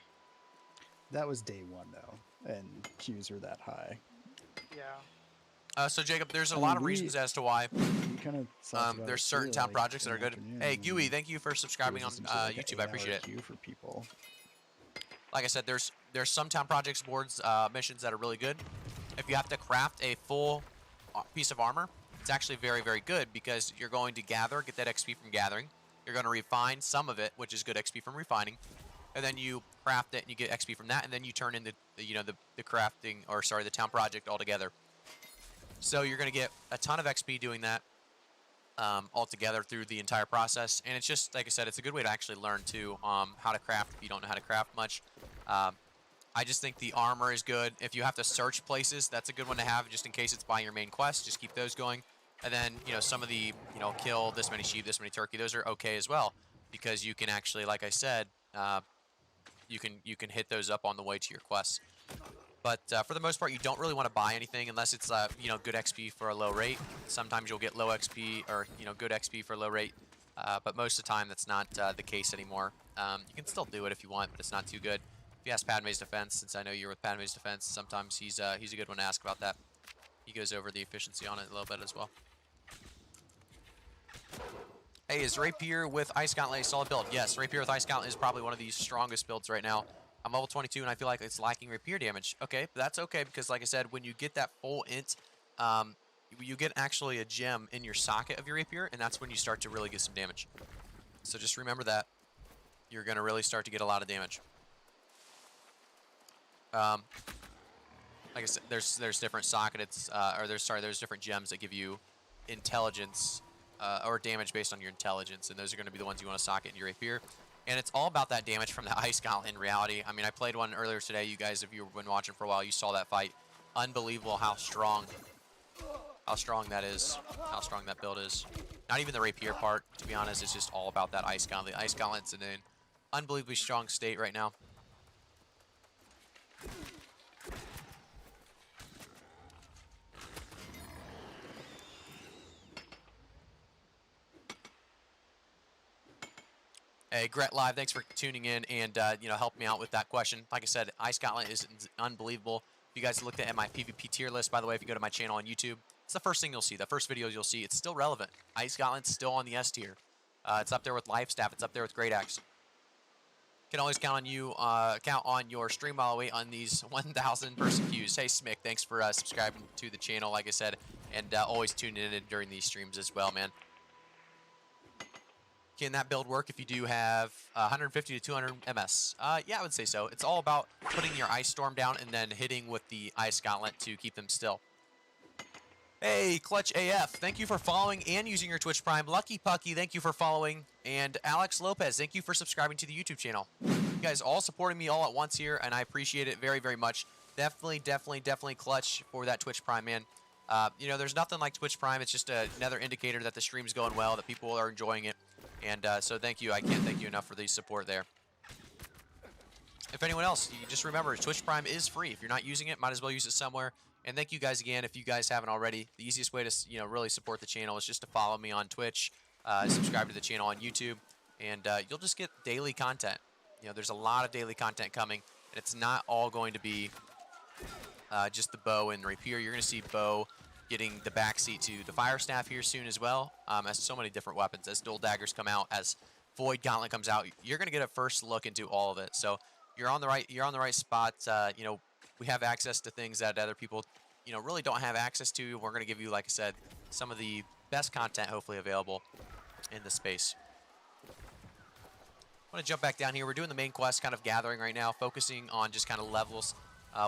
That was day one though, and queues were that high. Yeah. So Jacob, there's a I lot mean, of reasons as to why. We kind of There's certain town projects that are good. Hey, Gooey, thank you for subscribing on YouTube. I appreciate it. Queue for people. Like I said, there's some town projects boards missions that are really good. If you have to craft a full piece of armor, it's actually very, very good because you're going to gather, get that XP from gathering. You're going to refine some of it, which is good XP from refining, and then you craft it and you get XP from that, and then you turn in the crafting, or sorry, the town project altogether. So you're going to get a ton of XP doing that altogether through the entire process, and it's just, like I said, it's a good way to actually learn too how to craft if you don't know how to craft much. I just think the armor is good. If you have to search places, that's a good one to have just in case it's by your main quest. Just keep those going. And then, some of the, kill this many sheep, this many turkey, those are okay as well, because you can actually, like I said, you can hit those up on the way to your quests. But for the most part, you don't really want to buy anything unless it's good XP for a low rate. Sometimes you'll get low XP or good XP for a low rate, but most of the time that's not the case anymore. You can still do it if you want, but it's not too good. If you ask Padme's Defense, since I know you're with Padme's Defense, sometimes he's a good one to ask about that. He goes over the efficiency on it a little bit as well. Hey, is Rapier with Ice Gauntlet a solid build? Yes, Rapier with Ice Gauntlet is probably one of the strongest builds right now. I'm level 22 and I feel like it's lacking Rapier damage. Okay, but that's okay because, like I said, when you get that full int, you get actually a gem in your socket of your Rapier, and that's when you start to really get some damage. So just remember that. You're going to really start to get a lot of damage. Like I said, there's different sockets, there's different gems that give you intelligence or damage based on your intelligence, and those are going to be the ones you want to socket in your Rapier. And it's all about that damage from the Ice Gauntlet in reality. I mean, I played one earlier today. You guys, if you've been watching for a while, you saw that fight. Unbelievable how strong that is, how strong that build is. Not even the Rapier part, to be honest. It's just all about that Ice Gauntlet. Ice Gauntlet's in an unbelievably strong state right now. Hey, Gret Live, thanks for tuning in and help me out with that question. Like I said, Ice Gauntlet is unbelievable. If you guys looked at my PvP tier list, by the way, if you go to my channel on YouTube, it's the first thing you'll see. The first videos you'll see, it's still relevant. Ice Gauntlet's still on the S tier. It's up there with Life Staff. It's up there with Great Axe. Can always count on you. Count on your stream while I wait on these 1,000 person queues. Hey, Smick, thanks for subscribing to the channel, like I said, and always tuning in during these streams as well, man. Can that build work if you do have 150 to 200 MS? Yeah, I would say so. It's all about putting your Ice Storm down and then hitting with the Ice Gauntlet to keep them still. Hey, Clutch AF, thank you for following and using your Twitch Prime. Lucky Pucky, thank you for following. And Alex Lopez, thank you for subscribing to the YouTube channel. You guys all supporting me all at once here, and I appreciate it very, very much. Definitely Clutch for that Twitch Prime, man. There's nothing like Twitch Prime. It's just another indicator that the stream's going well, that people are enjoying it. And so thank you. I can't thank you enough for the support there. If anyone else, you just remember, Twitch Prime is free. If you're not using it, might as well use it somewhere. And thank you guys again. If you guys haven't already, the easiest way to really support the channel is just to follow me on Twitch, subscribe to the channel on YouTube, and you'll just get daily content. There's a lot of daily content coming, and it's not all going to be just the bow and rapier. You're going to see bow getting the backseat to the fire staff here soon as well, as so many different weapons. As dual daggers come out, as void gauntlet comes out, you're going to get a first look into all of it. So you're on the right spot. We have access to things that other people really don't have access to. We're going to give you, like I said, some of the best content hopefully available in the space. I want to jump back down here. We're doing the main quest, kind of gathering right now, focusing on just kind of levels.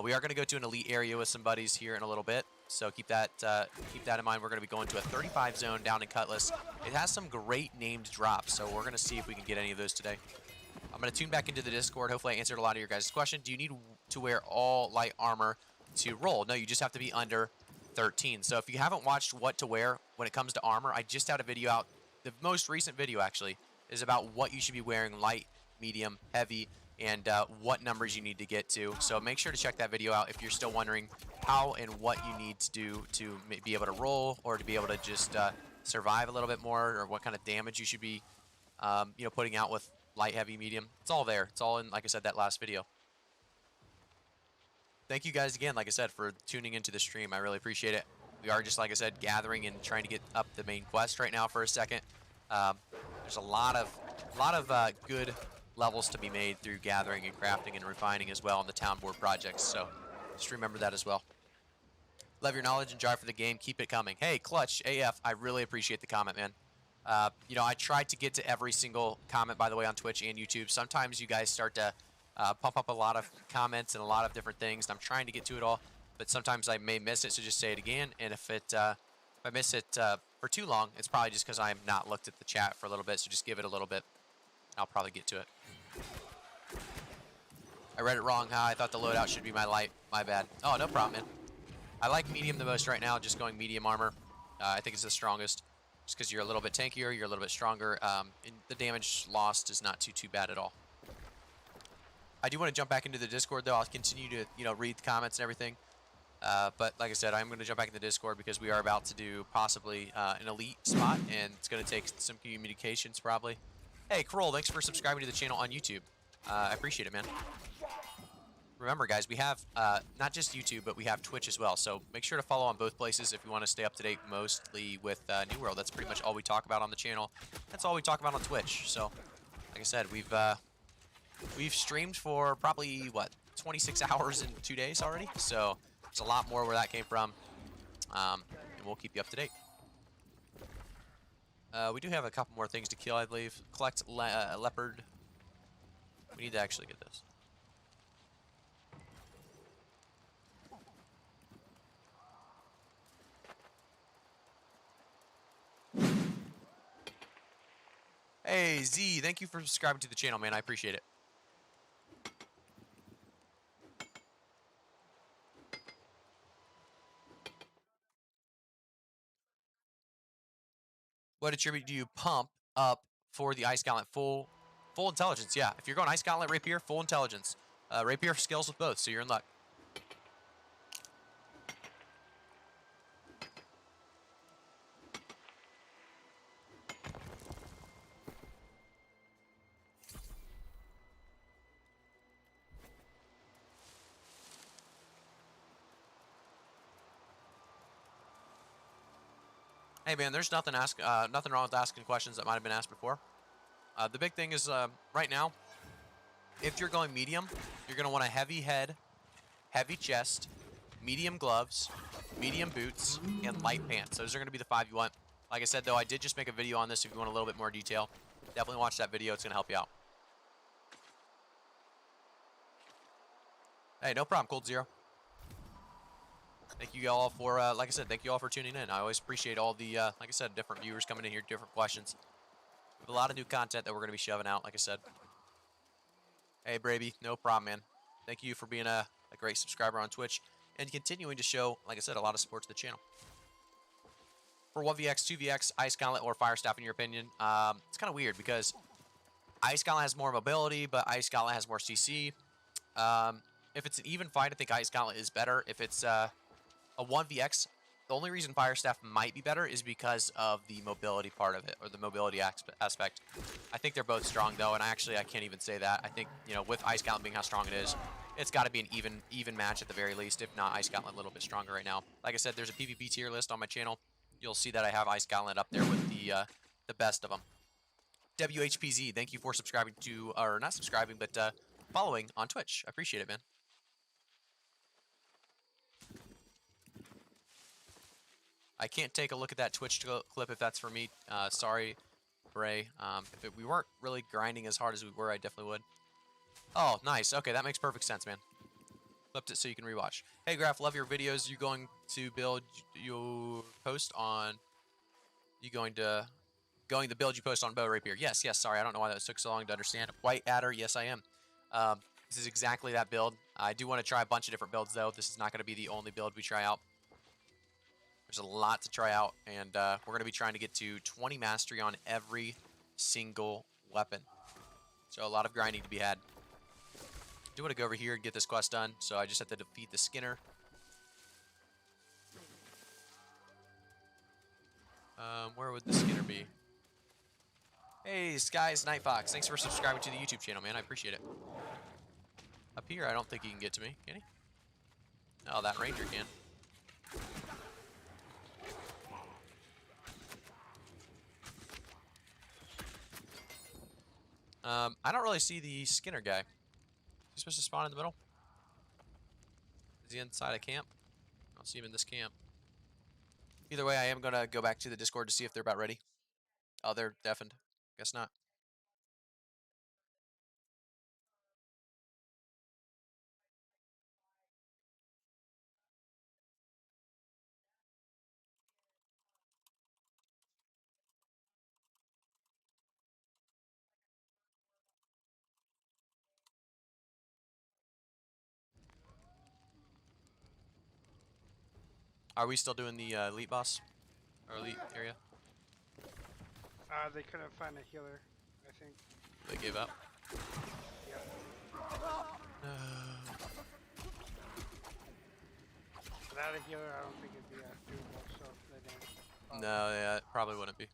We are going to go to an elite area with some buddies here in a little bit, so keep that in mind. We're going to be going to a 35 zone down in Cutlass. It has some great named drops, so we're going to see if we can get any of those today. I'm going to tune back into the Discord. Hopefully I answered a lot of your guys' question. Do you need to wear all light armor to roll? No, you just have to be under 13. So if you haven't watched what to wear when it comes to armor, I just had a video out. The most recent video, actually, is about what you should be wearing: light, medium, heavy, and what numbers you need to get to. So make sure to check that video out if you're still wondering how and what you need to do to be able to roll, or to be able to just survive a little bit more, or what kind of damage you should be putting out with light, heavy, medium. It's all there. It's all in, like I said, that last video. Thank you guys again, like I said, for tuning into the stream. I really appreciate it. We are just, like I said, gathering and trying to get up the main quest right now for a second. There's a lot of good levels to be made through gathering and crafting and refining as well on the town board projects. So just remember that as well. Love your knowledge and drive for the game. Keep it coming. Hey, Clutch AF, I really appreciate the comment, man. You know, I tried to get to every single comment, by the way, on Twitch and YouTube. Sometimes you guys start to pump up a lot of comments and a lot of different things, and I'm trying to get to it all, but sometimes I may miss it, so just say it again. And if I miss it for too long, it's probably just because I have not looked at the chat for a little bit, so just give it a little bit. I'll probably get to it. I read it wrong, huh? I thought the loadout should be my light. My bad. Oh, no problem, man. I like medium the most right now, just going medium armor. I think it's the strongest, just because you're a little bit tankier, you're a little bit stronger, and the damage lost is not too bad at all. I do want to jump back into the Discord, though. I'll continue to, you know, read the comments and everything. But like I said, I'm going to jump back in the Discord because we are about to do possibly an elite spot, and it's going to take some communications probably. Hey, Kroll, thanks for subscribing to the channel on YouTube. I appreciate it, man. Remember, guys, we have not just YouTube, but we have Twitch as well. So make sure to follow on both places if you want to stay up to date mostly with New World. That's pretty much all we talk about on the channel. That's all we talk about on Twitch. So, like I said, we've streamed for probably, what, 26 hours in 2 days already? So there's a lot more where that came from, and we'll keep you up to date. We do have a couple more things to kill, I believe. Collect leopard. We need to actually get this. Hey, Z, thank you for subscribing to the channel, man. I appreciate it. What attribute do you pump up for the Ice Gauntlet? Full intelligence, yeah. If you're going Ice Gauntlet, Rapier, full intelligence. Rapier scales with both, so you're in luck. Hey man, there's nothing wrong with asking questions that might have been asked before. The big thing is right now, if you're going medium, you're going to want a heavy head, heavy chest, medium gloves, medium boots, and light pants. Those are going to be the 5 you want. Like I said, though, I did just make a video on this if you want a little bit more detail. Definitely watch that video. It's going to help you out. Hey, no problem, Cold Zero. Thank you all for, like I said, thank you all for tuning in. I always appreciate all the, like I said, different viewers coming in here, different questions. We have a lot of new content that we're going to be shoving out, like I said. Hey, Bravey, no problem, man. Thank you for being a great subscriber on Twitch and continuing to show, like I said, a lot of support to the channel. For 1vx, 2vx, Ice Gauntlet, or Fire Staff, in your opinion, it's kind of weird because Ice Gauntlet has more mobility, but Ice Gauntlet has more CC. If it's an even fight, I think Ice Gauntlet is better. If it's a 1vx, the only reason Fire Staff might be better is because of the mobility part of it, or the mobility aspect. I think they're both strong, though, and I can't even say that. I think, you know, with Ice Gauntlet being how strong it is, it's got to be an even match at the very least, if not Ice Gauntlet a little bit stronger right now. Like I said, there's a PvP tier list on my channel. You'll see that I have Ice Gauntlet up there with the best of them. WHPZ, thank you for subscribing to, or not subscribing, but following on Twitch. I appreciate it, man. I can't take a look at that Twitch clip if that's for me. Sorry, Bray. If we weren't really grinding as hard as we were, I definitely would. Oh, nice. Okay, that makes perfect sense, man. Flipped it so you can rewatch. Hey, Graph, love your videos. You going to build your post on... You going the build you post on Bow Rapier? Yes, sorry. I don't know why that took so long to understand. White Adder, yes, I am. This is exactly that build. I do want to try a bunch of different builds, though. This is not going to be the only build we try out. There's a lot to try out, and we're going to be trying to get to 20 mastery on every single weapon. So a lot of grinding to be had. I do want to go over here and get this quest done, so I just have to defeat the Skinner. Where would the Skinner be? Hey, Skies Night Fox, thanks for subscribing to the YouTube channel, man. I appreciate it. Up here, I don't think he can get to me, can he? Oh, that Ranger can. I don't really see the Skinner guy. Is he supposed to spawn in the middle? Is he inside a camp? I don't see him in this camp. Either way, I am going to go back to the Discord to see if they're about ready. Oh, they're deafened. Guess not. Are we still doing the elite boss? Or elite area? They couldn't find a healer, I think. They gave up? Yep. Without a healer, I don't think it'd be doable, so they didn't. No, yeah, it probably wouldn't be.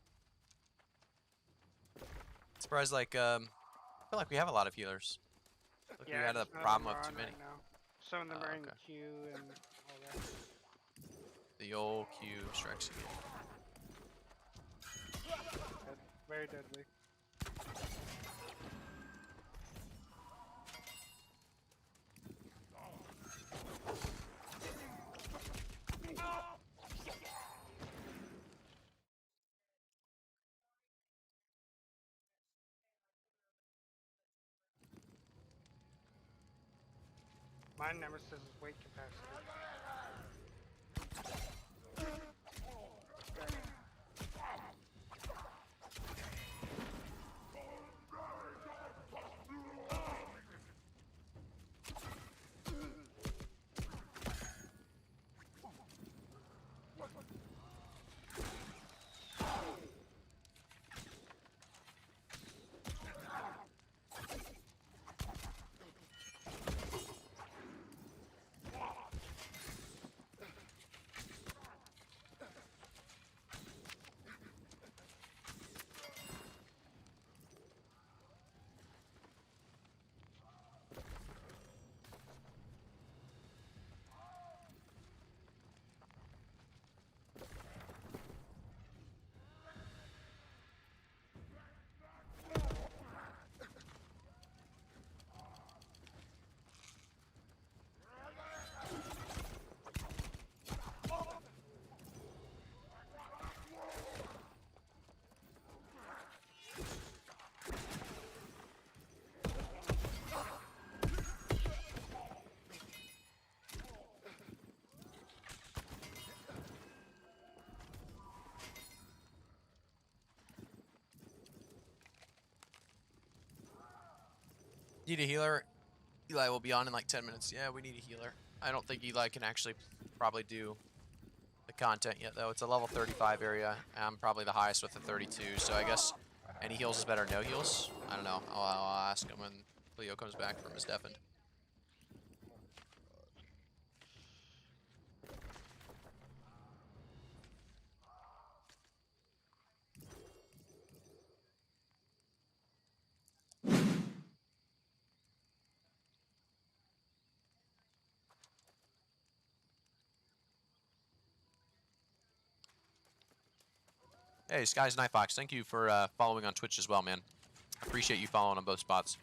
Surprised, like, I feel like we have a lot of healers. Like we had a just none problem them of are too on many. right now. Some of them are in Okay. queue and all that. The old Q strikes again. Very deadly. My nemesis is weight capacity. Need a healer? Eli will be on in like 10 minutes. Yeah, we need a healer. I don't think Eli can actually probably do the content yet, though. It's a level 35 area. I'm probably the highest with the 32, so I guess any heals is better than no heals. I don't know. I'll ask him when Cleo comes back from his deafened. Hey, Sky's Nightfox, thank you for following on Twitch as well, man. Appreciate you following on both spots.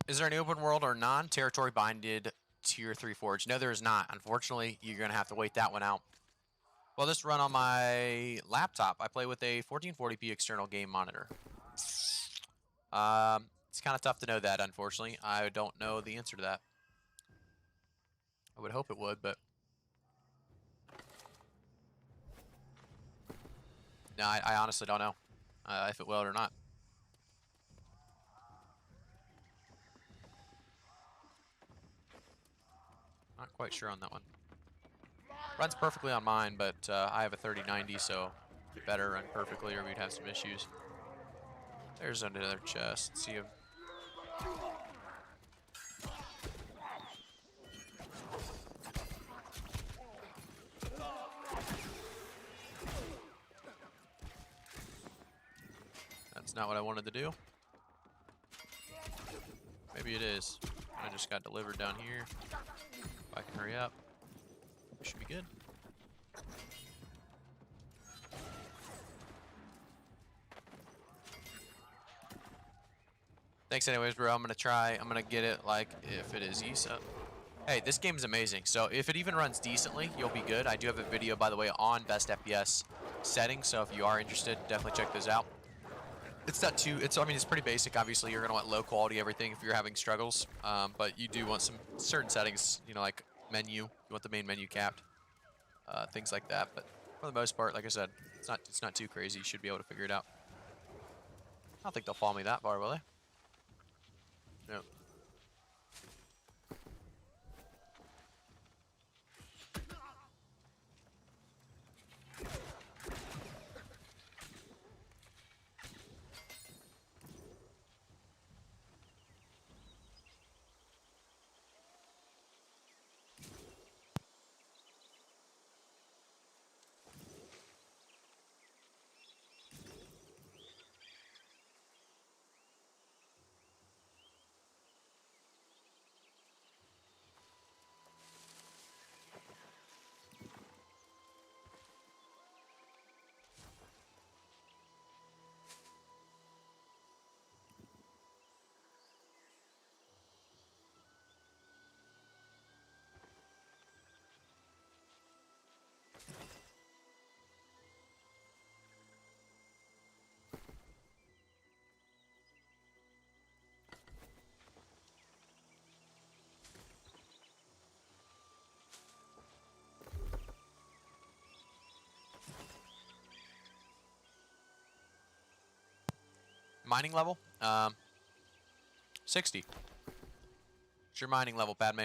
Is there any open world or non-territory binded tier 3 forge? No, there is not. Unfortunately, you're going to have to wait that one out. Well, this run on my laptop. I play with a 1440p external game monitor. It's kind of tough to know that, unfortunately. I don't know the answer to that. I would hope it would, but... No, I honestly don't know if it will or not. Not quite sure on that one. Runs perfectly on mine, but I have a 3090, so it better run perfectly or we'd have some issues. There's another chest. See him. That's not what I wanted to do. Maybe it is. I just got delivered down here. If I can hurry up, we should be good. Thanks anyways, bro. I'm gonna get it like if it is ESA. Hey, this game is amazing. So if it even runs decently, you'll be good. I do have a video, by the way, on best FPS settings. So if you are interested, definitely check those out. It's not too, I mean, it's pretty basic. Obviously, you're gonna want low quality everything if you're having struggles. But you do want some certain settings, you know, like menu. You want the main menu capped, things like that. But for the most part, like I said, it's not too crazy. You should be able to figure it out. I don't think they'll follow me that far, will they? No. Mining level? 60. What's your mining level, Padme?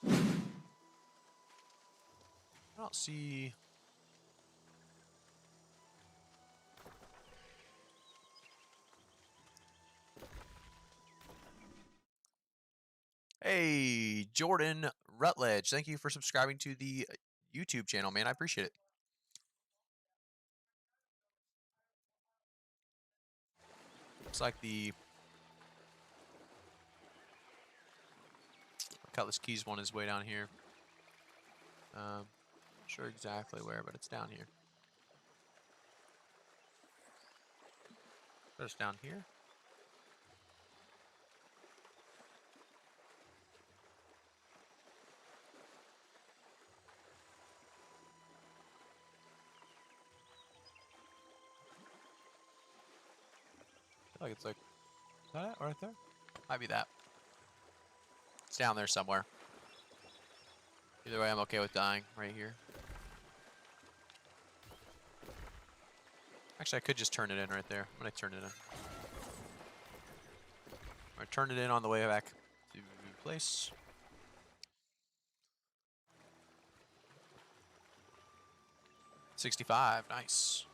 I don't see... Hey, Jordan Rutledge. Thank you for subscribing to the YouTube channel, man. I appreciate it. Looks like the Cutlass Keys one is way down here. Not sure exactly where, but it's down here. Just down here. I feel like it's like, is that it right there? Might be that. It's down there somewhere. Either way, I'm okay with dying right here. Actually, I could just turn it in right there. I'm gonna turn it in. I turn it in on the way back to place. $65, nice.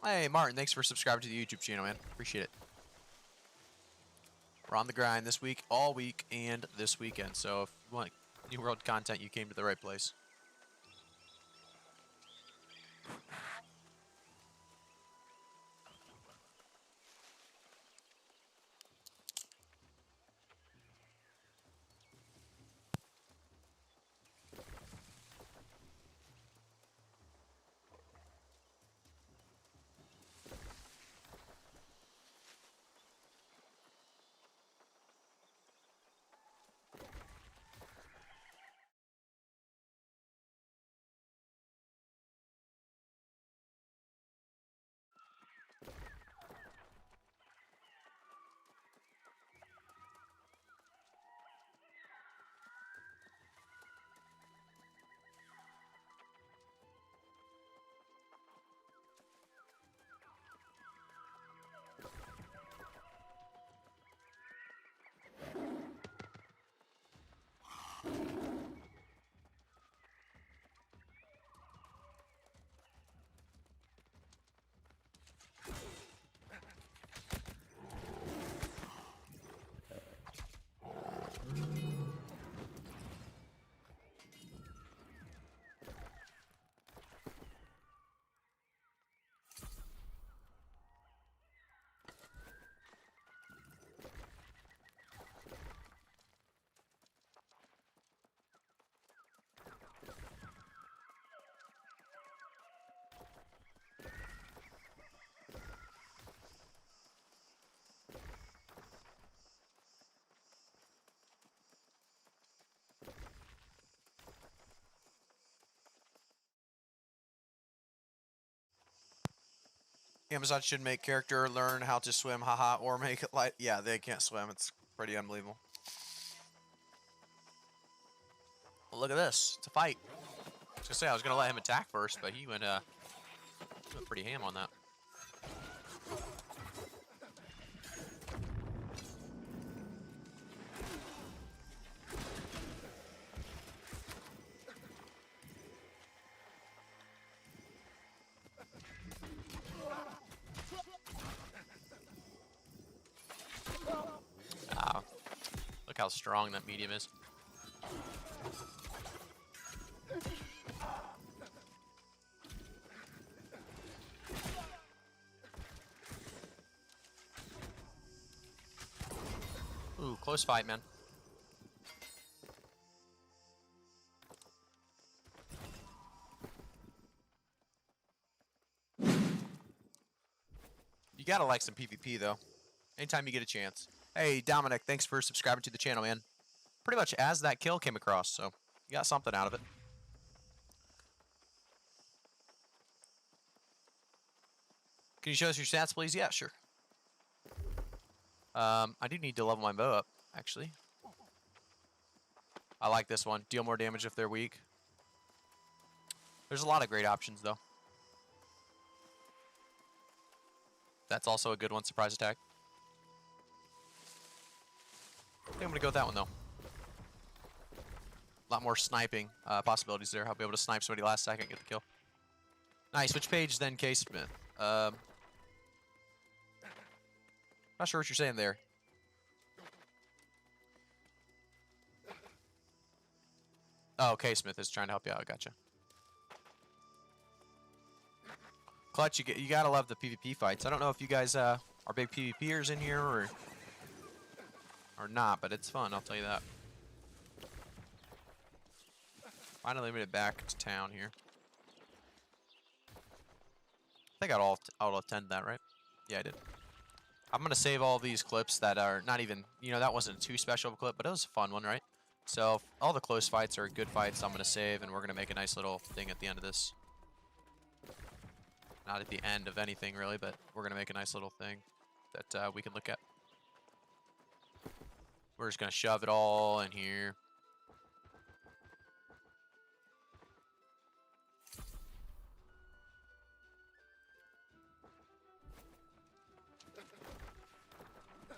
Hey, Martin, thanks for subscribing to the YouTube channel, man. Appreciate it. We're on the grind this week, all week, and this weekend. So if you want New World content, you came to the right place. Amazon should make character learn how to swim, haha, or make it light. Yeah, they can't swim. It's pretty unbelievable. Well, look at this. It's a fight. I was gonna say I was gonna let him attack first, but he went pretty ham on that. Wow. Look how strong that medium is. Ooh, close fight, man. You gotta like some PvP, though. Anytime you get a chance. Hey, Dominic, thanks for subscribing to the channel, man. Pretty much as that kill came across, so you got something out of it. Can you show us your stats, please? Yeah, sure. I do need to level my bow up, actually. I like this one. Deal more damage if they're weak. There's a lot of great options, though. That's also a good one, surprise attack. I think I'm going to go with that one, though. A lot more sniping possibilities there. I'll be able to snipe somebody last second, get the kill. Nice. Which page then, K. Smith? Not sure what you're saying there. Oh, K. Smith is trying to help you out. Gotcha. Clutch, you gotta love the PvP fights. I don't know if you guys are big PvPers in here or not, but it's fun. I'll tell you that. Finally made it back to town here. I think I'll attend that, right? Yeah, I did. I'm gonna save all these clips that are not even, that wasn't too special of a clip, but it was a fun one, right? So all the close fights are good fights. I'm gonna save, and we're gonna make a nice little thing at the end of this. Not at the end of anything really, but we're gonna make a nice little thing that we can look at. We're just gonna shove it all in here.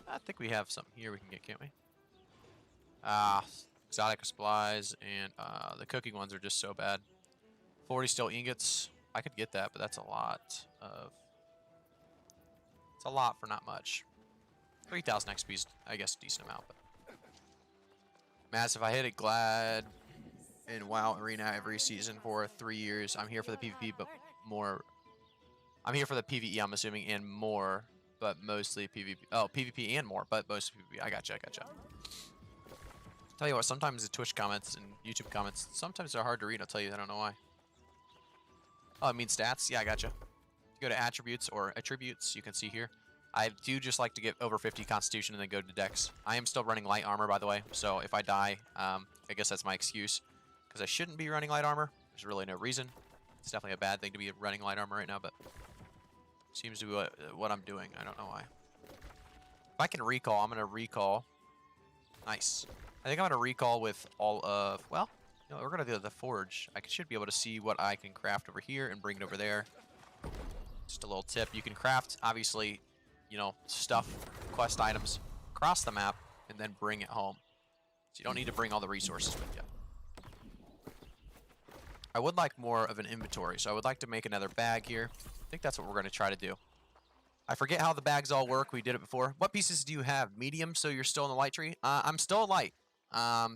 I think we have something here we can get, can't we? Exotic supplies, and the cooking ones are just so bad. 40 steel ingots. I could get that, but that's a lot of... It's a lot for not much. 3,000 XP is, I guess, a decent amount, but... Massive, I hit it glad in WoW Arena every season for 3 years. I'm here for the PvP, but more... I'm here for the PvE, I'm assuming, and more, but mostly PvP. Oh, PvP and more, but most PvP. I gotcha. Tell you what, sometimes the Twitch comments and YouTube comments, sometimes they're hard to read, I'll tell you, I don't know why. Oh, it means stats? Yeah, I gotcha. If you go to attributes or attributes, you can see here. I do just like to get over 50 constitution and then go to dex. I am still running light armor, by the way, so if I die, I guess that's my excuse. Because I shouldn't be running light armor. There's really no reason. It's definitely a bad thing to be running light armor right now, but seems to be what I'm doing. I don't know why. If I can recall, I'm going to recall. Nice. I think I'm going to recall with all of, well, we're going to do the forge. I should be able to see what I can craft over here and bring it over there. Just a little tip. You can craft, obviously, stuff, quest items across the map and then bring it home. So you don't need to bring all the resources with you. I would like more of an inventory, so I would like to make another bag here. I think that's what we're going to try to do. I forget how the bags all work. We did it before. What pieces do you have? Medium, so you're still in the light tree? I'm still light.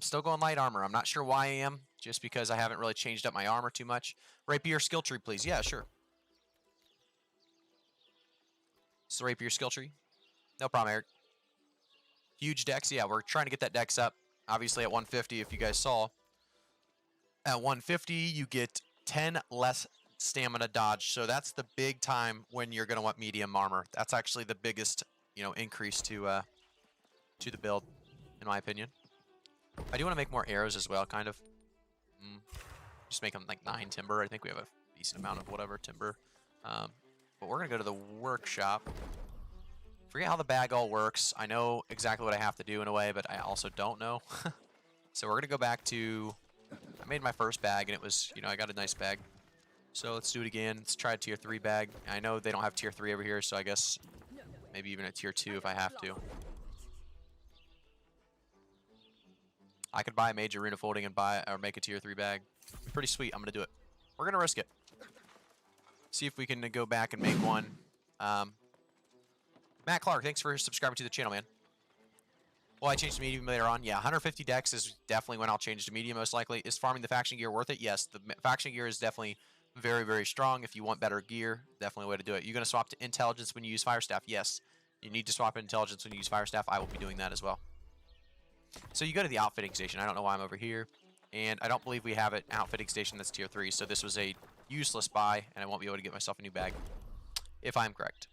Still going light armor. I'm not sure why I am, just because I haven't really changed up my armor too much. Rapier skill tree, please. Yeah, sure. It's the Rapier skill tree. No problem, Eric. Huge dex. Yeah, we're trying to get that dex up. Obviously at 150, if you guys saw. At 150, you get 10 less stamina dodge. So that's the big time when you're going to want medium armor. That's actually the biggest, increase to the build, in my opinion. I do want to make more arrows as well, kind of. Just make them like 9 timber. I think we have a decent amount of whatever timber. but we're gonna go to the workshop. Forget how the bag all works. I know exactly what I have to do in a way, but I also don't know. So we're gonna go back to, I made my first bag and it was, you know, I got a nice bag. So let's do it again. Let's try a tier 3 bag. I know they don't have tier 3 over here, so I guess maybe even a tier 2 if I have to. I could buy a major rune of folding and buy or make a tier 3 bag. Pretty sweet. I'm gonna do it. We're gonna risk it. See if we can go back and make one. Matt Clark, thanks for subscribing to the channel, man. Will I change to medium later on? Yeah, 150 dex is definitely when I'll change to medium, most likely. Is farming the faction gear worth it? Yes, the faction gear is definitely very, very strong. If you want better gear, definitely a way to do it. You're going to swap to intelligence when you use fire staff? Yes. You need to swap intelligence when you use fire staff. I will be doing that as well. So you go to the outfitting station. I don't know why I'm over here. And I don't believe we have an outfitting station that's tier 3. So this was a useless buy, and I won't be able to get myself a new bag. If I'm correct.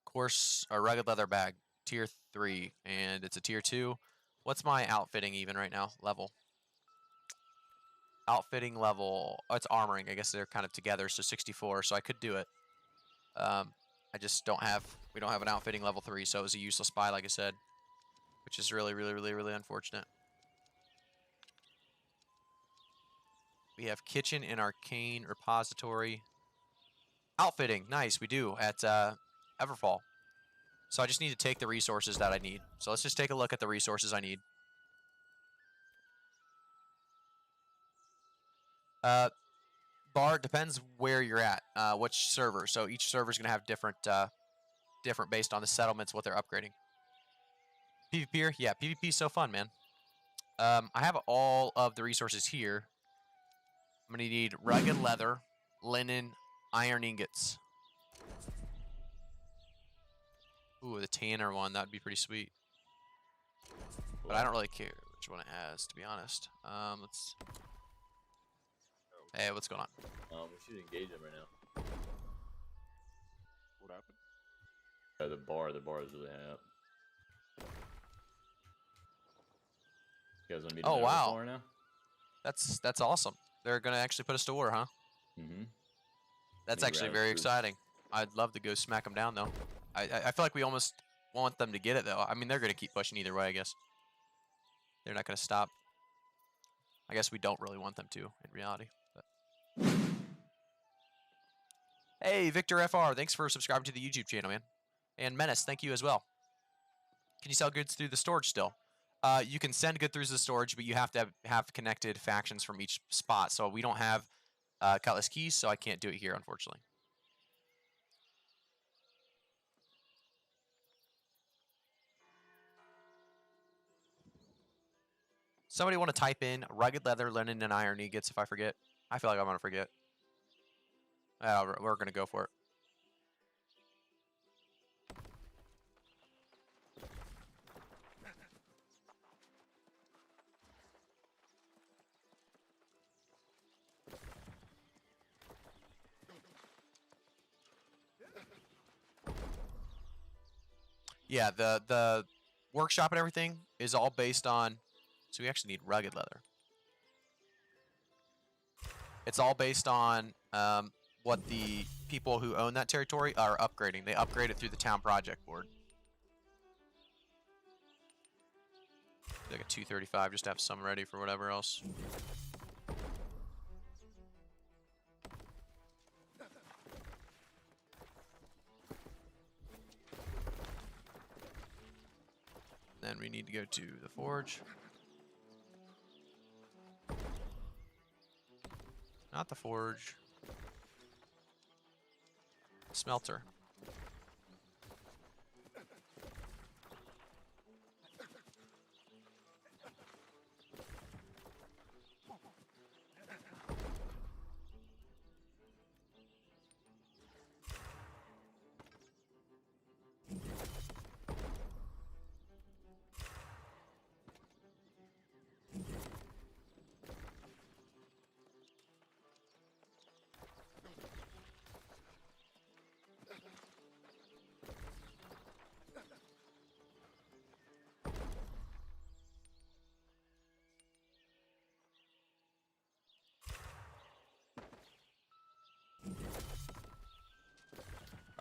Course, a rugged leather bag, tier 3, and it's a tier 2. What's my outfitting even right now? Level. Outfitting level. Oh, it's armoring. I guess they're kind of together, so 64. So I could do it. I just don't have. We don't have an outfitting level 3, so it was a useless buy, like I said, which is really, really, really, really unfortunate. We have kitchen and arcane repository. Outfitting, nice. We do at Everfall. So I just need to take the resources that I need. So let's just take a look at the resources I need. Bar depends where you're at, which server. So each server is going to have different based on the settlements, what they're upgrading. PvP, yeah, PvP is so fun, man. I have all of the resources here. I'm going to need rugged leather, linen, iron ingots. Ooh, the tanner one, that would be pretty sweet. But I don't really care which one it has, to be honest. Let's... Hey, what's going on? We should engage them right now. What happened? The bar is really high up. You guys want to meet? Oh wow! Right now? That's awesome. They're gonna actually put us to war, huh? Mm-hmm. That's actually very exciting. I'd love to go smack them down, though. I feel like we almost want them to get it, though. I mean, they're gonna keep pushing either way, I guess. They're not gonna stop. I guess we don't really want them to, in reality. But. Hey, Victor FR, thanks for subscribing to the YouTube channel, man. And Menace, thank you as well. Can you sell goods through the storage still? You can send goods through the storage, but you have to have connected factions from each spot. So we don't have Cutlass keys, so I can't do it here, unfortunately. Somebody want to type in rugged leather, linen, and iron ingots if I forget? I feel like I'm going to forget. We're going to go for it. Yeah, the workshop and everything is all based on... So we actually need rugged leather. It's all based on what the people who own that territory are upgrading. They upgrade it through the town project board. Like a 235, just to have some ready for whatever else. Then we need to go to the forge. Not the forge. Smelter.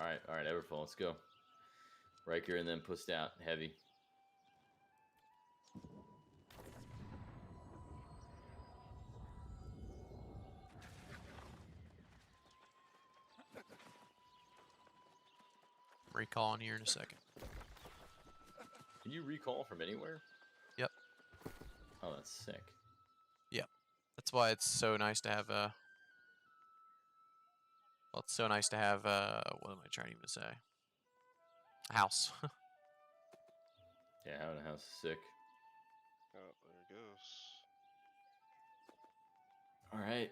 All right, Everfall, let's go. Riker and then pushed out heavy. Recall in here in a second. Can you recall from anywhere? Yep. Oh, that's sick. Yep. That's why it's so nice to have well, it's so nice to have what am I trying to even say? A house. Yeah, having a house is sick. Oh, there it goes. All right.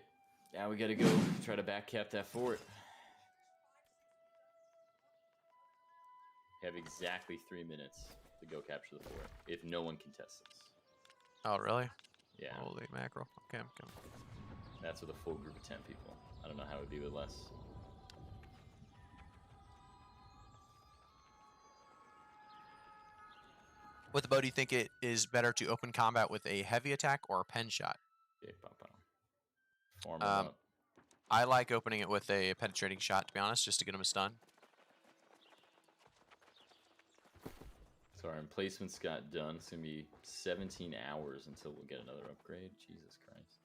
Now we got to go try to backcap that fort. Have exactly 3 minutes to go capture the fort if no one contests us. Oh, really? Yeah. Holy mackerel. Okay, I'm coming. That's with a full group of 10 people. I don't know how it would be with less. With the bow, do you think it is better to open combat with a heavy attack or a pen shot? Yeah, Farm 'em up. I like opening it with a penetrating shot, to be honest, just to get them a stun. So our emplacements got done. It's going to be 17 hours until we'll get another upgrade. Jesus Christ.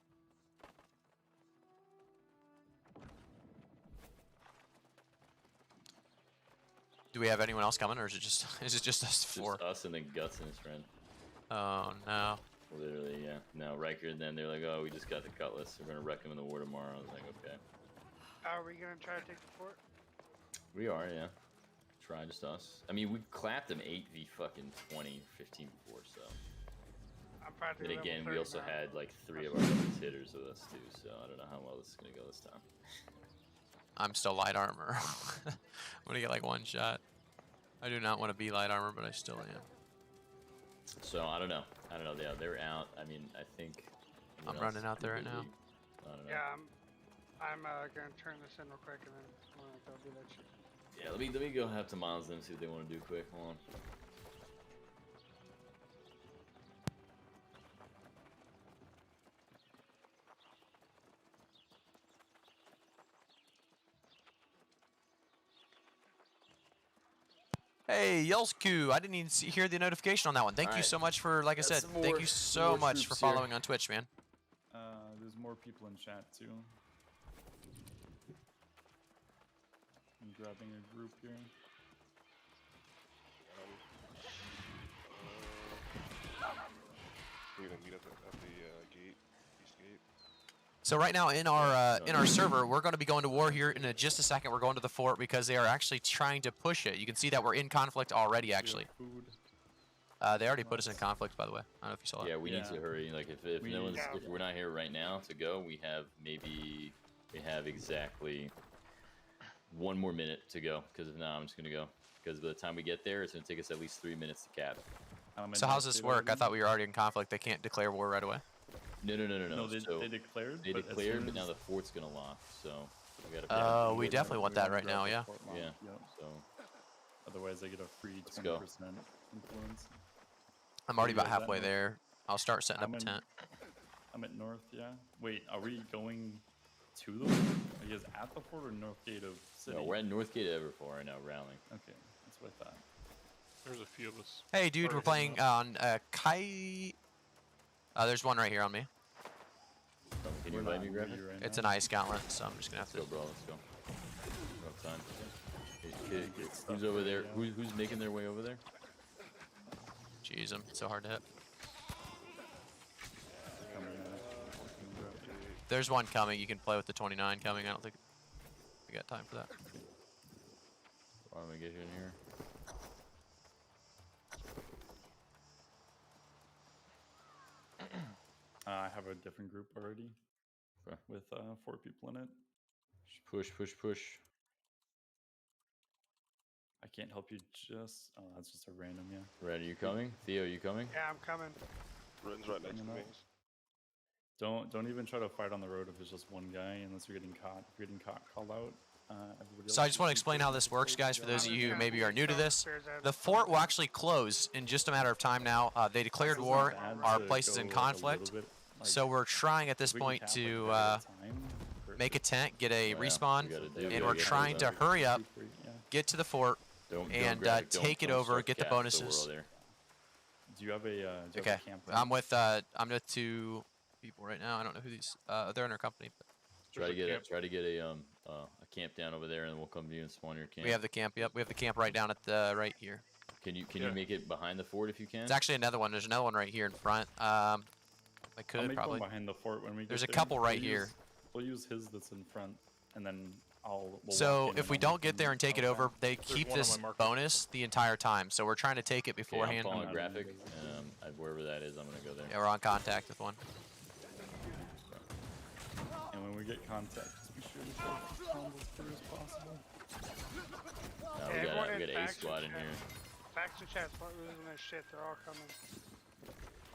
Do we have anyone else coming, or is it just us four? Just us and then Guts and his friend. Oh no. Literally, yeah. No, Riker and then they're like, oh, we just got the Cutlass. We're gonna wreck him in the war tomorrow. I was like, okay. Are we gonna try to take the fort? We are, yeah. Try just us. I mean, we clapped them 8v fucking 20, 15 before, so. I'm practically And again, we level also 30 now. had like 3 of our best hitters with us too, so I don't know how well this is gonna go this time. I'm still light armor. I'm gonna get like one shot. I do not want to be light armor, but I still am. So I don't know. Yeah, they're out. I mean, I think. I'm running out there right now. I don't know. Yeah, I'm gonna turn this in real quick and then I'm gonna go do that shit. Yeah, let me go have to Miles them, see what they want to do quick. Hold on. Hey, Yelsku, I didn't even hear the notification on that one. Thank you Alright. so much for, like I Got said, some thank more- you some so more much for troops here. following on Twitch, man. There's more people in chat too. I'm grabbing a group here. We're gonna meet at the gate, east gate. So right now in our server, we're going to be going to war here in just a second. We're going to the fort because they are actually trying to push it. You can see that we're in conflict already, actually. They already put us in conflict, by the way. I don't know if you saw that. Yeah, we need to hurry. Like if we're not here right now to go, we have exactly 1 more minute to go. Because if not, I'm just gonna go. Because by the time we get there, it's gonna take us at least 3 minutes to cap. So how's this work? I thought we were already in conflict. They can't declare war right away. No. No, they So declared. They but as declared, soon but now as- the fort's gonna lock. So we gotta. Oh, we definitely want that right now, yeah. Yeah. Yep. So Otherwise, they get a free Let's go. 20% influence. I'm already Where about you guys at halfway now? there. I'll start setting up I'm a in- tent. I'm at north, yeah. Wait, are we going to the fort? Are you guys at the fort or north gate of city? no, we're at Northgate Everfall right now, rallying. Okay, that's what I thought. There's a few of us. Hey, dude, Already we're playing on Kai. There's one right here on me. Can you invite me, Griffin? It's an ice gauntlet, so I'm just gonna have to. Let's go, bro. Let's go. No time. Okay, who's over there? Who's making their way over there? Jeez, I'm so hard to hit. There's one coming. You can play with the 29 coming. I don't think we got time for that. Why don't we get you in here? I have a different group already Okay. with 4 people in it. Push. I can't help you just. Oh, that's just a random, yeah. Red, are you coming? Theo, you coming? Yeah, I'm coming. Ritten's right next to me. Don't even try to fight on the road if it's just one guy, unless you're getting caught. If you're getting called out, everybody So I else just want to should explain be how this works, guys, for those of you who maybe are new to this. Spears out of The fort will actually close in just a matter of time now. They declared This war. isn't bad Our to place is go, in like, a little conflict. bit, like, So we're trying at this if we can point cap, like, to a bit at a time, make a tent, get a Yeah, respawn, we gotta do- we and gotta we're get trying to that. hurry up, get to the fort and take it over, get the bonuses. Do you have a do you have Okay, a camp? I'm with 2 people right now. I don't know who these. They're in our company. But Try to get a camp down over there, and we'll come to you and spawn your camp. we have the camp. Yep, we have the camp right down at the right here. Can you make it behind the fort if you can? It's actually another one. There's another one right here in front. I could I'll make probably. one behind the fort when we. There's get a there. couple right here. We'll use his that's in front, and then we'll So walk in if we and don't get there and take it over, they keep one on this my marker. bonus the entire time. So we're trying to take it beforehand. I'm following graphic. Wherever that is, I'm gonna go there. Yeah, we're on contact with one. And when we get contact, just be sure to take combos through as possible. No, we got a squad in here. Faction chat's not losing their shit. They're all coming.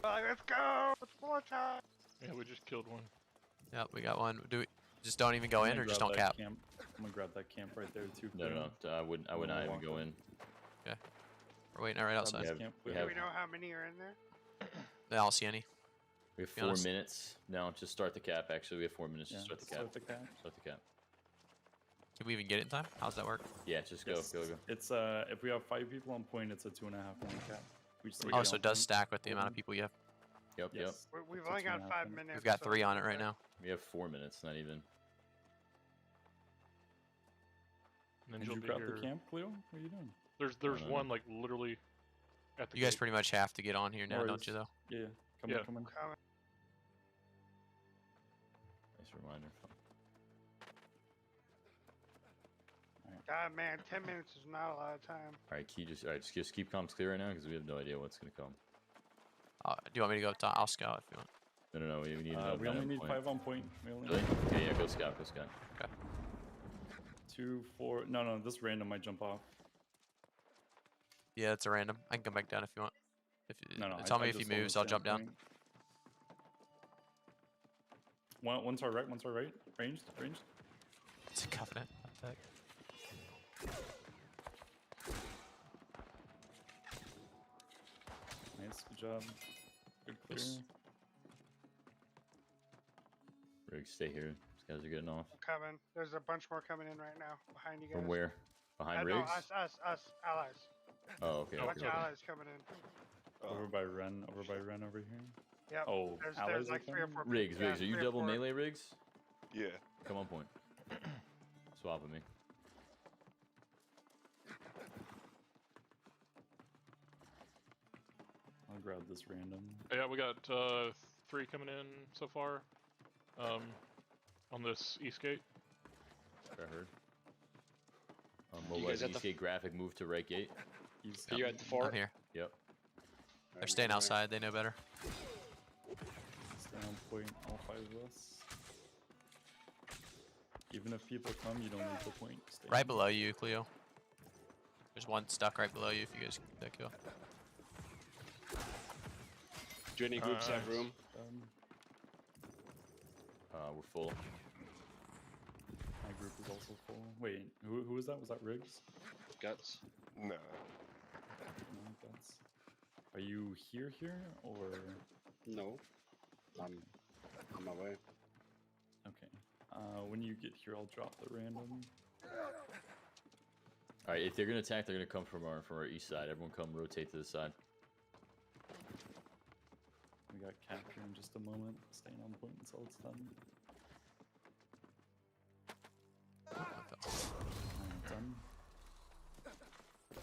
Like, let's go! It's more time! Yeah, we just killed one. Yep, we got one. Do we just don't even go I'm in, gonna or just grab don't that cap? camp. I'm gonna grab that camp right there too. No, I would not even go in. Okay. We're waiting right outside. this camp. Do we know how many are in there? I don't see any. We have Be 4 honest. minutes. No, just start the cap. Actually, we have 4 minutes to start the cap. Start the cap. Start the cap. Did we even get it in time? How's that work? Yeah, just go. It's if we have 5 people on point, it's a 2.5 minute cap. We just need Oh, to so get it does on stack with the point. amount of people you have. Yep. We've It's only a got 2.5 5 minutes. minutes. We've got so 3 on it right now. We have 4 minutes, not even. And then Did you'll you be grab here. the camp, Cleo? What are you doing? There's one like literally at the You guys gate. pretty much have to get on here now, Or don't is- you? Though. Yeah, come Yeah. on, come on. Nice reminder. God, man, 10 minutes is not a lot of time. All right, just keep comms clear right now because we have no idea what's gonna come. Do you want me to go top? I'll scout if you want. No, we need. To We only need 5 on point. We only Really? need Okay, yeah, go scout. Okay. 2, 4. No, this random might jump off. Yeah, it's a random. I can come back down if you want. If you, No, tell I me if he just wanna moves, I'll stay jump on down. point. One's our right, Ranged. It's a covenant. What the heck? Nice, good job. Good clear. Yes. Rig, stay here. These guys are getting off. Coming. There's a bunch more coming in right now behind you guys. From where? Behind No, rigs? us, allies. Oh, okay. A bunch okay. of allies coming in. Over by Ren over here. Yep. Oh, there's allies like are 3 or coming? 4 Rigs, yeah, are you 3 or double 4. melee rigs? Yeah. Come on point. Swap with me. I'll grab this random. Yeah, we got 3 coming in so far. On this east gate. I heard. You Mobilize guys at the- east gate graphic, move to right gate. Are you at the fort? I'm here. Yep. They're staying outside. They know better. Stay on point, all 5 of us. Even if people come, you don't need the point. Stay Right on. below you, Cleo. There's one stuck right below you if you guys get that kill. Do any groups have room? We're full. My group is also full. Wait, who was that? Was that Riggs? Guts? No. No, Guts. Are you here, or? No. I'm on my way. Okay. When you get here, I'll drop the random. All right, if they're gonna attack, they're gonna come from our east side. Everyone, come rotate to the side. We got capture in just a moment. Staying on point until it's done. Done.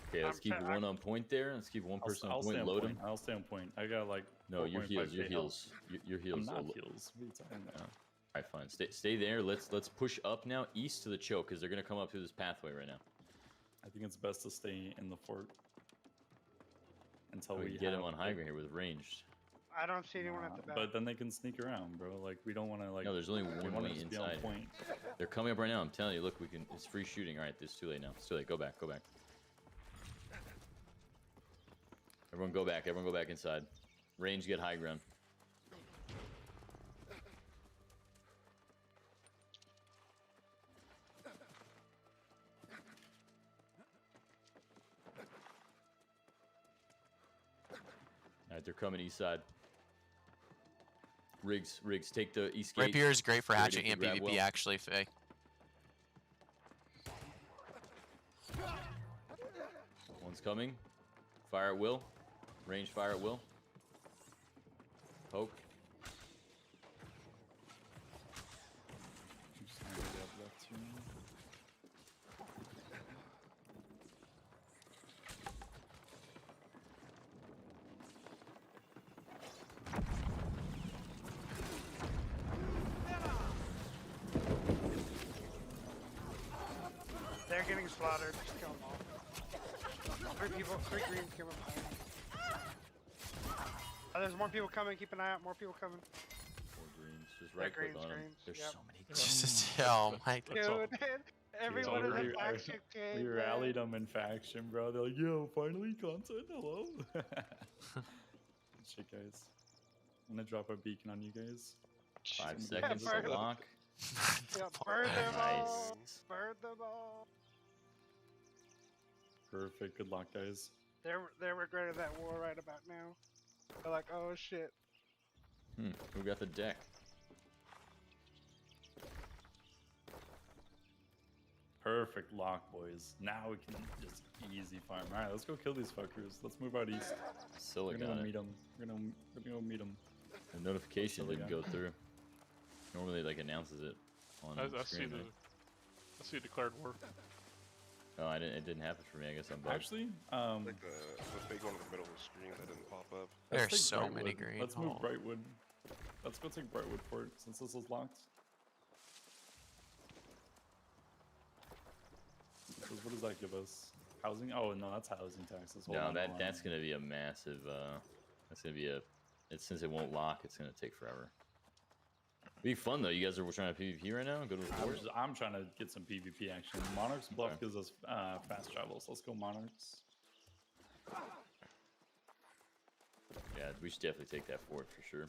Okay, let's keep one on point there. Let's keep one person on point. Load him. I'll stay on point. I got like. No, your 4.5 heals. Your K heals. health. Your heals. I'm not heals. What are you talking about? All right, fine. Stay there. Let's push up now, east to the choke, because they're gonna come up through this pathway right now. I think it's best to stay in the fort until We we can get have him on high ground here with ranged. I don't see anyone at the back. But then they can sneak around, bro. Like we don't want to like. No, there's only we one wanna way just be on inside. point. They're coming up right now. I'm telling you. Look, we can. It's free shooting. All right, it's too late now. It's too late. Go back. Go back. Everyone go back. Everyone go back inside. Range, get high ground. All right, they're coming east side. Riggs, take the east gate. Rapier is great for Get ready hatching to and grab PvP, well. actually, Faye. One's coming. Fire at will. Range fire at will. Poke. Just gonna get up left here. They're getting slaughtered. Just kill them all. 3 people, 3 greens came up behind. Oh, there's more people coming. Keep an eye out. More people coming. Four greens. Just right click on them. There's yep. so many Jesus, oh my god. Dude, everyone in the faction We came. rallied them in faction, bro. They're like, yo, finally content, hello. Shit, guys. I'm gonna drop a beacon on you guys. 5 seconds to lock. Yeah, burn them all. Nice. Burn them all. Perfect. Good luck, guys. They're regretting that war right about now. They're like, oh shit. Who got the deck? Perfect lock, boys. Now we can just easy farm. All right, let's go kill these fuckers. Let's move out east. Scylla We're gonna got go it. meet them. We're gonna go meet them. The notification Scylla didn't got go it. through. Normally, like announces it on I the see screen. the. Right? I see declared war. Oh, I didn't. It didn't happen for me. I guess I'm bugged. Actually, Like the big one in the middle of the screen that didn't pop up. let's There's take so many Brightwood. green. Let's move Oh. Brightwood. Let's go take Brightwood Fort since this is locked. Because what does that give us? Housing? Oh no, that's housing taxes. Hold No, on, hold that's on. gonna be a massive. That's gonna be a. Since it won't lock, it's gonna take forever. Be fun though. You guys are trying to PvP right now. Go to the fort. I'm trying to get some PvP action. Monarch's bluff Okay. gives us fast travel, so let's go Monarchs. Yeah, we should definitely take that fort for sure.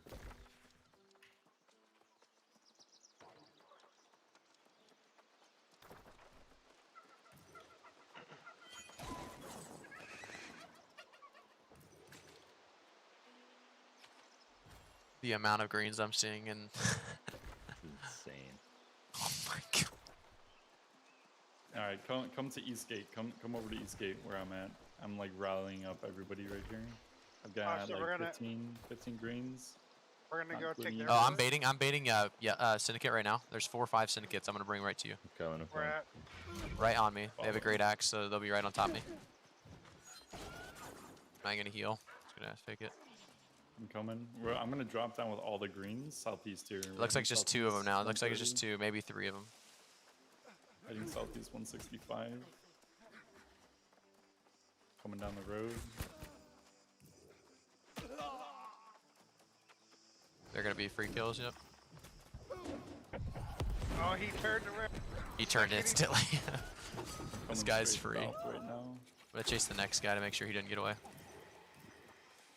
The amount of greens I'm seeing in. Insane. Oh my god. All right, come to Eastgate. Come over to Eastgate where I'm at. I'm like rallying up everybody right here. I've got so like we're gonna- 15 greens. We're gonna go take including their. you. Oh, I'm baiting. Syndicate right now. There's 4 or 5 syndicates. I'm gonna bring right to you. Coming, We're at. Right on me. They have a great axe, so they'll be right on top of me. Am I gonna heal? Just gonna fake it. I'm coming. I'm gonna drop down with all the greens southeast here. It looks like just 2 of them now. It looks like it's just 2, maybe 3 of them. Heading southeast 165. Coming down the road. They're gonna be free kills. Yep. Oh, he turned around. He turned instantly. This Coming guy's straight free. south right now. I'm gonna chase the next guy to make sure he doesn't get away.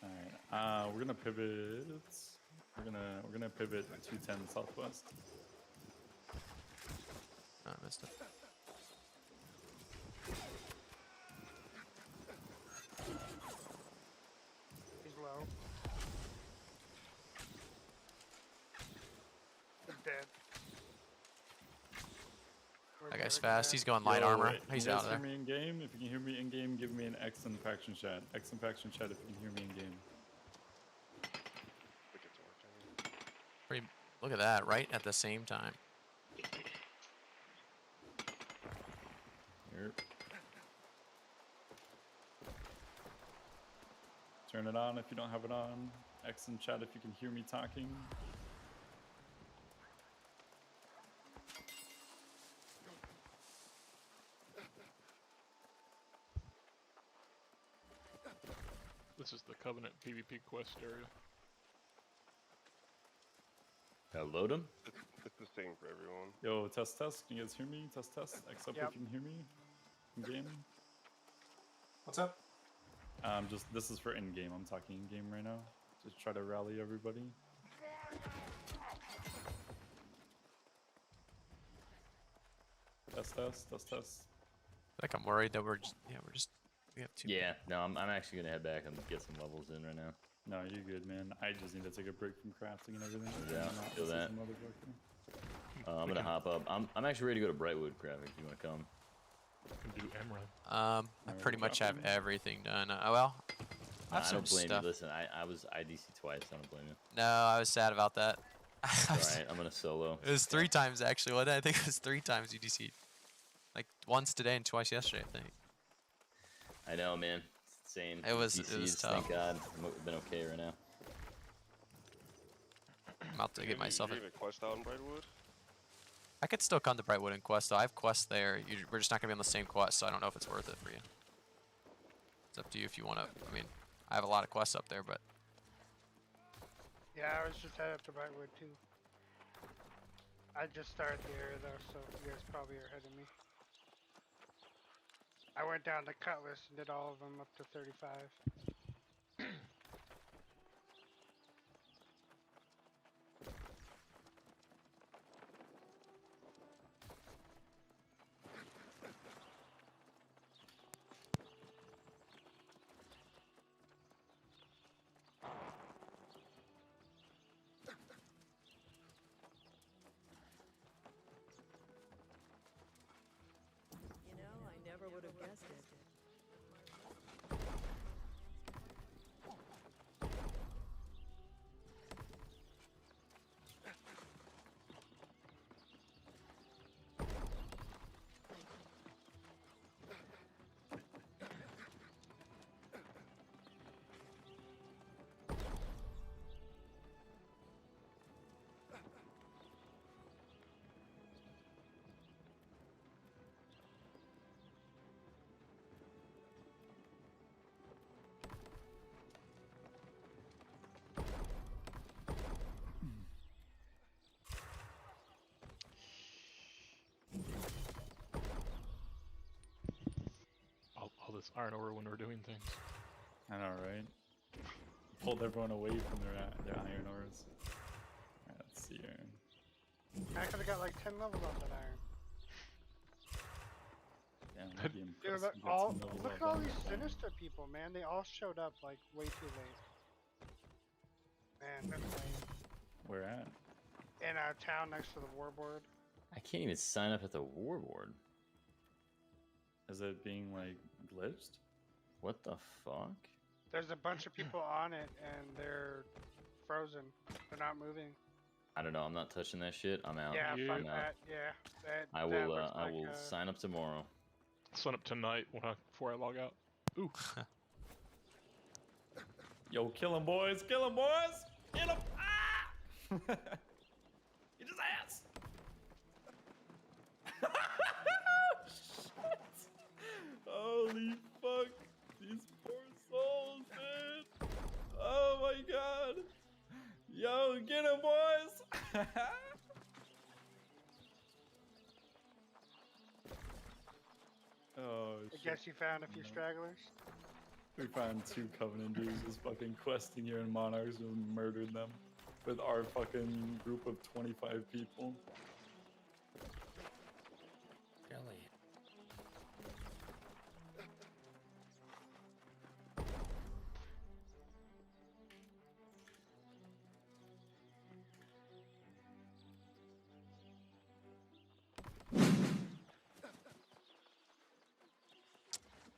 All right. We're gonna pivot. We're gonna pivot 210 southwest. Oh, I missed it. He's low. He's dead. That guy's fast. He's going light Yo, armor. can He's you guys out of there. hear me in game? If you can hear me in game, give me an X in faction chat. X in faction chat if you can hear me in game. Pretty, look at that, right at the same time. Here. Turn it on if you don't have it on. X in chat if you can hear me talking. This is the Covenant PvP quest area. Load them. It's the same for everyone. Yo, test. Can you guys hear me? Test. X up Yep. if you can hear me. In game. What's up? This is for in game. I'm talking in game right now. Just try to rally everybody. Test. Like I'm worried that we have 2. Yeah, no, I'm actually gonna head back and get some levels in right now. No, you're good, man. I just need to take a break from crafting and everything. Yeah, I'm not feel this is that. a motherfucker. I'm gonna hop up. I'm actually ready to go to Brightwood, Graphic. If you wanna come? do Emron. I pretty much have everything done. Well, I have I some don't blame stuff. you. Listen, I was IDC twice. I don't blame you. No, I was sad about that. It's alright. I'm gonna solo. It was 3 times actually. Wasn't it? I think it was 3 times UDC. Like once today and twice yesterday, I think. I know, man. It's insane. It was DCs, tough. thank God. I've been okay right now. I'm about to get myself. You get a quest out in Brightwood? I could still come to Brightwood and quest though. I have quests there. We're just not gonna be on the same quest, so I don't know if it's worth it for you. It's up to you if you want to. I mean, I have a lot of quests up there, but Yeah, I was just headed up to Brightwood too. I just started the area though, so you guys probably are ahead of me. I went down to Cutlass and did all of them up to 35. You know, I never would have guessed it. All this iron ore when we're doing things. I know, right? Pulled everyone away from their iron ores. Alright, let's see here. I could have got like 10 levels off that iron. Damn, that'd be Dude, impressive. look, to get some levels look off at all that these iron. sinister people, man. They all showed up like way too late. Man, that's lame. Where at? In a town next to the warboard. I can't even sign up at the warboard. Is it being like glitched? What the fuck? There's a bunch of people on it and they're frozen. They're not moving. I don't know. I'm not touching that shit. I'm out. Yeah, fuck I'm out. that. Yeah, that. I that will. looks I like, will sign up tomorrow. Sign up tonight before I log out. Ooh. Yo, kill him, boys! Kill him, boys! Kill him! Ah! Eat his ass! Shit. Holy fuck! These poor souls, dude! Oh my god! Yo, get him, boys! Oh, I shit. guess you found a few stragglers. We found 2 Covenant dudes just fucking questing here in Monarchs and murdered them with our fucking group of 25 people. Really?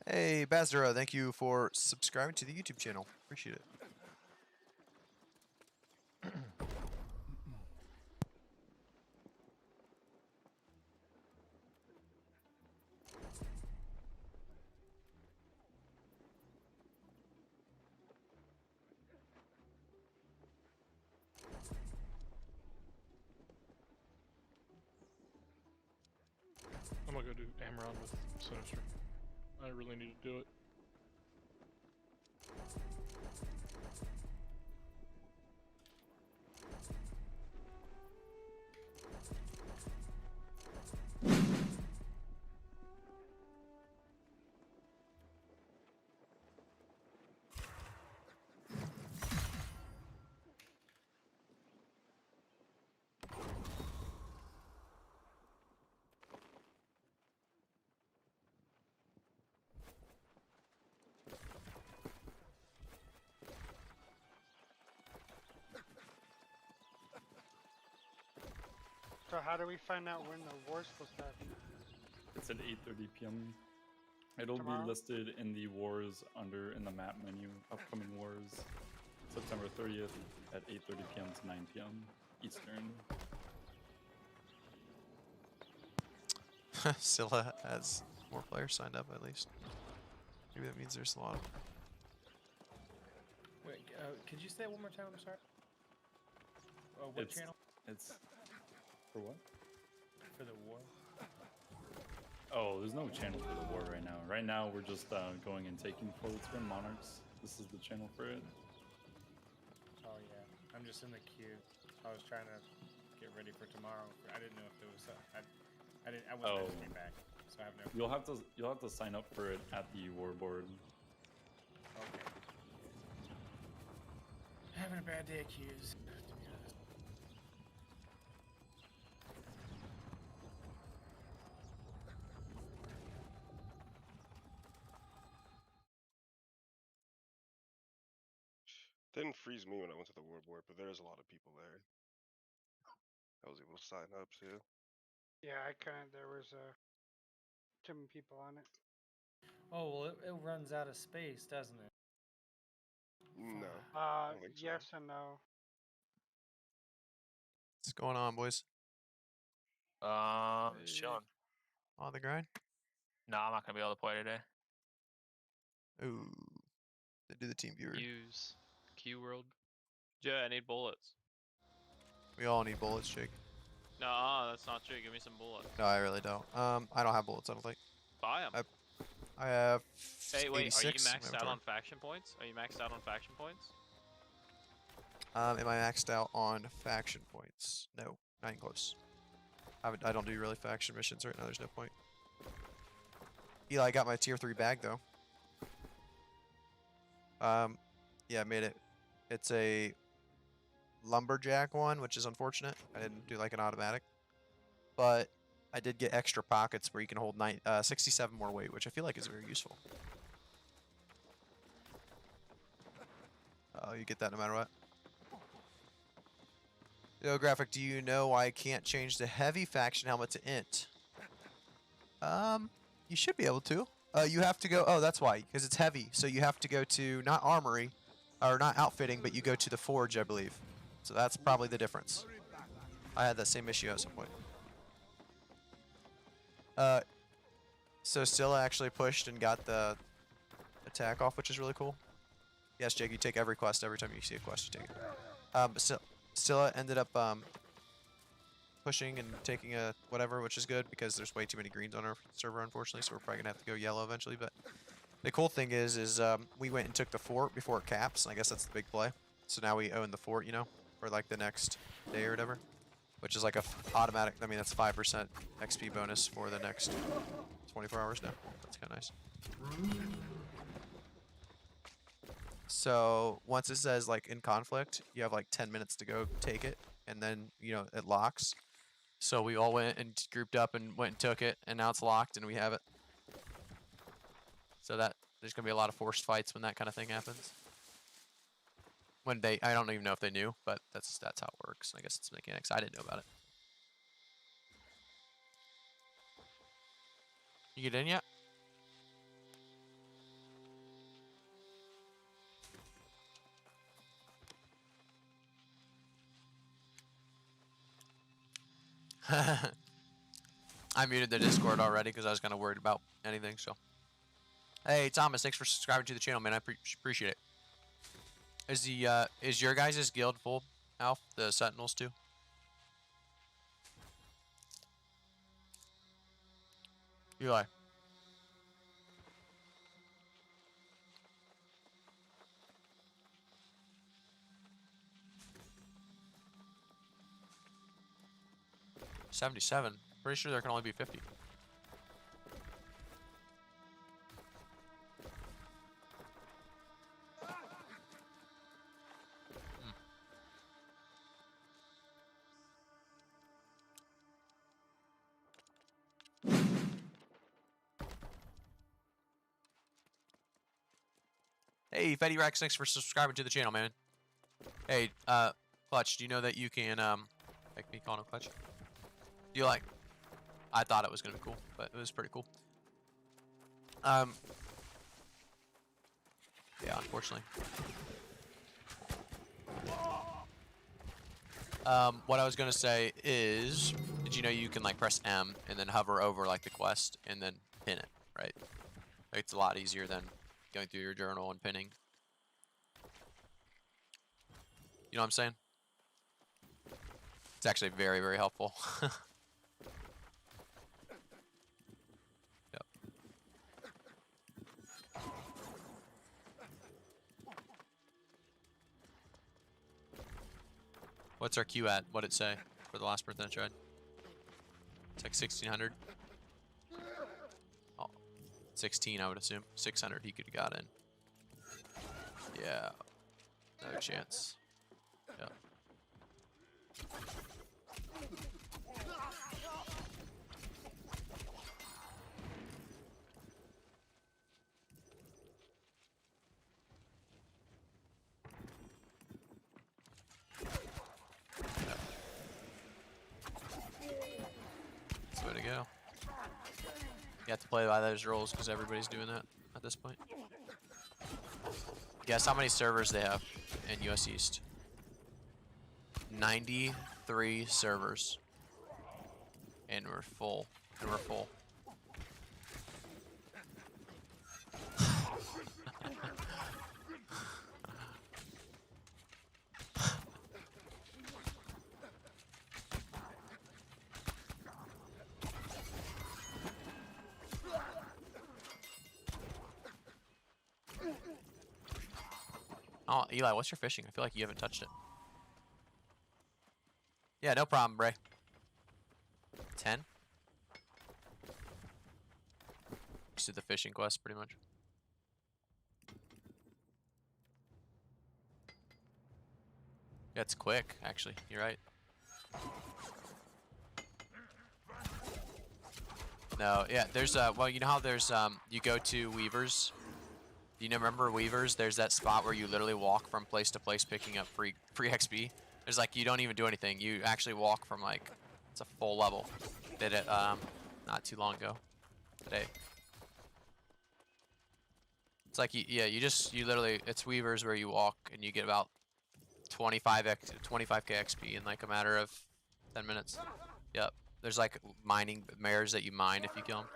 Hey, Bazara, thank you for subscribing to the YouTube channel. Appreciate it. I'm gonna go do Amron with Sinister. I really need to do it. So how do we find out when the war's supposed to happen? It's at 8:30 p.m. It'll tomorrow? be listed in the wars in the map menu. Upcoming wars, September 30th at 8:30 p.m. to 9 p.m. Eastern. Scylla has more players signed up at least. Maybe that means there's a lot of. Wait, could you say it one more time? I'm sorry. What channel? It's for what? For the war. Oh, there's no channel for the war right now. Right now, we're just going and taking forts from monarchs. This is the channel for it. Oh yeah, I'm just in the queue. I was trying to get ready for tomorrow. I didn't know if there was. I wasn't actually back, so I have no. You'll have to sign up for it at the war board. Okay. Having a bad day at queues, to be honest. Didn't freeze me when I went to the war board, but there's a lot of people there. I was able to sign up too. Yeah, I couldn't. There was too many people on it. Oh well, it runs out of space, doesn't it? No. I don't think so. Yes and no. What's going on, boys? Just chilling. On the grind? No, I'm not gonna be able to play today. Ooh. They do the team viewer. Use Q World. Yeah, I need bullets. We all need bullets, Jake. No, that's not true. Give me some bullets. No, I really don't. I don't have bullets, I don't think. Buy them. I have. Hey, wait, 86 are you in my maxed out inventory. on faction points? Are you maxed out on faction points? Am I maxed out on faction points? No, not even close. I don't do really faction missions right now. There's no point. Eli, I got my tier 3 bag though. Yeah, I made it. It's a lumberjack one, which is unfortunate. I didn't do like an automatic, but I did get extra pockets where you can hold 67 more weight, which I feel like is very useful. Oh, you get that no matter what. Yo, Graphic, do you know why I can't change the heavy faction helmet to int? You should be able to. You have to go. Oh, that's why, because it's heavy. So you have to go to not armory, or not outfitting, but you go to the forge, I believe. So that's probably the difference. I had that same issue at some point. So Scylla actually pushed and got the attack off, which is really cool. Yes, Jake, you take every quest. Every time you see a quest, you take it. But Scylla ended up pushing and taking a whatever, which is good because there's way too many greens on our server, unfortunately. So we're probably gonna have to go yellow eventually. But the cool thing is we went and took the fort before it caps. And I guess that's the big play. So now we own the fort, you know, for like the next day or whatever, which is like a automatic. I mean, that's 5% XP bonus for the next 24 hours now. That's kind of nice. So once it says like in conflict, you have like 10 minutes to go take it, and then you know it locks. So we all went and grouped up and went and took it, and now it's locked and we have it. So that there's gonna be a lot of forced fights when that kind of thing happens. When I don't even know if they knew, but that's how it works. I guess it's mechanics. I didn't know about it. You get in yet? I muted the Discord already because I was kind of worried about anything. So, hey Thomas, thanks for subscribing to the channel, man. I appreciate it. Is your guys' guild full, Alf? The Sentinels too? Eli. $77. Pretty sure there can only be 50. Hey, Fetty Rex, thanks for subscribing to the channel, man. Hey, Clutch, do you know that you can, make me call him Clutch? Do you like? I thought it was gonna be cool, but it was pretty cool. Yeah, unfortunately. What I was gonna say is, did you know you can like press M and then hover over like the quest and then pin it, right? Like, it's a lot easier than going through your journal and pinning. You know what I'm saying? It's actually very, very helpful. Yep. What's our queue at? What'd it say for the last person that tried? It's like 1600. Oh, 16, I would assume. 600 he could have got in. Yeah. No chance. Yeah. That's the way to go. You have to play by those rules because everybody's doing that at this point. Guess how many servers they have in US East? 93 servers. And we're full. And we're full. Oh, Eli, what's your fishing? I feel like you haven't touched it. Yeah, no problem, Bray. 10? Just did the fishing quest, pretty much. Yeah, it's quick, actually. You're right. No, yeah, there's, well, you know how there's, you go to Weavers? Do you remember Weavers? There's that spot where you literally walk from place to place picking up free XP. There's like, you don't even do anything. You actually walk from like, it's a full level. Did it, not too long ago. Today. It's like, yeah, you literally, it's Weavers where you walk and you get about 25k XP in like a matter of 10 minutes. Yep. There's like mining mares that you mine if you kill them.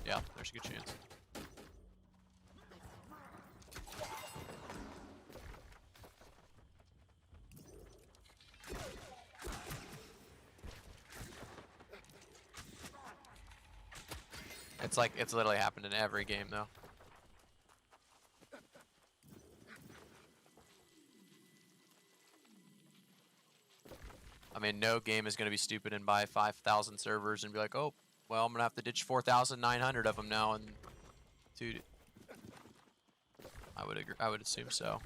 Yeah, there's a good chance. It's like, it's literally happened in every game though. I mean, no game is going to be stupid and buy 5,000 servers and be like, oh, well, I'm going to have to ditch 4,900 of them now. And, dude, I would agree. I would assume so.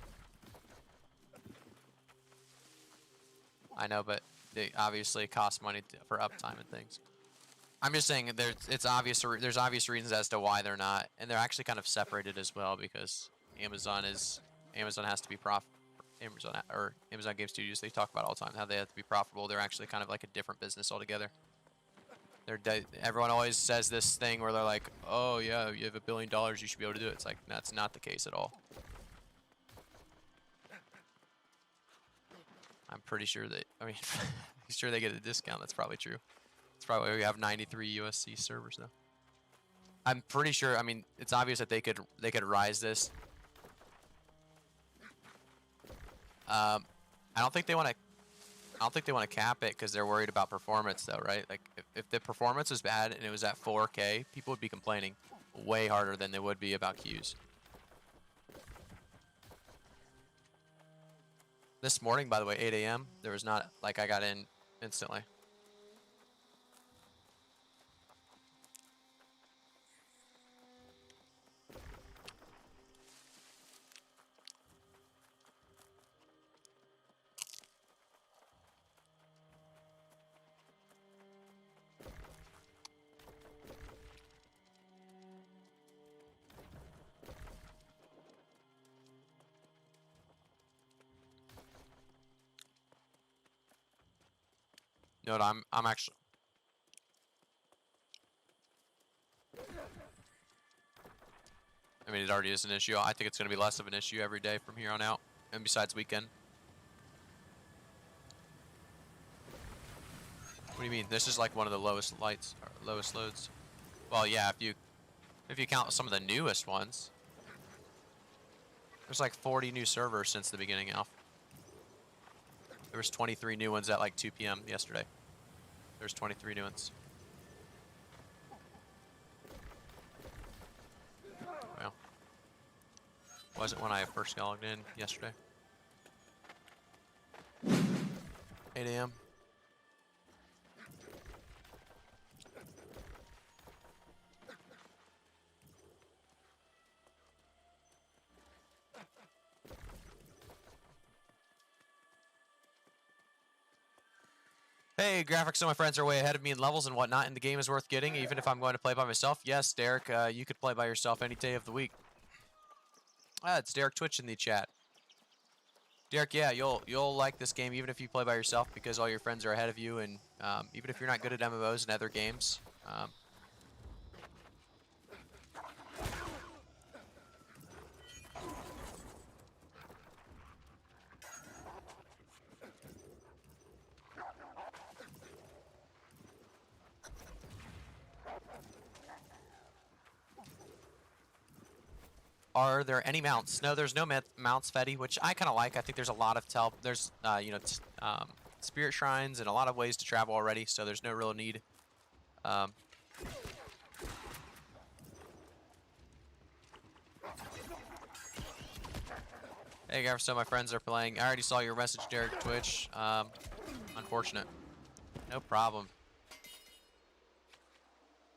I know, but they obviously cost money for uptime and things. I'm just saying there's obvious reasons as to why they're not, and they're actually kind of separated as well because Amazon has to be Amazon Game Studios, they talk about all the time how they have to be profitable. They're actually kind of like a different business altogether. Everyone always says this thing where they're like, oh yeah, you have $1 billion, you should be able to do it. It's like, that's not the case at all. I'm pretty sure sure they get a discount. That's probably true. That's probably why we have 93 USC servers though. I'm pretty sure, I mean, it's obvious that they could rise this. I don't think they want to cap it because they're worried about performance though, right? Like if the performance was bad and it was at 4K, people would be complaining way harder than they would be about queues. This morning, by the way, 8 a.m., there was not, like, I got in instantly. No, I'm actually. I mean, it already is an issue. I think it's going to be less of an issue every day from here on out, and besides weekend. What do you mean? This is like one of the lowest lights, or lowest loads. Well, yeah, if you count some of the newest ones. There's like 40 new servers since the beginning, Alf. There was 23 new ones at like 2 p.m. yesterday. There's 23 new ones. Well, wasn't when I first logged in yesterday. 8 a.m. Hey, graphics, so my friends are way ahead of me in levels and whatnot, and the game is worth getting, even if I'm going to play by myself. Yes, Derek, you could play by yourself any day of the week. Ah, it's Derek Twitch in the chat. Derek, yeah, you'll like this game even if you play by yourself because all your friends are ahead of you, and even if you're not good at MMOs and other games. Are there any mounts? No, there's no mounts, Fetty, which I kind of like. I think there's a lot of there's you know, spirit shrines and a lot of ways to travel already, so there's no real need. Hey, guys, so my friends are playing. I already saw your message, Derek Twitch. Unfortunate. No problem.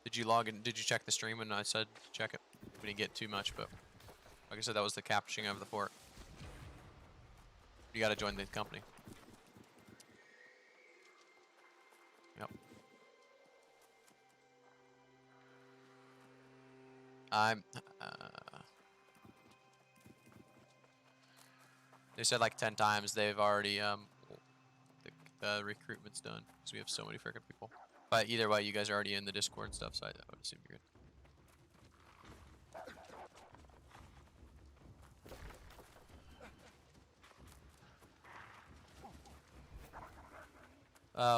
Did you log in? Did you check the stream when I said check it? We didn't get too much, but like I said, that was the capturing of the fort. You got to join the company. Yep. They said like 10 times they've already the recruitment's done because we have so many freaking people. But either way, you guys are already in the Discord and stuff, so I would assume you're good.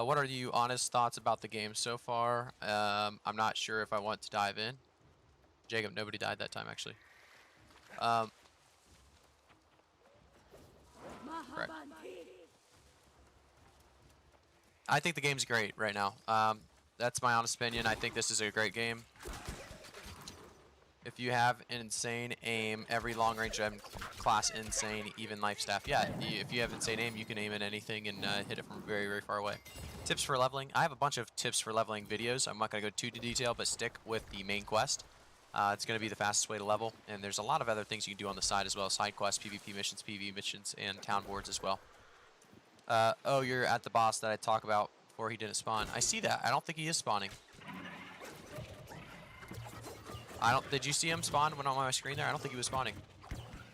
What are your honest thoughts about the game so far? I'm not sure if I want to dive in. Jacob, nobody died that time, actually. Correct. I think the game's great right now. That's my honest opinion. I think this is a great game. If you have an insane aim, every long-range class insane, even life staff. Yeah, if you have insane aim, you can aim at anything and hit it from very, very far away. Tips for leveling. I have a bunch of tips for leveling videos. I'm not going to go too into detail, but stick with the main quest. It's going to be the fastest way to level, and there's a lot of other things you can do on the side as well. Side quests, PvP missions, PvE missions, and town boards as well. Oh, you're at the boss that I talked about before he didn't spawn. I see that. I don't think he is spawning. Did you see him spawn when on my screen there? I don't think he was spawning.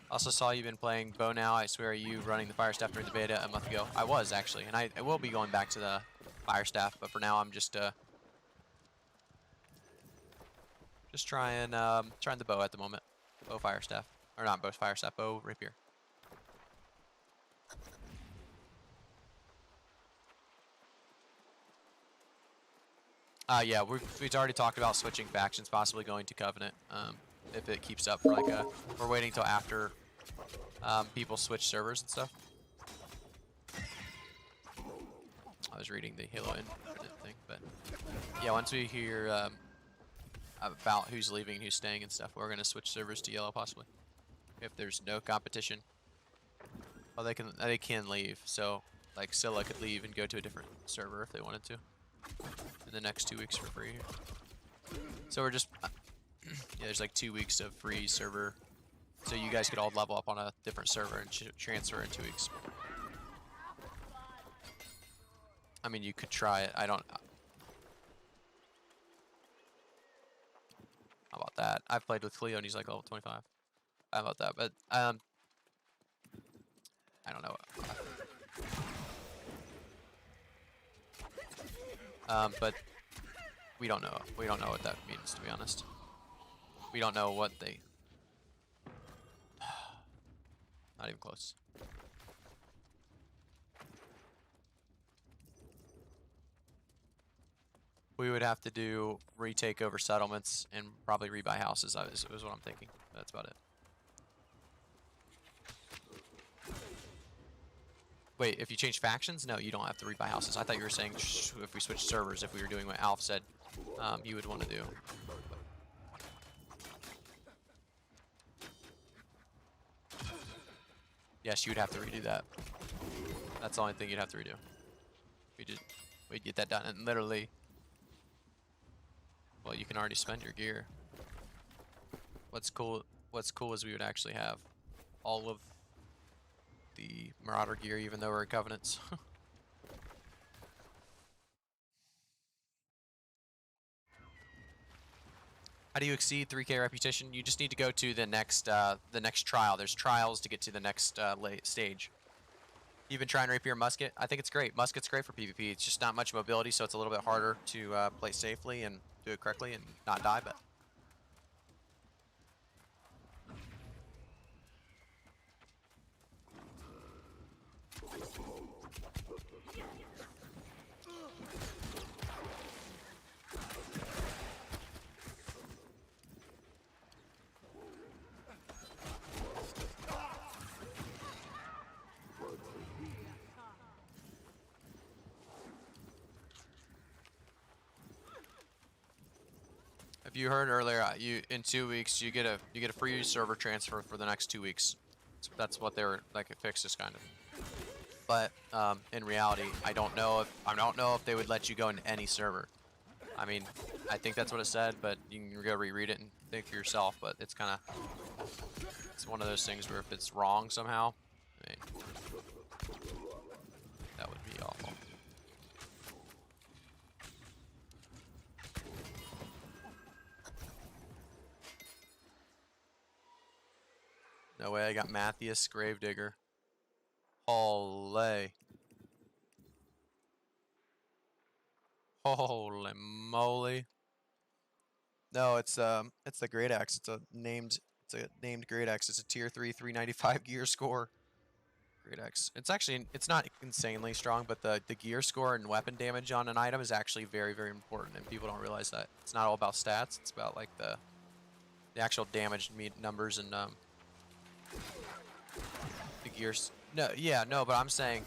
Also saw you've been playing Bow now. I swear, you running the fire staff during the beta a month ago. I was actually, and I will be going back to the fire staff, but for now I'm just trying the bow at the moment. Bow fire staff, or not bow fire staff, bow rapier. Yeah, we've already talked about switching factions, possibly going to Covenant, if it keeps up for like we're waiting till after people switch servers and stuff. I was reading the Halo Infinite thing, but yeah, once we hear about who's leaving and who's staying and stuff, we're gonna switch servers to Yellow possibly, if there's no competition. Well, they can leave, so like Scylla could leave and go to a different server if they wanted to. In the next 2 weeks for free. So we're just yeah, there's like 2 weeks of free server, so you guys could all level up on a different server and transfer in 2 weeks. I mean, you could try it. I don't. How about that? I've played with Cleo and he's like level 25. How about that? But I don't know. But we don't know. We don't know what that means, to be honest. We don't know what they... Not even close. We would have to do retake over settlements and probably rebuy houses, is what I'm thinking. That's about it. Wait, if you change factions? No, you don't have to rebuy houses. I thought you were saying if we switch servers, if we were doing what Alf said, you would want to do. Yes, you would have to redo that. That's the only thing you'd have to redo. We'd get that done, and literally, well, you can already spend your gear. What's cool is we would actually have all of the Marauder gear, even though we're in Covenants. How do you exceed 3K reputation? You just need to go to the next trial. There's trials to get to the next stage. You've been trying Rapier Musket. I think it's great. Musket's great for PvP. It's just not much mobility, so it's a little bit harder to play safely and do it correctly and not die, but... If you heard earlier, in 2 weeks you get a free server transfer for the next 2 weeks. So that's what they were like. It fixes kind of. But in reality, I don't know if they would let you go into any server. I mean, I think that's what it said, but you can go reread it and think for yourself. But it's one of those things where if it's wrong somehow, I mean, that would be awful. No way, I got Matthias Gravedigger. Holy. Holy moly. No, it's the Great Axe. It's a named Great Axe. It's a tier 3 395 gear score. Great Axe. It's not insanely strong, but the gear score and weapon damage on an item is actually very, very important, and people don't realize that. It's not all about stats, it's about like the actual damage numbers and the gears. No, yeah, no, but I'm saying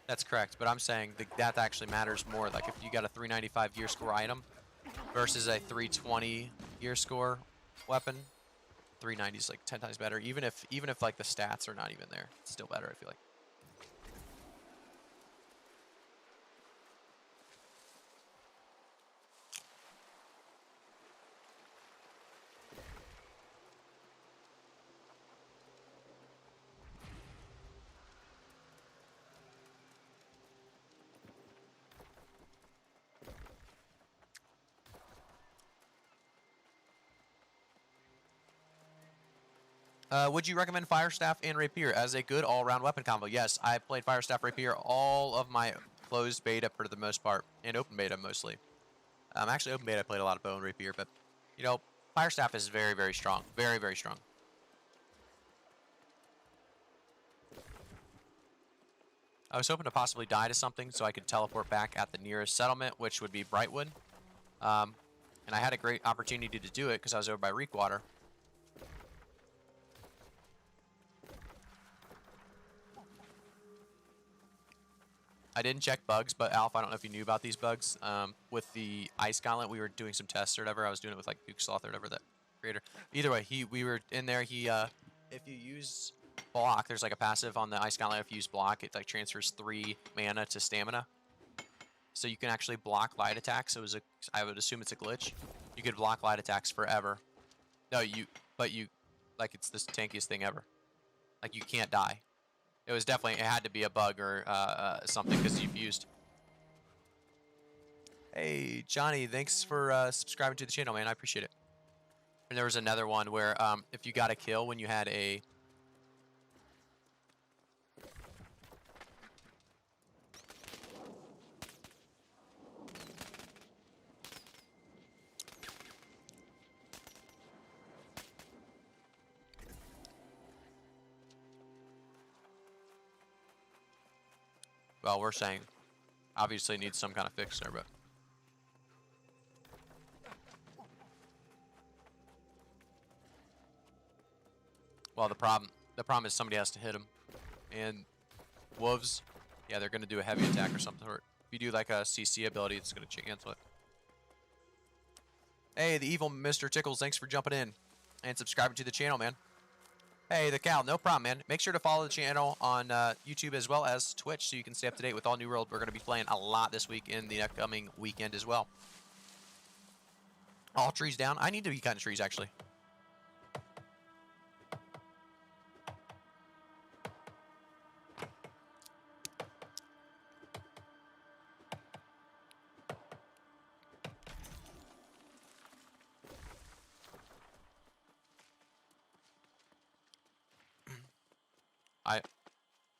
that's correct. But I'm saying that actually matters more. Like if you got a 395 gear score item versus a 320 gear score weapon, 390 is like 10 times better. Even if like the stats are not even there, it's still better. I feel like. Would you recommend Firestaff and Rapier as a good all-around weapon combo? Yes, I played Firestaff Rapier all of my closed beta for the most part, and open beta mostly. Actually, open beta I played a lot of bow and Rapier, but you know, Firestaff is very, very strong, very, very strong. I was hoping to possibly die to something so I could teleport back at the nearest settlement, which would be Brightwood, and I had a great opportunity to do it because I was over by Reekwater. I didn't check bugs, but Alf, I don't know if you knew about these bugs. With the Ice Gauntlet, we were doing some tests or whatever. I was doing it with like Duke Sloth or whatever, that creator. Either way, we were in there. If you use block, there's like a passive on the Ice Gauntlet. If you use block, it like transfers 3 mana to stamina. So you can actually block light attacks. I would assume it's a glitch. You could block light attacks forever. No, like it's the tankiest thing ever. Like you can't die. It had to be a bug or something because you've used. Hey, Johnny, thanks for subscribing to the channel, man. I appreciate it. And there was another one where if you got a kill when you had a... Well, we're saying obviously needs some kind of fix there, but. Well, the problem is somebody has to hit him, and wolves, yeah, they're gonna do a heavy attack or something. Or if you do like a CC ability, it's gonna cancel it. Hey, the evil Mr. Tickles, thanks for jumping in and subscribing to the channel, man. Hey, the Cal, no problem, man. Make sure to follow the channel on YouTube as well as Twitch so you can stay up to date with all New World. We're gonna be playing a lot this week in the upcoming weekend as well. All trees down. I need to be cutting trees actually.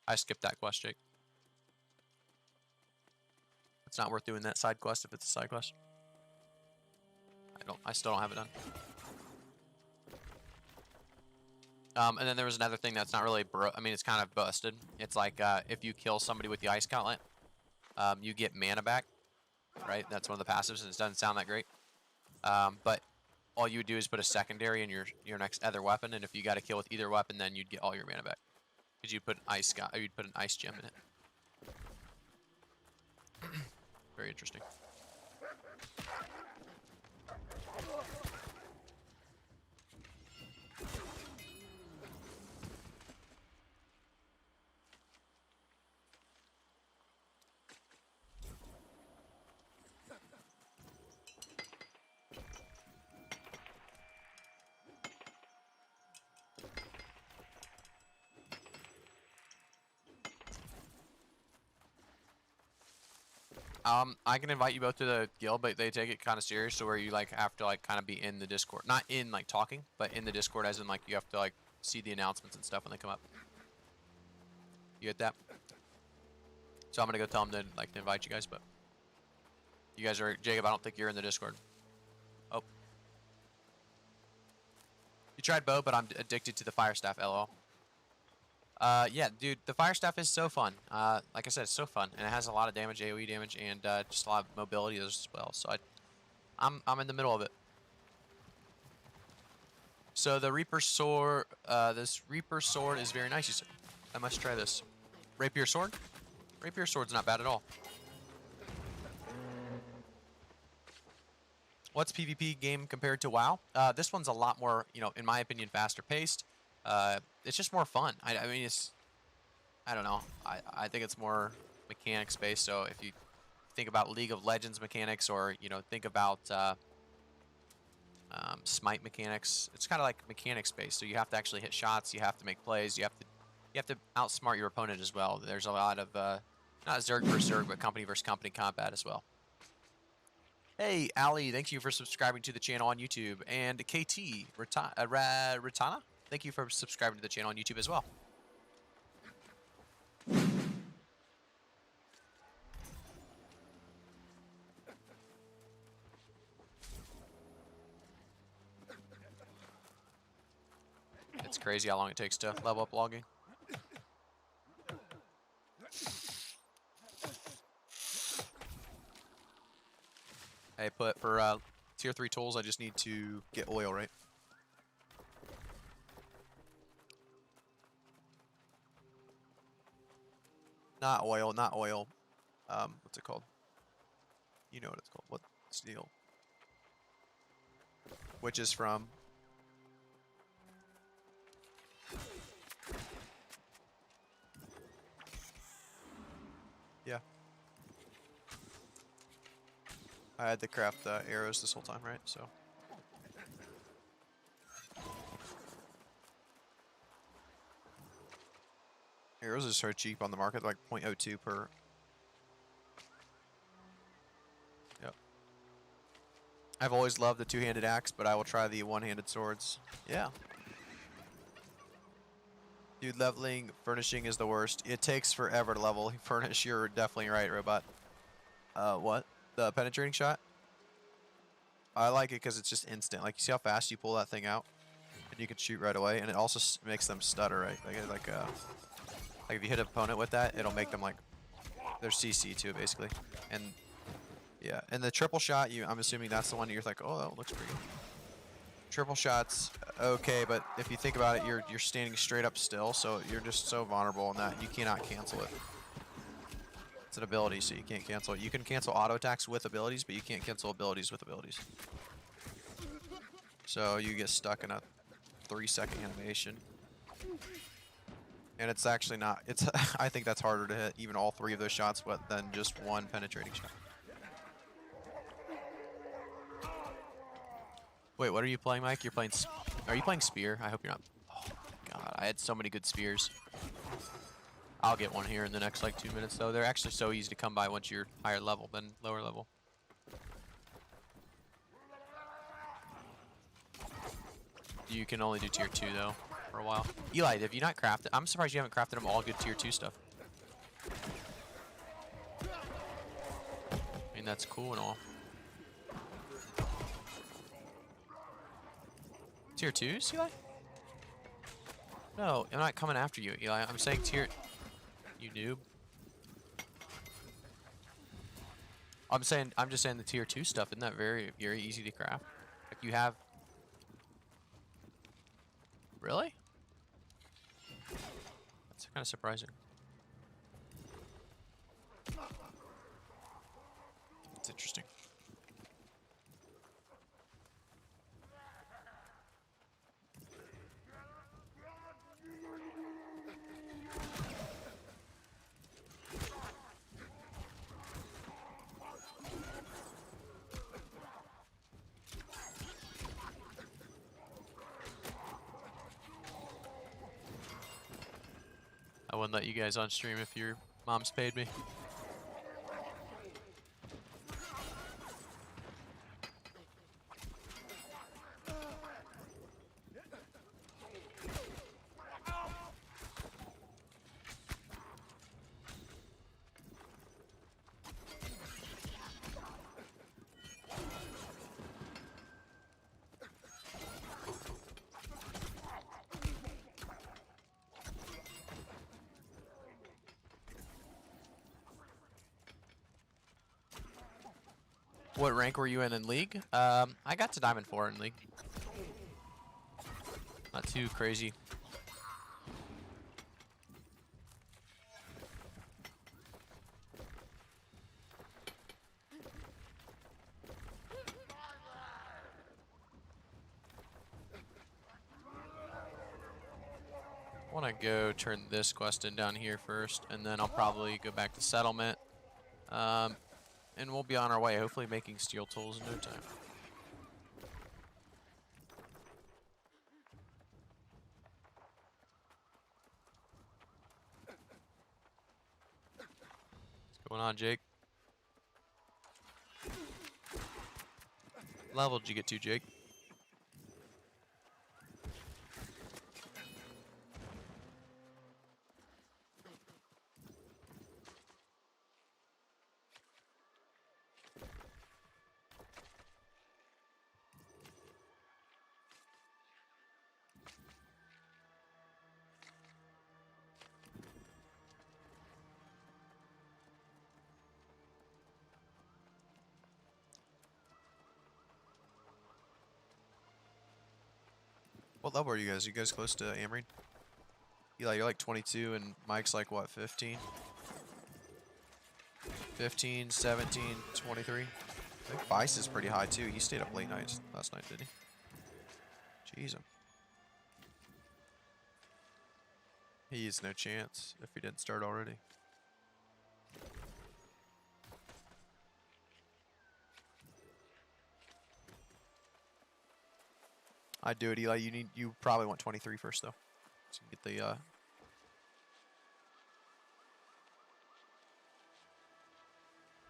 I skipped that quest, Jake. It's not worth doing that side quest if it's a side quest. I still don't have it done. And then there was another thing that's not really I mean, it's kind of busted. It's like if you kill somebody with the ice gauntlet, you get mana back, right? That's one of the passives, and it doesn't sound that great. But all you would do is put a secondary in your next other weapon, and if you got a kill with either weapon, then you'd get all your mana back. Because you'd put an ice gem in it. Very interesting. I can invite you both to the guild, but they take it kind of serious, so where you like have to like kind of be in the Discord, not in like talking, but in the Discord, as in like you have to like see the announcements and stuff when they come up. You get that? So I'm gonna go tell them to like invite you guys, but you guys are Jacob. I don't think you're in the Discord. Oh, you tried bow, but I'm addicted to the fire staff. LOL. Yeah, dude, the fire staff is so fun. Like I said, it's so fun, and it has a lot of damage, AoE damage, and just a lot of mobility as well. So I'm in the middle of it. So the Reaper sword, this Reaper sword is very nice. You said I must try this. Rapier sword. Rapier sword's not bad at all. What's PvP game compared to WoW? This one's a lot more, you know, in my opinion, faster paced. It's just more fun. I mean, I don't know. I think it's more mechanics based. So if you think about League of Legends mechanics, or you know, think about Smite mechanics, it's kind of like mechanics based. So you have to actually hit shots. You have to make plays. You have to outsmart your opponent as well. There's a lot of not Zerg versus Zerg, but company versus company combat as well. Hey, Ali, thank you for subscribing to the channel on YouTube, and KT Ratana. Thank you for subscribing to the channel on YouTube as well. It's crazy how long it takes to level up logging. Hey, for tier 3 tools, I just need to get oil, right? Not oil, not oil. What's it called? You know what it's called. What steel? Which is from. Yeah. I had to craft the arrows this whole time, right? So. Arrows are so cheap on the market, like 0.02 per. Yep. I've always loved the two-handed axe, but I will try the one-handed swords. Yeah. Dude, leveling furnishing is the worst. It takes forever to level furnish. You're definitely right, Robot. What? The penetrating shot? I like it because it's just instant. Like, you see how fast you pull that thing out? And you can shoot right away, and it also makes them stutter, right? Like if you hit an opponent with that, it'll make them like There's CC to it basically, and yeah, and the triple shot. I'm assuming that's the one you're like, oh, that looks pretty good. Triple shots, okay, but if you think about it, you're standing straight up still, so you're just so vulnerable in that you cannot cancel it. It's an ability, so you can't cancel it. You can cancel auto attacks with abilities, but you can't cancel abilities with abilities. So you get stuck in a 3-second animation. And it's actually not, it's I think that's harder to hit even all 3 of those shots than just one penetrating shot. Wait, what are you playing, Mike? Are you playing Spear? I hope you're not. Oh my god, I had so many good spears. I'll get one here in the next like 2 minutes though. They're actually so easy to come by once you're higher level than lower level. You can only do tier 2 though for a while. Eli, have you not crafted? I'm surprised you haven't crafted them all good tier 2 stuff. I mean, that's cool and all. Tier 2s, Eli? No, I'm not coming after you, Eli. I'm saying tier... You noob. I'm just saying the tier 2 stuff, isn't that very easy to craft? Like you have... Really? That's kind of surprising. It's interesting. I wouldn't let you guys on stream if your mom's paid me. What rank were you in League? I got to Diamond 4 in League. Not too crazy. I want to go turn this quest in down here first, and then I'll probably go back to settlement. And we'll be on our way, hopefully making steel tools in no time. What's going on, Jake? What level did you get to, Jake? What level are you guys? Are you guys close to Amrine? Eli, you're like 22 and Mike's like what, 15? 15, 17, 23. I think Vice is pretty high too. He stayed up late nights last night, didn't he? Jeez. He has no chance if he didn't start already. I'd do it, Eli. You probably want 23 first though. So you get the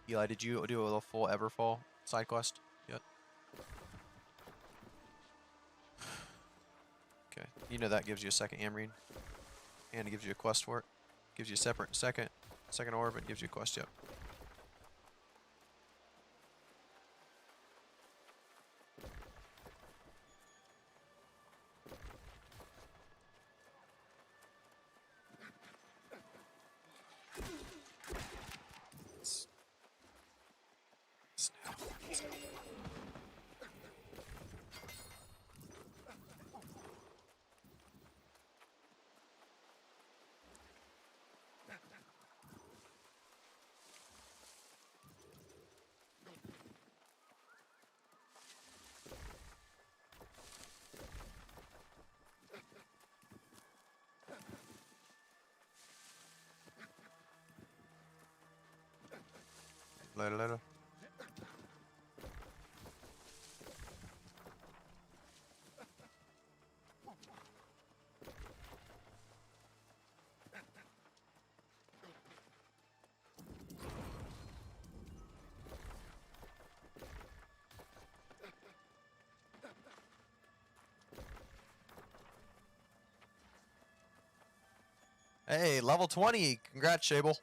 Eli, did you do a full Everfall side quest yet? Okay. You know that gives you a second Amrine. And it gives you a quest for it. Gives you a separate second orb and gives you a quest, yep. Later, later. Hey, level 20. Congrats, Shable.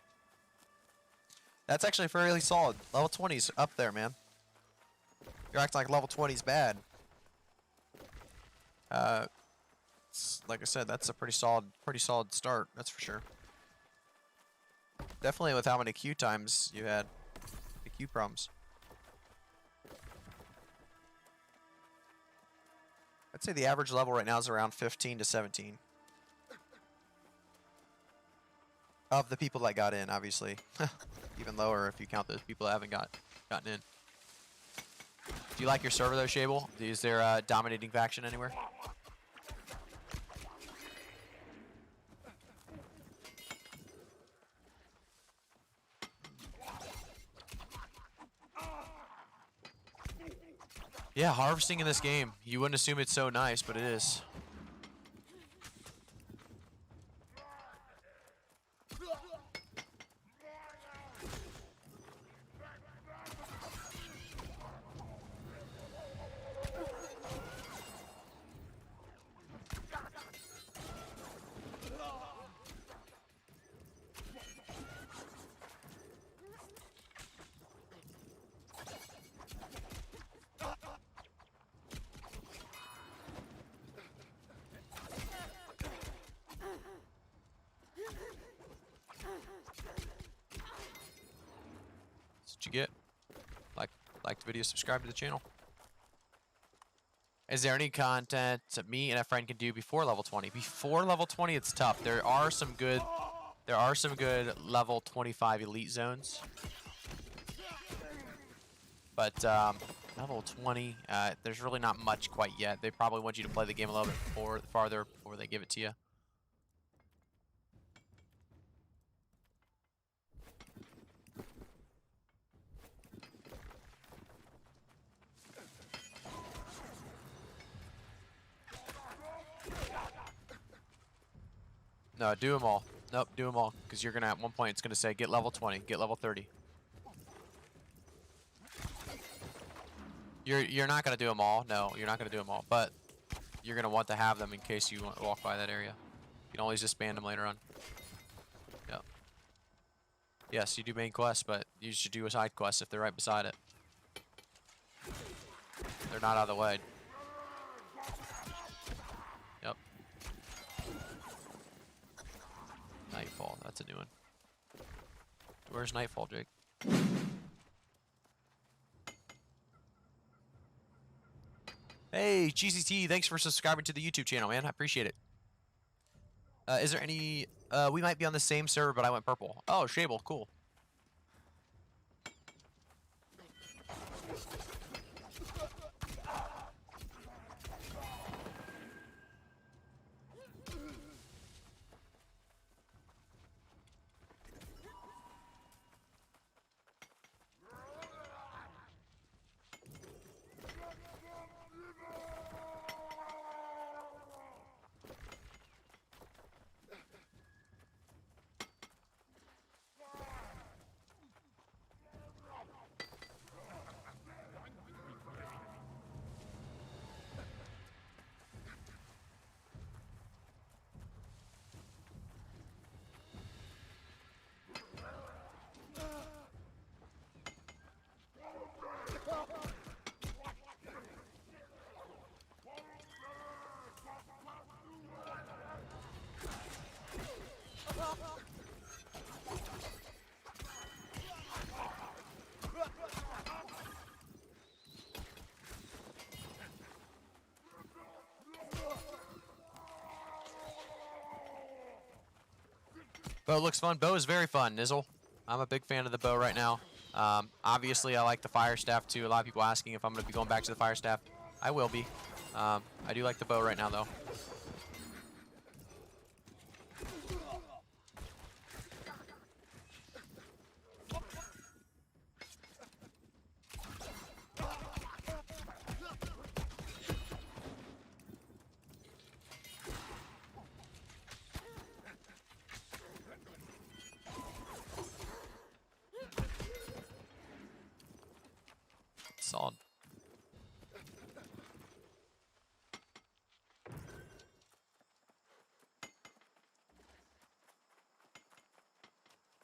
That's actually fairly solid. Level 20's up there, man. You're acting like level 20's bad. Like I said, that's a pretty solid start. That's for sure. Definitely with how many queue times you had, the queue problems. I'd say the average level right now is around 15 to 17. Of the people that got in, obviously. Even lower if you count those people that haven't gotten in. Do you like your server though, Shable? Is there a dominating faction anywhere? Yeah, harvesting in this game. You wouldn't assume it's so nice, but it is. That's what you get. Like the video, subscribe to the channel. Is there any content that me and a friend can do before level 20? Before level 20, it's tough. There are some good level 25 elite zones. But level 20, there's really not much quite yet. They probably want you to play the game a little bit farther before they give it to you. No, do them all. Nope, do them all. Because you're going to, at one point, it's going to say, get level 20, get level 30. You're not going to do them all. No, you're not going to do them all. But you're going to want to have them in case you walk by that area. You can always disband them later on. Yep. Yes, you do main quests, but you should do a side quest if they're right beside it. They're not out of the way. Yep. Nightfall, that's a new one. Where's Nightfall, Jake? Hey, GCT, thanks for subscribing to the YouTube channel, man. I appreciate it. Is there any... we might be on the same server, but I went purple. Oh, Shable, cool. Bow looks fun. Bow is very fun, Nizzle. I'm a big fan of the bow right now. Obviously, I like the fire staff too. A lot of people asking if I'm going to be going back to the fire staff. I will be. I do like the bow right now, though. Solid.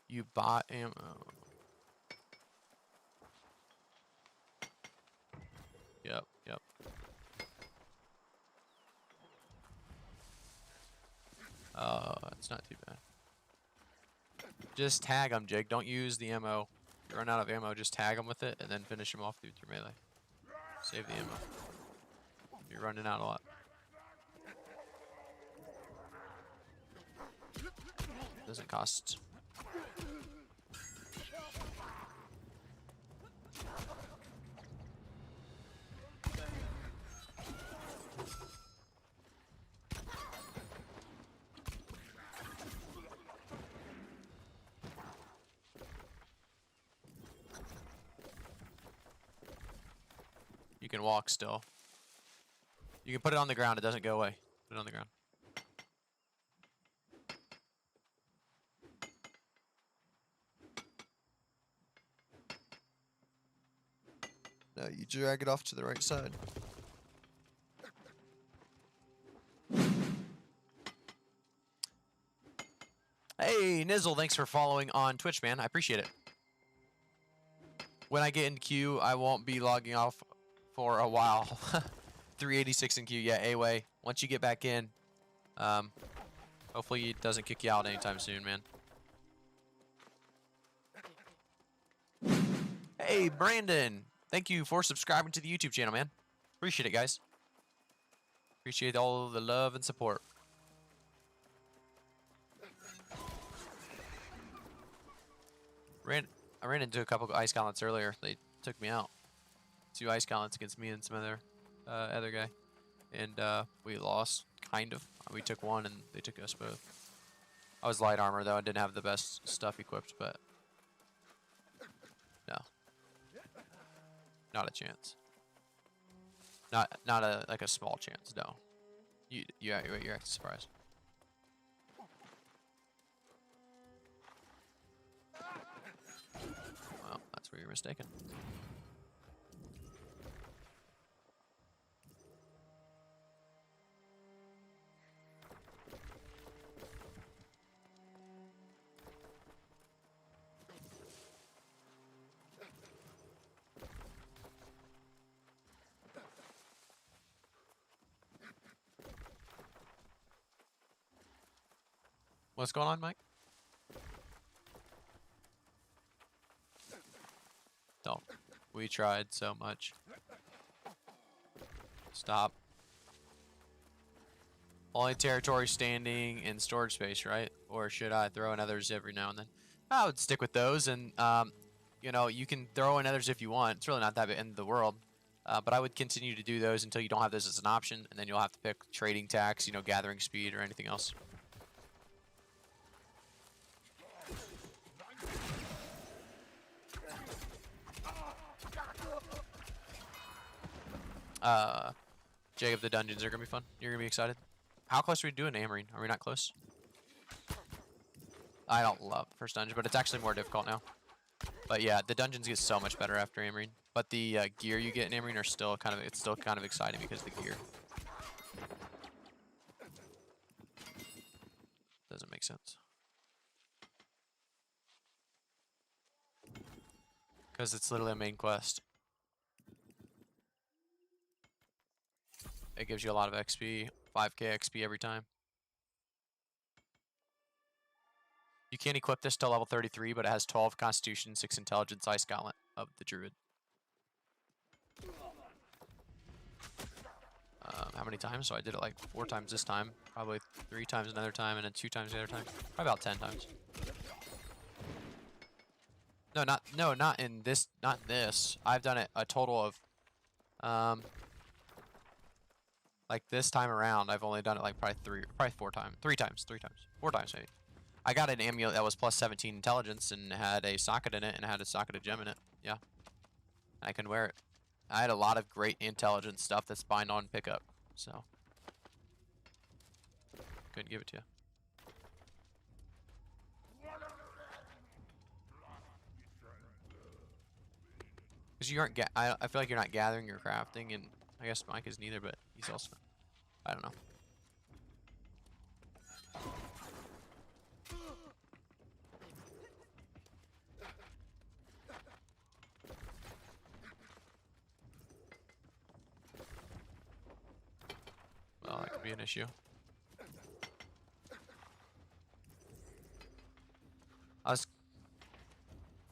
You bought ammo. Yep, yep. It's not too bad. Just tag them, Jake. Don't use the ammo. If you run out of ammo, just tag them with it and then finish them off through melee. Save the ammo. You're running out a lot. Doesn't cost. You can walk still. You can put it on the ground. It doesn't go away. Put it on the ground. No, you drag it off to the right side. Hey, Nizzle, thanks for following on Twitch, man. I appreciate it. When I get in queue, I won't be logging off for a while. 386 in queue. Yeah, A-Way. Once you get back in, hopefully it doesn't kick you out anytime soon, man. Hey, Brandon. Thank you for subscribing to the YouTube channel, man. Appreciate it, guys. Appreciate all of the love and support. I ran into a couple of ice gauntlets earlier. They took me out. 2 ice gauntlets against me and some other guy. And we lost, kind of. We took one and they took us both. I was light armor though. I didn't have the best stuff equipped, but no. Not a chance. Not a like a small chance, no. You're acting surprised. Well, that's where you're mistaken. What's going on, Mike? Don't. We tried so much. Stop. Only territory standing in storage space, right? Or should I throw in others every now and then? I would stick with those, and you know, you can throw in others if you want. It's really not that end of the world. But I would continue to do those until you don't have those as an option, and then you'll have to pick trading tax, you know, gathering speed, or anything else. Jacob, the dungeons are gonna be fun. You're gonna be excited. How close are we doing to Amarine? Are we not close? I don't love the first dungeon, but it's actually more difficult now. But yeah, the dungeons get so much better after Amarine. But the gear you get in Amarine are still it's still kind of exciting because of the gear. Doesn't make sense. Because it's literally a main quest. It gives you a lot of XP, 5k XP every time. You can't equip this till level 33, but it has 12 Constitution, 6 Intelligence, Ice Gauntlet of the Druid. How many times, so I did it like 4 times this time, probably 3 times another time, and then 2 times the other time. Probably about 10 times. Not in this. I've done it a total of, like this time around, I've only done it like probably 4 times, 3 times, 4 times maybe. I got an amulet that was plus 17 intelligence and had a socket in it and had a socketed gem in it. Yeah, I can wear it. I had a lot of great intelligence stuff that's bind on pickup, so couldn't give it to you. Because you aren't I feel like you're not gathering or crafting, and I guess Mike is neither, but he's also, I don't know. Well, that could be an issue.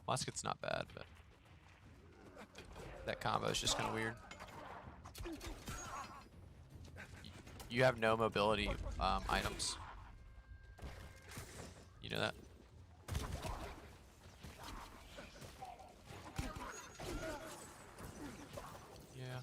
Musket's not bad, but that combo is just kind of weird. You have no mobility items. You know that? Yeah.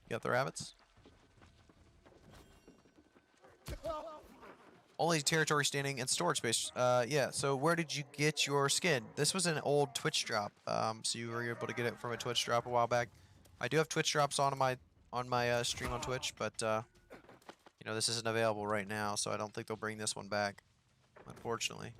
You got the rabbits? Only territory standing and storage space. Yeah, so where did you get your skin? This was an old Twitch drop. So you were able to get it from a Twitch drop a while back. I do have Twitch drops on my stream on Twitch, but you know, this isn't available right now, so I don't think they'll bring this one back, unfortunately.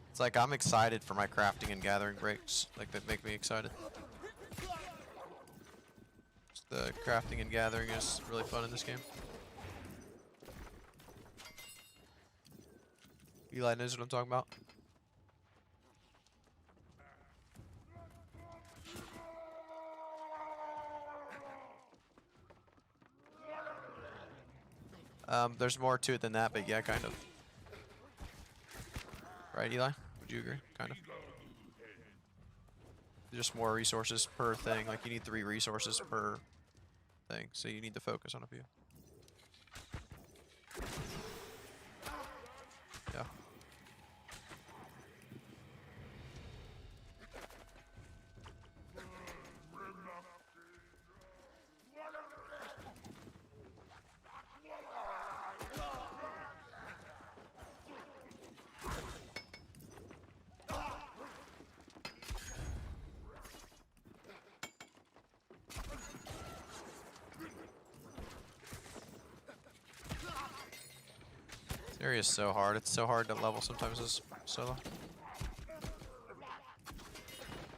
It's like I'm excited for my crafting and gathering breaks, like that make me excited. The crafting and gathering is really fun in this game. Eli knows what I'm talking about. There's more to it than that, but yeah, kind of. Right, Eli? Would you agree? Kind of. Just more resources per thing. Like you need 3 resources per thing, so you need to focus on a few. Yeah. This area is so hard. It's so hard to level sometimes as solo.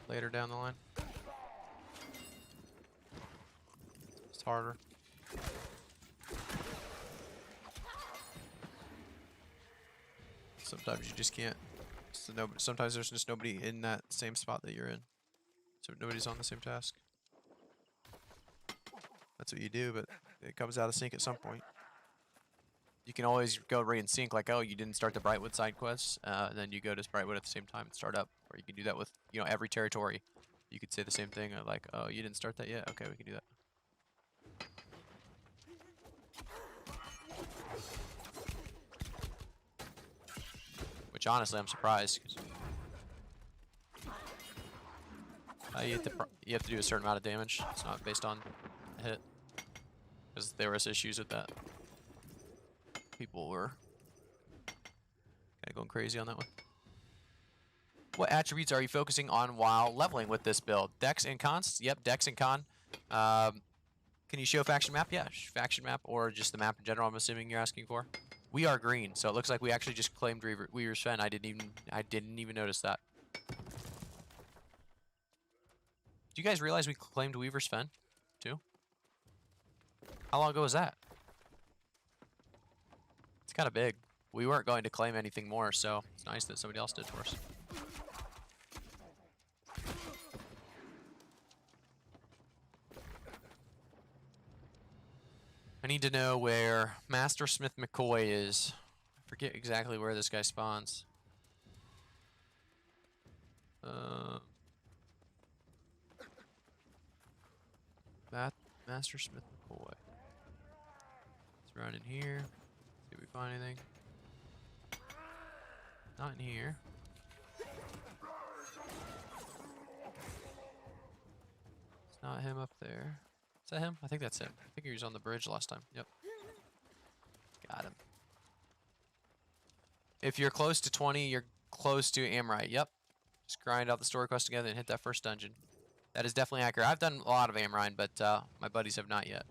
Later down the line, it's harder. Sometimes you just can't. So sometimes there's just nobody in that same spot that you're in. So nobody's on the same task. That's what you do, but it comes out of sync at some point. You can always go right in sync, like, oh, you didn't start the Brightwood side quests, and then you go to Brightwood at the same time and start up. Or you can do that with, you know, every territory. You could say the same thing, like, oh, you didn't start that yet? Okay, we can do that. Which, honestly, I'm surprised. 'Cause you have to do a certain amount of damage. It's not based on a hit. Because there was issues with that. People were kind of going crazy on that one. What attributes are you focusing on while leveling with this build? Dex and cons? Yep, Dex and con. Can you show faction map? Yeah, faction map or just the map in general. I'm assuming you're asking for. We are green, so it looks like we actually just claimed Weaver's Fen. I didn't even notice that. Do you guys realize we claimed Weaver's Fen, too? How long ago was that? It's kind of big. We weren't going to claim anything more, so it's nice that somebody else did for us. I need to know where Master Smith McCoy is. I forget exactly where this guy spawns. Master Smith McCoy. Let's run in here. See if we find anything. Not in here. It's not him up there. Is that him? I think that's him. I think he was on the bridge last time. Yep. Got him. If you're close to 20, you're close to Amrite. Yep. Just grind out the story quest together and hit that first dungeon. That is definitely accurate. I've done a lot of Amrine, but my buddies have not yet.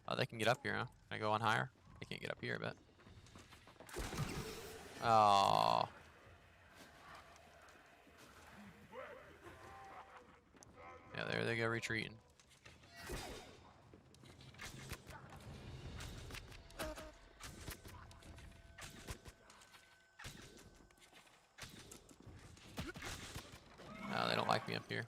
Oh, they can get up here, huh? Can I go on higher? They can't get up here, I bet. Oh. Yeah, there they go retreating. No, they don't like me up here.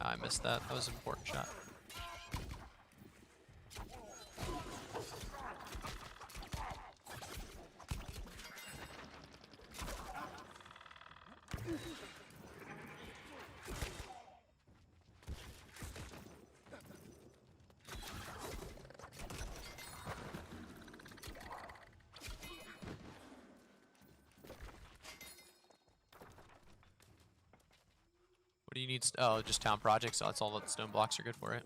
I missed that. That was an important shot. What do you need? Oh, just town projects. So that's all that stone blocks are good for, right?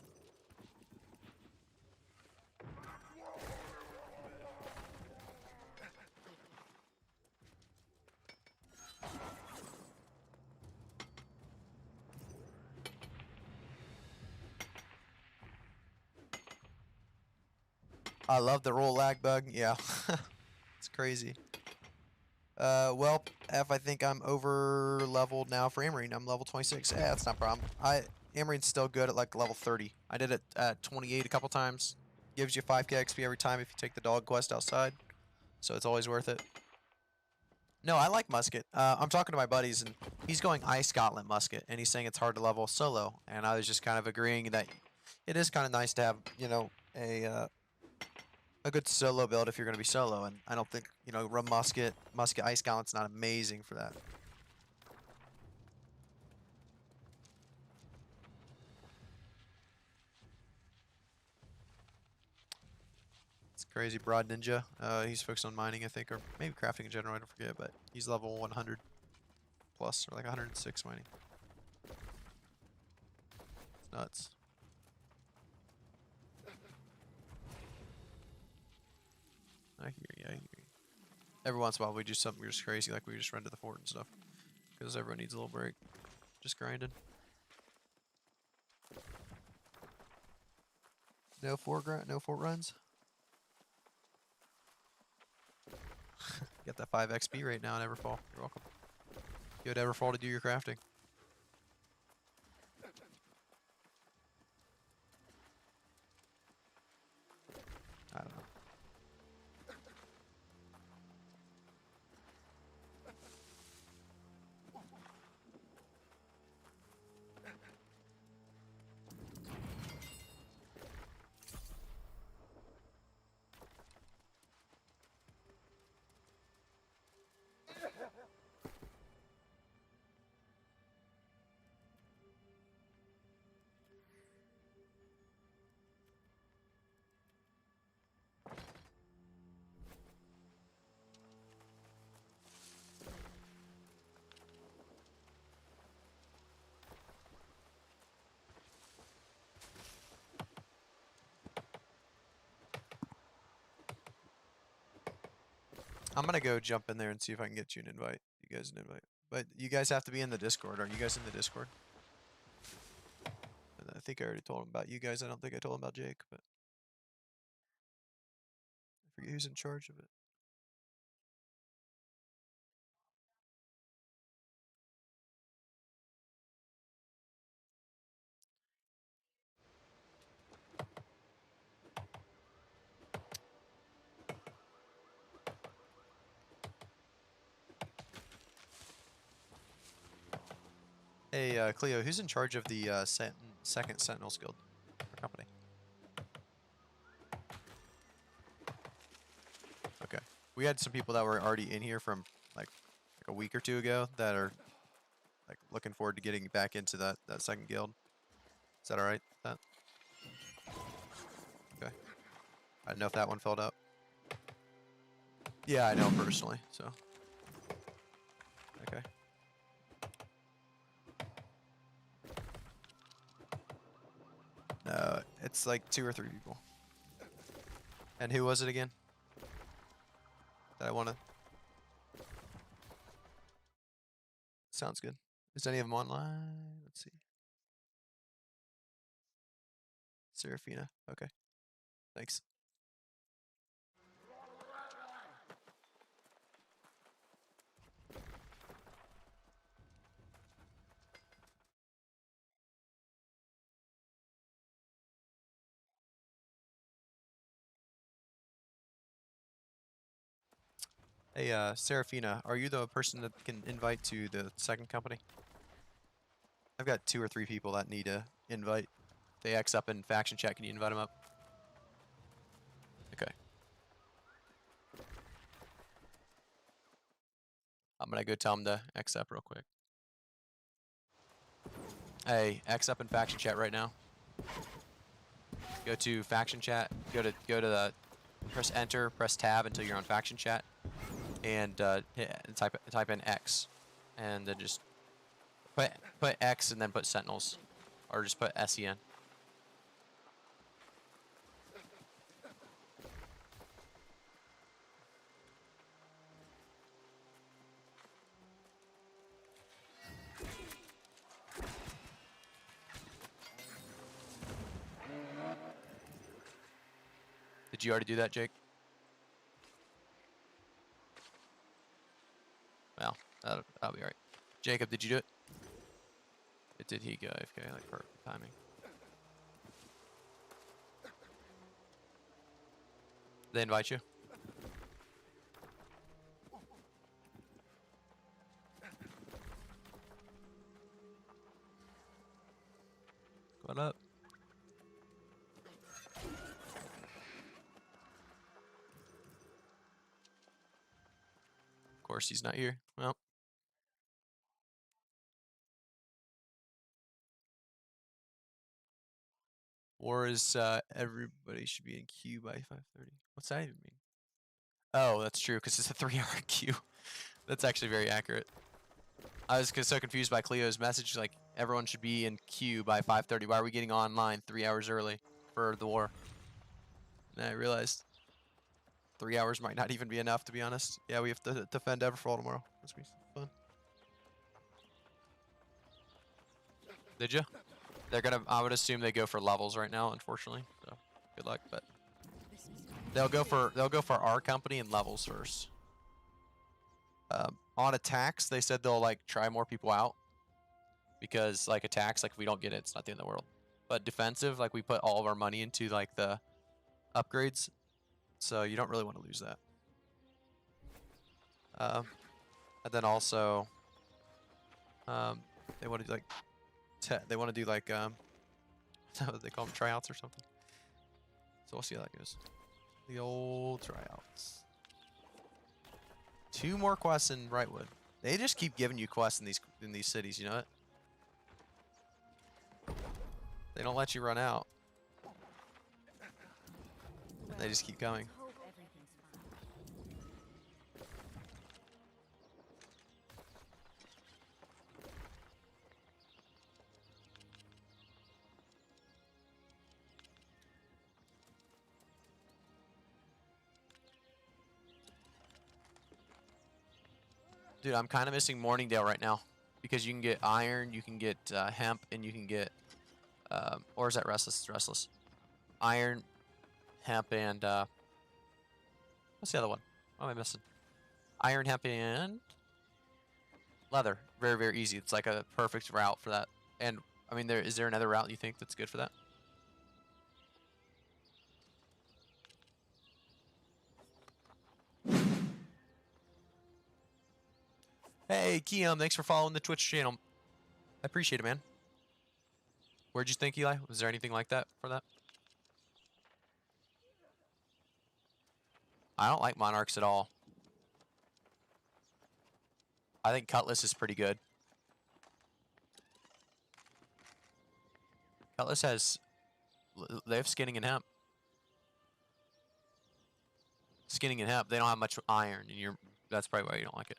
I love the roll lag bug. Yeah, it's crazy. Well, F, I think I'm over leveled now for Amarine. I'm level 26. Yeah, that's not a problem. Amarine's still good at like level 30. I did it at 28 a couple times. Gives you 5k XP every time if you take the dog quest outside. So it's always worth it. No, I like musket. I'm talking to my buddies and he's going Ice Gauntlet musket and he's saying it's hard to level solo. And I was just kind of agreeing that it is kind of nice to have, you know, a good solo build if you're going to be solo, and I don't think, you know, musket Ice Gauntlet's not amazing for that. It's crazy. Broad Ninja, he's focused on mining, I think, or maybe crafting in general, I don't forget, but he's level 100 plus, or like 106 mining. It's nuts. I hear you, I hear you. Every once in a while we do something just crazy, like we just run to the fort and stuff. Because everyone needs a little break. Just grinding. No fort runs? Get that 5 XP right now in Everfall. You're welcome. Go to Everfall to do your crafting. I don't know. I'm gonna go jump in there and see if I can get you an invite. You guys an invite. But you guys have to be in the Discord. Are you guys in the Discord? And I think I already told him about you guys. I don't think I told him about Jake, but I forget who's in charge of it. Hey, Cleo, who's in charge of the second Sentinels Guild or company? Okay. We had some people that were already in here from like a week or two ago that are like looking forward to getting back into that second guild. Is that all right? That? Okay. I don't know if that one filled up. Yeah, I know personally, so. Okay. No, it's like 2 or 3 people. And who was it again? That I want to. Sounds good. Is any of them online? Let's see. Serafina. Okay. Thanks. Hey, Serafina, are you the person that can invite to the second company? I've got 2 or 3 people that need a invite. They X up in faction chat. Can you invite them up? Okay. I'm gonna go tell them to X up real quick. Hey, X up in faction chat right now. Go to faction chat. Go to the press enter, press tab until you're on faction chat, and type in X, and then just put X and then put Sentinels, or just put SEN. Did you already do that, Jake? Well, that'll be alright. Jacob, did you do it? Did he go AFK? Like perfect timing. They invite you? What up? Of course he's not here. Well. War is everybody should be in queue by 5:30. What's that even mean? Oh, that's true, because it's a 3-hour queue. That's actually very accurate. I was so confused by Cleo's message, like, everyone should be in queue by 5:30. Why are we getting online 3 hours early for the war? And I realized 3 hours might not even be enough, to be honest. Yeah, we have to defend Everfall tomorrow. That's gonna be fun. Did you? They're gonna. I would assume they go for levels right now, unfortunately. So good luck, but they'll go for our company and levels first. On attacks, they said they'll like try more people out because like attacks, like if we don't get it, it's not the end of the world. But defensive, like we put all of our money into like the upgrades, so you don't really want to lose that. And then also, they want to do like they call them tryouts or something. So we'll see how that goes. The old tryouts. 2 more quests in Brightwood. They just keep giving you quests in these cities, you know it? They don't let you run out. And they just keep coming. Dude, I'm kind of missing Morningdale right now because you can get iron, you can get hemp, and you can get, or is that restless? It's restless. Iron, hemp, and what's the other one? What am I missing? Iron, hemp, and leather. Very, very easy. It's like a perfect route for that. And I mean, is there another route you think that's good for that? Hey, Kiam, thanks for following the Twitch channel. I appreciate it, man. Where'd you think, Eli? Was there anything like that for that? I don't like Monarchs at all. I think Cutlass is pretty good. Cutlass has... They have skinning and hemp. Skinning and hemp. They don't have much iron, and that's probably why you don't like it.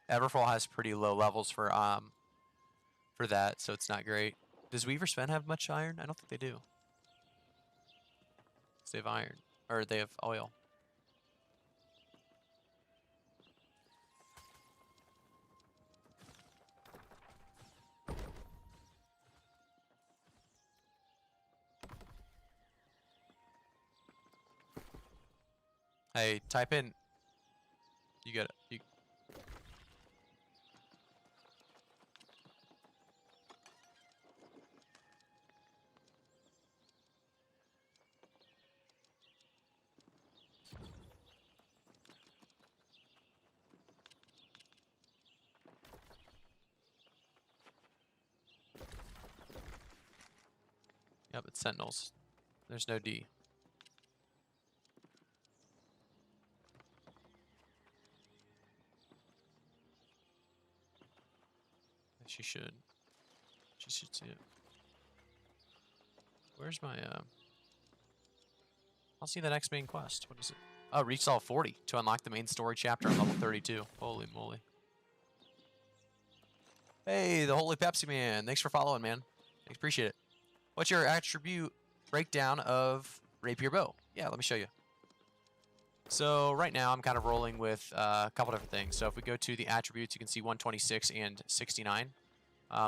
Everfall has pretty low levels for that, so it's not great. Does Weaver Sven have much iron? I don't think they do. 'Cause they have iron, or they have oil. Hey, type in. You got it. Yep, it's Sentinels. There's no D. She should. She should see it. Where's my I'll see the next main quest. What is it? Oh, reach level 40 to unlock the main story chapter on level 32. Holy moly. Hey, the Holy Pepsi Man. Thanks for following, man. Thanks, appreciate it. What's your attribute breakdown of Rapier Bow? Yeah, let me show you. So right now I'm kind of rolling with a couple different things. So if we go to the attributes, you can see 126 and 69.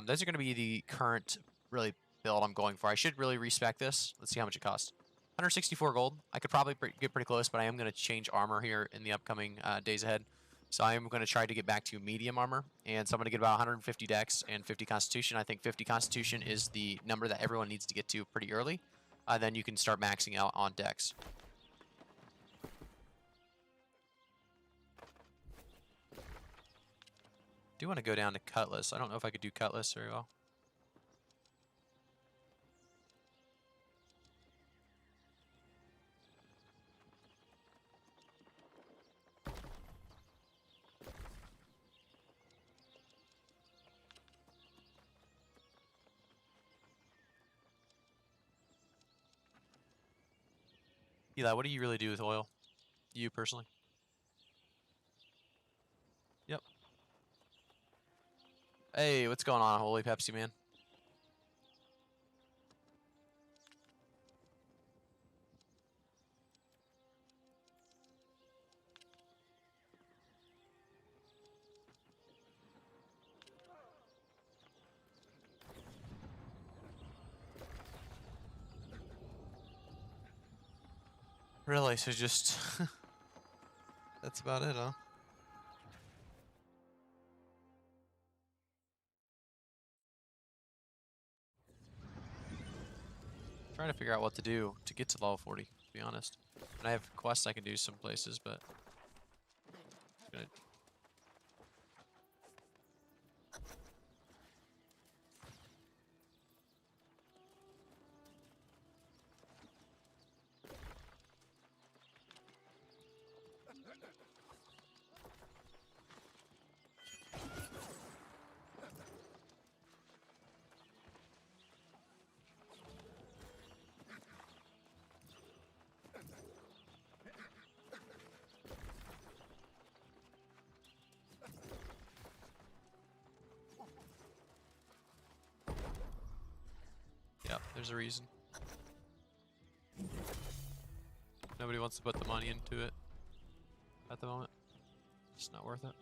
Those are going to be the current really build I'm going for. I should really respec this. Let's see how much it costs. 164 gold. I could probably get pretty close, but I am going to change armor here in the upcoming days ahead. So I am going to try to get back to medium armor. And so I'm going to get about 150 dex and 50 constitution. I think 50 constitution is the number that everyone needs to get to pretty early. Then you can start maxing out on dex. I do want to go down to Cutlass. I don't know if I could do Cutlass very well. Eli, what do you really do with oil? You personally? Yep. Hey, what's going on, Holy Pepsi Man? Really? So just... That's about it, huh? Trying to figure out what to do to get to level 40, to be honest. And I have quests I can do some places, but... Gonna... Yep, there's a reason. Nobody wants to put the money into it. at the moment. It's not worth it.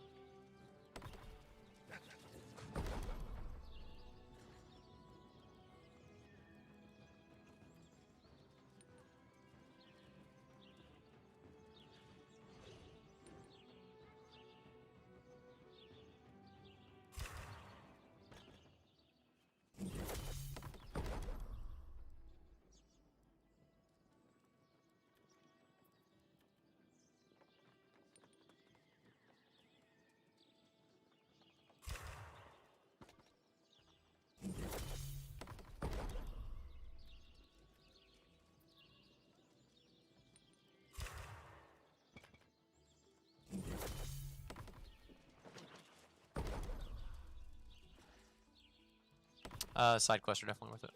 Side quests are definitely worth it.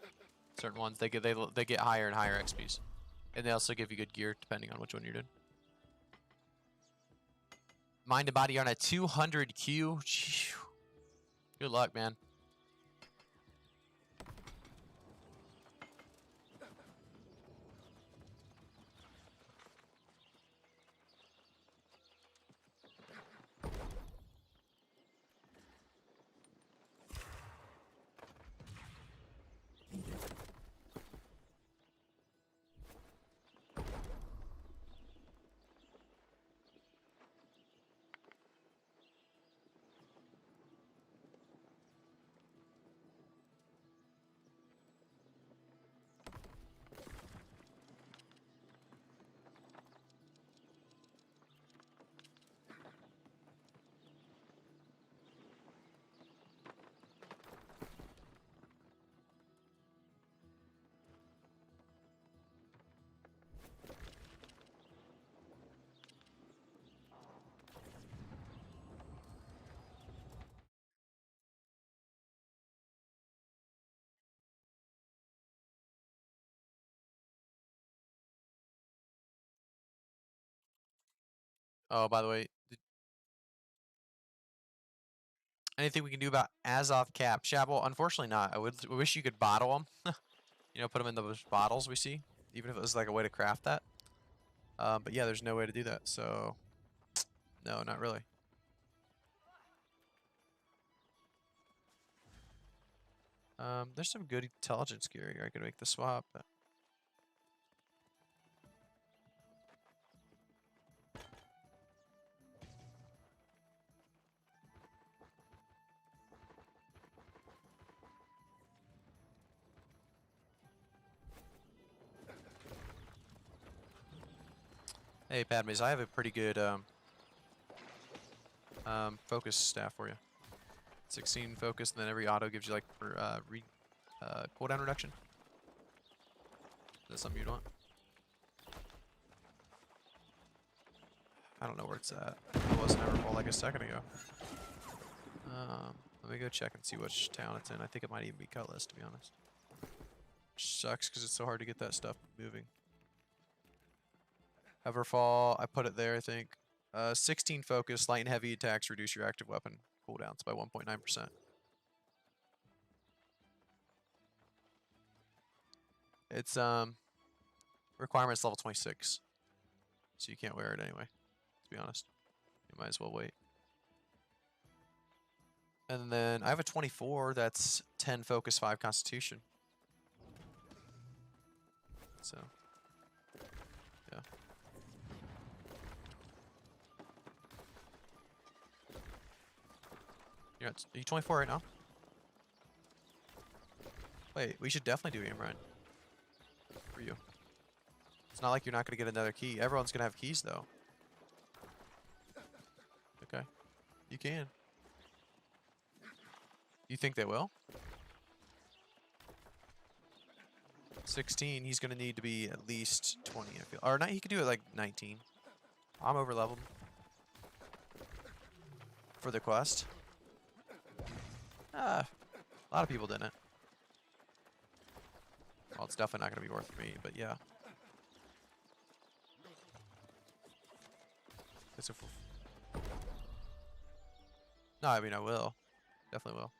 Certain ones they get higher and higher XPs, and they also give you good gear depending on which one you're doing. Mind and body on a 200 Q. Good luck, man. Oh, by the way, anything we can do about Azov Cap? Shabble, unfortunately not. I wish you could bottle them. You know, put them in those bottles we see, even if it was like a way to craft that. But yeah, there's no way to do that. So, no, not really. There's some good intelligence gear here. I could make the swap, but hey, Padmes, I have a pretty good focus staff for you. 16 focus, and then every auto gives you like for cooldown reduction. Is that something you'd want? I don't know where it's at. It wasn't Everfall like a second ago. Let me go check and see which town it's in. I think it might even be Cutlass, to be honest. Which sucks because it's so hard to get that stuff moving. Everfall, I put it there, I think. 16 focus, light and heavy attacks reduce your active weapon cooldowns by 1.9%. It's requirement's level 26, so you can't wear it anyway. To be honest, you might as well wait. And then I have a 24 that's 10 focus, 5 constitution. So, yeah. Are you 24 right now? Wait, we should definitely do aim run. For you. It's not like you're not going to get another key. Everyone's going to have keys, though. Okay. You can. You think they will? 16, he's going to need to be at least 20, I feel. Or not, he could do it like 19. I'm over leveled. For the quest. A lot of people didn't. Well, it's definitely not going to be worth it for me, but yeah. No, I mean, I will. Definitely will.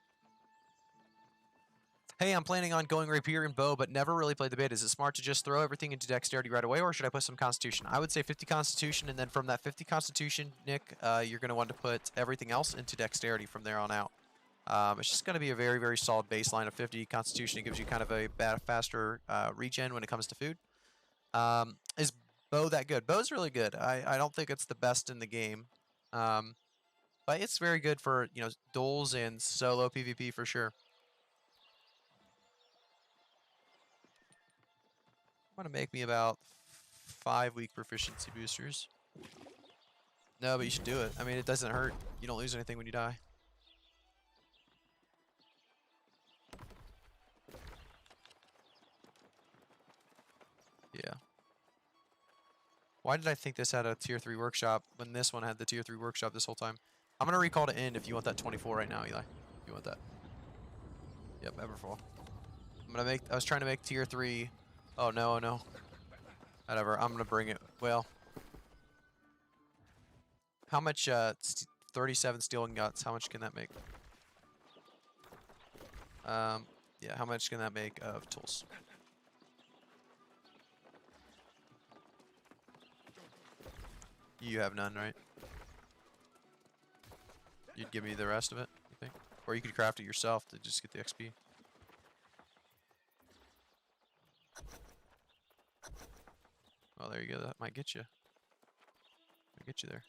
Hey, I'm planning on going Rapier and Bow, but never really played the beta. Is it smart to just throw everything into Dexterity right away, or should I put some Constitution? I would say 50 Constitution, and then from that 50 Constitution, Nick, you're going to want to put everything else into Dexterity from there on out. It's just going to be a very, very solid baseline of 50 Constitution. It gives you kind of a faster regen when it comes to food. Is Bow that good? Bow's really good. I don't think it's the best in the game, but it's very good for, you know, duels and solo PvP for sure. I'm going to make me about 5 weak proficiency boosters. No, but you should do it. I mean, it doesn't hurt. You don't lose anything when you die. Yeah. Why did I think this had a tier 3 workshop when this one had the tier 3 workshop this whole time? I'm going to recall to end if you want that 24 right now, Eli. If you want that. Yep, Everfall. I'm going to make, I was trying to make tier 3. Oh, no, no. Whatever, I'm going to bring it. Well, how much, 37 steel and guts, how much can that make? Yeah, how much can that make of tools? You have none, right? You'd give me the rest of it, you think? Or you could craft it yourself to just get the XP. Well, there you go. That might get you. Might get you there.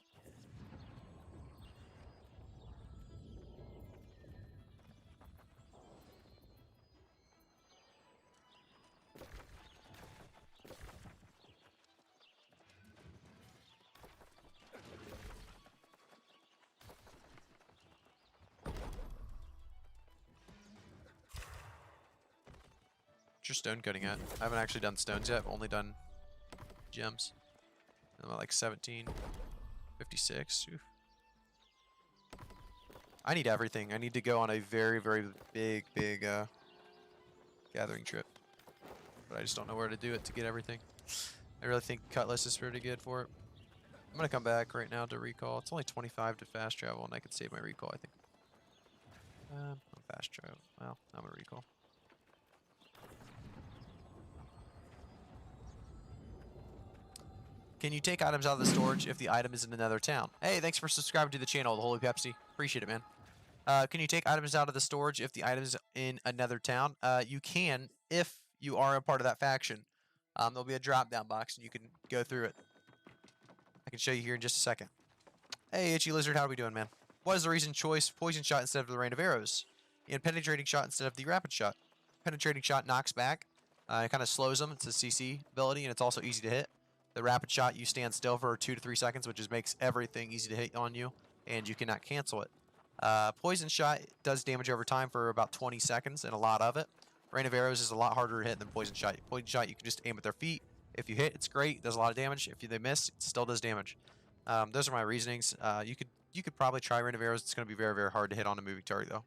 What's your stone cutting at? I haven't actually done stones yet. I've only done gems. I'm at like 17. 56. Oof. I need everything. I need to go on a very, very big gathering trip. But I just don't know where to do it to get everything. I really think Cutlass is pretty good for it. I'm going to come back right now to recall. It's only 25 to fast travel, and I could save my recall, I think. I'm fast travel. Well, I'm going to recall. Can you take items out of the storage if the item is in another town? Hey, thanks for subscribing to the channel, the Holy Pepsi. Appreciate it, man. Can you take items out of the storage if the item is in another town? You can if you are a part of that faction. There'll be a drop-down box, and you can go through it. I can show you here in just a second. Hey, Itchy Lizard, how are we doing, man? What is the reason choice poison shot instead of the rain of arrows? And penetrating shot instead of the rapid shot? Penetrating shot knocks back. It kind of slows them. It's a CC ability, and it's also easy to hit. The rapid shot, you stand still for 2 to 3 seconds, which just makes everything easy to hit on you, and you cannot cancel it. Poison shot does damage over time for about 20 seconds, and a lot of it. Rain of arrows is a lot harder to hit than poison shot. Poison shot, you can just aim at their feet. If you hit, it's great. It does a lot of damage. If they miss, it still does damage. Those are my reasonings. You could probably try Rain of arrows. It's going to be very, very hard to hit on a moving target, though.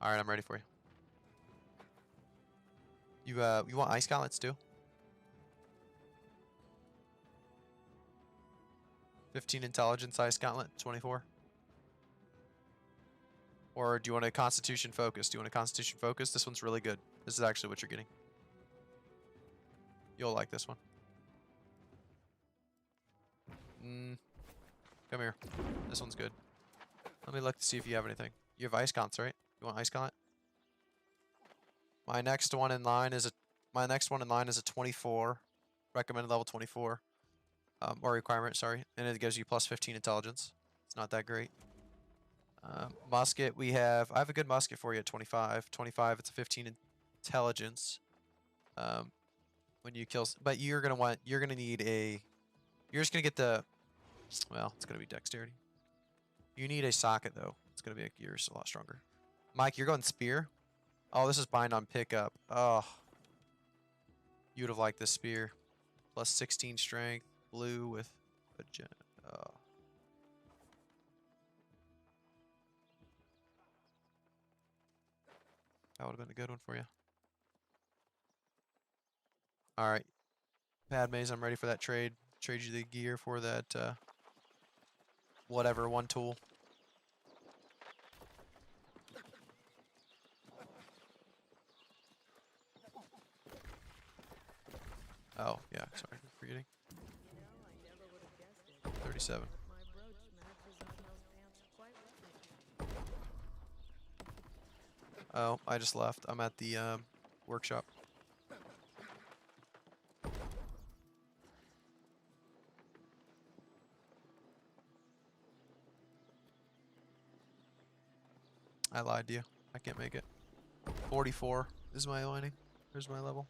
All right, I'm ready for you. You want ice gauntlets too? 15 intelligence ice gauntlet, 24. Or do you want a constitution focus? Do you want a constitution focus? This one's really good. This is actually what you're getting. You'll like this one. Come here. This one's good. Let me look to see if you have anything. You have ice gauntlets, right? You want ice gauntlet? My next one in line is a 24, recommended level 24, or requirement, sorry, and it gives you plus 15 intelligence. It's not that great. Musket, I have a good musket for you at 25. 25, it's a 15 intelligence. When you kill, but you're gonna need you're just gonna get well, it's gonna be dexterity. You need a socket though. It's gonna make yours a lot stronger. Mike, you're going spear. Oh, this is bind on pickup. Oh. You would have liked this spear. Plus 16 strength. Blue with a gen. Oh. That would have been a good one for you. Alright. Padmes, I'm ready for that trade. trade you the gear for that whatever one tool. Oh, yeah, sorry, I'm forgetting. 37. Oh, I just left. I'm at the workshop. I lied to you. I can't make it. 44 is my lining. Here's my level.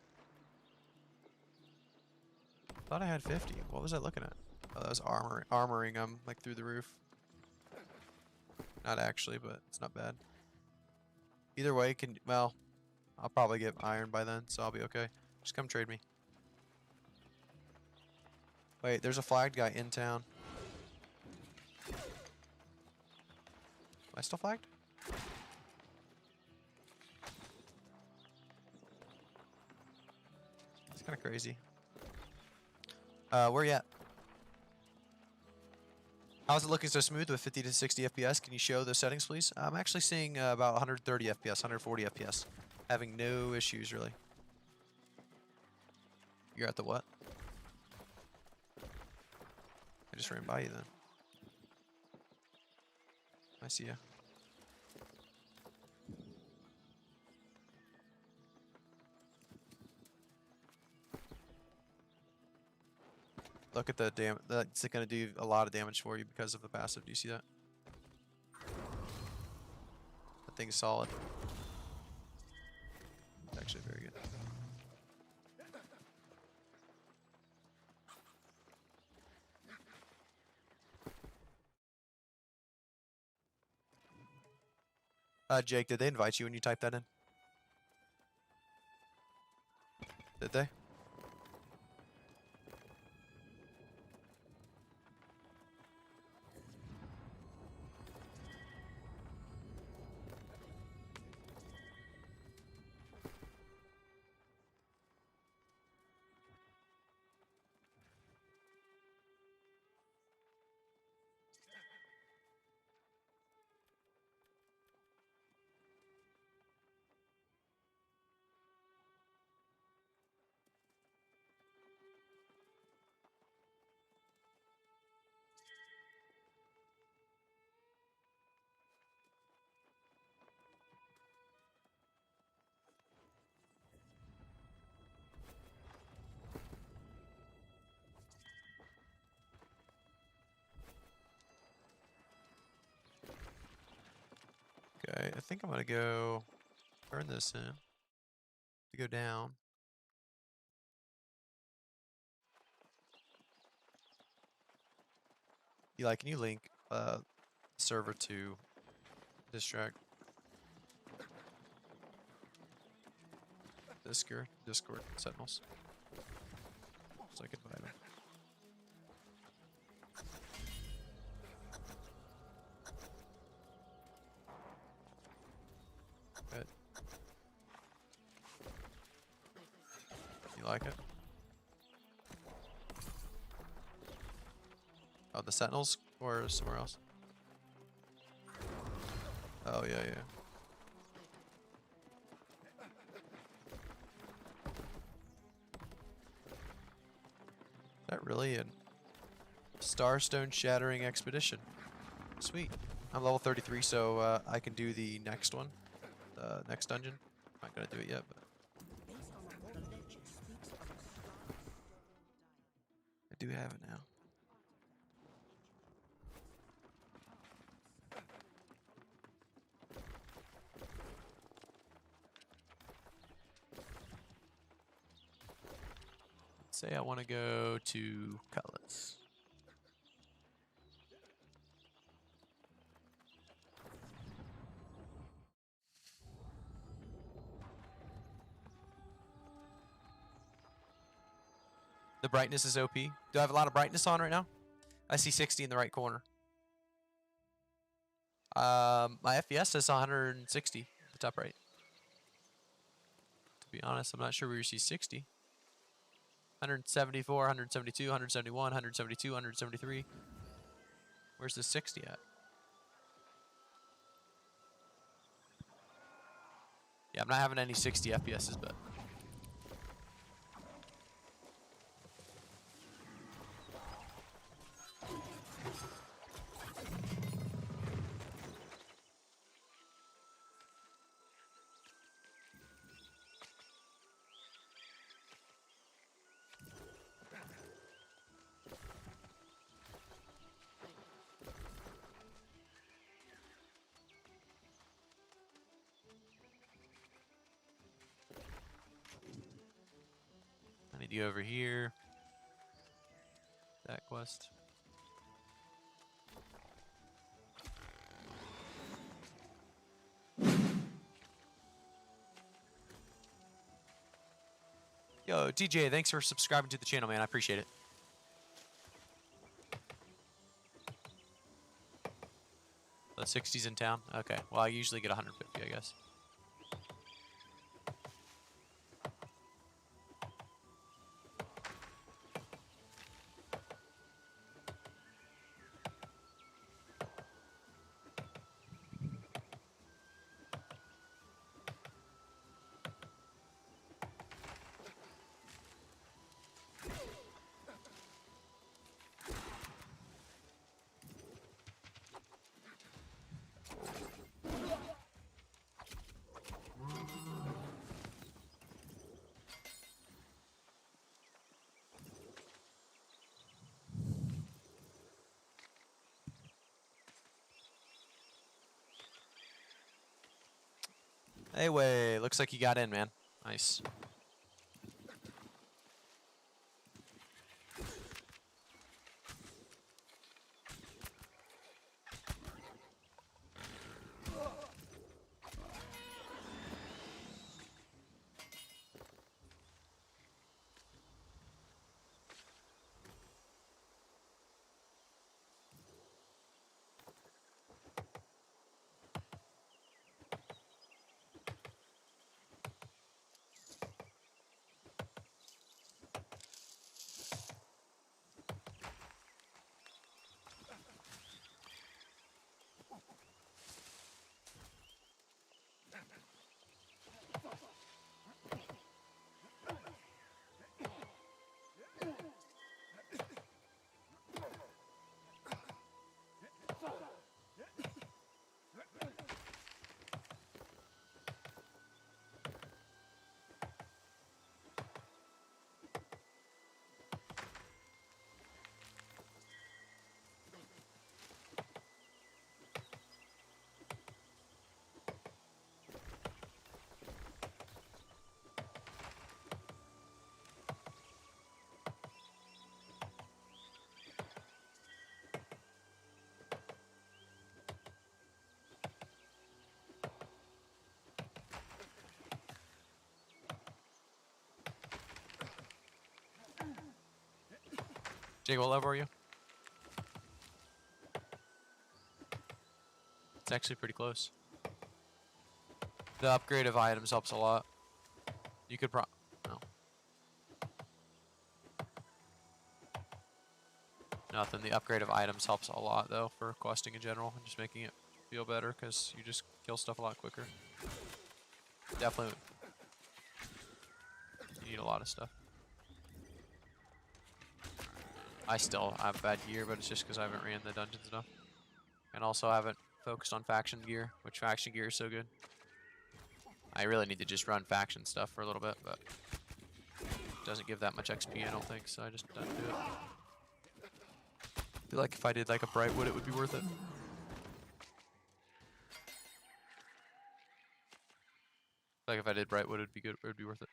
Thought I had 50. What was I looking at? Oh, that was armoring. I'm like through the roof. Not actually, but it's not bad. Either way, well, I'll probably get iron by then, so I'll be okay. Just come trade me. Wait, there's a flagged guy in town. Am I still flagged? It's kind of crazy. Where you at? How's it looking so smooth with 50 to 60 FPS? Can you show the settings, please? I'm actually seeing about 130 FPS, 140 FPS. Having no issues, really. You're at the what? I just ran by you then. I see ya. Look at the damage. That's going to do a lot of damage for you because of the passive. Do you see that? That thing's solid. It's actually very good. Jake, did they invite you when you typed that in? Did they? Okay, I think I'm gonna go turn this in to go down. Eli, can you link server to Distract? Discord Sentinels. So I can buy them. Good. You like it? Oh, the Sentinels or somewhere else? Oh, yeah, yeah. Is that really a Starstone Shattering Expedition? Sweet. I'm level 33, so I can do the next one. The next dungeon. Not gonna do it yet, but I do have it now. Say I want to go to Cutlass. The brightness is OP. Do I have a lot of brightness on right now? I see 60 in the right corner. My FPS says 160 at the top right. To be honest, I'm not sure where you see 60. 174, 172, 171, 172, 173. Where's the 60 at? Yeah, I'm not having any 60 FPSs, but I need to go over here. That quest. Yo, DJ, thanks for subscribing to the channel, man. I appreciate it. The 60's in town? Okay. Well, I usually get 150, I guess. Anyway, looks like you got in, man. Nice. Jake, what level are you? It's actually pretty close. The upgrade of items helps a lot. You could no. Nothing. The upgrade of items helps a lot, though, for questing in general, and just making it feel better, because you just kill stuff a lot quicker. Definitely. You need a lot of stuff. I still have bad gear, but it's just because I haven't ran the dungeons enough. And also haven't focused on faction gear, which faction gear is so good. I really need to just run faction stuff for a little bit, but it doesn't give that much XP, I don't think, so I just don't do it. I feel like if I did like a Brightwood, it would be worth it. Like if I did Brightwood, it would be good. It would be worth it.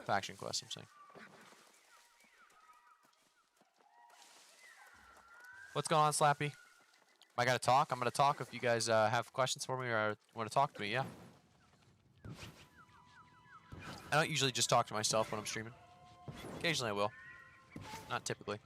Faction quest, I'm saying. What's going on, Slappy? I gotta talk. I'm gonna talk if you guys have questions for me or want to talk to me. Yeah. I don't usually just talk to myself when I'm streaming. Occasionally I will. Not typically.